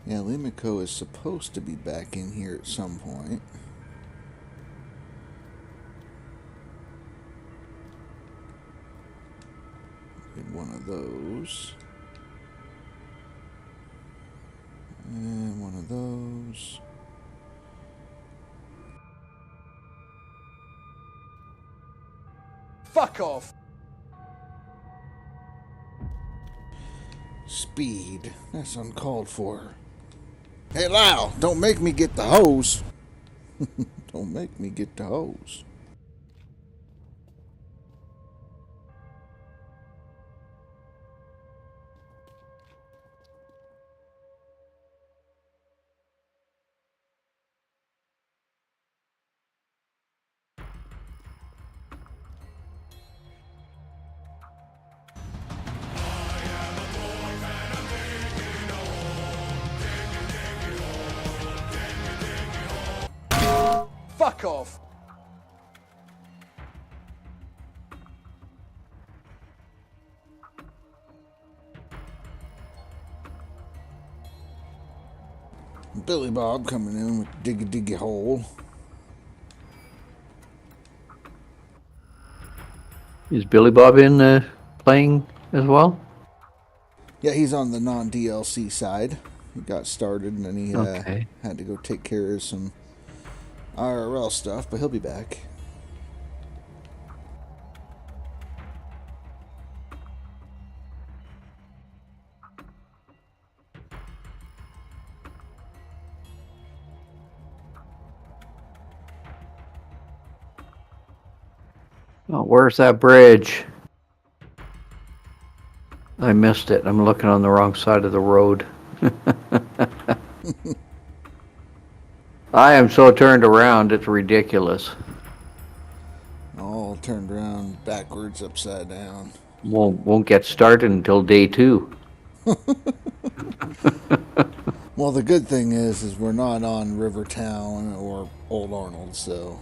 Yeah, Limiko is supposed to be back in here at some point. Get one of those. And one of those. Fuck off. Speed. That's uncalled for. Hey, Lau, don't make me get the hose. Don't make me get the hose. Fuck off. Billy Bob coming in with diggy diggy hole. Is Billy Bob in playing as well? Yeah, he's on the non-DLC side. He got started and then he Okay. had to go take care of some IRL stuff, but he'll be back. Oh, where's that bridge? I missed it. I'm looking on the wrong side of the road. I am so turned around, it's ridiculous. All turned around backwards, upside down. Won't get started until day 2. Well, the good thing is we're not on Rivertown or Old Arnold, so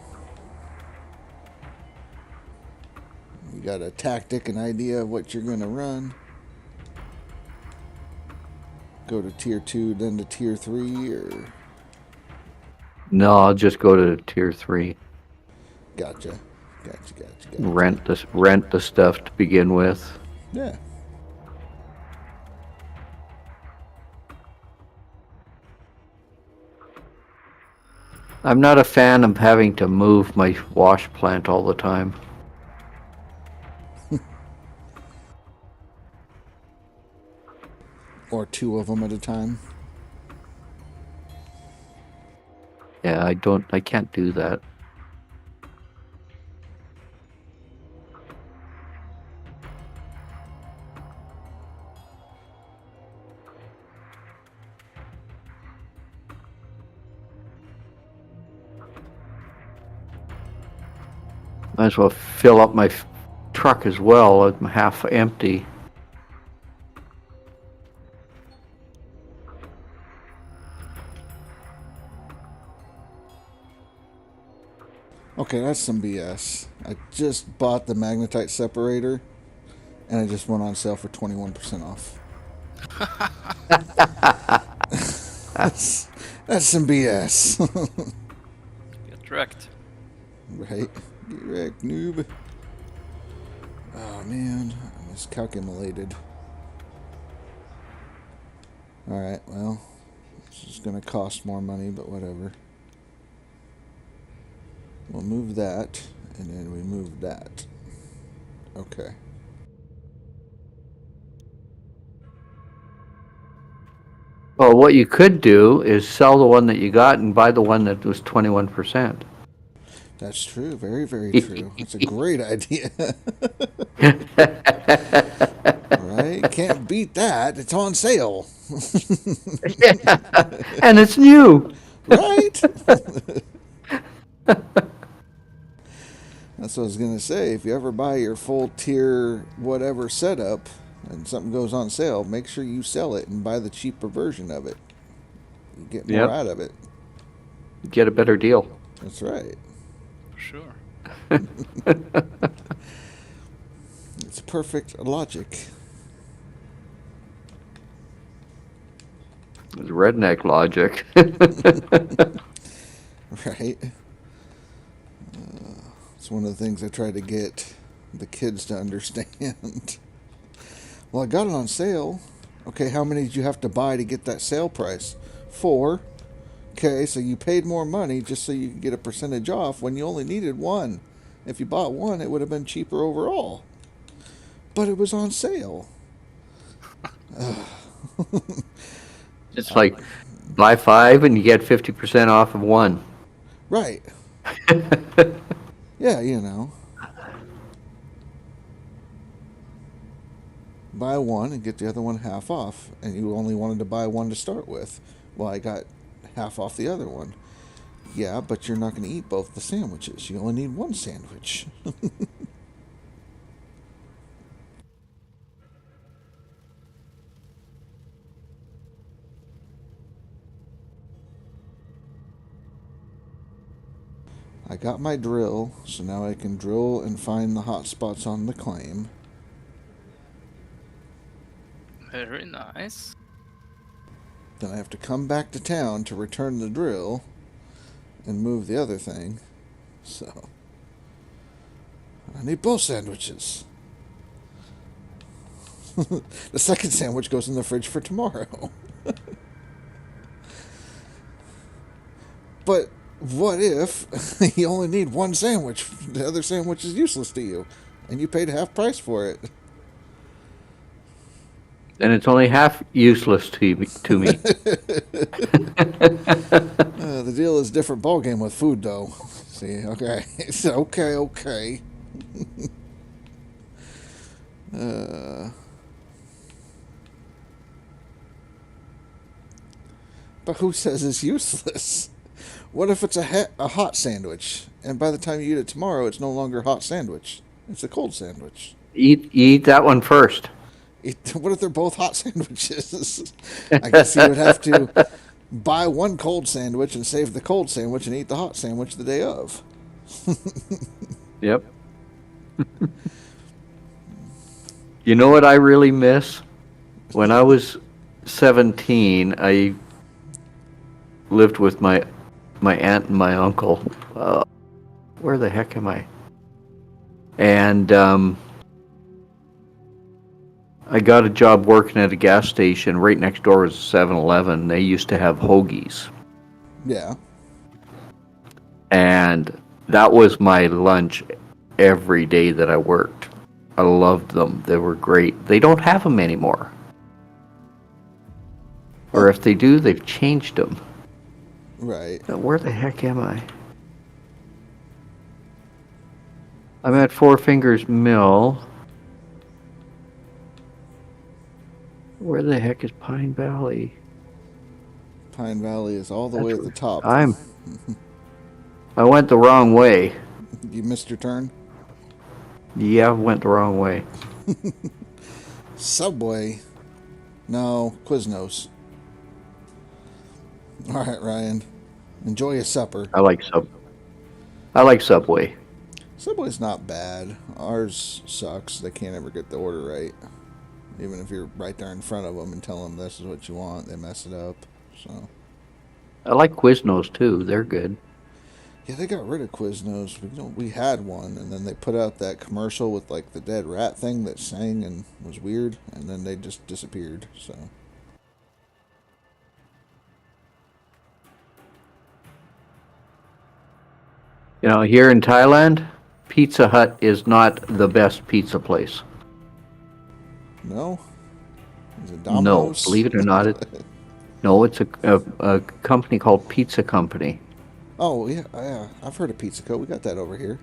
you got a tactic, an idea of what you're going to run. Go to tier 2, then to tier 3, or No, I'll just go to tier 3. gotcha. Rent the stuff to begin with. Yeah. I'm not a fan of having to move my wash plant all the time. Or 2 of them at a time. Yeah, I can't do that. Might as well fill up my truck as well. I'm half empty. Okay, that's some BS. I just bought the magnetite separator, and it just went on sale for 21% off. That's some BS. Get wrecked. Right? Get wrecked, noob. Oh, man. I miscalculated. Alright, well. This is going to cost more money, but whatever. We'll move that, and then we move that. Okay. Well, what you could do is sell the one that you got and buy the one that was 21%. That's true. Very, very true. That's a great idea. Right? Can't beat that. It's on sale. Yeah. And it's new. Right? That's what I was going to say. If you ever buy your full tier whatever setup and something goes on sale, make sure you sell it and buy the cheaper version of it. You get more out of it. Get a better deal. That's right. Sure. It's perfect logic. It's redneck logic. Right. It's one of the things I try to get the kids to understand. Well, I got it on sale. Okay, how many did you have to buy to get that sale price? 4. Okay, so you paid more money just so you could get a percentage off when you only needed 1. If you bought 1, it would have been cheaper overall. But it was on sale. It's like buy 5 and you get 50% off of 1. Right. Yeah, you know. Buy 1 and get the other one half off. And you only wanted to buy 1 to start with. Well, I got half off the other one. Yeah, but you're not going to eat both the sandwiches. You only need 1 sandwich. I got my drill, so now I can drill and find the hot spots on the claim. Very nice. Then I have to come back to town to return the drill and move the other thing. So I need both sandwiches. The second sandwich goes in the fridge for tomorrow. But what if you only need 1 sandwich? The other sandwich is useless to you, and you paid half price for it. And it's only half useless to me. The deal is different ballgame with food, though. See, okay. It's okay. But who says it's useless? What if it's a hot sandwich, and by the time you eat it tomorrow, it's no longer a hot sandwich? It's a cold sandwich. Eat that one first. What if they're both hot sandwiches? I guess you would have to buy 1 cold sandwich and save the cold sandwich and eat the hot sandwich the day of. Yep. You know what I really miss? When I was 17, I lived with my aunt and my uncle. Where the heck am I? And I got a job working at a gas station. Right next door was a 7-Eleven. They used to have hoagies. Yeah. And that was my lunch every day that I worked. I loved them. They were great. They don't have them anymore. Or if they do, they've changed them. Right. Now, where the heck am I? I'm at Four Fingers Mill. Where the heck is Pine Valley? Pine Valley is all the way at the top. I went the wrong way. You missed your turn? Yeah, I went the wrong way. Subway? No, Quiznos. All right, Ryan. Enjoy your supper. I like Subway. Subway's not bad. Ours sucks. They can't ever get the order right. Even if you're right there in front of them and tell them this is what you want, they mess it up. So. I like Quiznos too. They're good. Yeah, they got rid of Quiznos. We had one, and then they put out that commercial with like the dead rat thing that sang and was weird, and then they just disappeared. So. You know, here in Thailand, Pizza Hut is not the best pizza place. No? Is it Domino's? No, believe it or not, it's a company called Pizza Company. Oh, yeah, I've heard of Pizza Co. We got that over here.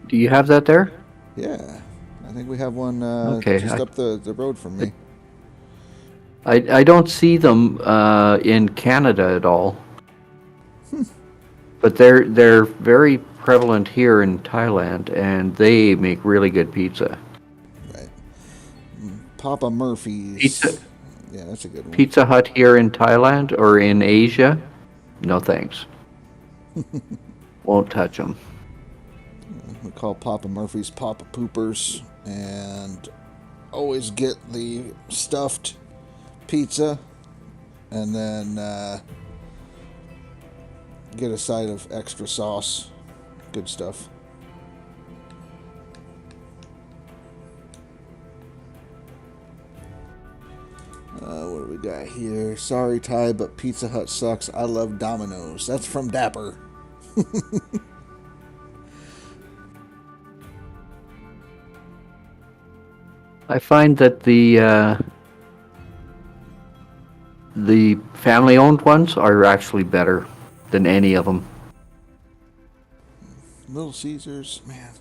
Do you have that there? Yeah. I think we have one just up the road from me. I don't see them in Canada at all. But they're very prevalent here in Thailand, and they make really good pizza. Right. Papa Murphy's. Pizza. Yeah, that's a good one. Pizza Hut here in Thailand or in Asia? No thanks. Won't touch them. We call Papa Murphy's Papa Poopers, and always get the stuffed pizza and then get a side of extra sauce. Good stuff. What do we got here? Sorry, Ty, but Pizza Hut sucks. I love Domino's. That's from Dapper. I find that the family-owned ones are actually better than any of them. Little Caesars, man.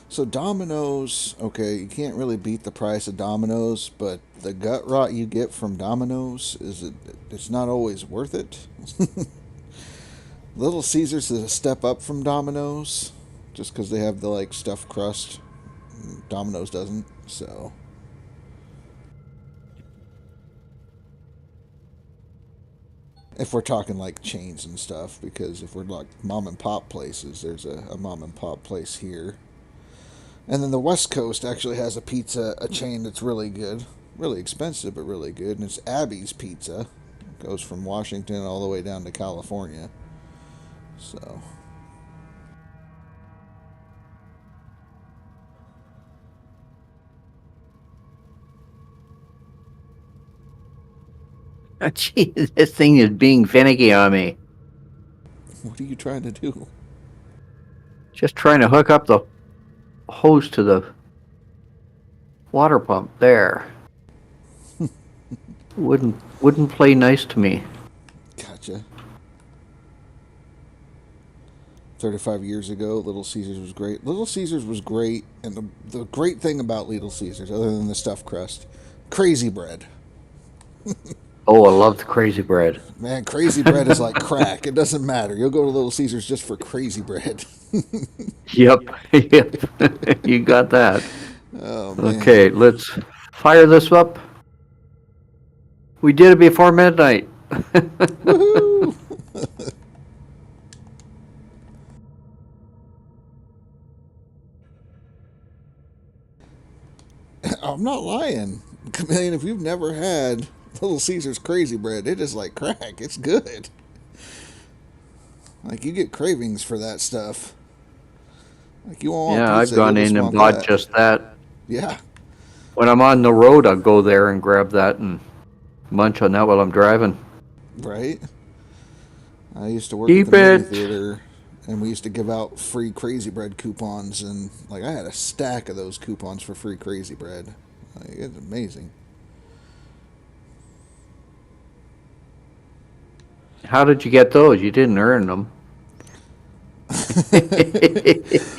So Domino's, okay, you can't really beat the price of Domino's, but the gut rot you get from Domino's it's not always worth it. Little Caesars is a step up from Domino's, just because they have the like stuffed crust. Domino's doesn't, so. If we're talking like chains and stuff, because if we're like mom and pop places, there's a mom and pop place here. And then the West Coast actually has a chain that's really good. Really expensive, but really good. And it's Abby's Pizza. It goes from Washington all the way down to California. So. Oh, gee, this thing is being finicky on me. What are you trying to do? Just trying to hook up the hose to the water pump there. wouldn't play nice to me. Gotcha. 35 years ago, Little Caesars was great. Little Caesars was great, and the great thing about Little Caesars, other than the stuffed crust, crazy bread. Oh, I love the crazy bread. Man, crazy bread is like crack. It doesn't matter. You'll go to Little Caesars just for crazy bread. Yep. You got that. Oh, man. Okay, let's fire this up. We did it before midnight. Woohoo! I'm not lying. Chameleon, if you've never had Little Caesars crazy bread, it is like crack. It's good. Like, you get cravings for that stuff. Like, you won't want Yeah, pizza, I've gone you'll just in and want bought that. just that. Yeah. When I'm on the road, I'll go there and grab that and munch on that while I'm driving. Right? I used to work Keep at the movie it. theater, and we used to give out free crazy bread coupons, and like I had a stack of those coupons for free crazy bread. Like, it's amazing. How did you get those? You didn't earn them.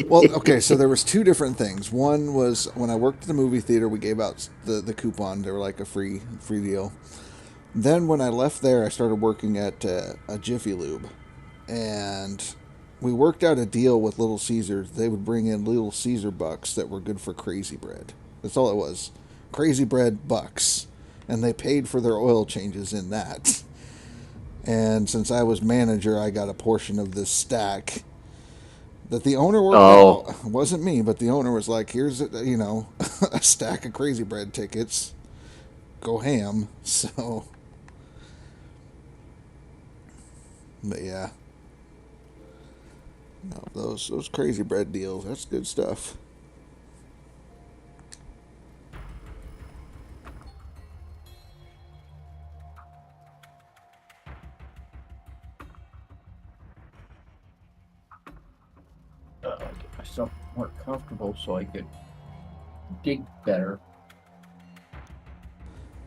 Well, okay, so there was two different things. One was when I worked at the movie theater, we gave out the coupon. They were like a free deal. Then when I left there, I started working at a Jiffy Lube, and we worked out a deal with Little Caesars. They would bring in Little Caesar bucks that were good for crazy bread. That's all it was. Crazy bread bucks. And they paid for their oil changes in that. And since I was manager, I got a portion of this stack that the owner worked out. It wasn't me, but the owner was like, here's, a stack of crazy bread tickets. Go ham. So, but yeah. No, those crazy bread deals, that's good stuff. Get myself more comfortable so I could dig better.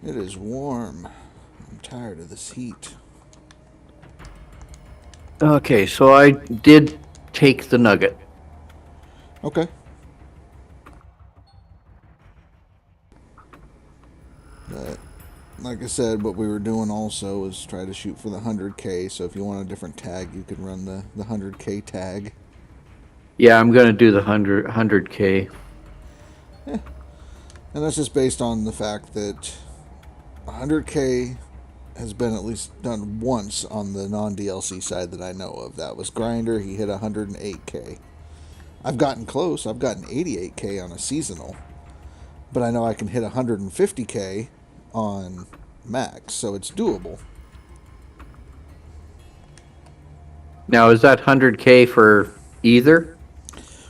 It is warm. I'm tired of this heat. Okay, so I did take the nugget. Okay. But like I said, what we were doing also was try to shoot for the 100K. So if you want a different tag, you could run the 100K tag. Yeah, I'm gonna do the 100K. Yeah. And that's just based on the fact that 100K has been at least done once on the non-DLC side that I know of. That was Grinder. He hit 108K. I've gotten close. I've gotten 88K on a seasonal. But I know I can hit 150K on max, so it's doable. Now, is that 100K for either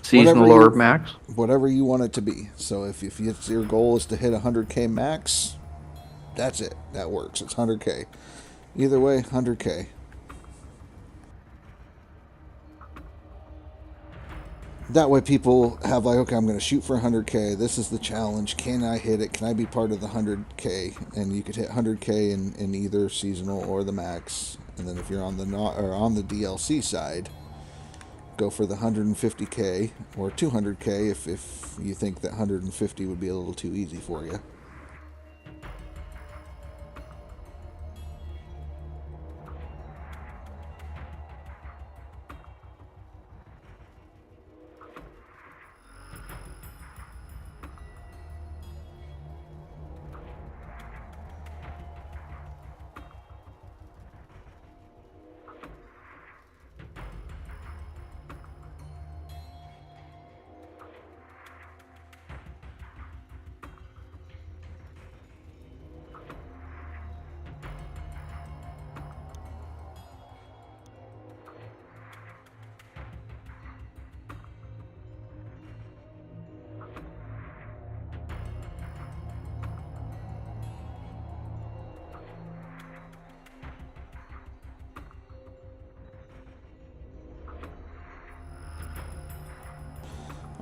seasonal or max? Whatever you want it to be. So if your goal is to hit 100K max, that's it. That works. It's 100K. Either way, 100K. That way people have like, okay, I'm going to shoot for 100K. This is the challenge. Can I hit it? Can I be part of the 100K? And you could hit 100K in either seasonal or the max. And then if you're on the on the DLC side, go for the 150K or 200K if you think that 150 would be a little too easy for you.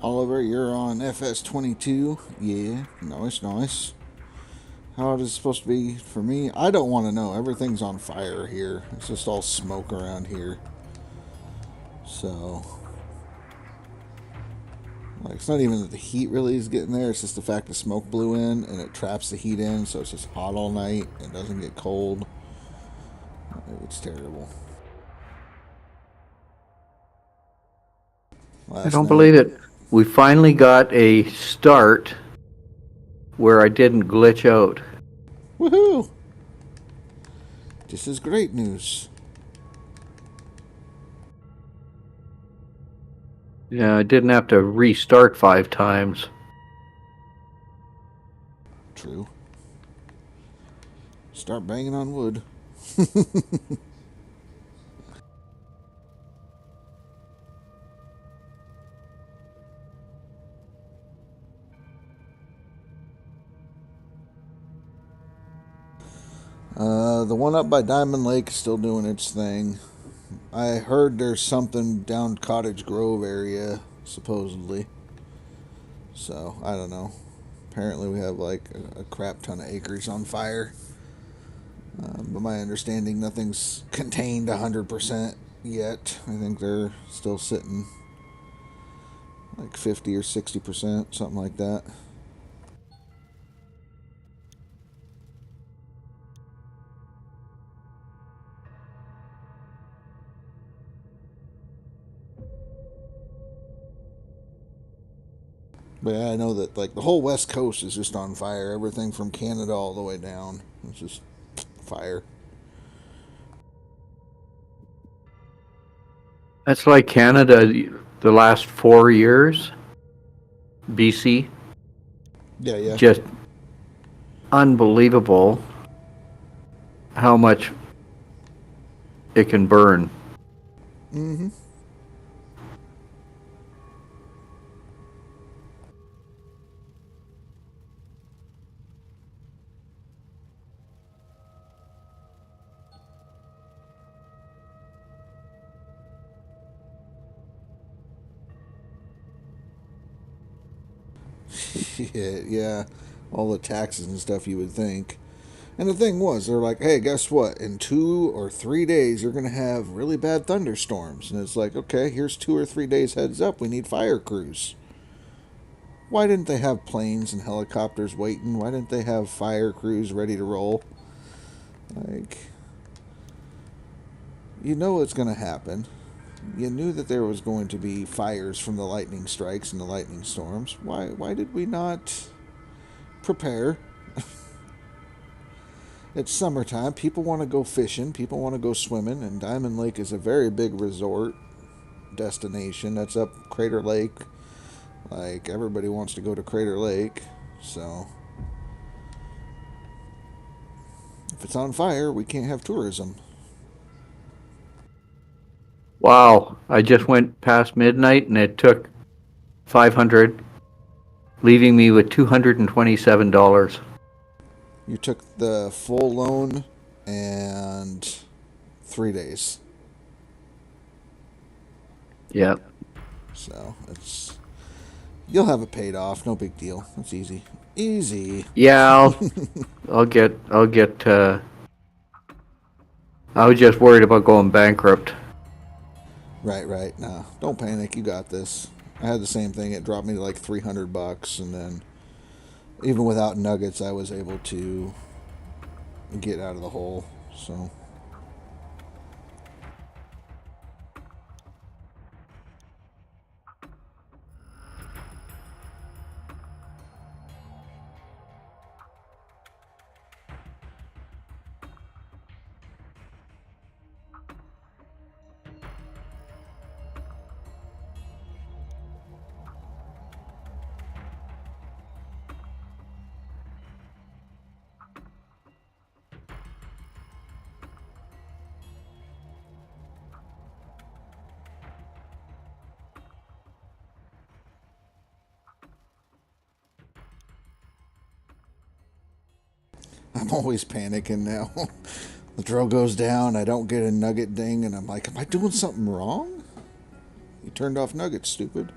Oliver, you're on FS22. Yeah, nice. How it is supposed to be for me? I don't want to know. Everything's on fire here. It's just all smoke around here. So, like, it's not even that the heat really is getting there. It's just the fact the smoke blew in and it traps the heat in, so it's just hot all night. It doesn't get cold. It's terrible. I don't believe it. We finally got a start where I didn't glitch out. Woohoo! This is great news. Yeah, I didn't have to restart 5 times. True. Start banging on wood. The one up by Diamond Lake is still doing its thing. I heard there's something down Cottage Grove area, supposedly. So, I don't know. Apparently we have like a crap ton of acres on fire. But my understanding, nothing's contained 100% yet. I think they're still sitting like 50 or 60%, something like that. But yeah, I know that like the whole West Coast is just on fire. Everything from Canada all the way down. It's just fire. That's like Canada the last 4 years. BC. Yeah. Just unbelievable how much it can burn. Mm-hmm. Yeah, all the taxes and stuff you would think. And the thing was, they're like, hey, guess what? In 2 or 3 days, you're going to have really bad thunderstorms. And it's like, okay, here's 2 or 3 days heads up. We need fire crews. Why didn't they have planes and helicopters waiting? Why didn't they have fire crews ready to roll? Like, you know it's going to happen. You knew that there was going to be fires from the lightning strikes and the lightning storms. Why did we not prepare? It's summertime. People want to go fishing. People want to go swimming. And Diamond Lake is a very big resort destination. That's up Crater Lake. Like, everybody wants to go to Crater Lake. So, if it's on fire, we can't have tourism. Wow, I just went past midnight and it took 500, leaving me with $227. You took the full loan and 3 days. Yep. So you'll have it paid off. No big deal. It's easy. Easy. Yeah, I'll get. I was just worried about going bankrupt. Right. No, don't panic. You got this. I had the same thing. It dropped me to like $300, and then even without nuggets, I was able to get out of the hole. So. I'm always panicking now. The drill goes down, I don't get a nugget ding, and I'm like, am I doing something wrong? You turned off nuggets, stupid.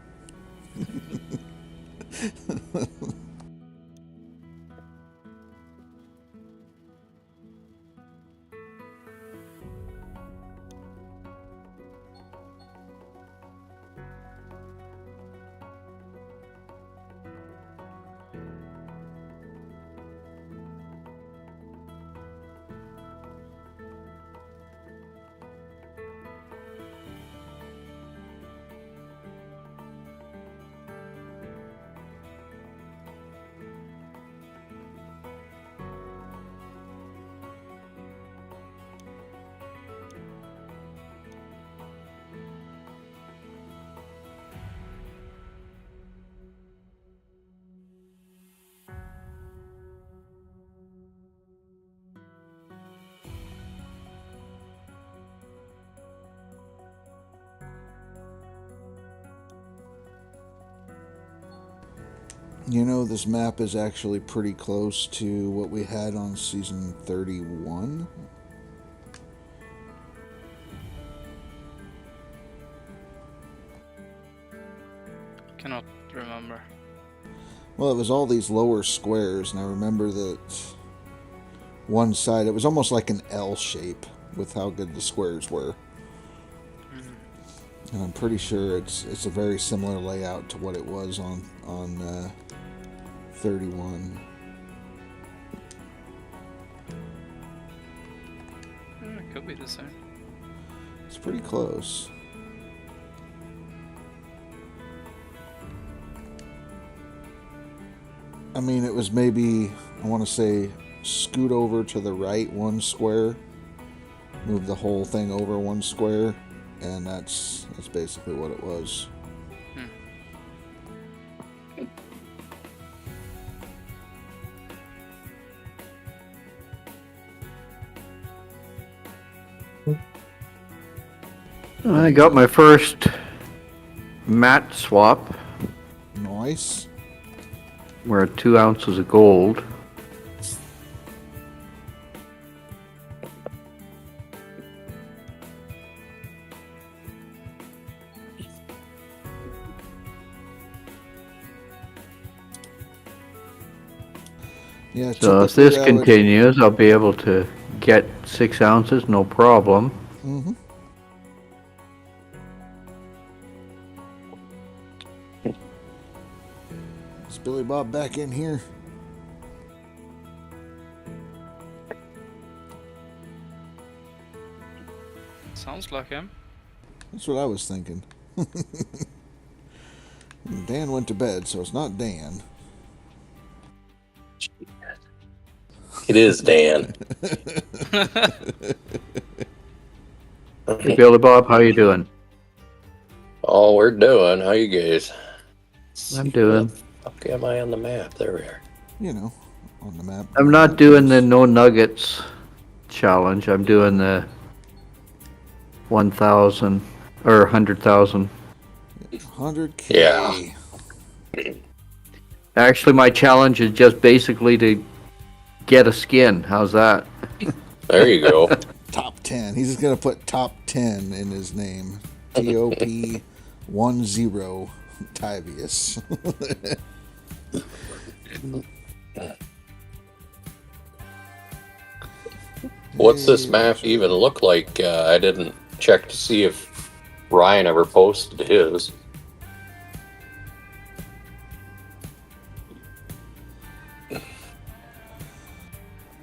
You know, this map is actually pretty close to what we had on season 31. Cannot remember. Well, it was all these lower squares, and I remember that one side, it was almost like an L shape with how good the squares were. And I'm pretty sure it's a very similar layout to what it was on 31. It could be the same. It's pretty close. I mean, it was maybe, I want to say, scoot over to the right one square, move the whole thing over one square, and that's basically what it was. I got my first mat swap. Nice. We're at 2 ounces of gold. Yeah, so if this continues, I'll be able to get 6 ounces, no problem. Mm-hmm. Is Billy Bob back in here? Sounds like him. That's what I was thinking. Dan went to bed, so it's not Dan. It is Dan. Hey, Billy Bob, how you doing? Oh, we're doing. How you guys? I'm doing. Okay, am I on the map? There we are. You know, on the map. I'm not doing the no nuggets challenge. I'm doing the 1,000 Or 100,000. 100K. Yeah. Actually, my challenge is just basically to get a skin. How's that? There you go. Top 10. He's just going to put top 10 in his name. TOP 10 Tivius. What's this map even look like? I didn't check to see if Ryan ever posted his.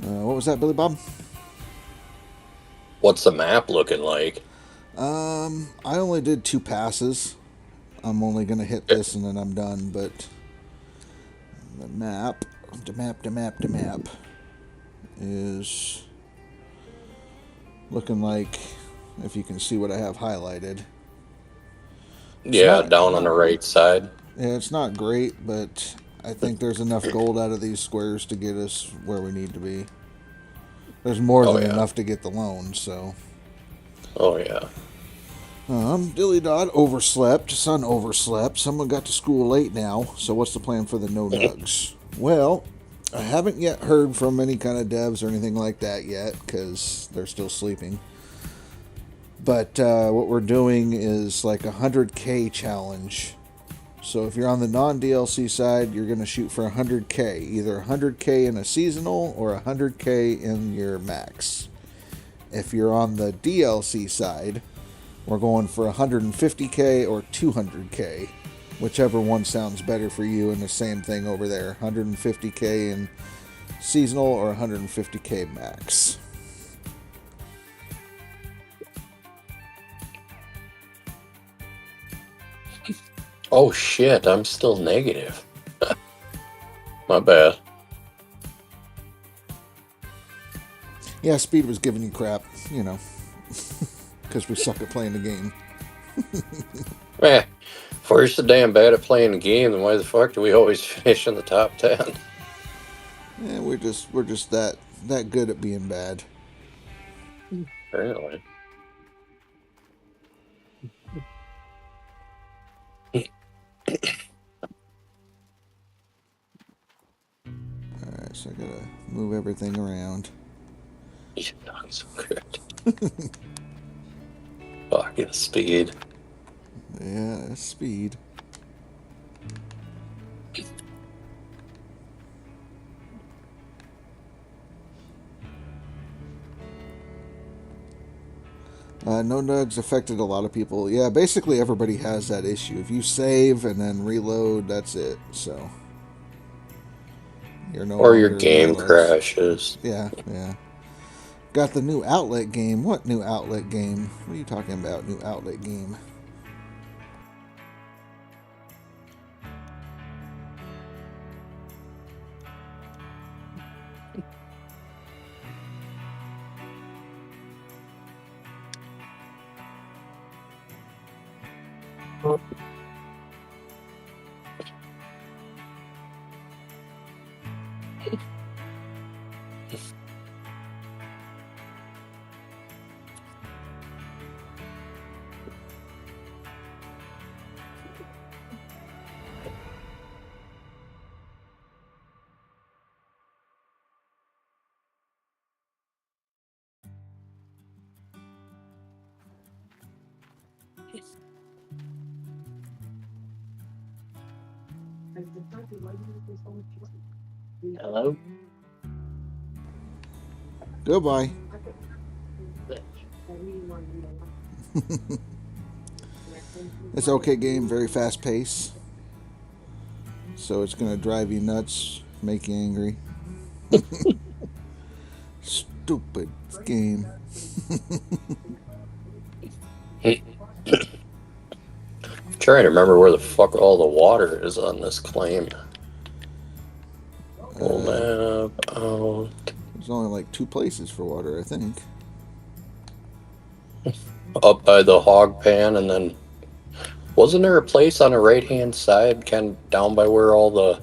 What was that, Billy Bob? What's the map looking like? I only did 2 passes. I'm only going to hit this and then I'm done, but the map is looking like, if you can see what I have highlighted. Yeah, down on the right side. Yeah, it's not great, but I think there's enough gold out of these squares to get us where we need to be. There's more than enough to get the loan, so. Oh, yeah. Dilly Dot overslept. Son overslept. Someone got to school late now, so what's the plan for the NoNugs? Well, I haven't yet heard from any kind of devs or anything like that yet, because they're still sleeping. But what we're doing is like a 100K challenge. So if you're on the non-DLC side, you're going to shoot for 100K. Either 100K in a seasonal or 100K in your max. If you're on the DLC side, we're going for 150K or 200K. Whichever one sounds better for you, and the same thing over there. 150K in seasonal or 150K max. Oh shit, I'm still negative. My bad. Yeah, Speed was giving you crap, you know, because we suck at playing the game. If we're so damn bad at playing the game, then why the fuck do we always finish in the top 10? Yeah, we're just that good at being bad. Apparently. Alright, so I gotta move everything around. You're not so good. Fucking Speed. Yeah, Speed. NoNugs affected a lot of people. Yeah, basically everybody has that issue. If you save and then reload, that's it. So you're no or your longer game reloads. crashes. Yeah. Got the new outlet game. What new outlet game? What are you talking about, new outlet game? Hello? Goodbye. It's an okay game, very fast pace. So it's going to drive you nuts, make you angry. Stupid game. Trying to remember where the fuck all the water is on this claim. Map out. There's only like 2 places for water, I think. Up by the hog pan, and then wasn't there a place on the right hand side, kind of down by where all the,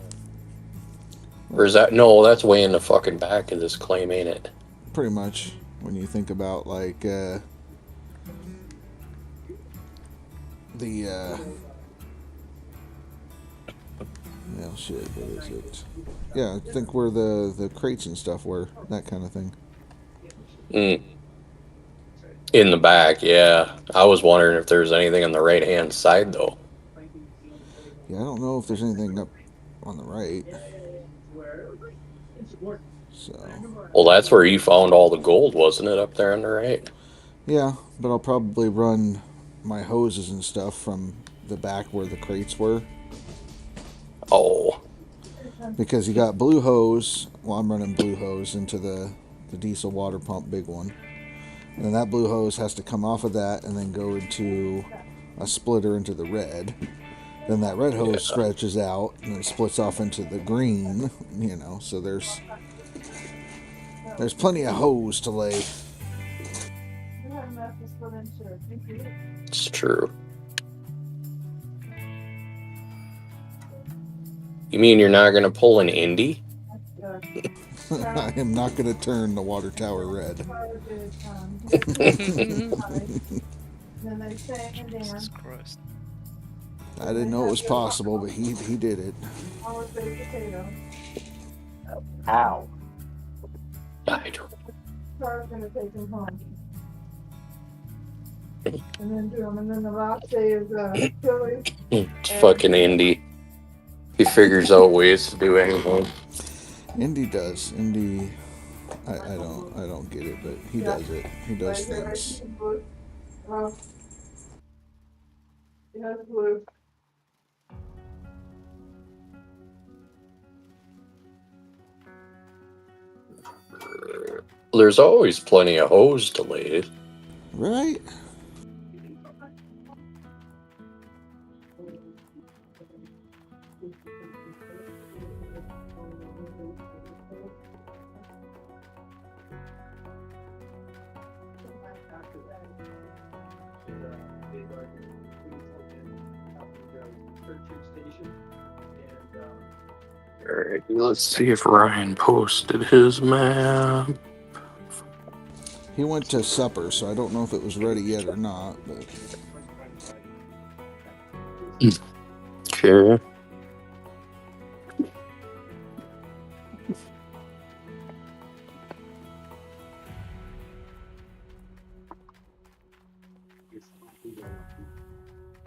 or is that, no, that's way in the fucking back of this claim, ain't it? Pretty much, when you think about like the shit, what is it? Yeah, I think where the crates and stuff were, that kind of thing. In the back, yeah. I was wondering if there's anything on the right-hand side, though. Yeah, I don't know if there's anything up on the right. So. Well, that's where you found all the gold, wasn't it, up there on the right? Yeah, but I'll probably run my hoses and stuff from the back where the crates were. Oh. Because you got blue hose. Well, I'm running blue hose into the diesel water pump, big one. And then that blue hose has to come off of that and then go into a splitter into the red. Then that red hose stretches out and it splits off into the green, so there's plenty of hose to lay. It's true. You mean you're not going to pull an Indy? I am not going to turn the water tower red. Jesus Christ. I didn't know it was possible, but he did it. Ow. I don't. Car's gonna take him home. And then do them, and then the last day is Philly. It's fucking Indy. He figures out ways to do anything. Indy does. Indy, I don't get it, but he does it. He does things. He has blue. There's always plenty of hose to lay. Right? Alright, let's see if Ryan posted his map. He went to supper, so I don't know if it was ready yet or not, but... Okay.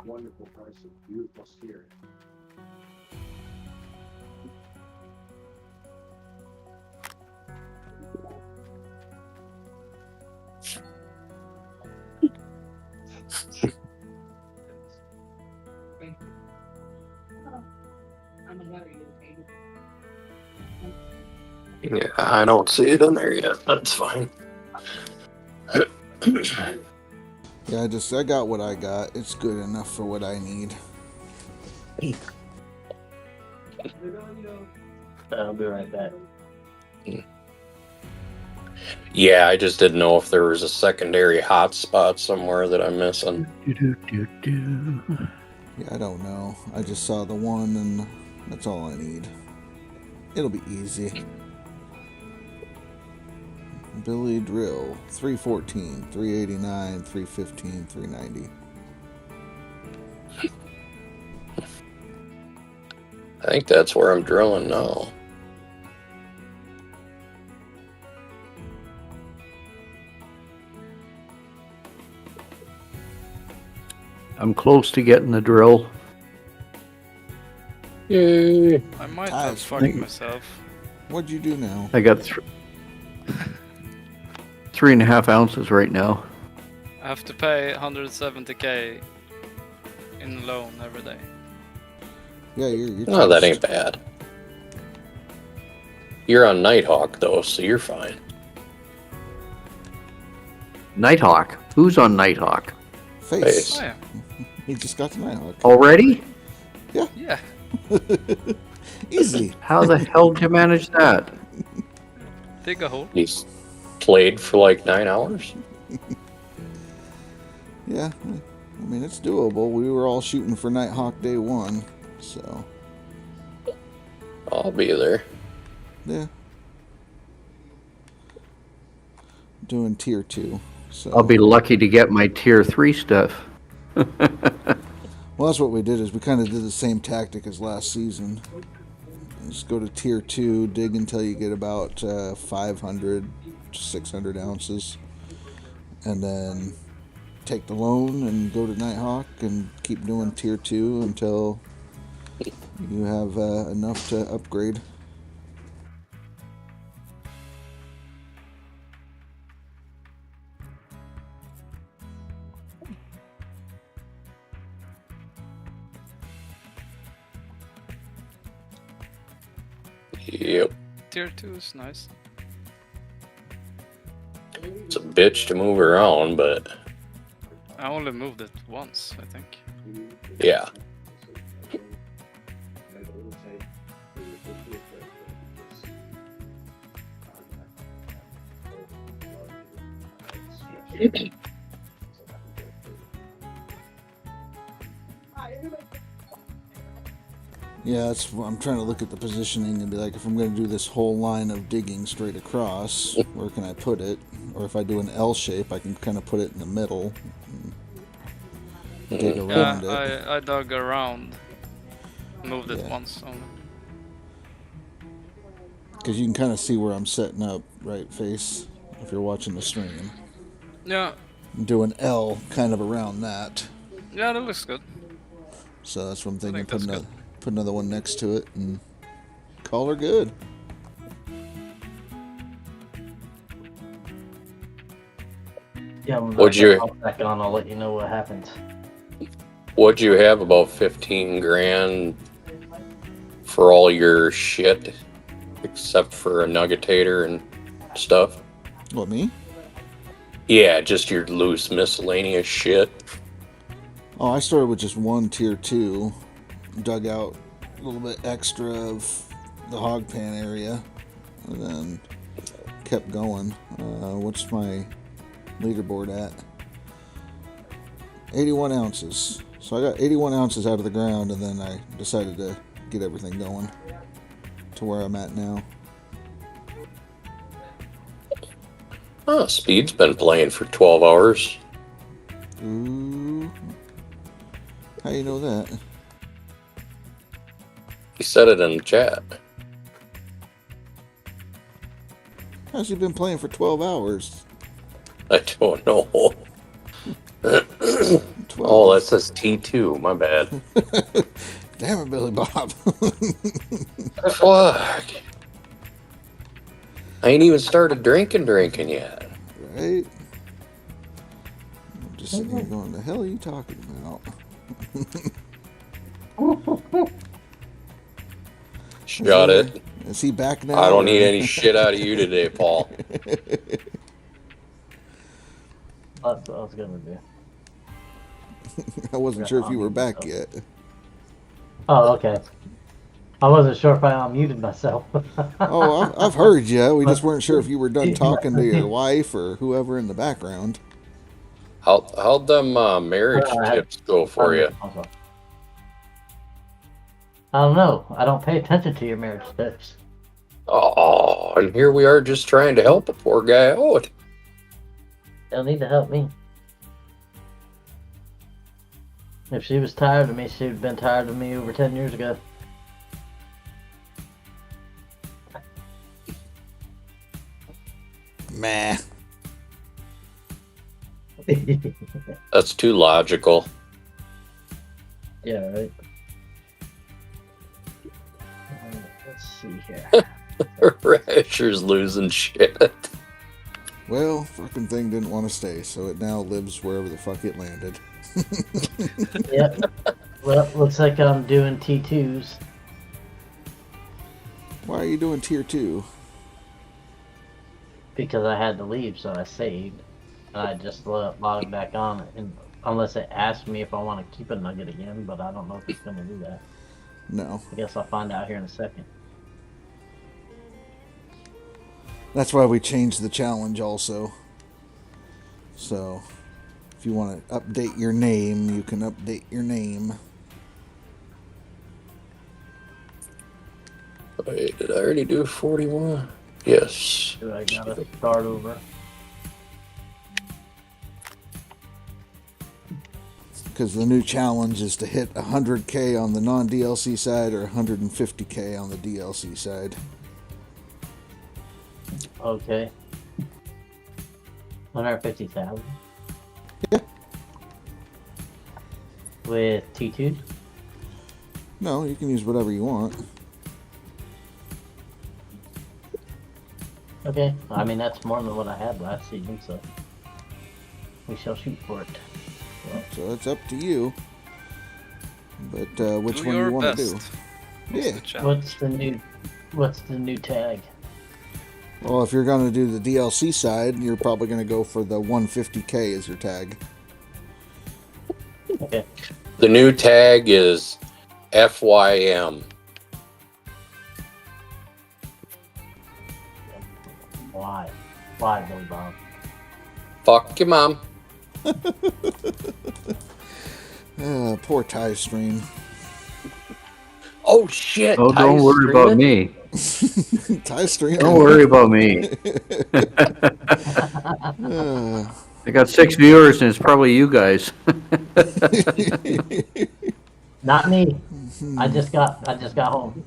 Wonderful price of beautiful steer. Yeah, I don't see it in there yet. That's fine. Yeah, I got what I got. It's good enough for what I need. I'll be right back. Yeah, I just didn't know if there was a secondary hotspot somewhere that I'm missing. Yeah, I don't know. I just saw the one, and that's all I need. It'll be easy. Billy Drill, 314, 389, 315, 390. I think that's where I'm drilling now. I'm close to getting the drill. Yay. I might have fucked myself. What'd you do now? I got 3.5 ounces right now. I have to pay 170k in loan every day. Yeah, you're No, that ain't bad. You're on Nighthawk, though, so you're fine. Nighthawk? Who's on Nighthawk? Face. Oh, yeah. He just got to Nighthawk. Already? Yeah. Yeah. Easy. How the hell did you manage that? Dig a hole. He's played for like 9 hours. Yeah, I mean, it's doable. We were all shooting for Nighthawk day one, so. I'll be there. Yeah. Doing tier 2, so. I'll be lucky to get my tier 3 stuff. Well, that's what we did. Is we kind of did the same tactic as last season. Just go to tier 2, dig until you get about 500 to 600 ounces, and then take the loan and go to Nighthawk and keep doing tier 2 until you have enough to upgrade. Yep. Tier 2 is nice. It's a bitch to move around, but I only moved it once, I think. yeah. Yeah, that's. I'm trying to look at the positioning and be like, if I'm going to do this whole line of digging straight across, where can I put it? Or if I do an L shape, I can kind of put it in the middle. And dig around it. I dug around. Moved it once only. Because you can kind of see where I'm setting up, right, Face? If you're watching the stream. Yeah. Do an L kind of around that. Yeah, that looks good. So that's what I'm thinking. Put another one next to it and call her good. Yeah, when Would you- hop back on, I'll let you know what happens. What'd you have? About 15 grand for all your shit, except for a nuggetator and stuff? What, me? Yeah, just your loose miscellaneous shit. Oh, I started with just one tier 2. Dug out a little bit extra of the hog pan area. And then kept going. What's my leaderboard at? 81 ounces. So I got 81 ounces out of the ground, and then I decided to get everything going to where I'm at now. Oh, Speed's been playing for 12 hours. Ooh. How you know that? He said it in the chat. How's he been playing for 12 hours? I don't know. Oh, that says T2. My bad. Damn it, Billy Bob. Fuck. I ain't even started drinking yet. Right? I'm just sitting here going, the hell are you talking about? Got it. Is he back now? I don't need any shit out of you today, Paul. That's what I was gonna do. I wasn't sure if you were back yet. Oh, okay. I wasn't sure if I unmuted myself. Oh, I've heard you. We just weren't sure if you were done talking to your wife or whoever in the background. How'd them marriage tips go for you? I don't know. I don't pay attention to your marriage tips. Oh, and here we are just trying to help a poor guy out. They'll need to help me. If she was tired of me, she'd have been tired of me over 10 years ago. Meh. That's too logical. Yeah, right. Let's see here. Rasher's losing shit. Well, fucking thing didn't want to stay, so it now lives wherever the fuck it landed. Yep. Well, looks like I'm doing T2s. Why are you doing tier 2? Because I had to leave, so I saved. And I just logged back on, and unless it asks me if I want to keep a nugget again, but I don't know if it's going to do that. No. I guess I'll find out here in a second. That's why we changed the challenge also. So, if you want to update your name, you can update your name. Wait, did I already do 41? Yes. Do I gotta start over? because the new challenge is to hit 100K on the non-DLC side or 150K on the DLC side. Okay. 150,000. Yeah. With T2? No, you can use whatever you want. Okay. I mean, that's more than what I had last season, so we shall shoot for it. So it's up to you. But which Do one your you want to best. do? What's Yeah. the challenge? What's the new tag? Well, if you're going to do the DLC side, you're probably going to go for the 150K as your tag. Okay. The new tag is FYM. Why? Why, Billy Bob? Fuck your mom. Poor Ty stream. Oh shit! Oh, don't worry about me. Ty stream. Don't worry about me. I got 6 viewers, and it's probably you guys. Not me. I just got home.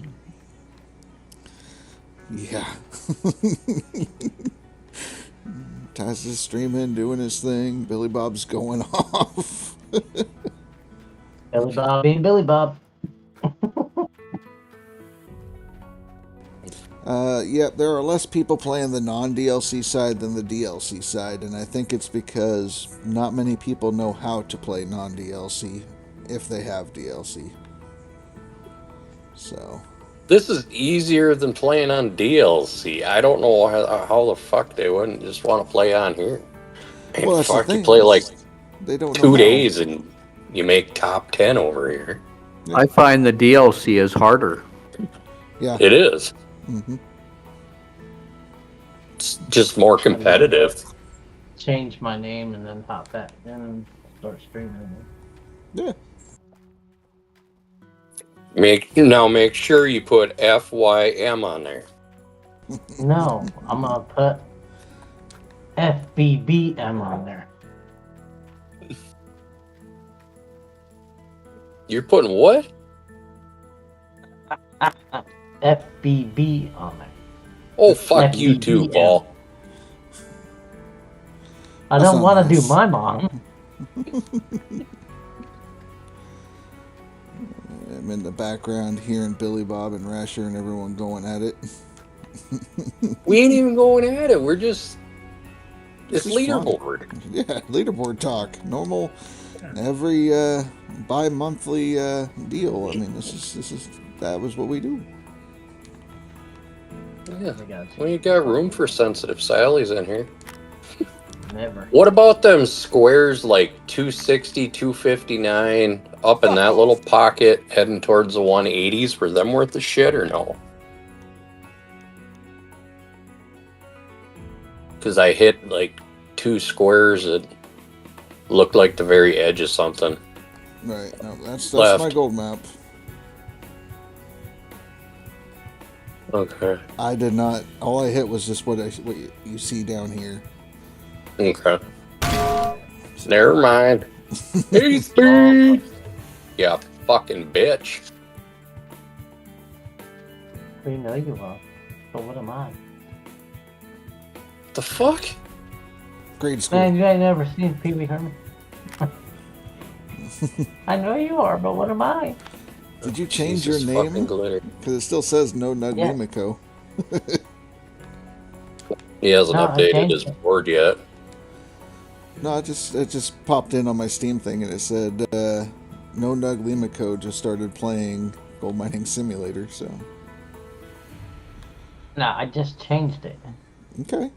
Yeah. Ty's just streaming, doing his thing. Billy Bob's going off. Billy Bob being Billy Bob. Yeah, there are less people playing the non-DLC side than the DLC side, and I think it's because not many people know how to play non-DLC if they have DLC. So. This is easier than playing on DLC. I don't know how the fuck they wouldn't just want to play on here. And Well, that's the fuck, thing. you play like They don't know 2 how. days and you make top 10 over here. I find the DLC is harder. Yeah. It is. Mm-hmm. It's just more competitive. Change my name and then hop back in and start streaming. Yeah. Make sure you put FYM on there. No, I'm gonna put FBBM on there. You're putting what? FBB on there. Oh, fuck you too, Paul. I don't want to do my mom. I'm in the background hearing Billy Bob and Rasher and everyone going at it. We ain't even going at it. We're just... It's This is fun. leaderboard. Yeah, leaderboard talk. Normal, every bi-monthly deal. I mean, that was what we do. Yeah. Well, you got room for sensitive Sally's in here. Never. What about them squares like 260, 259 up in that little pocket heading towards the 180s? Were them worth the shit or no? Because I hit like 2 squares that looked like the very edge of something. Right. No, that's Left. my gold map. Okay. I did not. All I hit was just what you see down here. Okay. Never mind. Hey, Steve! Yeah, fucking bitch. We know you are. But what am I? The fuck? Grade school. Man, you ain't never seen Pee Wee Herman. I know you are, but what am I? Did you change Jesus your fucking name? glitter. Because it still says NoNugs Yeah. Mimiko. He hasn't No, I updated changed his it. board yet. No, it just popped in on my Steam thing and it said NoNugs Mimiko just started playing Gold Mining Simulator. So No, I just changed it. okay.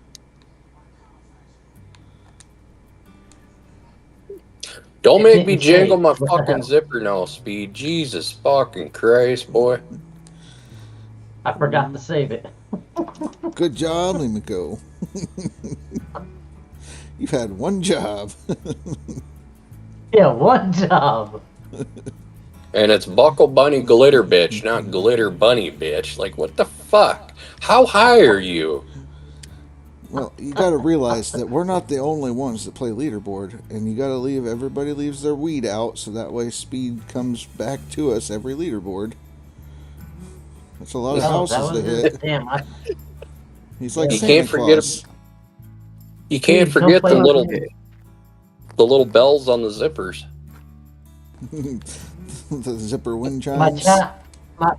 Don't It make me didn't jingle say. my What the fucking hell? zipper now, Speed. Jesus fucking Christ, boy. I forgot to save it. Good job, Mimiko. You've had one job. Yeah, one job. And it's Buckle Bunny Glitter Bitch, not Glitter Bunny Bitch. Like, what the fuck? How high are you? Well, you got to realize that we're not the only ones that play leaderboard, and you got to leave. Everybody leaves their weed out, so that way speed comes back to us every leaderboard. That's a lot of houses to hit. Damn, He's like you Santa can't forget. Claus. You can't forget the little bells on the zippers. The zipper wind my chimes.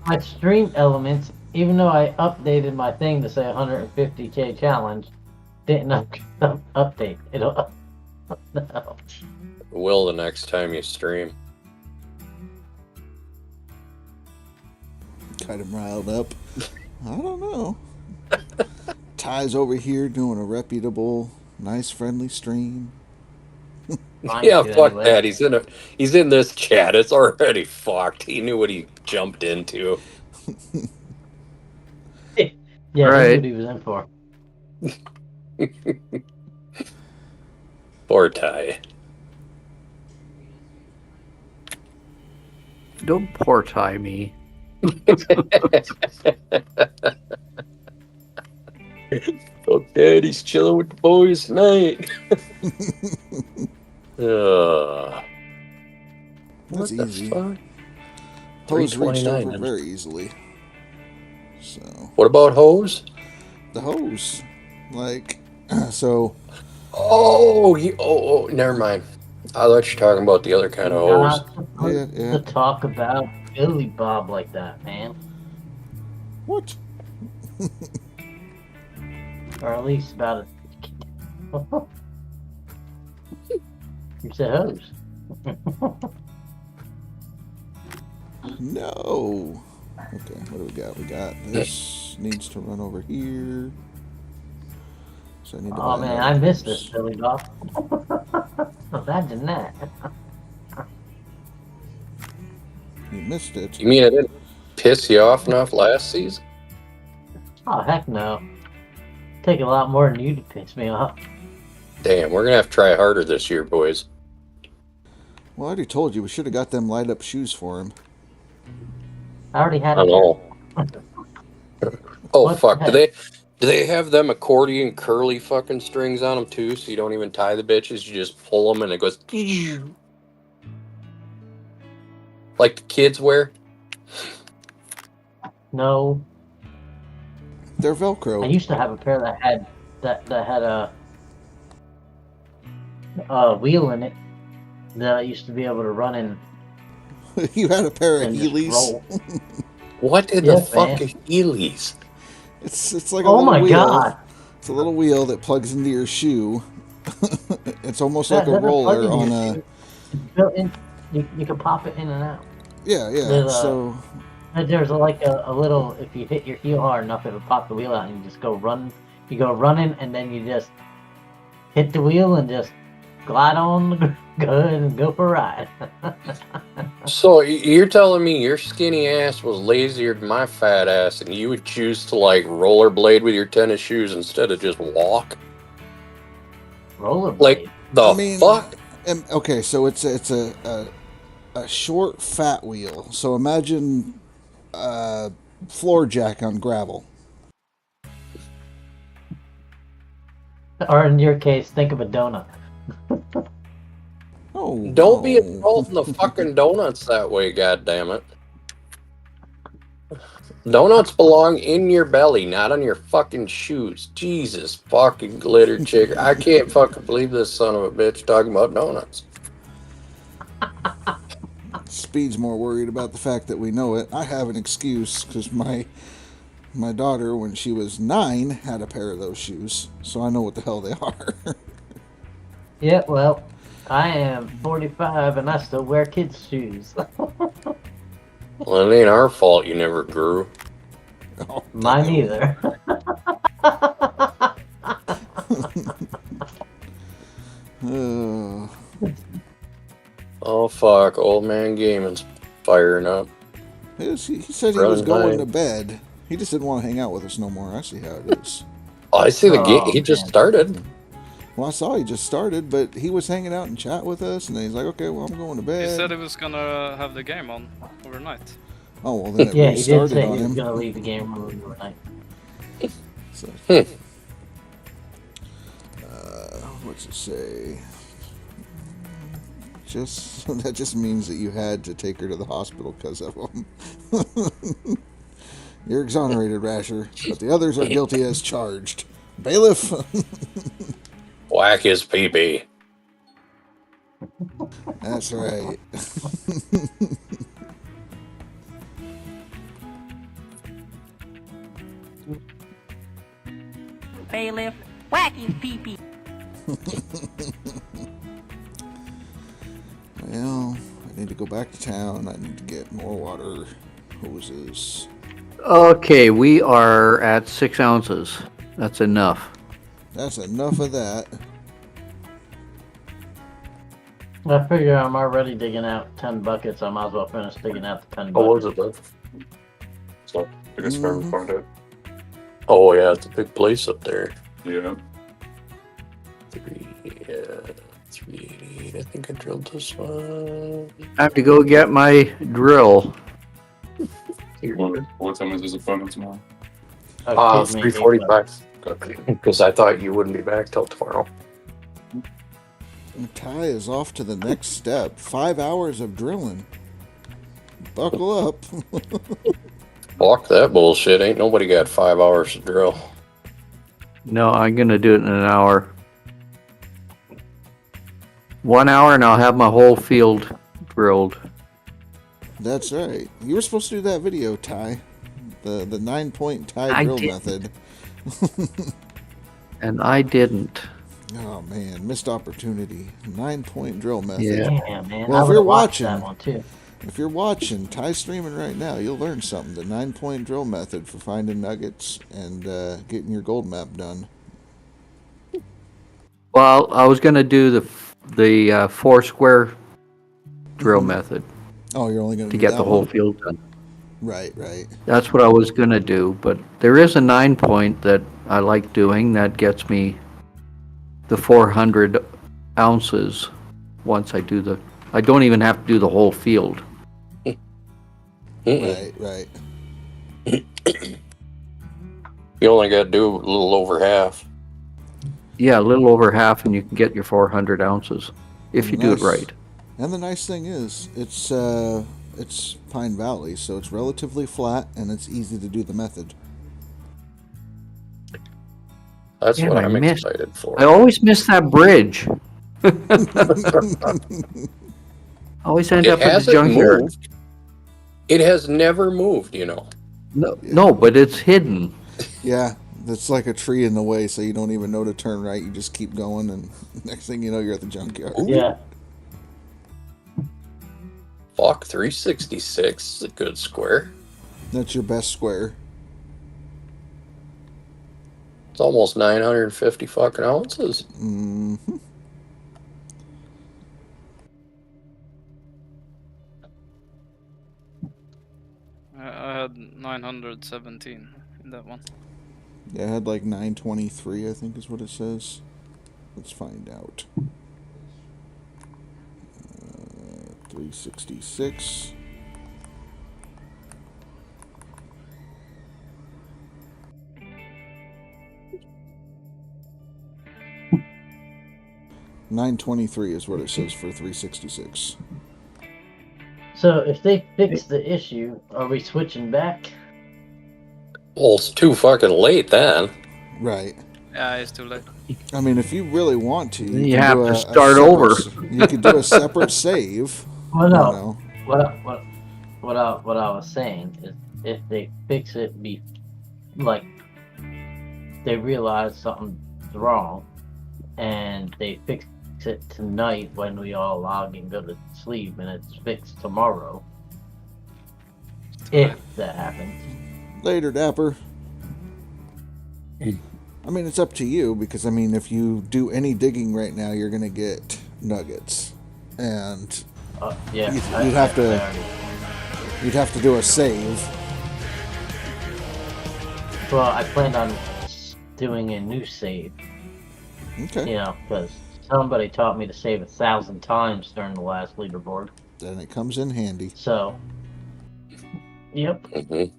my stream elements, even though I updated my thing to say 150k challenge, didn't update. It'll no. Will the next time you stream. Got him riled up. I don't know. Ty's over here doing a reputable, nice, friendly stream. Yeah, fuck that. He's in this chat. It's already fucked. He knew what he jumped into. Yeah, Right. he knew what he was in for. Poor Ty. Don't poor tie me. Fuck that. He's chilling with the boys tonight. That's What the easy. fuck? Hose reached 329 over then. very easily. So What about hose? the hose, like, so. Oh, never mind. I thought you were talking about the other kind of hose. Not to talk about Billy Bob like that, man. What? Or at least about it. You said hose. No. Okay, what do we got? We got this needs to run over here. So I need to Oh buy man, another I missed hose. this, Billy Bob. Imagine that. You missed it. You mean it didn't piss you off enough last season? Oh heck no. Take a lot more than you to piss me off. Damn, we're gonna have to try harder this year, boys. Well, I already told you we should have got them light up shoes for him. I already had I it. know. Oh What fuck! the Do they have them accordion curly fucking strings on them too? So you don't even tie the bitches, you just pull them and it goes. Like the kids wear. No. They're Velcro. I used to have a pair that had a wheel in it that I used to be able to run in. You had a pair of and just Heelys. roll. What in Yes, the fuck man. is Heelys? It's like a Oh little my wheel. God. It's a little wheel that plugs into your shoe. It's almost like a That doesn't plug roller in on your a. shoe. It's built in. You can pop it in and out. Yeah. So there's like a little. If you hit your heel hard enough, it'll pop the wheel out, and you just go run. You go running, and then you just hit the wheel and just glide on the good and go for a ride. So you're telling me your skinny ass was lazier than my fat ass, and you would choose to like rollerblade with your tennis shoes instead of just walk? Rollerblade. Like the fuck? Okay, so it's a short fat wheel. So imagine floor jack on gravel. Or in your case, think of a donut. Oh, Don't be involved in the fucking donuts that way, goddammit. Donuts belong in your belly, not on your fucking shoes. Jesus fucking glitter chick. I can't fucking believe this son of a bitch talking about donuts. Speed's more worried about the fact that we know it. I have an excuse because my daughter, when she was 9, had a pair of those shoes, so I know what the hell they are. Yeah, well, I am 45 and I still wear kids' shoes. Well, it ain't our fault you never grew. Oh, Mine either. Oh fuck, old man gaming's firing up. He said he was going to bed. He just didn't want to hang out with us no more. I see how it is. Oh, I see the game. He just started. Well, I saw he just started, but he was hanging out and chat with us, and then he's like, okay, well, I'm going to He bed. said he was gonna have the game on overnight. Oh, well, then it Yeah, he did restarted say on he was him. going to leave the game room overnight. So, What's it say? That just means that you had to take her to the hospital because of them. You're exonerated, Rasher, but the others are guilty as charged. Bailiff. Whack his PB. That's right. Bailiff, whack his pee-pee. Well, I need to go back to town. I need to get more water hoses. Okay, we are at 6 ounces. That's enough. That's enough of that. I figure I'm already digging out 10 buckets. I might as well finish digging out the 10 How buckets. was it, though? So, biggest farm we found out. Oh yeah, it's a big place up there. Yeah. 388. I think I drilled this one. I have to go get my drill. What time is his appointment tomorrow? 3:45. Because I thought you wouldn't be back till tomorrow. And Ty is off to the next step. 5 hours of drilling. Buckle up. Fuck that bullshit. Ain't nobody got 5 hours to drill. No, I'm going to do it in an hour. 1 hour and I'll have my whole field drilled. That's right. You were supposed to do that video, Ty. The 9-point Ty drill method. And I didn't. Oh man, missed opportunity. 9-point drill method. Yeah, man. Well, I if you're watched watching, that one too. if you're watching, Ty's streaming right now. You'll learn something. The 9-point drill method for finding nuggets and getting your gold map done. Well, I was going to do the 4 square drill method. Oh, you're only going to do get that the whole one? field done. Right, right. That's what I was going to do, but there is a 9-point that I like doing that gets me the 400 ounces once I do I don't even have to do the whole field. Right, right. You only got to do a little over half. Yeah, a little over half and you can get your 400 ounces if you do it right. And the nice thing is, it's Pine Valley, so it's relatively flat and it's easy to do the method. That's Damn, what I I'm missed- excited for. I always miss that bridge. Always end up at the hasn't junkyard. moved. It has never moved, you know. No, but it's hidden. Yeah, it's like a tree in the way, so you don't even know to turn right. You just keep going, and next thing you know, you're at the junkyard. Yeah. Fuck, 366 is a good square. That's your best square. It's almost 950 fucking ounces. Mm-hmm. I had 917 in that one. Yeah, I had like 923, I think is what it says. Let's find out. 366. $923 is what it says for 366. So if they fix the issue, are we switching back? Well, it's too fucking late then. Right. Yeah, it's too late. I mean, if you really want to, You can have do to a start separate- over. You could do a separate save. Well, you no. know. What I was saying is, if they fix it, like they realize something's wrong, and they fix it tonight when we all log and go to sleep, and it's fixed tomorrow. If that happens. Later, Dapper. I mean, it's up to you, because, I mean, if you do any digging right now, you're going to get nuggets. And Yeah, you'd have to do a save. Well, I planned on doing a new save. Okay. You know, because somebody taught me to save 1,000 times during the last leaderboard. Then it comes in handy. So, yep. Mm-hmm.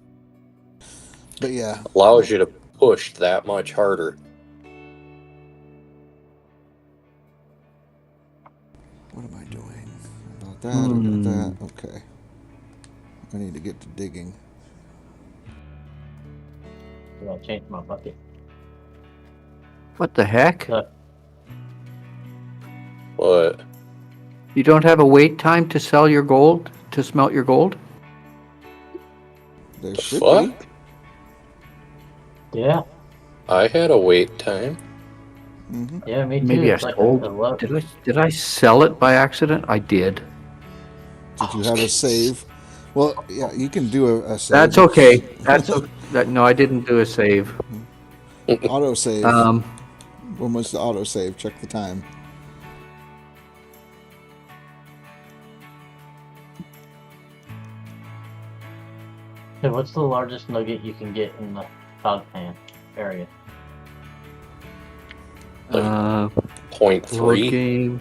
But yeah. Allows you to push that much harder. What am I doing? About that, about that. Okay. I need to get to digging. I'll change my bucket. What the heck? What? You don't have a wait time to sell your gold, to smelt your gold? There should Fuck? be. Yeah. I had a wait time. Mm-hmm. Yeah, me too. Maybe I It's like sold. Did I sell it by accident? I did. Did you have a save? Well, yeah, you can do a save. That's okay. No, I didn't do a save. Auto save. When was the auto save? Check the time. Hey, what's the largest nugget you can get in the hog pan area? 0.3. Game.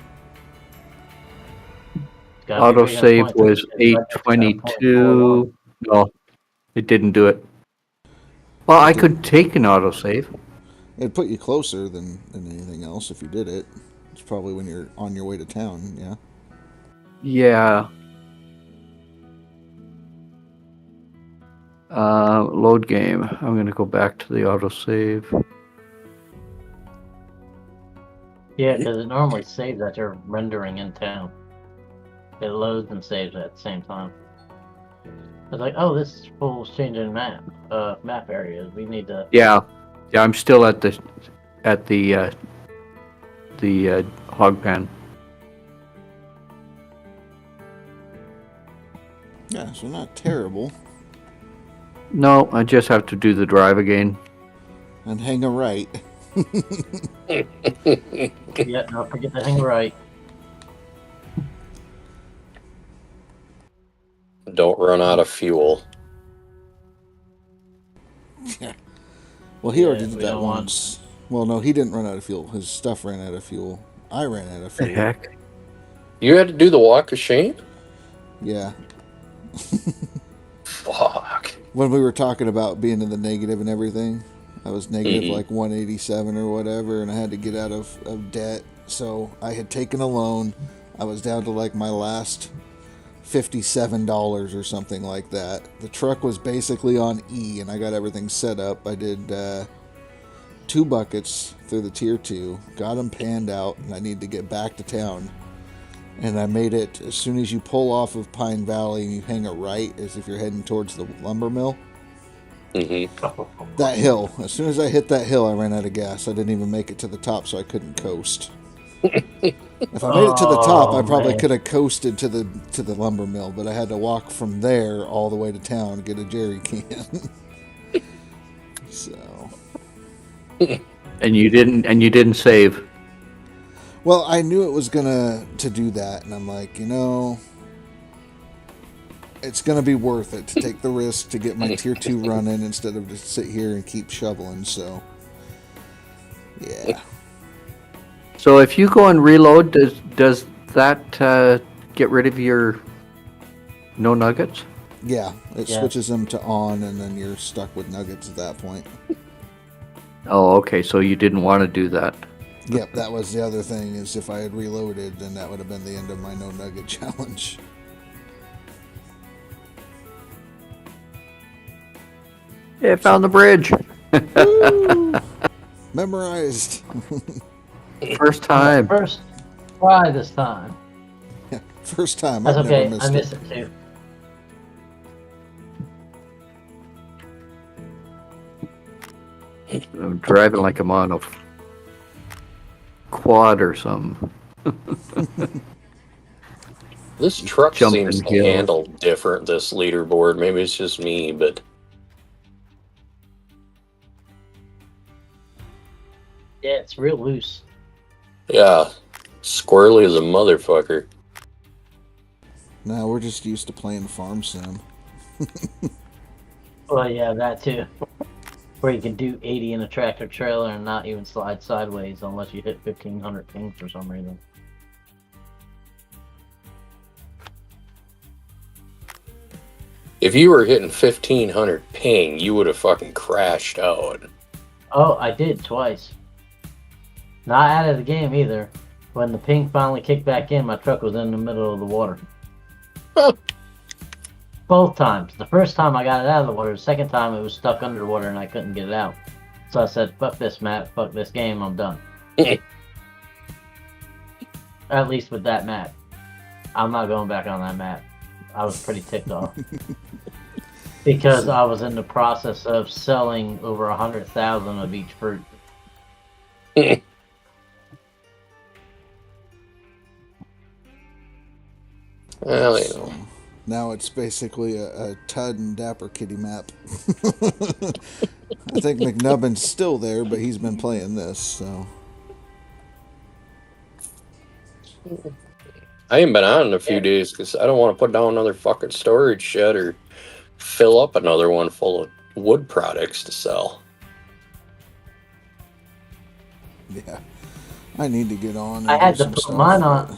Auto save was 822. No, it didn't do it. Well, I could take an auto save. It'd put you closer than anything else if you did it. It's probably when you're on your way to town, yeah? Yeah. Load game. I'm going to go back to the auto save. Yeah, because it normally saves that you're rendering in town. It loads and saves at the same time. It's like, oh, this fool's changing map areas. We need to. Yeah, I'm still at the hog pen. Yeah, so not terrible. No, I just have to do the drive again. And hang a right. Yeah, don't forget to hang right. Don't run out of fuel. Yeah. Well, he already did that once. Well, no, he didn't run out of fuel. His stuff ran out of fuel. I ran out of fuel. The heck? You had to do the walk of shame? Yeah. Fuck. When we were talking about being in the negative and everything, I was negative like 187 or whatever, and I had to get out of debt. So I had taken a loan. I was down to like my last $57 or something like that. The truck was basically on E, and I got everything set up. I did 2 buckets through the tier 2, got them panned out, and I need to get back to town. And I made it as soon as you pull off of Pine Valley and you hang a right as if you're heading towards the lumber mill. That hill. As soon as I hit that hill, I ran out of gas. I didn't even make it to the top, so I couldn't coast. If I made it to the top, I probably could have coasted to the lumber mill, but I had to walk from there all the way to town to get a jerry can. So. And you didn't save. Well, I knew it was gonna to do that, and I'm like, it's gonna be worth it to take the risk to get my tier 2 running instead of just sit here and keep shoveling. So, yeah. So if you go and reload, does that get rid of your no nuggets? Yeah, it switches them to on, and then you're stuck with nuggets at that point. Oh, okay. So you didn't want to do that. Yep, that was the other thing, is if I had reloaded, then that would have been the end of my no nugget challenge. Yeah, found the bridge. Memorized. First time. First try this time. Yeah, first time. That's I've okay. never missed I missed it too. I'm driving like I'm on a quad or something. This truck Jumping seems to hills. handle different, this leaderboard. Maybe it's just me, but Yeah, it's real loose. yeah, squirrely as a motherfucker. No, we're just used to playing farm sim. Well, yeah, that too. Where you can do 80 in a tractor trailer and not even slide sideways unless you hit 1500 ping for some reason. If you were hitting 1500 ping, you would have fucking crashed out. Oh, I did twice. Not out of the game either. When the ping finally kicked back in, my truck was in the middle of the water. Both times. The first time I got it out of the water, the second time it was stuck under the water and I couldn't get it out. So I said, fuck this map, fuck this game, I'm done. At least with that map. I'm not going back on that map. I was pretty ticked off. Because I was in the process of selling over 100,000 of each fruit. Well, you know. Now it's basically a Tud and Dapper Kitty map. I think McNubbin's still there, but he's been playing this, so. I ain't been on in a few days because I don't want to put down another fucking storage shed or fill up another one full of wood products to sell. Yeah. I need to get on. I had to put mine on.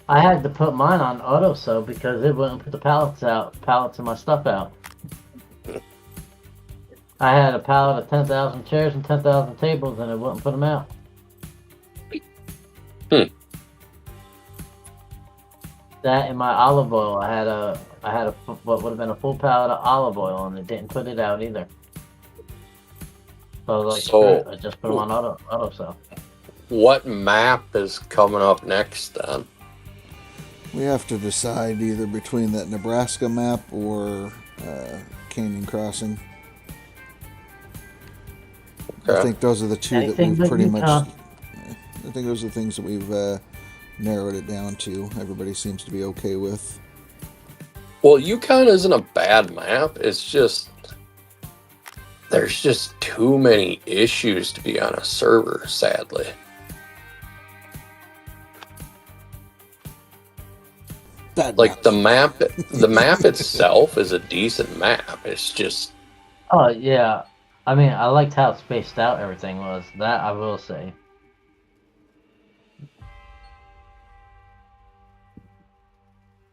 I had to put mine on auto sew because it wouldn't put the pallets of my stuff out. I had a pallet of 10,000 chairs and 10,000 tables, and it wouldn't put them out. That and my olive oil, I had a what would have been a full pallet of olive oil, and it didn't put it out either. So I was like, screw it, I just put them on auto sew. What map is coming up next then? We have to decide either between that Nebraska map or Canyon Crossing. Okay. I think those are the two that we've pretty much. I think those are the things that we've narrowed it down to. Everybody seems to be okay with. Well, Yukon isn't a bad map. It's just there's just too many issues to be on a server, sadly. Like the map itself is a decent map. It's just. Oh yeah, I mean, I liked how spaced out everything was. That I will say.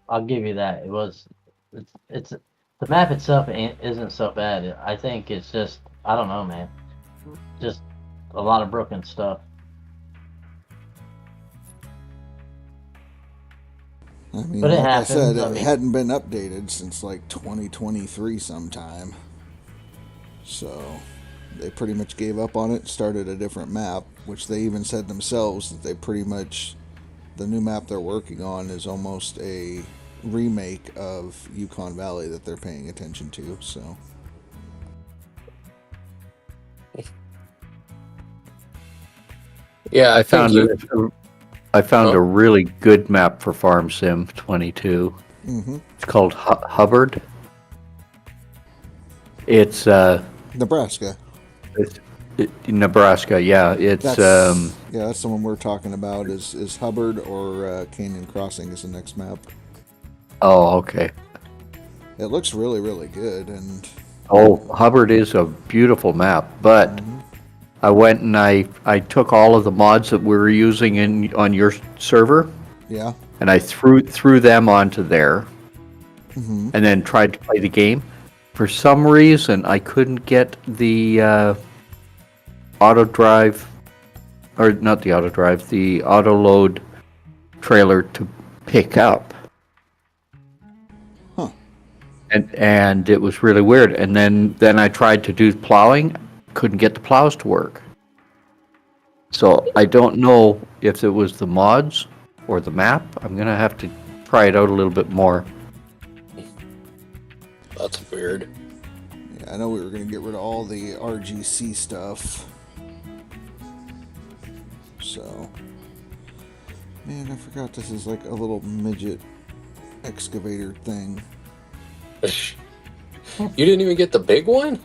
I'll give you that. It was. It's the map itself isn't so bad. I think it's just I don't know, man. Just a lot of broken stuff. I mean, but like I said, it hadn't been updated since like 2023 sometime. So they pretty much gave up on it, started a different map, which they even said themselves that they pretty much, the new map they're working on is almost a remake of Yukon Valley that they're paying attention to, so. Yeah, I found a really good map for Farm Sim 22. Mm-hmm. It's called Hubbard. It's Nebraska. Nebraska, yeah. It's that's the one we're talking about. Is Hubbard or Canyon Crossing is the next map. Oh, okay. It looks really, really good, and. Hubbard is a beautiful map, but. Mm-hmm. I went and I took all of the mods that we were using on your server. Yeah. And I threw them onto there. Mm-hmm. And then tried to play the game. For some reason, I couldn't get the auto drive, or not the auto drive, the auto load trailer to pick up. Huh. And it was really weird. And then I tried to do plowing. Couldn't get the plows to work. So I don't know if it was the mods or the map. I'm gonna have to try it out a little bit more. That's weird. Yeah, I know we were gonna get rid of all the RGC stuff. So, man, I forgot this is like a little midget excavator thing. You didn't even get the big one?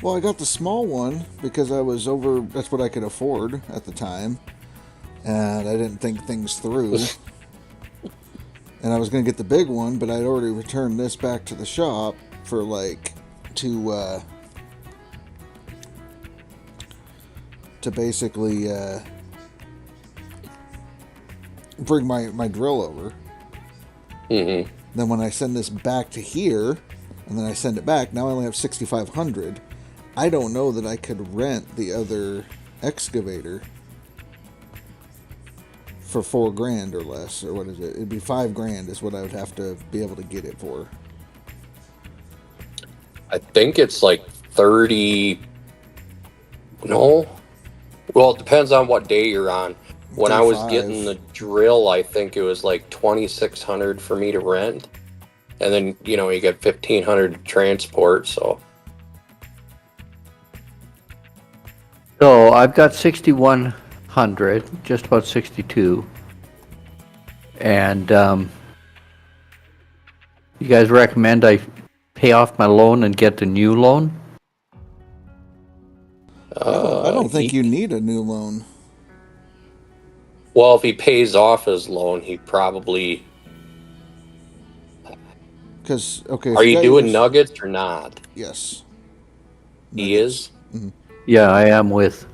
Well, I got the small one because I was over, that's what I could afford at the time. And I didn't think things through. And I was going to get the big one, but I'd already returned this back to the shop for to basically bring my drill over. Mm-hmm. Then when I send this back to here, and then I send it back, now I only have 6,500. I don't know that I could rent the other excavator for $4,000 or less, or what is it? It'd be $5,000 is what I would have to be able to get it for. I think it's like 30. No. Well, it depends on what day you're on. When I was 35. getting the drill, I think it was like 2,600 for me to rent, and then you get 1,500 to transport. So I've got 6,100, just about 62, and you guys recommend I pay off my loan and get the new loan? I don't think you need a new loan. Well, if he pays off his loan, he probably. Because okay, Are you doing nuggets or not? Yes. He is. Mm-hmm. Yeah, I am with.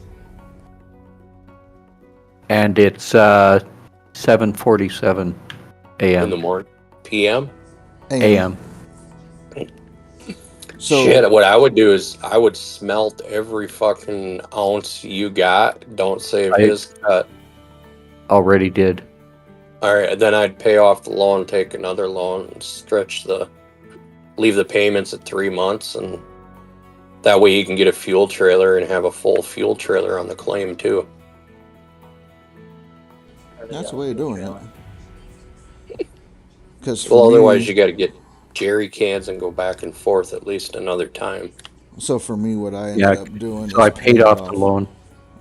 And it's 7:47 a.m. In the morning. PM. A.m. So shit, what I would do is I would smelt every fucking ounce you got. Don't save his cut. Already did. All right, then I'd pay off the loan, take another loan, and leave the payments at 3 months, and that way you can get a fuel trailer and have a full fuel trailer on the claim too. That's the way of doing it. Because otherwise you got to get jerry cans and go back and forth at least another time. So for me, what I ended up doing so is I paid off the loan.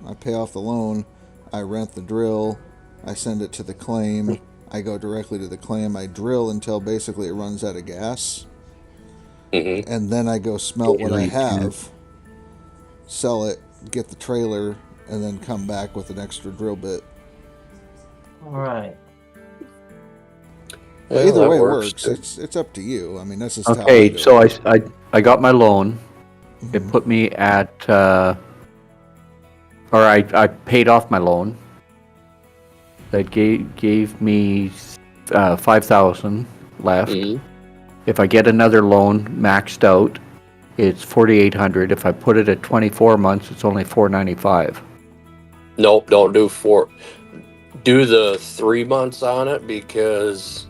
I pay off the loan. I rent the drill. I send it to the claim. I go directly to the claim. I drill until basically it runs out of gas. Mm-hmm. And then I go smelt what I have, sell it, get the trailer, and then come back with an extra drill bit. All right. Well, either way works. It's up to you. I mean, that's just how I Okay, do so it. I got my loan. Mm-hmm. It put me at, I paid off my loan. That gave me 5,000 left. Mm-hmm. If I get another loan maxed out, it's 4,800. If I put it at 24 months, it's only 495. Nope, don't do 4. Do the 3 months on it, because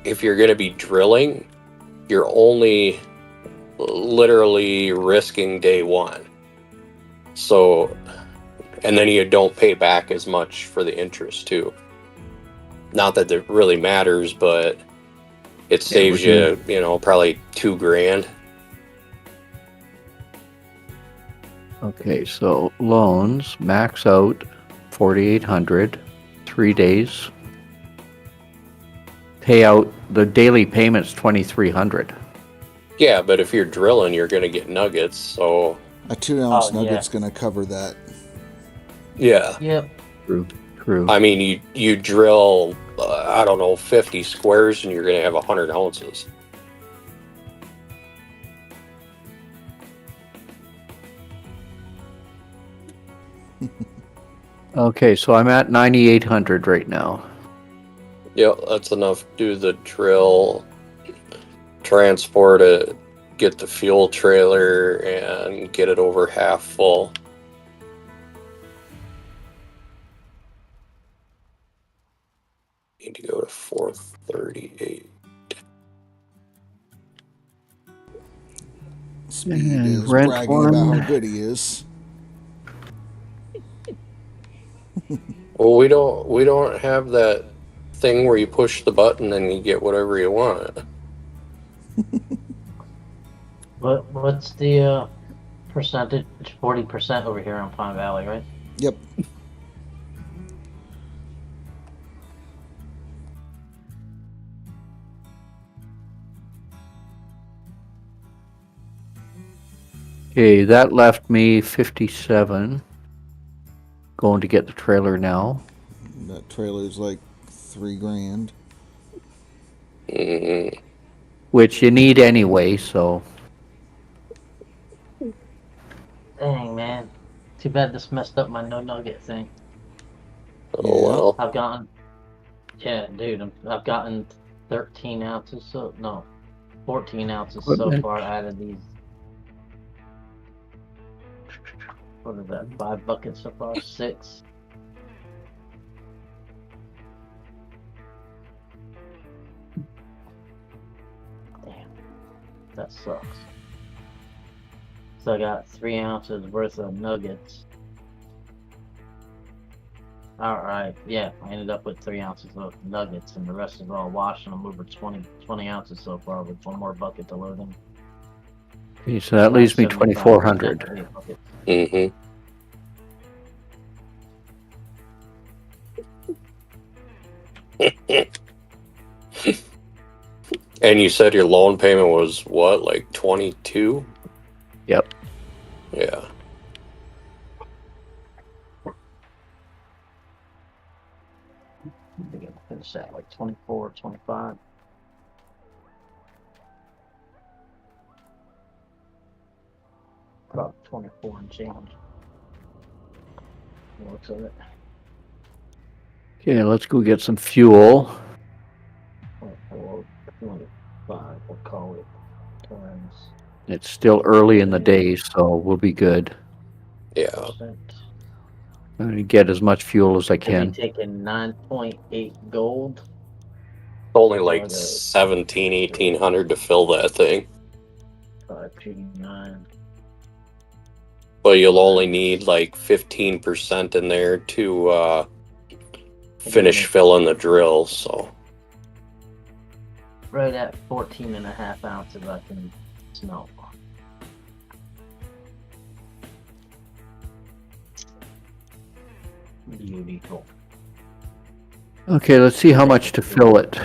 if you're going to be drilling, you're only literally risking day one. So, and then you don't pay back as much for the interest too. Not that it really matters, but it saves you, probably $2,000. Okay, so loans max out 4,800, 3 days. Payout, the daily payment's 2,300. Yeah, but if you're drilling, you're going to get nuggets, so... A 2-ounce nugget's going to cover that. Yeah. Yep. True. I mean, you drill, 50 squares, and you're going to have 100 ounces. Okay, so I'm at 9,800 right now. Yep, that's enough. Do the drill, transport it, get the fuel trailer, and get it over half full. Need to go to 438. Speed is bragging about how good he is. Well, we don't have that thing where you push the button and you get whatever you want. What's the percentage? 40% over here on Pine Valley, right? Yep. Okay, that left me 57. Going to get the trailer now. That trailer's like $3,000. Mm-hmm. Which you need anyway, so. Dang, man. Too bad this messed up my no nugget thing. Oh, well. I've gotten 13 ounces, 14 ounces so far out of these. What is that? 5 buckets so far? 6. That sucks. So I got 3 ounces worth of nuggets. Alright, yeah, I ended up with 3 ounces of nuggets, and the rest is all washed, and I'm over 20 ounces so far with 1 more bucket to load in. Okay, so that leaves me 2,400. Mm-hmm. And you said your loan payment was what, like 22? Yep. Yeah. I think I'm finish that like 24, 25. About 24 and change. Looks of it. Okay, let's go get some fuel. 24, 25, we'll call it times. It's still early in the day, so we'll be good. Yeah. I'm I'm gonna get as much fuel as I can. taking 9.8 gold. Only like 1800 to fill that thing. 529. But you'll only need like 15% in there to finish filling the drill, so. Right at 14.5 ounces I can smelt. Beautiful. Okay, let's see how much to fill it.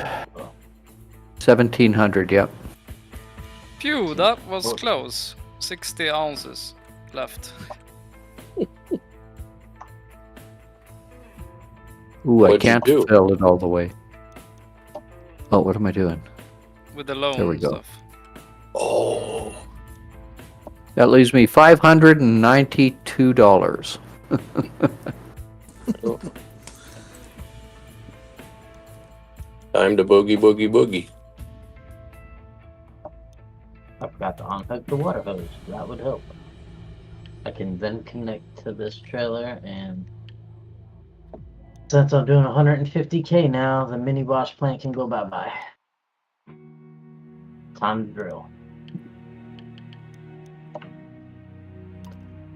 1,700, yep. Phew, that was close. 60 ounces left. Ooh, I can't fill it all the way. Oh, what am I doing? With the loan There we go. stuff. Oh. That leaves me $592. Time to boogie, boogie, boogie. I forgot to unhook the water hose. That would help. I can then connect to this trailer, and since I'm doing 150k now, the mini wash plant can go bye-bye. Time to drill.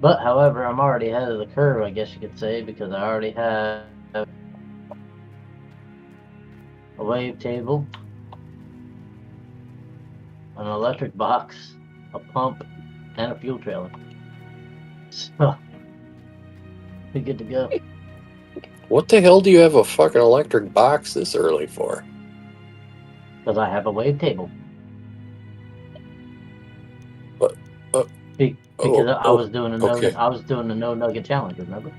But, however, I'm already ahead of the curve, I guess you could say, because I already have a wave table, an electric box, a pump, and a fuel trailer. So, be good to go. What the hell do you have a fucking electric box this early for? Because I have a wave table. Because I was doing a no nugget challenge, remember?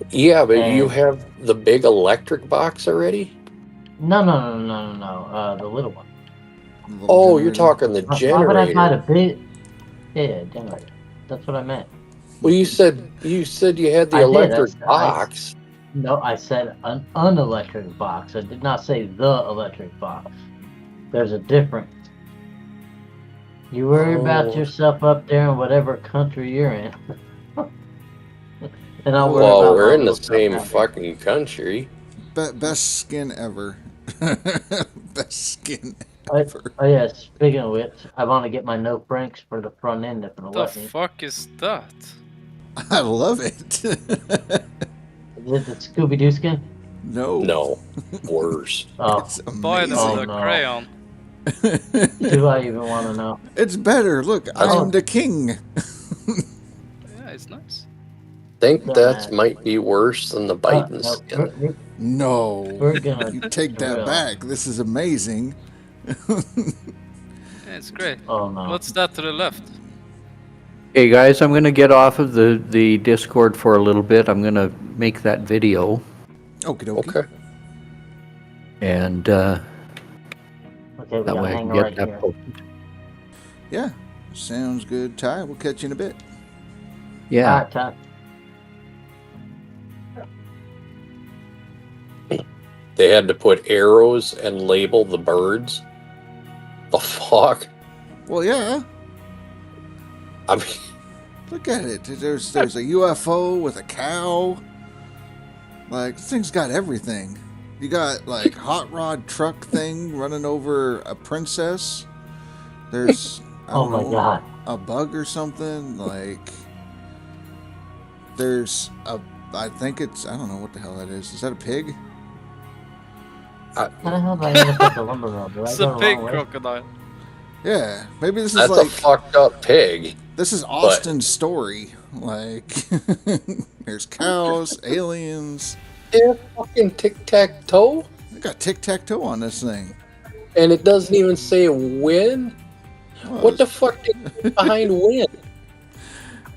Yeah, but you have the big electric box already? No. The little one. Oh, you're talking the generator. Why would I buy the big? Yeah, generator. That's what I meant. Well, you said you had the electric box. No, I said an unelectric box. I did not say the electric box. There's a difference. You worry about yourself up there in whatever country you're in. And I'll worry about we're in the same fucking country. Best skin ever. Best skin ever. Oh yeah, speaking of which, I want to get my no pranks for the front end if it'll let me. The fuck is that? I love it. Is it the Scooby-Doo skin? No. Worse. Oh. Buy them with a crayon. Do I even want to know? It's better. Look, I'm the king. Yeah, it's nice. Think that might be worse than the biting skin. No. We're gonna you take that back. This is amazing. Yeah, it's great. Oh no. What's that to the left? Hey guys, I'm gonna get off of the Discord for a little bit. I'm gonna make that video. Okay. And okay, that way I can get that posted. Yeah, sounds good. Ty, we'll catch you in a bit. Yeah. All right, Ty. They had to put arrows and label the birds. The fuck? Well, yeah. I mean, look at it. There's a UFO with a cow. Like, this thing's got everything. You got like hot rod truck thing running over a princess. There's I Oh don't my know, god. a bug or something. Like there's a I think it's I don't know what the hell that is. Is that a pig? How the hell did I end up at the lumber mill? Did I It's go a the wrong big way? crocodile. Yeah, maybe this is That's like a fucked up pig. this is But Austin's story. Like there's cows, aliens. they're fucking tic-tac-toe, I got tic-tac-toe on this thing. and it doesn't even say win. Well, What the fuck is behind win?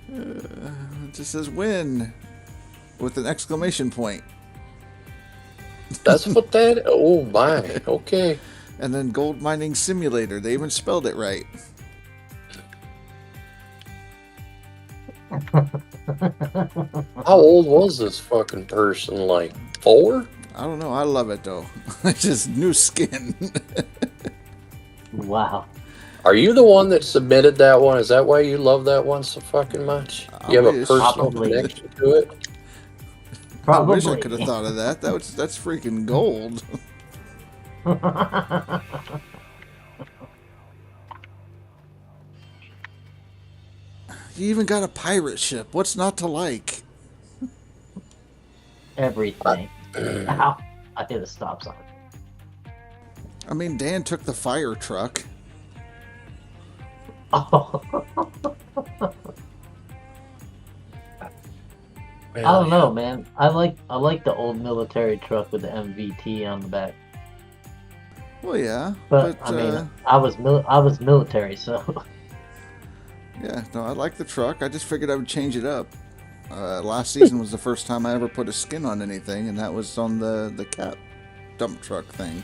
it just says win with an exclamation point. That's what that. Oh my. Okay. And then gold mining simulator. They even spelled it right. How old was this fucking person? Like 4? I don't know. I love it though. It's just new skin. Wow. Are you the one that submitted that one? Is that why you love that one so fucking much? You have a personal Probably. connection to it? I wish I Probably. could have thought of that. That's freaking gold. You even got a pirate ship. What's not to like? Everything. Ow. I hit a stop sign. I mean, Dan took the fire truck. Oh. I don't know, man. I like the old military truck with the MVT on the back. Well, yeah, But I mean, I was military, so yeah. No, I like the truck. I just figured I would change it up. Last season was the first time I ever put a skin on anything, and that was on the cat dump truck thing.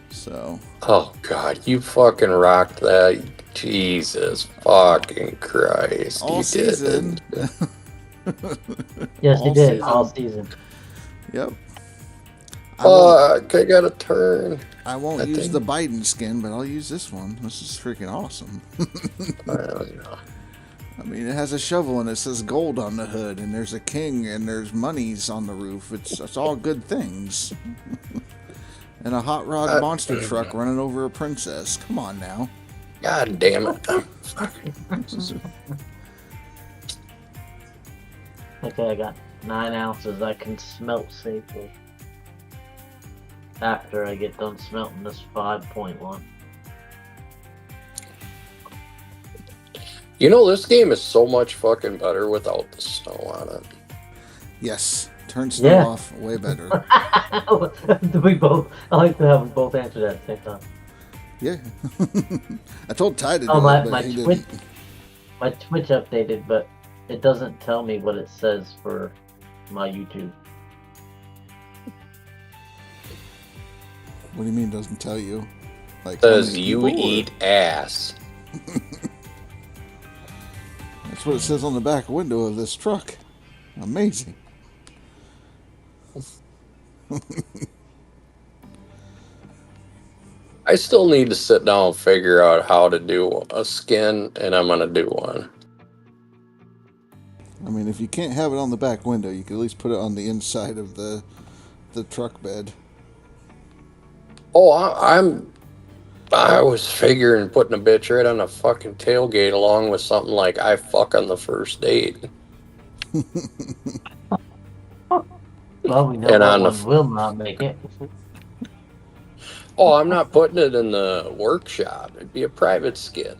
So. Oh god, you fucking rocked that. Jesus fucking Christ. All you season. yes, he All did season. all season. Yep. Fuck, I got a turn. I won't use the Biden skin, but I'll use this one. This is freaking awesome. I mean, it has a shovel and it says gold on the hood, and there's a king and there's monies on the roof. It's all good things. And a hot rod monster truck running over a princess. Come on now. God damn it. Okay, I got 9 ounces I can smelt safely. After I get done smelting this 5.1. You know, this game is so much fucking better without the snow on it. Yes. Turn snow off. Way better. We both. I like to have them both answer that at the same time. Yeah. I told Ty to do my, it, but my he Twitch, didn't. my Twitch updated, but it doesn't tell me what it says for my YouTube. What do you mean doesn't tell you? Like Says you eat ass. That's what it says on the back window of this truck. Amazing. I still need to sit down and figure out how to do a skin, and I'm gonna do one. I mean, if you can't have it on the back window, you could at least put it on the inside of the truck bed. Oh, I was figuring putting a bitch right on the fucking tailgate along with something like "I fuck on the first date." Well, we know And that on the one will not make it. Oh, I'm not putting it in the workshop. It'd be a private skin.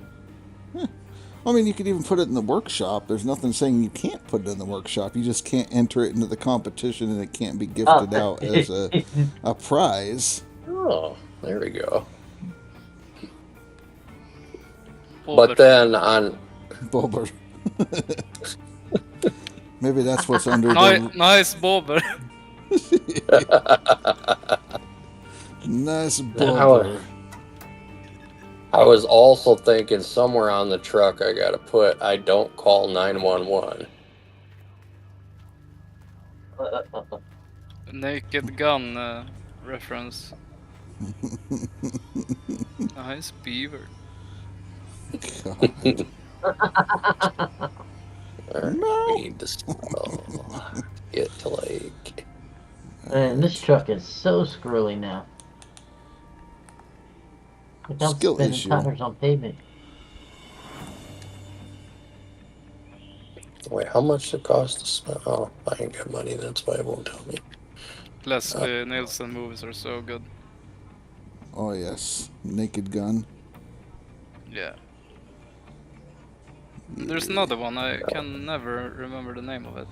I mean, you could even put it in the workshop. There's nothing saying you can't put it in the workshop. You just can't enter it into the competition, and it can't be gifted out as a prize. Oh, there we go. Bobber. But then on Bobber. Maybe that's what's under Nice bobber. Nice bobber. I was also thinking somewhere on the truck I gotta put "I don't call 911." Naked Gun reference. Nice beaver. God. We need to get to like. Man, this truck is so screwy now. Like I'm Skill spinning issue. tires on pavement. Wait, how much does it cost to smell? Oh, I ain't got money. That's why it won't tell me. Leslie Nielsen movies are so good. Oh yes, Naked Gun. Yeah. There's another one. I can never remember the name of it.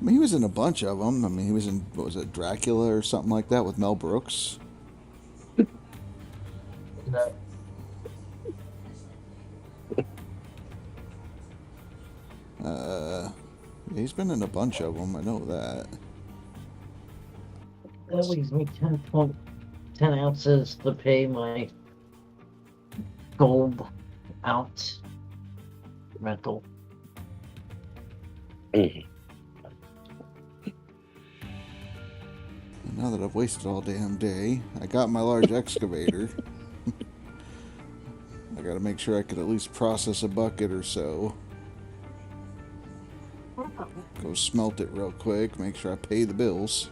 I mean, he was in a bunch of them. I mean, he was in, what was it, Dracula or something like that with Mel Brooks. No. Yeah, he's been in a bunch of them. I know that. That leaves me 10 ounces to pay my gold ounce rental. Now that I've wasted all damn day, I got my large excavator. I gotta make sure I could at least process a bucket or so. Go smelt it real quick, make sure I pay the bills.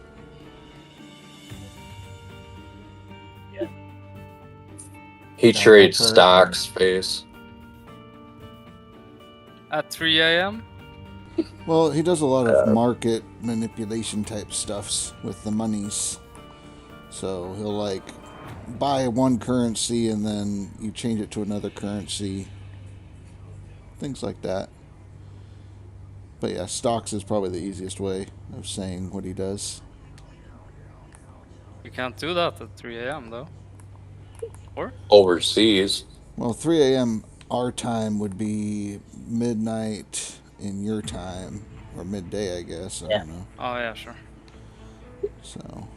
He trades stock space. At 3 a.m.? Well, he does a lot of market manipulation type stuffs with the monies. So he'll like buy one currency and then you change it to another currency. Things like that. But yeah, stocks is probably the easiest way of saying what he does. You can't do that at 3 a.m. though. Or? Overseas. Well, 3 a.m. our time would be midnight in your time. Or midday, I guess. I don't know. Oh, yeah, sure. So.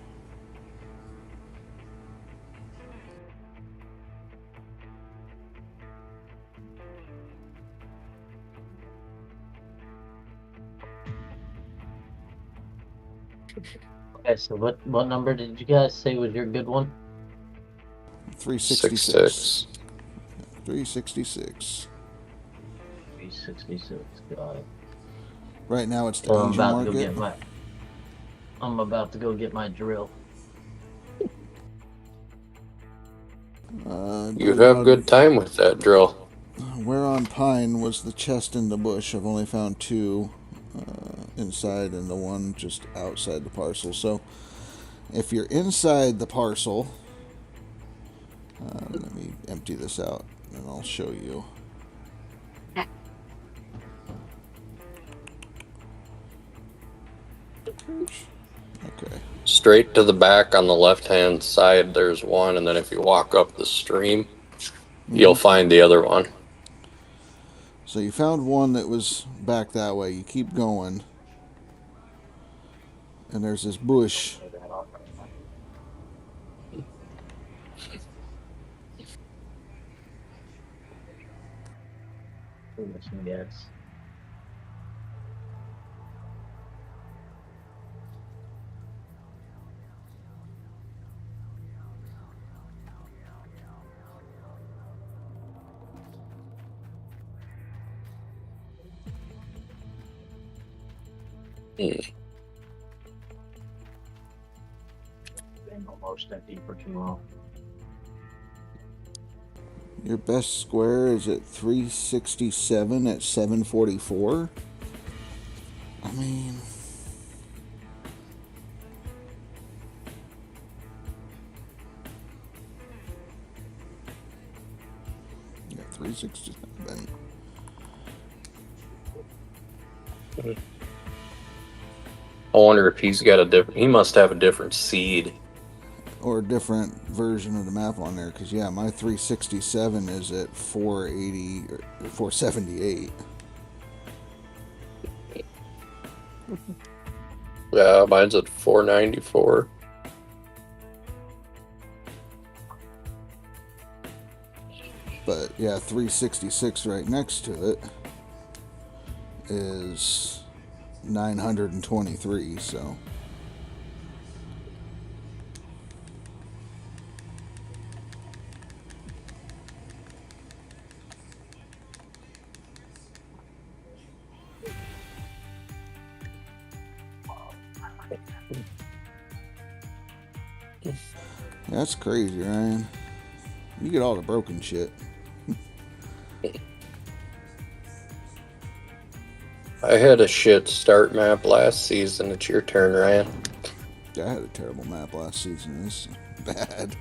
Okay, so what number did you guys say was your good one? 366. 366. 366, got it. Right now it's the So Asian market. I'm about to go get my drill. You have good time with that drill. Where on Pine was the chest in the bush? I've only found two inside and the one just outside the parcel. So if you're inside the parcel, let me empty this out and I'll show you. Okay. Straight to the back on the left-hand side, there's one, and then if you walk up the stream, you'll find the other one. So you found one that was back that way. You keep going, and there's this bush. Yes. Been almost empty for too long. Your best square is at 367 at 744. I mean, yeah, 367. I wonder if he's got a different. He must have a different seed. Or a different version of the map on there, because yeah, my 367 is at 480 or 478. Yeah, mine's at 494. But yeah, 366 right next to it is 923, so. That's crazy, Ryan. You get all the broken shit. I had a shit start map last season. It's your turn, Ryan. I had a terrible map last season. It's bad.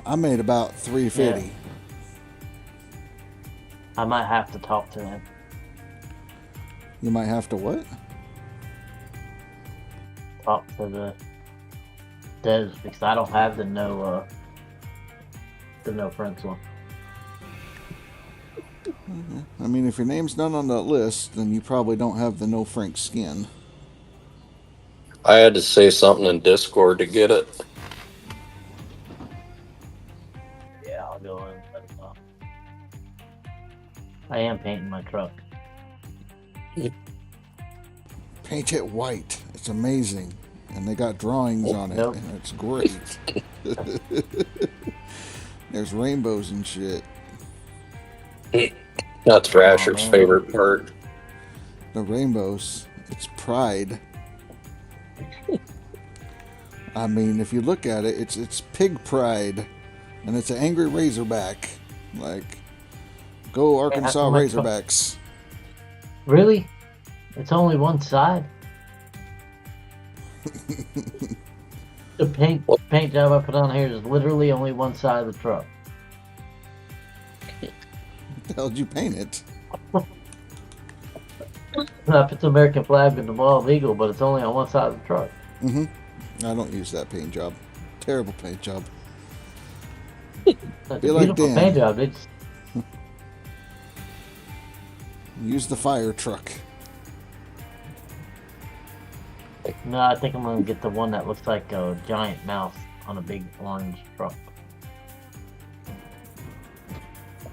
I made about 350. Yeah. I might have to talk to him. You might have to what? Talk to the Des because I don't have the no friends one. I mean, if your name's not on that list, then you probably don't have the no Frank skin. I had to say something in Discord to get it. Yeah, I'll go in. But, I am painting my truck. Paint it white. It's amazing. And they got drawings on it. Nope. And it's great. There's rainbows and shit. That's Rasher's favorite part. The rainbows. It's pride. I mean, if you look at it, it's pig pride. And it's an angry Razorback. Like, go Arkansas Razorbacks. Really? It's only one side? The paint job I put on here is literally only one side of the truck. What the hell did you paint it? I put the American flag with the bald eagle, but it's only on one side of the truck. Mm-hmm. I don't use that paint job. Terrible paint job. That's Be a like beautiful Dan. paint job. It's Use the fire truck. No, I think I'm gonna get the one that looks like a giant mouse on a big orange truck.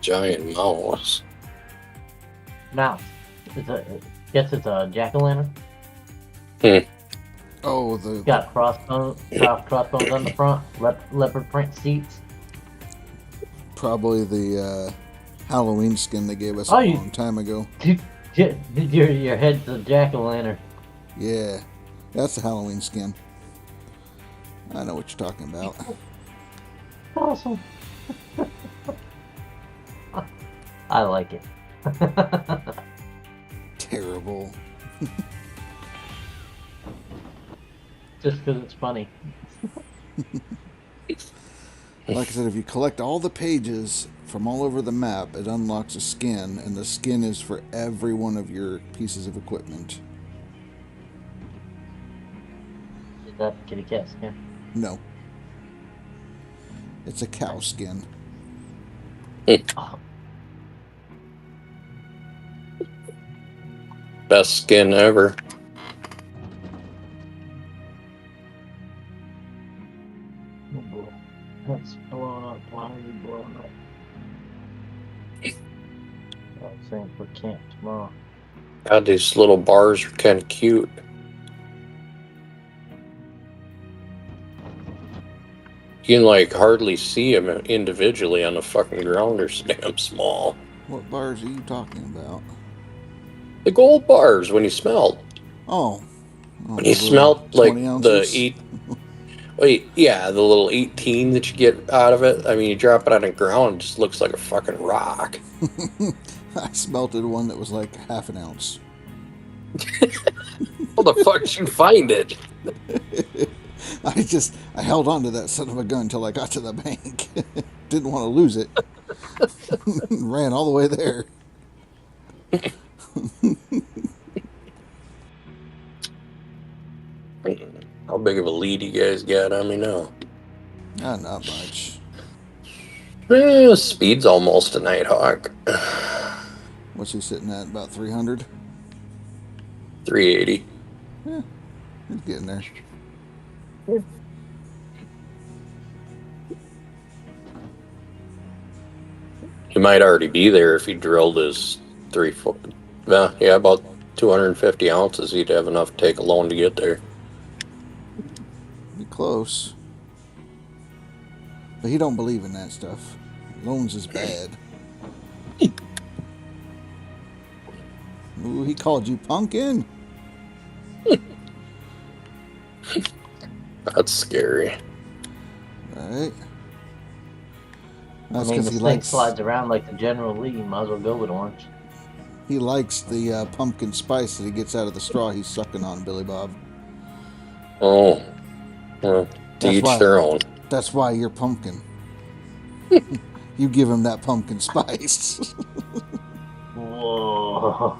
Giant mouse. Mouse. Guess it's a jack-o'-lantern. Oh, It's got crossbones on the front, leopard print seats. Probably the Halloween skin they gave us a long time ago. Your head's a jack-o'-lantern. Yeah, that's the Halloween skin. I know what you're talking about. Awesome. I like it. Terrible. Just because it's funny. Like I said, if you collect all the pages from all over the map, it unlocks a skin, and the skin is for every one of your pieces of equipment. Is that kitty cat skin? No. It's a cow skin. Oh, Best skin ever. boy. That's blowing up. Why are you blowing up? I'm saying for camp tomorrow. God, these little bars are kind of cute. You can like hardly see them individually on the fucking ground. They're so damn small. What bars are you talking about? The gold bars when you smelt. Oh. When you smelt like 20 the ounces? wait, yeah, the little 18 that you get out of it. I mean, you drop it on the ground, it just looks like a fucking rock. I smelted one that was like half an ounce. How the fuck did you find it? I held on to that son of a gun until I got to the bank. Didn't want to lose it. Ran all the way there. How big of a lead you guys got on me now? Not much. Speed's almost a Nighthawk. What's he sitting at? About 300? 380. Yeah, he's getting there. He might already be there if he drilled his 3 foot. Yeah, about 250 ounces. He'd have enough to take a loan to get there. Be close. But he don't believe in that stuff. Loans is bad. Ooh, he called you pumpkin. That's scary. Right. I That's mean, because this he thing likes slides around like the General Lee. You might as well go with orange. he likes the pumpkin spice that he gets out of the straw he's sucking on, Billy Bob. Oh, well, to each their own. That's why you're pumpkin. You give him that pumpkin spice. Whoa.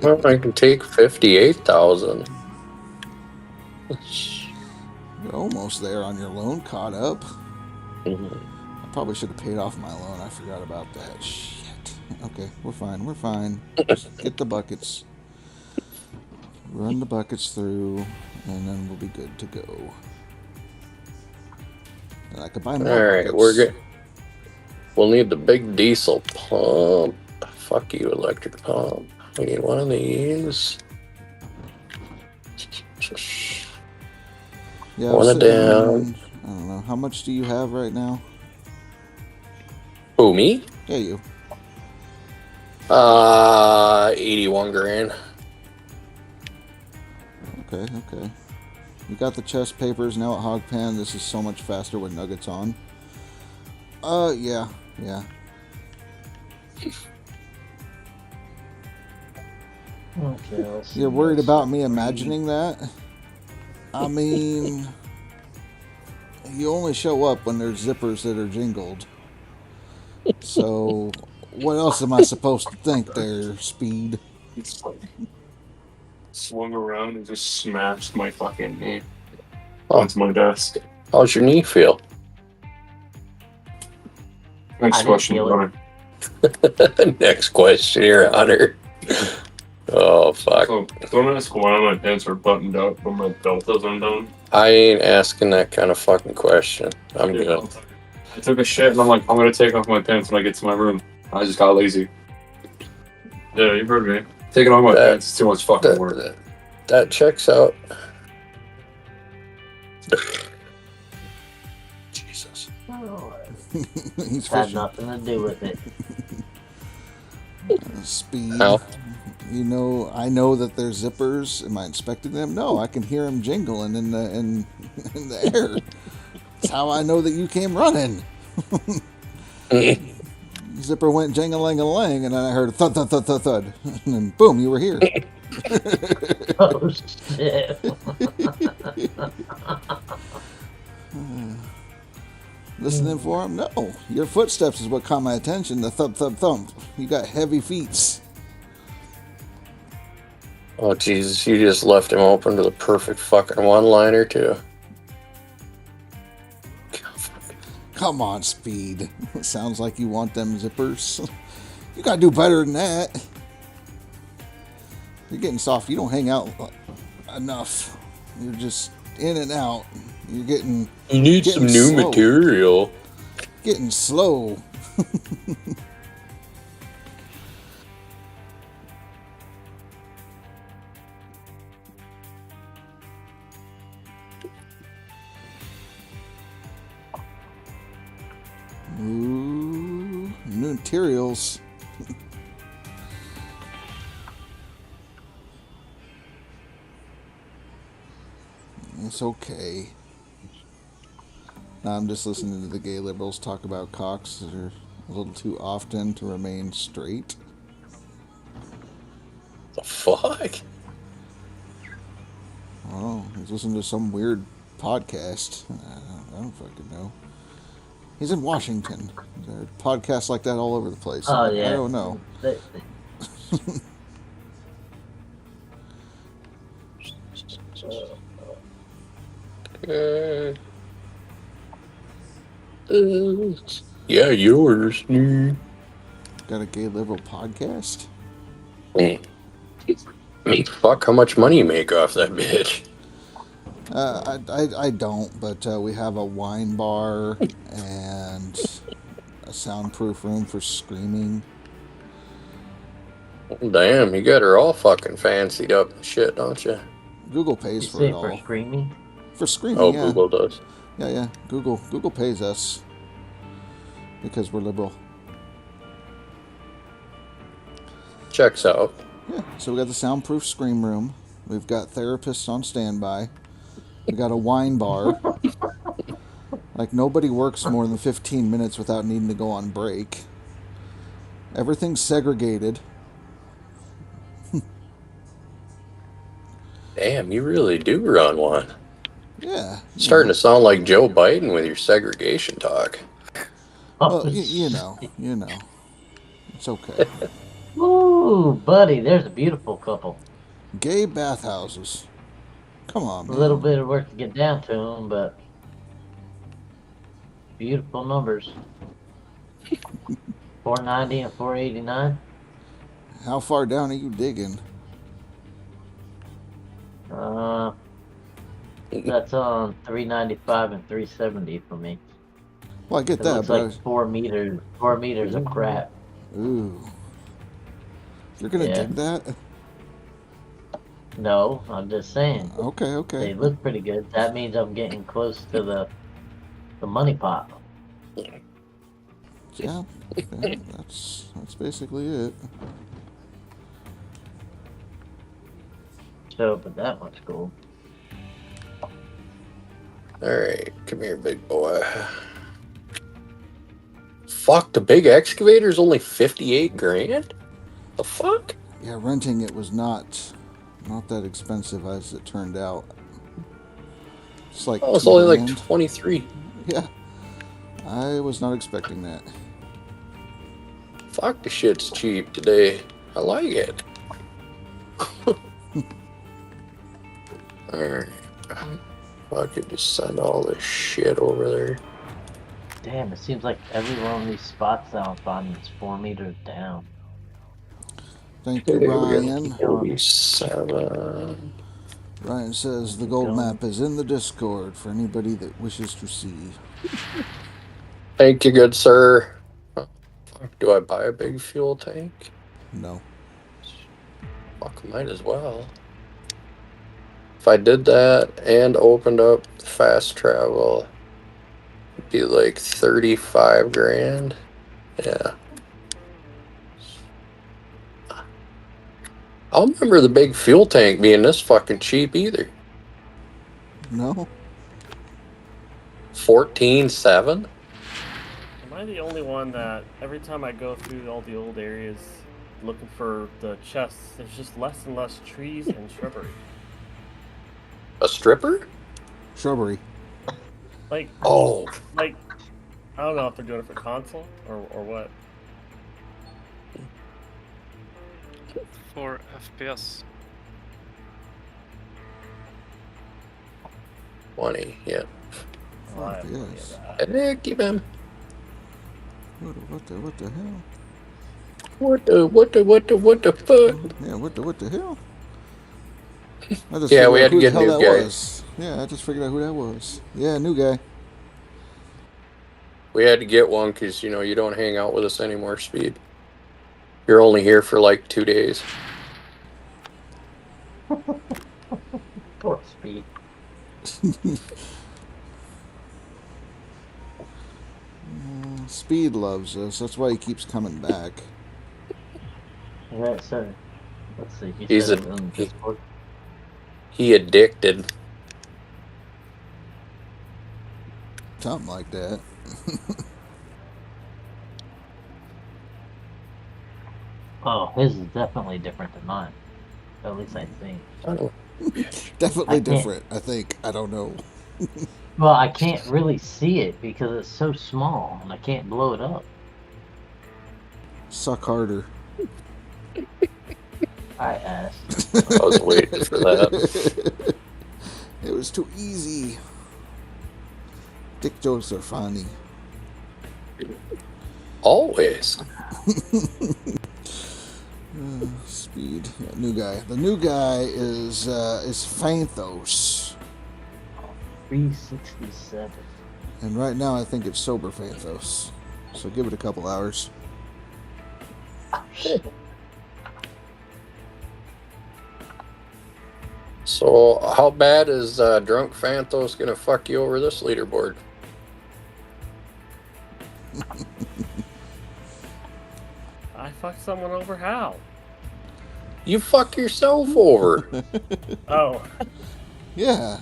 Well, I can take 58,000. You're almost there on your loan, caught up. Mm-hmm. I probably should have paid off my loan. I forgot about that. Shit. Okay, we're fine. We're fine. Just get the buckets. Run the buckets through, and then we'll be good to go. And I could buy more. All right, buckets. we're good. We'll need the big diesel pump. Fuck you, electric pump. We need one of these. Yeah, one sitting, down. I don't know. How much do you have right now? Who, me? Yeah, you. 81 grand. Okay. You got the chest papers now at Hogpan. This is so much faster with nuggets on. Yeah. Okay, You're worried about me imagining that? I mean, you only show up when there's zippers that are jingled. So, what else am I supposed to think there, Speed? It's like swung around and just smashed my fucking knee onto my desk. How's your knee feel? Next question, Hunter. Next question here, Hunter. Oh, fuck. So, don't ask why my pants are buttoned up when my belt is undone. I ain't asking that kind of fucking question. I'm good. I took a shit and I'm like, I'm gonna take off my pants when I get to my room. I just got lazy. Yeah, you heard me. Taking off my pants is too much fucking work. That checks out. Jesus. He's had nothing to do with it. Speed. How? You know, I know that they're zippers. Am I inspecting them? No, I can hear them jingling in the air. That's how I know that you came running. Zipper went jing-a-ling-a-ling, and then I heard a thud, thud, thud, thud, thud. And then, boom, you were here. Oh, shit. Listening for him? No. Your footsteps is what caught my attention. The thump, thump, thump. You got heavy feet. Oh, Jesus, you just left him open to the perfect fucking one-liner, too. Come on, Speed. It sounds like you want them zippers. You gotta do better than that. You're getting soft. You don't hang out enough. You're just in and out. You're getting... You need some new material. Getting slow. Ooh, new materials. It's okay. I'm just listening to the gay liberals talk about cocks that are a little too often to remain straight. The fuck? Oh, he's listening to some weird podcast. I don't fucking know. He's in Washington. There are podcasts like that all over the place. Oh, yeah. I don't know. Yeah, yours. Got a gay liberal podcast? Fuck, how much money you make off that bitch? I don't, but we have a wine bar and a soundproof room for screaming. Damn, you got her all fucking fancied up and shit, don't you? Google pays for it all. For screaming? For screaming, Oh, yeah. Google does. Yeah. Google pays us because we're liberal. checks out. Yeah, so we got the soundproof scream room. We've got therapists on standby. We got a wine bar. Like, nobody works more than 15 minutes without needing to go on break. Everything's segregated. Damn, you really do run one. Yeah. Starting to sound like Joe Biden with your segregation talk. Well, you know. It's okay. Ooh, buddy, there's a beautiful couple. Gay bathhouses. Come on, man. A little bit of work to get down to them, but beautiful numbers. 490 and 489. How far down are you digging? That's on 395 and 370 for me. Well, I get It that, looks but like 4 meters. 4 meters of crap. Ooh. You're gonna dig that? No, I'm just saying. Okay. They look pretty good. That means I'm getting close to the money pot. Yeah, that's basically it. So, but that much gold. Alright, come here, big boy. Fuck, the big excavator's only 58 grand? The fuck? Yeah, renting it was not that expensive as it turned out. It's like Oh, it's $2 only grand. like 23. Yeah. I was not expecting that. Fuck, the shit's cheap today. I like it. Alright. I could just send all this shit over there. Damn, it seems like every one of these spots that I'm finding is 4 meters down. Thank you, Ryan. 47. Ryan says the gold map is in the Discord for anybody that wishes to see. Thank you, good sir. Do I buy a big fuel tank? No. Fuck, might as well. If I did that and opened up fast travel, it'd be like 35 grand. Yeah. I don't remember the big fuel tank being this fucking cheap either. No. 14.7. Am I the only one that every time I go through all the old areas looking for the chests, there's just less and less trees and shrubbery? A stripper? Shrubbery. Like, oh, like, I don't know if they're doing it for console or what. For FPS. 20, yeah. Oh, yes. Heck, give him. What the hell? What the fuck? Yeah, what the hell? Yeah, we had to get a new guy. Was. Yeah, I just figured out who that was. Yeah, new guy. We had to get one because, you know, you don't hang out with us anymore, Speed. You're only here for like 2 days. Poor Speed. Speed loves us. That's why he keeps coming back. Yeah, so let's see. He addicted. Something like that. Oh, his is definitely different than mine. At least I think. Definitely different, I think. I don't know. Well, I can't really see it because it's so small and I can't blow it up. Suck harder. I asked. I was waiting for that. It was too easy. Dick jokes are funny. Always. Speed. Yeah, new guy. The new guy is Phanthos. 367. And right now I think it's sober Phanthos. So give it a couple hours. So, how bad is drunk Phanthos gonna fuck you over this leaderboard? I fucked someone over how? You fuck yourself over. Oh. Yeah.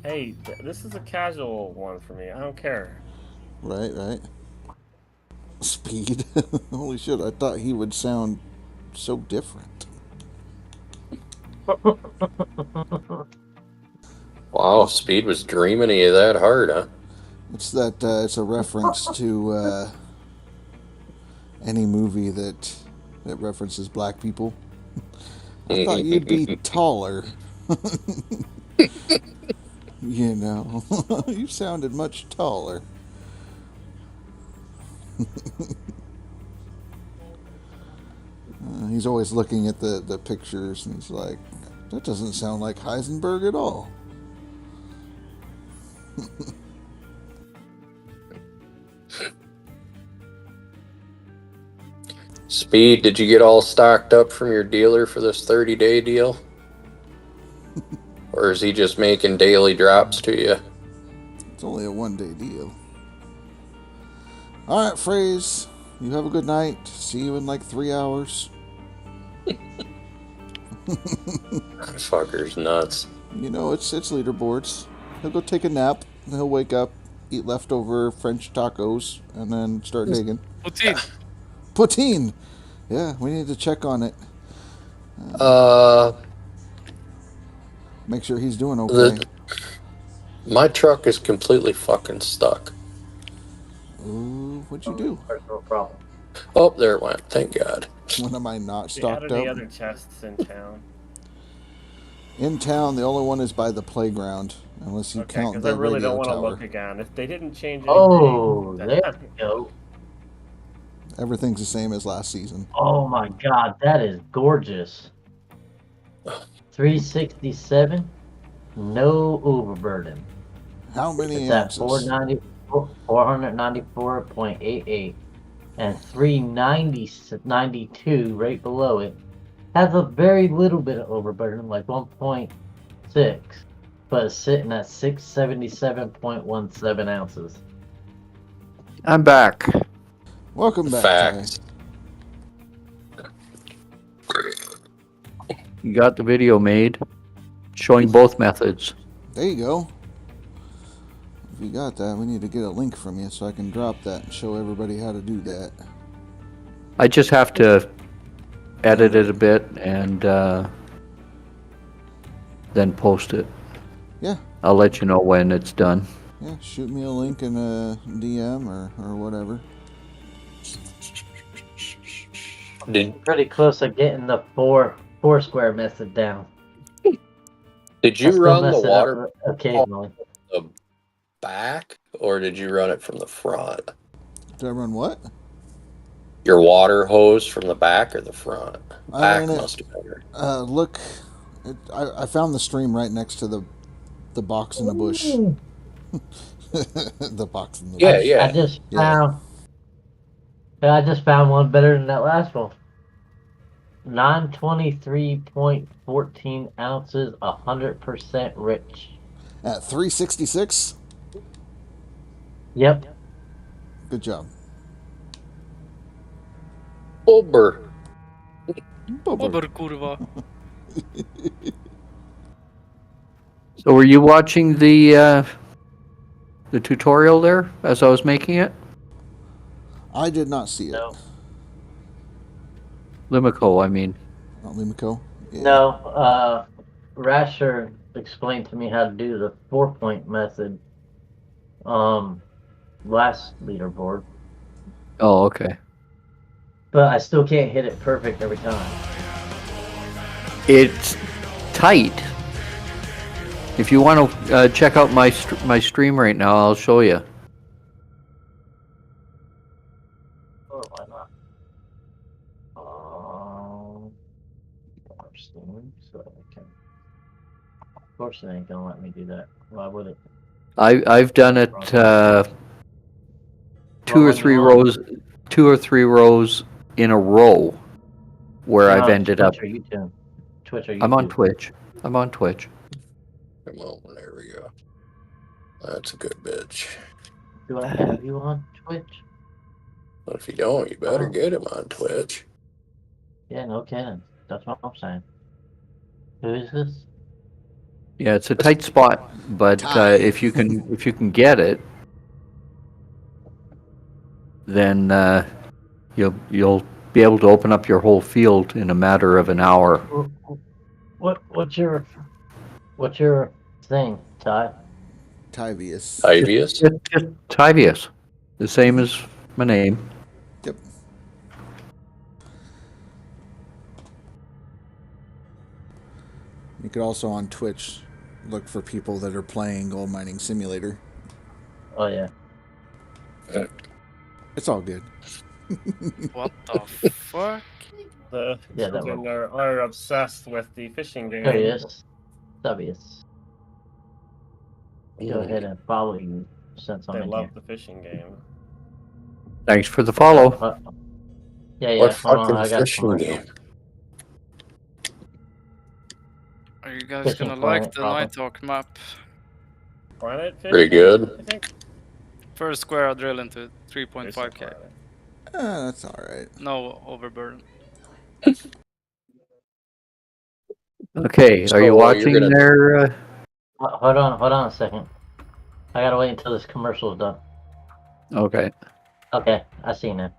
Hey, this is a casual one for me. I don't care. Right. Speed. Holy shit, I thought he would sound so different. Wow, Speed was dreaming of you that hard, huh? It's that it's a reference to any movie that references black people. I thought you'd be taller. You know, you sounded much taller. He's always looking at the pictures and he's like, that doesn't sound like Heisenberg at all. Speed, did you get all stocked up from your dealer for this 30-day deal? Or is he just making daily drops to you? It's only a one-day deal. All right, Phrase. You have a good night. See you in like 3 hours. Fucker's nuts. You know, it's leaderboards. He'll go take a nap. And he'll wake up, eat leftover French tacos, and then start digging. Poutine. Poutine. Yeah, we need to check on it. Make sure he's doing okay. My truck is completely fucking stuck. Ooh, what'd you do? No problem. Oh, there it went. Thank God. When am I not They stocked added up? the other chests in town. In town, the only one is by the playground, unless you count Because the I really radio don't want to tower. look again. If they didn't change anything... Oh, there we go. Everything's the same as last season. Oh my god, that is gorgeous. 367, no overburden. How many it's ounces? At 494.88 and 392 right below it. Has a very little bit of overburden, like 1.6, but it's sitting at 677.17 ounces. I'm back. Welcome back. Facts. You got the video made showing both methods. There you go. If you got that, we need to get a link from you so I can drop that and show everybody how to do that. I just have to edit it a bit and then post it. Yeah. I'll let you know when it's done. Yeah, shoot me a link in a DM or whatever. Pretty close to getting the Foursquare method down. Did you run the water occasionally? From the back, or did you run it from the front? Did I run what? Your water hose from the back or the front? I Back ran must have been. Look, I found the stream right next to the box in the bush. The box in the bush. Yeah. I just found one better than that last one. 923.14 ounces, 100% rich. At 366? Yep. Good job. Bobber. Kurva. So were you watching the tutorial there as I was making it? I did not see it. No. Limico, I mean. Oh, Limico? Yeah. No, Rasher explained to me how to do the 4-point method last leaderboard. Oh, okay. But I still can't hit it perfect every time. It's tight. If you want to check out my stream right now, I'll show you. Oh, why not? So I can. Of course, it ain't gonna let me do that. Why would it? I've done it two or three rows in a row where I've ended up. Twitch or YouTube? Twitch or YouTube? I'm on Twitch. I'm on Twitch. Come on, there we go. That's a good bitch. Do I have you on Twitch? Well, if you don't, you better get him on Twitch. Yeah, no kidding. That's what I'm saying. Who is this? Yeah, it's a tight spot, but if you can get it, then you'll be able to open up your whole field in a matter of an hour. What's your thing, Ty? Tivius. Tivius? Just Tivius, the same as my name. Yep. You could also on Twitch look for people that are playing Gold Mining Simulator. Oh yeah. It's all good. What the fuck? The Yeah, that children are obsessed with the fishing game. There he is. Tivius. Go ahead and follow you since I'm They in love here. the fishing game. Thanks for the follow. Yeah. What Hold on, fucking I got fishing game? Are you guys Fishing gonna planet, like the probably. Nighthawk map? Planet fishing? Pretty good. I think First square I drill into 3.5k. That's alright. No overburden. Okay, are So you you're watching gonna- there? Hold on a second. I gotta wait until this commercial is done. Okay. Okay, I see now.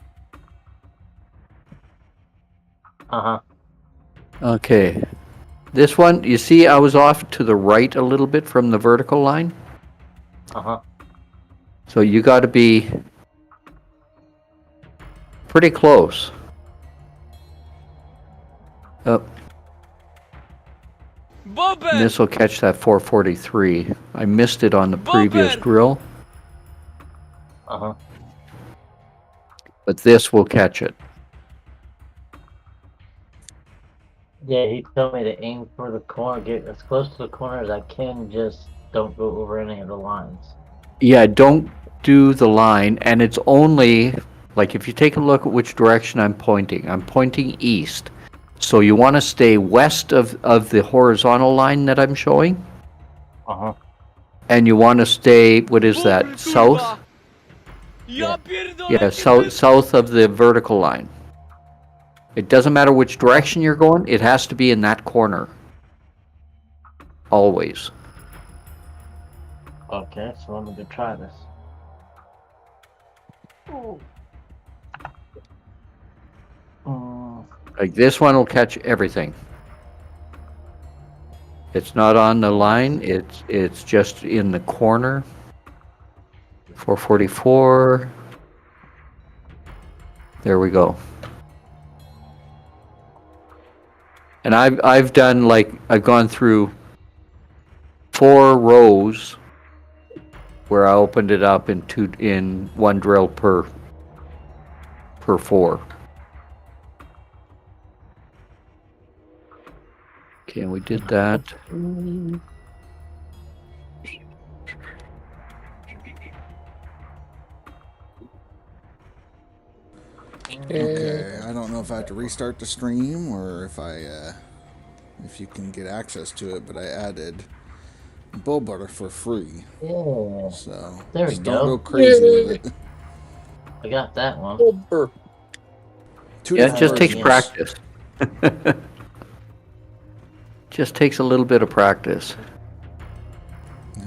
Okay. This one, you see I was off to the right a little bit from the vertical line? So you got to be pretty close. Oh. This will catch that 443. I missed it on the previous drill. But this will catch it. Yeah, he told me to aim for the corner, get as close to the corner as I can, just don't go over any of the lines. Yeah, don't do the line, and it's only, like if you take a look at which direction I'm pointing east. So you want to stay west of the horizontal line that I'm showing. And you want to stay, what is that, south? Yeah, south of the vertical line. It doesn't matter which direction you're going, it has to be in that corner. Always. Okay, so I'm gonna try this. Like this one will catch everything. It's not on the line, it's just in the corner. 444. There we go. And I've done like I've gone through 4 rows where I opened it up in one drill per 4. Okay, we did that. Okay, I don't know if I have to restart the stream or if you can get access to it, but I added bull butter for free. Yeah. So There we just go. don't go crazy with it. I got that one. Yeah, it just takes practice. Just takes a little bit of practice.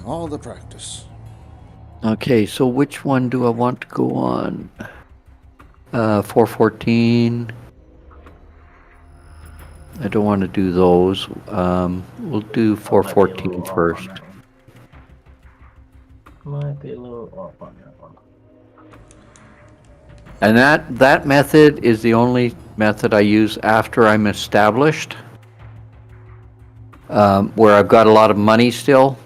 All the practice. Okay, so which one do I want to go on? 414. I don't want to do those. We'll do 414 first. Might be a little off on that one. And that method is the only method I use after I'm established. Where I've got a lot of money still.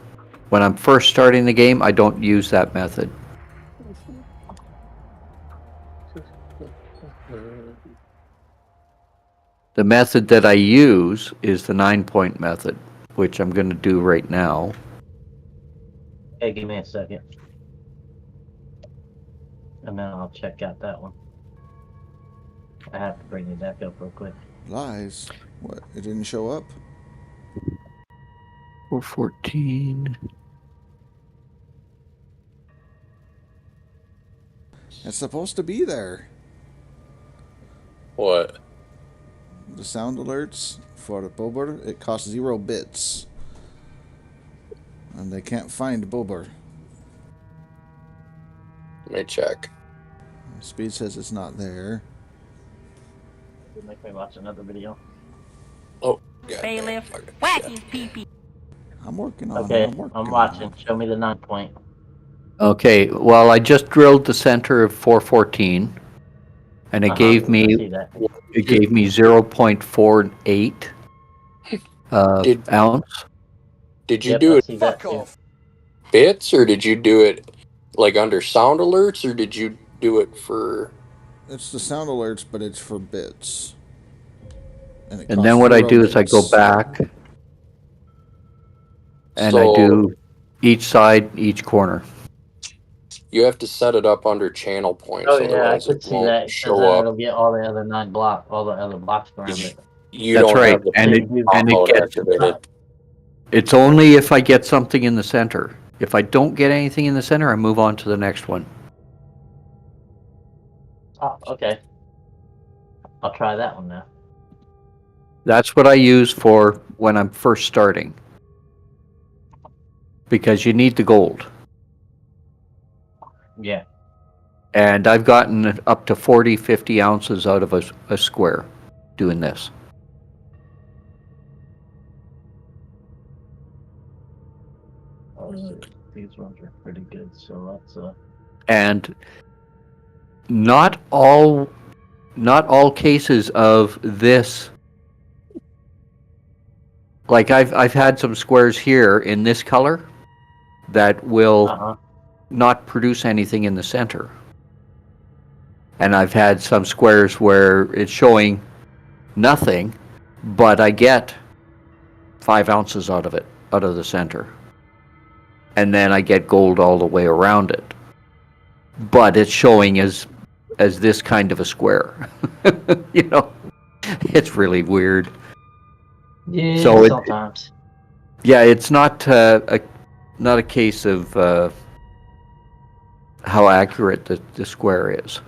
When I'm first starting the game, I don't use that method. The method that I use is the 9-point method, which I'm going to do right now. Hey, give me a second. And then I'll check out that one. I have to bring it back up real quick. Lies. What? It didn't show up? 414. It's supposed to be there. What? the sound alerts for the Bober. It costs 0 bits. And they can't find Bober. Let me check. Speed says it's not there. Make me watch another video. Oh, Bailiff, whack his pee-pee. I'm working on Okay, it. I'm watching. Show me the 9 point. Okay, well, I just drilled the center of 414, and it gave I me see that. 0.48 ounce. Did you Yep, do I it see that too. bits, or did you do it like under sound alerts, or did you do it for? It's the sound alerts, but it's for bits. And then what I do is I go back and I do each side, each corner. You have to set it up under channel points, Oh yeah, I otherwise could it see won't that. Because show then up. it'll get all the other 9 blocks, all the other blocks around it. You That's don't right, have the and it mode gets. activated. It's only if I get something in the center. If I don't get anything in the center, I move on to the next one. Oh, okay. I'll try that one now. That's what I use for when I'm first starting. Because you need the gold. Yeah. And I've gotten up to 40, 50 ounces out of a square doing this. Oh, these ones are pretty good, so that's And not all cases of this. Like I've had some squares here in this color that will not produce anything in the center. And I've had some squares where it's showing nothing, but I get 5 ounces out of it, out of the center. And then I get gold all the way around it. But it's showing as this kind of a square. You know, it's really weird. yeah. So Sometimes. it's not a case of how accurate the square is.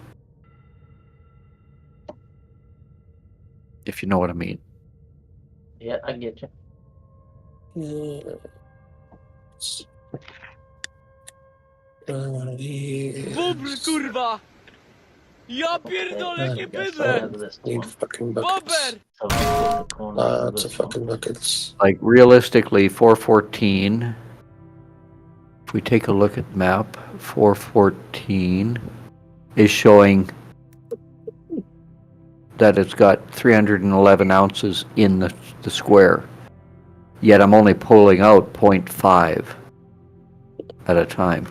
If you know what I mean. Yeah, I get you. Bubr, kurwa! Ja pierdolę, jakie bydlę! Bobber! Lots of fucking buckets. Like realistically, 414. If we take a look at map, 414 is showing that it's got 311 ounces in the square. Yet I'm only pulling out 0.5 at a time.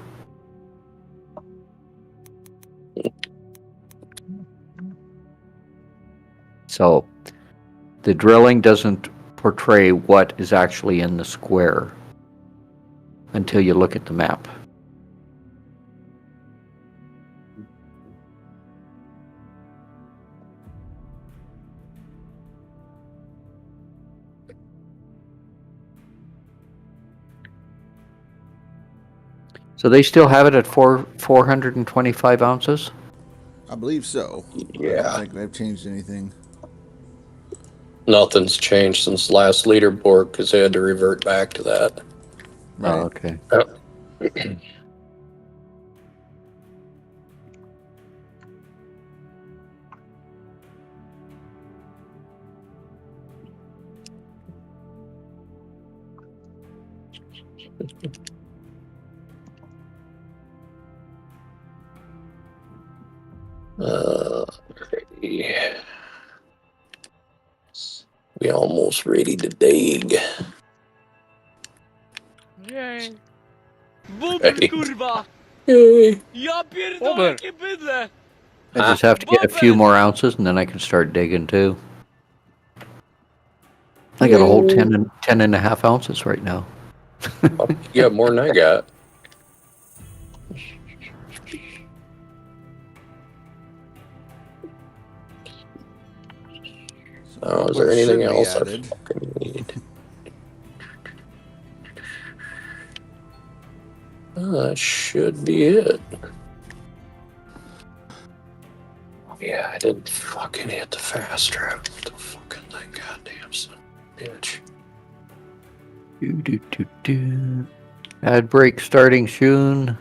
So the drilling doesn't portray what is actually in the square until you look at the map. So they still have it at 425 ounces? I believe so. Yeah. I don't think they've changed anything. Nothing's changed since last leaderboard because they had to revert back to that. Right. Oh, okay. Yeah. We almost ready to dig. Yay! Bubr, kurwa! Yay! Ja pierdolę, jakie bydlę! I just have to get a few more ounces and then I can start digging too. I got a whole 10 and a half ounces right now. You have more than I got. Oh, is there anything else I fucking need? That should be it. Yeah, I didn't fucking hit the fast travel. The fucking thing, goddamn son of a bitch. Ad break starting soon.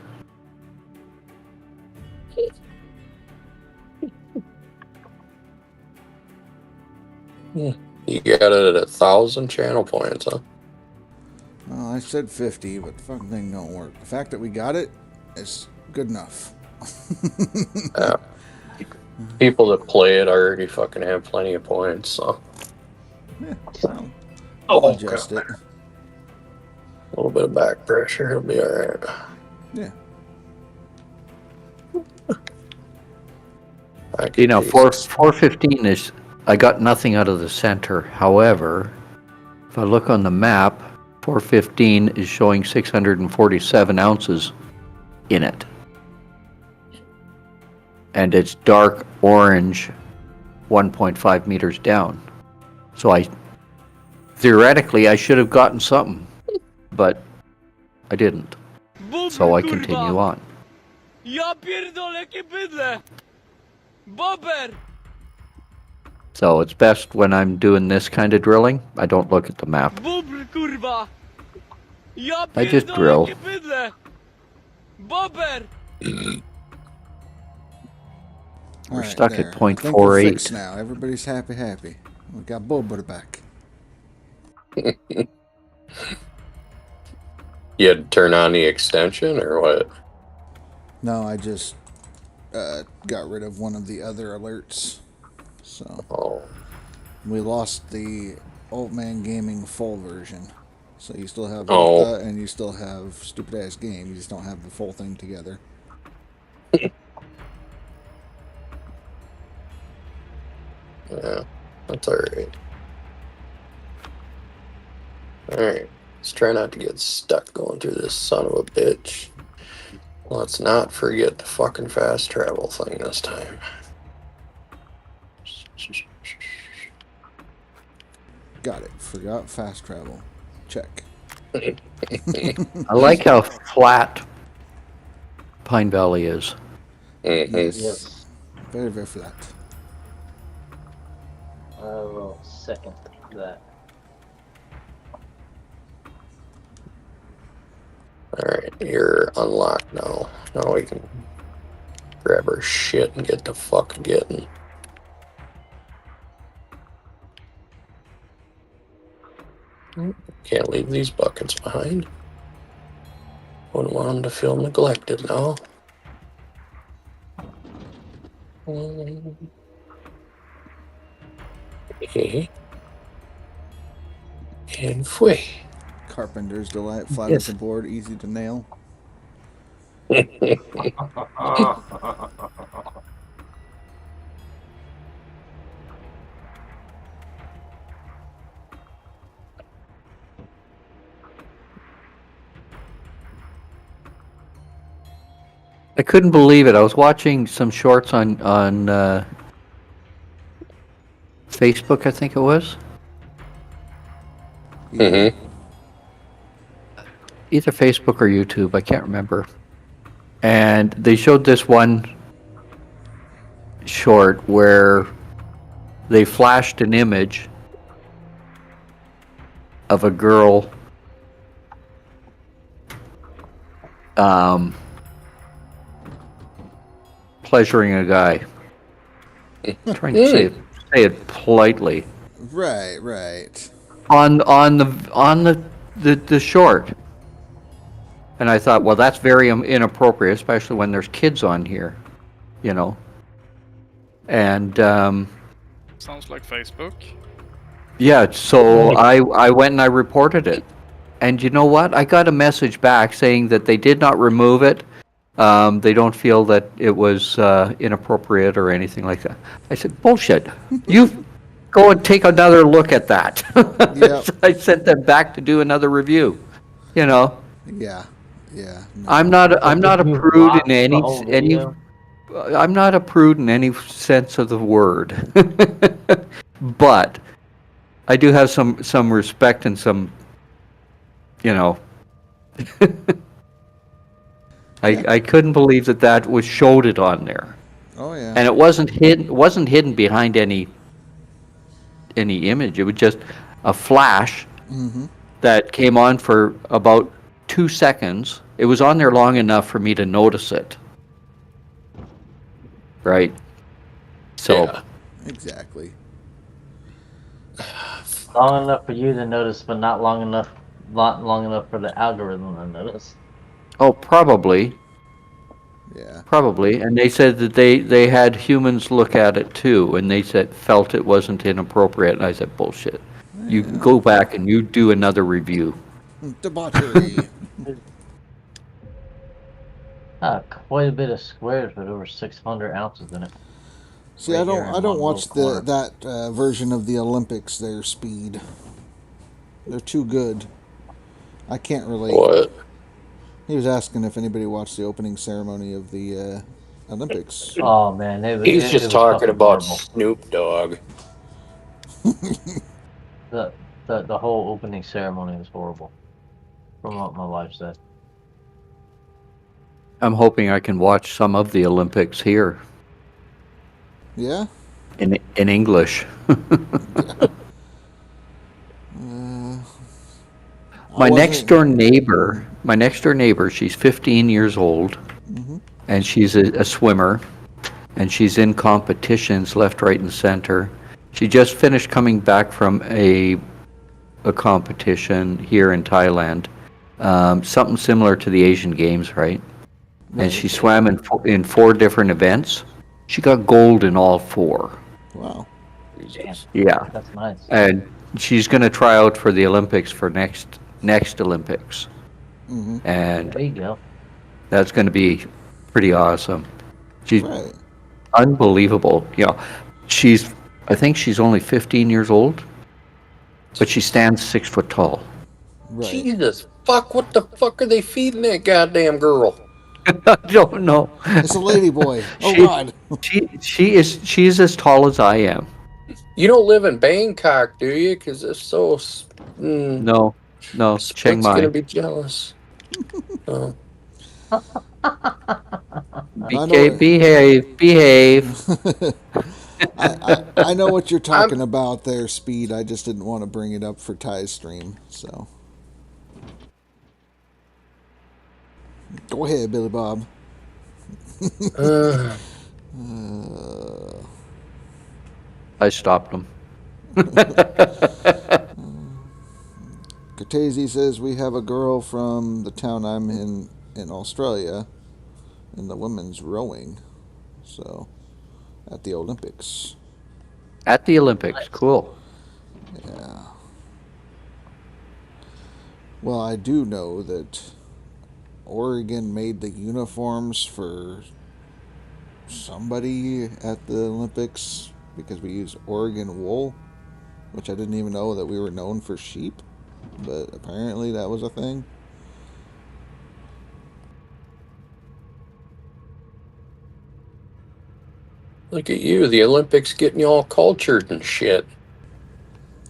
You got it at 1,000 channel points, huh? Well, I said 50, but the fucking thing don't work. The fact that we got it is good enough. Yeah. People that play it already fucking have plenty of points, so. Yeah, I'll adjust it. A little bit of back pressure, it'll be alright. Yeah. You know, 415 is, I got nothing out of the center. However, if I look on the map, 415 is showing 647 ounces in it. And it's dark orange 1.5 meters down. So theoretically, I should have gotten something, but I didn't. So I continue on. Ja pierdolę, jakie bydle! Bober! So it's best when I'm doing this kind of drilling, I don't look at the map. Bubr, kurwa! Ja I just pierdolę, drill. jakie bydle! Bober! We're Alright, stuck there. at I think we're 0.48. fixed now. Everybody's happy. We got Boba back. You had to turn on the extension or what? No, I just got rid of one of the other alerts. So we lost the Old Man Gaming full version. So you still have Alpha and you still have Stupid Ass Game. You just don't have the full thing together. Yeah, that's alright. Alright, let's try not to get stuck going through this son of a bitch. Let's not forget the fucking fast travel thing this time. Got it. Forgot fast travel. Check. I like how flat Pine Valley is. Yes. Very, very flat. I will second that. Alright, you're unlocked now. Now we can grab our shit and get the fuck getting. Can't leave these buckets behind. Wouldn't want them to feel neglected now. Okay. And fway. Carpenter's Delight, flat as a board, easy to nail. I couldn't believe it. I was watching some shorts on Facebook, I think it was. Mm-hmm. Either Facebook or YouTube, I can't remember. And they showed this one short where they flashed an image of a girl pleasuring a guy. Trying to say it politely. Right. On the short. And I thought, well, that's very inappropriate, especially when there's kids on here, you know. And sounds like Facebook. Yeah, so I went and I reported it. And you know what? I got a message back saying that they did not remove it. They don't feel that it was inappropriate or anything like that. I said, bullshit. You go and take another look at that. Yep. I sent them back to do another review. You know. Yeah. No. I'm not a prude in any I'm not a prude in any sense of the word. But I do have some respect and some, you know. I couldn't believe that was showed it on there. Oh yeah. And it wasn't hidden behind any image. It was just a flash that came on for about 2 seconds. It was on there long enough for me to notice it. Right. So Yeah. Exactly. Long enough for you to notice, but not long enough for the algorithm to notice. oh, probably. Yeah. Probably, and they said that they had humans look at it too, and they felt it wasn't inappropriate. And I said, bullshit. You go back and you do another review. Debauchery. Quite a bit of squares with over 600 ounces in it. See, Right I here don't in one watch little corner. that version of the Olympics. Their speed. They're too good. I can't relate. What? He was asking if anybody watched the opening ceremony of the Olympics. Oh man, He's just was talking fucking about horrible. Snoop Dogg. The whole opening ceremony was horrible, from what my wife said. I'm hoping I can watch some of the Olympics here Yeah. in English. My next door neighbor, she's 15 years old, and she's a swimmer, and she's in competitions left, right, and center. She just finished coming back from a competition here in Thailand, something similar to the Asian Games, right? And she swam in 4 different events. She got gold in all 4. Wow. Yeah. That's nice. And she's going to try out for the Olympics for next Olympics. And there you go. That's going to be pretty awesome. She's unbelievable. You know, I think she's only 15 years old, but she stands 6 foot tall. Right. Jesus fuck! What the fuck are they feeding that goddamn girl? I don't know. It's a lady boy. Oh God. She's as tall as I am. You don't live in Bangkok, do you? Because if so, No, Chiang Split's Mai. gonna be jealous. Oh. Behave. I know what you're talking about there, Speed. I just didn't want to bring it up for Ty's stream, so. Go ahead, Billy Bob. I stopped him. Katezi says we have a girl from the town I'm in Australia in the women's rowing. So, at the Olympics. At the Olympics, cool. Yeah. Well, I do know that Oregon made the uniforms for somebody at the Olympics because we use Oregon wool, which I didn't even know that we were known for sheep, but apparently that was a thing. Look at you, the Olympics getting you all cultured and shit.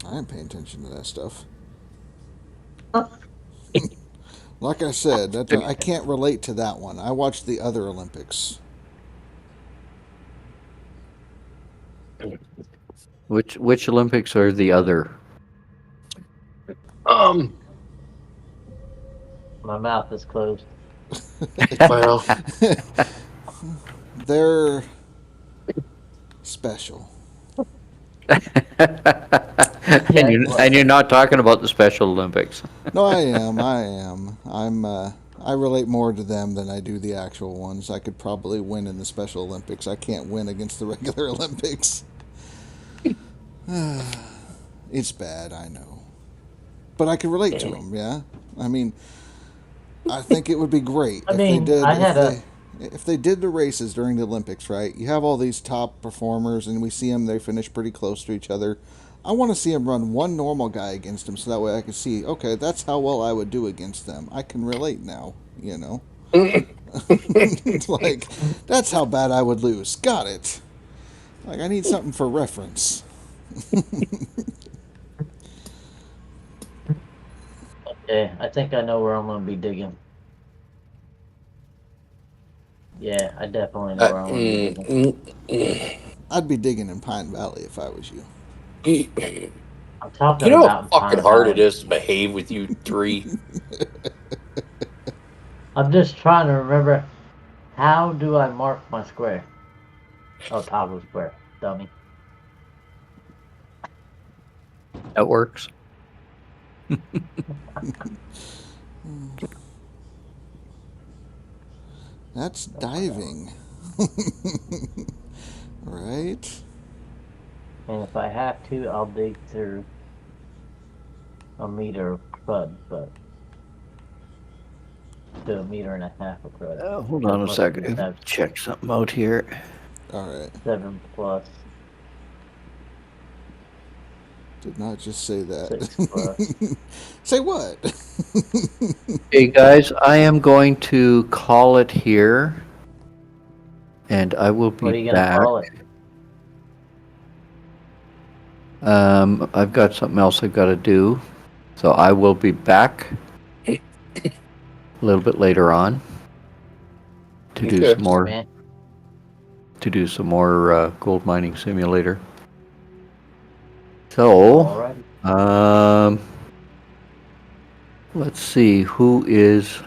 I ain't paying attention to that stuff. Like I said, I can't relate to that one. I watched the other Olympics. Which Olympics are the other? My mouth is closed. Well, they're special. and you're not talking about the Special Olympics. No, I am. I relate more to them than I do the actual ones. I could probably win in the Special Olympics. I can't win against the regular Olympics. It's bad, I know. But I can relate to them, yeah? I mean, I think it would be great if they did the races during the Olympics, right? You have all these top performers, and we see them, they finish pretty close to each other. I want to see them run one normal guy against them so that way I can see, okay, that's how well I would do against them. I can relate now, you know? Like, that's how bad I would lose. Got it. Like, I need something for reference. Okay, I think I know where I'm going to be digging. Yeah, I definitely know where I want to be digging. I'd be digging in Pine Valley if I was you. I'm talking You know about how fucking Pine hard it Valley. is to behave with you three? I'm just trying to remember, how do I mark my square? Oh, toggle square, dummy. That works. That's diving. Right? And if I have to, I'll dig through a meter of crud, but to a meter and a half of crud. Hold on a Most of second. these have Check something out here. Alright. 7 plus. Did not just say 6 that. plus. Say what? Hey guys, I am going to call it here. And I will What are be you gonna back. call it? I've got something else I've got to do. So I will be back a little bit later on to do some more Man. gold mining simulator. So, Alrighty. let's see who's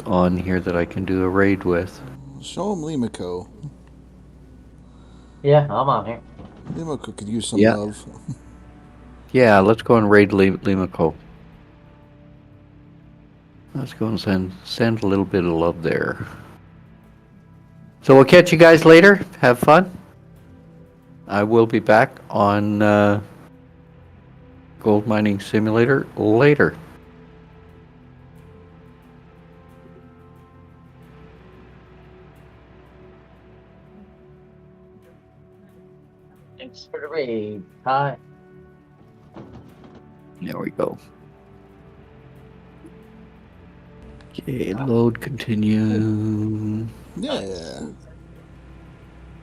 on here that I can do a raid with. Show him Limako. Yeah, I'm on here. Limako could use some Yeah. love. Yeah, let's go and raid Limako. Let's go and send a little bit of love there. So we'll catch you guys later. Have fun. I will be back on Gold Mining Simulator later. Thanks for the raid. Hi. There we go. Okay, load continue. Yeah.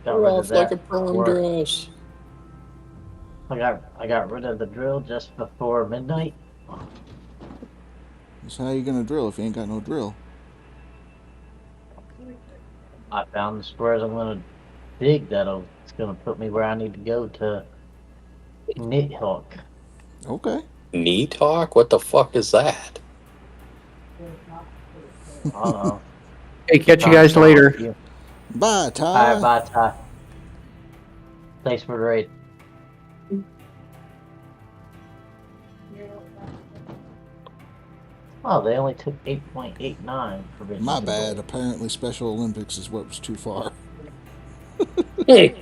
Got We're rid of off like a that prom work. dress. I got rid of the drill just before midnight. So how you gonna drill if you ain't got no drill? I found the squares I'm gonna dig it's gonna put me where I need to go to Nithawk. Okay. Knee talk? What the fuck is that? I don't know. Hey, catch you guys later. Bye, Ty. Alright, bye, Ty. Thanks for the raid. Oh, they only took 8.89 for business. My bad. Apparently Special Olympics is what was too far. Yeah.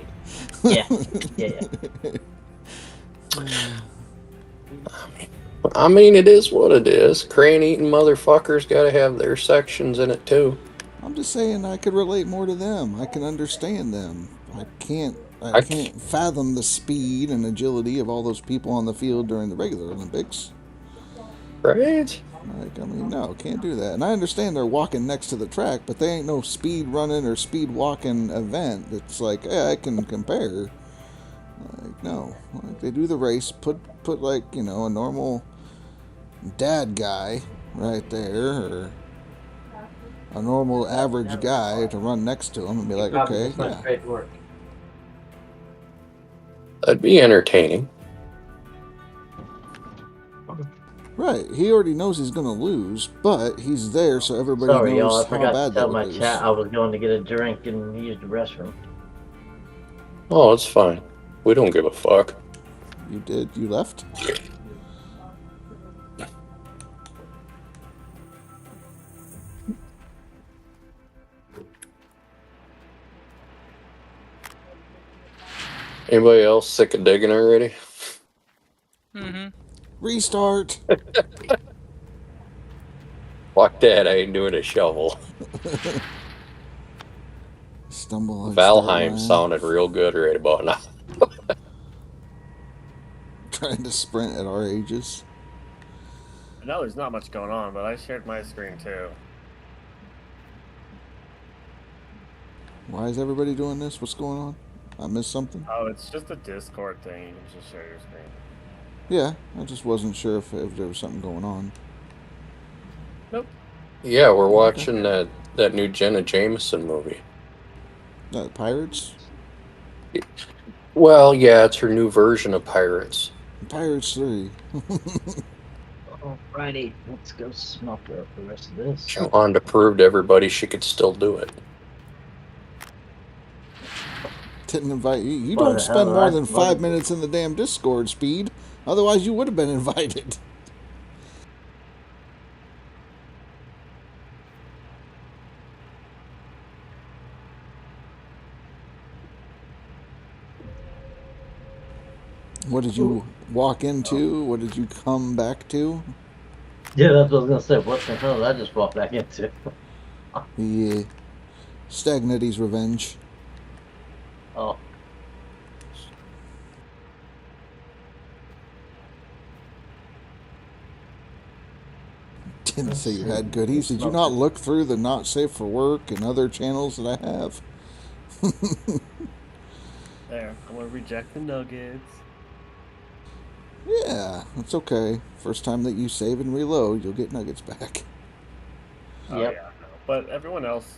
I mean, it is what it is. Crane-eating motherfuckers gotta have their sections in it, too. I'm just saying I could relate more to them. I can understand them. I can't fathom the speed and agility of all those people on the field during the regular Olympics. Right? Like, I mean, no, can't do that. And I understand they're walking next to the track, but they ain't no speed running or speed walking event that's like, yeah, I can compare. Like, no. Like, they do the race, put like, you know, a normal dad guy right there, or a normal average guy to run next to him and be like, okay, yeah. That'd be entertaining. Right, he already knows he's gonna lose, but he's there so everybody Sorry, y'all. knows I how forgot bad to tell they my lose. chat I was going to get a drink and use the restroom. Oh, it's fine. We don't give a fuck. You did? You left? Anybody else sick of digging already? Mm-hmm. Restart. Fuck that, I ain't doing a shovel. Stumble on Valheim sounded real good right about now. Trying to sprint at our ages. I know there's not much going on, but I shared my screen too. Why is everybody doing this? What's going on? I missed something? Oh, it's just a Discord thing. You can just share your screen. Yeah, I just wasn't sure if there was something going on. Nope. Yeah, we're watching that new Jenna Jameson movie. Pirates? Well, yeah, it's her new version of Pirates. Pirates 3. Alrighty, let's go smoke up the rest of this. She wanted to prove to everybody she could still do it. Didn't invite you. You don't spend more than 5 minutes in the damn Discord, Speed. Otherwise, you would have been invited. What did you walk into? What did you come back to? Yeah, that's what I was gonna say. What the hell did I just walk back into? Yeah. Stagnetti's Revenge. Oh. Didn't say you had goodies. Did you not look through the not safe for work and other channels that I have? There, I'm gonna reject the nuggets. Yeah, it's okay. First time that you save and reload, you'll get nuggets back. Oh, yeah, no. But everyone else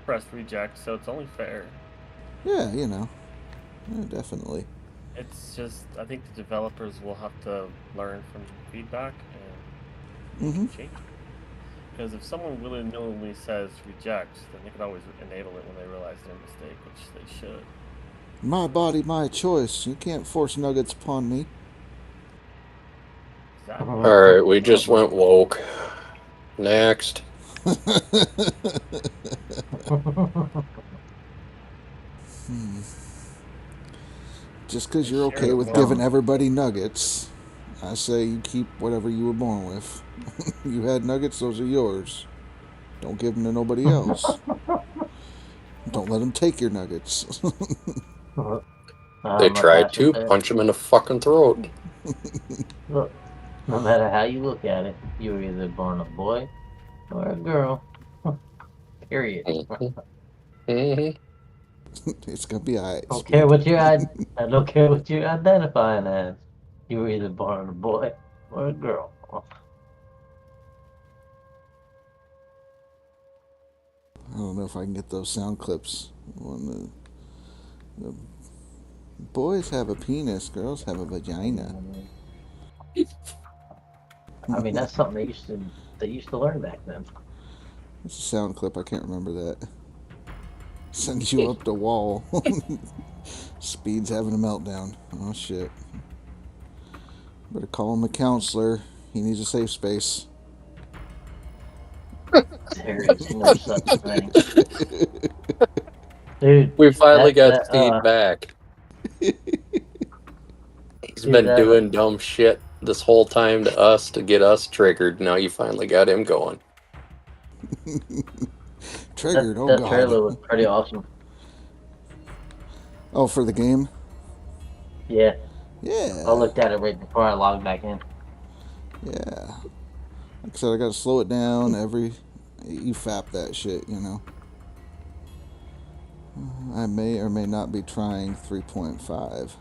pressed reject, so it's only fair. Yeah, you know. Yeah, definitely. It's just, I think the developers will have to learn from feedback and change it. Because if someone willy-nilly says reject, then they can always enable it when they realize their mistake, which they should. My body, my choice. You can't force nuggets upon me. Alright, we just went woke. Next. Just because you're okay with giving everybody nuggets, I say you keep whatever you were born with. You had nuggets, those are yours. Don't give them to nobody else. Don't let them take your nuggets. They tried to punch him in the fucking throat. Look, no matter how you look at it, you were either born a boy or a girl. Period. It's gonna be alright. I don't care what you're identifying as. You were either born a boy or a girl. I don't know if I can get those sound clips. When the boys have a penis, girls have a vagina. I mean, that's something they used to learn back then. It's a sound clip. I can't remember that. Sends you up the wall. Speed's having a meltdown. Oh shit. Better call him a counselor. He needs a safe space. There is no such thing. Dude, we finally got feedback. He's been doing dumb shit this whole time to us to get us triggered. Now you finally got him going. Triggered, oh that god. That trailer was pretty awesome. Oh, for the game? Yeah. Yeah. I looked at it right before I logged back in. Yeah. Like I said, I gotta slow it down you fap that shit, you know. I may or may not be trying 3.5.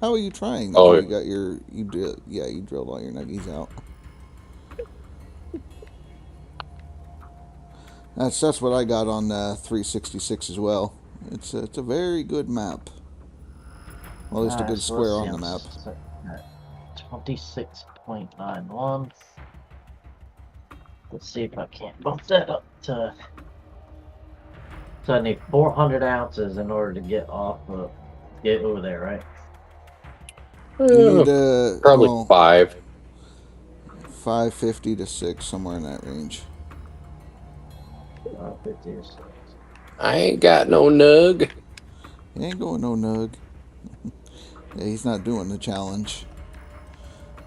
How are you trying? Oh, you got you drilled all your nuggies out. That's what I got on 366 as well. It's a very good map. Well, at least a good square on the map. 26.91. Let's see if I can't bump that up to. So I need 400 ounces in order to get over there, right? You need probably 550 to 6, somewhere in that range. 550 to 6. I ain't got no nug. He ain't going no nug. Yeah, he's not doing the challenge.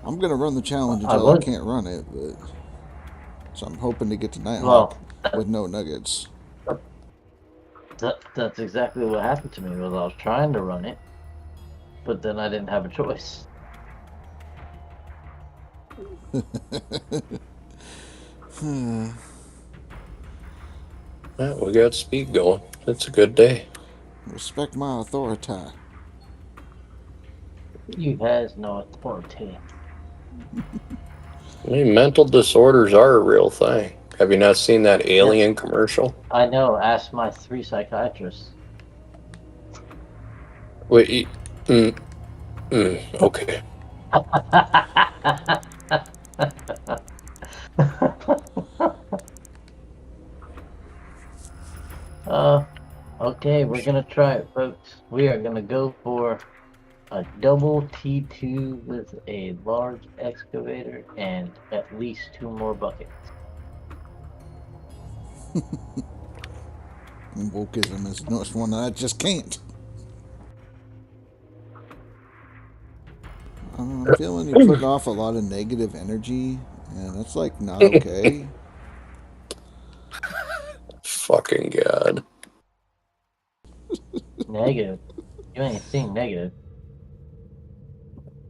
I'm gonna run the challenge until I can't run it, but so I'm hoping to get to Nighthawk with no nuggets. That's exactly what happened to me. Was I was trying to run it, but then I didn't have a choice. Well, we got speed going. It's a good day. Respect my authority. You has no authority. I mean, mental disorders are a real thing. Have you not seen that Alien commercial? I know. Ask my 3 psychiatrists. Wait. Okay. Okay, we're gonna try it, folks. We are gonna go for a double T2 with a large excavator and at least 2 more buckets. Wokeism is the one that I just can't. I'm feeling you put off a lot of negative energy, and that's like not okay. Fucking God. Negative. You ain't seen negative.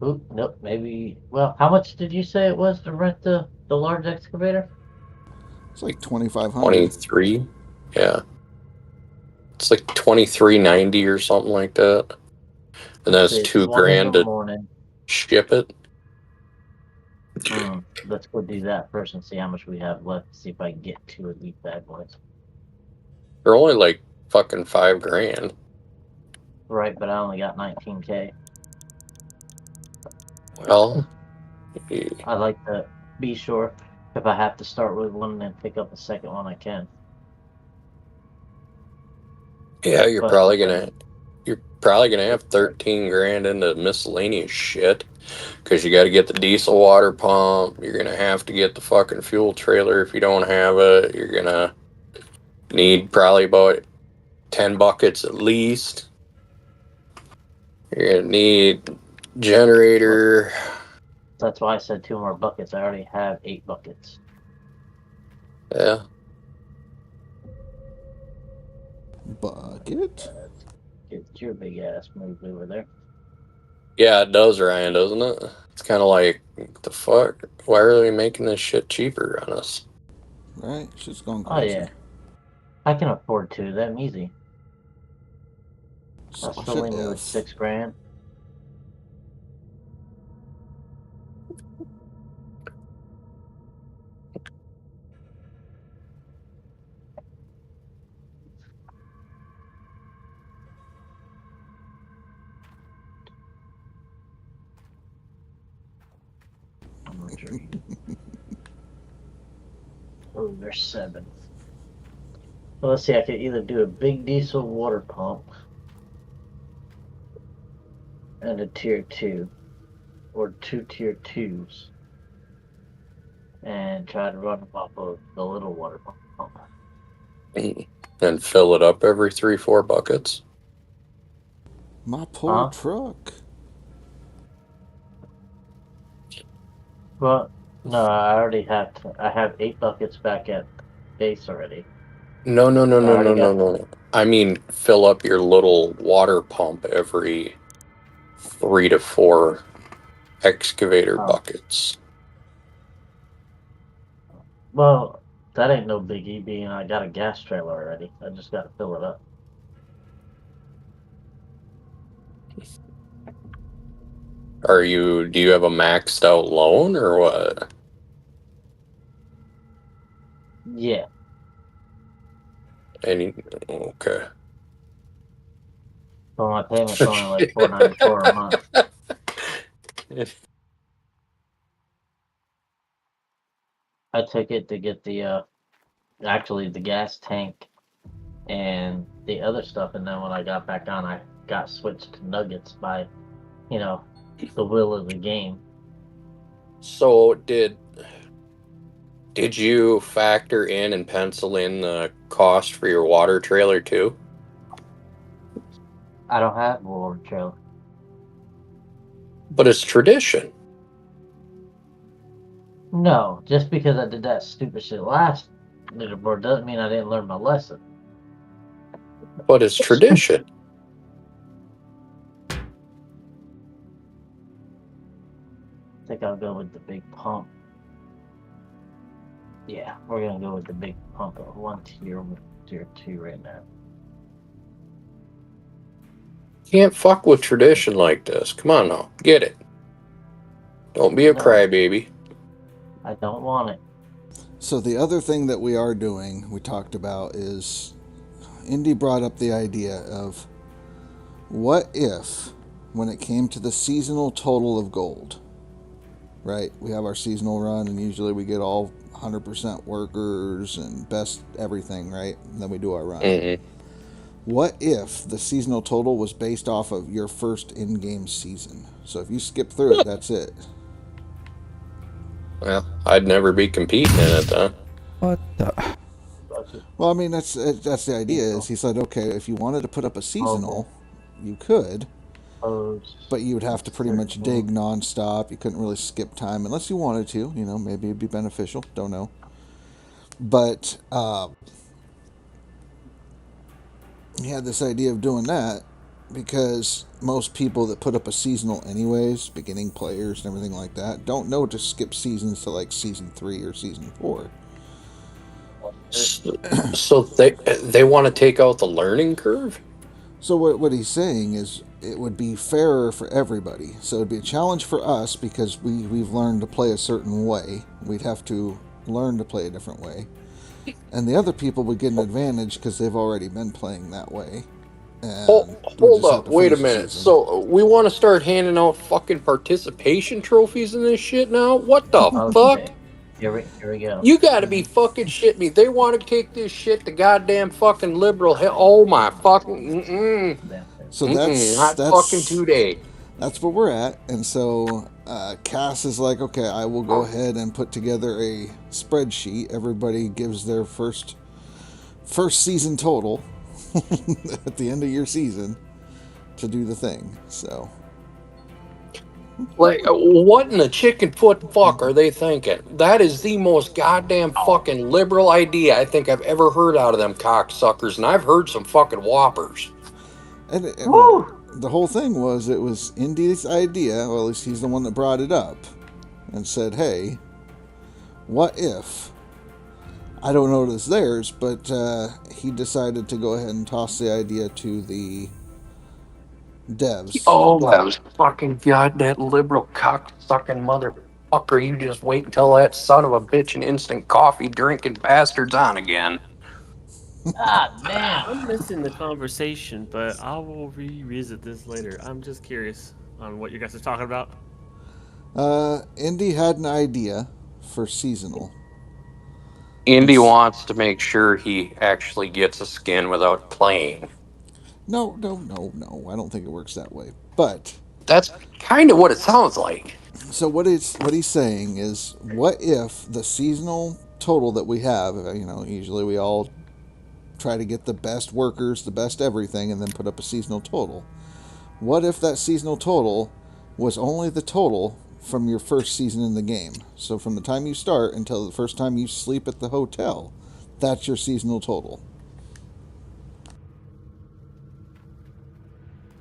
Oop, nope, maybe. Well, how much did you say it was to rent the large excavator? It's like 2,500. 23? Yeah. It's like 23.90 or something like that. And that's It's $2,000 to ship it. Let's go do that first and see how much we have left. See if I can get 2 of these bad boys. They're only like fucking $5,000. Right, but I only got 19K. Well, I like to be sure if I have to start with one and then pick up a second one, I can. yeah, you're probably gonna have $13,000 into miscellaneous shit, because you got to get the diesel water pump. You're gonna have to get the fucking fuel trailer if you don't have it. You're gonna need probably about 10 buckets at least. You're gonna need generator. That's why I said 2 more buckets. I already have 8 buckets. Yeah. Bucket? Get your big ass moved over there. Yeah, it does, Ryan, doesn't it? It's kind of like, the fuck? Why are they making this shit cheaper on us? Right? Shit's going Oh, crazy. yeah. I can afford 2 of them easy. That's still leaving me with $6,000. Oh, there's 7. Well, let's see. I could either do a big diesel water pump and a tier 2, or 2 tier 2s, and try to run them off of the little water pump. And fill it up every 3-4 buckets. My poor truck. Well, no, I already have. I have 8 buckets back at base already. No. I mean, fill up your little water pump every 3 to 4 excavator buckets. Well, that ain't no biggie, being I got a gas trailer already. I just got to fill it up. Do you have a maxed out loan or what? Yeah. Okay. Well, my payment's only like $494 a month. I took it to get the actually the gas tank and the other stuff, and then when I got back on, I got switched to nuggets by, the will of the game. So did you factor in and pencil in the cost for your water trailer too? I don't have a water trailer. But it's tradition. No, just because I did that stupid shit last leaderboard doesn't mean I didn't learn my lesson. But it's tradition. I think I'll go with the big pump. Yeah, we're gonna go with the big pump at 1 tier with tier 2 right now. Can't fuck with tradition like this. Come on now, get it. Don't be a crybaby. I don't want it. So the other thing that we are doing, we talked about, is Indy brought up the idea of what if, when it came to the seasonal total of gold, right? We have our seasonal run, and usually we get all 100% workers and best everything, right? And then we do our run. Mm-hmm. What if the seasonal total was based off of your first in-game season? So if you skip through it, that's it. Well, I'd never be competing in it, though. What the? Well, I mean, that's the idea. Is he said, okay, if you wanted to put up a seasonal, you could, but you would have to pretty much dig nonstop. You couldn't really skip time unless you wanted to. You know, maybe it'd be beneficial. Don't know. But he had this idea of doing that because most people that put up a seasonal anyways, beginning players and everything like that, don't know to skip seasons to like season 3 or season 4. So they want to take out the learning curve? So what he's saying is it would be fairer for everybody. So it'd be a challenge for us because we've learned to play a certain way. We'd have to learn to play a different way. And the other people would get an advantage because they've already been playing that way. Hold up, wait a minute. So we want to start handing out fucking participation trophies in this shit now? What the fuck? Here we go. You gotta be fucking shitting me. They want to take this shit to goddamn fucking liberal hell. Oh my fucking So not fucking today. That's where we're at. And so Cass is like, okay, I will go ahead and put together a spreadsheet. Everybody gives their first season total at the end of your season to do the thing. So, like, what in the chicken foot fuck are they thinking? That is the most goddamn fucking liberal idea I think I've ever heard out of them cocksuckers, and I've heard some fucking whoppers. And the whole thing was, it was Indy's idea, well, at least he's the one that brought it up, and said, hey, what if, I don't know if it's theirs, but he decided to go ahead and toss the idea to the devs. Oh, that was fucking god, that liberal cock-sucking motherfucker. You just wait until that son of a bitch and instant coffee drinking bastard's on again. Ah, man. I'm missing the conversation, but I will revisit this later. I'm just curious on what you guys are talking about. Indy had an idea for seasonal. Indy wants to make sure he actually gets a skin without playing. No. I don't think it works that way. But that's kind of what it sounds like. So what he's saying is, what if the seasonal total that we have, usually we all try to get the best workers, the best everything, and then put up a seasonal total. What if that seasonal total was only the total from your first season in the game? So from the time you start until the first time you sleep at the hotel, that's your seasonal total.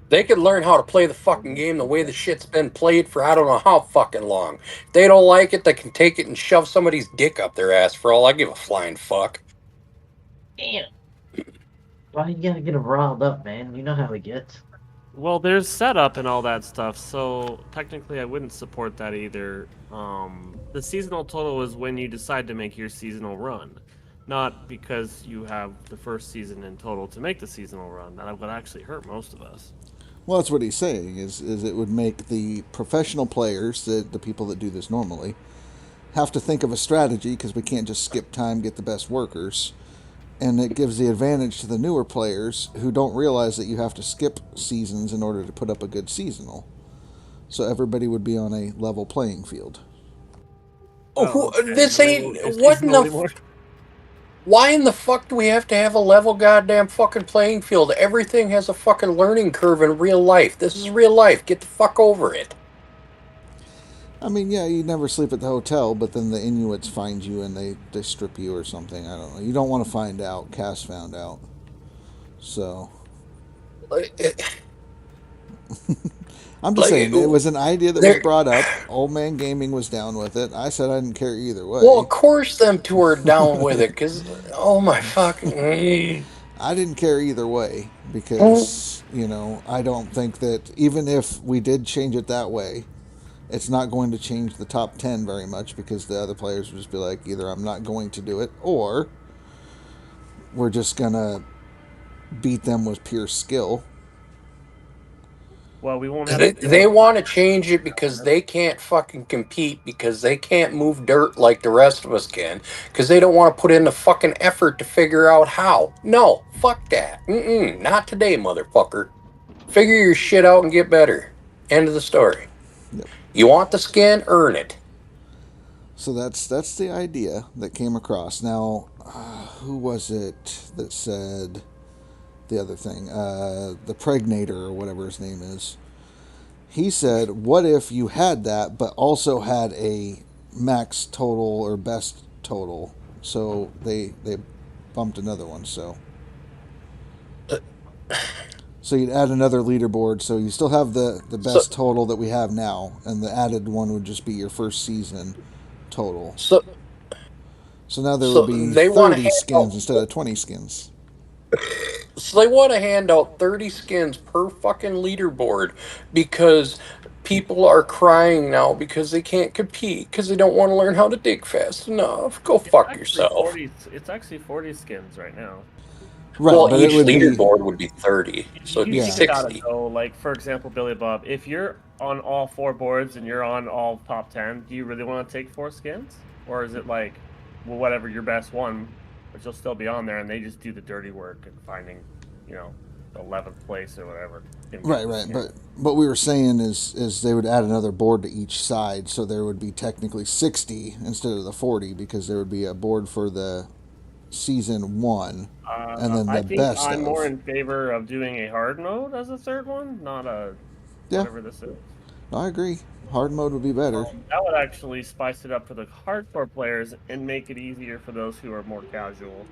They could learn how to play the fucking game the way the shit's been played for I don't know how fucking long. If they don't like it, they can take it and shove somebody's dick up their ass for all I give a flying fuck. Damn. Why you gotta get them riled up, man? You know how it gets. Well, there's setup and all that stuff, so technically I wouldn't support that either. The seasonal total is when you decide to make your seasonal run, not because you have the first season in total to make the seasonal run. That would actually hurt most of us. Well, that's what he's saying, is it would make the professional players, the people that do this normally, have to think of a strategy, because we can't just skip time, get the best workers. And it gives the advantage to the newer players who don't realize that you have to skip seasons in order to put up a good seasonal. So everybody would be on a level playing field. This ain't... What in the... Why in the fuck do we have to have a level goddamn fucking playing field? Everything has a fucking learning curve in real life. This is real life. Get the fuck over it. I mean, yeah, you never sleep at the hotel, but then the Inuits find you and they strip you or something. I don't know. You don't want to find out. Cass found out. So... I'm just saying, it was an idea that was brought up. Old Man Gaming was down with it. I said I didn't care either way. Well, of course them two are down with it, because, oh my fucking... I didn't care either way, because, I don't think that, even if we did change it that way, it's not going to change the top 10 very much because the other players will just be like, either I'm not going to do it or we're just going to beat them with pure skill. Well, we won't have. They want to change it because they can't fucking compete because they can't move dirt like the rest of us can because they don't want to put in the fucking effort to figure out how. No, fuck that. Not today, motherfucker. Figure your shit out and get better. End of the story. Yep. You want the skin? Earn it. So that's the idea that came across. Now, who was it that said the other thing? The Pregnator or whatever his name is. He said, what if you had that, but also had a max total or best total? So they bumped another one. So you'd add another leaderboard. So you still have the best total that we have now, and the added one would just be your first season total. So now there would be 30 skins instead of 20 skins. So they want to hand out 30 skins per fucking leaderboard because people are crying now because they can't compete because they don't want to learn how to dig fast enough. Go fuck yourself. It's actually 40 skins right now. Right, well, each leaderboard would be 30, so it'd be 60. So, like, for example, Billy Bob, if you're on all 4 boards and you're on all top 10, do you really want to take 4 skins? Or is it like, well, whatever, your best one, but you'll still be on there and they just do the dirty work and finding, 11th place or whatever. Right. But what we were saying is they would add another board to each side, so there would be technically 60 instead of the 40 because there would be a board for the season 1 and then the best. I'm more in favor of doing a hard mode as a third one, not a whatever this is. I agree. Hard mode would be better. That would actually spice it up for the hardcore players and make it easier for those who are more casual.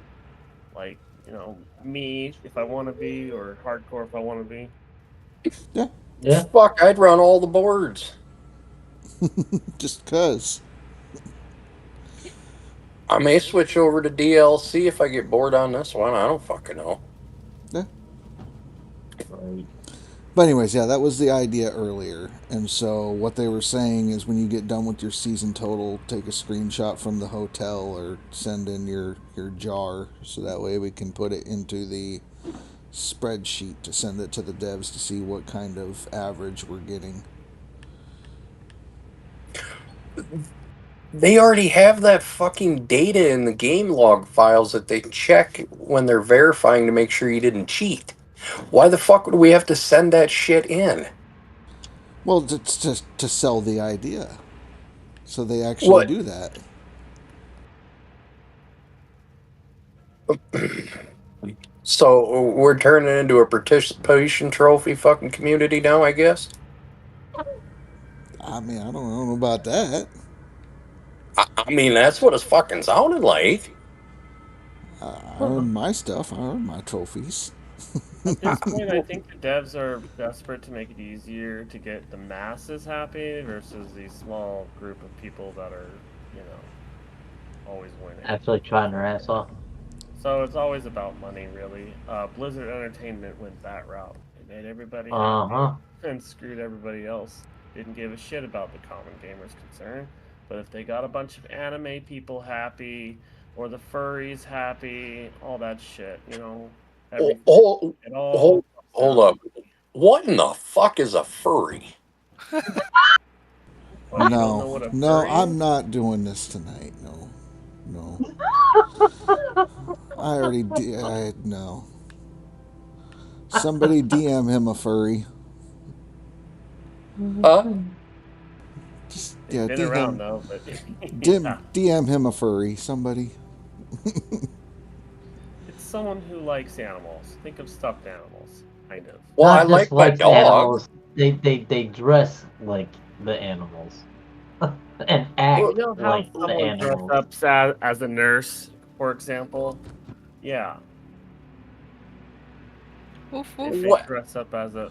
Like, me if I want to be, or hardcore if I want to be. Yeah. Fuck, I'd run all the boards. Just cuz. I may switch over to DLC if I get bored on this one. I don't fucking know. Yeah. But anyways, that was the idea earlier. And so what they were saying is when you get done with your season total, take a screenshot from the hotel or send in your jar so that way we can put it into the spreadsheet to send it to the devs to see what kind of average we're getting. They already have that fucking data in the game log files that they check when they're verifying to make sure you didn't cheat. Why the fuck would we have to send that shit in? Well, it's just to sell the idea. So they actually do that. So we're turning into a participation trophy fucking community now, I guess? I mean, I don't know about that. I mean, that's what it's fucking sounded like. I earned my stuff. I earned my trophies. At this point, I think the devs are desperate to make it easier to get the masses happy versus the small group of people that are, always winning. Actually trying their ass off. So it's always about money, really. Blizzard Entertainment went that route. It made everybody happy and screwed everybody else. Didn't give a shit about the common gamer's concern. But if they got a bunch of anime people happy, or the furries happy, all that shit, Hold up. What in the fuck is a furry? No, I'm not doing this tonight. No. I already did. No. Somebody DM him a furry. Just, been around though, but DM him a furry. Somebody. It's someone who likes animals. Think of stuffed animals, kind of. Well, I like my dog. Animals. They dress like the animals and act like the animals. Dress up as a nurse, for example. Yeah. They dress up as an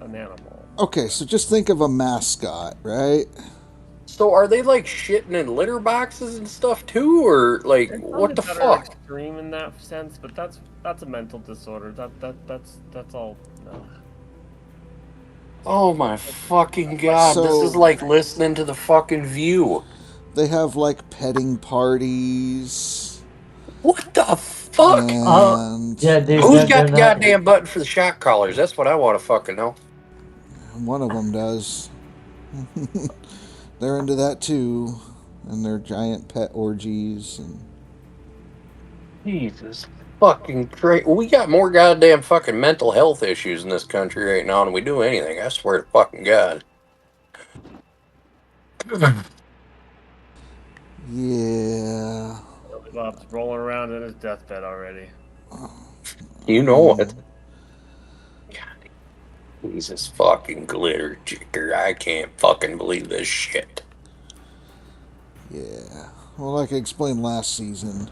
animal. Okay, so just think of a mascot, right? So are they like shitting in litter boxes and stuff too, or like what the fuck? Extreme in that sense, but that's a mental disorder. That's all. No. Oh my fucking god! This is So- like listening to the fucking View. They have like petting parties. What the fuck? And Yeah, dude, Who's they're got the not. goddamn button for the shot callers? That's what I want to fucking know. one of them does. They're into that too, and their giant pet orgies and. Jesus fucking Christ. We got more goddamn fucking mental health issues in this country right now than we do anything. I swear to fucking God. Yeah. Bob's rolling around in his deathbed already. You know it. Jesus fucking glitter jicker. I can't fucking believe this shit. Yeah. Well, like I explained last season,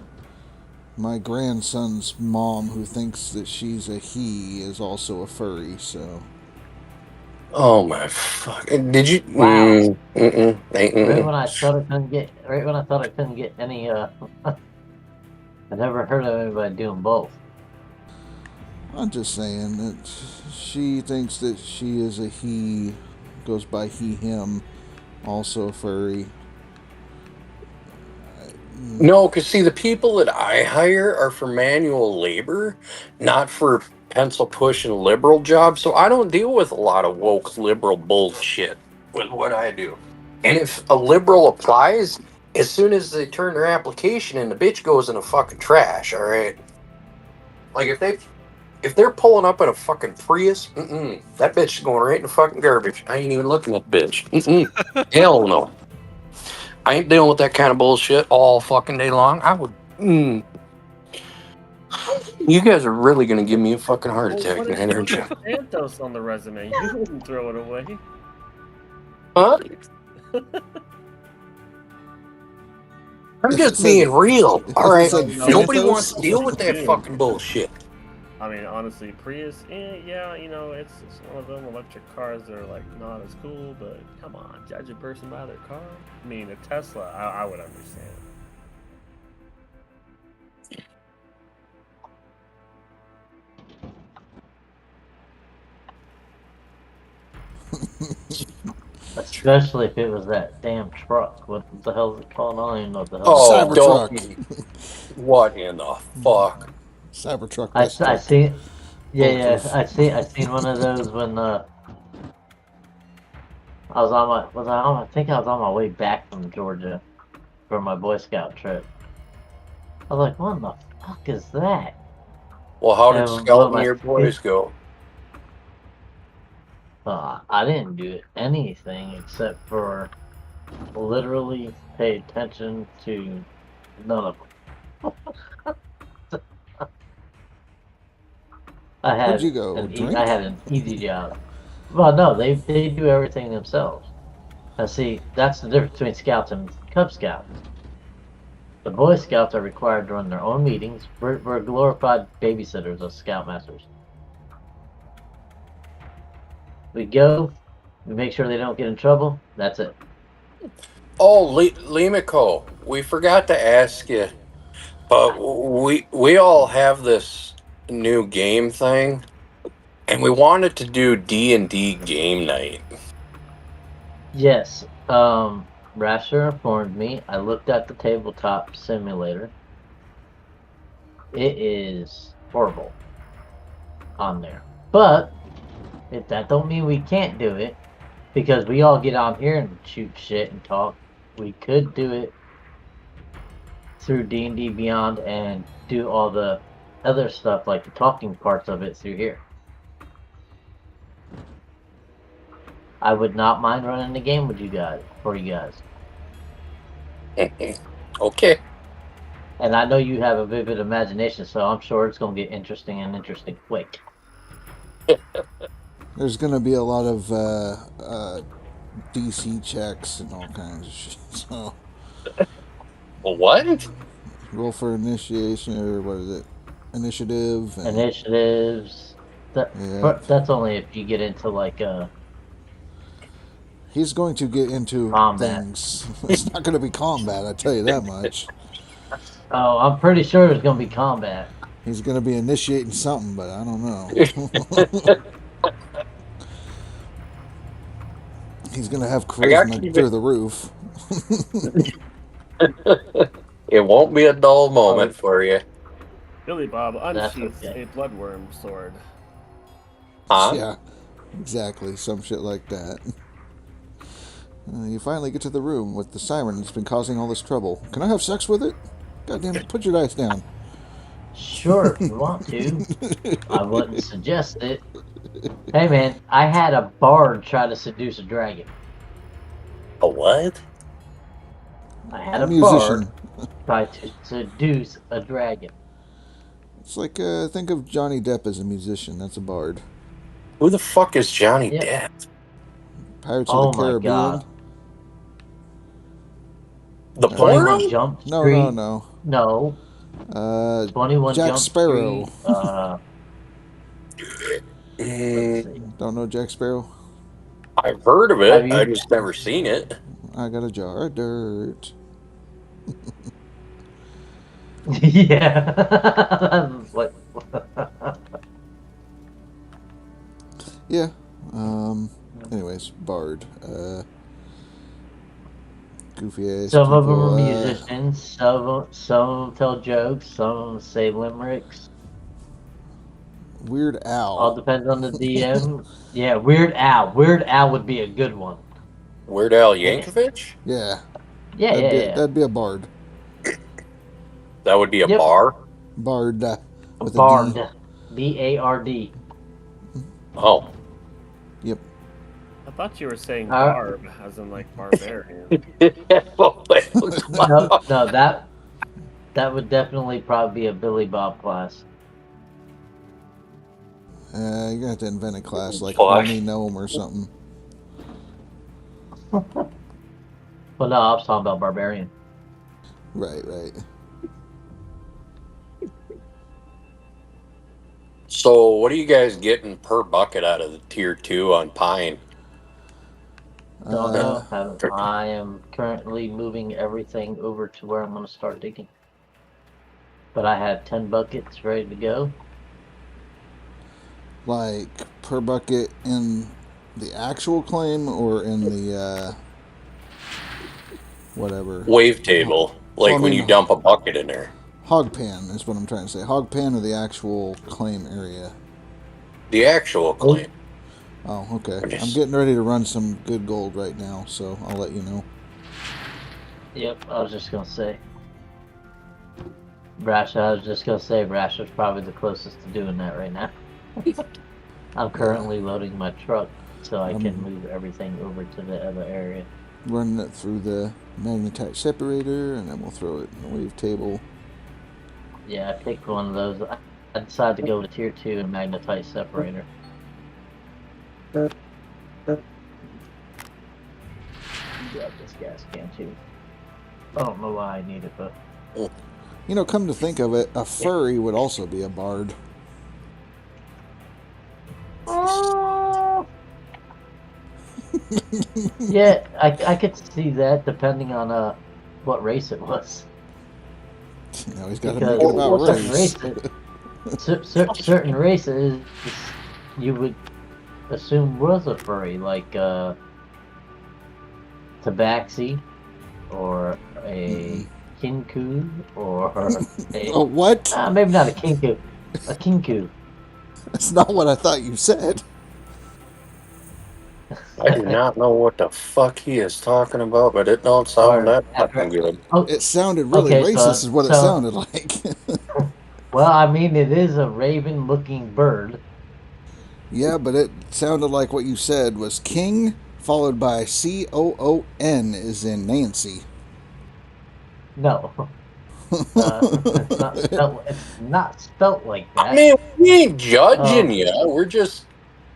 my grandson's mom, who thinks that she's a he, is also a furry, so. Oh my fuck! Did you? Wow. Right when I thought I couldn't get any. I never heard of anybody doing both. I'm just saying that she thinks that she is a he, goes by he, him, also a furry. No, because see, the people that I hire are for manual labor, not for pencil pushing liberal jobs. So I don't deal with a lot of woke liberal bullshit with what I do. And if a liberal applies, as soon as they turn their application in, the bitch goes in the fucking trash. All right. Like if they're pulling up in a fucking Prius, that bitch is going right in the fucking garbage. I ain't even looking at the bitch. Hell no. I ain't dealing with that kind of bullshit all fucking day long. I would. You guys are really gonna give me a fucking heart attack, man, aren't you? Santos on the resume. You wouldn't throw it away. Huh? I'm just being real. All right. Nobody wants to deal with that fucking bullshit. I mean, honestly, Prius, yeah, you know, it's one of them electric cars that are like not as cool, but come on, judge a person by their car. I mean, a Tesla, I would understand. Especially if it was that damn truck. What the hell is it called? I don't even know what the hell. Oh, don't. What in the fuck? Cybertruck. I see. Yeah. I seen one of those when I was on my. I think I was on my way back from Georgia for my Boy Scout trip. I was like, what the fuck is that? Well, how did scouting your boys go? I didn't do anything except for literally pay attention to none of them. I had Where'd you go? I had an easy job. Well, no, they do everything themselves. Now, see, that's the difference between Scouts and Cub Scouts. The Boy Scouts are required to run their own meetings. We're glorified babysitters of Scoutmasters. We go, we make sure they don't get in trouble. That's it. Oh, Limiko, we forgot to ask you, but we all have this new game thing, and we wanted to do D&D game night. Yes, Rasher informed me. I looked at the tabletop simulator. It is horrible on there, but that don't mean we can't do it, because we all get on here and shoot shit and talk. We could do it through D&D Beyond and do all the other stuff, like the talking parts of it, through here. I would not mind running the game with you guys, for you guys. Okay. And I know you have a vivid imagination, so I'm sure it's going to get interesting and interesting quick. There's going to be a lot of DC checks and all kinds of shit. So. What? Roll for initiation, or what is it? Initiative. Initiatives. That's only if you get into like He's going to get into combat. Things. It's not going to be combat, I tell you that much. Oh, I'm pretty sure there's going to be combat. He's going to be initiating something, but I don't know. He's gonna have charisma through the roof. It won't be a dull moment for you. Billy Bob unsheaths okay. a bloodworm sword. Huh? Yeah, exactly. Some shit like that. You finally get to the room with the siren that's been causing all this trouble. Can I have sex with it? Goddamn it, put your dice down. Sure, if you want to. I wouldn't suggest it. Hey man, I had a bard try to seduce a dragon. A what? I had A a musician. bard try to seduce a dragon. It's like, think of Johnny Depp as a musician. That's a bard. Who the fuck is Johnny Depp? Pirates of the my Caribbean. God. The 21 porno? Jump No, Street. no. No. 21 Jack Jump Sparrow. Street. Let's see. Don't know Jack Sparrow? I've heard of Have it. you? I've just never seen it. I got a jar of dirt. Yeah. What? Yeah. Anyways, bard. Goofy ass. Some of them people, are musicians. Some of them tell jokes. Some of them say limericks. Weird Al. All depends on the DM. Yeah, Weird Al. Weird Al would be a good one. Weird Al Yankovic? Yeah. Yeah, That'd be a bard. That would be a bar? Bard. With Bard. a D. B-A-R-D. Oh. Yep. I thought you were saying barb, as in like barbarian. No, that would definitely probably be a Billy Bob class. You're gonna have to invent a class like Fuck. Only Gnome or something. Well, no, I was talking about barbarian. Right. So, what are you guys getting per bucket out of the tier 2 on Pine? Don't know. I am currently moving everything over to where I'm going to start digging. But I have 10 buckets ready to go. Like per bucket in the actual claim or in the whatever Wave table, like when you dump a bucket in there. Hog pan is what I'm trying to say. Hog pan or the actual claim area? The actual claim. Oh, okay. I'm getting ready to run some good gold right now, so I'll let you know. Yep, I was just going to say. Rasher's probably the closest to doing that right now. I'm currently loading my truck so I can move everything over to the other area. Running it through the magnetite separator, and then we'll throw it in the wave table. Yeah, I picked one of those. I decided to go to tier 2 and magnetite separator. Grab this gas can too. I don't know why I need it, but... You know, come to think of it, a furry would also be a bard. Yeah, I could see that depending on what race it was. Now he's got to make it about race. Certain races you would assume was a furry, like Tabaxi or a Kinku or a what? Maybe not a Kinku. A Kinku. That's not what I thought you said. I do not know what the fuck he is talking about, but it don't sound that fucking good. It sounded really racist is what it sounded like. Well, I mean, it is a raven-looking bird. Yeah, but it sounded like what you said was king, followed by C-O-O-N as in Nancy. No. It's not spelt like that. I mean, we ain't judging you. We're just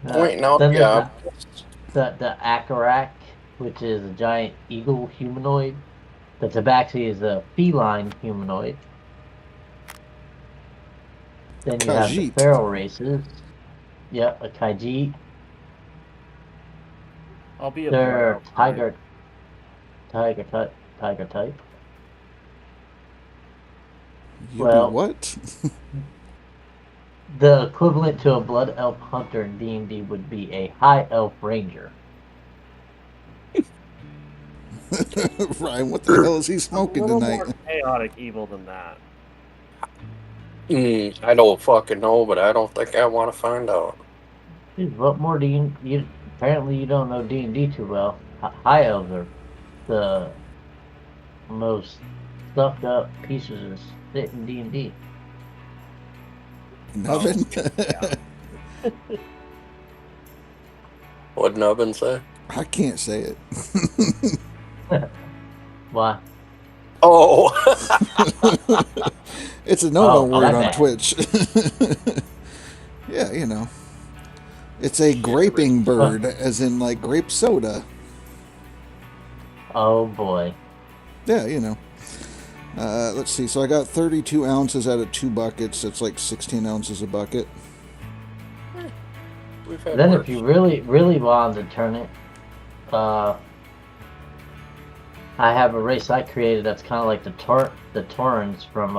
pointing out the Akarak, which is a giant eagle humanoid. The Tabaxi is a feline humanoid. Then you have the feral races. Yep, a Khajiit. I'll be a They're tiger type. Well, what? The equivalent to a blood elf hunter in D&D would be a high elf ranger. Ryan, what the hell is he smoking a little tonight? more chaotic evil than that. I don't fucking know, but I don't think I want to find out. Dude, what more do you? Apparently, you don't know D&D too well. High elves are the most stuffed up pieces of shit in D&D. Nubbin? What'd Nubbin say? I can't say it. Why? Oh! It's a no-no word on bad. Twitch. Yeah, you know. It's a graping bird, as in like grape soda. Oh boy. Yeah, you know. Let's see. So I got 32 ounces out of 2 buckets. That's like 16 ounces a bucket. Then if you really wanted to turn it, I have a race I created that's kind of like the Torrens from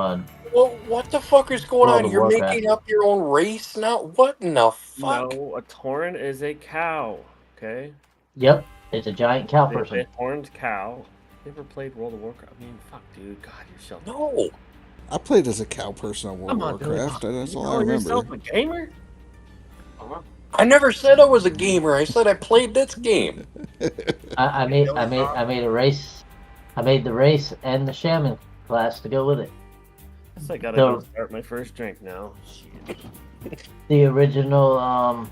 Well, what the fuck is going World on? of You're Warcraft. making up your own race now? What in the fuck? No, a Tauren is a cow. Okay. Yep, it's a giant cow It's person. a horned cow. You ever played World of Warcraft? I mean, fuck, dude. God, you're so. No. I played as a cow person on World of Warcraft. That's all I remember. Yourself a gamer? I never said I was a gamer. I said I played this game. I made a race. I made the race and the shaman class to go with it. Guess I gotta So- go start my first drink now. Shit. The original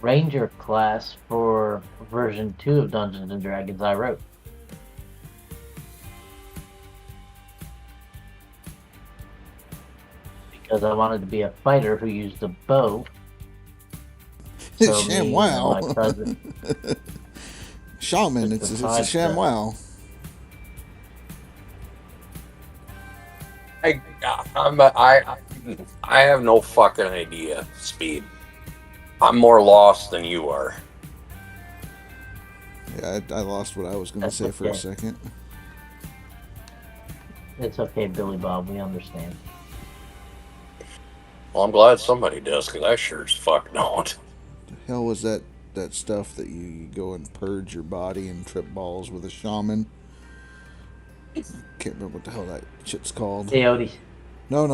ranger class for version 2 of Dungeons and Dragons I wrote. Because I wanted to be a fighter who used a bow. So me and ShamWow. my cousin- Shaman, it's a ShamWow. I have no fucking idea, Speed. I'm more lost than you are. Yeah, I lost what I was going to say for a okay. second. It's okay, Billy Bob, we understand. Well, I'm glad somebody does, because I sure as fuck don't. The hell was that stuff that you go and purge your body and trip balls with a shaman? Can't remember what the hell that shit's called. Peyote. No.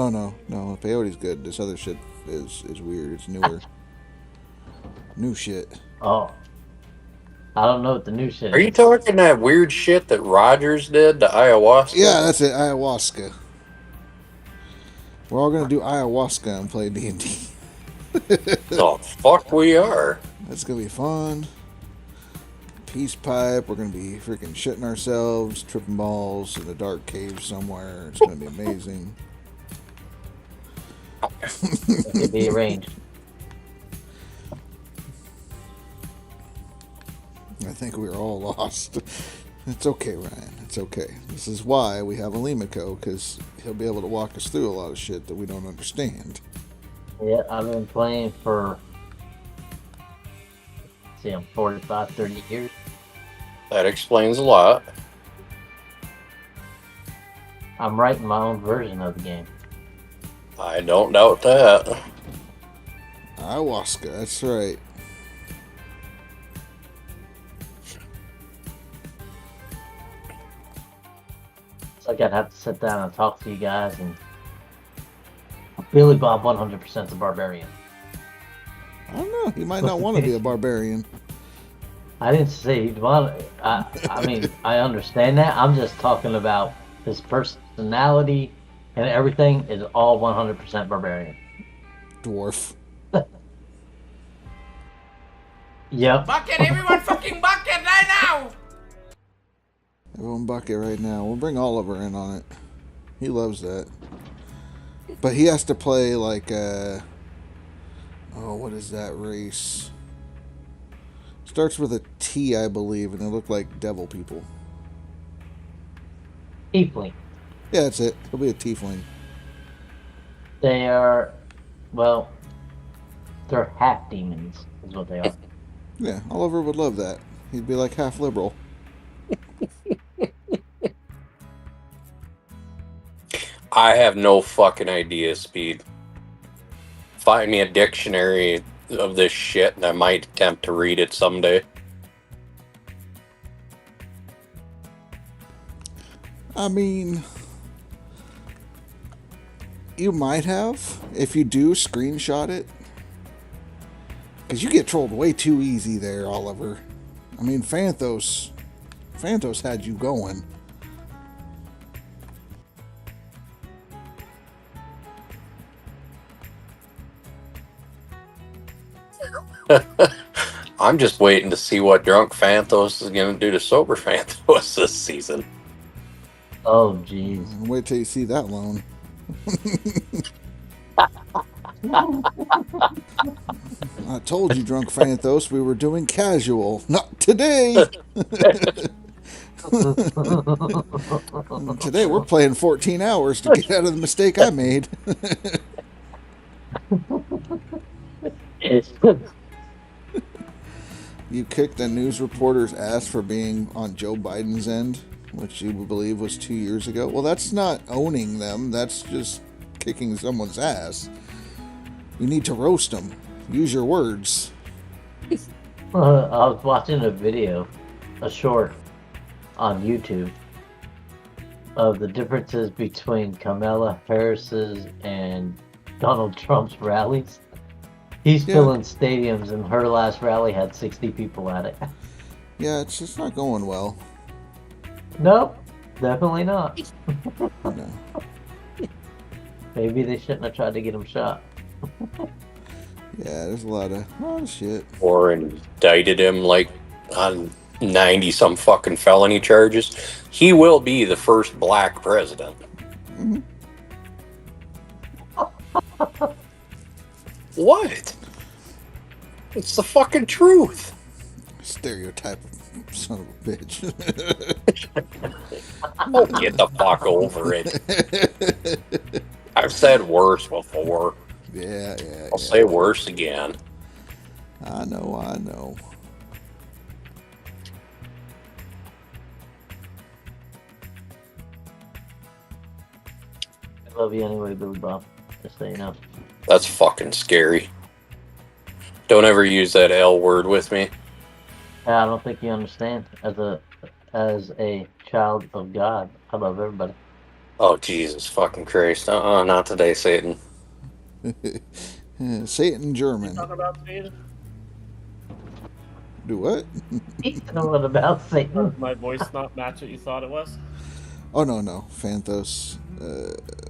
Peyote's good. This other shit is weird. It's newer. New shit. Oh. I don't know what the new shit Are is. you talking that weird shit that Rogers did to ayahuasca? Yeah, that's it. Ayahuasca. We're all gonna do ayahuasca and play D&D. The fuck we are. That's gonna be fun. Peace pipe. We're gonna be freaking shitting ourselves, tripping balls in a dark cave somewhere. It's gonna be amazing. It can be arranged. I think we were all lost. It's okay, Ryan. It's okay. This is why we have a Limiko, because he'll be able to walk us through a lot of shit that we don't understand. Yeah, I've been playing for, see, I'm 45, 30 years. That explains a lot. I'm writing my own version of the game. I don't doubt that. Ayahuasca, that's right. It's like I'd have to sit down and talk to you guys, and Billy Bob 100% a barbarian. I don't know. He might not want to be a barbarian. I didn't say he'd want. I mean, I understand that. I'm just talking about his personality and everything is all 100% barbarian. Dwarf. Yep. Bucket, everyone fucking bucket right now! Everyone bucket right now. We'll bring Oliver in on it. He loves that. But he has to play like what is that race? Starts with a T, I believe, and they look like devil people. Tiefling. Yeah, that's it. He'll be a tiefling. They are, well, they're half demons, is what they are. Yeah, Oliver would love that. He'd be like half liberal. I have no fucking idea, Speed. Find me a dictionary of this shit and I might attempt to read it someday. I mean, you might have if you do screenshot it. Because you get trolled way too easy there, Oliver. I mean, Phantos had you going. I'm just waiting to see what drunk Phantos is going to do to sober Phantos this season. Oh, jeez. Wait till you see that loan. I told you, drunk Phantos, we were doing casual. Not today. Today we're playing 14 hours to get out of the mistake I made. You kicked a news reporter's ass for being on Joe Biden's end, which you believe was 2 years ago. Well, that's not owning them. That's just kicking someone's ass. You need to roast them. Use your words. I was watching a video, a short, on YouTube of the differences between Kamala Harris's and Donald Trump's rallies. He's filling stadiums, and her last rally had 60 people at it. Yeah, it's just not going well. Nope, definitely not. No. Maybe they shouldn't have tried to get him shot. Yeah, there's a lot of shit. Or indicted him like on 90-some fucking felony charges. He will be the first black president. Mm-hmm. What? It's the fucking truth. Stereotype, son of a bitch. Oh, get the fuck over it. I've said worse before. Yeah. I'll say worse again. I know. I love you anyway, Billy Bob. Just so you know. That's fucking scary. Don't ever use that L word with me. Yeah, I don't think you understand. As a child of God, I love everybody. Oh, Jesus fucking Christ. Not today, Satan. Satan German. Talk about Satan? Do what? What about Satan? Does my voice not match what you thought it was? Oh, no. Phantos.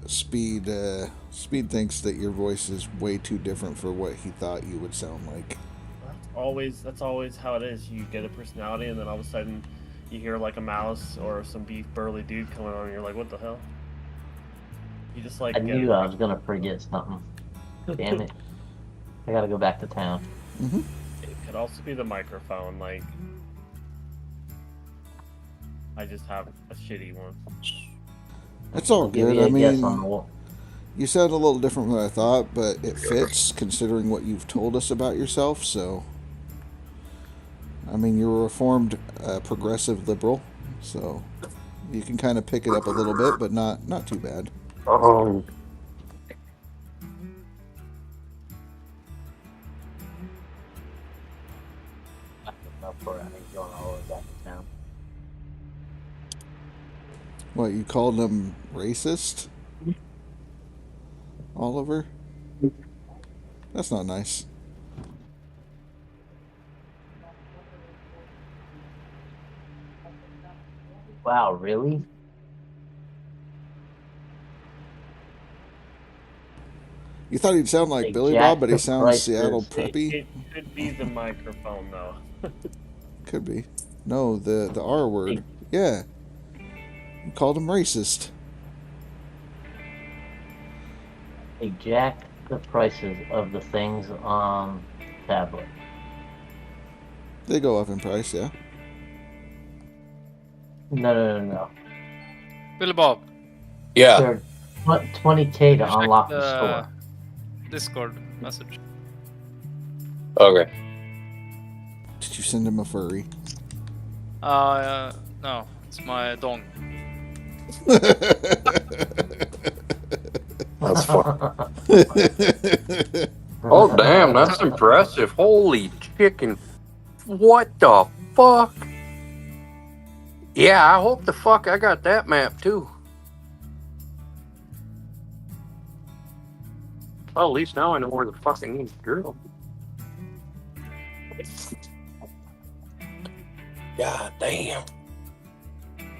Speed thinks that your voice is way too different for what he thought you would sound like. That's always how it is. You get a personality, and then all of a sudden you hear like a mouse or some beef burly dude coming on, and you're like, what the hell? You just like. I knew I was gonna forget something. Damn it! I gotta go back to town. Mm-hmm. It could also be the microphone. Like, I just have a shitty one. That's all good. I mean, you sound a little different than I thought, but it fits considering what you've told us about yourself. So, I mean, you're a reformed, progressive liberal, so you can kind of pick it up a little bit, but not too bad. What, you called him racist? Oliver? That's not nice. Wow, really? You thought he'd sound like Billy Bob, but he sounds Seattle preppy? It could be the microphone, though. Could be. No, the R word. Yeah. You called him racist. They jacked the prices of the things on tablet. They go up in price, yeah. No. Billy Bob. Yeah. They're 20K to unlock the store. Discord message. Okay. Did you send him a furry? No. It's my dong. That's fun. Oh, damn, that's impressive. Holy chicken. What the fuck? Yeah, I hope the fuck I got that map too. Well, at least now I know where the fucking needs to drill. God damn.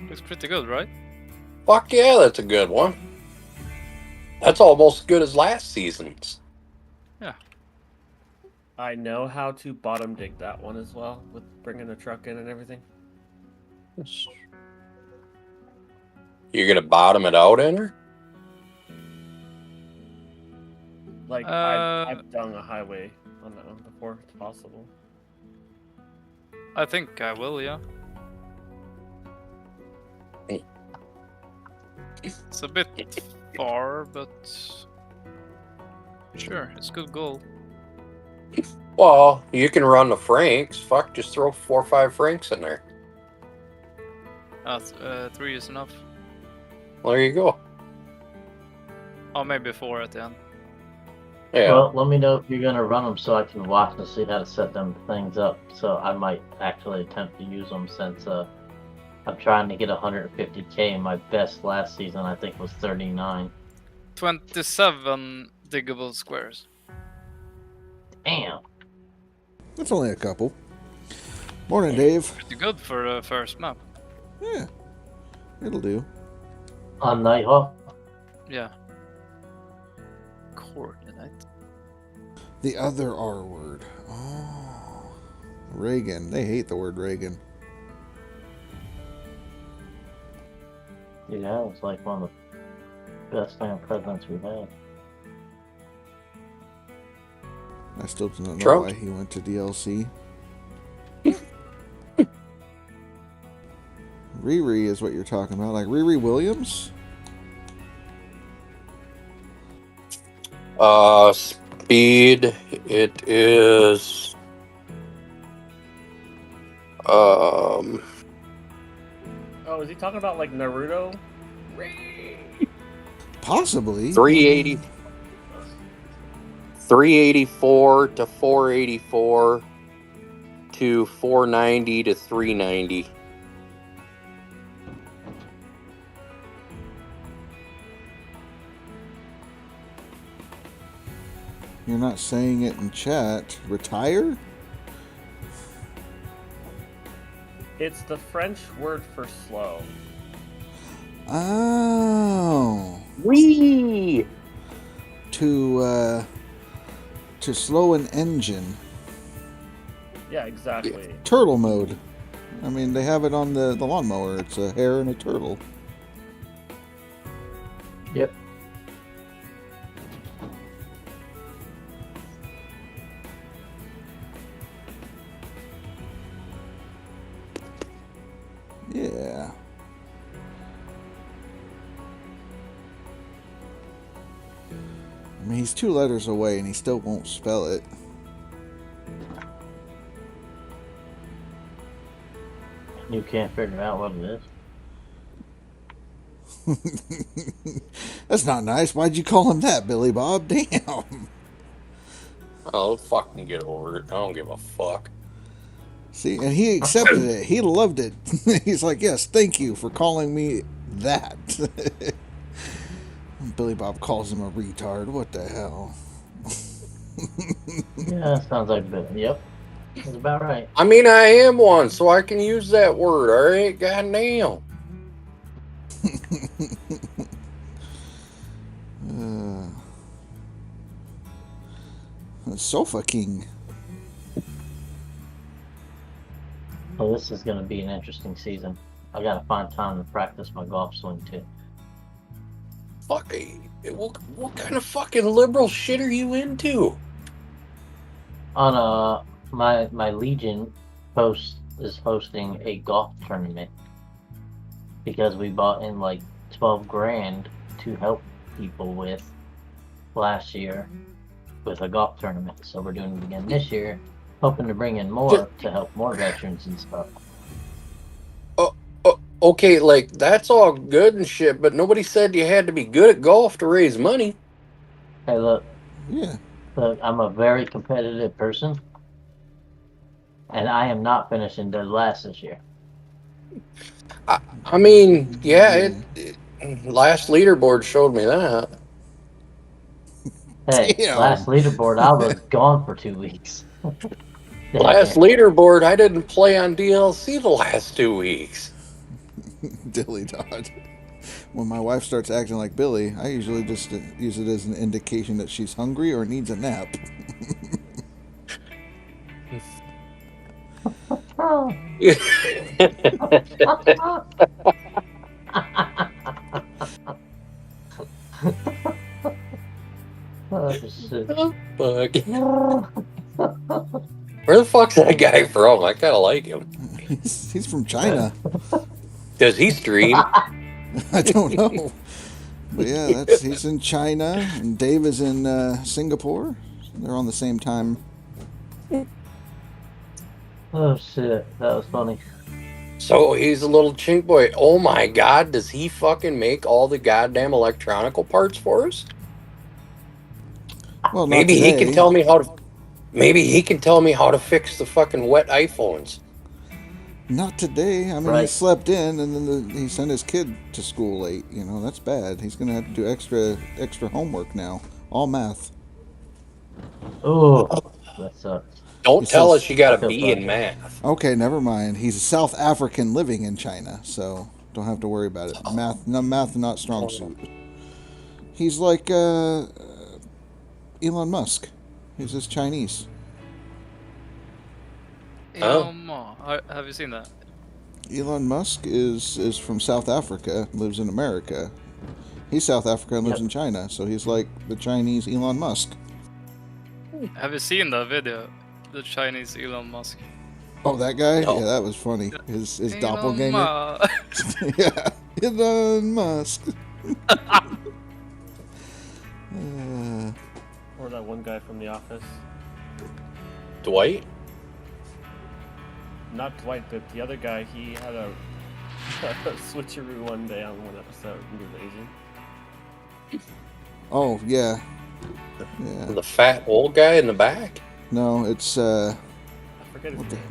Looks pretty good, right? Fuck yeah, that's a good one. That's almost as good as last season's. Yeah. I know how to bottom dig that one as well, with bringing the truck in and everything. You're gonna bottom it out in her? Like, I've done a highway on that one before, it's possible. I think I will, yeah. It's a bit far, but sure, it's a good goal. Well, you can run the Franks. Fuck, just throw 4 or 5 Franks in there. 3 is enough. Well, there you go. Oh, maybe 4 at the end. Yeah. Well, let me know if you're gonna run them so I can watch and see how to set them things up. So I might actually attempt to use them since I'm trying to get 150k. My best last season I think was 39. 27 diggable squares. Damn. That's only a couple. Morning, Dave. Pretty good for a first map. Yeah, it'll do. On Nighthawk? Yeah. Coordinate. The other R word. Oh, Reagan. They hate the word Reagan. Yeah, it's like one of the best damn presidents we've had. I still don't know Trump? why he went to DLC. Riri is what you're talking about, like Riri Williams? Speed, it is Oh, is he talking about like Naruto? Possibly. 384 to 484 to 490 to 390. You're not saying it in chat. Retire? It's the French word for slow. Oh. Wee. To slow an engine. Yeah, exactly. Turtle mode. I mean, they have it on the lawnmower. It's a hare and a turtle. Yep. Yeah. I mean, he's 2 letters away and he still won't spell it. You can't figure out what it is. That's not nice. Why'd you call him that, Billy Bob? Damn. Oh, fucking get over it. I don't give a fuck. See, and he accepted it. He loved it. He's like, yes, thank you for calling me that. Billy Bob calls him a retard. What the hell? Yeah, that sounds like a bit. Yep. That's about right. I mean, I am one, so I can use that word, alright? Goddamn. Sofa King. Well, this is going to be an interesting season. I got to find time to practice my golf swing too. Fuck, what kind of fucking liberal shit are you into? On my Legion post is hosting a golf tournament because we bought in like 12 grand to help people with last year with a golf tournament. So we're doing it again this year, hoping to bring in more to help more veterans and stuff. Okay, like, that's all good and shit, but nobody said you had to be good at golf to raise money. Hey, look. Yeah. Look, I'm a very competitive person, and I am not finishing dead last this year. I mean, yeah, it last leaderboard showed me that. Hey, Damn. last leaderboard, I was gone for 2 weeks. Last leaderboard, I didn't play on DLC the last 2 weeks. Dilly Dod. When my wife starts acting like Billy, I usually just use it as an indication that she's hungry or needs a nap. Oh, shit. Fuck. Where the fuck's that guy from? I kind of like him. He's from China. Does he stream? I don't know. But yeah, he's in China, and Dave is in Singapore. They're on the same time. Oh shit, that was funny. So he's a little chink boy. Oh my god, does he fucking make all the goddamn electronical parts for us? Well, maybe he can tell me how to. Maybe he can tell me how to fix the fucking wet iPhones. Not today. I mean, he slept in, and then he sent his kid to school late. You know, that's bad. He's gonna have to do extra homework now. All math. Oh, that sucks. Don't tell us you got a B in math. Okay, never mind. He's a South African living in China, so don't have to worry about it. Math, not strong suit. He's like Elon Musk. He's just Chinese. Have you seen that? Elon Musk is from South Africa, lives in America. He's South African and lives in China, so he's like the Chinese Elon Musk. Have you seen the video? The Chinese Elon Musk. Oh, that guy? No. Yeah, that was funny. His Elon doppelganger. Yeah, Elon Musk. Or that one guy from The Office. Dwight? Not Dwight, but the other guy. He had a switcheroo one day on one episode. He was Asian. Oh, yeah. The fat old guy in the back? No, it's I forget his name.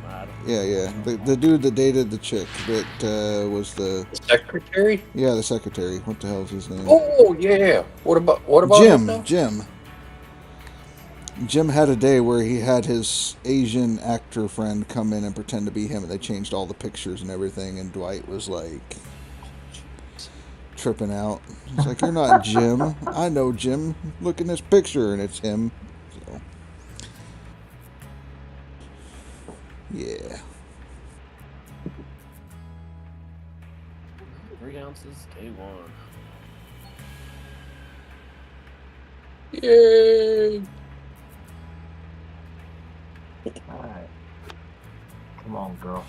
yeah. The dude that dated the chick that was the secretary? Yeah, the secretary. What the hell is his name? Oh yeah. What about Jim had a day where he had his Asian actor friend come in and pretend to be him, and they changed all the pictures and everything, and Dwight was like tripping out. He's like, "You're not Jim. I know Jim. Look in this picture," and it's him. So, yeah. 3 ounces, day 1. Yay! Alright. Come on, girl.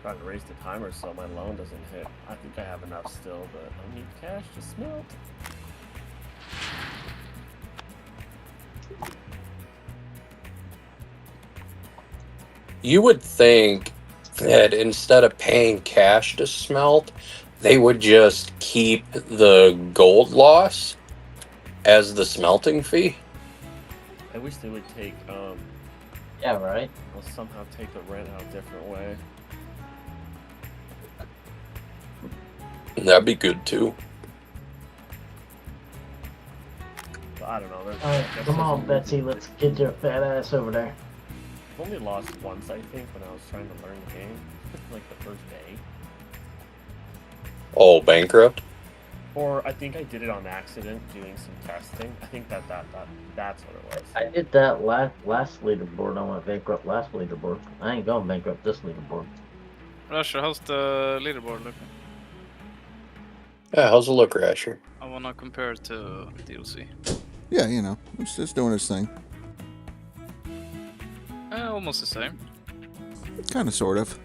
Trying to raise the timer so my loan doesn't hit. I think I have enough still, but I need cash to smelt. You would think that instead of paying cash to smelt, they would just keep the gold loss as the smelting fee. I wish they would take, yeah, right? Or somehow take the rent out a different way. That'd be good too. But I don't know. Alright, come on, Betsy, let's get your fat ass over there. I've only lost once, I think, when I was trying to learn the game. Like the first day. Oh, bankrupt? Or I think I did it on accident doing some testing. I think that's what it was. I did that last leaderboard. I went bankrupt last leaderboard. I ain't going bankrupt this leaderboard. Rasher, how's the leaderboard looking? Yeah, how's it look, Rasher? I wanna compare it to DLC. Yeah, you know, it's just doing its thing. Almost the same. Kind of, sort of.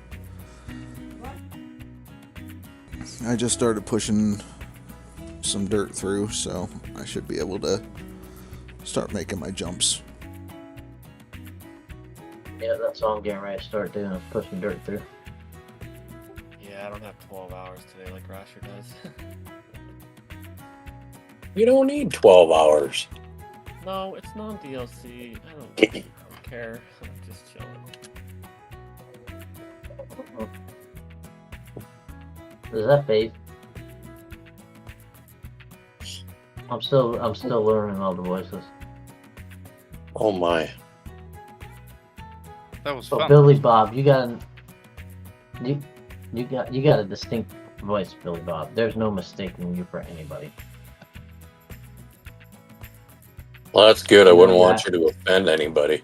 I just started pushing some dirt through, so I should be able to start making my jumps. Yeah, that's all I'm getting ready to start doing, is pushing dirt through. Yeah, I don't have 12 hours today like Rasher does. You don't need 12 hours. No, it's non-DLC. I don't care. I'm just chilling. Is that Faith? I'm still learning all the voices. Oh my. That was So fun. Billy Bob, you got a distinct voice, Billy Bob. There's no mistaking you for anybody. Well, that's good. I You wouldn't know want that? you to offend anybody.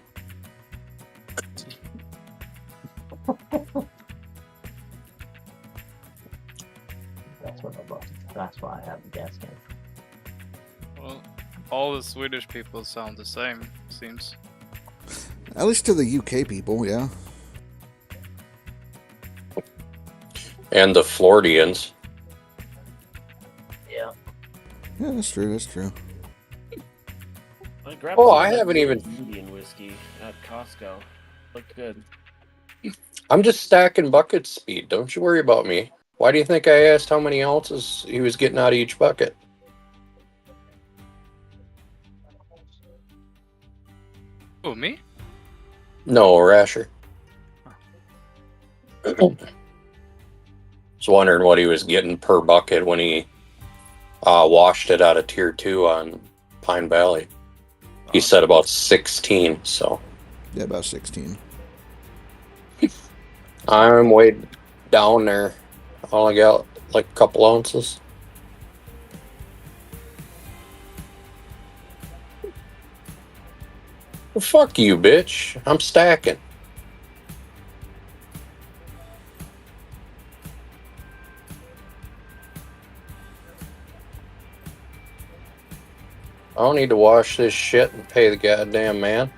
That's why I have the gas can. Well, all the Swedish people sound the same, seems. At least to the UK people, yeah. And the Floridians. Yeah. Yeah, that's true. That's true. I grabbed Oh, some I of that haven't even- Indian whiskey at Costco. Looked good. I'm just stacking bucket speed. Don't you worry about me. Why do you think I asked how many ounces he was getting out of each bucket? Oh, me? No, Rasher. Was wondering what he was getting per bucket when he washed it out of Tier 2 on Pine Valley. He said about 16, so. Yeah, about 16. I'm way down there. I only got like a couple ounces. Well, fuck you, bitch. I'm stacking. I don't need to wash this shit and pay the goddamn man.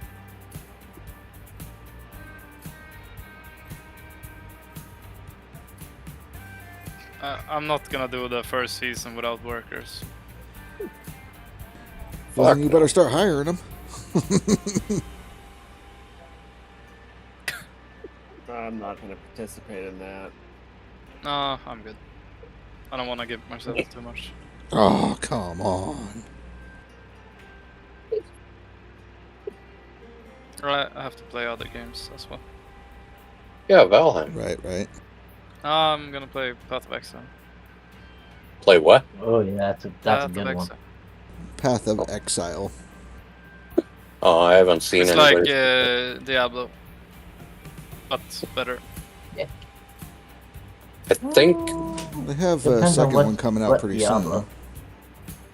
I'm not gonna do the first season without workers. Well, then you better start hiring them. I'm not going to participate in that. No, I'm good. I don't want to give myself too much. Oh, come on. I have to play other games as well. Yeah, Valheim. Right. I'm gonna play Path of Exile. Play what? Oh yeah, that's a good one. Path of Exile. Oh, I haven't seen It's anybody. like Diablo, but better. Yeah. I think. They have a Depends on second what- one coming out what pretty Diablo. soon.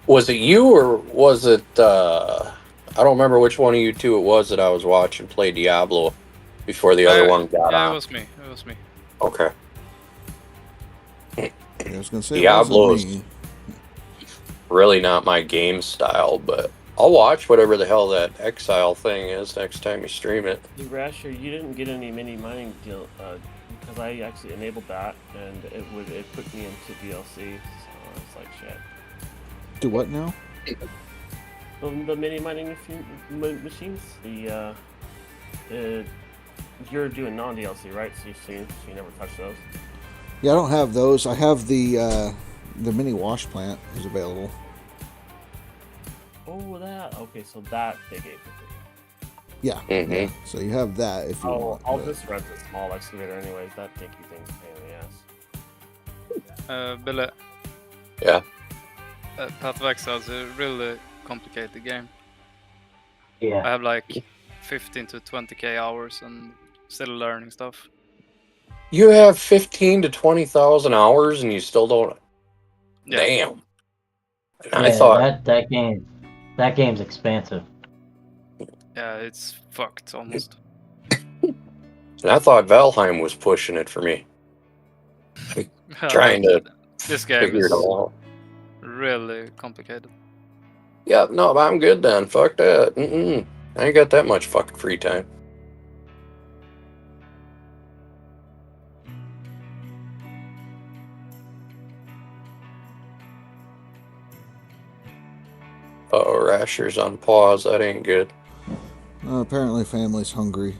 Was it you or was it? I don't remember which one of you two it was that I was watching play Diablo before the other one got Yeah, on. it was me. It was me. Okay. Yeah, I was gonna say Diablo's me. really not my game style, but I'll watch whatever the hell that Exile thing is next time you stream it. Hey, Rasher, you didn't get any mini mining deal because I actually enabled that and it put me into DLC. So it's like shit. Do what now? The mini mining machines. You're doing non-DLC, right? So you never touch those. Yeah, I don't have those. I have the mini wash plant is available. Oh, that. Okay, so that they gave for free. Yeah. Mm-hmm. Yeah. So you have that if you want. I'll but- just rent a small excavator anyways. That dinky thing's a pain in the ass. Billy. Yeah. Path of Exile is a really complicated game. Yeah. I have like 15 to 20k hours and still learning stuff. You have 15 to 20,000 hours and you still don't. Yeah. Damn. And Yeah, I thought that game's expansive. Yeah, it's fucked almost. and I thought Valheim was pushing it for me. Trying to This game figure is it all out. really complicated. Yeah, no, I'm good then. Fuck that. I ain't got that much fucking free time. Uh-oh, Rasher's on pause. That ain't good. Apparently, family's hungry.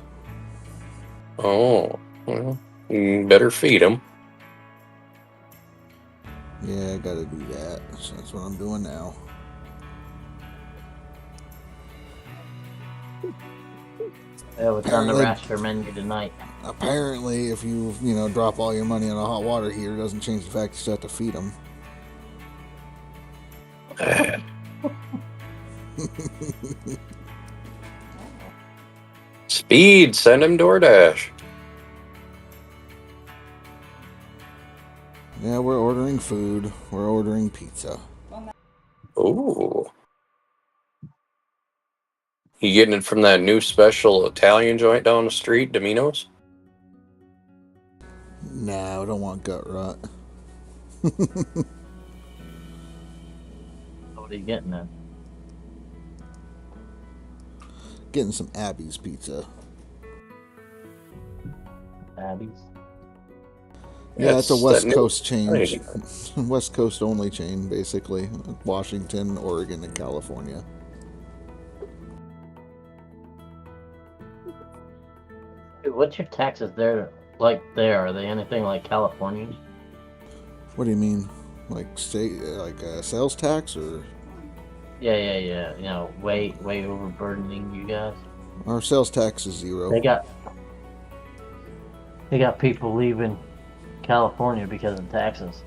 Oh, well, better feed him. Yeah, I gotta do that. So that's what I'm doing now. Yeah, what's on the Rasher menu tonight? Apparently, if you drop all your money on a hot water heater, it doesn't change the fact you still have to feed them. Speed, send him DoorDash. Yeah, we're ordering food. We're ordering pizza. Ooh. You getting it from that new special Italian joint down the street, Domino's? No, I don't want gut rot. What are you getting then? Getting some Abby's pizza. Abby's? Yeah, it's a West Coast chain. Hey. West Coast only chain, basically. Washington, Oregon, and California. Dude, what's your taxes there like there? Are they anything like California? What do you mean? Like state, sales tax, or? Yeah. You know, way overburdening you guys. Our sales tax is 0. They got people leaving California because of taxes.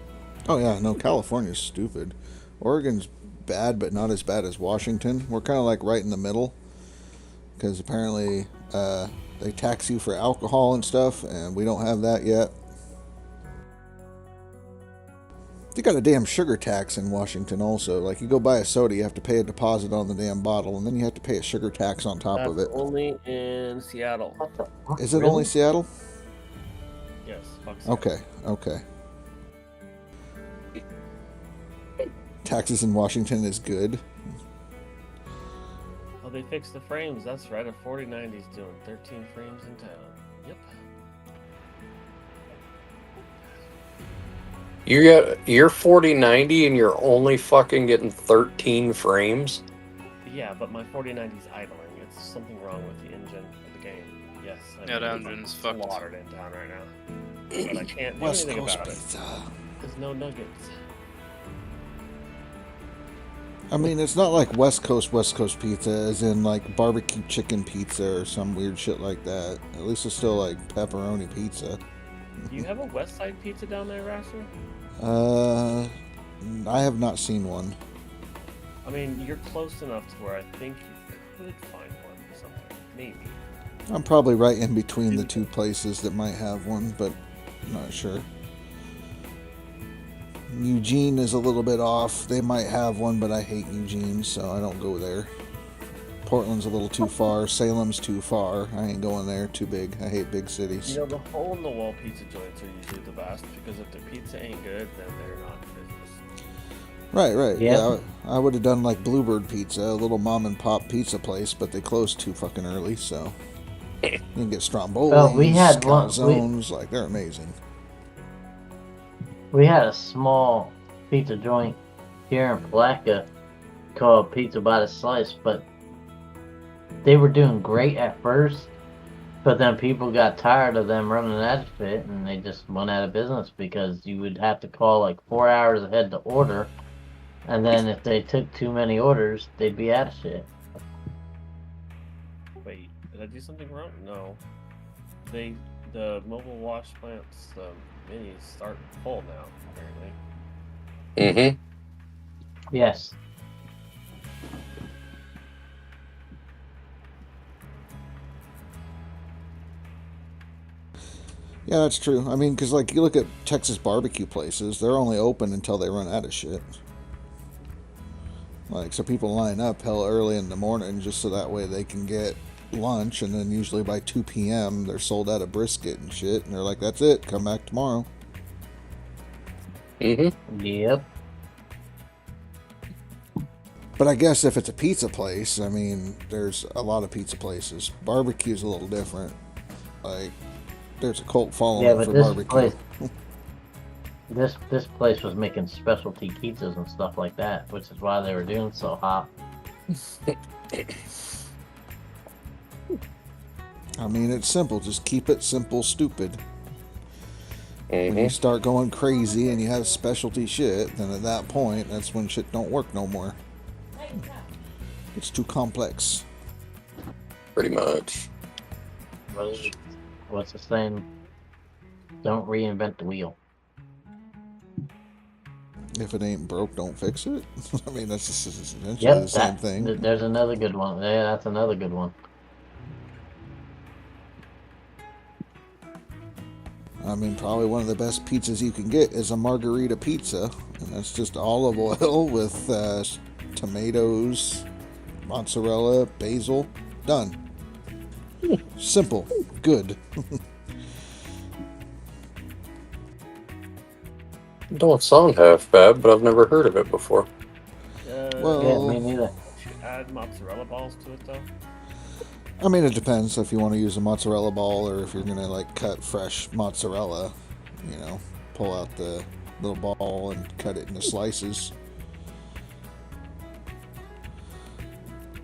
Oh yeah, no, California's stupid. Oregon's bad, but not as bad as Washington. We're kind of like right in the middle, because apparently they tax you for alcohol and stuff, and we don't have that yet. They got a damn sugar tax in Washington also. Like, you go buy a soda, you have to pay a deposit on the damn bottle, and then you have to pay a sugar tax on top of it. Only in Seattle. Is it only Seattle? Yes. Fuck Seattle. Okay. Taxes in Washington is good. Oh, they fixed the frames. That's right. A 4090's doing 13 frames in town. Yep. You're 4090 and you're only fucking getting 13 frames? Yeah, but my 4090's idling. It's something wrong with the engine of the game. Yes. Yeah, the engine's fucked. Slaughtered in town right now. But I can't do West anything Coast about pizza. it. There's no nuggets. I mean, it's not like West Coast pizza, as in like barbecue chicken pizza or some weird shit like that. At least it's still like pepperoni pizza. Do you have a West Side pizza down there, Rasher? I have not seen one. I mean, you're close enough to where I think you could find one somewhere. Maybe. I'm probably right in between the two places that might have one, but I'm not sure. Eugene is a little bit off. They might have one, but I hate Eugene, so I don't go there. Portland's a little too far. Salem's too far. I ain't going there. Too big. I hate big cities. You know, the hole-in-the-wall pizza joints are usually the best, because if the pizza ain't good, then they're not business. Right. Yeah, I would have done like Bluebird Pizza, a little mom and pop pizza place, but they closed too fucking early, so you can get Stromboli's, calzones, like they're amazing. We had a small pizza joint here in Palatka called Pizza by the Slice, but they were doing great at first, but then people got tired of them running that shit, and they just went out of business because you would have to call like 4 hours ahead to order, and then if they took too many orders, they'd be out of shit. Wait, did I do something wrong? No. The mobile wash plants, the minis start full now, apparently. Mm-hmm. Yes. Yeah, that's true. I mean, because like you look at Texas barbecue places, they're only open until they run out of shit. Like, so people line up hell early in the morning just so that way they can get lunch, and then usually by 2 p.m. they're sold out of brisket and shit, and they're like, that's it, come back tomorrow. Mm-hmm. Yep. But I guess if it's a pizza place, I mean, there's a lot of pizza places. Barbecue's a little different. Like, there's a cult following for barbecue. This place was making specialty pizzas and stuff like that, which is why they were doing so hot. I mean, it's simple. Just keep it simple, stupid. Mm-hmm. When you start going crazy and you have specialty shit, then at that point, that's when shit don't work no more. It's too complex. Pretty much. What's the saying? Don't reinvent the wheel. If it ain't broke, don't fix it. I mean, that's just essentially Yep, the same thing. There's another good one. Yeah, that's another good one. I mean, probably one of the best pizzas you can get is a margarita pizza, and that's just olive oil with tomatoes, mozzarella, basil. Done. Simple. Good. Don't sound half bad, but I've never heard of it before. Well, yeah, me neither. Should add mozzarella balls to it though. I mean, it depends if you want to use a mozzarella ball or if you're going to like cut fresh mozzarella, you know, pull out the little ball and cut it into slices.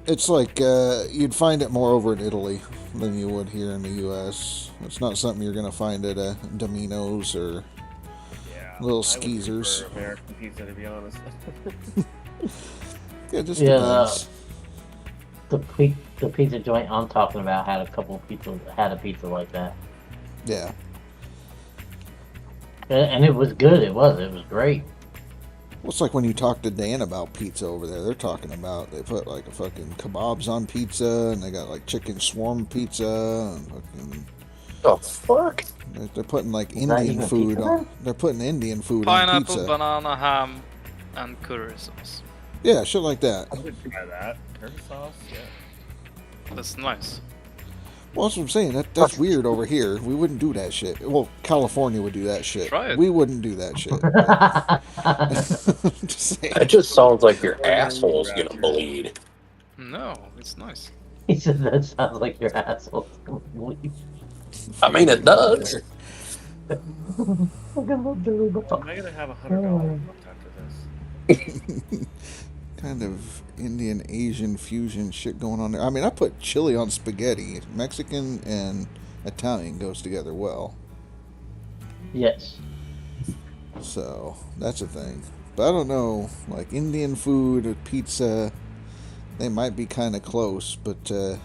It's like you'd find it more over in Italy than you would here in the U.S. It's not something you're going to find at a Domino's or Little Skeezers. I would prefer American pizza, to be honest. Yeah, it just depends. The pizza joint I'm talking about had a pizza like that. Yeah. And it was good. It was great. Well, it's like when you talk to Dan about pizza over there. They're talking about they put like a fucking kebabs on pizza, and they got like chicken swarm pizza, and fucking. Oh fuck! They're putting like Indian food on. They're putting Indian food on Pineapple, pizza. banana, ham, and curry sauce. Yeah, shit like that. I would try that. Curry sauce, yeah. That's nice. Well, that's what I'm saying. That's weird over here. We wouldn't do that shit. Well, California would do that shit. Try it. We wouldn't do that shit. Just saying. That just sounds like your asshole's gonna bleed. No, it's nice. He said that sounds like your asshole. I mean, it does. Am I gonna have $100 after this? Kind of Indian Asian fusion shit going on there. I mean, I put chili on spaghetti. Mexican and Italian goes together well. Yes. So that's a thing. But I don't know, like Indian food or pizza, they might be kind of close, but there's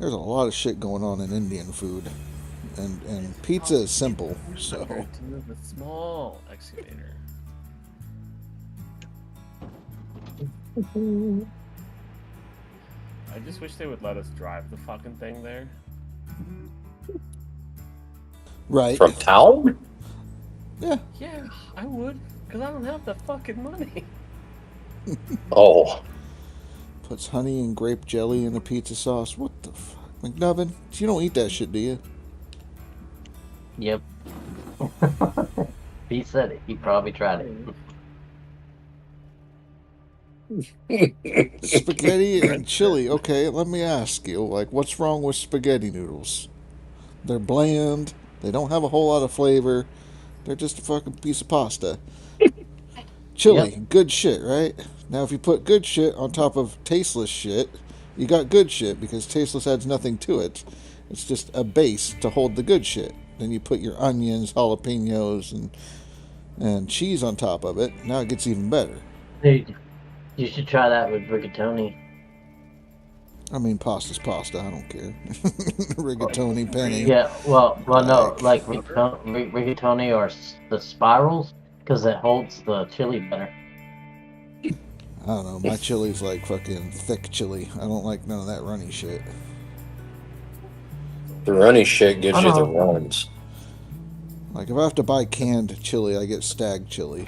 a lot of shit going on in Indian food, and pizza is simple. So To move a small excavator. I just wish they would let us drive the fucking thing there. right From town? Yeah. Yeah, I would, because I don't have the fucking money. Oh. Puts honey and grape jelly in a pizza sauce. What the fuck, McNubbin? You don't eat that shit, do you? Yep. He said it. He probably tried it. Spaghetti and chili. Okay, let me ask you, like, what's wrong with spaghetti noodles? They're bland. They don't have a whole lot of flavor. They're just a fucking piece of pasta. Chili, good shit, right? Now, if you put good shit on top of tasteless shit, you got good shit because tasteless adds nothing to it. It's just a base to hold the good shit. Then you put your onions, jalapenos, and cheese on top of it. Now it gets even better. Dude, you should try that with rigatoni. I mean, pasta's pasta. I don't care. Rigatoni, penny. Yeah, well, no, like rigatoni or the spirals, because it holds the chili better. I don't know. My chili's like fucking thick chili. I don't like none of that runny shit. The runny shit gives you the runs. Like, if I have to buy canned chili, I get stag chili.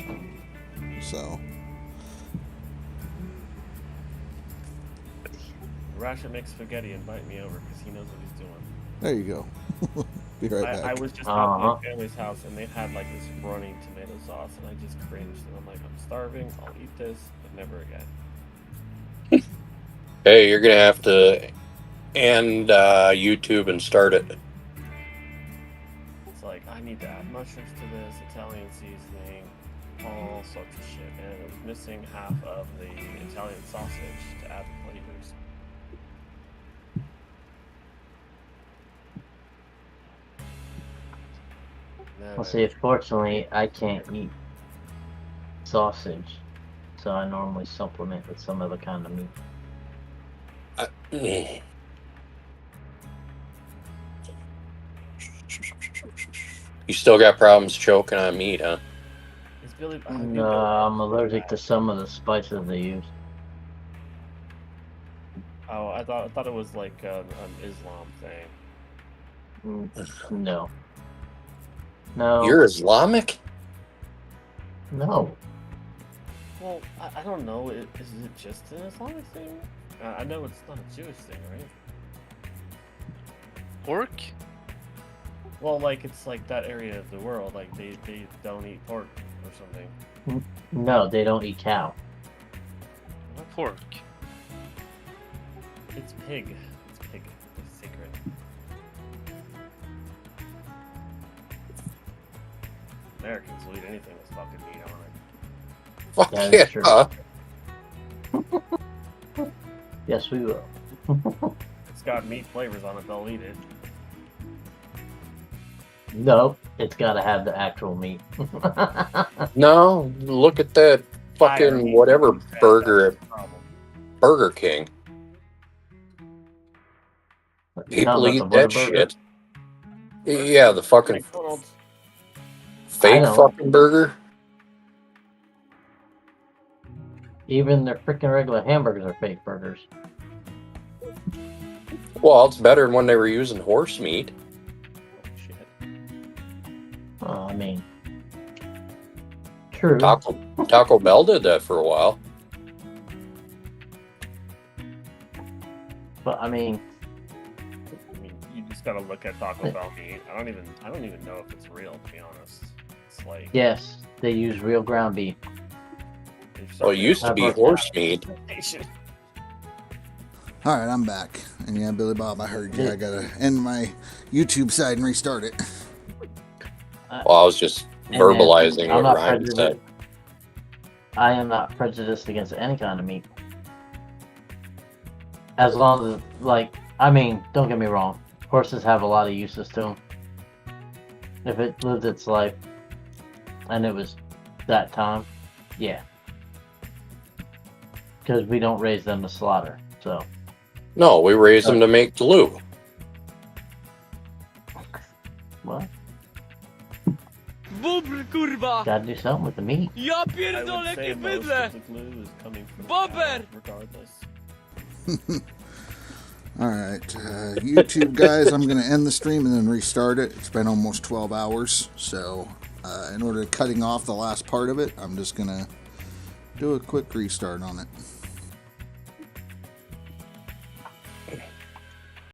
So. Rasher makes spaghetti, invite me over because he knows what he's doing. There you go. Be right back. I was just at my family's house and they had like this runny tomato sauce and I just cringed and I'm like, I'm starving, I'll eat this, but never again. Hey, you're gonna have to end YouTube and start it. It's like, I need to add mushrooms to this, Italian seasoning, all sorts of shit. And it was missing half of the Italian sausage to add the flavors. Well, see, fortunately, I can't eat sausage, so I normally supplement with some other kind of meat. You still got problems choking on meat, huh? Is Billy? No, I'm allergic to some of the spices they use. Oh, I thought it was like an Islam thing. No. No. You're Islamic? No. Well, I don't know. Is it just an Islamic thing? I know it's not a Jewish thing, right? Pork? Well, like it's like that area of the world. Like they don't eat pork or something. No, they don't eat cow. Pork. It's pig. It's pig. It's secret. Americans will eat anything with fucking meat on it. Fuck That yeah. is true. Yes, we will. It's got meat flavors on it. They'll eat it. No, it's got to have the actual meat. No, look at that fucking whatever burger at Burger King. People eat that shit. Yeah, the fucking fake fucking burger. Even their freaking regular hamburgers are fake burgers. Well, it's better than when they were using horse meat. I mean, true. Taco Bell did that for a while. But I mean, you just gotta look at Taco Bell meat. I don't even know if it's real, to be honest. It's like yes, they use real ground beef. Well, it used to be horse meat. All right, I'm back. And yeah, Billy Bob, I heard you. I gotta end my YouTube side and restart it. Well, I was just verbalizing what Ryan said. I am not prejudiced against any kind of meat. As long as, like, I mean, don't get me wrong. Horses have a lot of uses to them. If it lived its life and it was that time, yeah. Because we don't raise them to slaughter, so. No, we raise them to make glue. What? Gotta do something with the meat. I would say most of the glue is coming from cows, regardless. All right, YouTube guys, I'm going to end the stream and then restart it. It's been almost 12 hours, so in order to cutting off the last part of it, I'm just going to do a quick restart on it.